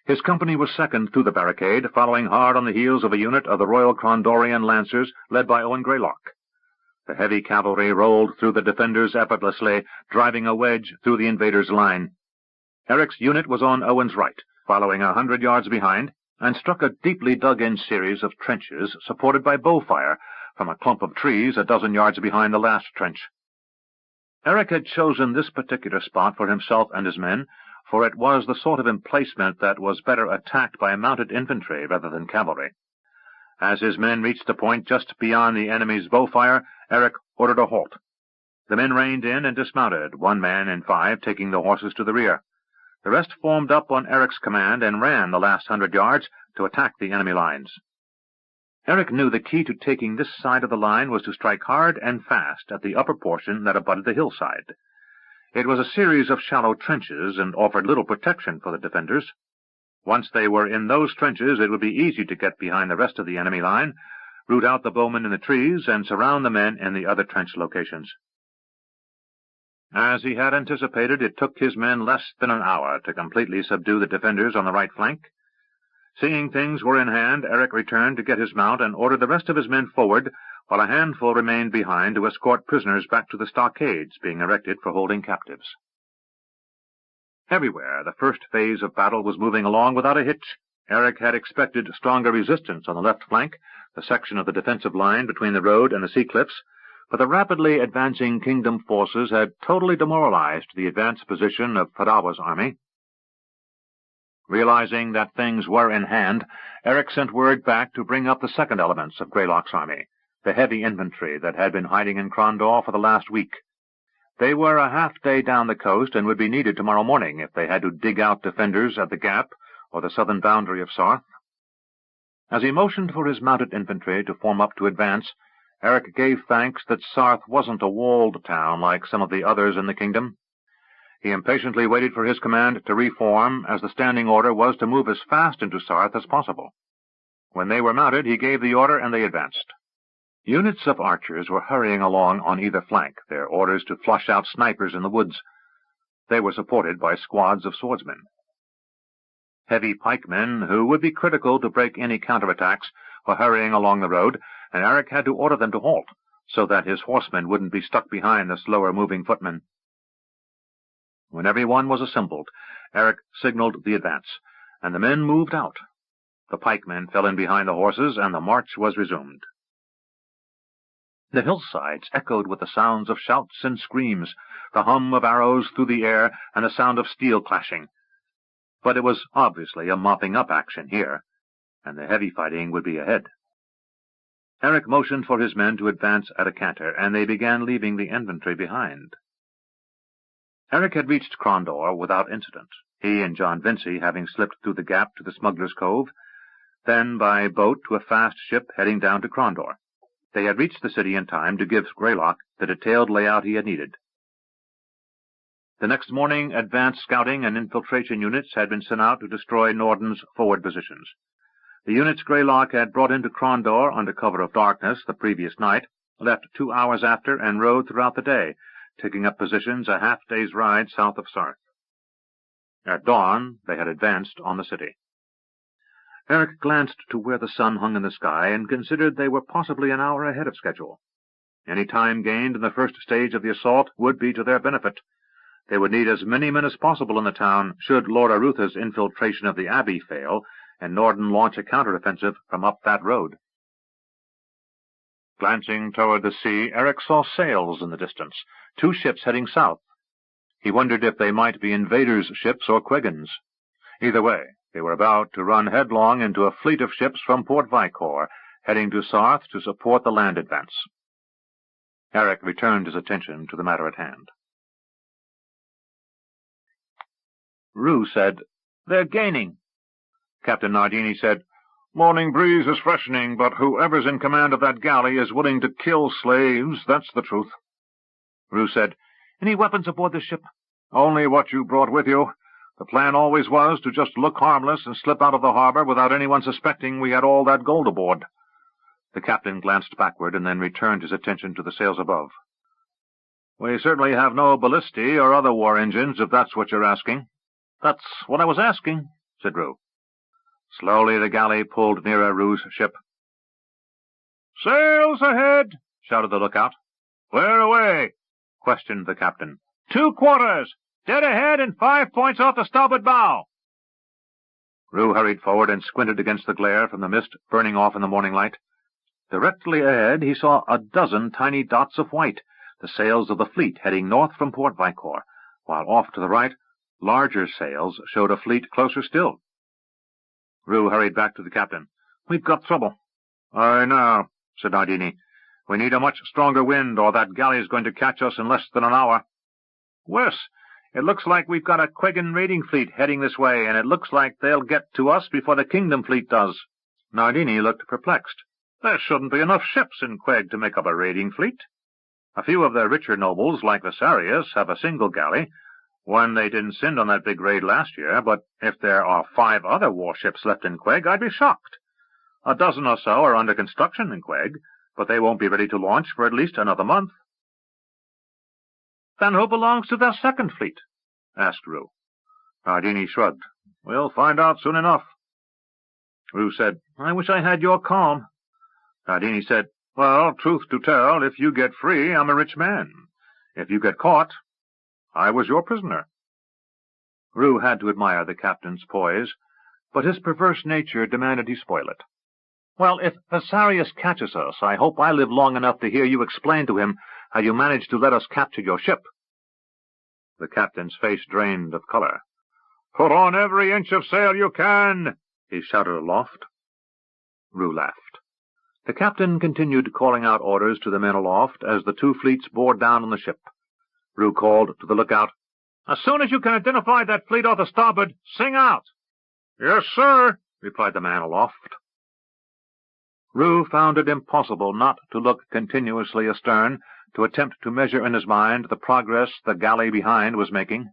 C: His company was second through the barricade, following hard on the heels of a unit of the Royal Crondorian Lancers led by Owen Greylock. The heavy cavalry rolled through the defenders effortlessly, driving a wedge through the invaders' line. Eric's unit was on Owen's right, following 100 yards behind, and struck a deeply dug-in series of trenches supported by bow-fire from a clump of trees a dozen yards behind the last trench. Eric had chosen this particular spot for himself and his men, for it was the sort of emplacement that was better attacked by mounted infantry rather than cavalry. As his men reached the point just beyond the enemy's bow-fire, Eric ordered a halt.
A: The men reined in and dismounted, 1 man in 5 taking the horses to the rear. The rest formed up on Eric's command and ran the last 100 yards to attack the enemy lines. Eric knew the key to taking this side of the line was to strike hard and fast at the upper portion that abutted the hillside. It was a series of shallow trenches and offered little protection for the defenders. Once they were in those trenches, it would be easy to get behind the rest of the enemy line, root out the bowmen in the trees, and surround the men in the other trench locations. As he had anticipated, it took his men less than an hour to completely subdue the defenders on the right flank. Seeing things were in hand, Eric returned to get his mount and ordered the rest of his men forward, while a handful remained behind to escort prisoners back to the stockades being erected for holding captives. Everywhere, the first phase of battle was moving along without a hitch. Eric had expected stronger resistance on the left flank, the section of the defensive line between the road and the sea cliffs, but the rapidly advancing kingdom forces had totally demoralized the advanced position of Fadawa's army. Realizing that things were in hand, Eric sent word back to bring up the second elements of Greylock's army, the heavy infantry that had been hiding in Crondor for the last week. They were a half-day down the coast and would be needed tomorrow morning if they had to dig out defenders at the Gap or the southern boundary of Sarth. As he motioned for his mounted infantry to form up to advance, Eric gave thanks that Sarth wasn't a walled town like some of the others in the kingdom. He impatiently waited for his command to reform, as the standing order was to move as fast into Sarth as possible. When they were mounted, he gave the order and they advanced. Units of archers were hurrying along on either flank, their orders to flush out snipers in the woods. They were supported by squads of swordsmen. Heavy pikemen, who would be critical to break any counterattacks, were hurrying along the road, and Eric had to order them to halt, so that his horsemen wouldn't be stuck behind the slower-moving footmen. When everyone was assembled, Eric signaled the advance, and the men moved out. The pikemen fell in behind the horses, and the march was resumed. The hillsides echoed with the sounds of shouts and screams, the hum of arrows through the air, and the sound of steel clashing. But it was obviously a mopping-up action here, and the heavy fighting would be ahead. Eric motioned for his men to advance at a canter, and they began leaving the infantry behind. Eric had reached Crondor without incident, he and John Vincy having slipped through the gap to the Smuggler's Cove, then by boat to a fast ship heading down to Crondor. They had reached the city in time to give Greylock the detailed layout he had needed. The next morning, advanced scouting and infiltration units had been sent out to destroy Norden's forward positions. The units Greylock had brought into Crondor under cover of darkness the previous night left 2 hours after and rode throughout the day, taking up positions a half-day's ride south of Sarth. At dawn, they had advanced on the city. Eric glanced to where the sun hung in the sky and considered they were possibly an hour ahead of schedule. Any time gained in the first stage of the assault would be to their benefit. They would need as many men as possible in the town should Lord Arutha's infiltration of the Abbey fail and Norden launch a counteroffensive from up that road. Glancing toward the sea, Eric saw sails in the distance, 2 ships heading south. He wondered if they might be invaders' ships or Quegans. Either way, they were about to run headlong into a fleet of ships from Port Vicor, heading to Sarth to support the land advance. Eric returned his attention to the matter at hand. Rue said, "They're gaining." Captain Nardini said, "Morning breeze is freshening, but whoever's in command of that galley is willing to kill slaves, that's the truth." Rue said, "Any weapons aboard this ship?" "Only what you brought with you. The plan always was to just look harmless and slip out of the harbor without anyone suspecting we had all that gold aboard." The captain glanced backward and then returned his attention to the sails above. "We certainly have no ballistae or other war engines, if that's what you're asking." "That's what I was asking," said Rue. Slowly the galley pulled nearer Rue's ship. "Sails ahead!" shouted the lookout. "Where away?" questioned the captain. 2 quarters! Dead ahead and 5 points off the starboard bow." Rue hurried forward and squinted against the glare from the mist burning off in the morning light. Directly ahead he saw a dozen tiny dots of white, the sails of the fleet heading north from Port Vicor, while off to the right, larger sails showed a fleet closer still. Rue hurried back to the captain. "We've got trouble." "I know," said Nardini.
C: We need a much stronger wind, or that galley's going to catch us in less than an hour.
B: Worse, it looks like we've got a Quegan raiding fleet heading this way, and it looks like they'll get to us before the Kingdom fleet does.
C: Nardini looked perplexed. There shouldn't be enough ships in Queg to make up a raiding fleet. A few of the richer nobles, like Visarius, have a single galley, one they didn't send on that big raid last year, but if there are 5 other warships left in Queg, I'd be shocked. A dozen or so are under construction in Queg, but they won't be ready to launch for at least another month.
B: Then who belongs to their second fleet?
C: Asked Rue. Nardini shrugged. We'll find out soon enough. Rue said, I wish I had your calm. Nardini said, well, truth to tell, if you get free, I'm a rich man. If you get caught, I was your prisoner. Rue had to admire the captain's poise, but his perverse nature demanded he spoil it.
B: Well, if Visarius catches us, I hope I live long enough to hear you explain to him how you managed to let us capture your ship.
C: The captain's face drained of color. Put on every inch of sail you can, he shouted aloft. Rue laughed. The captain continued calling out orders to the men aloft as the 2 fleets bore down on the ship. Rue called to the lookout,
B: As soon as you can identify that fleet off the starboard, sing out.
C: Yes, sir, replied the man aloft. Rue found it impossible not to look continuously astern, to attempt to measure in his mind the progress the galley behind was making.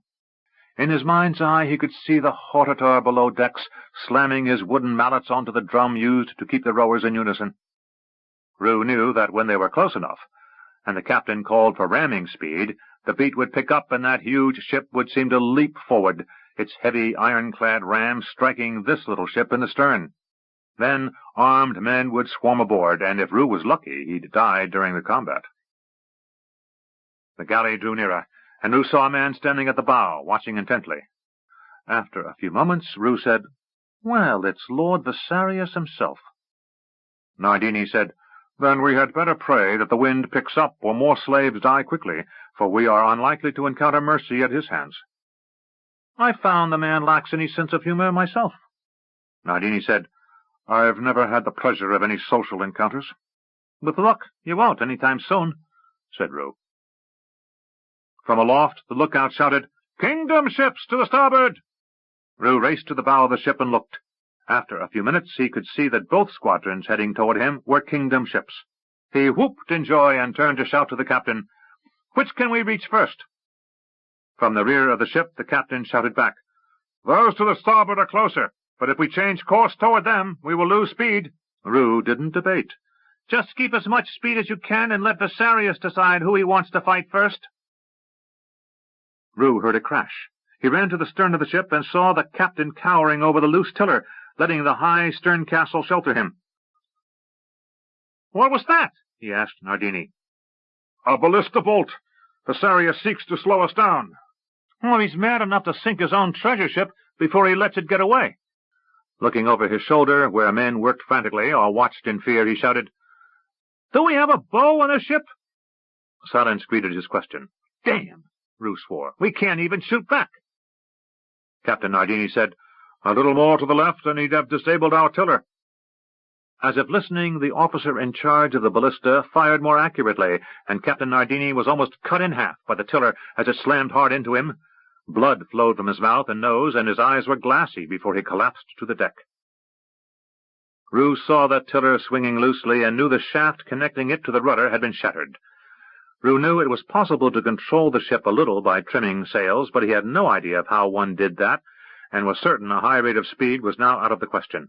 C: In his mind's eye he could see the hortator below decks slamming his wooden mallets onto the drum used to keep the rowers in unison. Rue knew that when they were close enough, and the captain called for ramming speed, the beat would pick up and that huge ship would seem to leap forward, its heavy ironclad ram striking this little ship in the stern. Then armed men would swarm aboard, and if Rue was lucky, he'd die during the combat. The galley drew nearer, and Rue saw a man standing at the bow, watching intently. After a few moments, Rue said, Well, it's Lord Visarius himself. Nardini said, Then we had better pray that the wind picks up, or more slaves die quickly, for we are unlikely to encounter mercy at his hands.
B: I found the man lacks any sense of humor myself.
C: Nardini said, I've never had the pleasure of any social encounters.
B: With luck, you won't any time soon, said Rue.
C: From aloft, the lookout shouted, Kingdom ships to the starboard! Rue raced to the bow of the ship and looked. After a few minutes, he could see that both squadrons heading toward him were Kingdom ships. He whooped in joy and turned to shout to the captain, Which can we reach first? From the rear of the ship, the captain shouted back, Those to the starboard are closer, but if we change course toward them, we will lose speed. Rue didn't debate.
B: Just keep as much speed as you can and let Visarius decide who he wants to fight first.
C: Rue heard a crash. He ran to the stern of the ship and saw the captain cowering over the loose tiller, letting the high stern castle shelter him.
B: What was that?
C: He asked Nardini. A ballista bolt. Visarius seeks to slow us down.
B: Well, he's mad enough to sink his own treasure ship before he lets it get away.
C: Looking over his shoulder, where men worked frantically or watched in fear, he shouted,
B: Do we have a bow on the ship?
C: Silence greeted his question.
B: Damn, Rue swore. We can't even shoot back.
C: Captain Nardini said, A little more to the left, and he'd have disabled our tiller. As if listening, the officer in charge of the ballista fired more accurately, and Captain Nardini was almost cut in half by the tiller as it slammed hard into him. Blood flowed from his mouth and nose, and his eyes were glassy before he collapsed to the deck. Rue saw the tiller swinging loosely and knew the shaft connecting it to the rudder had been shattered. Rue knew it was possible to control the ship a little by trimming sails, but he had no idea of how one did that, and was certain a high rate of speed was now out of the question.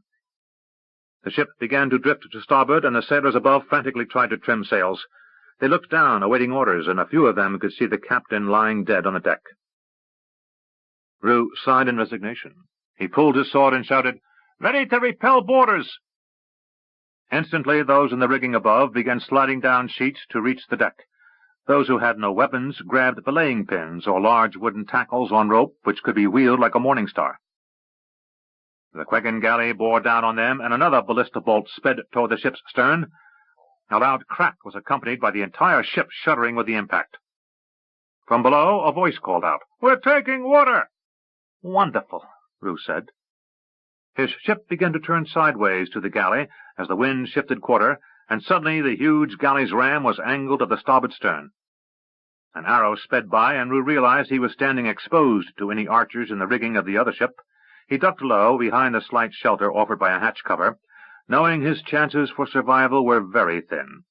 C: The ship began to drift to starboard, and the sailors above frantically tried to trim sails. They looked down, awaiting orders, and a few of them could see the captain lying dead on the deck. Rue sighed in resignation. He pulled his sword and shouted, Ready to repel boarders! Instantly, those in the rigging above began sliding down sheets to reach the deck. Those who had no weapons grabbed belaying pins or large wooden tackles on rope which could be wheeled like a morning star. The Quegan galley bore down on them, and another ballista bolt sped toward the ship's stern. A loud crack was accompanied by the entire ship shuddering with the impact. From below, a voice called out, We're taking water! Wonderful, Rue said. His ship began to turn sideways to the galley as the wind shifted quarter, and suddenly the huge galley's ram was angled at the starboard stern. An arrow sped by, and Rue realized he was standing exposed to any archers in the rigging of the other ship. He ducked low behind the slight shelter offered by a hatch cover, knowing his chances for survival were very thin.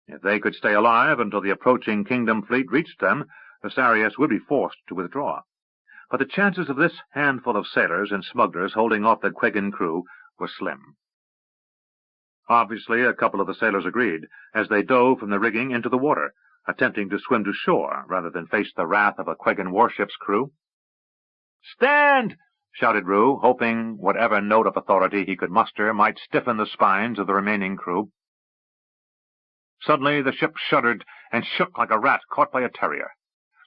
C: If they could stay alive until the approaching kingdom fleet reached them, Bessarius would be forced to withdraw. But the chances of this handful of sailors and smugglers holding off the Quegan crew were slim. Obviously, a couple of the sailors agreed, as they dove from the rigging into the water, attempting to swim to shore rather than face the wrath of a Quegan warship's crew. "Stand!" shouted Rue, hoping whatever note of authority he could muster might stiffen the spines of the remaining crew. Suddenly the ship shuddered and shook like a rat caught by a terrier.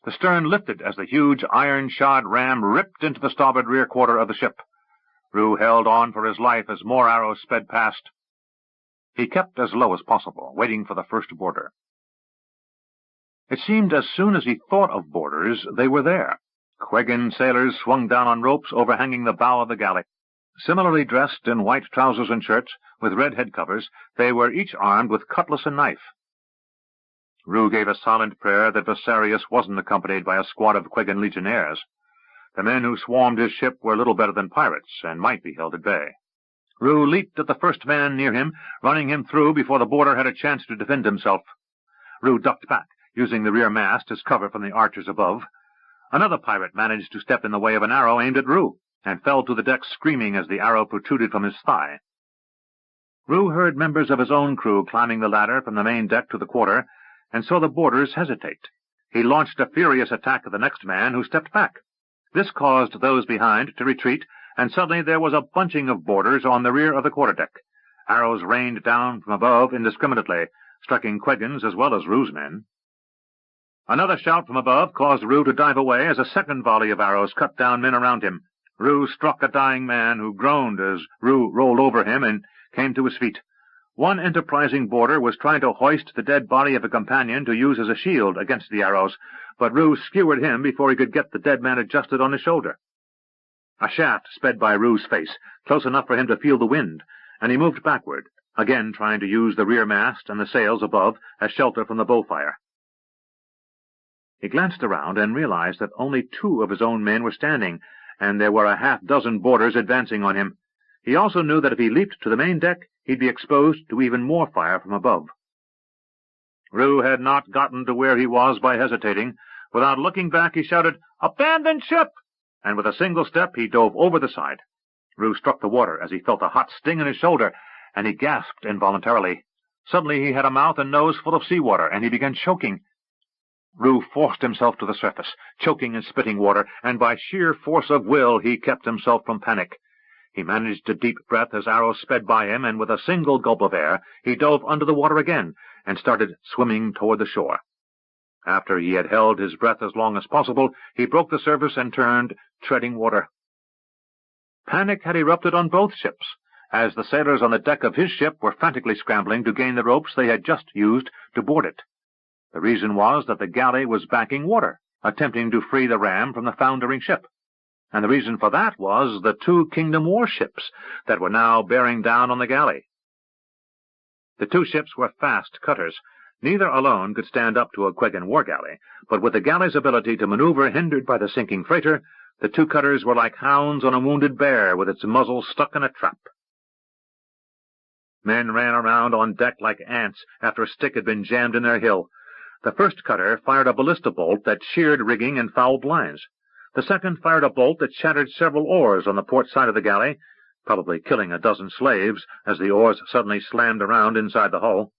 C: The stern lifted as the huge iron-shod ram ripped into the starboard rear quarter of the ship. Rue held on for his life as more arrows sped past. He kept as low as possible, waiting for the first boarder. It seemed as soon as he thought of boarders, they were there. Quegan sailors swung down on ropes overhanging the bow of the galley. Similarly dressed in white trousers and shirts, with red head covers, they were each armed with cutlass and knife. Rue gave a silent prayer that Bessarius wasn't accompanied by a squad of Quegan legionnaires. The men who swarmed his ship were little better than pirates, and might be held at bay. Rue leaped at the first man near him, running him through before the boarder had a chance to defend himself. Rue ducked back, using the rear mast as cover from the archers above. Another pirate managed to step in the way of an arrow aimed at Rue, and fell to the deck screaming as the arrow protruded from his thigh. Rue heard members of his own crew climbing the ladder from the main deck to the quarter, and saw the boarders hesitate. He launched a furious attack at the next man, who stepped back. This caused those behind to retreat, and suddenly there was a bunching of boarders on the rear of the quarterdeck. Arrows rained down from above indiscriminately, striking Quegans as well as Rue's men. Another shout from above caused Rue to dive away as a second volley of arrows cut down men around him. Rue struck a dying man, who groaned as Rue rolled over him and came to his feet. One enterprising boarder was trying to hoist the dead body of a companion to use as a shield against the arrows, but Rue skewered him before he could get the dead man adjusted on his shoulder. A shaft sped by Rue's face, close enough for him to feel the wind, and he moved backward, again trying to use the rear mast and the sails above as shelter from the bow fire. He glanced around and realized that only 2 of his own men were standing, and there were a half-dozen boarders advancing on him. He also knew that if he leaped to the main deck, he'd be exposed to even more fire from above. Rue had not gotten to where he was by hesitating. Without looking back, he shouted, "Abandon ship!" And with a single step, he dove over the side. Rue struck the water as he felt a hot sting in his shoulder, and he gasped involuntarily. Suddenly he had a mouth and nose full of seawater, and he began choking. Rue forced himself to the surface, choking and spitting water, and by sheer force of will he kept himself from panic. He managed a deep breath as arrows sped by him, and with a single gulp of air, he dove under the water again, and started swimming toward the shore. After he had held his breath as long as possible, he broke the surface and turned, treading water. Panic had erupted on both ships, as the sailors on the deck of his ship were frantically scrambling to gain the ropes they had just used to board it. The reason was that the galley was backing water, attempting to free the ram from the foundering ship. And the reason for that was the 2 kingdom warships that were now bearing down on the galley. The 2 ships were fast cutters. Neither alone could stand up to a Quegan war galley, but with the galley's ability to maneuver hindered by the sinking freighter, the 2 cutters were like hounds on a wounded bear with its muzzle stuck in a trap. Men ran around on deck like ants after a stick had been jammed in their hill. The first cutter fired a ballista bolt that sheared rigging and fouled lines. The second fired a bolt that shattered several oars on the port side of the galley, probably killing a dozen slaves as the oars suddenly slammed around inside the hull.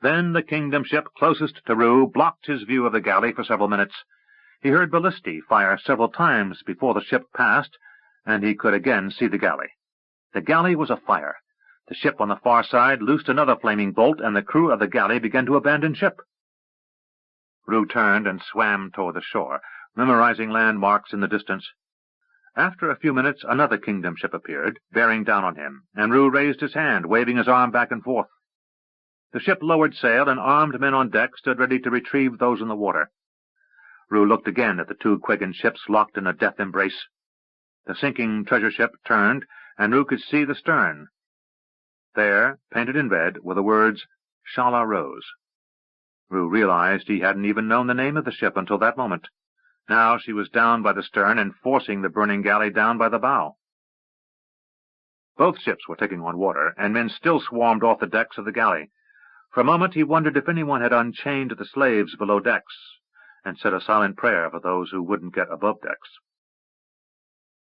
C: Then the kingdom ship closest to Rue blocked his view of the galley for several minutes. He heard ballistae fire several times before the ship passed, and he could again see the galley. The galley was afire. The ship on the far side loosed another flaming bolt, and the crew of the galley began to abandon ship. Rue turned and swam toward the shore, memorizing landmarks in the distance. After a few minutes, another kingdom ship appeared, bearing down on him, and Rue raised his hand, waving his arm back and forth. The ship lowered sail, and armed men on deck stood ready to retrieve those in the water. Rue looked again at the 2 Quegan ships locked in a death embrace. The sinking treasure ship turned, and Rue could see the stern. There, painted in red, were the words, Shala Rose. Rue realized he hadn't even known the name of the ship until that moment. Now she was down by the stern and forcing the burning galley down by the bow. Both ships were taking on water, and men still swarmed off the decks of the galley. For a moment he wondered if anyone had unchained the slaves below decks, and said a silent prayer for those who wouldn't get above decks.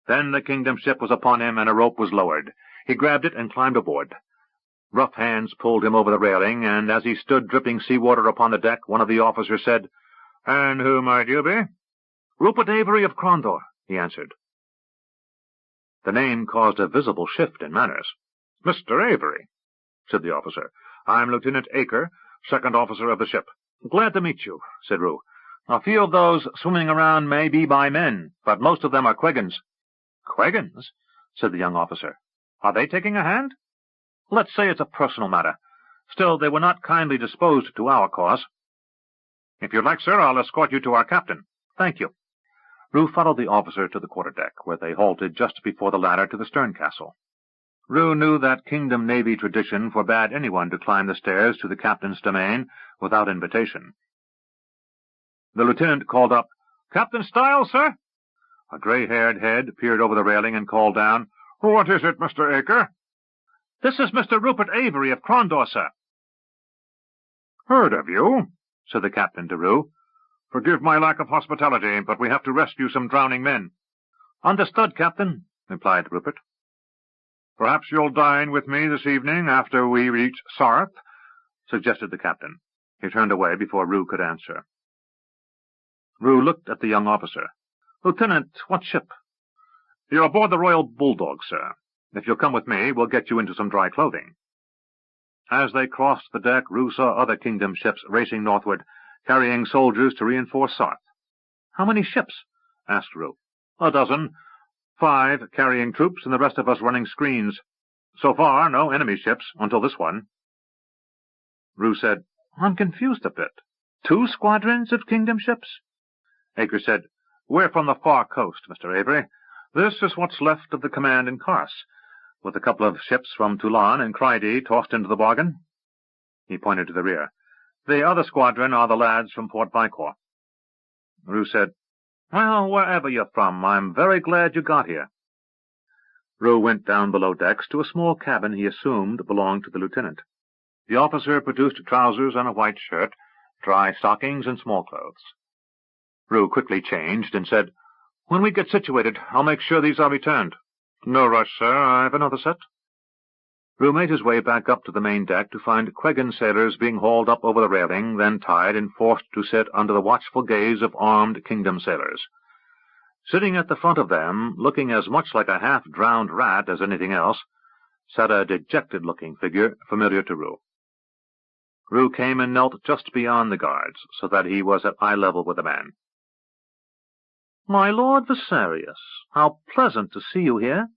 C: Then the kingdom ship was upon him, and a rope was lowered. He grabbed it and climbed aboard. Rough hands pulled him over the railing, and as he stood dripping seawater upon the deck, one of the officers said, "And who might you be?" "Rupert Avery of Crondor," he answered. The name caused a visible shift in manners. "Mr. Avery," said the officer. "I'm Lieutenant Acre, second officer of the ship." "Glad to meet you," said Rue. "A few of those swimming around may be my men, but most of them are Quegans." "Quegans?" said the young officer. "Are they taking a hand?" "Let's say it's a personal matter. Still, they were not kindly disposed to our cause." "If you'd like, sir, I'll escort you to our captain." "Thank you." Rue followed the officer to the quarter-deck, where they halted just before the ladder to the stern castle. Rue knew that Kingdom Navy tradition forbade anyone to climb the stairs to the captain's domain without invitation. The lieutenant called up, "Captain Stiles, sir?" A gray-haired head peered over the railing and called down, "What is it, Mr. Acre?" "This is Mr. Rupert Avery of Crondor, sir." "Heard of you," said the captain to Rue. "Forgive my lack of hospitality, but we have to rescue some drowning men." "Understood, Captain," replied Rupert. "Perhaps you'll dine with me this evening after we reach Sarth," suggested the captain. He turned away before Rue could answer. Rue looked at the young officer. "Lieutenant, what ship?" "You're aboard the Royal Bulldog, sir. If you'll come with me, we'll get you into some dry clothing." As they crossed the deck, Rue saw other kingdom ships racing northward, carrying soldiers to reinforce Sarth. "How many ships?" asked Rue. "A dozen. 5 carrying troops, and the rest of us running screens. So far, no enemy ships, until this one." Rue said, "I'm confused a bit. 2 squadrons of kingdom ships?" Acre said, "We're from the far coast, Mr. Avery. This is what's left of the command in Kars, with a couple of ships from Toulon and Crydee tossed into the bargain." He pointed to the rear. "The other squadron are the lads from Port Vicor." Rue said, "Well, wherever you're from, I'm very glad you got here." Rue went down below decks to a small cabin he assumed belonged to the lieutenant. The officer produced trousers and a white shirt, dry stockings, and small clothes. Rue quickly changed and said, "When we get situated, I'll make sure these are returned." "No rush, sir. I've another set." Rue made his way back up to the main deck to find Quegan sailors being hauled up over the railing, then tied and forced to sit under the watchful gaze of armed kingdom sailors. Sitting at the front of them, looking as much like a half-drowned rat as anything else, sat a dejected-looking figure familiar to Rue. Rue came and knelt just beyond the guards, so that he was at eye level with the man. "My Lord Visarius, how pleasant to see you here."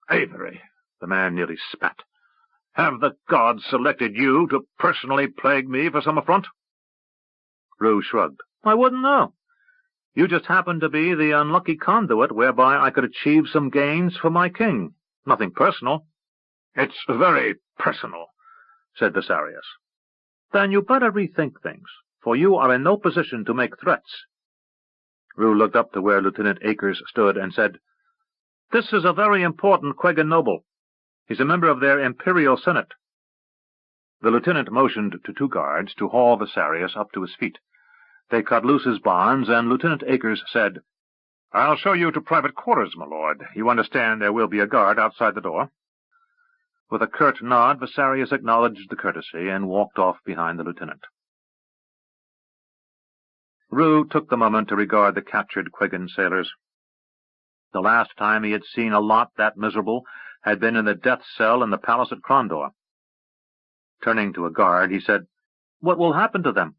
D: Avery,
C: the man nearly spat.
D: have the gods selected you to personally plague me for some affront?
C: Rue shrugged.
B: "I wouldn't know. You just happen to be the unlucky conduit whereby I could achieve some gains for my king. Nothing personal."
D: "It's very personal,"
C: said Visarius.
B: "Then you better rethink things, for you are in no position to make threats."
C: Rue looked up to where Lieutenant Acres stood and said,
B: "This is a very important Quegan noble. He's a member of their Imperial Senate."
C: The lieutenant motioned to 2 guards to haul Visarius up to his feet. They cut loose his bonds, and Lieutenant Acres said, "I'll show you to private quarters, my lord. You understand there will be a guard outside the door." With a curt nod, Visarius acknowledged the courtesy and walked off behind the lieutenant. Rue took the moment to regard the captured Quegan sailors. The last time he had seen a lot that miserable had been in the death cell in the palace at Crondor. Turning to a guard, he said, "What will happen to them?"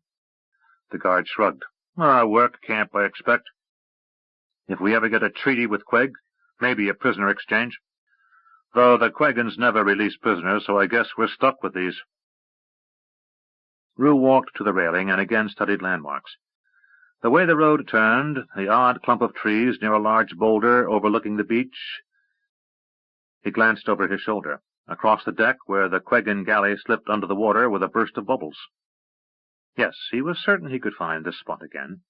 C: The guard shrugged. "A work camp, I expect. If we ever get a treaty with Queg, maybe a prisoner exchange. Though the Quegans never release prisoners, so I guess we're stuck with these." Rue walked to the railing and again studied landmarks. The way the road turned, the odd clump of trees near a large boulder overlooking the beach. He glanced over his shoulder. Across the deck, where the Quegan galley slipped under the water with a burst of bubbles. Yes, he was certain he could find this spot again.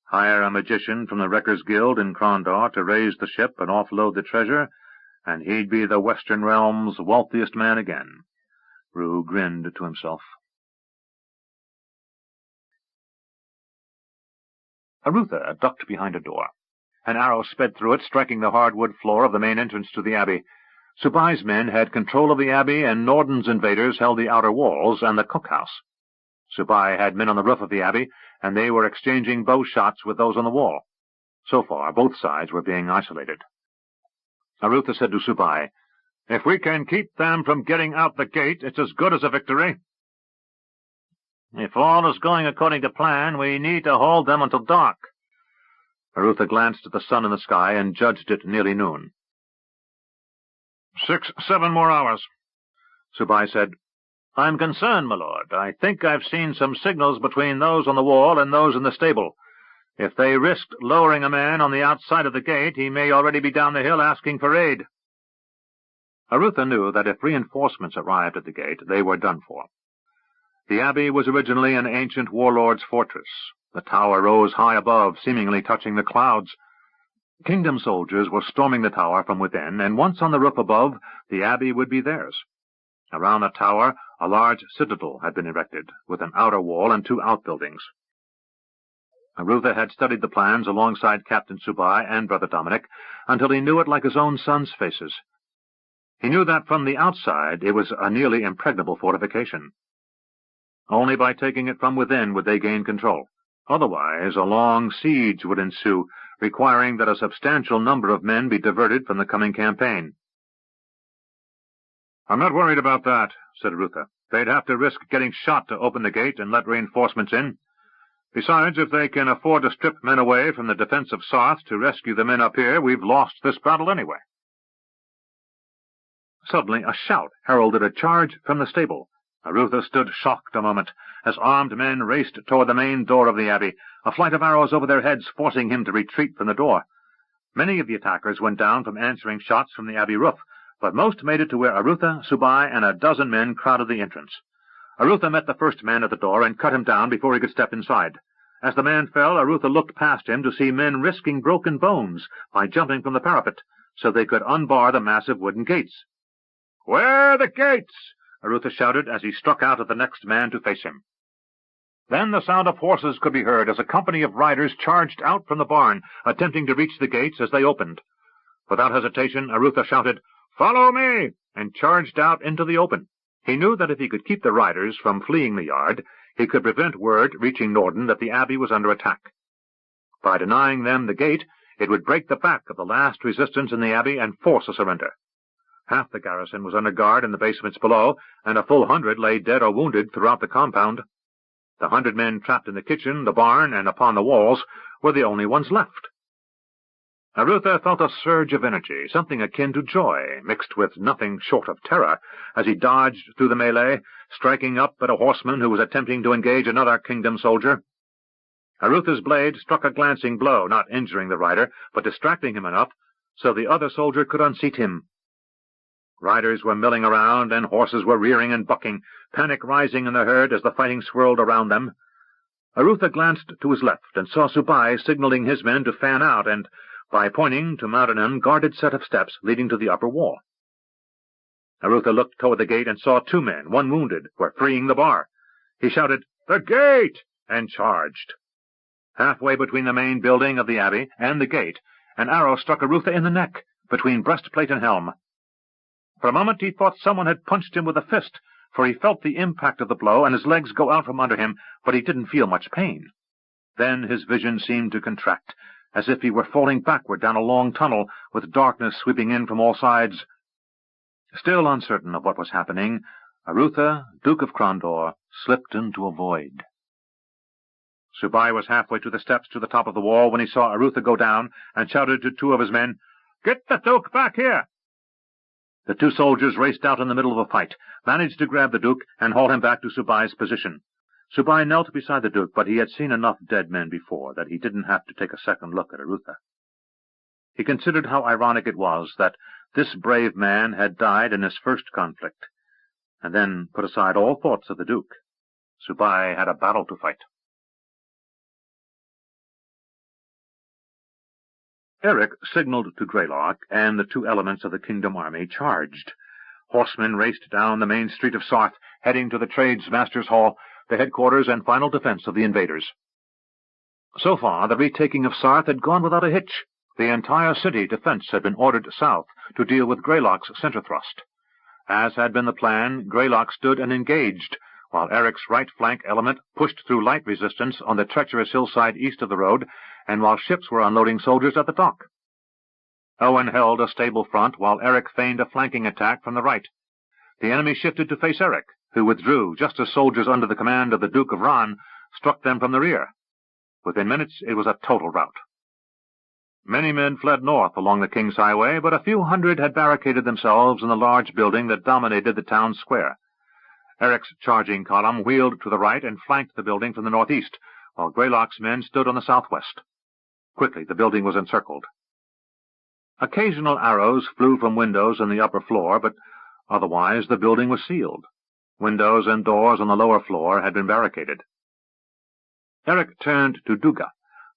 C: Hire a magician from the Wreckers' Guild in Crondor to raise the ship and offload the treasure, and he'd be the Western Realm's wealthiest man again. Rue grinned to himself. Arutha ducked behind a door. An arrow sped through it, striking the hardwood floor of the main entrance to the abbey. Subai's men had control of the abbey, and Norden's invaders held the outer walls and the cookhouse. Subai had men on the roof of the abbey, and they were exchanging bow shots with those on the wall. So far, both sides were being isolated. Arutha said to Subai, "If we can keep them from getting out the gate, it's as good as a victory."
B: "If all is going according to plan, we need to hold them until dark."
C: Arutha glanced at the sun in the sky and judged it nearly noon.
A: 6-7 more hours.
C: Subai said,
B: "I'm concerned, my lord. I think I've seen some signals between those on the wall and those in the stable. If they risked lowering a man on the outside of the gate, he may already be down the hill asking for aid."
C: Arutha knew that if reinforcements arrived at the gate, they were done for. The abbey was originally an ancient warlord's fortress. The tower rose high above, seemingly touching the clouds. Kingdom soldiers were storming the tower from within, and once on the roof above, the abbey would be theirs. Around the tower, a large citadel had been erected, with an outer wall and 2 outbuildings. Arutha had studied the plans alongside Captain Subai and Brother Dominic until he knew it like his own sons' faces. He knew that from the outside it was a nearly impregnable fortification. Only by taking it from within would they gain control. Otherwise, a long siege would ensue, requiring that a substantial number of men be diverted from the coming campaign.
A: "I'm not worried about that," said Arutha. "They'd have to risk getting shot to open the gate and let reinforcements in. Besides, if they can afford to strip men away from the defense of Sarth to rescue the men up here, we've lost this battle anyway."
C: Suddenly a shout heralded a charge from the stable. Arutha stood shocked a moment, as armed men raced toward the main door of the abbey, a flight of arrows over their heads forcing him to retreat from the door. Many of the attackers went down from answering shots from the abbey roof, but most made it to where Arutha, Subai, and a dozen men crowded the entrance. Arutha met the first man at the door and cut him down before he could step inside. As the man fell, Arutha looked past him to see men risking broken bones by jumping from the parapet, so they could unbar the massive wooden gates. "Where are the gates?" Arutha shouted as he struck out at the next man to face him. Then the sound of horses could be heard as a company of riders charged out from the barn, attempting to reach the gates as they opened. Without hesitation, Arutha shouted, "Follow me!" and charged out into the open. He knew that if he could keep the riders from fleeing the yard, he could prevent word reaching Norden that the abbey was under attack. By denying them the gate, it would break the back of the last resistance in the abbey and force a surrender. Half the garrison was under guard in the basements below, and a full 100 lay dead or wounded throughout the compound. The 100 men trapped in the kitchen, the barn, and upon the walls were the only ones left. Arutha felt a surge of energy, something akin to joy, mixed with nothing short of terror, as he dodged through the melee, striking up at a horseman who was attempting to engage another kingdom soldier. Arutha's blade struck a glancing blow, not injuring the rider, but distracting him enough so the other soldier could unseat him. Riders were milling around, and horses were rearing and bucking, panic rising in the herd as the fighting swirled around them. Arutha glanced to his left and saw Subai signaling his men to fan out and, by pointing, to mount an unguarded set of steps leading to the upper wall. Arutha looked toward the gate and saw 2 men, one wounded, were freeing the bar. He shouted, "The gate!" and charged. Halfway between the main building of the abbey and the gate, an arrow struck Arutha in the neck, between breastplate and helm. For a moment he thought someone had punched him with a fist, for he felt the impact of the blow and his legs go out from under him, but he didn't feel much pain. Then his vision seemed to contract, as if he were falling backward down a long tunnel, with darkness sweeping in from all sides. Still uncertain of what was happening, Arutha, Duke of Crondor, slipped into a void. Subai was halfway to the steps to the top of the wall when he saw Arutha go down, and shouted to 2 of his men, "Get the Duke back here!" The 2 soldiers raced out in the middle of a fight, managed to grab the Duke and haul him back to Subai's position. Subai knelt beside the Duke, but he had seen enough dead men before that he didn't have to take a second look at Arutha. He considered how ironic it was that This brave man had died in his first conflict, and then put aside all thoughts of the Duke. Subai had a battle to fight. Eric signaled to Greylock, and the two elements of the kingdom army charged. Horsemen raced down the main street of Sarth, heading to the Tradesmasters' Hall, the headquarters and final defense of the invaders. So far, the retaking of Sarth had gone without a hitch. The entire city defense had been ordered south to deal with Greylock's center thrust. As had been the plan, Greylock stood and engaged, while Eric's right flank element pushed through light resistance on the treacherous hillside east of the road, and while ships were unloading soldiers at the dock. Owen held a stable front, while Eric feigned a flanking attack from the right. The enemy shifted to face Eric, who withdrew just as soldiers under the command of the Duke of Ran struck them from the rear. Within minutes, it was a total rout. Many men fled north along the King's Highway, but a few hundred had barricaded themselves in the large building that dominated the town square. Eric's charging column wheeled to the right and flanked the building from the northeast, while Greylock's men stood on the southwest. Quickly, the building was encircled. Occasional arrows flew from windows on the upper floor, but otherwise the building was sealed. Windows and doors on the lower floor had been barricaded. Eric turned to Duga,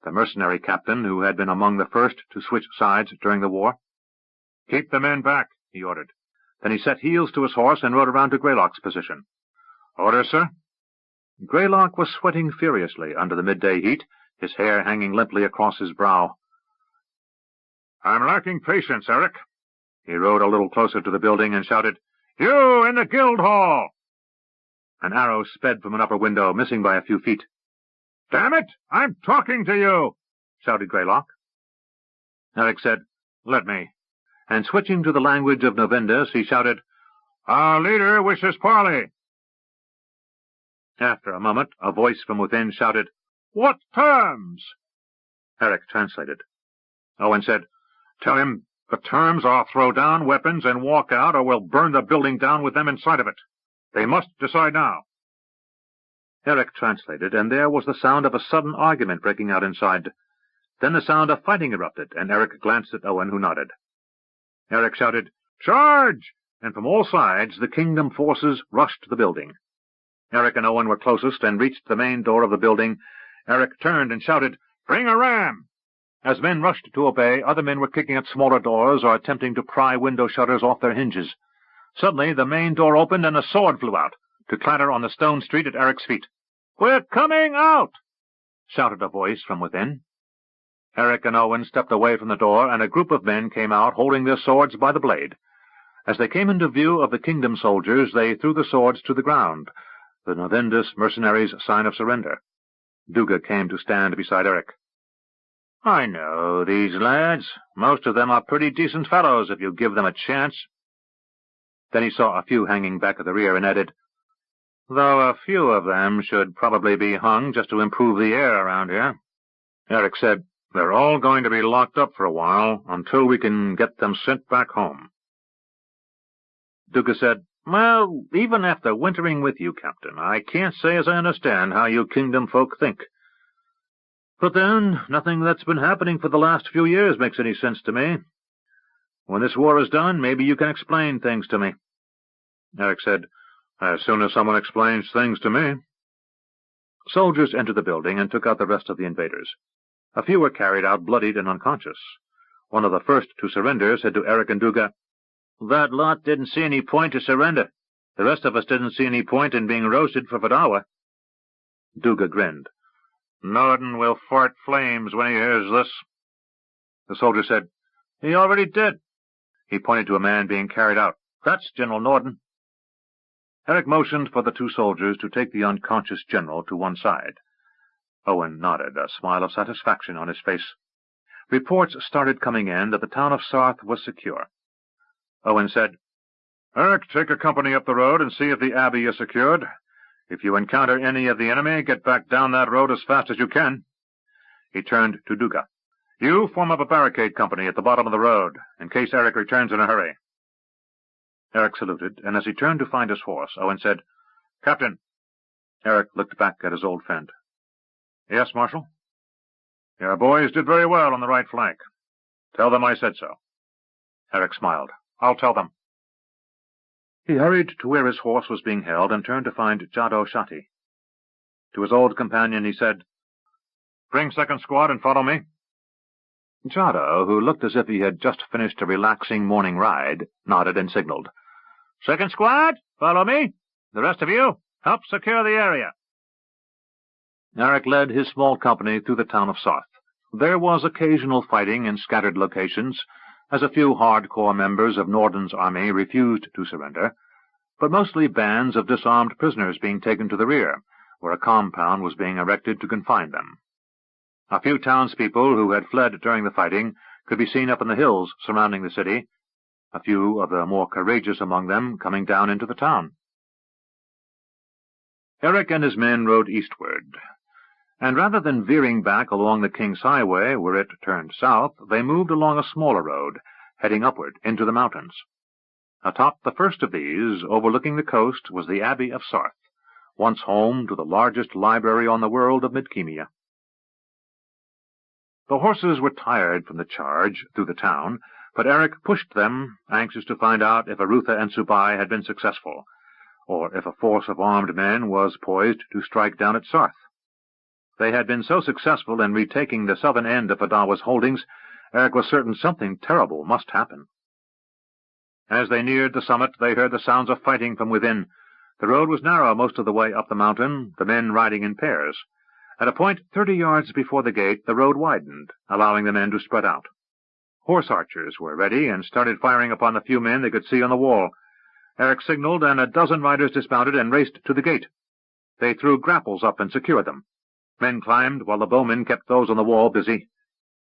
C: the mercenary captain who had been among the first to switch sides during the war. "Keep the men back," he ordered. Then he set heels to his horse and rode around to Greylock's position. "Orders, sir?" Greylock was sweating furiously under the midday heat, his hair hanging limply across his brow. "I'm lacking patience, Eric." He rode a little closer to the building and shouted, "You in the guild hall!" An arrow sped from an upper window, missing by a few feet. "Damn it! I'm talking to you!" shouted Greylock. Eric said, "Let me," and switching to the language of Novindus, he shouted, "Our leader wishes parley." After a moment, a voice from within shouted, "What terms?" Eric translated. Owen said, "Tell him the terms are throw down weapons and walk out, or we'll burn the building down with them inside of it. They must decide now." Eric translated, and there was the sound of a sudden argument breaking out inside. Then the sound of fighting erupted, and Eric glanced at Owen, who nodded. Eric shouted, "Charge!" and from all sides the kingdom forces rushed to the building. Eric and Owen were closest and reached the main door of the building. Eric turned and shouted, "Bring a ram!" As men rushed to obey, other men were kicking at smaller doors or attempting to pry window shutters off their hinges. Suddenly the main door opened and a sword flew out, to clatter on the stone street at Eric's feet. "We're coming out!" shouted a voice from within. Eric and Owen stepped away from the door, and a group of men came out holding their swords by the blade. As they came into view of the kingdom soldiers, they threw the swords to the ground, the Novindus mercenaries' sign of surrender. Duga came to stand beside Eric. "I know these lads. Most of them are pretty decent fellows if you give them a chance." Then he saw a few hanging back at the rear and added, "Though a few of them should probably be hung just to improve the air around here." Eric said, "They're all going to be locked up for a while, until we can get them sent back home." Duga said, "Well, even after wintering with you, Captain, I can't say as I understand how you kingdom folk think. But then, nothing that's been happening for the last few years makes any sense to me. When this war is done, maybe you can explain things to me." Eric said, "As soon as someone explains things to me." Soldiers entered the building and took out the rest of the invaders. A few were carried out bloodied and unconscious. One of the first to surrender said to Eric and Duga, "That lot didn't see any point to surrender. The rest of us didn't see any point in being roasted for Vadawa." Duga grinned. "Norden will fart flames when he hears this." The soldier said, "He already did." He pointed to a man being carried out. "That's General Norden." Eric motioned for the two soldiers to take the unconscious general to one side. Owen nodded, a smile of satisfaction on his face. Reports started coming in that the town of Sarth was secure. Owen said, "Eric, take a company up the road and see if the abbey is secured. If you encounter any of the enemy, get back down that road as fast as you can." He turned to Duga. "You form up a barricade company at the bottom of the road, in case Eric returns in a hurry." Eric saluted, and as he turned to find his horse, Owen said, "Captain." Eric looked back at his old friend. "Yes, Marshal?" "Your boys did very well on the right flank. Tell them I said so." Eric smiled. I'll tell them. He hurried to where his horse was being held and turned to find Jado Shati. To his old companion he said, "Bring second squad and follow me." Jado, who looked as if he had just finished a relaxing morning ride, nodded and signaled. "Second squad, follow me. The rest of you, help secure the area." Eric led his small company through the town of Sarth. There was occasional fighting in scattered locations, as a few hardcore members of Norden's army refused to surrender, but mostly bands of disarmed prisoners being taken to the rear, where a compound was being erected to confine them. A few townspeople who had fled during the fighting could be seen up in the hills surrounding the city, a few of the more courageous among them coming down into the town. Eric and his men rode eastward, and rather than veering back along the King's Highway, where it turned south, they moved along a smaller road, heading upward into the mountains. Atop the first of these, overlooking the coast, was the Abbey of Sarth, once home to the largest library on the world of Midkemia. The horses were tired from the charge through the town, but Eric pushed them, anxious to find out if Arutha and Subai had been successful, or if a force of armed men was poised to strike down at Sarth. They had been so successful in retaking the southern end of Adawa's holdings, Eric was certain something terrible must happen. As they neared the summit, they heard the sounds of fighting from within. The road was narrow most of the way up the mountain, the men riding in pairs. At a point 30 yards before the gate, the road widened, allowing the men to spread out. Horse archers were ready and started firing upon the few men they could see on the wall. Eric signaled, and a dozen riders dismounted and raced to the gate. They threw grapples up and secured them. Men climbed, while the bowmen kept those on the wall busy.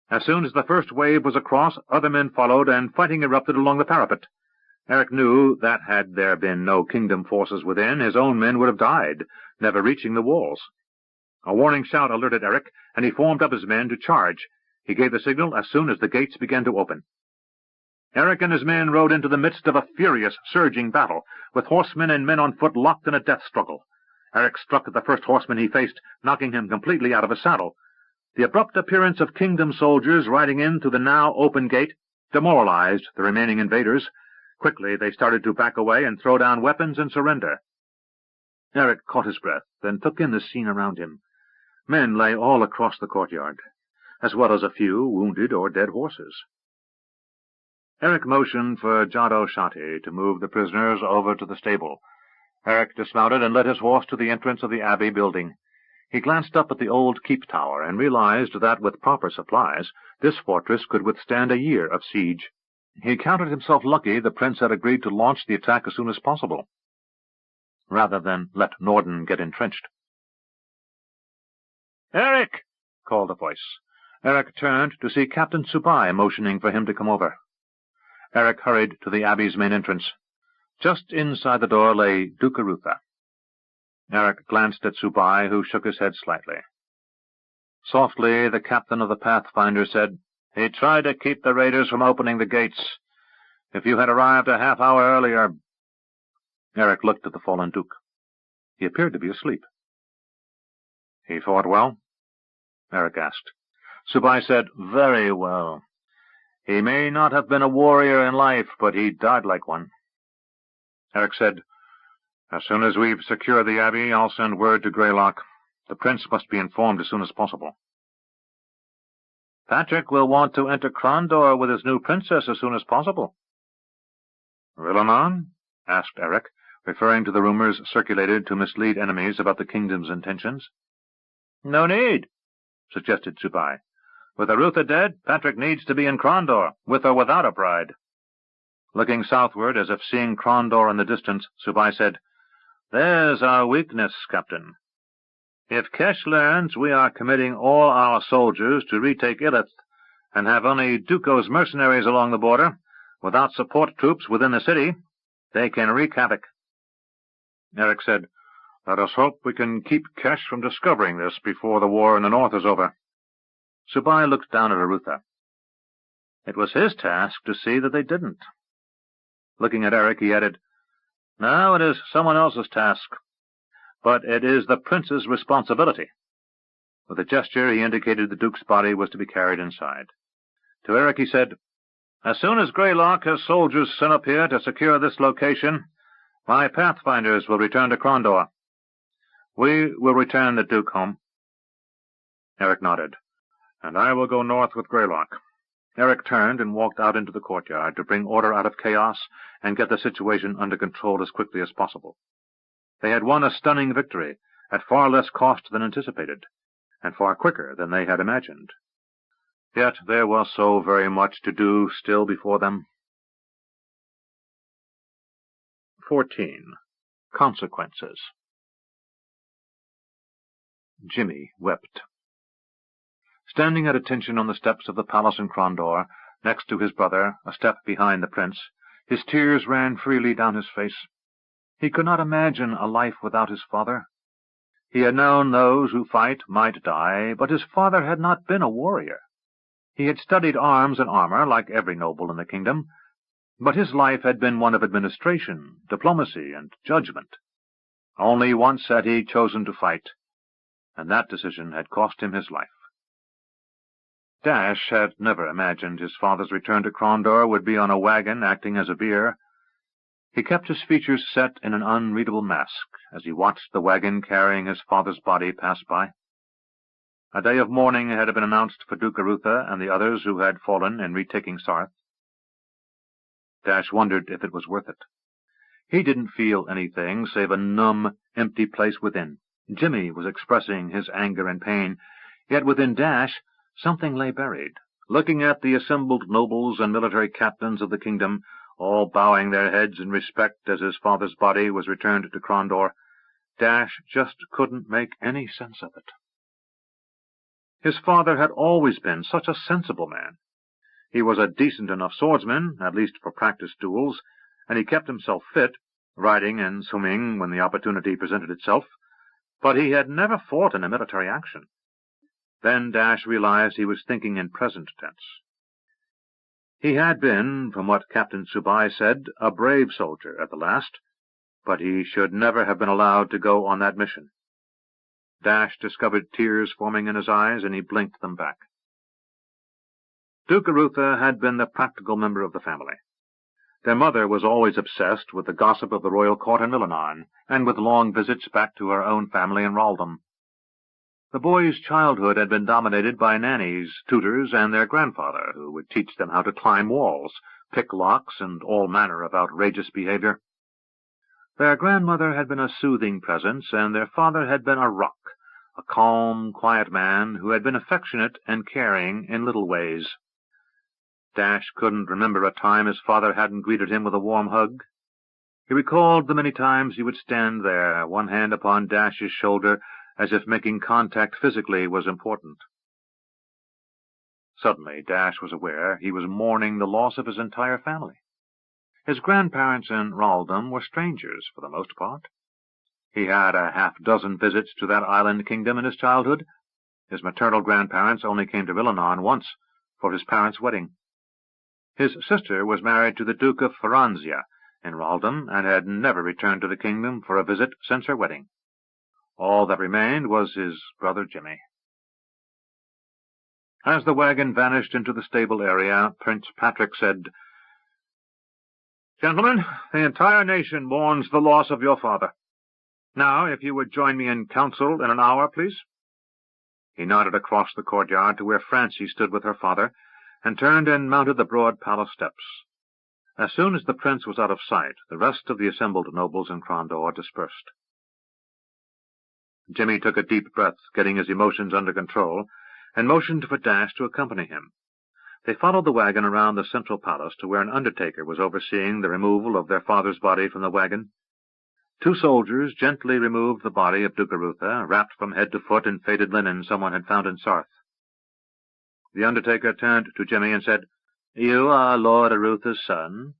C: As soon as the first wave was across, other men followed, and fighting erupted along the parapet. Eric knew that had there been no kingdom forces within, his own men would have died, never reaching the walls. A warning shout alerted Eric, and he formed up his men to charge. He gave the signal as soon as the gates began to open. Eric and his men rode into the midst of a furious, surging battle, with horsemen and men on foot locked in a death struggle. Eric struck at the first horseman he faced, knocking him completely out of his saddle. The abrupt appearance of kingdom soldiers riding in through the now open gate demoralized the remaining invaders. Quickly they started to back away and throw down weapons and surrender. Eric caught his breath, then took in the scene around him. Men lay all across the courtyard, as well as a few wounded or dead horses. Eric motioned for Jado Shati to move the prisoners over to the stable. Eric dismounted and led his horse to the entrance of the abbey building. He glanced up at the old keep tower and realized that, with proper supplies, this fortress could withstand a year of siege. He counted himself lucky the prince had agreed to launch the attack as soon as possible, rather than let Norden get entrenched. "Eric!" called a voice. Eric turned to see Captain Subai motioning for him to come over. Eric hurried to the abbey's main entrance. Just inside the door lay Duke Arutha. Eric glanced at Subai, who shook his head slightly. Softly, the captain of the Pathfinder said, "He tried to keep the raiders from opening the gates. If you had arrived a half-hour earlier—" Eric looked at the fallen Duke. He appeared to be asleep. "He fought well?" Eric asked. Subai said, "Very well. He may not have been a warrior in life, but he died like one." Eric said, "As soon as we've secured the abbey, I'll send word to Greylock. The prince must be informed as soon as possible." "Patrick will want to enter Krondor with his new princess as soon as possible." "Rillanon?" asked Eric, referring to the rumors circulated to mislead enemies about the kingdom's intentions. "No need," suggested Subai. "With Arutha dead, Patrick needs to be in Krondor, with or without a bride." Looking southward, as if seeing Krondor in the distance, Subai said, "There's our weakness, Captain. If Kesh learns we are committing all our soldiers to retake Illith, and have only Duco's mercenaries along the border, without support troops within the city, they can wreak havoc." Eric said, "Let us hope we can keep Kesh from discovering this before the war in the north is over." Subai looked down at Arutha. It was his task to see that they didn't. Looking at Eric, he added, "No, it is someone else's task, but it is the prince's responsibility." With a gesture, he indicated the Duke's body was to be carried inside. To Eric he said, As soon as Greylock has soldiers sent up here to secure this location, my pathfinders will return to Crondor. We will return the Duke home." Eric nodded. "And I will go north with Greylock." Eric turned and walked out into the courtyard to bring order out of chaos and get the situation under control as quickly as possible. They had won a stunning victory, at far less cost than anticipated, and far quicker than they had imagined. Yet there was so very much to do still before them. 14. Consequences. Jimmy wept. Standing at attention on the steps of the palace in Crondor, next to his brother, a step behind the prince, his tears ran freely down his face. He could not imagine a life without his father. He had known those who fight might die, but his father had not been a warrior. He had studied arms and armor like every noble in the kingdom, but his life had been one of administration, diplomacy, and judgment. Only once had he chosen to fight, and that decision had cost him his life. Dash had never imagined his father's return to Crondor would be on a wagon acting as a bier. He kept his features set in an unreadable mask as he watched the wagon carrying his father's body pass by. A day of mourning had been announced for Duke Arutha and the others who had fallen in retaking Sarth. Dash wondered if it was worth it. He didn't feel anything save a numb, empty place within. Jimmy was expressing his anger and pain, yet within Dash something lay buried. Looking at the assembled nobles and military captains of the kingdom, all bowing their heads in respect as his father's body was returned to Crondor, Dash just couldn't make any sense of it. His father had always been such a sensible man. He was a decent enough swordsman, at least for practice duels, and he kept himself fit, riding and swimming when the opportunity presented itself, but he had never fought in a military action. Then Dash realized he was thinking in present tense. He had been, from what Captain Subai said, a brave soldier at the last, but he should never have been allowed to go on that mission. Dash discovered tears forming in his eyes, and he blinked them back. Duke Arutha had been the practical member of the family. Their mother was always obsessed with the gossip of the royal court in Milanon, and with long visits back to her own family in Raldham. The boys' childhood had been dominated by nannies, tutors, and their grandfather, who would teach them how to climb walls, pick locks, and all manner of outrageous behavior. Their grandmother had been a soothing presence, and their father had been a rock, a calm, quiet man who had been affectionate and caring in little ways. Dash couldn't remember a time his father hadn't greeted him with a warm hug. He recalled the many times he would stand there, one hand upon Dash's shoulder, as if making contact physically was important. Suddenly, Dash was aware he was mourning the loss of his entire family. His grandparents in Raldham were strangers, for the most part. He had a half-dozen visits to that island kingdom in his childhood. His maternal grandparents only came to Milanon once, for his parents' wedding. His sister was married to the Duke of Faranzia in Raldham, and had never returned to the kingdom for a visit since her wedding. All that remained was his brother Jimmy. As the wagon vanished into the stable area, Prince Patrick said, "Gentlemen, the entire nation mourns the loss of your father. Now, if you would join me in council in an hour, please." He nodded across the courtyard to where Francie stood with her father, and turned and mounted the broad palace steps. As soon as the prince was out of sight, the rest of the assembled nobles in Crondor dispersed. Jimmy took a deep breath, getting his emotions under control, and motioned for Dash to accompany him. They followed the wagon around the central palace to where an undertaker was overseeing the removal of their father's body from the wagon. 2 soldiers gently removed the body of Duke Arutha, wrapped from head to foot in faded linen someone had found in Sarth. The undertaker turned to Jimmy and said, "You are Lord Arutha's son?"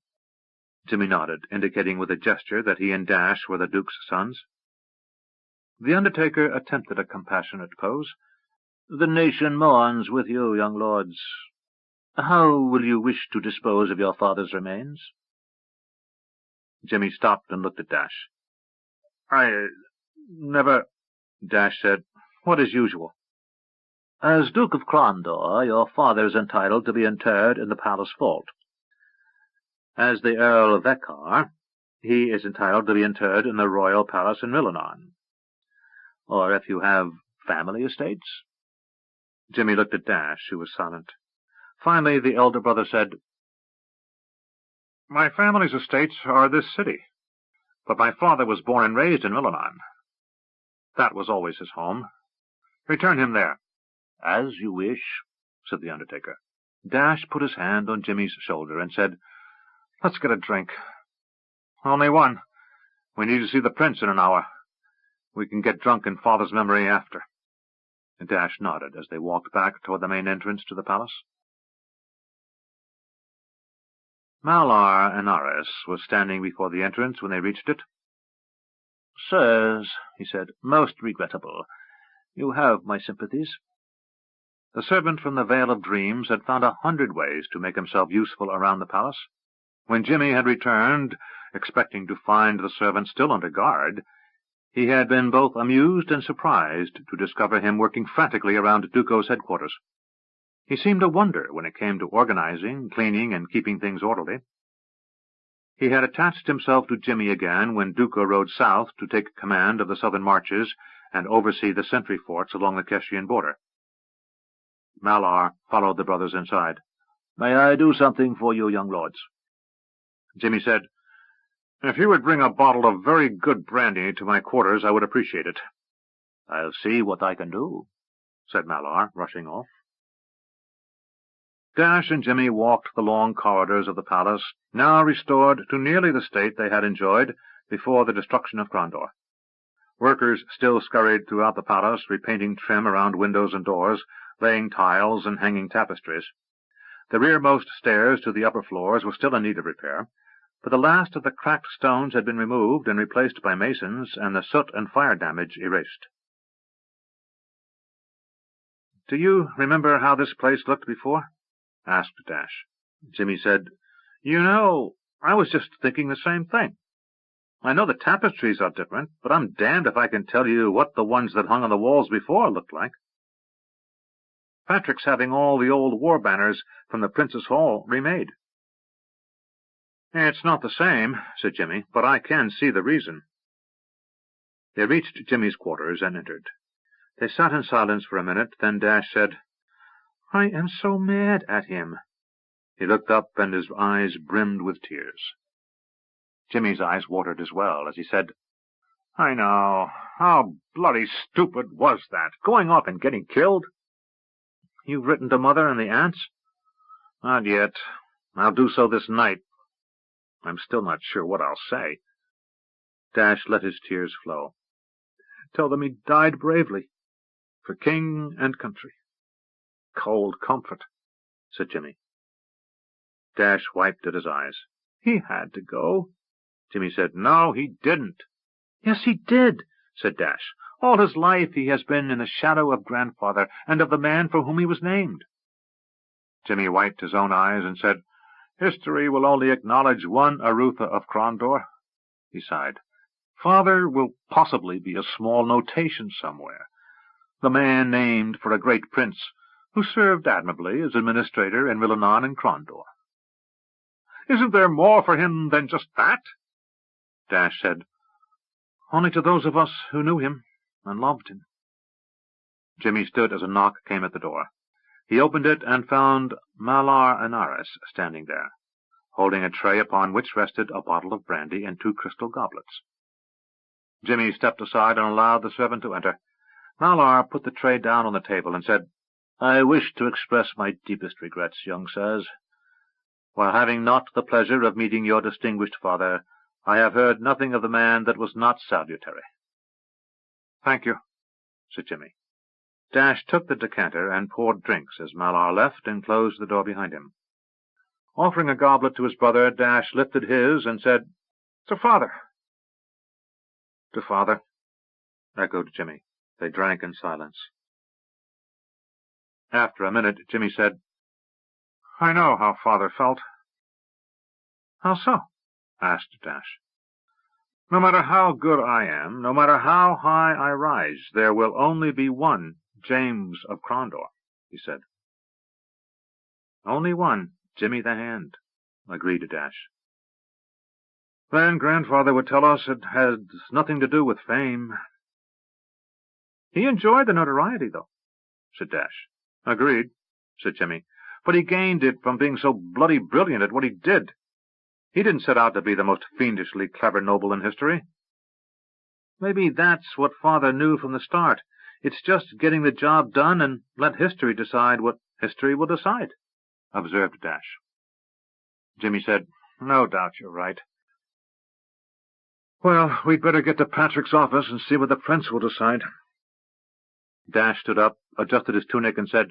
C: Jimmy nodded, indicating with a gesture that he and Dash were the Duke's sons. The undertaker attempted a compassionate pose. "The nation mourns with you, young lords. How will you wish to dispose of your father's remains?" Jimmy stopped and looked at Dash. "I never—" Dash said, "What is usual?" "As Duke of Crondor, your father is entitled to be interred in the palace vault.
B: As the Earl of Vekar, he is entitled to be interred in the royal palace in Milanon. Or if you have family estates." Jimmy looked at Dash, who was silent. Finally, the elder brother said,
C: "My family's estates are this city, but my father was born and raised in Milanon. That was always his home. Return him there."
B: "As you wish," said the undertaker. Dash put his hand on Jimmy's shoulder and said,
C: "Let's get a drink. Only one. We need to see the prince in an hour. We can get drunk in Father's memory after."
B: Dash nodded as they walked back toward the main entrance to the palace. Malar Anaris was standing before the entrance when they reached it. "Sirs," he said, "most regrettable. You have my sympathies." The servant from the Vale of Dreams had found 100 ways to make himself useful around the palace. When Jimmy had returned, expecting to find the servant still under guard, he had been both amused and surprised to discover him working frantically around Duco's headquarters. He seemed to wonder when it came to organizing, cleaning, and keeping things orderly. He had attached himself to Jimmy again when Duco rode south to take command of the southern marches and oversee the sentry forts along the Keshian border. Malar followed the brothers inside. "May I do something for you, young lords?"
C: Jimmy said, "If you would bring a bottle of very good brandy to my quarters, I would appreciate it."
B: "I'll see what I can do," said Malar, rushing off. Dash and Jimmy walked the long corridors of the palace, now restored to nearly the state they had enjoyed before the destruction of Krondor. Workers still scurried throughout the palace, repainting trim around windows and doors, laying tiles and hanging tapestries. The rearmost stairs to the upper floors were still in need of repair, but the last of the cracked stones had been removed and replaced by masons, and the soot and fire damage erased. "Do you remember how this place looked before?" asked Dash. Jimmy said, "You know, I was just thinking the same thing. I know the tapestries are different, but I'm damned if I can tell you what the ones that hung on the walls before looked like. Patrick's having all the old war banners from the Prince's Hall remade." "It's not the same," said Jimmy, "but I can see the reason." They reached Jimmy's quarters and entered. They sat in silence for a minute, then Dash said, "I am so mad at him." He looked up, and his eyes brimmed with tears. Jimmy's eyes watered as well, as he said,
C: "I know. How bloody stupid was that, going off and getting killed?"
B: "You've written to Mother and the aunts?"
C: "Not yet. I'll do so this night. I'm still not sure what I'll say."
B: Dash let his tears flow.
C: "Tell them he died bravely, for king and country."
B: "Cold comfort," said Jimmy. Dash wiped at his eyes.
C: "He had to go."
B: Jimmy said, "No, he didn't."
C: "Yes, he did,"
B: said Dash. "All his life he has been in the shadow of Grandfather and of the man for whom he was named."
C: Jimmy wiped his own eyes and said, "History will only acknowledge one Arutha of Krondor."
B: He sighed. "Father will possibly be a small notation somewhere. The man named for a great prince who served admirably as administrator in Milanon and Krondor."
C: "Isn't there more for him than just that?"
B: Dash said, "Only to those of us who knew him and loved him." Jimmy stood as a knock came at the door. He opened it and found Malar Anaris standing there, holding a tray upon which rested a bottle of brandy and 2 crystal goblets. Jimmy stepped aside and allowed the servant to enter. Malar put the tray down on the table and said, "I wish to express my deepest regrets, young sirs. While having not the pleasure of meeting your distinguished father, I have heard nothing of the man that was not salutary."
C: "Thank you,"
B: said Jimmy. Dash took the decanter and poured drinks as Malar left and closed the door behind him. Offering a goblet to his brother, Dash lifted his and said,
C: "To Father."
B: "To Father," echoed Jimmy. They drank in silence. After a minute, Jimmy said,
C: "I know how Father felt."
B: "How so?" asked Dash.
C: "No matter how good I am, no matter how high I rise, there will only be one James of Krondor," he said.
B: "Only one, Jimmy the Hand," agreed Dash.
C: Then Grandfather would tell us it had nothing to do with fame. He enjoyed the notoriety, though, said Dash. Agreed, said Jimmy. But he gained it from being so bloody brilliant at what he did. He didn't set out to be the most fiendishly clever noble in history. Maybe that's what Father knew from the start. It's just getting the job done and let history decide what history will decide, observed Dash. Jimmy said, No doubt you're right. Well, we'd better get to Patrick's office and see what the prince will decide. Dash stood up, adjusted his tunic, and said,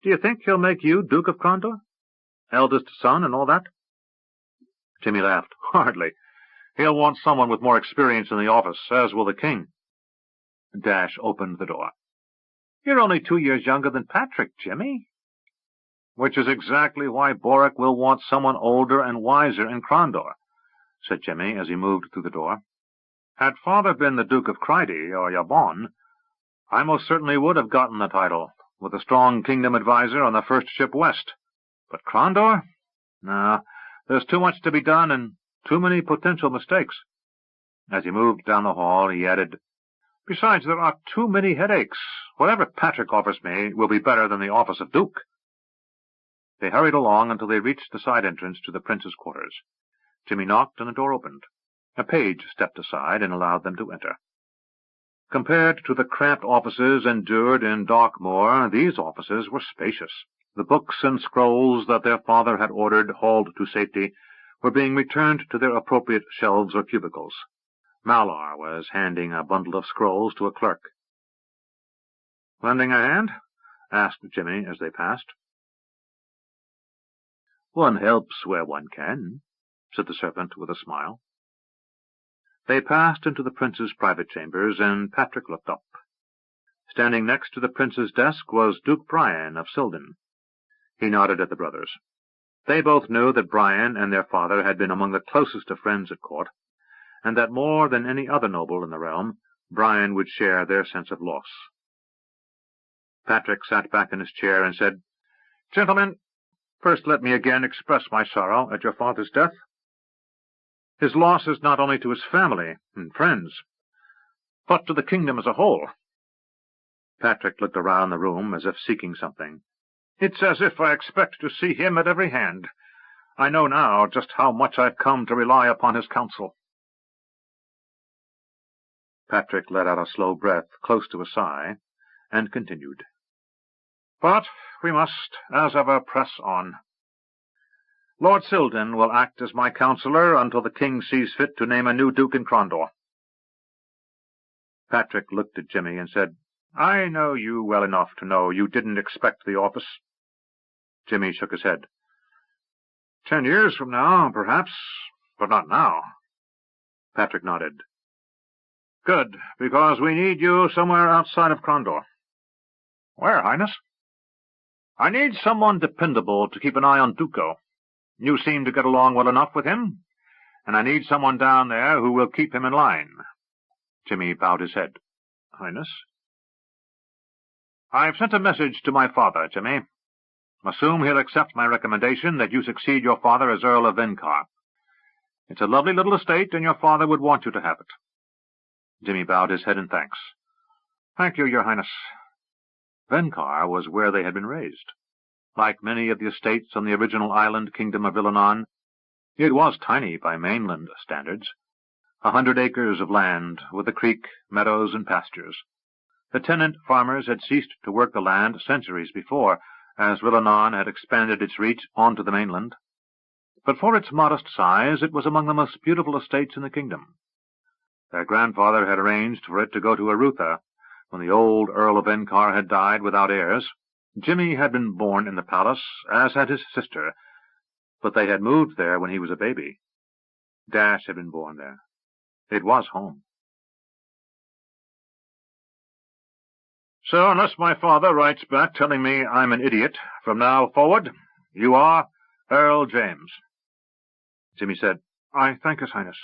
C: Do you think he'll make you Duke of Crondor? Eldest son and all that? Jimmy laughed. Hardly. He'll want someone with more experience in the office, as will the king. Dash opened the door. You're only 2 years younger than Patrick, Jimmy. Which is exactly why Boric will want someone older and wiser in Crondor, said Jimmy as he moved through the door. Had Father been the Duke of Cryde or Yabon, I most certainly would have gotten the title, with a strong kingdom adviser on the first ship west. But Crondor? No, there's too much to be done and too many potential mistakes. As he moved down the hall, he added, Besides, there are too many headaches. Whatever Patrick offers me will be better than the office of Duke. They hurried along until they reached the side entrance to the prince's quarters. Jimmy knocked and the door opened. A page stepped aside and allowed them to enter. Compared to the cramped offices endured in Darkmoor, these offices were spacious. The books and scrolls that their father had ordered hauled to safety were being returned to their appropriate shelves or cubicles. Malar was handing a bundle of scrolls to a clerk. "Lending a hand?" asked Jimmy as they passed. "One helps where one can," said the servant with a smile. They passed into the prince's private chambers, and Patrick looked up. Standing next to the prince's desk was Duke Brian of Silden. He nodded at the brothers. They both knew that Brian and their father had been among the closest of friends at court, and that more than any other noble in the realm, Brian would share their sense of loss. Patrick sat back in his chair and said, "Gentlemen, first let me again express my sorrow at your father's death. His loss is not only to his family and friends, but to the kingdom as a whole." Patrick looked around the room as if seeking something. "It's as if I expect to see him at every hand. I know now just how much I've come to rely upon his counsel." Patrick let out a slow breath, close to a sigh, and continued. "But we must, as ever, press on. Lord Silden will act as my counsellor until the king sees fit to name a new duke in Crondor." Patrick looked at Jimmy and said, "I know you well enough to know you didn't expect the office." Jimmy shook his head. 10 years from now, perhaps, but not now." Patrick nodded. "Good, because we need you somewhere outside of Crondor." "Where, Highness?" "I need someone dependable to keep an eye on Duco. You seem to get along well enough with him, and I need someone down there who will keep him in line." Jimmy bowed his head. "Highness?" "I've sent a message to my father, Jimmy. Assume he'll accept my recommendation that you succeed your father as Earl of Vencar. It's a lovely little estate, and your father would want you to have it." Jimmy bowed his head in thanks. "Thank you, your Highness." Vencar was where they had been raised. Like many of the estates on the original island kingdom of Illanon, it was tiny by mainland standards. 100 acres of land, with a creek, meadows, and pastures. The tenant farmers had ceased to work the land centuries before, as Illanon had expanded its reach onto the mainland. But for its modest size, it was among the most beautiful estates in the kingdom. Their grandfather had arranged for it to go to Arutha when the old Earl of Vencar had died without heirs. Jimmy had been born in the palace, as had his sister, but they had moved there when he was a baby. Dash had been born there. It was home. "So, unless my father writes back telling me I'm an idiot, from now forward, you are Earl James." Jimmy said, "I thank His Highness."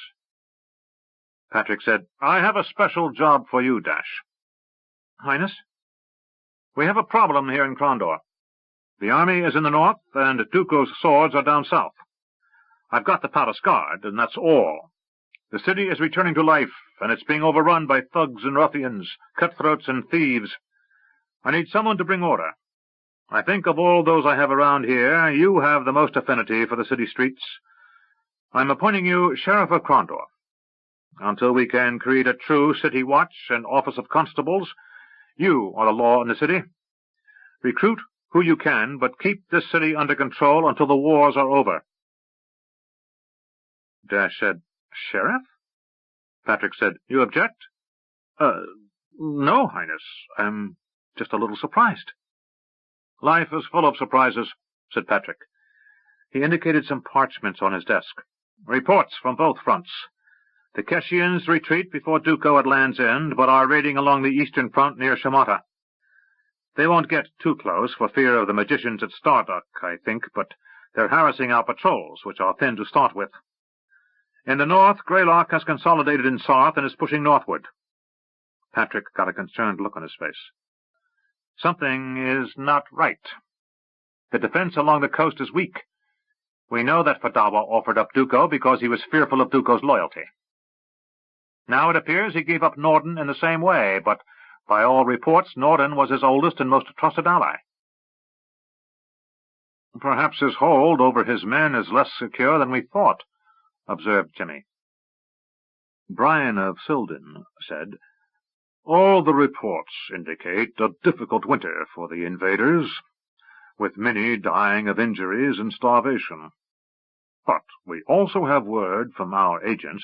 C: Patrick said, "I have a special job for you, Dash." "Highness?" "We have a problem here in Crondor. The army is in the north, and Duco's swords are down south. I've got the palace guard, and that's all. The city is returning to life, and it's being overrun by thugs and ruffians, cutthroats and thieves. I need someone to bring order. I think of all those I have around here, you have the most affinity for the city streets. I'm appointing you Sheriff of Crondor. Until we can create a true city watch and office of constables, you are the law in the city. Recruit who you can, but keep this city under control until the wars are over. Dash said, Sheriff? Patrick said, You object? No, Highness. I'm just a little surprised. Life is full of surprises, said Patrick. He indicated some parchments on his desk. Reports from both fronts. The Keshians retreat before Duco at Land's End, but are raiding along the eastern front near Shamata. They won't get too close for fear of the magicians at Starduck, I think, but they're harassing our patrols, which are thin to start with. In the north, Greylock has consolidated in Sarth and is pushing northward. Patrick got a concerned look on his face. Something is not right. The defense along the coast is weak. We know that Fadawa offered up Duco because he was fearful of Duco's loyalty. Now it appears he gave up Norden in the same way, but by all reports Norden was his oldest and most trusted ally. Perhaps his hold over his men is less secure than we thought, observed Jimmy. Brian of Silden said, All the reports indicate a difficult winter for the invaders, with many dying of injuries and starvation. But we also have word from our agents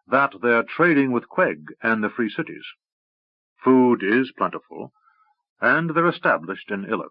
C: that they're trading with Queg and the Free Cities. Food is plentiful, and they're established in Illith.